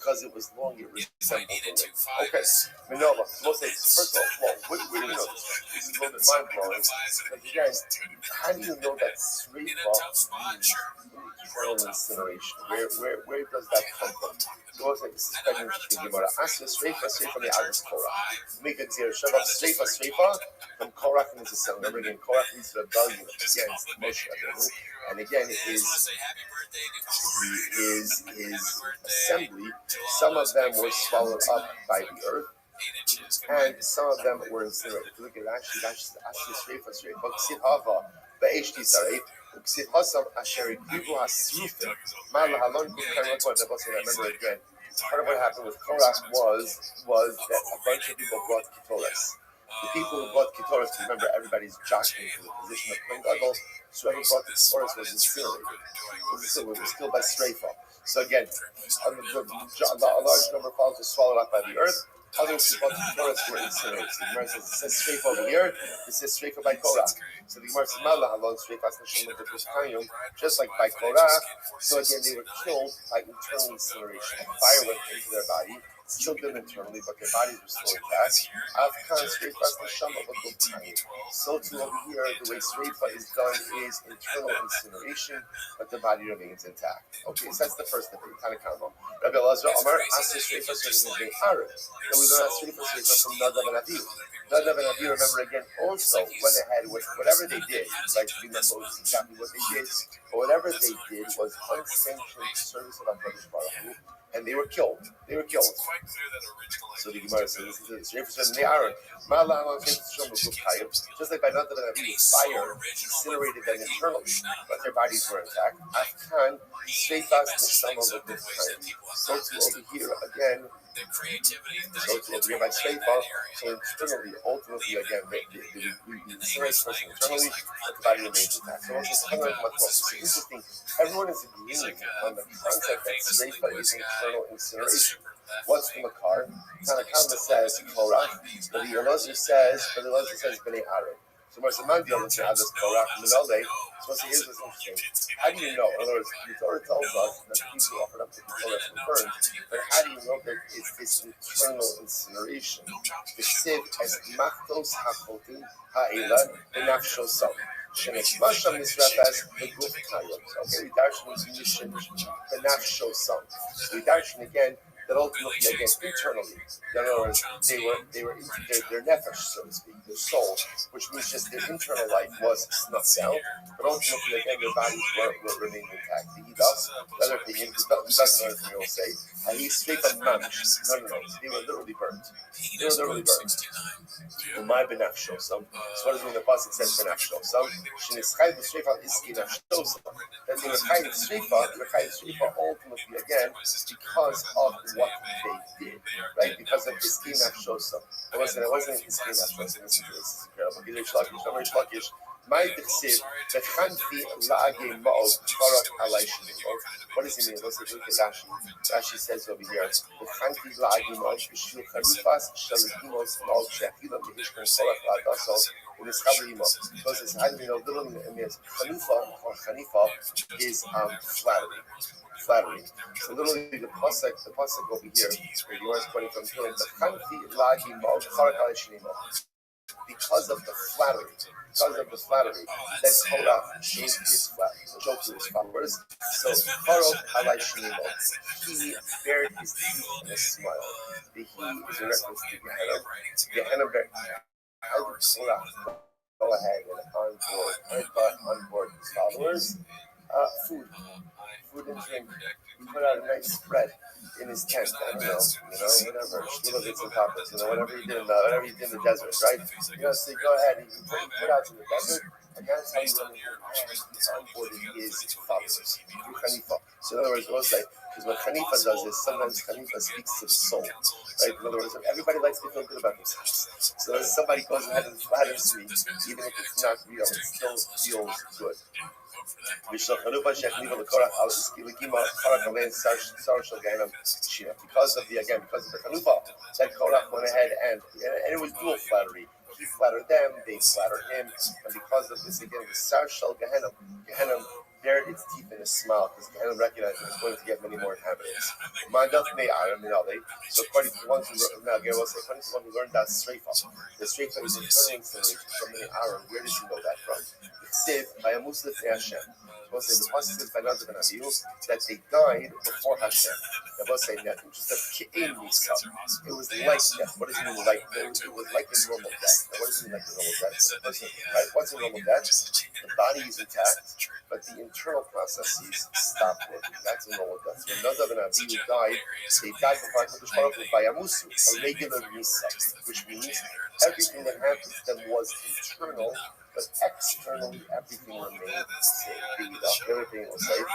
because it was long, it resembled the wind. Okay, Manova. So first of all, where do you know this? This is a little bit mind blowing. Like again, how do you know that Sreifa means eternal incineration? Where does that come from? So also, this is quite interesting. Gemara. Asya Sreifa from the Agus Korach. Make it zero. Shabbat Sreifa from Korach means a son. Remember again, Korach means rebellion against Moshe Rabbeinu. And again, his assembly, some of them were swallowed up by the earth, and some of them were incinerated. If you look at Rashi, Rashi says, Ksid Hava, Be'esh Tisarei, Ksid Hasam, Asher Yivu HaSrufim, Ma'ala Halon Kukan Rakot. Remember again, part of what happened with Korach was that a bunch of people brought Ketores. The people who brought Ketores, remember, everybody's jockeying for the position of Kohen Gadol, so whoever brought the Ketores was incinerated. It was killed by Sreifa. So again, a large number of followers were swallowed up by the earth. Others who brought the Ketores were incinerated. So the Gemara says, it says Sreifa over here, it says Sreifa by Korach. So the Gemara says, Ma'ala Halon Sreifas Nashim L'Kutayim, just like by Korach. So again, they were killed by internal incineration. Fire went into their body, killed them internally, but their bodies were still intact. So too over here, the way Sreifa is done is internal incineration, but the body remains intact. Okay, so that's the first thing. Tanakama. Rabbi Elazar Amar asked Sreifa from Aaron. Then we learn Sreifa from Nadav and Avihu. Nadav and Avihu, remember again, also went ahead with whatever they did, like we remember exactly what they did, but whatever they did was unsanctioned service of HaKadosh Baruch Hu, and they were killed. So the Gemara says, this is Aaron. Just like by Nadav and Avihu, fire incinerated them internally, but their bodies were intact. Afkan, Sreifas Neshama L'Kutayim. So too over here again. So to over here by Sreifa, so internally, ultimately again, the incinerate person internally, but the body remains intact. So it's interesting. Everyone is agreeing on the concept that Sreifa is internal incineration. What's the Makar? Tanakama says Korach, but the Elazar says B'nai Aaron. So Marsaman the Elazar has this Korach Minale. So here's what's interesting. How do you know? In other words, the Torah tells us that people offered up to the Torah were burned, but how do you know that it's this internal incineration? The Siv as Machtos HaChotim Ha'ela B'nafsho Sam. Sheneshmasham Nisrafas Beguf Kayot. Okay, we darshan mission B'nafsho Sam. So we darshan again that ultimately again internally, in other words, they were their nefesh, so to speak, their soul, which means just their internal life was snuffed out, but ultimately again their bodies were remaining intact. He does. The other thing, who doesn't know anything, he'll say, he straight from mamish. No, they were literally burned. My benafsho. So what does it mean? The pasuk says benafsho. So shenischay b'shreifa iski nafsho. That they were kind of shreifa ultimately again because of what they did, right? Because of iski nafsho. It wasn't iski nafsho. This is incredible. Gidei Shlakish. My dechsiv bechanti laage ma'od barak alay shemimot. What does it mean? Let's look at Rashi. Rashi says over here, bechanti laage ma'od b'shul chanufas shaligimos ma'od she'achilam b'hishkan barak la'adaso u'nischabri imo. So it says, how do we know? Literally it means chanufa or chanifa is flattery. So literally the pasuk over here, where you are quoting from him, bechanti laage ma'od barak alay shemimot. Because of the flattery that Korach showed to his followers. So Korach alay shnimo, he bared his teeth in a smile. The he is a reference to Gehenna. How did Korach go ahead and onboard his followers? Food and drink. He put out a nice spread in his tent. I don't know, whatever. Little bits and toppers, whatever he did in the desert, right? So you go ahead and you put out in the desert, and that's how you run onboarded his followers through Hanifa. So in other words, we'll say, because what Hanifa does is sometimes Hanifa speaks to the soul, right? In other words, everybody likes to feel good about themselves. So if somebody goes ahead and flatters me, even if it's not real, it still feels good. Because of the Chanufa, that Korach went ahead and it was dual flattery. He flattered them, they flattered him, and because of this again, the Sar Shel Gehenna bared its teeth in a smile because Gehenna recognized it was going to get many more inhabitants. So according to the ones who learned that Sreifa, the Sreifa is internal incineration from the Aaron. Where does he know that from? We'll say the Pasuk says by Nadav and Abihu that they died before Hashem. They both say net, which is a Ki'in Nisa. It was like death. What does it mean like? It was like a normal death. Now, what does it mean like a normal death? Right? What's a normal death? The body is intact, but the internal processes stop working. That's a normal death. When Nadav and Abihu died, they died before HaKadosh Baruch Hu by Amusu, a regular Nisa, which means everything that happened to them was internal, but externally everything remained the same. Everything was safe.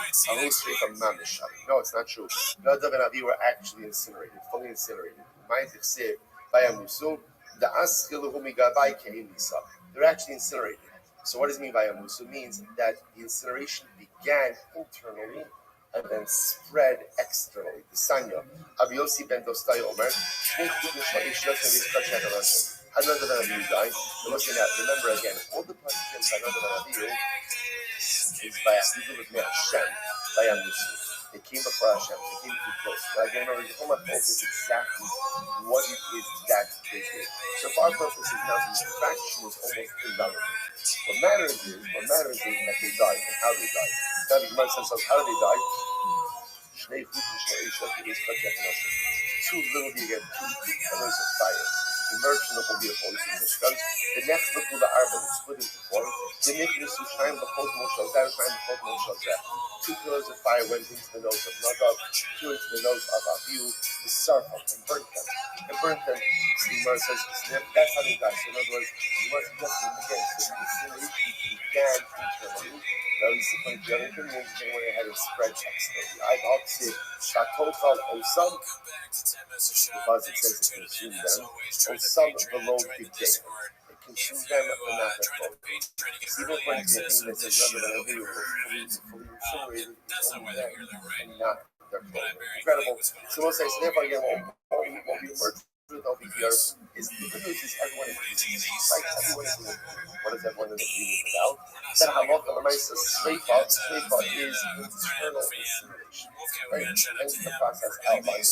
No, it's not true. Nadav and Abihu were actually incinerated, fully incinerated. They're actually incinerated. So what does it mean by Amusu? It means that the incineration began internally and then spread externally. The Sanya, Rabbi Yossi ben Dostai Omer, how did Nadav and Abihu die? Remember again, all the passages by Nadav and Abihu is by Hashem, by Amusu. They came before Hashem. They came too close. Now again, remember, the whole focus is exactly what it is that they did. So for our purposes now, the fraction is almost irrelevant. What matters is that they died and how they died. Now the Gemara says, how did they die? Two little again, two pillars of fire emerged from the whole vehicle. This is the the next look will the arbor that split into four. The nickness who shine the Pokemon shows that, shine the Pokemon shows that. Two pillars of fire went into the nose of Nadav, two into the nose of Abihu, the Sarfah, and burnt them. The Gemara says, that's how they died. So in other words, the Gemara suggesting again, so the incineration began internally. Now, at least according to the other thing, means they went ahead and spread externally. I've opted Shatotal Osam, because it says it consumed them. Osam below the gate. It consumed them, but not their clothing. Even according to the thing that says Nadav and Abihu were fully incinerated, only them, and not their clothing. Incredible. So we'll say, so therefore, again, what we emerge over here is the good news is everyone is human. Right? Everyone is human. What does everyone in the human about? That halacha l'maisa sreifa is internal incineration. Right? And the process outlined.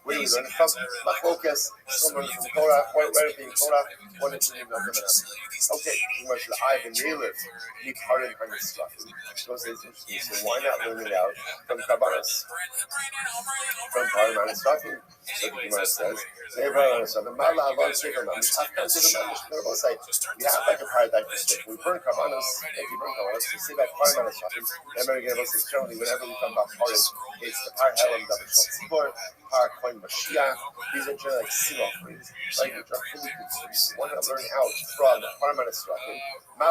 Where do we learn it from? Machlokas, someone from Torah, where being Torah, one is in Nadav and Abihu. Okay, I have been Melech, be part of Hanisrafim. So it's interesting. So why not learn it out from Kabbalas? From part of Hanisrafim. So the Gemara says, we have like a paradise. We burn Kabbalas, if you burn Kabbalas, we say that part of Hanisrafim. Remember again, generally, whenever we talk about part, it's the Par Helam David Shal Par Koin Mashiach. These are generally like sin offerings, right? Which are fully consumed. So why not learn out from Par Hanisrafim? So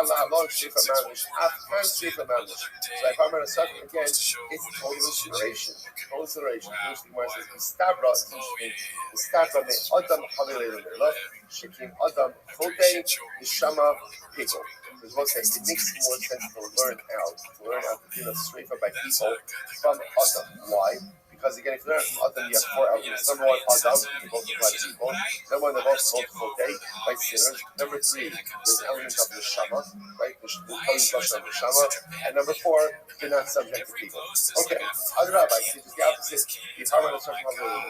by Par Hanisrafim, again, it's total inspiration. Total inspiration. Which the Gemara says, Mistabra is interesting. Mistabra me Adam Havilei Lelach, Shekim Adam Chotei Neshama Pickle. Because we'll say it makes more sense to learn out the din of Sreifa by people from Adam. Why? Because again, if you learn from Adam, you have four elements. Number one, Adam, you both apply to people. Number one, they're both called Chotei by sinners. Number three, there's an element of the Shama, right? The Kali Bashan of the Shama. And number four, they're not subject to people. Okay, other rabbis, it's the opposite. The Parman is talking about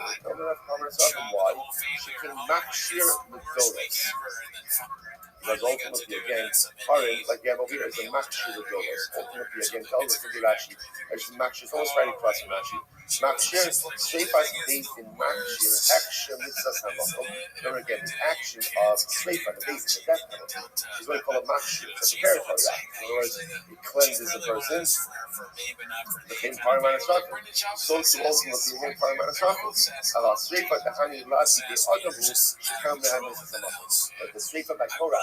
why? She can makshir the donuts. Because ultimately, again, Harin, like you have over here, is a makshir the donuts. Ultimately, again, tell us the Rashi. There's makshir, it's almost writing class in Rashi. Makshir, Sreifa is based in makshir, action, mitzvah, hamakom. Remember again, the action of Sreifa, the base of the death penalty, is what we call a makshir. It's a preparatory act. In other words, it cleanses the person. The same Parman Hanisrafim. So to ultimately the Parman Hanisrafim. Allah Sreifa, the Hani Lasi, the Adamu, should come behind mitzvah, hamakom. But the Sreifa by Torah,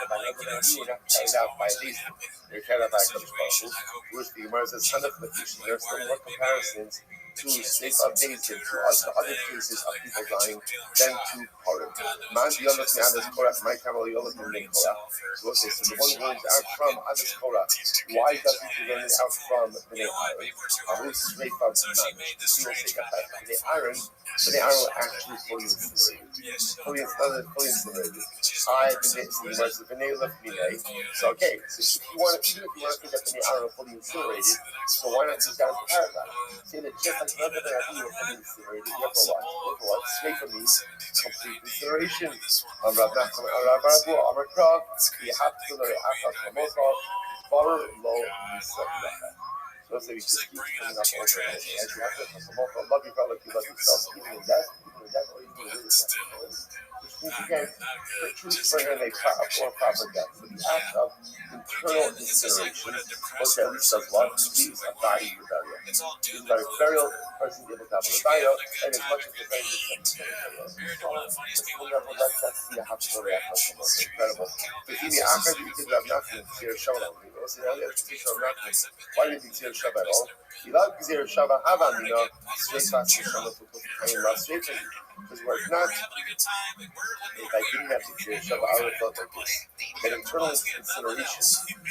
by Nadav and Abihu, were not carried out by these. They're carried out by HaKadosh Baruch Hu, which the Gemara says, there are still more comparisons to Sefer Bezdin, to us the other cases of people dying, then to Purim. Man Yolach Adas Korach, my Kamal Yolach Min Korach. So okay, so the one who learns out from Adas Korach, why doesn't he learn it out from Bnei Aaron? Who's Sefer Mamish? He will say that Bnei Aaron will actually fully incinerated. Fully incinerated. I Bnei Lef Minei. So okay, so if you want to, even if you want to think that Bnei Aaron are fully incinerated, so why not use that as a paradigm? Say that just like none of the Rabbi were fully incinerated, therefore what? Sefer means complete incineration. Rav Nachman, Rav Abu, Amar Krav, Yehabtulei Achad Kamosov, Bar Lo Nisach. So let's say we just keep coming up over it. As you have to love your God like you love yourself, even in death, or even in death. Which means again, choose for him a proper death. So the act of internal incineration, which at least does what? Leaves a body with burial. Leaves by burial, the person is able to have a burial, and as much as the burial is that's the incredible. But in the Achad, you could have nothing to Tzir Shabbat. Why did Tzir Shabbat at all? You love Tzir Shabbat Havamina, straight past the Shabbat to love straight from you. Because we're not, if I didn't have Tzir Shabbat, I would have felt like this. That internal incineration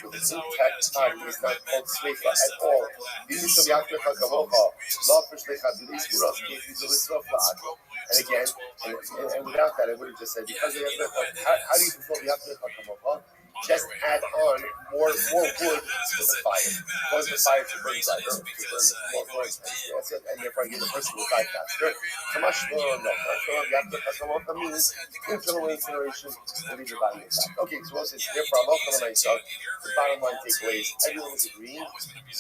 with an intact body is not called Sleifa at all. And again, and without that, I would have just said, because of how do you fulfill the Yachlecha? Just add on more wood to the fire. Cause the fire to burn brighter, to burn more expensive. That's it, and therefore the person will die faster. Kamash Yachlecha means internal incineration will leave the body intact. Okay, so also it's therefore the bottom line takeaway is everyone is agreeing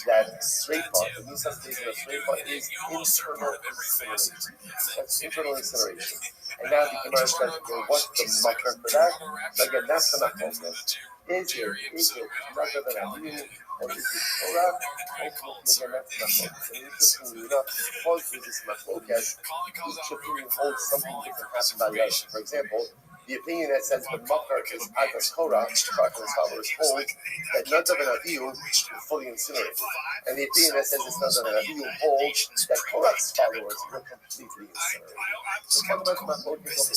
that Sreifa, the Nisan station of Sreifa is internal incineration. That's internal incineration. And now the Gemara says, well, what's the makar for that? So again, that's the machlokas. Is it rather than Avinu, or is it Torah? Again, that's machlokas. And interestingly enough, because there's this machlokas, each opinion holds something different happened by the other. For example, the opinion that says the makar is Agas Korach, Korach and his followers hold that Nadav and Avihu were fully incinerated. And the opinion that says it's Nadav and Avihu holds that Korach's followers were completely incinerated. So fundamental machlokas,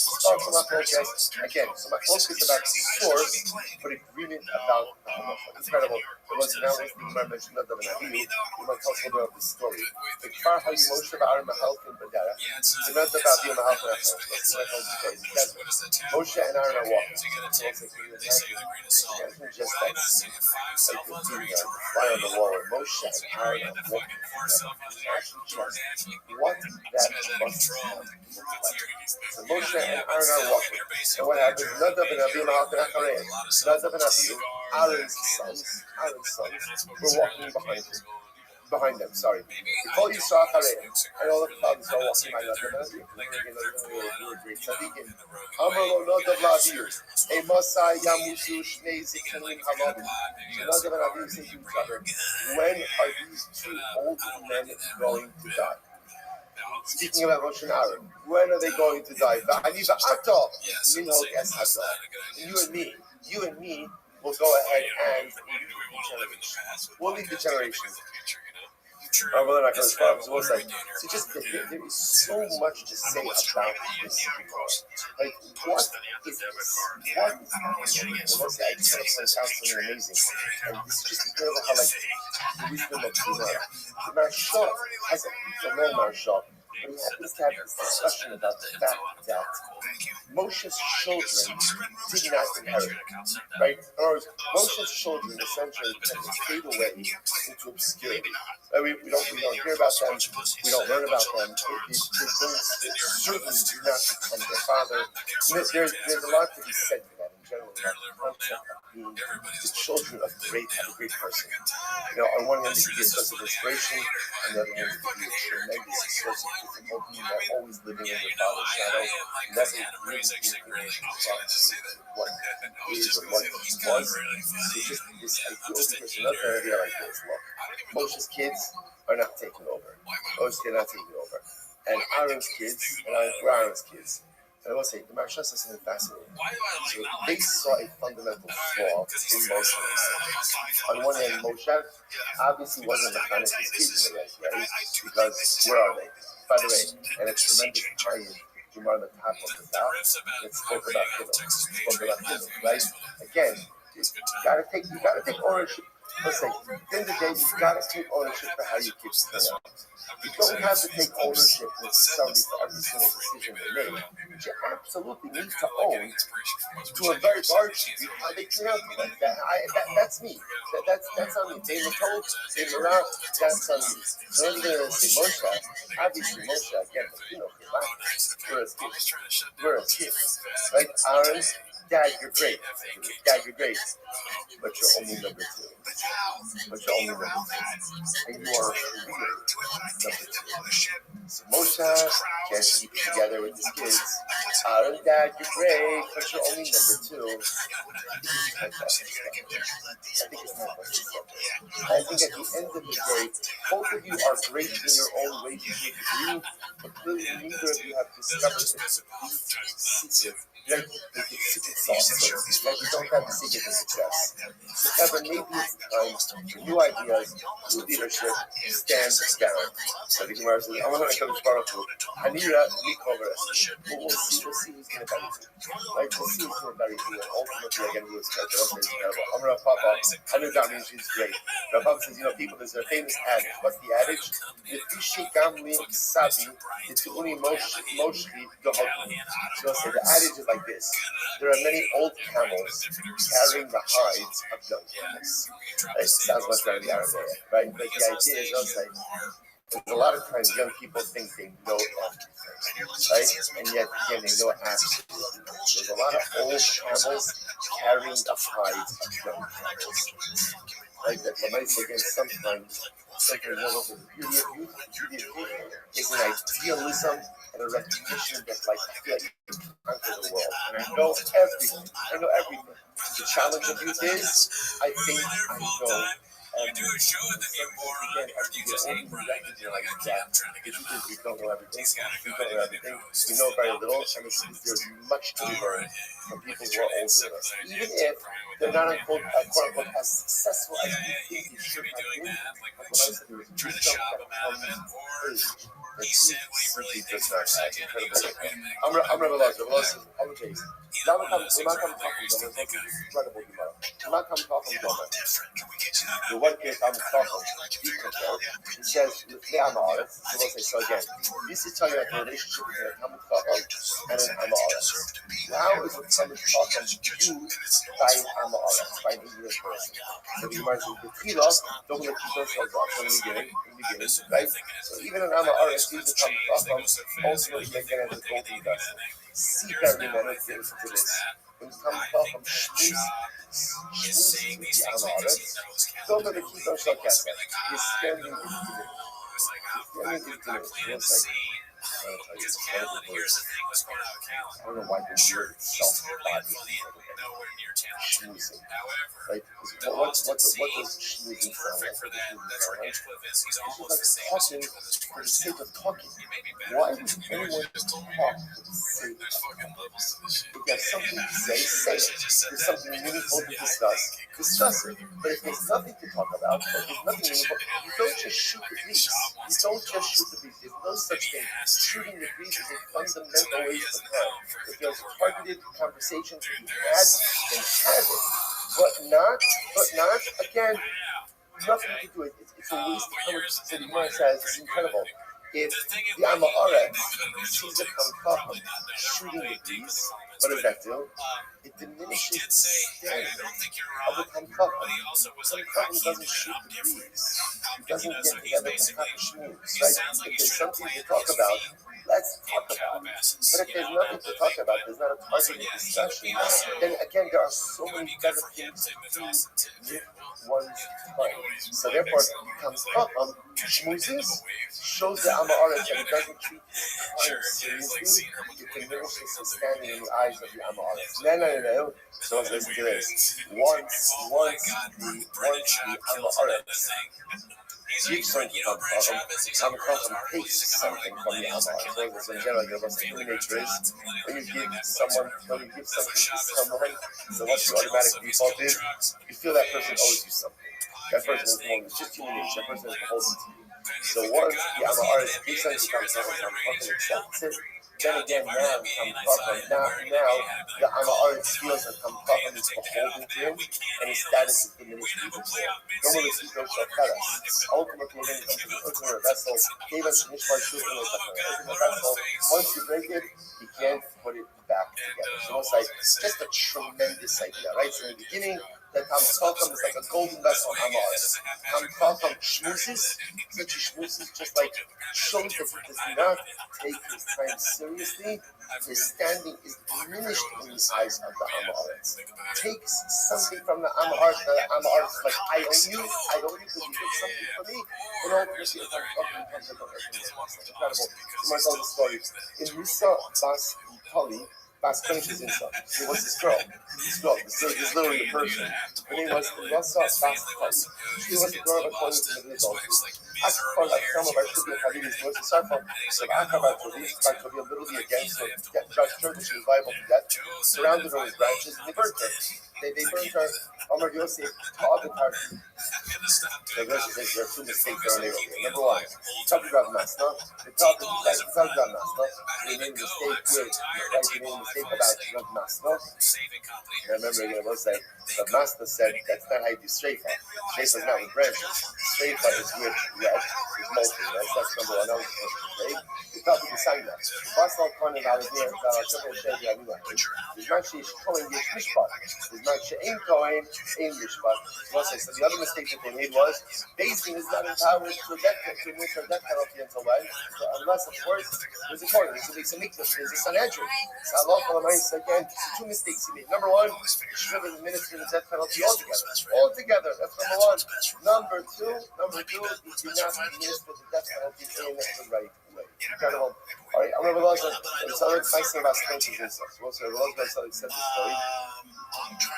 again, so machlokas about the source, but agreement about the halacha. Incredible. Because now when the Gemara mentioned Nadav and Avihu, you might tell us a little bit of the story. The Kfar how you Moshe Ba'arim Mahalkin Badara, the Nadav Avihu Mahalkin Achel. Let's see what I told you. Moshe and Aaron are walking. So it's like we imagine just like fly on the wall. And Moshe and Aaron are walking. Imagine just what that must have looked like. So Moshe and Aaron are walking. And what happens? Nadav and Avihu Mahalkin Achel. Nadav and Avihu, Aaron's sons, were walking behind them, sorry. And all the fathers are walking behind them. They were great tzaddikim. Amar lo Nadav la'Avihu, Emasai yamusu shnei zikanim haladim. So Nadav and Avihu say to each other, when are these two old men going to die? Speaking about Moshe and Aaron, when are they going to die? And you and me will go ahead and lead the generations. Well, they're not going to spot. So just there is so much to say about this. Like, what is this? What is happening? I just want to point out something amazing. And this is just incredible how, like, the wisdom of the Marsha has a no Marsha. But he happens to have this discussion about the fact that Moshe's children did not inherit, right? In other words, Moshe's children essentially fade away into obscurity. We don't hear about them. We don't learn about them. They certainly do not become their father. There's a lot to be said for that in general about the concept of being the children of a great person. On one hand, it can be a source of inspiration. On the other hand, it can be a tremendous source of difficulty. They're always living in their father's shadow, never really being what is or what he was. So just this idea, there's another idea like this. Look, Moshe's kids are not taking over. Moshe's kids are not taking over. And Aaron's kids were Aaron's kids. And I will say, the Marsha says something fascinating. So they saw a fundamental flaw in Moshe. On one hand, Moshe obviously wasn't the kind of his kids in the right? because where are they? By the way, and a tremendous time you are on the top of the top. It spoke about Hillel, right? Again, you gotta take ownership. Listen, at the end of the day, you gotta take ownership for how your kids turn out. You don't have to take ownership necessarily for every single decision they make. But you absolutely need to own, to a very large degree, how they turn out to life. That's me. That's on me. They were told, they were out, that's on me. So I'm going to say Moshe, obviously Moshe, again, you know, we're a kid. Right? Aaron, Dad, you're great. Dad, you're great. But you're only number two. And you are really number two. So Moshe can't keep it together with his kids. Aaron, Dad, you're great, but you're only number two. I think at the end of the day, both of you are great in your own way to a degree, but clearly neither of you have discovered the secret. Like the secret sauce. Like you don't have the secret to success. However, maybe it's time for new ideas, new leadership, stand down. So the Gemara says, I'm going to come to Baruch. I need that recover. We'll see who's going to bury you. Like, we'll see who's going to bury you. And ultimately, again, we will start to look at it. I'm Rav Papa. I know that means she's great. Rav Papa says, you know, people, there's a famous adage. What's the adage? If you shake down me, sabi, it's only mostly the husband. So say the adage is like this. There are many old camels carrying the hides of young camels. It sounds much better in the Arabic, right? But the idea is also like, a lot of times young people think they know everything, right? And yet, again, they know absolutely. There's a lot of old camels carrying the hides of young camels. Like that, when I say again, sometimes the beauty of youth is an idealism and a recognition that, like, I feel like you can conquer the world. And I know everything. The challenge of youth is, I think I know. You do a show and then you more on, or do you just hate running? You're like, I'm trying to get a We don't know everything. We know very little, and there's much to learn from people who are older than us. Even if they're not quote unquote as successful as we think they should have been. Like when I said there was trying to shop him out of it, or he said what he really thinks about it. I'm Rabbi Lazar. I'm a case. Now we're not talking about incredible tomorrow. We're not talking about the one case I'm talking it says, so again, this is telling you about the relationship between a Talmud Chacham and an Amaretz. How is a Talmud Chacham viewed by an Amaretz, by an English person? So the Gemara says, the Tila, don't let keep themselves up from the beginning, right? So even an Amaretz views the Talmud Chacham ultimately making it as a golden vessel. See every minute, listen to this. When the Talmud Chacham schmoozes with the Amaretz, don't let it keep themselves up. He's standing in the I don't know why the word itself schmoozing. Right? What does schmoozing sound like? It's just like talking for the sake of talking. Why would anyone talk for the sake of talking? If you have something to say it. If there's something meaningful to discuss it. But if there's nothing to talk about, or there's nothing meaningful, you don't just shoot the breeze. There's no such thing. Shooting the breeze is a fundamental way to prepare. If there's targeted conversation to be had, then have it. But not, again, nothing to do it. It's a waste of time. So the Gemara says, it's incredible. If the Amaretz sees the Talmud Chacham shooting the breeze, what does that do? It diminishes the standing of the Talmud Chacham. The Talmud Chacham doesn't shoot the breeze. He doesn't get together to have a schmooze, right? If there's something to talk about, let's talk about it. But if there's nothing to talk about, there's not a targeted discussion, then again, there are so many better things to do with one's time. So therefore, Talmud Chacham schmoozes, shows the Amaretz that it doesn't treat time seriously, it diminishes his standing in the eyes of the Amaretz. No. So let's listen to this. Once the Amaretz gives something from Talmud Chacham takes something from the Amaretz. So in general, what's the human nature is, when you give something to someone, so what's the automatic default is? You feel that person owes you something. That person is more, it's just human nature. That person is beholden to you. So once the Amaharis basically becomes fucking accepts it, then again now the Amaharis feels that Kamkacham is beholden to him, and his status is diminished even more. No more the secret of Keras. Ultimately, when it comes to the ultimate vessel, once you break it, you can't put it back together. So it's like just a tremendous idea, right? So in the beginning, that Kamkacham is like a golden vessel Amaharis. Kamkacham schmoozes, such a schmoozes just like shows that he does not take his time seriously. His standing is diminished in the eyes of the Amaharis. Takes something from the Amaharis, the Amaharis is like, I own you because you did something for me. And ultimately, it's like, comes like it's incredible. You might tell the story. In Risa Bas Tali, Bas Koinish's son. It was this girl. This literally a person. Her name was Risa Bas Tali. She was the girl of according to the adultery. Akfar Akram of Artubi Khalidis was a serpent. So Akram Artubi literally against her, judged she was liable to death, surrounded her with branches, and they burnt her. They burnt her. Omar Yosef taught the party. The verse says there are two mistakes that are made over here. Number one, Rav Masna. The Rav Masna. They made a mistake with, right? They made a mistake about Rav Masna. I remember again, I will say, Rav Masna said that's not how you do streifa. Streifa is not with branches. Streifa is with red, with molten, right? That's number one. That was the first mistake. The Rav Masna. Basal Kohen out of here, there's not Sheish Kohen Yesh Mishpat. There's not She'en Kohen, Ein Mishpat. So the other mistake that they made was Beis Din is not empowered to administer a death penalty until when? So unless, of course, there's a court, there's a mikvah, there's a Sanhedrin. So Allah, again, two mistakes he made. Number one, he should have administered the death penalty altogether. That's number one. Number two, he did not administer the death penalty in the right way. Incredible. All right, I'm going to realize it's another nice thing about Spencer's insights. We'll say, said this story.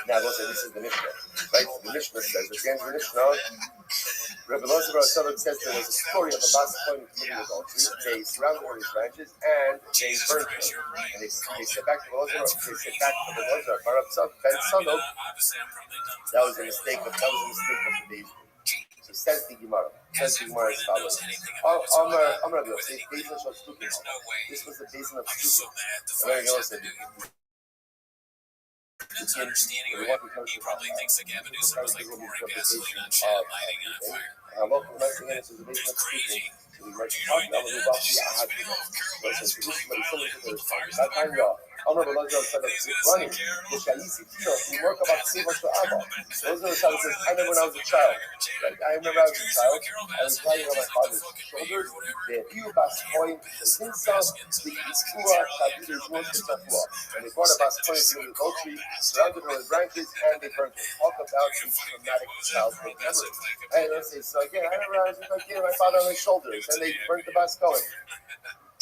Now, we'll say this is the Mishnah. Right? The Mishnah says, at the end of the Mishnah, Rabbi says there was a story of a Bas Kohen committing adultery. They surrounded her with branches and they burned her. And they said back to the Lozar, Ben Sanok, that was a mistake of the Beis Din. So says the Gemara. Says the Gemara as follows. This was the Beis Din of Stupid. And then he said, That's understanding of it. He probably thinks the Gavin Newsom was like pouring gasoline on shit and lighting it on fire. It's crazy. You know, he did that. I remember when I was a child. I remember I was lying on my father's shoulders. The Bas Kohen, and they brought a Bas Kohen to the adultery, surrounded her with branches, and they burned her. Talk about these traumatic childhood memories. And let's say, so again, I remember I was with my father on his shoulders, and they burnt the Bas Kohen.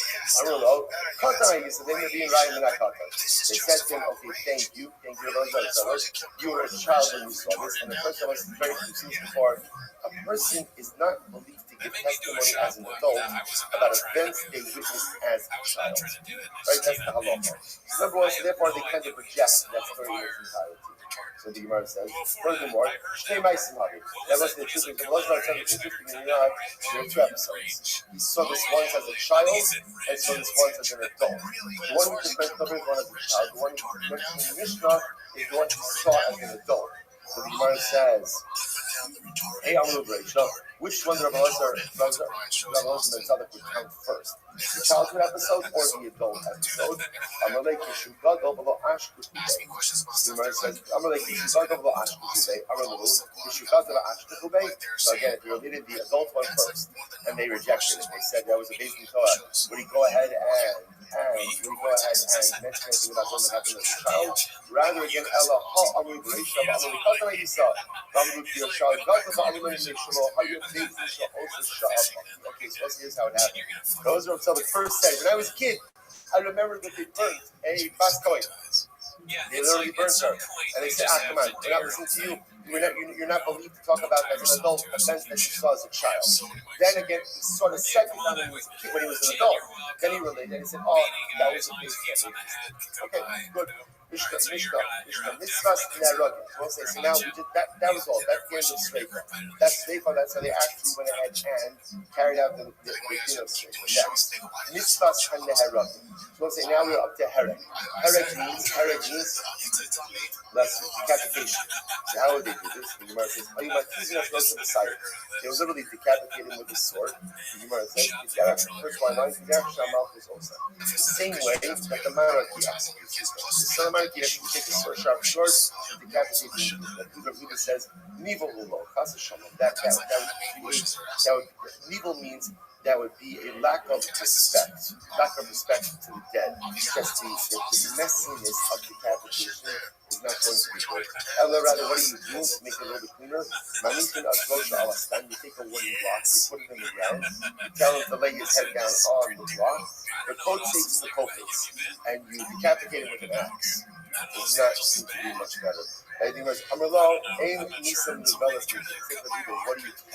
I don't know. Katan, he said, they were being right in that Katan. They said to him, okay, thank you. You were a child when you saw this. And the person was very confused before. A person is not believed to give testimony as an adult about events they witnessed as a child. Right? That's the halacha. Number one, so therefore they kind of reject that story in its entirety. So the Gemara says, furthermore, that was the truth. It was not interesting. There are two episodes. He saw this once as a child and saw this once as an adult. The one which is mentioned is one as a child. The one which is mentioned in the Mishnah is the one he saw as an adult. So the Gemara says, hey, which one of Rabbi Elazar and Tzadok would count first? The childhood episode or the adult episode? So again, if you omitted the adult one first, and they rejected it, they said that was a Beis Din Torah. Would he go ahead and mention anything about one that happened as a child? Rather again, okay, so here's how it happened. Those are the first said. When I was a kid, I remember that they burnt a Bas Kohen. They literally burnt her. And they said, come on, we're not listening to you. You're not believed to talk about as an adult events that you saw as a child. Then again, he sort of said it when he was a kid, when he was an adult. Then he related and he said, that was a Beis Din. Okay, good. Mitzvahs Nerogim. We'll say, so now we did that was all. That's the end of Sreifa. That's Sreifa, that's how they actually went ahead and carried out the din of Sreifa. Next, Mitzvahs Nerogim. So we'll say, now we're up to Herek. Herek means decapitation. So how would they do this? The Gemara says, they were literally decapitated with a sword. The Gemara says, first one line, the same way that the monarchy executes. So the monarchy actually take a sword, sharp sword, decapitate them. The Buddha says, Nivel Ulo, that Nivel means that would be a lack of respect to the dead. Because the messiness of decapitation is not going to be good. Rather, what do you do to make it a little bit cleaner? You take a wooden block, you put it in the ground, you tell him to lay his head down on the block, the coat takes the kofis, and you decapitate him with an axe. It does not seem to be much better. What are you talking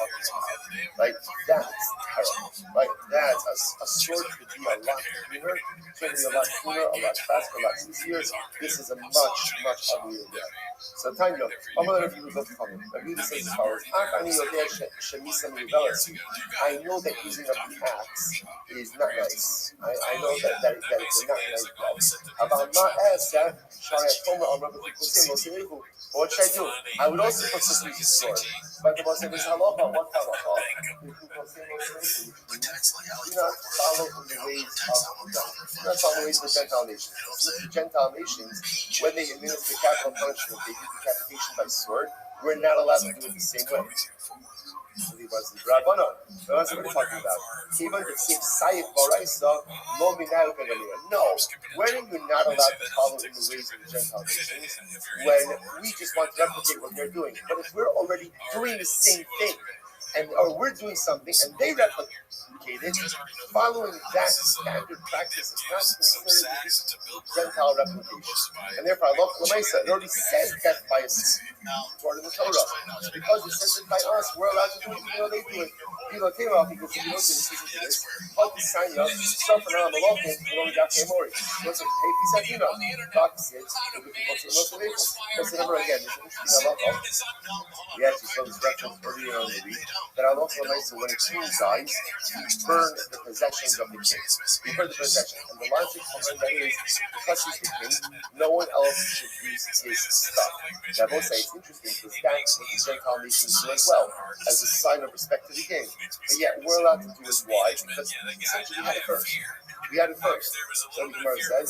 about? Like, that's terrible. Like, that's a sword could be a lot cleaner, a lot faster, a lot easier. This is a much uglier death. So, Tanya, I'm going to review the comment. Rabbi says as follows: I know that using a axe is not nice. I know that it's a not nice death. What should I do? I would also put some use sword. But the Muslim is halacha, what halacha? Do not follow the ways of the Gentile nations. The Gentile nations, when they administer capital punishment, they do decapitation by sword. We're not allowed to do it the same way. What are you talking about? No, when are you not allowed to follow in the ways of the Gentile nations? When we just want to replicate what they're doing. But if we're already doing the same thing, or we're doing something and they replicate it, following that standard practice is not considered Gentile replication. And therefore, Allah it already says death by a sword in the Torah. Because it says it by us, we're allowed to do it even though they do it. Because if you don't do this, how can sign up, suffer on the local, only got Mori. What's it? Hey, he said, you know, Fox says, what's the number again? There's an interesting Allah. We actually saw this reference earlier on the week that Allah when a king dies, he burned the possessions of the king. He burned the possessions. And the logic behind that is, because he's the king, no one else should use his stuff. Now, both say it's interesting because that's what the Gentile nations do as well, as a sign of respect to the king. But yet, we're allowed to do it. Why? Because essentially we had it first. So the Gemara says,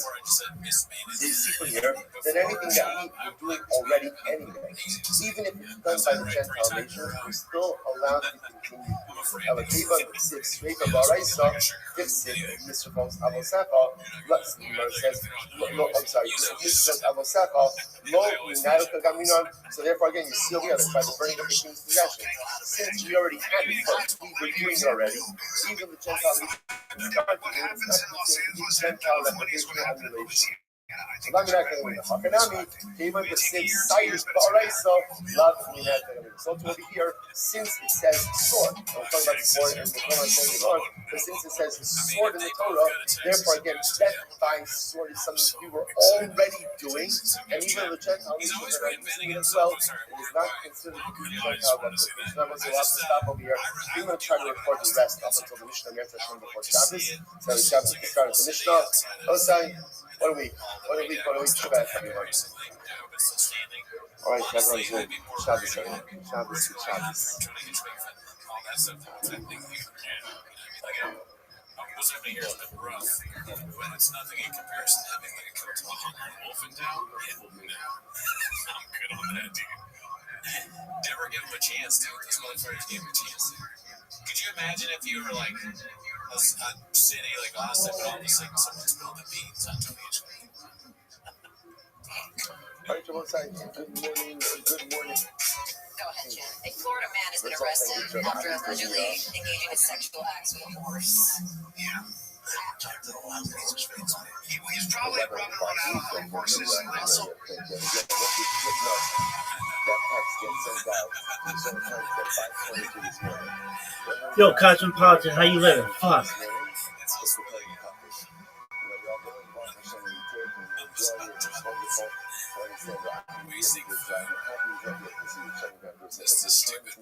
they see from here that anything that we're doing already anyway, even if it's done by the Gentile nations, we're still allowed to continue. Mr. Fox Avosafa, the Gemara says, so therefore again, you seal the other by the burning of the king's possession. Since we already had it first, we were doing it already, even the Gentile nations start to do it, it's not considered Gentile replication and emulation. So over here, since it says sword, we're talking about sword and but since it says sword in the Torah, therefore again, death by sword is something we were already doing, and even the Gentile nations that are using it as well, it is not considered to be Gentile replication. So I'm going to stop over here. We're going to try to record the rest up until the Mishnah Merta Shem before Shabbos. So the Shabbos can start at the Mishnah. Osai. What a week, Shabbat, everyone. All right, everyone's good. Shabbos. What's happening here has been rough, but it's nothing in comparison to having like a kill to a wolf in town. I'm good on that, dude. Never give him a chance, dude. Those motherfuckers gave him a chance. Could you imagine if you were like a city like Austin, but all of a sudden someone spilled the beans on Tony H. All right, good morning. Go ahead, Jen. A Florida man has been arrested after allegedly engaging in sexual acts with a horse. Yeah. He's probably running around horses. Yo, Cosmopolitan, how you living? Fuck. beautiful. I understand that. It's the stupid,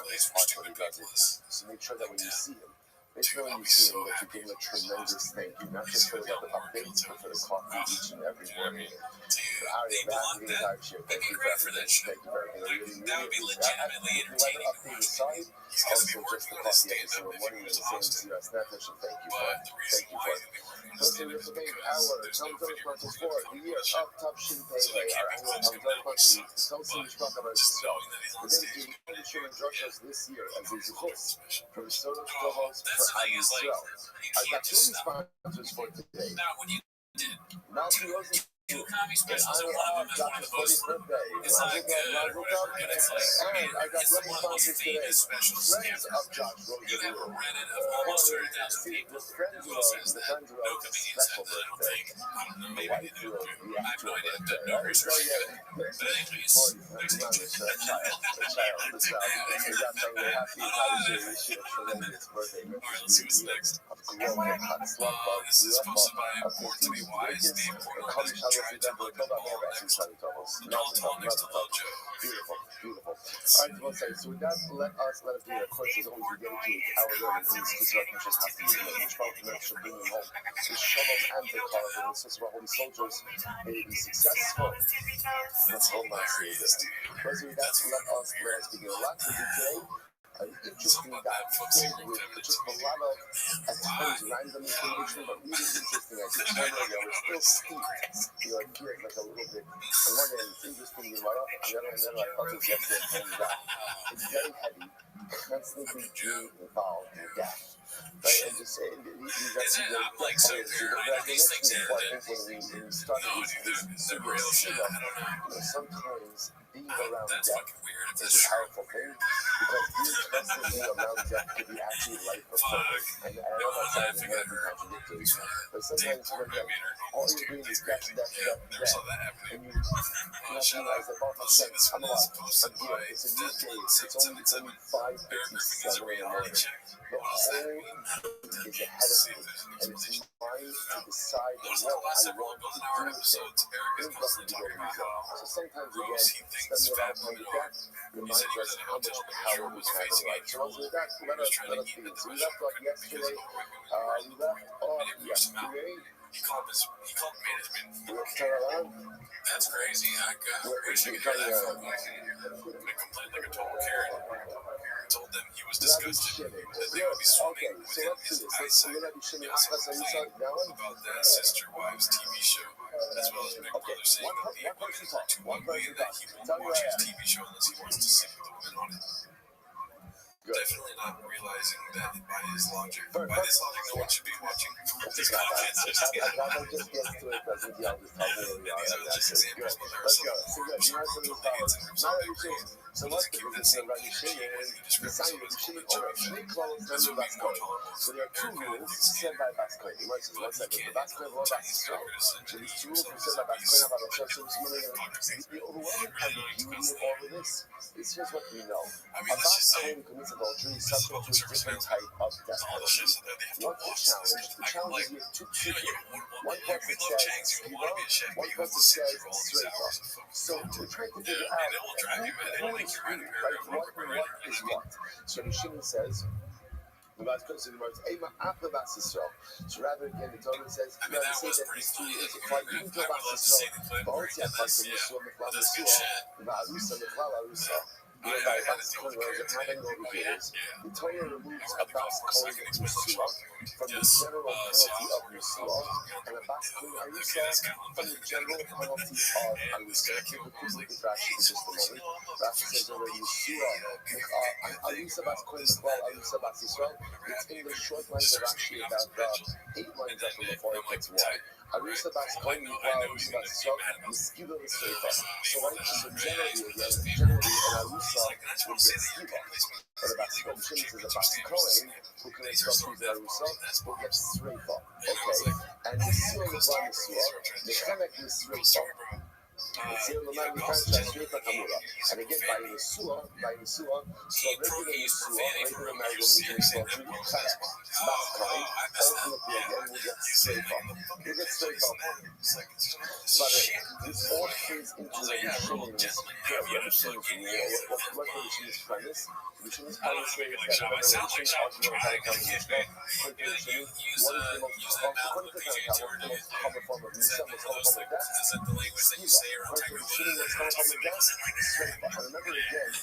place for stupid people is So make sure that when you see him, make Dude, sure when I'll you be see so him that you happy give him a if it was tremendous awesome. thank you, not You just see for what the Del Mar updates, but for the coffee each and every you know what I morning. mean? For Dude, Ari, people that like the that, entire shit. they'd Thank be you for great for everything. that show. Thank you for everything. That would be Really, legitimately the weather entertaining to update watch. aside, He's going to be also just working the on his coffee every stand-up single if he morning moves and to the same as Austin. US Netflix, and thank you for But it. the reason Thank you why for he'll it. be working on his First, stand-up this is is the main because hour. there's Tell no me video what is recording for. equipment The on year the show. of Top Shin Pei. So they can't be posting that, which sucks. Toasting But Mishpach about just himself. knowing that he's on The stage day with me, Shuman Drushos this year as a Zuchus special. from Sotos Oh, Provos that's for the thing is, like, Israel. you I've got can't two just stop. sponsors for today. Now, when you did Malti Rosen. two comedy In specials and honor one of them of is one of Dr. the most, Cody's birthday. it's not good or whatever, but it's like, I mean, And I got it's one like one of the most sponsors today. famous specials Friends ever. of Josh You've Rosen. ever rented of almost 30,000 people. Who else has that? No comedians have that, I don't think. I don't know, maybe they do. I have no idea. I've done no research. But anyways, there's a The child. We got some happy Kaddish year. Tremendous birthday. Alright, let's see what's next. Of growth, This is posted by Born to Be Wise, the important one is tried to look at all next. Don't tell next to Lil Joe. Beautiful, beautiful. All right, one second. So with that, let us do it. Of course, as always, we dedicate our learning in this Kisrat Mishas has to be the Mishpach Mishas bring them home. The Shalom and the Kar, and the Sisra Holy Soldiers may be successful. That's all my say. First, with that, let us begin. A lot to do today. An interesting dot filled with just a lot of, at times, random information, but really interesting ideas. Remember, we're still steeped. You're here like a little bit. On one hand, it's interesting, you might up, on the other hand, like puzzles yesterday, and it's very heavy, constantly being involved in death. Right, and just saying, I'm like so paranoid of these things when we started is it real shit? I don't know. Sometimes being around That's death fucking weird if is that's a true. powerful thing, because being constantly around death could be actually life affirming. And I know that sounds inherently contradictory, but sometimes when all you're doing is death, Never saw that happening. and you realize that, oh, I'll see this I'm one alive, is posted I'm here, by it's a new day, it's only 5:57 It's a in the reality morning. check. The What does that whole mean? is ahead of me, and it's mine to decide There's what like the last I several want to Golden do Hour with it. episodes, Eric is constantly talking about how So sometimes, gross he again, thinks spending a lot of Fat time Boy with death He reminds said he was us in a how much hotel room, power sure we was have in facing a life. So with that, He was trying to eat at the we restaurant left off because he yesterday. was right when We left off yesterday. He called management. Turn around. That's crazy. I wish I could hear that phone call. I complained like a total Karen. Told them he was disgusted that they would be swimming within his eyesight. He also complained about that Sister Wives TV show, as well as Big Brother saying that the women are too ugly and that he won't watch his TV show unless he wants to sleep with the women on it. Definitely not realizing that by this logic, no one should be watching this content. Just get to it, doesn't yell, just tell me where we are. These are just examples, but there are Let's some go. So good. You have some of those not every change. So what's the business of running shit and deciding to shit over snake clothes and the Bascoin? So there are two rules set by Bascoin. You might say, one second. The Bascoin law Bascoin. So these two rules are set by Bascoin about the church of the overwhelming ambiguity of all of this is here's what we know. A Bascoin commits adultery is subject to a different type of death penalty. What's the challenge? The challenge is you have two people. One person says Skiba, one person says Sreifa. So we're trying to figure out who is who, right? What is what. So the Shimon says, so rather again, the Torah says, you have to say that these two is apply even to Bas Yisrael, but also apply to Yisrael, Mechlal Yisrael, Va'arusa, Mechlal Arusa. By Bas Kol, whereas it happened over here is, the Torah removes a Bas Kol Yisrael from the general penalty of Yisrael, and a Bas Kol Arusa from the general penalty of Arusa. Let's take a quick look at Rashi for just a moment. Rashi says over Yisrael, Arusa Bas Kol Mechlal Arusa Bas Yisrael. It's in the short lines of Rashi about 8 lines up from before it gets wide. Arusa Bas Kol Mechlal Arusa Bas Yisrael, Miskiva L'Sreifa. So generally, an Arusa would get Skiva. But a Bas Kol Shimon says a Bas Kohen who commits adultery with Arusa will get Sreifa. Okay? And Nisua Mechlal Nisua, Mechanek Nisreifa. Zero Lamar Mikancha Shrifa Kamura. And again, by Yeshua, so regular Yeshua, regular Marigold means adultery, Kara, Baskain, ultimately again will get Shrifa. You get Shrifa. But this all feeds into Rabbi Shimon's rule. What Rabbi Shimon's premise? Rabbi Shimon's premise is that Rabbi Shimon's argument about what is the most common form of Musa, what's common form of death? According to Rabbi Shimon, what's common form of death? Shrifa. And remember again,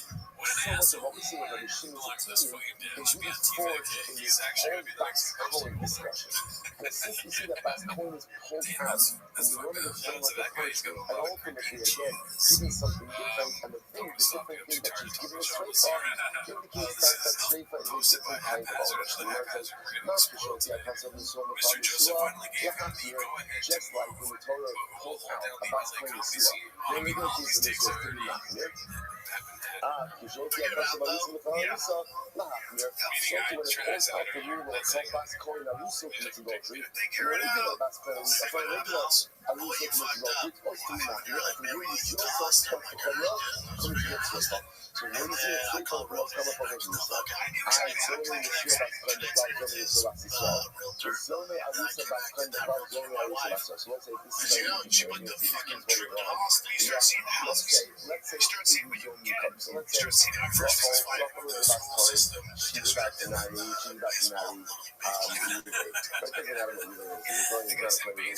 so much of what we see with Rabbi Shimon's opinion is really forged in this whole Bas Kohen discussion. Because since we see that Bas Kohen is pulled out from the normative framework of punishment, and ultimately, again, giving something different, and the different thing that she's giving us Shrifa indicates that Shrifa is a different kind of ownership. The Lord says, not to show the concept of the Son of Yeshua, just like when the Torah pulls out a Bas Kohen Yeshua. Then we go to Jesus and says, to be Machmir. Kishoti Akasa Barusa Makarusa, Lahachmir. So when it pulls out the rule of Bas Kohen Arusa commits adultery, the regular Bas Kohen, regular Arusa commits adultery, it's supposed to be Machmir. And from here you see also coming to get Shrifa. So when you see a Shrifa of what's coming from Arusa, I Zone Yeshua Bas Kohen the Cloud Zone Yeshua Bas Yisrael. The Zone Arusa Bas Kohen the Cloud Zone Arusa Bas Yisrael. So let's say this is very interesting. Let's say so let's say Rachel is about to marry, she's about to marry, Maybe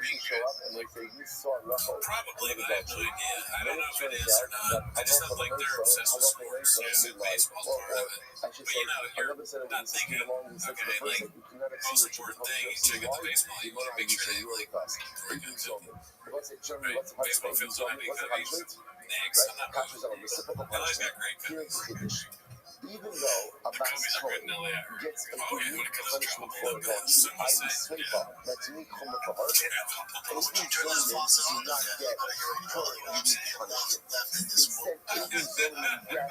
she show up and they say, you saw Rachel, probably the adultery. Then it turns out that Halacha L'Reisa is midlife. I should say, another set of witnesses came along and said to the first that you cannot see what you're supposed to see. Why? You want to use a really fast. What's it, Germany? What's the punishment? What's the punishment? Right? Kashrus are a reciprocal punishment. Here it's Kiddush. Even though a Bas Kohen gets a unique punishment for adultery, i.e. Shrifa, that's unique chumrah for her, even Zonim do not get her unique punishment. Instead, even Zonim get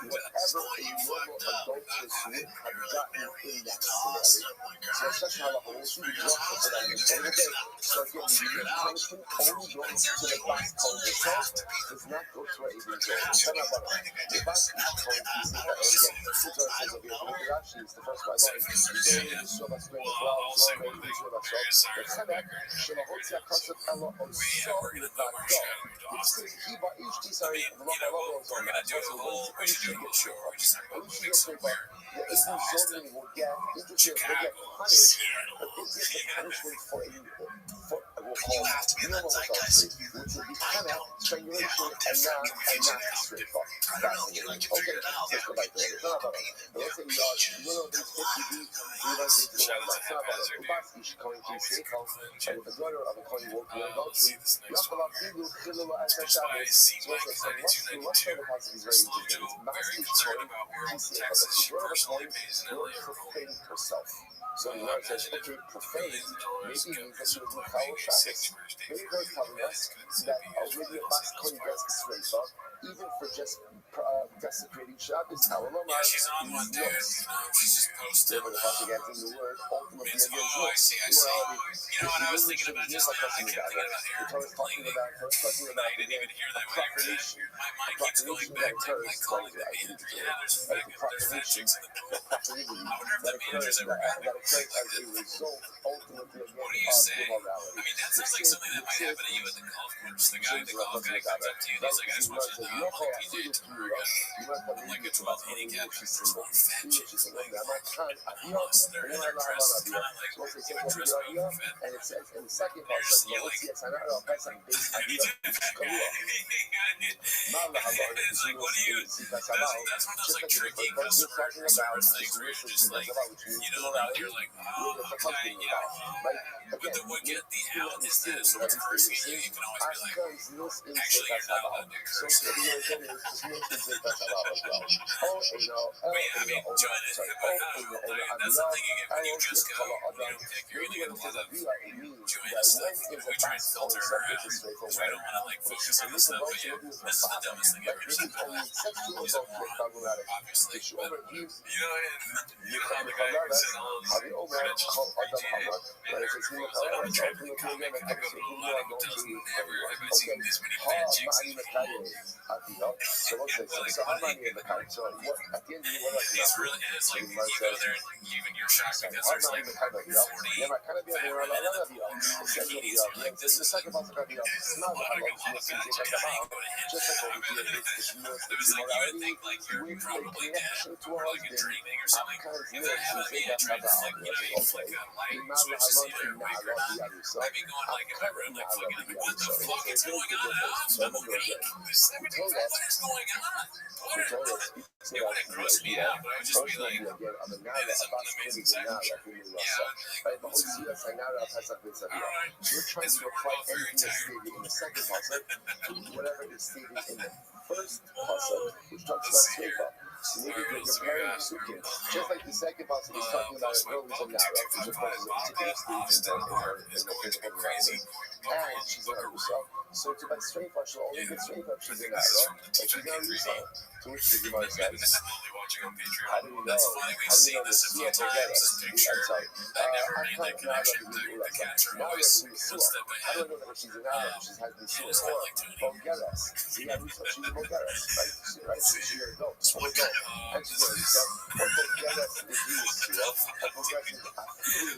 whatever a normal adulteress would have gotten in that scenario. So it's such a halacha. We'll see the drop for that in the day. So again, the unique punishment only goes to the Bas Kohen herself, does not go to her even Zonim. The Bas Kohen is again, the two verses of the Rashi is the first by line. Zonim Yeshua Bas Kohen Cloud, Zonim Yeshua Bas Kohen. The Chedek, Shemahotzi HaKasav Ella Oso Levado. It's he by each desire of the Lord on that. So when she gets Shrifa, the Eidim Zonim will get punished, but they get the punishment for we'll call normal adultery, which would be strangulation and not Shrifa. Fascinating. Okay, let's go back to it. But let's say you know these 50 we don't need to worry about. It's not about it. Ubas ish going to Seiko, and if the daughter of a Kohen will do adultery, Yachalav Dilu Chilula Asher Shabbos. So what's the passage is very interesting. It's Bas ish Kohen to Seiko. The daughter of a Kohen will profane herself. So the Lord says, okay, profane, maybe it means that she was Michal Shabbos. Maybe they're telling us that already a Bas Kohen gets Shrifa, even for just desecrating Shabbos. Yeah, she's on one, dude. She's just posted. The word ultimately against I see. You know what I was thinking about just now? I kept thinking about here. I didn't even hear that when I read it. My mind keeps going back to like calling them in. Yeah, there's fat chicks in the middle. I wonder if the managers ever got it. As a result, ultimately, what do you say? I mean, that sounds like something that might happen to you at the golf course. The guy at the golf guy comes up to you and he's like, I just want you to know, like, PJ tomorrow, I'm like a 12 handicap, and there's more fat chicks. Like, almost, they're kind of like, dressed up fat. and it says in the second part, it says, It's like, what do you, that's one of those like tricky customer service things where you're just like, you know, you're like, oh, okay, yeah. But then what get the out is this, so what's cursing you, you can always be like, actually, you're not allowed to curse. But yeah, I mean, join it, that's the thing you get when you just go, you don't think you're gonna get a lot of join stuff. You know, we try and filter around, because we don't want to like focus on this stuff, but yeah, this is the dumbest thing I've ever seen in my life. Obviously, but, you know, and Garas, Havi Omer, Kol Adam Hama. Right? It says, Hima Karas, ultimately again, I come to whom you are going to leave. Okay, Ha Ma'ani Mekaye Aviyo. So what's this? So Ha Ma'ani Mekaye. So what, at the end of the day, what do I come out? So the Gemara says, Ha Ma'ani Mekaye Aviyo. Yema Kana Biya V'Yora La'Alam Aviyo. It says over here, Aviyo. This is the second pasuk Aviyo. Now the halach is missing Zekatamal. Just like over here, it's morality with a connection to her husband. Because yes, she said that okay. Imam Halon in Na'ala Biyarusa. Akar in Na'ala Biyarusa. It's a very good difference. So remember again, we told us, so that's the idea. Personally, again, I'm a Na'ala, Abbas Kuni bin Na'ala, Kuni Rasa. Right? But also, yes, I Na'ala, Pesach bin Savia. So we're trying to apply everything that's stated in the second pasuk to whatever is stated in the first pasuk, which talks about Sreifa. So maybe you're comparing the psukim. Just like the second pasuk is talking about a girl who's a Nara, which of course is a particular stage in the physical reality. And she's an Arusa. So it's about Sreifa. She'll only get Sreifa if she's a Nara, but she's an Arusa. To which the Gemara says, how do we know? How do we know the Suah Bogeres? I'm sorry. I'm kind of Nara to be Ulasa. Nara to be Suah. How do I know that she's a Nara? She has been Suah. Or Bogeres. See, Arusa, she's a Bogeres. Right? She's an adult. And she's an Arusa. Or Bogeres is really Suah. Or Bogeres is affiliated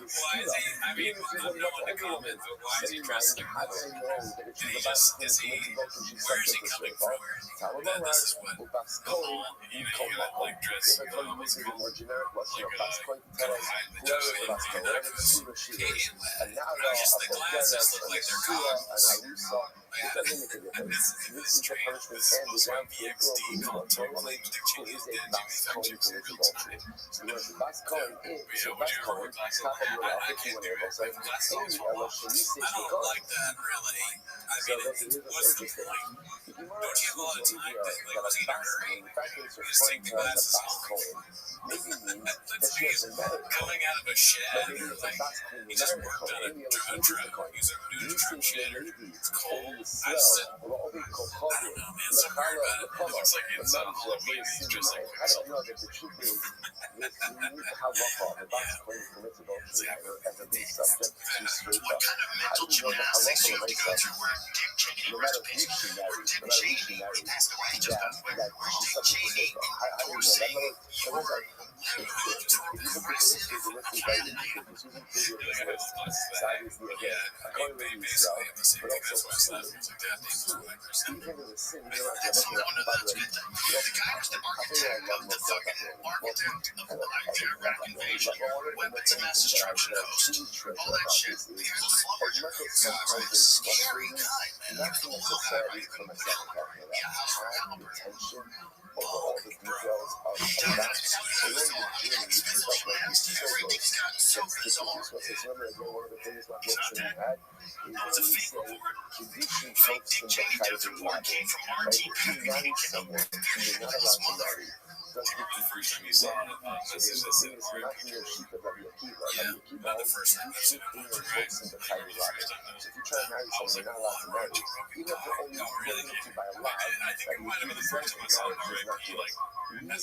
with Suah. Even if she's a much older woman. Same mind, how do I know that if she's about to commit adultery, she's subject to Sreifa? Talmud Bas Kohen, you call Makom. If I tell you this is a more generic lesson of Bas Kohen, tell us whoever the Bas Kohen, whatever the Surah she is, and now a Bogeres, and a Suah, and a Rusa, it doesn't make a difference. This is the punishment handed down to a girl who is a Bas Kohen commits adultery. So the Bas Kohen is, so Bas Kohen, Kappa Yura, 51 says, Amy Ella Shemisi Shekon. So that's it, interesting. The Gemara assumes over here that a Bas Kohen, the fact that it's referring to her as a Bas Kohen, maybe means that she has a married Kohen. But maybe it's a Bas Kohen, a married Kohen, maybe else uses the Kohen. These things that maybe only Yisrael, or only Kochavu, L'chala, the Mamzer, very similar. I don't know that the truth is, we need to have halacha, the Bas Kohen commits adultery as a being subject to Sreifa. How do we know the halacha of Mesa? No matter who she marries, that she's subject to Sreifa. How do we know that? If you look at the list, there's a list of very interesting. This was included in this list. So obviously, again, according to Yisrael, but also even in the sin, you don't have to look at it. By the way, I think I love most of that. One of the things that I choose treasure about this is, as much as sometimes it's frustrating, not necessarily for myself talking about, I have attention over all the details of that. So when you're doing this stuff, like it's so good. Remember, again, one of the things my books that we had is when we say tradition helps in the Kaiser level. Right? If you marry someone who you're not allowed to marry, does the tradition wrong? So there's the thing is not in your sheet of Rabbi Akiva. Rabbi Akiva holds tradition helps in the Kaiser level. So if you try to marry someone you're not allowed to marry, even if you're only getting into by a lot, Rabbi Akiva says that marriage is not good. We don't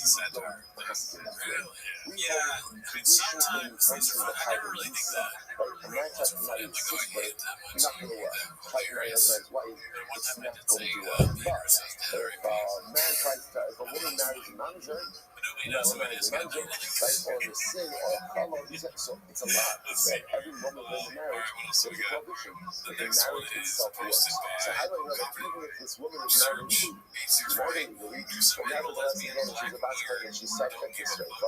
trust in that way. We hold tradition comes from the Kaiser level. But a man tries to marry his sister, it's not going to work. Tries to marry his wife, it's not going to work. But if a man tries to, if a woman marries a mamzer, right, or the sin, or a challah, so it's a lot. It's that every woman in the marriage, there's a prohibition, but the marriage itself works. So how do I know that even if this woman is married legally, or nevertheless, you know that she's about to marry and she's subject to Sreifa,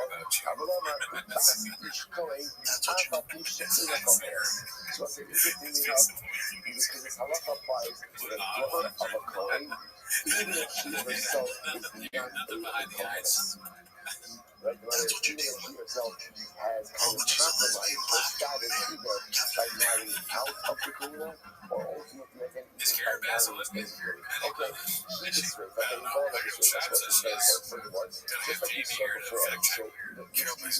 so I said, interestingly enough, because this halacha applies to the daughter of a Kohen, even if she herself is not a Koheness. Right? Even if she herself has kind of compromised her status either by marrying out of the Kohena or ultimately again even by marrying physically. Okay, he gets Sreifa, okay, all of this Sreifa, that's what's very important. Just like we said before, so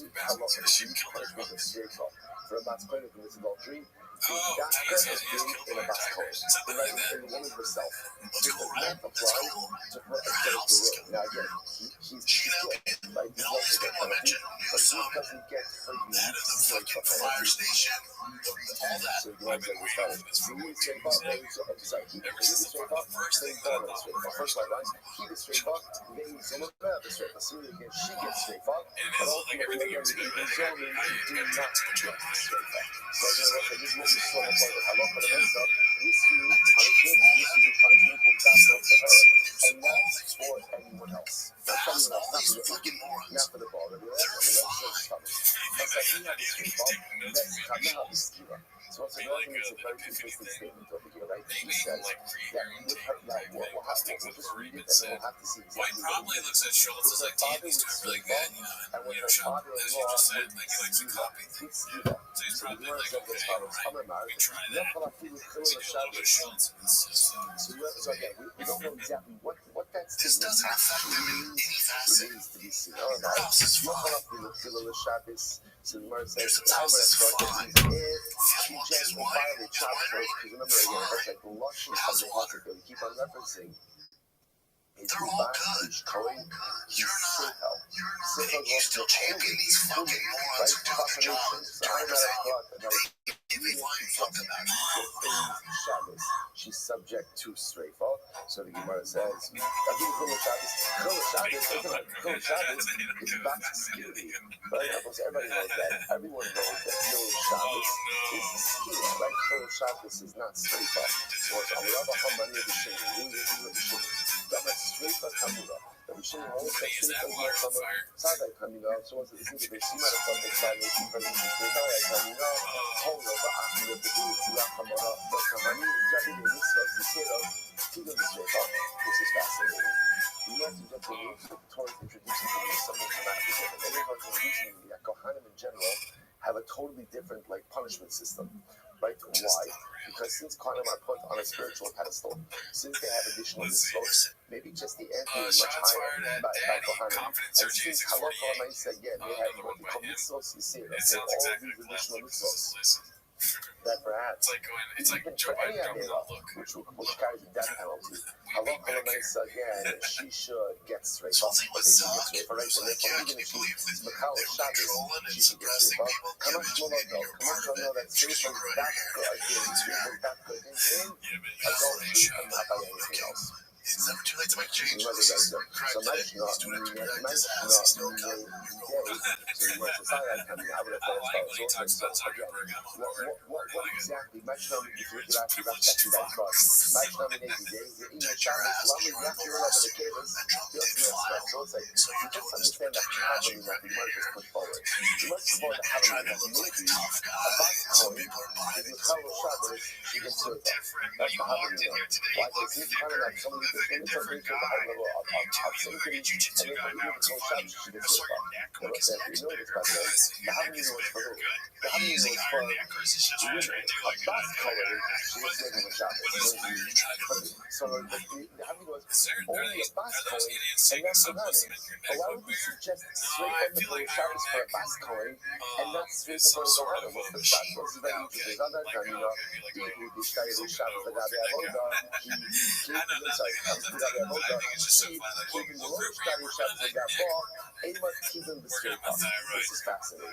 the halacha, the punishment of Sreifa for a Bas Kohen who commits adultery, that her as being in a Bas Kohen, in the woman herself. So it does not apply to her as being Baruch. Now again, he's good, right? He's not the kind of people. But he doesn't get her unique straight up energy. So you want to get started. He is straight up, he is straight up, same daughter is straight up. First line, right? He is straight up, they so look at the straight up. So again, she gets straight up, but ultimately, again, the zoning do not get straight up. So again, okay, this is what we saw before. I love for the men's up. This you punishment, this you do punishment, but that's not for her, and not for anyone else. Not for anyone else, not for the ball. The rest is coming. But like we have this straight up, let's come out this skira. So once again, I think it's a very interesting statement over here, right? She says that with her, now we'll just read it and then we'll have to see exactly White probably looks at Schultz as like, damn, he's doing really good. and with her Sean, as you father-in-law, just said, like he likes to copy things. So he's probably like, okay, all right, let me try that. So you know, Schultz in this system. So again, we don't know exactly what that This statement doesn't affect them in any facet. remains to be seen. Your house is fine. So the Gemara says, Sometimes it's fine. if Feel she like just his wife, violated his child wife, first, because remember again, it's like the lush of how's the water? that we keep on referencing. Is They're the all back good. is Cohen, You're not. You still champion these fucking morons who do their job to represent you. If they find something about you. She's subject to strafa. So the Gemara says, I think Chol Shabbos is back to security. Right? Of course, everybody knows that. Everyone knows that Chol Shabbos is the skira. Right? Chol Shabbos is not strafa. So it's Amrava Hamani of the Shini. That's strafa Kamura. The Shini always says strafa is not Sadai Kamina. So once it's into the Shima of the Sadai Kamina, Sadai Kamina, Hono, but after the Rakamana, the Kamani, Jabi, the Mitzvah, the Sera, to the Mitzvah, this is fascinating. We want to get to the Torah introducing to me something dramatic. And everyone introducing me that Kohanim in general have a totally different punishment system. Right? Why? Because since Kohanim are put on a spiritual pedestal, since they have additional mitzvot, maybe just the ante is much higher by Kohanim. And since Halakha said, yeah, they have what they call mitzvot yisera, they have all these additional mitzvot. That perhaps even for any Avera, which carries a death penalty, Halakha said, again, she should get straight up. They should get straight up. Right? And therefore, even if she's Makal Shabbos, she should get straight up. Kamash Molodo, Kamash Molodo, that straight up is that good in adultery and not by anything else. It's never too late to make changes. So much not so you want what exactly much not if you could actually wrap that to that cross. Much not in the Shabbos, Lami Yafi Rav and the Kevas, so it's like you just understand the happening that we might just put forward. You must put forward the happening that maybe a box coin is the Chal Shabbos, she gets to it. That's the happening. Why? Because he's kind of like somebody the interpretation of the high level of synchrony, and then even the whole Shabbos she gets to it. And what's that? You know this, by the way. The happening was for who? The happening was for a box color, she gets to it on the Shabbos. So the happening was only a box coin, and that's the running. But why would you suggest straight from the Shabbos for a box coin, and not straight from the Kohanim? What's the box coin? This is very interesting. On that time, the Shabbos, the Gabi Avoda, keeping the Rosh Shabbos that got bought, Amos keeping the straight up. This is fascinating.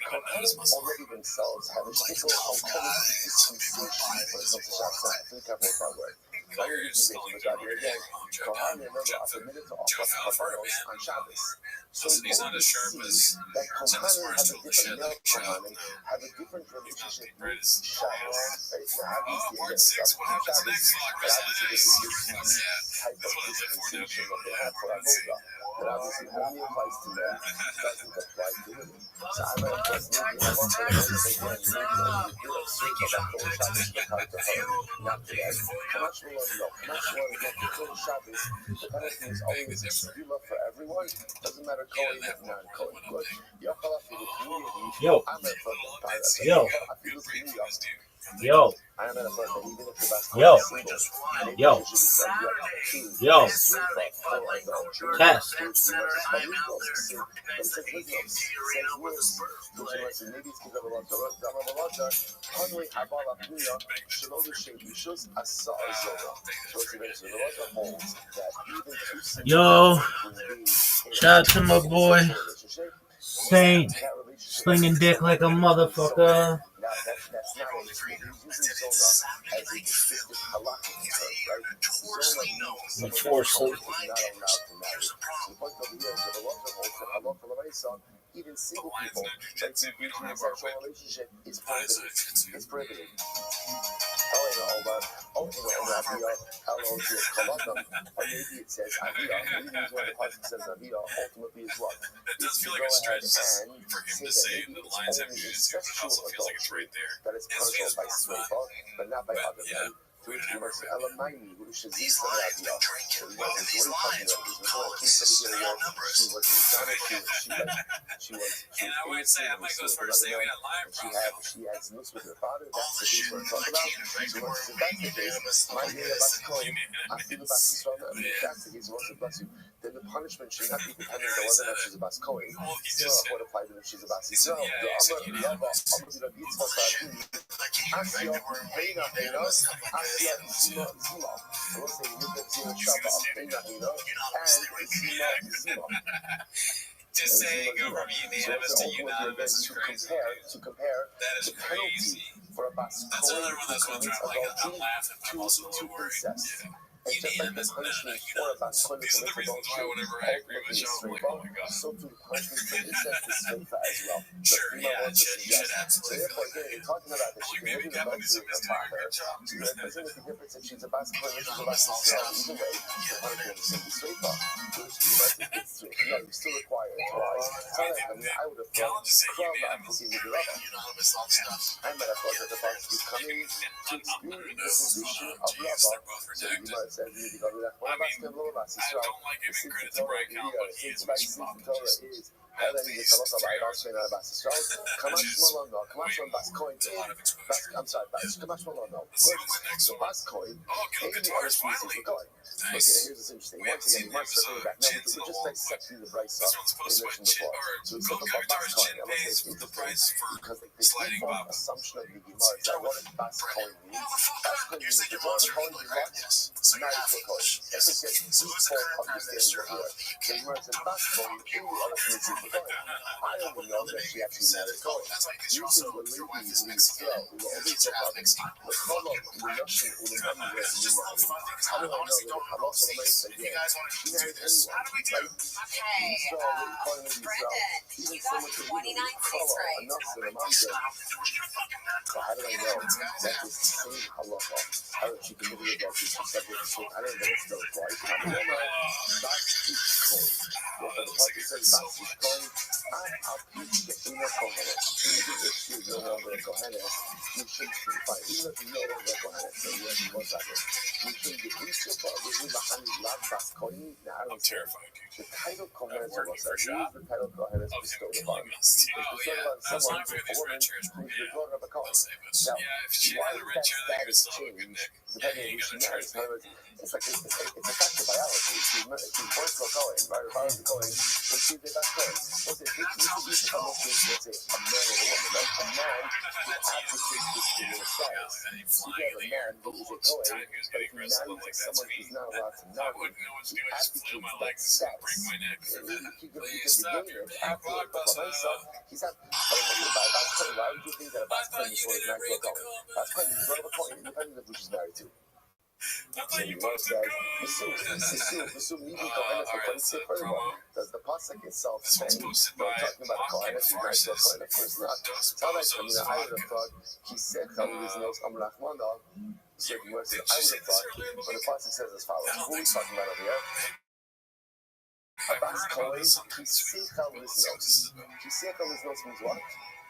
Kohanim already themselves have a single alternative dispensation when it comes to Shabbos. I think I've worked that way. Again, Kohanim remember are permitted to offer korbanos on Shabbos. So we already see that Kohanim have a different male Kohanim have a different relationship with Shabbos. Right? So obviously again, Shabbos, but obviously this is this type of dispensation that they have for Avodah. That obviously only applies to men, doesn't apply to women. So I might have just maybe I want to again, maybe only a bit of straight up Chol Shabbos apply to her, not to them. How much will I know? How much will I get to Chol Shabbos? The penalty is always a segula for everyone. Doesn't matter Kohen or non-Kohen. Good. Yochel Afilu Community. I'm a Yo. Yo. I am at a point that even if the best Yo. is single, maybe Yo. you should be from two, Yo. three, four adults. Test. Maybe it's because of a lot of Hanoi Habala Pnia, Shalom Shadishus, Asa Azora. So it's a lot of holes that even two singles. Yo. Shout out to my boy Saint. Slinging dick like a motherfucker. That's not a using Zona as a descriptive halakhic term, right? Zona means someone who is not allowed to marry. So the point over here is that a lot of holes that halakha l'maisa, even single people, right, engaging in a sexual relationship is prohibited. It's prohibited. Or maybe it says Avia. Maybe when the pasuk says Avia, ultimately is what? It does feel like a stretch for him to say that the lines have used, but it also feels like it's right there. That is punishable by Sreifa, but not by other men. We would never figure out. These lines have been drinking. Well, these lines coexist in our numbers. And I would say I might go as far as saying we had live problems. She has looks with her father. All the shit like Canaan, right? So Or we made a mistake like this. Then the punishment should not be dependent on whether or not she's a Bas Kohen. Still, what applies if she's a Bas Yisrael? Just saying go from unanimous to unanimous is crazy. To compare That is crazy. for a Bas That's another one that's going to drop like I'm laughing, but I'm also a little worried. And just like the punishment for a Bas Kohen These are the reasons why whenever I agree with you, I'm like, oh my god. so through the punishment for incest is Sreifa as well. Sure, yeah, you should absolutely feel like you're talking about that she maybe Kevin is doing a good job. It doesn't make a difference if she's a Bas Kohen or she's a Bas Yisrael. Either way, the punishment is simply Sreifa. You're still required. I would have thought unanimous on stuff. I might have thought that the Bas is coming to experience the position of Rabbi. I mean, I don't like giving credit to Brian Callen, but he is a psychologist. I'm sorry, Kamash Malano. So Bas Kohen, guitars finally. Okay, here's what's interesting. Once again, we might circle back. Now, we just dissect through the Bryce This one's supposed to mentioned before. So we spoke about Bas Kohen. the price for because the sliding default Bob. assumption of the Gemara is that what does Bas Kohen mean? Bas Kohen means the Kohen you want, married to a Kohen. That's a good default understanding of here. The Gemara says Bas Kohen, any other community is the Kohen. I only know that she actually married a Kohen. Usually when ladies leave Israel, we will always talk about the Kohen, the Russian, or the Number how do I know that I'm also amazed that she married anyone, right? Okay, Brendan, you got 29 seats right. Enough for the mom. So how do I know that this same halacha, how she committed adultery to subject to I don't know that it's still right. I don't know. That's Kohen. Well, the Pasuk says that's Kohen. I'll get enough Kohenet. Even if she is no longer a Kohenet, you should be fine. Even if you're no longer a Kohenet, so you have one second. You should get used to it. I'm terrified, dude. The title Kohenet I'm working for a is shop. the title Kohenet bestowed upon. It's bestowed upon someone who's a woman who's the daughter of a Kohen. Now, if she had a red chair, then you would still have a good neck. Depending on who she marries. It's like it's a fact of biology. She's born to a Kohen, right? Her father's a Kohen, but she's the best Kohen. Let's say, let's say a man and a woman, right? A man who advocates this in their status. You have a man who is a Kohen, but if he marries someone who's not allowed to marry, he advocates that status. He could be gaining it afterward, but he's not. Bas Kohen, why would you think that a Bas Kohen is going to marry a Kohen? Bas Kohen is one of a Kohen, independent of who she's married to. So you want to say, assume me being Kohen is the Kohen say furthermore. Does the pasuk itself say, we're talking about a Kohen, she's married to a Kohen? Of course not. I would have thought, he said, Amrachmana, certain words. I would have thought, when the pasuk says as follows, who are we talking about over here? A Bas Kohen, Kiseicha Liznos. Kiseicha Liznos means what?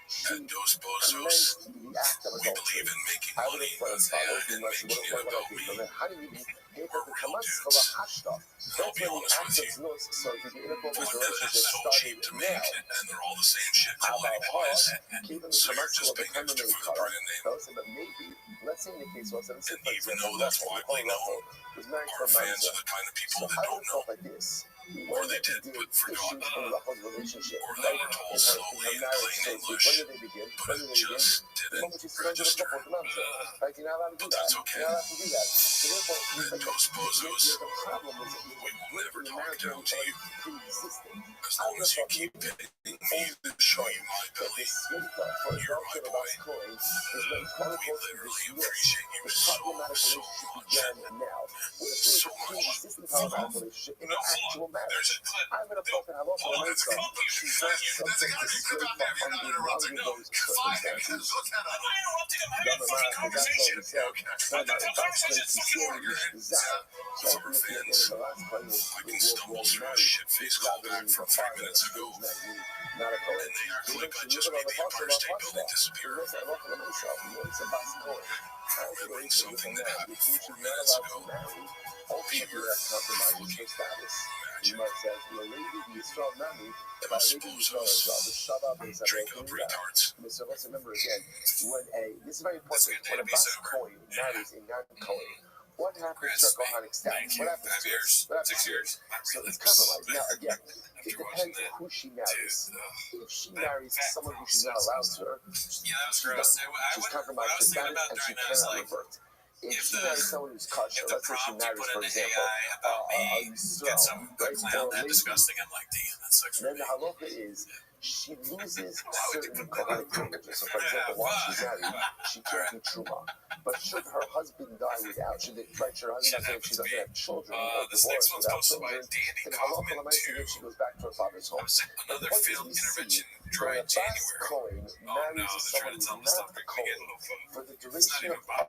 At Dos Bozos, we believe in making money and making it about me. Or real dudes. I'll be honest with you. When men have so cheap to make, and they're all the same shit quality-wise, so you're just paying extra for the brand name. And even though that's widely known, our fans are the kind of people that don't know. Or they did, but forgot. Or they were told slowly in plain English, but it just didn't register. But that's okay. At Dos Bozos, we will never talk down to you. As long as you keep paying me to show you my belly, you're my boy. We literally appreciate you so much. So much. No, hold on. There's a clip. Hold on, there's a clip. There's a clip. You could not have, you're not interrupting. No, you're fine. I'm not interrupting. I'm having a fucking conversation. Okay. The conversation's fucking over your head. For our fans, I can stumble through a shit-faced callback from 3 minutes ago, and they act like I just made the Empire State Building disappear. Remembering something that happened 4 minutes ago. Pure fucking magic. Dos Bozos. Drink up, retards. So let's remember again, this is very important. When a bas Kohen marries a non-Kohen, what happens to Kohanic status? What happens 5 years, 6 years. So it's compromised. Now again, it depends on who she marries. If she marries someone who she's not allowed to, she's compromised her status and she cannot revert. If she marries someone who's kosher, let's say she marries, for example, a Yisrael, right? Disgusting. I'm like, damn, that's like. Then the halacha is she loses certain Kohanic privileges. So, for example, while she's married, she can't do truma. But should her husband die without, should her husband die if she doesn't have children or divorced without children, then halacha l'maaseh she goes back to her father's home. Another failed intervention When a dry bas January. Kohen marries someone who's not a Kohen, for the duration of, at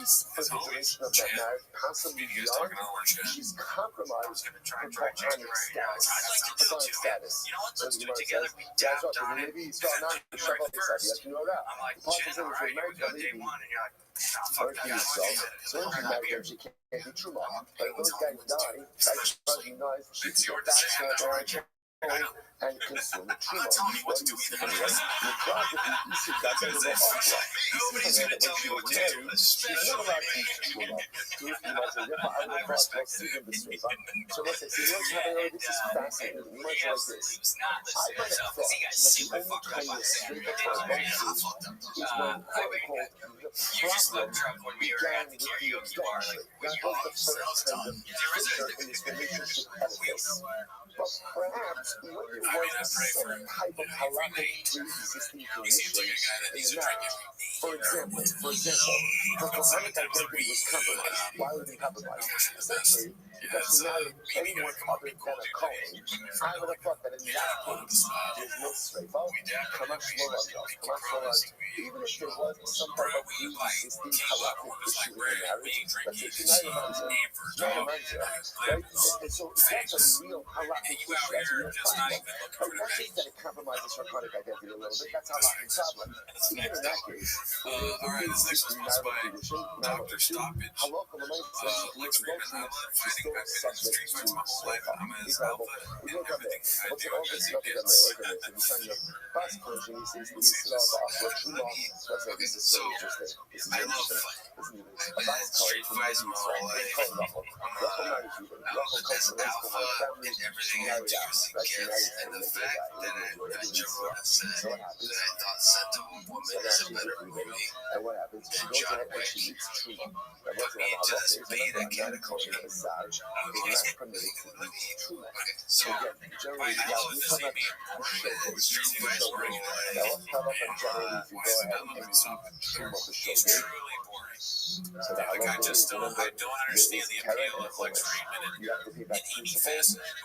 least for the duration of that marriage, possibly beyond, she's compromised her Kohanic status. So the Gemara says, that's what the Levi Yisrael not the Shabbat Yisrael. You have to know that. The Pasuk says if you're married to a Levi, or to Yisrael, so when she's married to him, she can't do truma. But if those guys die, right, husband dies, she can go back to her marriage and consume truma. What do you see from this? The God that the Yisrael got to the Opera. Nobody's going to tell me what to do. She's not allowed to eat truma. So if you might say, therefore, I will not see them this way. So let's say, see, what's happening? This is fascinating. You might say like this. I might have thought that the only time you straight up for a bunch is when, quote-unquote, the problem began with the adultery. That was the first kind of picture in this relationship edifice. But perhaps when there was some type of halakhic pre-existing condition in the marriage, for example, her Kohanic identity was compromised. Why would it be compromised? Essentially, because she married anyone other than a Kohen. I would have thought that in that case, there's no sreifa, kamash lo rajah. Even if there was some type of pre-existing halakhic issue in the marriage, let's say she married a mamzer, right? And so that's a real halakhic issue, that's a real problem. But not just that it compromises her Kohanic identity a little bit, that's a halakhic problem. Even in that case, Alright, this next one is by Dr. Stop It. Lex Raymond, I'm fighting back in the street fights my whole life. I'm his alpha and everything I do as it gets. So, I love street fights my whole life. I was alpha in everything I do as it gets. And the fact that I Jordan said that I thought sent to a woman is a better movie. And what happens? She goes ahead and she eats truma. That was one of the halachas. Remember, a non-Kohen Azar is not permitted to eat truma. So again, generally, now we talk about the shogeg. Now let's talk about generally if you go ahead and you eat truma the shogeg. So the halacha is, remember, there is keren and chomesh. You have to pay back principal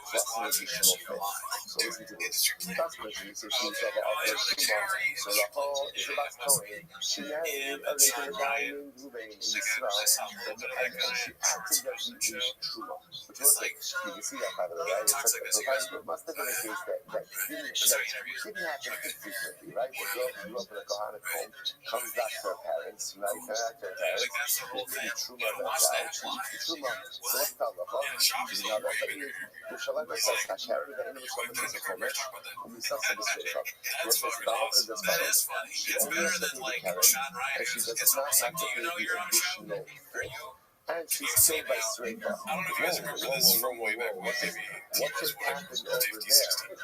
plus an additional fifth. So listen to this. First question, he says she was like an truma. So the whole is about Kohen. She married a regular guy named Ruben in Israel, and and she acted as the truma. Which was like, you can see that by the way, right? It's like, it must have been a case that didn't happen infrequently, right? The girl who grew up in a Kohanic home comes back to her parents, right? Back to her parents. Maybe truma that's out. She eats the truma. So what's the halacha? She's not a ba'ir. Yerushalayim says kasher, the end of Yerushalayim says a chomesh. We saw some mistake. What says Donald is as follows. She only has to pay the keren, and she does not have to pay the additional fifth. And she's killed by Sreifa. Whoa. What just happened over there?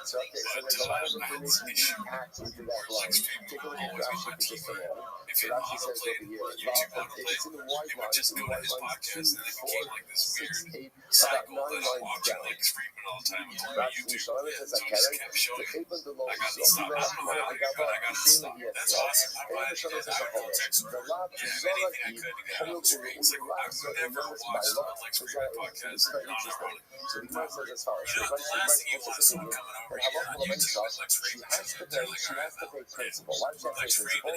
So, okay, so there's a lot of information being packed into that line. Take a look at Rashi for just a moment. So Rashi says over here, it's in the wide line. It's in the wide line 2, 4, 6, 8, about 9 lines down. Rashi Shalom says, okay, the Eben the Lord, so we let up one of the Gabba, the same of yes. Eben Shalom says, the Lab, Zoraki, Homil Uru, and numbers by law. So this is very interesting. So the Gemara says as follows. So she has to pay principal. Why does she have to pay principal?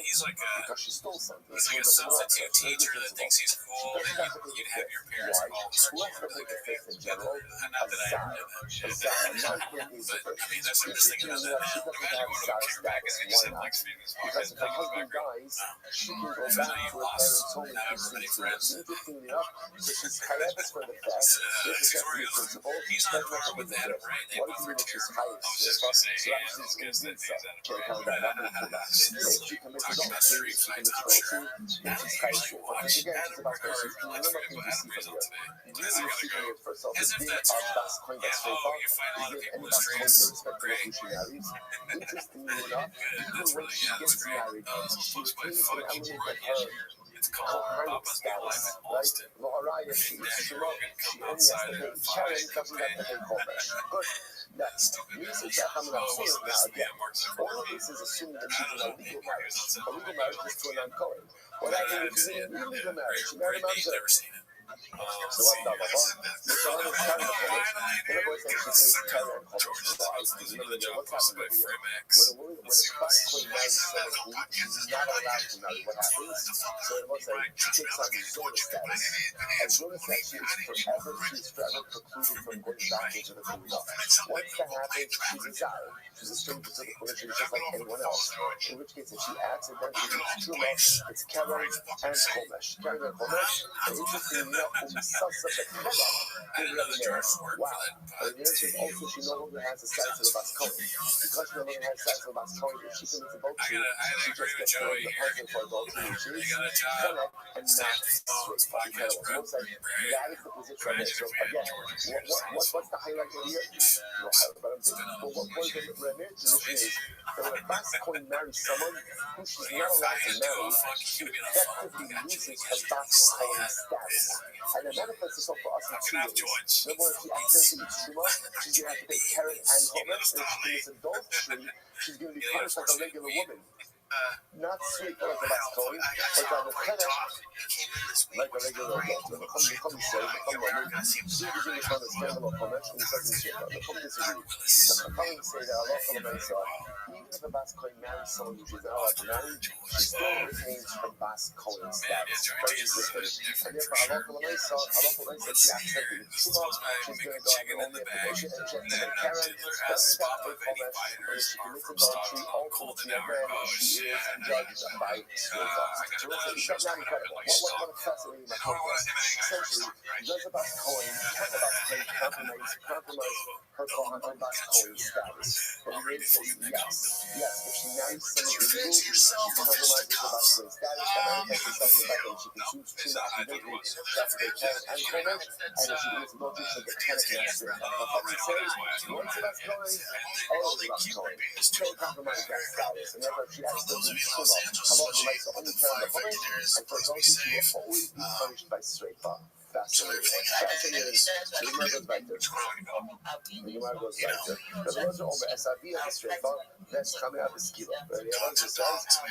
Because she stole something. He's like a substitute teacher that thinks he's cool. You'd have your parents involved in Who has to pay the fifth in general? Not that I know that. I mean, that's I'm just thinking of that. She doesn't have Zara status. Why not? Because if her husband dies, she can go back to her parents' home and continue to live. Interestingly enough, so she's chayavis for the fact. This is the principle. He's not wrong with that, right? What does it mean if she's chayavis? So she's convinced that. Can't count that. Not going to do that. If she commits adultery, then she's chayavis. Because again, it's about person. Remember things you see from here. You see from here first off, the din of bas coin that's straight off. You get any bas coin irrespective of who she marries. Interestingly enough, even when she gets married, she retains an element of her Kohanic status, right? Loharaya, she eats Shirok, she only has to pay Karen, doesn't have to pay Chomesh. Good. Next, Misa Chachamim Achim. Now again, all of this is assuming that she's in a legal marriage. A legal marriage is to a non-Kohen. What happened if she's in an illegal marriage? She married a mamzer. So what's the halacha? Mishalim is carrying the Chomesh. In other words, she pays Karen and Chomesh. Why? Because what's happened over here? When a bas kohen marries someone who she's not allowed to marry, what happens? So it was like she takes on the Zona status. And Zona status, she's forever precluded from going back into the Kulah. Once that happens, she's a Zar. She's a stranger to the Kulah, she's just like anyone else. In which case, if she accidentally eats Truma, it's Karen and Chomesh. Karen and Chomesh, and interestingly enough, when we saw such a Karen, wow. And the answer is also she no longer has the status of a bas kohen. Because she no longer has the status of a bas kohen, if she commits adultery, she just gets thrown in the prison for adultery, which is Chelek and not incredible. Looks like that is the position right there. So again, what's the highlight here? No highlight, but I'm thinking, well, what the Ramir's position is that when a bas kohen marries someone who she's not allowed to marry, she effectively loses her bas kohen status. And it manifests itself for us in 2 ways. Number one, if she accidentally eats Truma, she's going to have to pay Karen and Chomesh. And if she commits adultery, she's going to be punished like a regular woman. Not sweet like a bas kohen, but rather Chelek, like a regular adult. Become saved, become woman. She's going to become a scandal of Chomesh, and he doesn't say that. Become disagree. The Chachamim say that Allah from America, even if a bas kohen marries someone who she's not allowed to marry, she still retains her bas kohen status. Very different. And therefore, Allah from America, she accidentally eats Truma, she's going to go out and only have to pay Karen, doesn't have to pay Chomesh, and if she commits adultery, ultimately again, she is judged by Sreifa. So it's not incredible. What a fascinating point. Essentially, does a bas kohen, can a bas kohen compromise her bas kohen status? And the Rebbe says yes. Yes, if she marries someone illegal, she compromises her bas kohen status. That manifests itself in the fact that she consumes Truma accidentally, that's the Karen and Chomesh, and if she commits adultery, she'll get Karen and Sreifa. The Chachamim says, once a bas kohen, always a bas kohen. Can't compromise that status, and therefore she accidentally eats Truma. Allah likes to only Karen and Chomesh, and for adultery, she will always be punished by Sreifa. Fascinating. The Gemara goes back there. The words are over Esavia the Sreifa, that's coming out of the Skila. The Gemara says,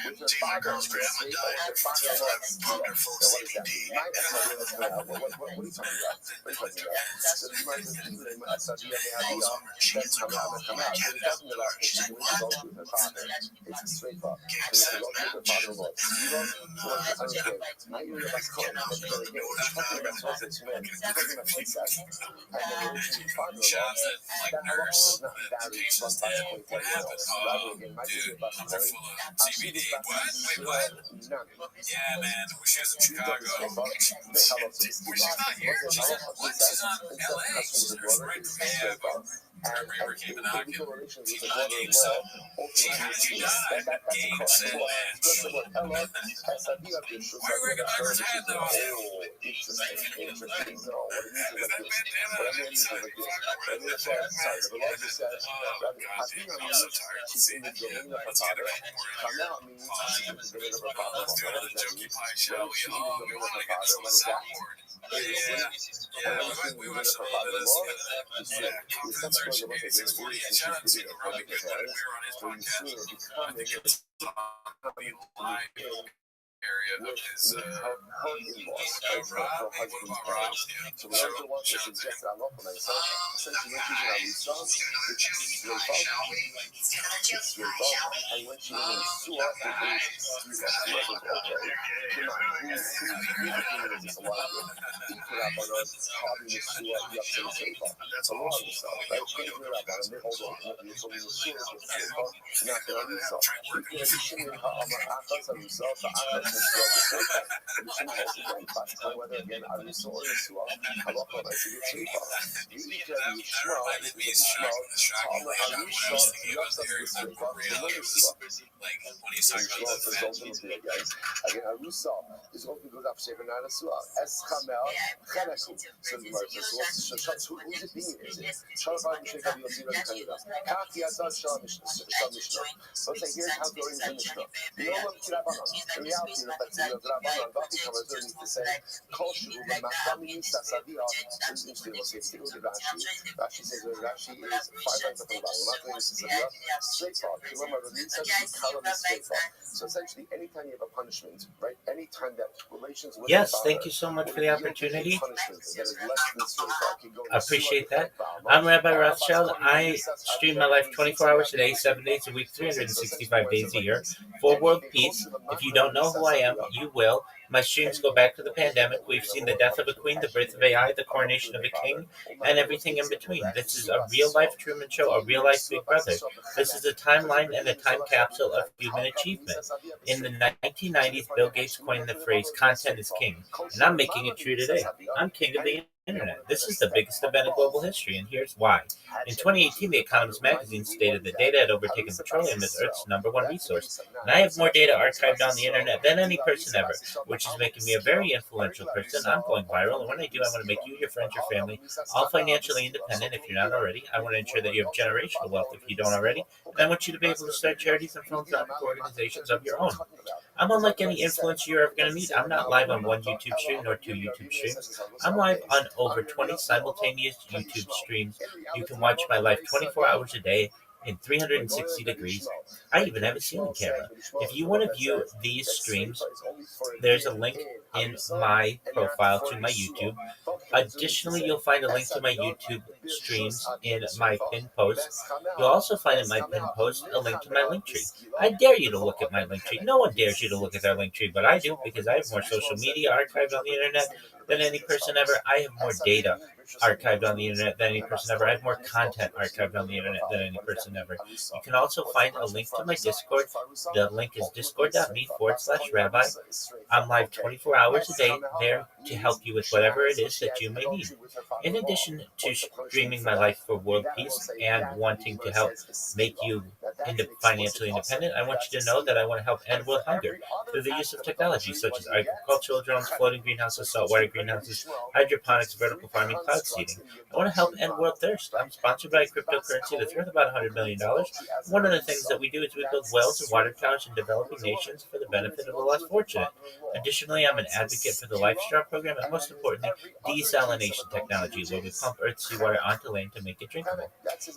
with her father in Sreifa, with her father-in-law in Skila. Now what is that? My Esavia that's coming out. What are you talking about? So the Gemara says, even in Esavia Me'avia, that's coming out. So it doesn't allow her to go with her father. It's a Sreifa. And it's a lot with her father-in-law. Skila, so it's unfair. Now you're in a bas kohen, that's very good. It's talking about says it's man, he doesn't have incest, and then when she father-in-law, Shout out that that halacha nurse does not vary came from and bas said, kohen to what anyone happened? else. Rather, Oh, again, my dude, bas they're kohen, full of CBD. What? Wait, what? Yeah, man. She was in Chicago. She's not here. She's in what? She's on LA. She's right from yeah, but Rabbi came and knocked him. She's not game set. She died. Game set match. Why are you wearing a driver's hat though? Interesting. No, what it means is Is like that this. bandana? What I mean is like this. What it sorry, the Lord just says, Rabbi, Avina means she's in the domain of her father. Kamel means she's in the domain of her father. Let's do another jokey pie, shall we? Oh, we want to get this on the soundboard. Yeah, we watched a little bit of this. Yeah, confidence or experience 48. Shout out to Rabbi Goodnight. We were on his podcast. I think it's the live area of his Rob. What about Rob? So we also want to suggest that Allah essentially when she's in Arusha, it's and when she's in Surah, it is Surah is okay. Come on, who's this alive with? You put up on us, having the Surah, you have to say that's all of stuff, right? Can't do that, but they hold on. It's only the Surah with Surah, not the Arusha. You can't be shimmy Ha'amar Achas Arusha, the Achas and Surah with Surah. But the shimmy also again, but whether again Arusha or Surah, halacha I see it's Surah. You eat your Yishma, Reminded me of shocking way about what I was thinking about there. The reality was like when he's talking about the fat again, Arusa is what we go up to every night as well. Es Kamel, Cheneku. So the word is who's it being? Is it? Shalom Shekab Yosina Kanada. Kaki Azad Shalom Mishnah. So say here's how to read the Mishnah. You know what Kirabanan? In reality, that's the Rabbanan. Baki covers it to say, Koshu, the Makami Sasadia, is interesting. We'll say, still the Rashi. Rashi says Rashi is 5 times up and down. Makami Sasadia, straight forward. Remember, the Nisa is color is straight forward. So essentially, anytime you have a punishment, right? Anytime that relations with Yes, thank you so much for the opportunity. I appreciate that. I'm Rabbi Rothschild. I stream my life 24 hours a day, 7 days a week, 365 days a year for world peace. If you don't know who I am, you will. My streams go back to the pandemic. We've seen the death of a queen, the birth of AI, the coronation of a king, and everything in between. This is a real-life Truman Show, a real-life Big Brother. This is a timeline and a time capsule of human achievement. In the 1990s, Bill Gates coined the phrase, content is king, and I'm making it true today. I'm king of the internet. This is the biggest event in global history, and here's why. In 2018, The Economist magazine stated that data had overtaken petroleum as Earth's #1 resource, and I have more data archived on the internet than any person ever, which is making me a very influential person. I'm going viral, and when I do, I want to make you, your friends, your family, all financially independent if you're not already. I want to ensure that you have generational wealth if you don't already, and I want you to be able to start charities and philanthropic organizations of your own. I'm unlike any influencer you're ever going to meet. I'm not live on one YouTube stream nor 2 YouTube streams. I'm live on over 20 simultaneous YouTube streams. You can watch my life 24 hours a day in 360 degrees. I even have a ceiling camera. If you want to view these streams, there's a link in my profile to my YouTube. Additionally, you'll find a link to my YouTube streams in my pinned post. You'll also find in my pinned post a link to my link tree. I dare you to look at my link tree. No one dares you to look at their link tree, but I do because I have more social media archived on the internet than any person ever. I have more data archived on the internet than any person ever. I have more content archived on the internet than any person ever. You can also find a link to my Discord. The link is discord.me/rabbi. I'm live 24 hours a day there to help you with whatever it is that you may need. In addition to streaming my life for world peace and wanting to help make you financially independent, I want you to know that I want to help end world hunger through the use of technology such as agricultural drones, floating greenhouses, saltwater greenhouses, hydroponics, vertical farming, cloud seeding. I want to help end world thirst. I'm sponsored by a cryptocurrency that's worth about $100 million. One of the things that we do is we build wells and water towers in developing nations for the benefit of the less fortunate. Additionally, I'm an advocate for the LifeStar program and, most importantly, desalination technology, where we pump Earth's seawater onto land to make it drinkable.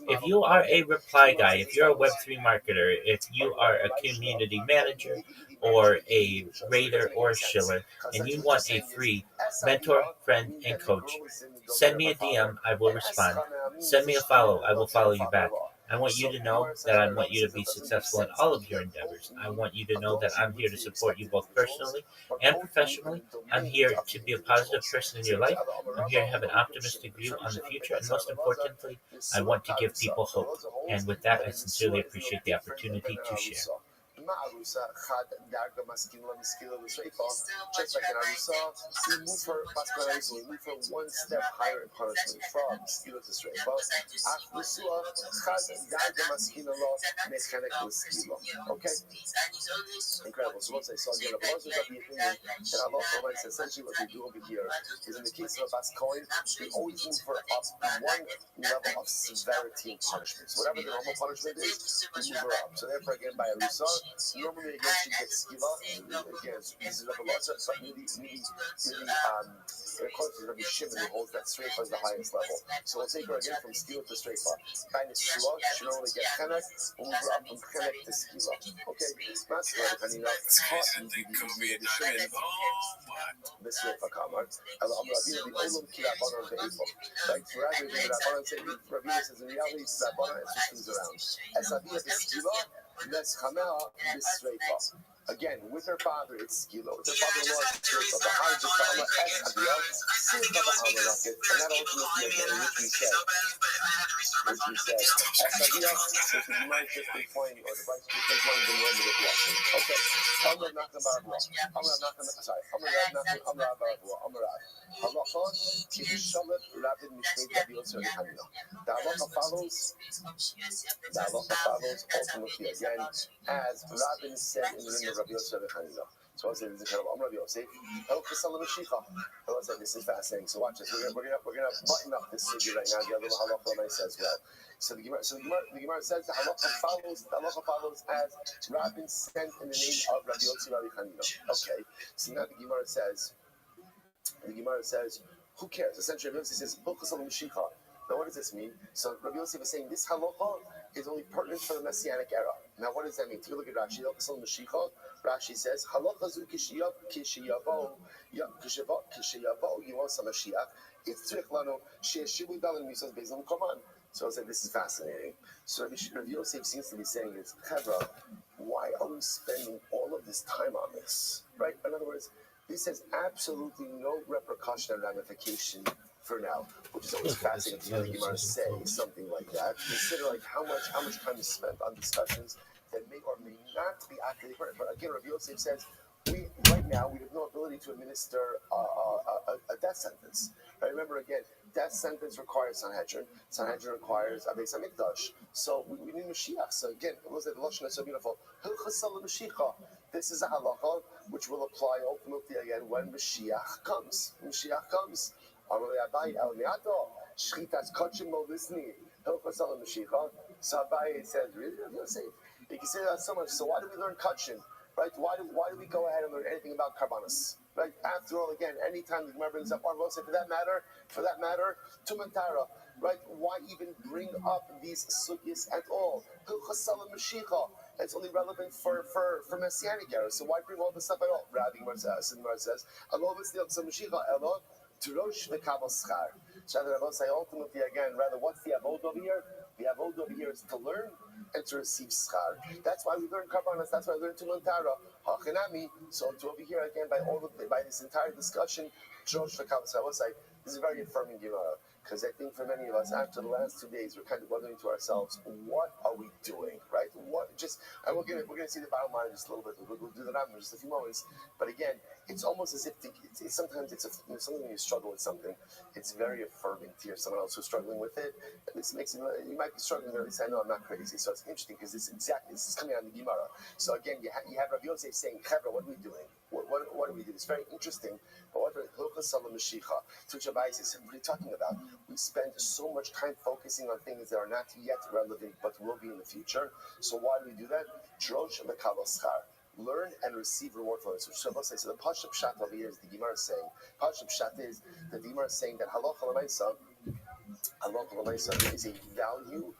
If you are a reply guy, if you're a Web3 marketer, if you are a community manager or a raider or a shiller, and you want a free mentor, friend, and coach, send me a DM. I will respond. Send me a follow. I will follow you back. I want you to know that I want you to be successful in all of your endeavors. I want you to know that I'm here to support you both personally and professionally. I'm here to be a positive person in your life. I'm here to have an optimistic view on the future. And most importantly, I want to give people hope. And with that, I sincerely appreciate the opportunity to share. Ma'arusa Chad Darga Maskila Miskila Lusreifa, just like an Arusa, we move her Pasquarizo, we move her one step higher in punishment from Miskila to Sreifa. After Sua, Chad Darga Maskila Law, Mechanik Miskila. Okay? Incredible. So once I saw again, Rabbi the opinion that Allah says essentially what we do over here is in the case of a Bas Kohen, we always move her up one level of severity and punishment. So whatever the normal punishment is, we move her up. So therefore, again, by Arusa, normally again she gets skiva. Again, this is Rabbi Lazar, but really, according to Rabbi Shimon, who holds that Sreifa is the highest level. So we'll take her again from skiva to Sreifa. By Nesua, she normally gets Chenek, we'll move her up from Chenek to skiva. Okay? That's good. I mean, that's hot. This Sreifa Kamar. El Amravina, the Olam Kirabana of the April. Right? Rather than Rabbanan saying, Ravina says in reality, it's Rabbanan, it's just things around. Esavia the skiva. Let's come out this Sreifa. Again, with her father, it's Skilo. With her father-in-law, it's Sreifa. The high just the Amma S Abiyah, Sreifa the Amma Rocket, and that ultimately again, which we said, Abiyah, which we might just be pointing, or the vice just pointing the normative lesson. Okay. Amma Nachman Barabua. Amma Nachman, sorry. Amma Nachman, Amma Barabua. Amma Rab. Halacha, Kishalet Rabin Mishneh Rabbi Yosef Hanina. The halacha follows ultimately again, as Rabin said in the name of Rabbi Yosef Hanina. So I said, this is incredible. I'm Rabbi Yosef. This is fascinating. So watch this. We're gonna button up this sugya right now. The other halacha nice as well. So the Gemara says the halacha follows as Rabin sent in the name of Rabbi Yosef Hanina. Okay. So now the Gemara says, who cares? Essentially, Rabbi Yosef says, now what does this mean? So Rabbi Yosef is saying this halacha is only pertinent for the Messianic era. Now what does that mean? Take a look at Rashi. Rashi says, halacha zu kishiyavo yivos HaMashiach itzrich lanu she'eshivu dalim misas bezim koman. So I said, this is fascinating. So Rabbi Yosef seems to be saying is, Chevra, why are we spending all of this time on this? Right? In other words, this has absolutely no repercussion and ramification for now, which is always fascinating to hear the Gemara say something like that. Consider like how much time is spent on discussions that may or may not be actively pertinent. But again, Rabbi Yosef says right now we have no ability to administer a death sentence. Right? Remember again, death sentence requires Sanhedrin. Sanhedrin requires a Beis Hamikdash. So we need Mashiach. So again, it was the Lashon is so beautiful. This is a halacha which will apply ultimately again when Mashiach comes. So Abaye says, really? You can say that so much. So why do we learn Kachin? Right? Why do we go ahead and learn anything about Karbanos? Right? After all, again, anytime the Gemara brings up Arvos, for that matter, Tumantara, right? Why even bring up these sugyas at all? It's only relevant for Messianic era. So why bring all this up at all? Rabbi says, so ultimately, again, rather, what's the avod over here? The avod over here is to learn and to receive schar. That's why we learn karbanos. That's why we learn tumantara. Hachinami. So to over here again, by this entire discussion, Josh V'Kavos. I will say this is a very affirming Gemara, because I think for many of us, after the last 2 days, we're kind of wondering to ourselves, what are we doing, right? And we're gonna see the bottom line in just a little bit. We'll do that in just a few moments. But again, it's almost as if sometimes something when you struggle with something, it's very affirming to hear someone else who's struggling with it. And this makes you might be struggling, but at least I know I'm not crazy. So it's interesting because this is coming out of the Gemara. So again, you have Rabbi Yosef saying, Chevra, what are we doing? What do we do? It's very interesting. But what Hilchos Mashiach, to which Rabbi says, what are you talking about? We spend so much time focusing on things that are not yet relevant, but will be in the future. So why do we do that? Drosh v'kavos schar. Learn and receive reward for it. So the Pashup Pshat over here is the Gemara is saying. Pashup Pshat is the Gemara is saying that halacha l'maisa is a value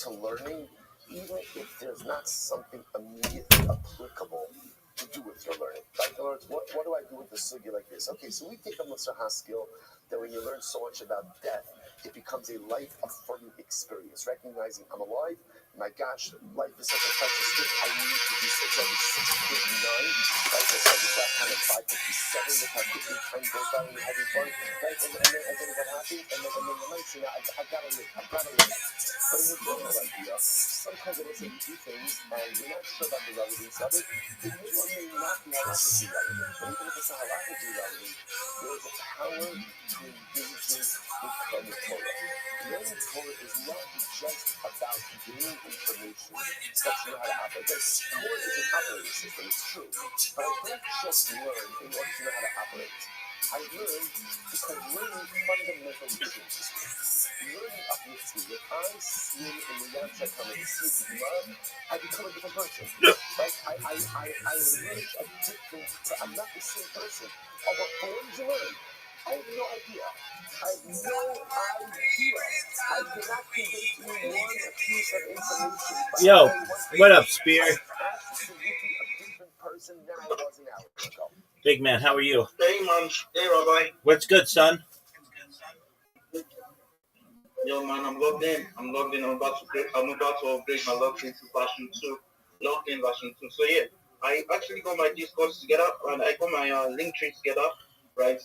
to learning, even if there's not something immediately applicable to do with your learning. Like, in other words, what do I do with the sugya like this? Okay, so we take a Musar HaSkil that when you learn so much about death, it becomes a life-affirming experience, recognizing I'm alive, my gosh, life is such a precious gift. I need to be 6:59. Right, I started this last time at 5:57. Look how quickly time goes by when you're having fun. Right, and then what happens? And then the nights, you know, I gotta live. But in the general idea, sometimes when I say you do things and you're not sure about the relevance of it, it may or may not be halachically relevant. But even if it's not halachically relevant, there's a power to engaging with Talmud Torah. Learning Torah is not just about gaining information that you know how to operate. Torah is an operating system, it's true. But I don't just learn in order to know how to operate. I learn because learning fundamentally changes me. Learning uplifts me. When I see in the outside comment, see love, I become a different person. Right? I emerge a different, I'm not the same person. Although, for what did you learn? I have no idea. I cannot convey to you one piece of information. Yo, what up, Spear? I'm absolutely a different person than I was an hour ago. Big man, how are you? Hey, man. Hey, Rabbi. What's good, son? Yo, man, I'm logged in. I'm about to upgrade my login to version 2. Logged in version 2. So, yeah, I actually got my Discord together, and I got my link tree together, right?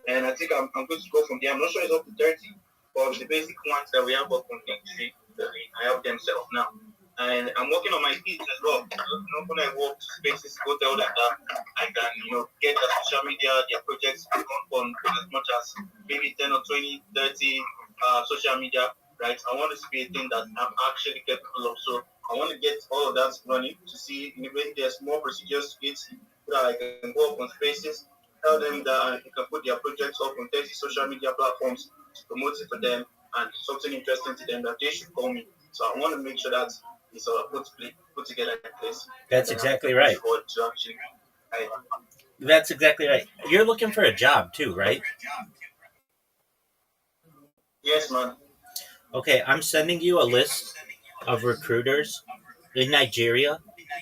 And I think I'm good to go from there. I'm not sure it's up to 30, but the basic ones that we have up on link tree, I have them set up now. And I'm working on my feeds as well. When I walk to spaces, go tell that I can, get their social media, their projects on as much as maybe 10 or 20, 30 social media, right? I want this to be a thing that I'm actually capable of. So I want to get all of that running to see if there's more procedures to it that I can go up on spaces, tell them that you can put their projects up on 30 social media platforms to promote it for them and something interesting to them that they should call me. So I want to make sure that it's put together in place. That's exactly right. That's exactly right. You're looking for a job too, right? Yes, man. Okay, I'm sending you a list of recruiters in Nigeria.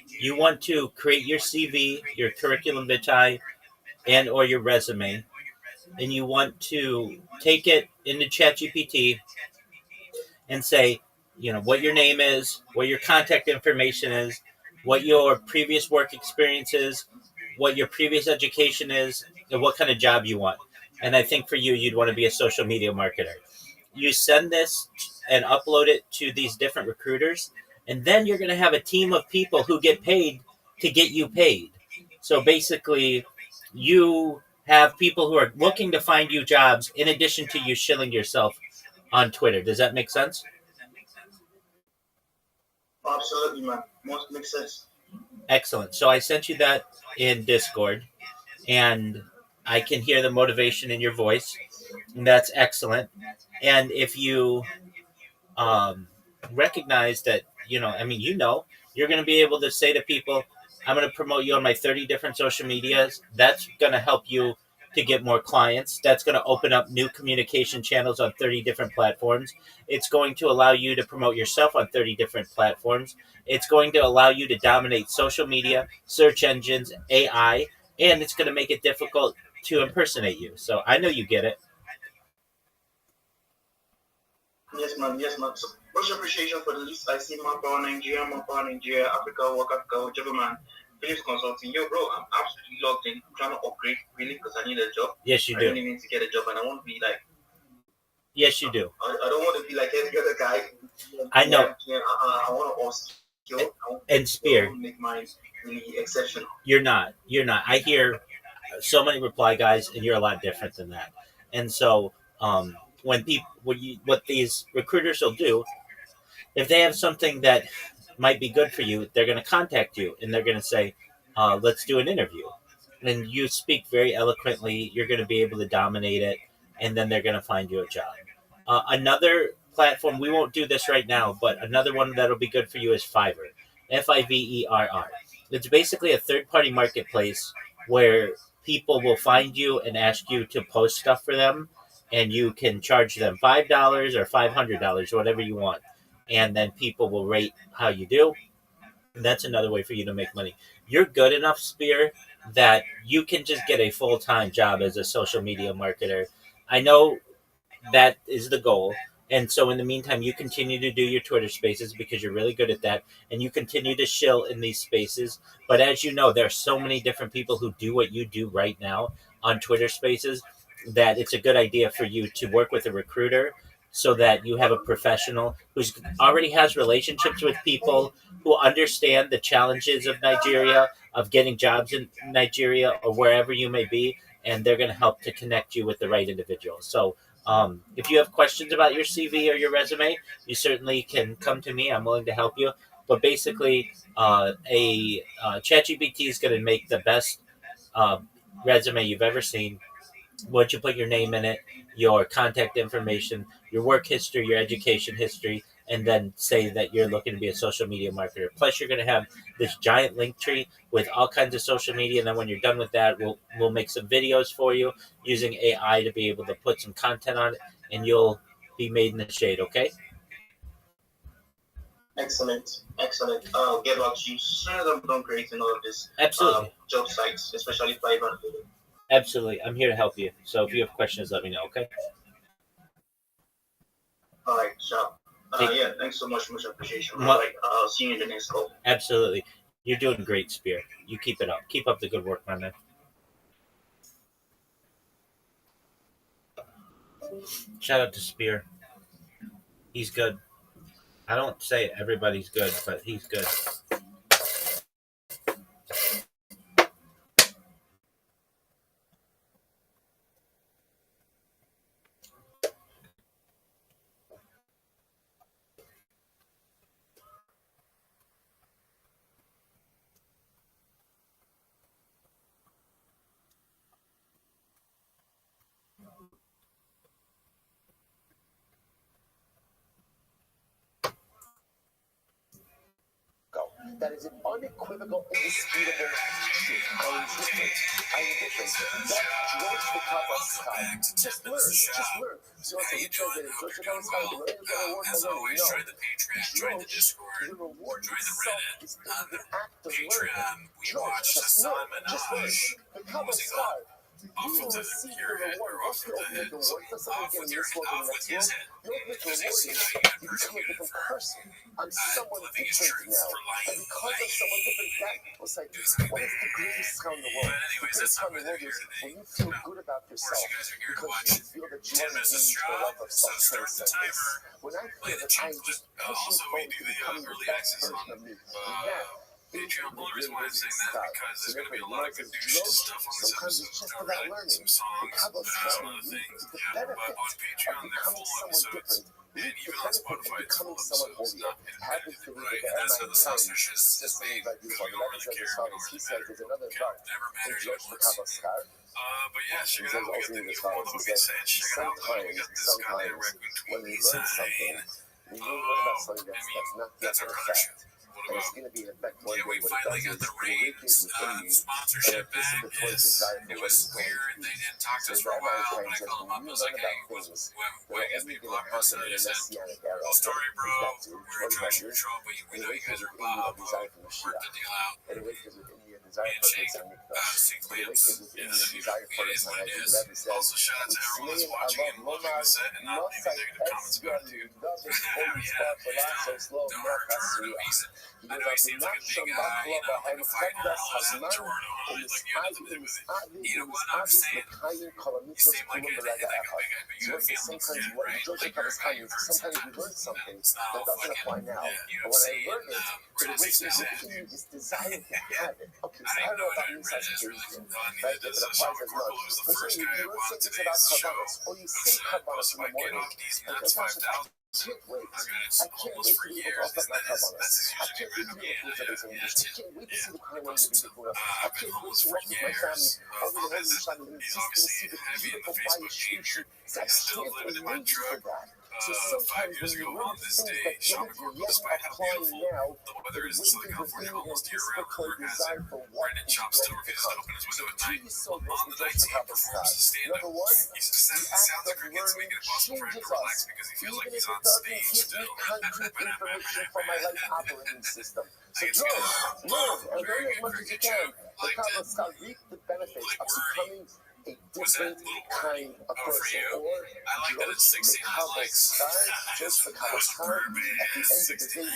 You want to create your CV, your curriculum vitae, and or your resume, and you want to take it into ChatGPT and say, what your name is, what your contact information is, what your previous work experience is, what your previous education is, and what kind of job you want. And I think for you, you'd want to be a social media marketer. You send this and upload it to these different recruiters, and then you're going to have a team of people who get paid to get you paid. So basically, you have people who are looking to find you jobs in addition to you shilling yourself on Twitter. Does that make sense? Absolutely, man. Most makes sense. Excellent. So I sent you that in Discord, and I can hear the motivation in your voice, and that's excellent. And if you recognize that, you're going to be able to say to people, I'm going to promote you on my 30 different social medias. That's going to help you to get more clients. That's going to open up new communication channels on 30 different platforms. It's going to allow you to promote yourself on 30 different platforms. It's going to allow you to dominate social media, search engines, AI, and it's going to make it difficult to impersonate you. So I know you get it. Yes, man. So, much appreciation for the list. I see Manpower Nigeria, Africa, Work Africa, whichever man. Philips Consulting. Yo, bro, I'm absolutely logged in. I'm trying to upgrade, really, because I need a job. Yes, you do. I really need to get a job, and I want to be like... Yes, you do. I don't want to be like every other guy. I know. I want to upskill. And Spear. I want to make mine really exceptional. You're not. I hear so many reply guys, and you're a lot different than that. And so, what these recruiters will do, if they have something that might be good for you, they're going to contact you and they're going to say, let's do an interview. And you speak very eloquently. You're going to be able to dominate it, and then they're going to find you a job. Another platform, we won't do this right now, but another one that'll be good for you is Fiverr. Fiverr. It's basically a third-party marketplace where people will find you and ask you to post stuff for them, and you can charge them $5 or $500, whatever you want. And then people will rate how you do. And that's another way for you to make money. You're good enough, Spear, that you can just get a full-time job as a social media marketer. I know that is the goal. And so in the meantime, you continue to do your Twitter spaces because you're really good at that. And you continue to shill in these spaces. But as you know, there are so many different people who do what you do right now on Twitter spaces that it's a good idea for you to work with a recruiter so that you have a professional who already has relationships with people who understand the challenges of Nigeria, of getting jobs in Nigeria or wherever you may be, and they're going to help to connect you with the right individual. So if you have questions about your CV or your resume, you certainly can come to me. I'm willing to help you. But basically, ChatGPT is going to make the best uh, resume you've ever seen. Once you put your name in it, your contact information, your work history, your education history, and then say that you're looking to be a social media marketer. Plus, you're going to have this giant link tree with all kinds of social media. And then when you're done with that, we'll make some videos for you using AI to be able to put some content on it, and you'll be made in the shade. Okay? Excellent, excellent. I'll get back to you as soon as I'm done creating all of this. Absolutely. Job sites, especially Fiverr. Absolutely. I'm here to help you. So if you have questions, let me know. Okay? All right, sure. Yeah, thanks so much appreciation. I'll see you in the next call. Absolutely. You're doing great, Spear. You keep it up. Keep up the good work, my man. Shout out to Spear. He's good. I don't say everybody's good, but he's good. That is an unequivocal, indisputable truth. I am different. I am different. That draws the cup of sky. Just learn. Just learn. So How you doing? Hope you're doing well. As always, join the Patreon, join the Discord, join the Reddit. On the Patreon, we watch Hassan Minaj moving off of the pyramid or off of the head, off with his head. Because they see how you get persecuted for living his truth, for lying. Because of someone different, that was like, what is the greatest sound in the world? But anyways, that's not why they're here today. When you feel good about yourself, Of course, you guys are here to watch you feel that you 10 are minutes of engaged straw. for love of So self start the timer, when I play feel the that I'm cheap just clip. pushing Also, we forward do to the becoming early best access version on of me. Patreon. The only reason why I'm saying that is because there's going to be a lot of good douche stuff on this Sometimes episode. it's just No about Reddit, learning. some songs, some other things. Yeah, but on Patreon, they're full episodes. And even on Spotify, it's full episodes, not edited, right? And that's how the censorship is made, because we don't really care, we don't really matter. Never mattered even once. But yeah, check it out. We got the new one that we can say. Check it out. We got this goddamn raccoon tweet design. That's our other show. What about? Yeah, we finally got the Reigns sponsorship back. It was weird. They didn't talk to us for a while. When I called them up, I was like, hey, what I guess people are missing is that whole story, bro. We're trash control, but we know you guys are Bob. Work the deal out. Handshake. Sync lips. It is what it is. Also, shout out to everyone that's watching and loving the set and not leaving negative comments about it, dude. Yeah, please don't hurt Jordan. I know he seems like a big guy, you know, like a fight analyst in Jordan. Like, you have nothing to do with it. You know what I'm saying? You seem like a big guy, but you have feelings, yeah, right? Like, you're a guy, you've heard sometimes. It's not all fucking, UFC and wrestling set. I didn't know what Reddit is really. Neither does Sean McCorkle, who's the first guy I on today's show, who said, post my get off these nuts 5,000. I've got it almost for years. That's his username, right? Yeah, Tim. Yeah, posted some. I've been homeless for years. He's obviously heavy in the Facebook game. I still living in my truck. 5 years ago on this day, Sean McCorkle, despite how beautiful the weather is in Southern California almost year-round, has it. Brendan Chop still refuses to open his window at night. On the nights he performs his stand-up, he says it sounds like crickets, making it possible for him to relax because he feels like he's on stage still. So learn, and learn as much as you can. Because reap the benefits of becoming a different kind of person. Or I like that it's 69 likes. just the kind of time at the end of the day, learn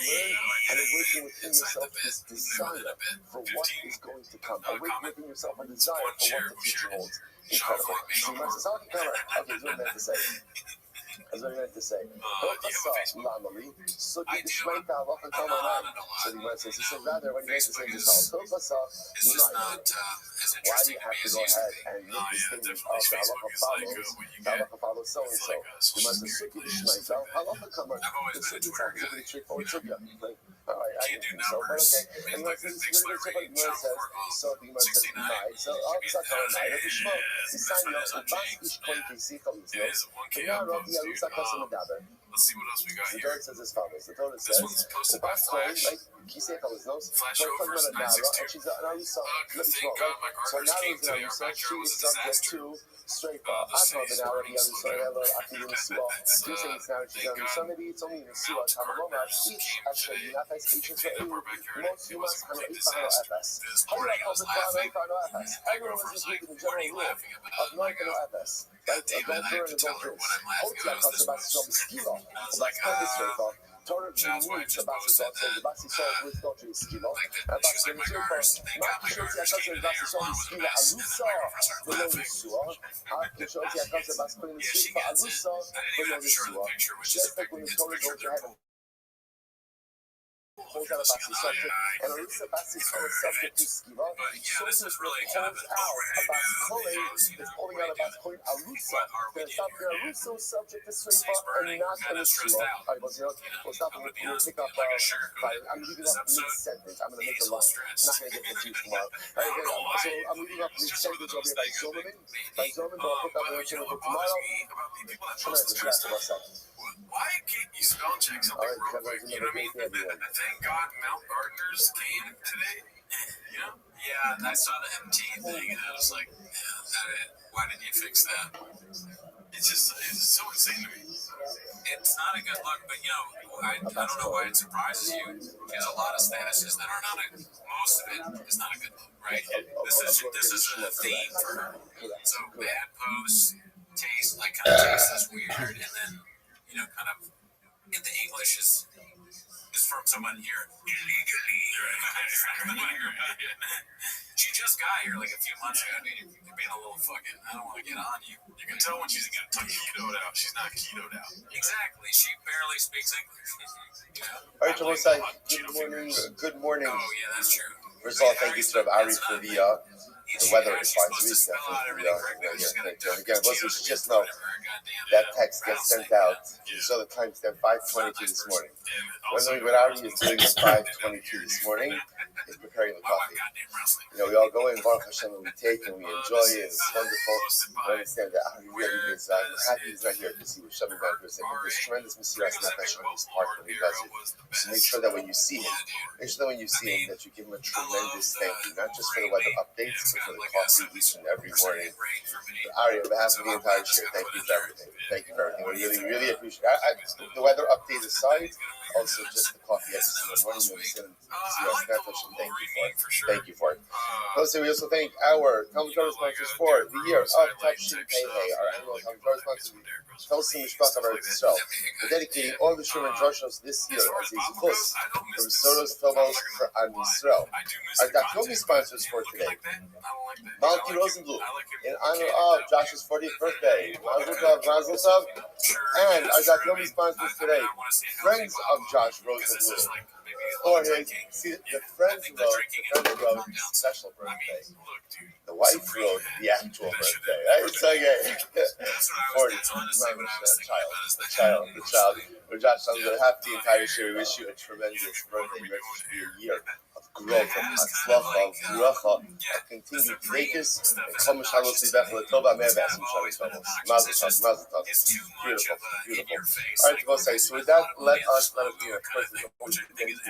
and awaken within yourself this desire for what is going to come. Awaken within yourself a desire for what the future holds. Incredible. So you might say, okay, come on. Okay, here's what I meant to say. That's what I meant to say. So the might say, he said, rather, what he meant to say is, It's just not as why do interesting you to have me to as go it used to ahead be. and make this statement of the Facebook halacha is like follows, what you the get. halacha follows so and so? You might say, suki d'shmaita, halacha kamar. I've always been a Twitter guy. It's a straightforward sugya. Like, all right, I Can't do didn't think so, but numbers. okay. And Make you like might the say, big this is letter really E, good. chop Says, four so the might say, 69. night. So, all of a sudden, night of the shmo. Isanya, ubaskish kointi sikal It isno. is 1K K'naro uploads, dude. yarusa kasam medaber. Let's see what else we got The here. Torah says as follows. The Torah This says, one's posted by Ubas Flash. like Kisei Chaliznos, Flash we're talking Overs, about a Nara, 962. and she's an Arisa. Thank God my So gardeners Nara came is an today. Our Arisa, she backyard was is a subject disaster. to straight The Atma city the is Nara, burning the slow Arisa, down. Ela, Aki the Nesua. That's, You're saying it's Nara, she's thank an Arisa, God. maybe it's only in Nesua, Mountain Tamaloma, gardeners each came actually, today Nafes, each to is clean up our backyard. most It was a Yumas, complete Hano, disaster. FS. This How do morning I I was call laughing. FS? My Everyone girlfriend was was like, speaking the what are general you rule laughing about? of I'm like, Noikano oh, FS. God damn it, I have to tell her what I'm laughing about. It was this much. I was like, Torah Child's wife just posted that. Like that. She was like, my gardeners, thank God my gardeners came today. Our lawn was a mess. And then my girlfriend started laughing. Yeah, she gets it. I didn't even have to show her the picture, which is a picture. It's a picture of their pool. If you're listening on the audio, and Arisa Basi is subject to skiva. but yeah, this is really kind of an overhead news. It's pulling out about point Arusa. Then stop there. Arusa is subject to City's sripa burning. and not Kind to of stressed out. Alright, we'll stop I'm and gonna be we'll honest pick with up. you. I'm not gonna sugarcoat it. I'm leaving This up episode mid-sentence. I'm gonna make needs a a little line. stress. I'm not gonna get confused tomorrow. I don't know why. So I'm leaving up It's just one mid-sentence. of I'll those be by things. Zolomon. Maybe. By Zolomon, but I'll put that But in you know for what bothers tomorrow. me about the people that I'm post gonna this kind of distract stuff? myself. Why can't you spell check something Alright, real Kevin, quick? You know what I mean? Thank God Mount Gardeners came today. You know? Yeah, I saw the MT thing and I was like, yeah, is that it? Why did you fix that? It's so insane to me. It's not a good look, but you know, I don't know why it surprises you. There's a lot of statuses that are not most of it is not a good look, right? This is a theme for her. So bad posts, taste, like kind of taste is weird, and then, you know, kind of in the English is from someone here illegally. She just got here like a few months ago, dude. You're being a little fucking, I don't want to get on you. You can tell when she's getting ketoed out. She's not ketoed out. Exactly. She barely speaks English. All right, Josai, good morning. Good morning. Oh, yeah, that's true. First of all, thank you to Ari for the weather advisory. Again, listen, just know that text gets sent out. You saw the timestamp 5:22 this morning. Wondering what Ari is doing at 5:22 this morning is preparing the coffee. You know, we all go in, Baruch Hashem, and we take and we enjoy it. It's wonderful. I understand that Ari really is. I'm happy he's not here because he was shoving back for a second. There's tremendous Mesiras Nefesh on his part when he does it. So make sure that when you see him, that you give him a tremendous thank you, not just for the weather updates, but for the coffee each and every morning. Ari, on behalf of the entire year, thank you for everything. Thank you for everything. We really, really appreciate it. The weather update aside, also just the coffee every single morning. Thank you for it. Also, we also thank our Talmud Torah sponsors for the year of Tavshin Pei, our annual Talmud Torah sponsor, Tosin Mishpat of ROTHSCHILD. We're dedicating all the Shurim and Droshos this year as a zichus from Soros Tovos for Am Yisrael. Our Dachyomi sponsors for today, Malki Rosenblum, in honor of Josh's 40th birthday, Mazel Tov, and our Dachyomi sponsors today, friends of Josh Rosenblum, for his, the friends wrote special birthday. The wife wrote the actual birthday, right? So again, 40, the child. With Josh, I'm going to have the entire show. We wish you a tremendous birthday. We wish you a year of growth, of hatzlacha, of bracha, of continued greatness, and kol mishalos libecha l'tova me'abasim shalos. Mazel tov. Beautiful. All right, well, so with that, let us be a person who is going to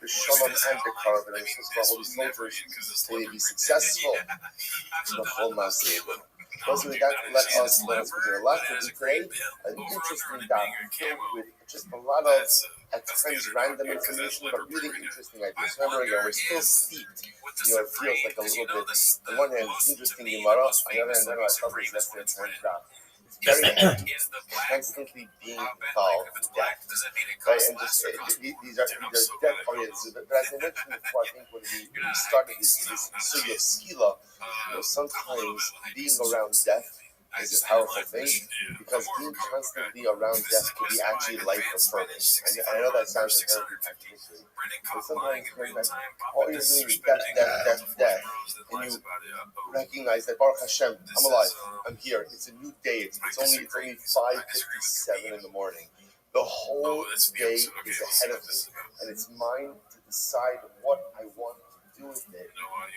the shalom and the carbon, and so the holy soldiers will be successful in the whole massive. Also, with that, let us begin a lot to be today. An interesting dot filled with just a lot of, at times, random information, but really interesting ideas. Remember, again, we're still steeped it feels like a little bit, on one hand, it's interesting Gemara, on the other hand, I thought this yesterday, it's very heavy, constantly being involved in death, right? And just these are death oriented. But as I mentioned before, I think when we started this sugya of skila, sometimes being around death is a powerful thing, because being constantly around death could be actually life affirming. And I know that sounds inherently contradictory, but sometimes when all you're doing is death, and you recognize that Baruch Hashem, I'm alive, I'm here. It's a new day. It's only 5:57 in the morning. The whole day is ahead of me, and it's mine to decide what I want to do with it.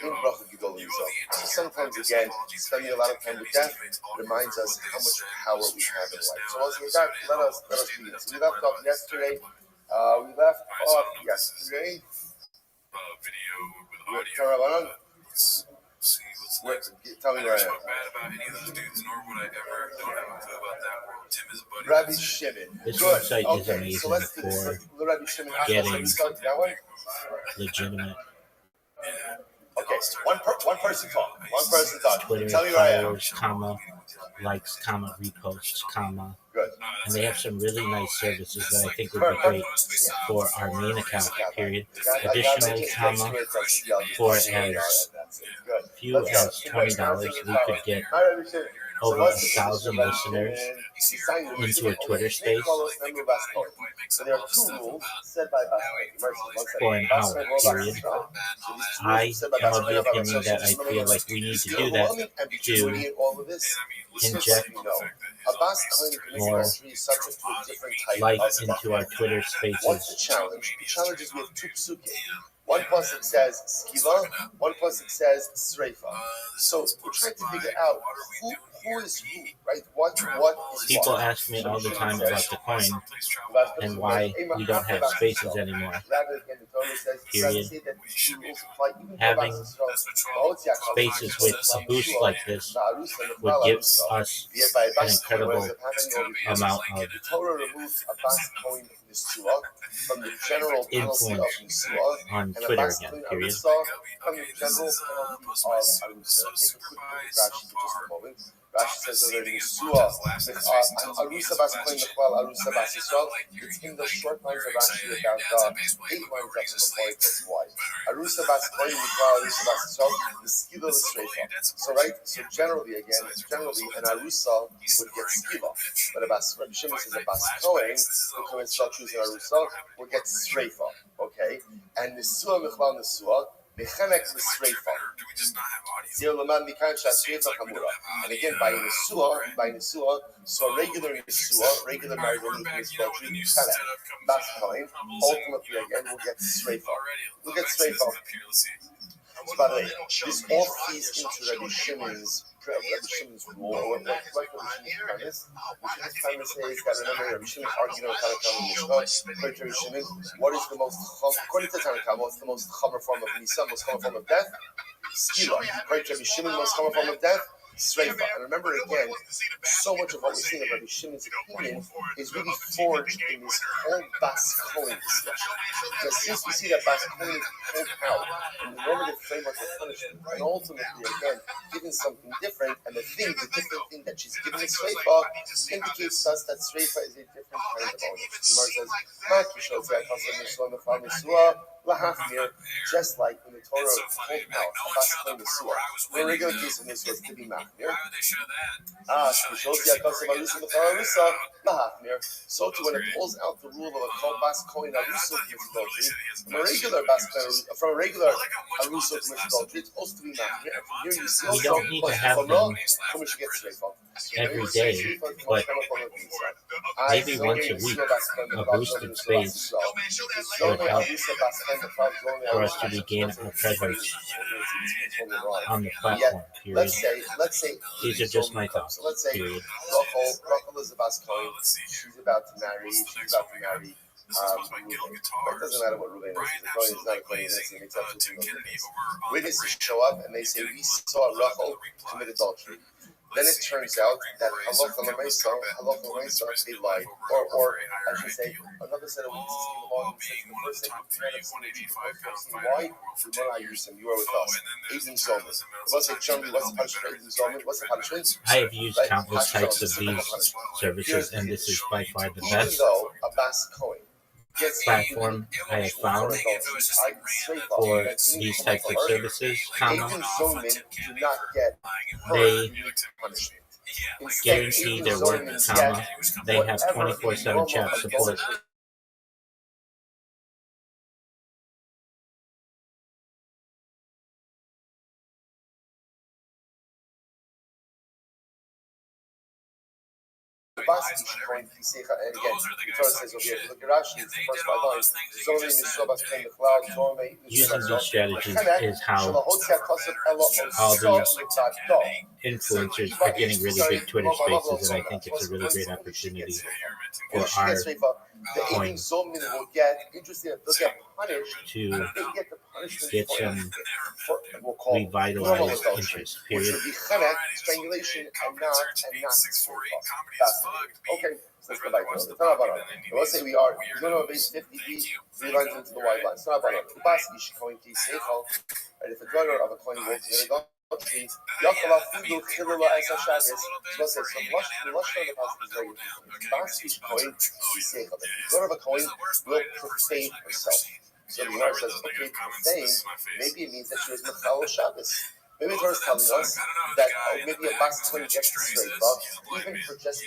In Bracha Gedol Yisrael. So sometimes, again, spending a lot of time with death reminds us how much power we have in life. So as with that, let us begin. So we left off yesterday. Tell me where I am. Rabbi Shimon. This Good. website is Okay. amazing So let's for the Rabbi Shimon. getting That one? legitimate Okay. One person talk. Twitter Tell me where I am. followers, comma, likes, comma, reposts, comma. Good. And they have some really nice services that I think would be great for our main account, period. Additionally, comma, for as few as $20, we could get over 1,000 listeners into a Twitter space for an hour, period. I am of the opinion that I feel like we need to do that to inject more life into our Twitter spaces. What's the challenge? The challenge is we have two psukim. One pasuk says skila, one pasuk says sreifa. So we're trying to figure out who is who, right? What is People what? ask me all the time about the coin and why we don't have spaces anymore. Period. Having spaces with a boost like this would give us an incredible amount of influence on Twitter again, period. Rashi says that Arusa Bas Kohen Mechwal, Arusa Bas Yisrael. It's in the short lines of Rashi about 8 lines up before it gets wide. Arusa Bas Kohen Mechwal, Arusa Bas Yisrael, the skila the streifa. So right, so generally an Arusa would get skila, but Rabbi Shimon says a Bas Kohen, who Kohen Yisrael chooses an Arusa, would get streifa. Okay, and Nesua Mechwal Nesua. Mechanek l'sreifa. And again, by Nesua, so regular married woman is adultery, mechanek. Bas Kohen, ultimately again, we'll get sreifa. So by the way, this all feeds into Rabbi Shimon's rule, or what Rabbi Shimon's premise. Rabbi Shimon's premise is that, remember, Rabbi Shimon's argument on Tanakh Mishnah, according to Rabbi Shimon, according to Tanakh, what's the most chamer form of Nisa, most chamer form of death? Skila. According to Rabbi Shimon, most chamer form of death? Sreifa. And remember again, so much of what we're seeing of Rabbi Shimon's opinion is really forged in this whole Bas Kohen discussion. Because since we see that Bas Kohen is pulled out in the normative framework of punishment, and ultimately again given something different, and the different thing that she's given as Sreifa indicates to us that Sreifa is a different kind of onus. The Gemara says, just like when the Torah pulled out Bas Kohen Nesua, the regular case of Nesua is to be machmir. So too when it pulls out the rule of a Kol Bas Kohen Arusa from a regular Arusa commits adultery, it's supposed to be machmir. And here you see We don't need to have them every day, but maybe once a week, a boosted space would help for us to regain our presence on the platform, period. Let's say These are just my thoughts, so let's say period. Rachel is a Bas Kohen. She's about to marry. Ruben. It doesn't matter what Ruben is. The Kohen is not a Kohen. It makes absolutely no difference. Witnesses show up and they say, we saw Rachel commit adultery. then it turns out that halacha l'maisa, they lied, or I should say, another set of witnesses came along and said to the first set, why? You are with us. Aiden Zoman. What's the punishment for Aiden Zoman? What's the punishment? I have used countless types of these services, and this is by far the Even best though a Bas Cohen gets platform I have found for these types of services, Aiden Zoman do not get they punishment. guarantee their work, they have 24/7 chat support. And again, the Torah says over here, look at Rashi, it's the first 5 lines. Using these strategies is how all these influencers are getting really big Twitter spaces, and I think it's a really great opportunity for our coin will get, interesting, they'll get punished. to They get the punishment get some revitalized interest. Which Period. would be chenek, strangulation, and not okay. So let's go back to it. It's not about it. Let's say we're going to base 50 feet, 3 lines into the white line. It's not about it. The bas ish kohen ki seichel, and if a daughter of a kohen walks in adultery, yakala fidu chilula as a Shabbos. So let's say, so the lush of the passage is very interesting. Bas ish kohen ki seichel. The daughter of a kohen will profane herself. So the Gemara says, okay, profane, maybe it means that she was mechal Shabbos. Maybe the Torah is telling us that maybe a bas kohen gets sreifa, even for just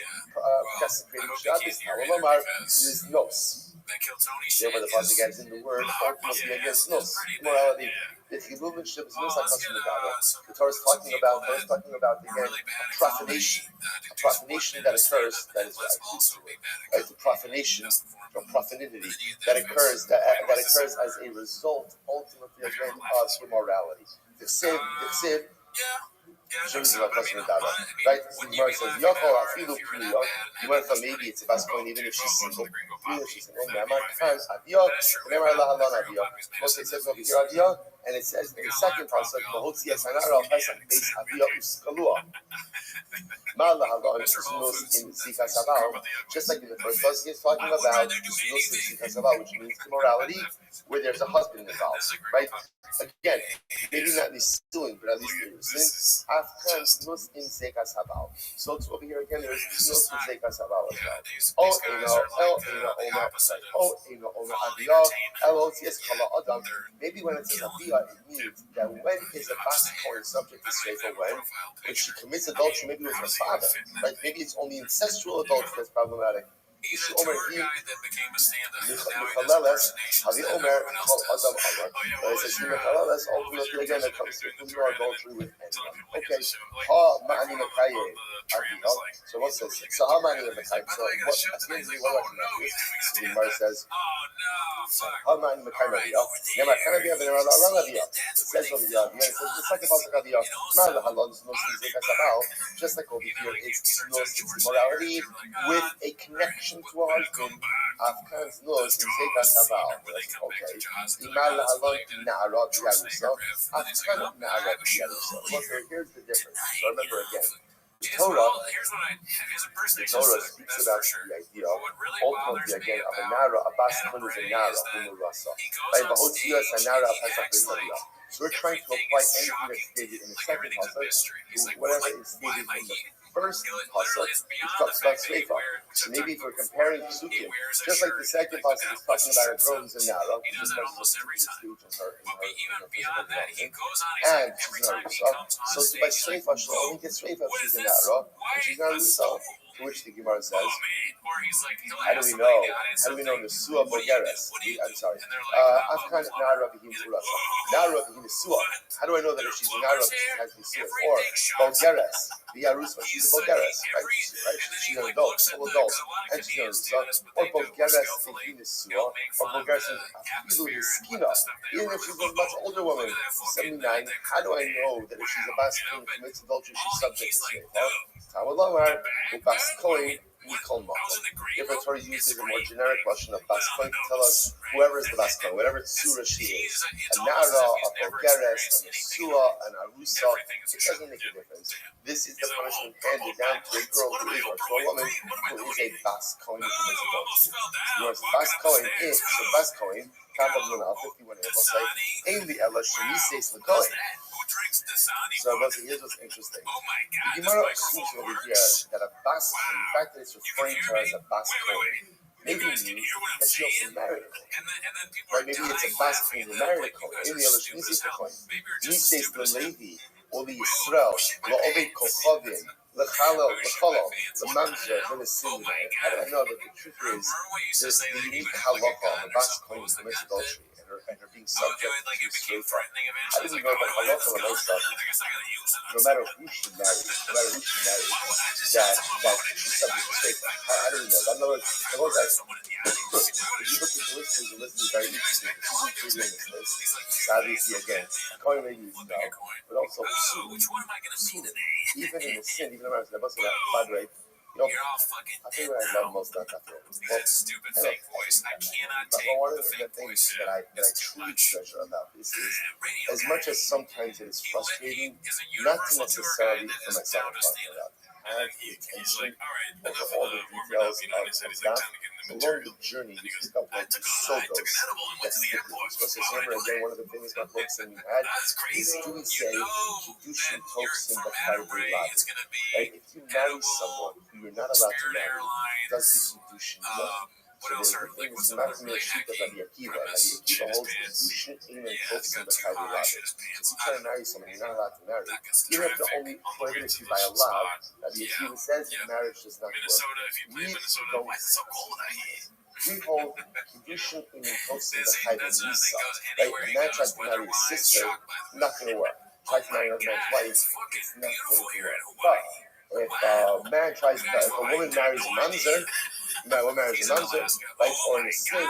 desecrating Shabbos. Now, Omar is nos. Therefore, the pasuk adds in the word ultimately against nos, immorality. If you move in Shabbos, the Torah is talking about again a profanation that occurs. That is right. The profanation or profanity that occurs as a result, ultimately again of immorality. The sin. Right? The Gemara says, you went from maybe it's a bas kohen even if she's single. Even if she's single. Okay, it says over here aviyah, and it says in the second pasuk, just like in the first pasuk, he's talking about which means immorality, where there's a husband involved, right? Again, maybe not the stealing, but at least there is sin. So it's over here again, there is nus in zekas habal as well. Maybe when it says aviyah, it means that when is a bas kohen subject to sreifa when she commits adultery, maybe with her father, right? Maybe it's only incestual adultery that's problematic. He's a tour guide that became a stand-up. Now he does Havi impersonations. Omer called Adam Amar. It says Mechaleles ultimately again that comes to no adultery with anyone. Okay. Ha ma'ani mekaye aviyah. So what says? So ha ma'ani mekaye. So what? The Gemara says. Ha ma'ani mekaye aviyah. Nemar kan aviyah v'nemar la'alan aviyah. It says over here. It says the second pasuk aviyah. Ma lahalon is no zekas habal. Just like over here, it's no immorality with a connection to a husband. Afkan's nose and zekas habal. Okay. Imal lahalon na'ara b'yarusa. Afkan na'ara b'yarusa. Okay, here's the difference. So remember again. The Torah speaks about the idea, ultimately again, of a nara, a bas kohen is a nara, umurasa. Right? V'hotziyah is a nara, a pesach b'yaviyah. So we're trying to apply anything that's stated in the second pasuk to whatever is stated in the first pasuk, which talks about sreifa. So maybe if we're comparing psukim, just like the second pasuk is talking about a girl who's a nara, which is and she's not Rusa. So by sreifa, she'll only get sreifa if she's a nara, and she's not Rusa. To which the Gemara says, how do we know? How do we know Nesua Bogeres? I'm sorry. Afkan Nara B'him Urasa. Nara B'him Nesua. How do I know that if she's a Nara, she has Nesua? Or Bogeres. V'Yarusva. She's a Bogeres, right? She's an adult, full adult, and she's a Rusa. Or Bogeres B'him Nesua. Or Bogeres B'him Skina. Even if she's a much older woman, 79, how do I know that if she's a bas kohen who commits adultery, she's subject to sreifa? Tawalomar, Bas Kohen, If the Torah uses a more generic lashon of bas kohen to tell us whoever is the bas kohen, whatever tzura she is, a nara, a bogeres, a nesua, an arusa, it doesn't make a difference. This is the punishment handed down to a girl who is, or to a woman who is a bas kohen who commits adultery. Whereas bas kohen is, so bas kohen, Kapav Lunal 51 will say, Ainli Ella Shemises L'Kohen. So here's what's interesting. The Gemara assumes over here that a bas, and the fact that it's referring to her as a bas kohen, maybe means that she also married a kohen. Right? Maybe it's a bas kohen who married a kohen. Ainli Ella Shemises L'Kohen. Mises L'Levi, or the Yisrael, L'Oved Kochavim, L'Chalal, L'Mamzer, L'Nesim. How do I know that the truth is there's the unique halakha of a bas kohen who commits adultery and her being subject to shrefa? How do we know that halakha no matter who she marries, that she's subject to shrefa? How do we know that? In other words, if you look at the list is very interesting. She's included in this list. So obviously, again, kohen maybe is no, but also even in the sin, even around the bus, by the way, I'll tell you what I love most about that film. One of the things that I truly treasure about this is, as much as sometimes it is frustrating, not to necessarily for myself, I'm talking about, have the attention over all the details of that. Along the journey, you pick up like sodos. That's the remember again, one of the famous books that we had is do we say Kiddushin Toksin B'Chayvei Lavi? Right? If you marry someone who you're not allowed to marry, does the Kiddushin love? So the thing is not to be a sheep of Rabbi Akiva. Rabbi Akiva holds Kiddushin Ein Toksin B'Chayvei Lavi. If you try to marry someone you're not allowed to marry, you have to only prohibit you by a law. Rabbi Akiva says marriage does not work. We don't. We hold Kiddushin in Toksin B'Chayvei Nisa. Right? A man tries to marry his sister, not going to work. Tries to marry another man's wife, it's not going to work. But if a man tries to, if a woman marries a mamzer, right, or in a slave,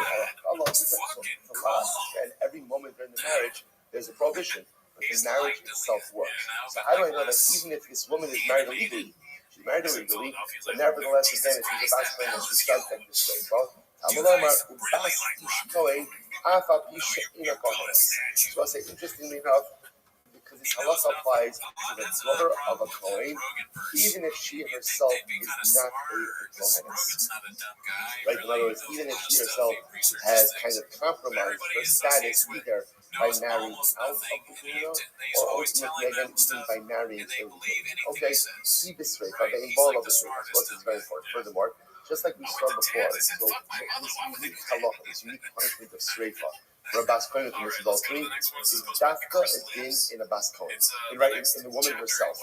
and every moment during the marriage, there's a prohibition. But the marriage itself works. So how do I know that even if this woman is married illegally, she's married illegally, but nevertheless, again, if she's a bas kohen and she's subject to slave, so I say, interestingly enough, because this halakha applies to the daughter of a kohen, even if she herself is not a koheness. Right? In other words, even if she herself has kind of compromised her status either by marrying out of the Guna, or ultimately again even by marrying a okay, he bisrei, by the involved of the Srei. This is very important. Furthermore, just like we saw before, so this unique halakha, this unique punishment of Sreifa for a bas kohen who commits adultery is dafka in a bas kohen, in the woman herself.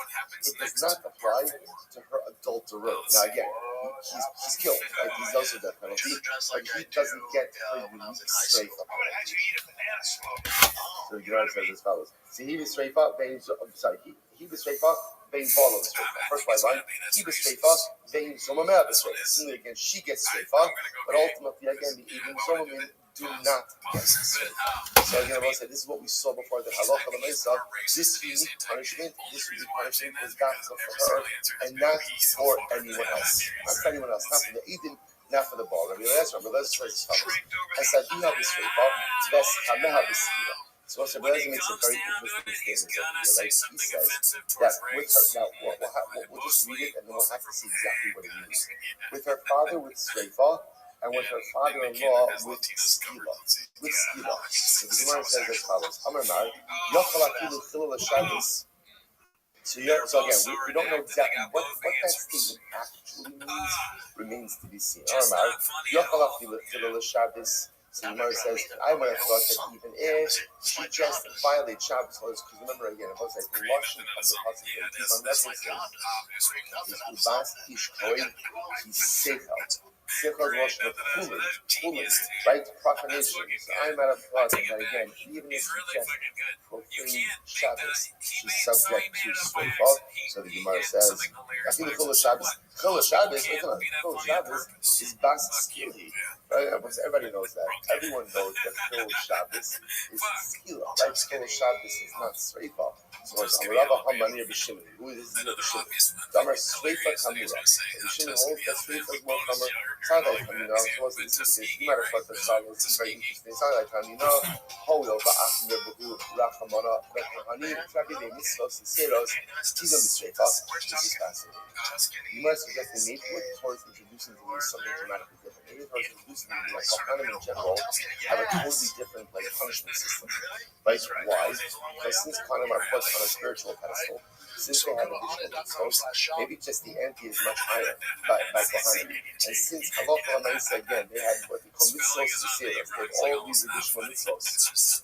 It does not apply to her adulterer. Now again, he's killed, right? He's also death penalty, but he doesn't get her unique Sreifa. So the Gemara says as follows: "See, he was Sreifa, he was Sreifa, vein follows Sreifa." First white line, he was Sreifa, vein Zomameh the Sreifa. Similarly, again, she gets Sreifa, but ultimately, again, the even Zomamim do not get Sreifa. So again, I want to say this is what we saw before the halacha l'meisa. This unique punishment was dafka for her and not for anyone else. Not for anyone else. Not for the Eden. Not for the ball. Rabbi Eliezer says as follows: "Hasadina b'sreifa, ves hameha b'sira." So Rabbi Eliezer makes a very interesting statement over here, right? He says that with her, now we'll just read it and then we'll have to see exactly what it means. With her father with sreifa, and with her father-in-law with skila. With skila. So the Gemara says as follows: Amar Mar, yochal afilu chilul Shabbos. So again, we don't know exactly what that statement actually means. Remains to be seen. Amar, yochal afilu chilul Shabbos. So the Gemara says, I would have thought that even if she just violates Shabbos, because remember again, it was like the Lashon of the pasuk that keeps on referencing is ubas ish kohen, he's seichel. Seichel is Lashon of chulin, right? Profanation. So I'm at a thought that again, even if she just profane Shabbos, she's subject to sreifa. So the Gemara says, afilu chilul Shabbos, Chil Shabbos, Chil Shabbos is Bas Skili. Right? Everybody knows that. Everyone knows that Chil Shabbos is Skila. Right? Chil Shabbos is not Sreifa. So it's Amarava Hamani Rabbi Shimon. Who is this Rabbi Shimon? Damar Sreifa Kamira. Rabbi Shimon holds that Sreifa is more Kamir. Tzadai Kamina. So what's this case? You might have thought that Tzadai is very interesting. Tzadai Kamina. Hoyo Ba'achim Rebuhu Rachamana Bekahani. Trabi De Mitzvos and Seros. These are the Sreifa. This is fascinating. You might suggest that maybe what the Torah is introducing to me is something dramatically different. Maybe the Torah is introducing to me like Kohanim in general have a totally different like punishment system. Right? Why? Because since Kohanim are put on a spiritual pedestal, since they have additional mitzvos, maybe just the ante is much higher by Kohanim. And since Halacha L'Maisa again, they had what they call mitzvos Yiseiros, they have all these additional mitzvos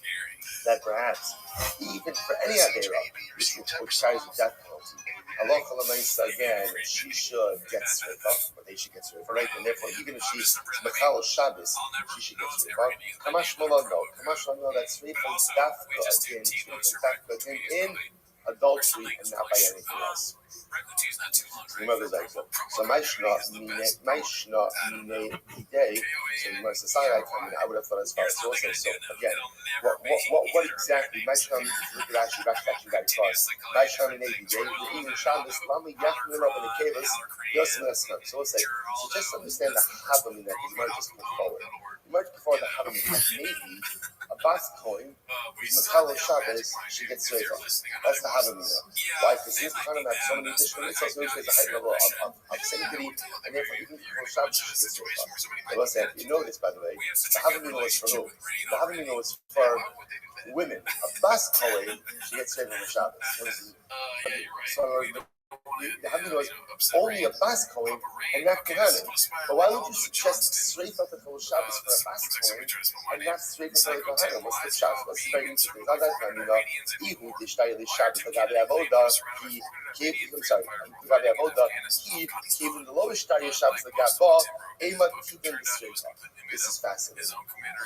that perhaps even for any Avera, which carries a death penalty, Halacha L'Maisa again, she should get Sreifa, or they should get Sreifa, right? And therefore, even if she's Mechal Shabbos, she should get Sreifa. Kamash Malad, no. Kamash Malad, that Sreifa is dafka in adultery and not by anything else. Remember that. So my shna mine day. So you must decide. I would have thought as far as also. So again, what exactly? My shna look at actually very close. My shna mine day. Even Shabbos lami yachmin up in the caves. So let's say. So just understand the habam in that. You might just move forward. You might before the habam maybe a bas coin. Mechal Shabbos she gets straight off. That's the habam. Why? Because this kind of have so many additional mitzvahs, there's a high level of sanctity, and therefore even for Shabbos she gets straight off. I must say, if you know this, by the way, the habam is for who? The habam is for women. A bas coin she gets straight from Shabbos. So the habam was only a bas coin and not Kohanim. But why would you suggest straight off the Chol Shabbos for a bas coin and not straight off the Kohanim? What's the Shabbos? What's the very interesting? Not that time, Ihu Tishtayli Shabbos Agabi Avoda. He gave Agabi Avoda. He gave him the lowest Tishtayli Shabbos Agaba. Ema keeping the straight off. This is fascinating.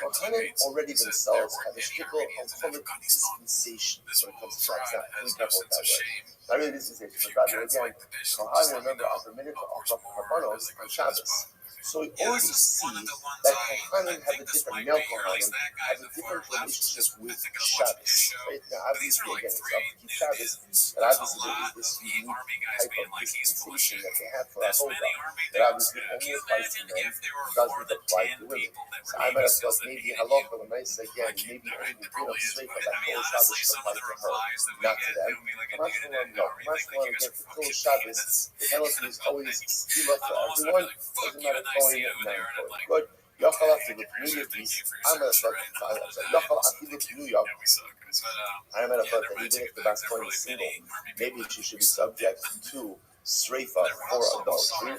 Kohanim already themselves have a shtickle of public dispensation when it comes to Shabbos. Now, please don't hold that way. Not really dispensation, but rather again, Kohanim remember offer minute to offer karbanos on Shabbos. So we already see that Kohanim have a different male Kohanim, have a different relationship with Shabbos. Right? Now, obviously, again, it's up to keep Shabbos, but obviously there is this unique type of dispensation that they have for Avodah that obviously only applies to men, doesn't apply to women. So I might have thought maybe Halacha L'Maisa again, maybe only the good of straight for that Chol Shabbos should apply to her, not to them. Kamash Malon, no. Kamash Malon, again, for Chol Shabbos, the penalty is always Skila for everyone, doesn't matter. Good. Yochel Afilu Pneuya piece. I'm going to start. Yochel Afilu Pneuya. I'm going to put that even if the bas coin is single, maybe she should be subject to Sreifa for adultery,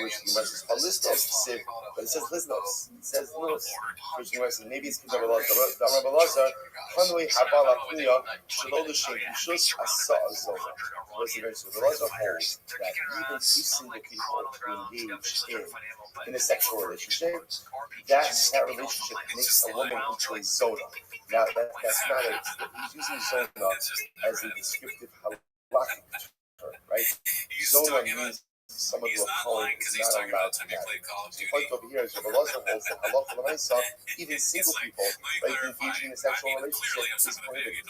which you must say Halistos, but it says Lisnos. It says Lisnos, which you must say maybe it's because of Rabbi Lazar. Hanoi Habala Pneuya Shalol L'Shem Shus Asa Azoma. What's the verse? Rabbi Lazar holds that even two single people who engage in a sexual relationship, that relationship makes a woman into a zona. Now that's not it. He's using zona as a descriptive halakhic term, right? Zona means someone who a Kohen is not allowed to marry. So the point over here is Rabbi Lazar holds that Halacha L'Maisa, even single people, right, engaging in a sexual relationship is prohibited.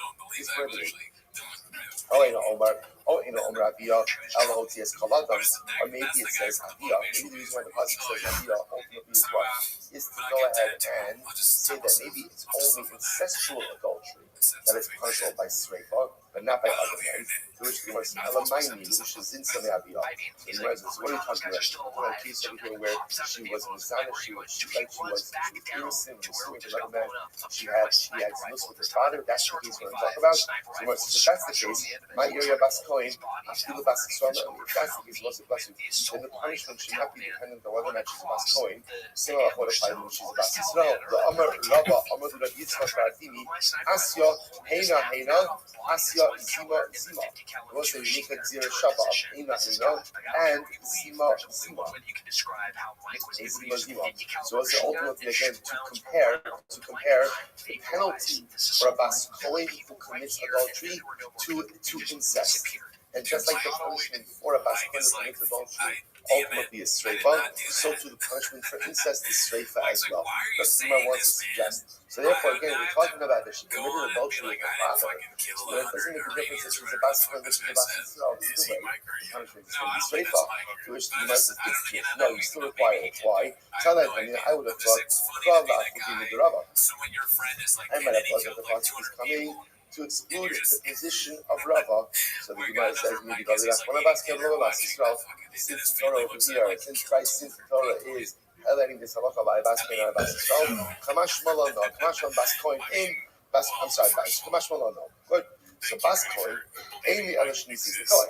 Omer Aviyah, LOTS Kaladam, or maybe it says Aviyah. Maybe the reason why the pasuk says Aviyah ultimately is what? Is to go ahead and say that maybe it's only incestual adultery that is punishable by Sreifa, but not by other men. To which the Gemara says, Elamaini, which is in some Aviyah. So the Gemara says, what are you talking about? We're talking about a case over here where she was Mizana, she was innocent, was suing another man, she had sex with her father. That's the case we're going to talk about. So the Gemara says, if that's the case, my area bas kohen, afilu bas yisrael, if that's the case, then the punishment should not be dependent on whether or not she's a bas kohen. Similar to what applies when she's a bas yisrael. The Amar Rabba, Amar Rabbi Yitzchak Baratini, Asya Heina, Asya Zima. It was the unique Zira Shaba, Heina, and Zima. So it's ultimately again to compare the penalty for a bas kohen who commits adultery to incest. And just like the punishment for a bas kohen who commits adultery ultimately is streifa, so too the punishment for incest is streifa as well. That's what I want to suggest. So therefore, again, we're talking about that she committed adultery with her father. So it doesn't make a difference if she's a bas kohen, if she's a bas Yisrael. Either way, the punishment is going to be streifa. To which the Gemara says, no, you still require it. Why? Tell that, I would have thought, I might have thought that the pasuk is coming to exclude the position of Rava. So the Gemara says, maybe since the Torah over here, since the Torah is highlighting this halacha by Bas Kohen and Bas Yisrael, Kamash Malon, Kamash Bas Kohen in Bas. I'm sorry, Kamash Malon. Good. So Bas Kohen, Amy Elish Nisi is the Kohen.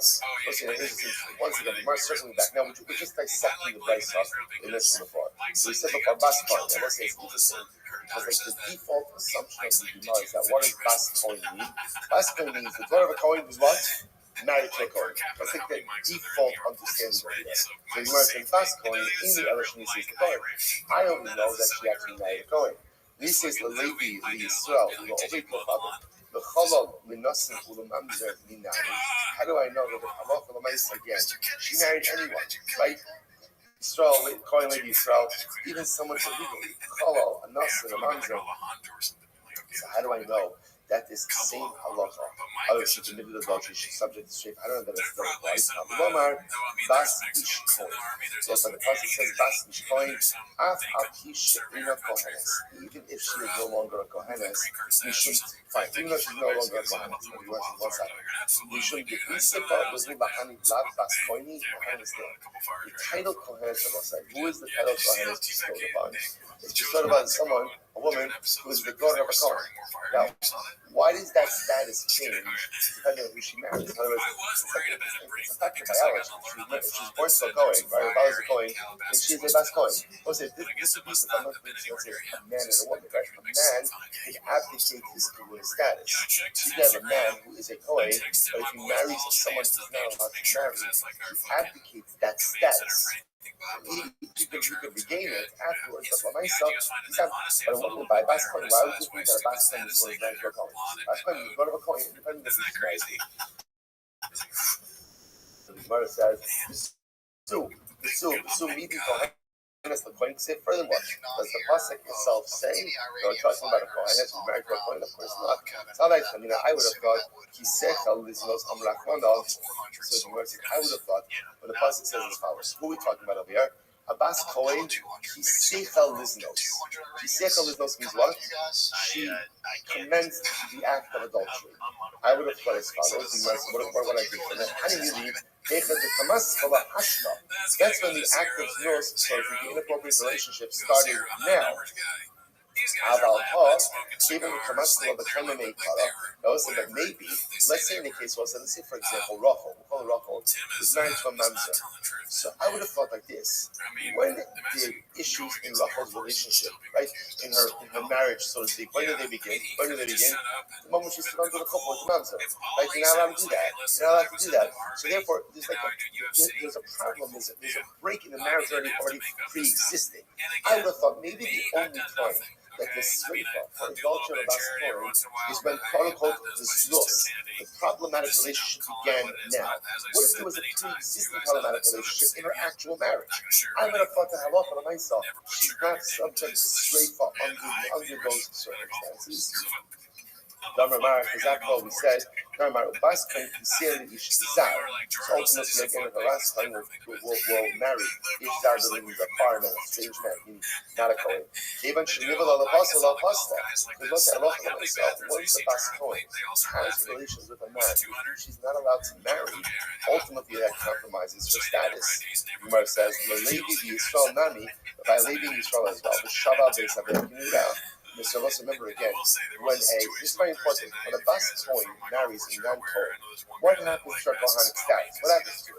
Once again, the Gemara circling back. Now we're just dissecting the Bryce off in this before. So we said before Bas Kohen, and let's say it's interesting. Because like the default assumption of the Gemara is that what does Bas Kohen mean? Bas Kohen means the daughter of a Kohen was what? Married to a Kohen. That's like the default understanding of it. So the Gemara says Bas Kohen in the Elish Nisi is the Kohen. I only know that she actually married a Kohen. This is the Levi, the Yisrael, the Obey Kohen. The Cholol Minosin Ulamamzer Minani. How do I know that the Halacha Lamais again? She married anyone, right? Yisrael, Kohen Levi Yisrael, even someone illegally. Cholol, a Nasin, a Mamzer. So how do I know that this same halacha, other she committed adultery, she's subject to strafe? I don't know that it's still applies. Lomar, Bas Ish Kohen. So when the pasuk says Bas Ish Kohen, Af Akish Ina Kohenes. Even if she is no longer a Kohenes, we shouldn't fight. Even though she's no longer a Kohenes, we shouldn't be. We say about the Bahani Vlad Bas Koini Kohenes there. The title Kohenes of us, who is the title Kohenes bestowed upon? It's bestowed upon someone, a woman, who is the daughter of a Kohen. Now, why does that status change depending on who she marries? In other words, it's a factor of biology. She's born to a Kohen, right? Her father's a Kohen, and she's a Bas Kohen. Let's say this is a man and a woman, right? A man can abdicate his Kohen status. You can have a man who is a Kohen, but if he marries someone who's not allowed to marry, he abdicates that status. You could regain it afterwards. But for myself, but a woman by Bas Kohen, why would you think that a Bas Kohen is married to a Kohen? Bas Kohen is one of a Kohen, independent of his marriage. So the Gemara says, so meeting Kohen is the Kohen. Say furthermore, does the pasuk itself say we're talking about a Kohen who's married to a Kohen? Of course not. It's not like I would have thought Kisechal Liznos Amrachmanov. So the Gemara says, I would have thought, but the pasuk says as follows. Who are we talking about over here? A Bas Kohen, Kisechal Liznos. Kisechal Liznos means what? She commenced the act of adultery. I would have thought as follows. The Gemara says, what I do for that? How do you mean? That's when the act of Znos, so the inappropriate relationship started now. Even the Kamasla of the Kaname Kara, also that maybe, let's say in the case was, let's say for example, Rachel, we'll call her Rachel, is married to a Mamzer. So I would have thought like this: when did issues in Rachel's relationship, right, in her marriage, so to speak, when did they begin? The moment she stood under the couple with the Mamzer. Right, you're not allowed to do that. You're not allowed to do that. So therefore, there's a problem. There's a break in the marriage already pre-existing. I would have thought maybe the only time that the srifa for adultery of Bas Kohen is when quote-unquote the zlus, the problematic relationship began now. What if there was a pre-existing problematic relationship in her actual marriage? I would have thought that halacha myself, she's not subject to srifa under those circumstances. Damar exactly what we said. Damar Bas Kohen sincerely Ishzar. So ultimately, again, the last time we'll marry Ishzar, the living a foreign man, a strange man, meaning not a Kohen. Even Shenival al Apostle al Pasta. We look at Allah myself. Once a Bas Kohen has relations with a man she's not allowed to marry, ultimately that compromises her status. Gemara says, "Levi Yisrael Nami." By leaving Yisrael as well, the Shabbat Beis Havei. So let's remember again, this is very important, when a Bas Kohen marries a non-Kohen, what happens to her Kohanic status? What happens to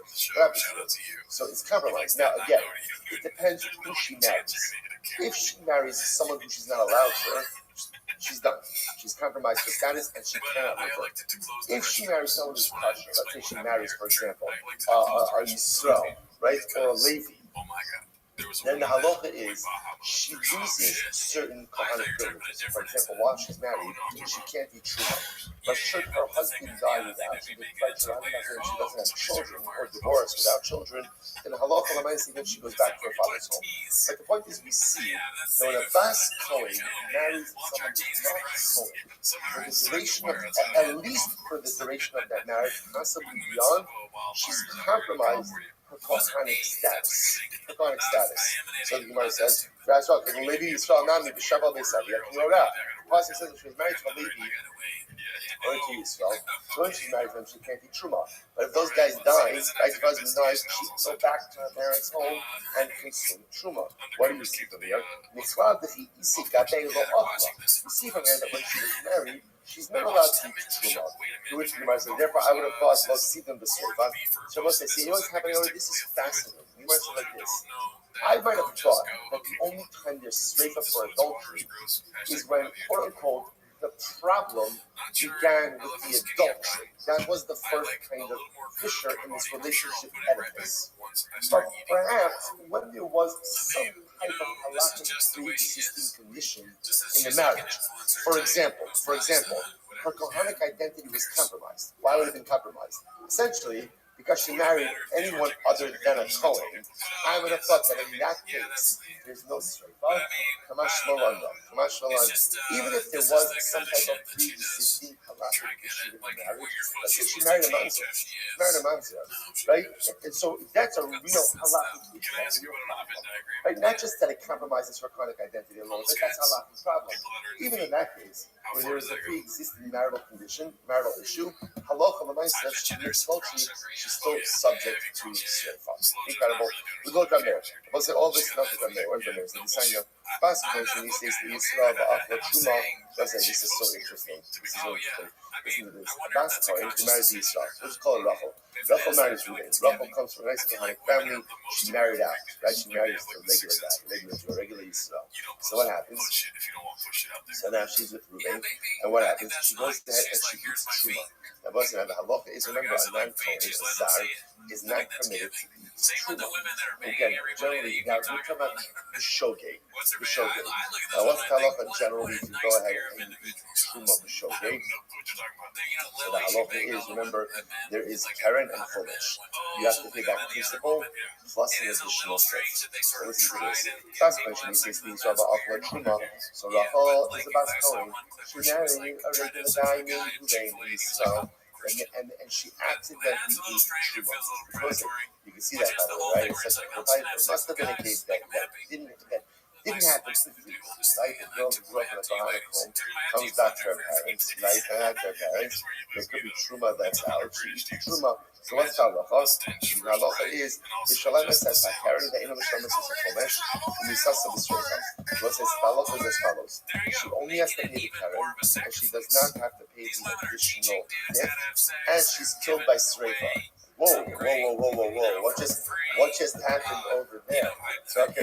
it? So it's compromised. Now again, it depends who she marries. If she marries someone who she's not allowed to, she's done. She's compromised her status and she cannot revert. If she marries someone who's kosher, let's say she marries, for example, a Yisrael, right, or a Levi, then the halacha is she loses certain kohanic privileges. For example, while she's married, she can't eat truma. But should her husband die without, she doesn't have children or divorce without children, then the halacha l'maaseh then she goes back to her father's home. But the point is, we see that when a bas Cohen marries someone who's not a Cohen, for the duration of, at least for the duration of that marriage, possibly beyond, she's compromised her kohanic status. Her kohanic status. So the Gemara says, the Pasuk says that she was married to a Levi, or to Yisrael. So when she's married to him, she can't eat truma. But if those guys die, if her husband dies, she can go back to her parents' home and consume truma. What do you see from here? You see from here that when she was married, she's not allowed to eat truma. To which the Gemara says, therefore, I would have thought, well, see them this way. But so I say, see, you know what's happening over? This is fascinating. The Gemara says like this. I might have thought that the only time there's sreifa for adultery is when, quote unquote, the problem began with the adultery. That was the first kind of fissure in this relationship edifice. But perhaps when there was some type of halakhic pre-existing condition in the marriage, for example, her kohanic identity was compromised. Why would it have been compromised? Essentially, because she married anyone other than a Kohen, I would have thought that in that case, there's no sreifa. Kamash Malanda. Even if there was some type of pre-existing halakhic issue in the marriage, let's say she married a mamzer. Right? And so that's a real halakhic issue. That's a real problem. Right? Not just that it compromises her kohanic identity alone, but that's a halakhic problem. Even in that case, where there is a pre-existing marital issue, halacha l'maaseh, she makes adultery, she's still subject to sreifa. Incredible. We go from there. We'll say all this stuff from there. Where's the news? The sign of past when he says the Yisrael ba'achla truma. This is so interesting. Listen to this. Past Cohen who married Yisrael. Let's call it Rachel. Rachel marries Reuben. Rachel comes from a nice Kohanic family. She married out. Right? She married a regular guy, regular Yisrael. So what happens? So now she's with Reuben, and what happens? She goes ahead and she eats truma. Now, the halacha is, remember, a non-Kohen, a zar, is not permitted to eat truma. Again, generally, now we talk about the shogeg. Now, what's the halacha generally to go ahead and eat truma b'shogeg? So the halacha is, remember, there is keren and chomesh. You have to pay back principal plus an additional fee. So listen to this. Last question, he says, so Rachel is a bas Kohen. She married a regular guy named Reuben, Yisrael, and she accidentally ate truma. You can see that, by the way, right? It's such a it must have been a case that didn't happen simply, right? The girl who grew up in a Kohanic home comes back to her parents, right? There could be truma that's out. She eats truma. So what's the halacha? The halacha is the shalem says that carrying the inner shalem says a chomesh and the sasa b'sreifa. What says the halacha is as follows: she only has to pay the keren, and she does not have to pay the additional gift, and she's killed by sreifa. Whoa! What just happened over there?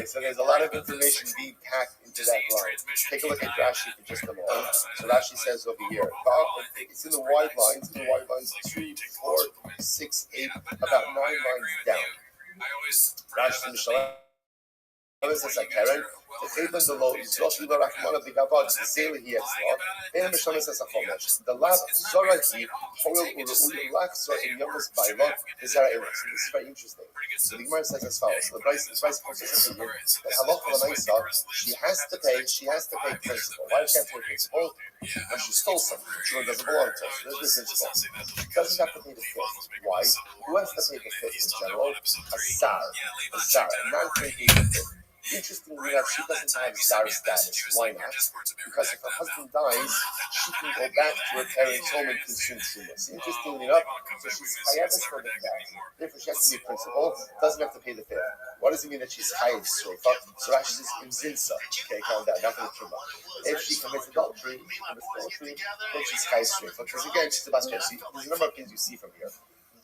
So there's a lot of information being packed into that line. Take a look at Rashi for just a moment. So Rashi says over here, it's in the wide lines 2, 4, 6, 8, about 9 lines down. Rashi Mishalem says like Karen. The last Zorahi, Hoil Uru Lakso in Yomas Baila, is our illness. This is very interesting. So the Gemara says as follows: the vice consists that halacha l'maaseh, she has to pay principal. Why does she have to pay principal? When she stole something, sure it doesn't belong to her. So there's the principal. She doesn't have to pay the fifth. Why? Who has to pay the fifth in general? A zar, not paying the fifth. Interestingly enough, she doesn't have zar status. Why not? Because if her husband dies, she can go back to her parents' home and consume truma. Interestingly enough, so she's chayav for the fifth. Therefore, she has to be a principal. Doesn't have to pay the fifth. What does it mean that she's chayav sreifa? So Rashi says imzinsa. Okay, calm down. Not for the truma. If she commits adultery, then she's chayav sreifa. Because again, she's a bas Kohen. There's a number of things you see from here.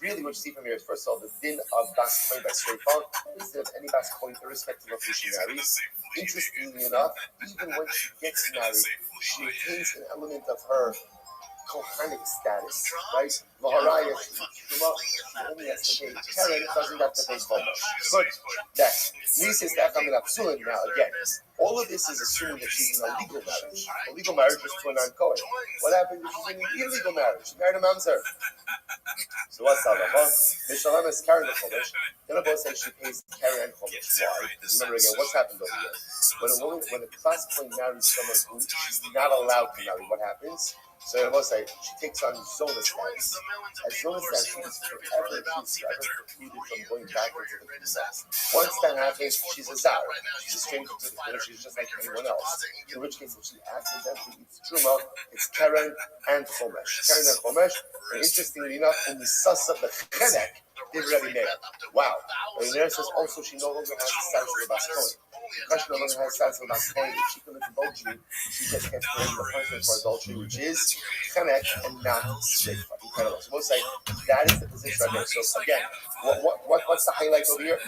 Really, what you see from here is, first of all, the din of bas Kohen by sreifa is that any bas Kohen, irrespective of who she marries, interestingly enough, even when she gets married, she retains an element of her kohanic status, right? Vaharaya, she only has to pay Karen, doesn't have to pay Chomesh. Good. Next. Nisis Tachamim Apsulin. Now, again, all of this is assuming that she's in a legal marriage. A legal marriage is to a non-Kohen. What happens if she's in an illegal marriage? She married a mamzer. So what's that about? Mishalem is carrying the Chomesh. Then I both say she pays Karen and Chomesh. Why? Remember again, what's happened over here? When a class Kohen marries someone who she's not allowed to marry, what happens? So I will say she takes on Zona status. As Zona status, she's forever precluded from going back into the Knesset. Once that happens, she's a Zar. She's a stranger to the Knesset. She's just like anyone else. In which case, if she accidentally eats Truma, it's Karen and Chomesh. Karen and Chomesh, and interestingly enough, in the Sasa Bechenek, they've already made it. Wow. And the says also she no longer has the status of a Bas Kohen. Because she no longer has the status of a Bas Kohen, if she commits adultery, she just gets the punishment for adultery, which is Chemek and not Shleifa. Incredible. So we'll say that is the position right there. So again, what's the highlight over here?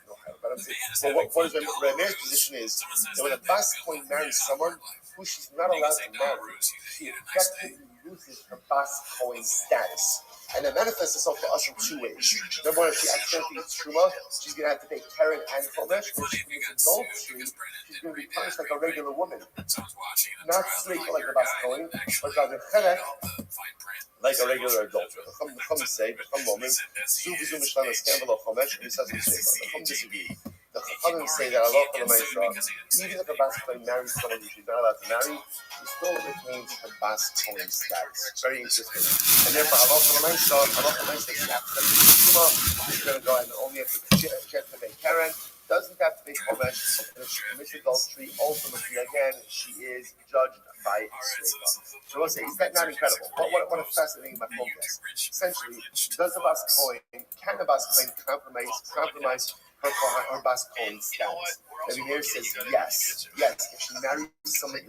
No highlight. But I'm saying, well, what is Rabbi's position is that when a Bas Kohen marries someone who she's not allowed to marry, she effectively loses her Bas Kohen status. And it manifests itself for us in two ways. Number one, if she accidentally eats Truma, she's going to have to pay Karen and Chomesh. If she commits adultery, she's going to be punished like a regular woman. Not straight like a Bas Kohen, but rather Chenek, like a regular adult. The Chum say, the Chum moment, Zu v'zu mishlam eskem v'lo Chomesh, and he says in Shleifa. The Chum disagree. The Chachamim say that Allah even if a Bas Kohen marries someone who she's not allowed to marry, she still retains her Bas Kohen status. Very interesting. And therefore, Allah says she's going to go and only have to pay Karen, doesn't have to pay Chomesh, and if she commits adultery, ultimately, again, she is judged by Shleifa. So we'll say, is that not incredible? What a fascinating focus. Essentially, can a Bas Kohen compromise her Bas Kohen status? Rabbi Meir says yes. If she marries someone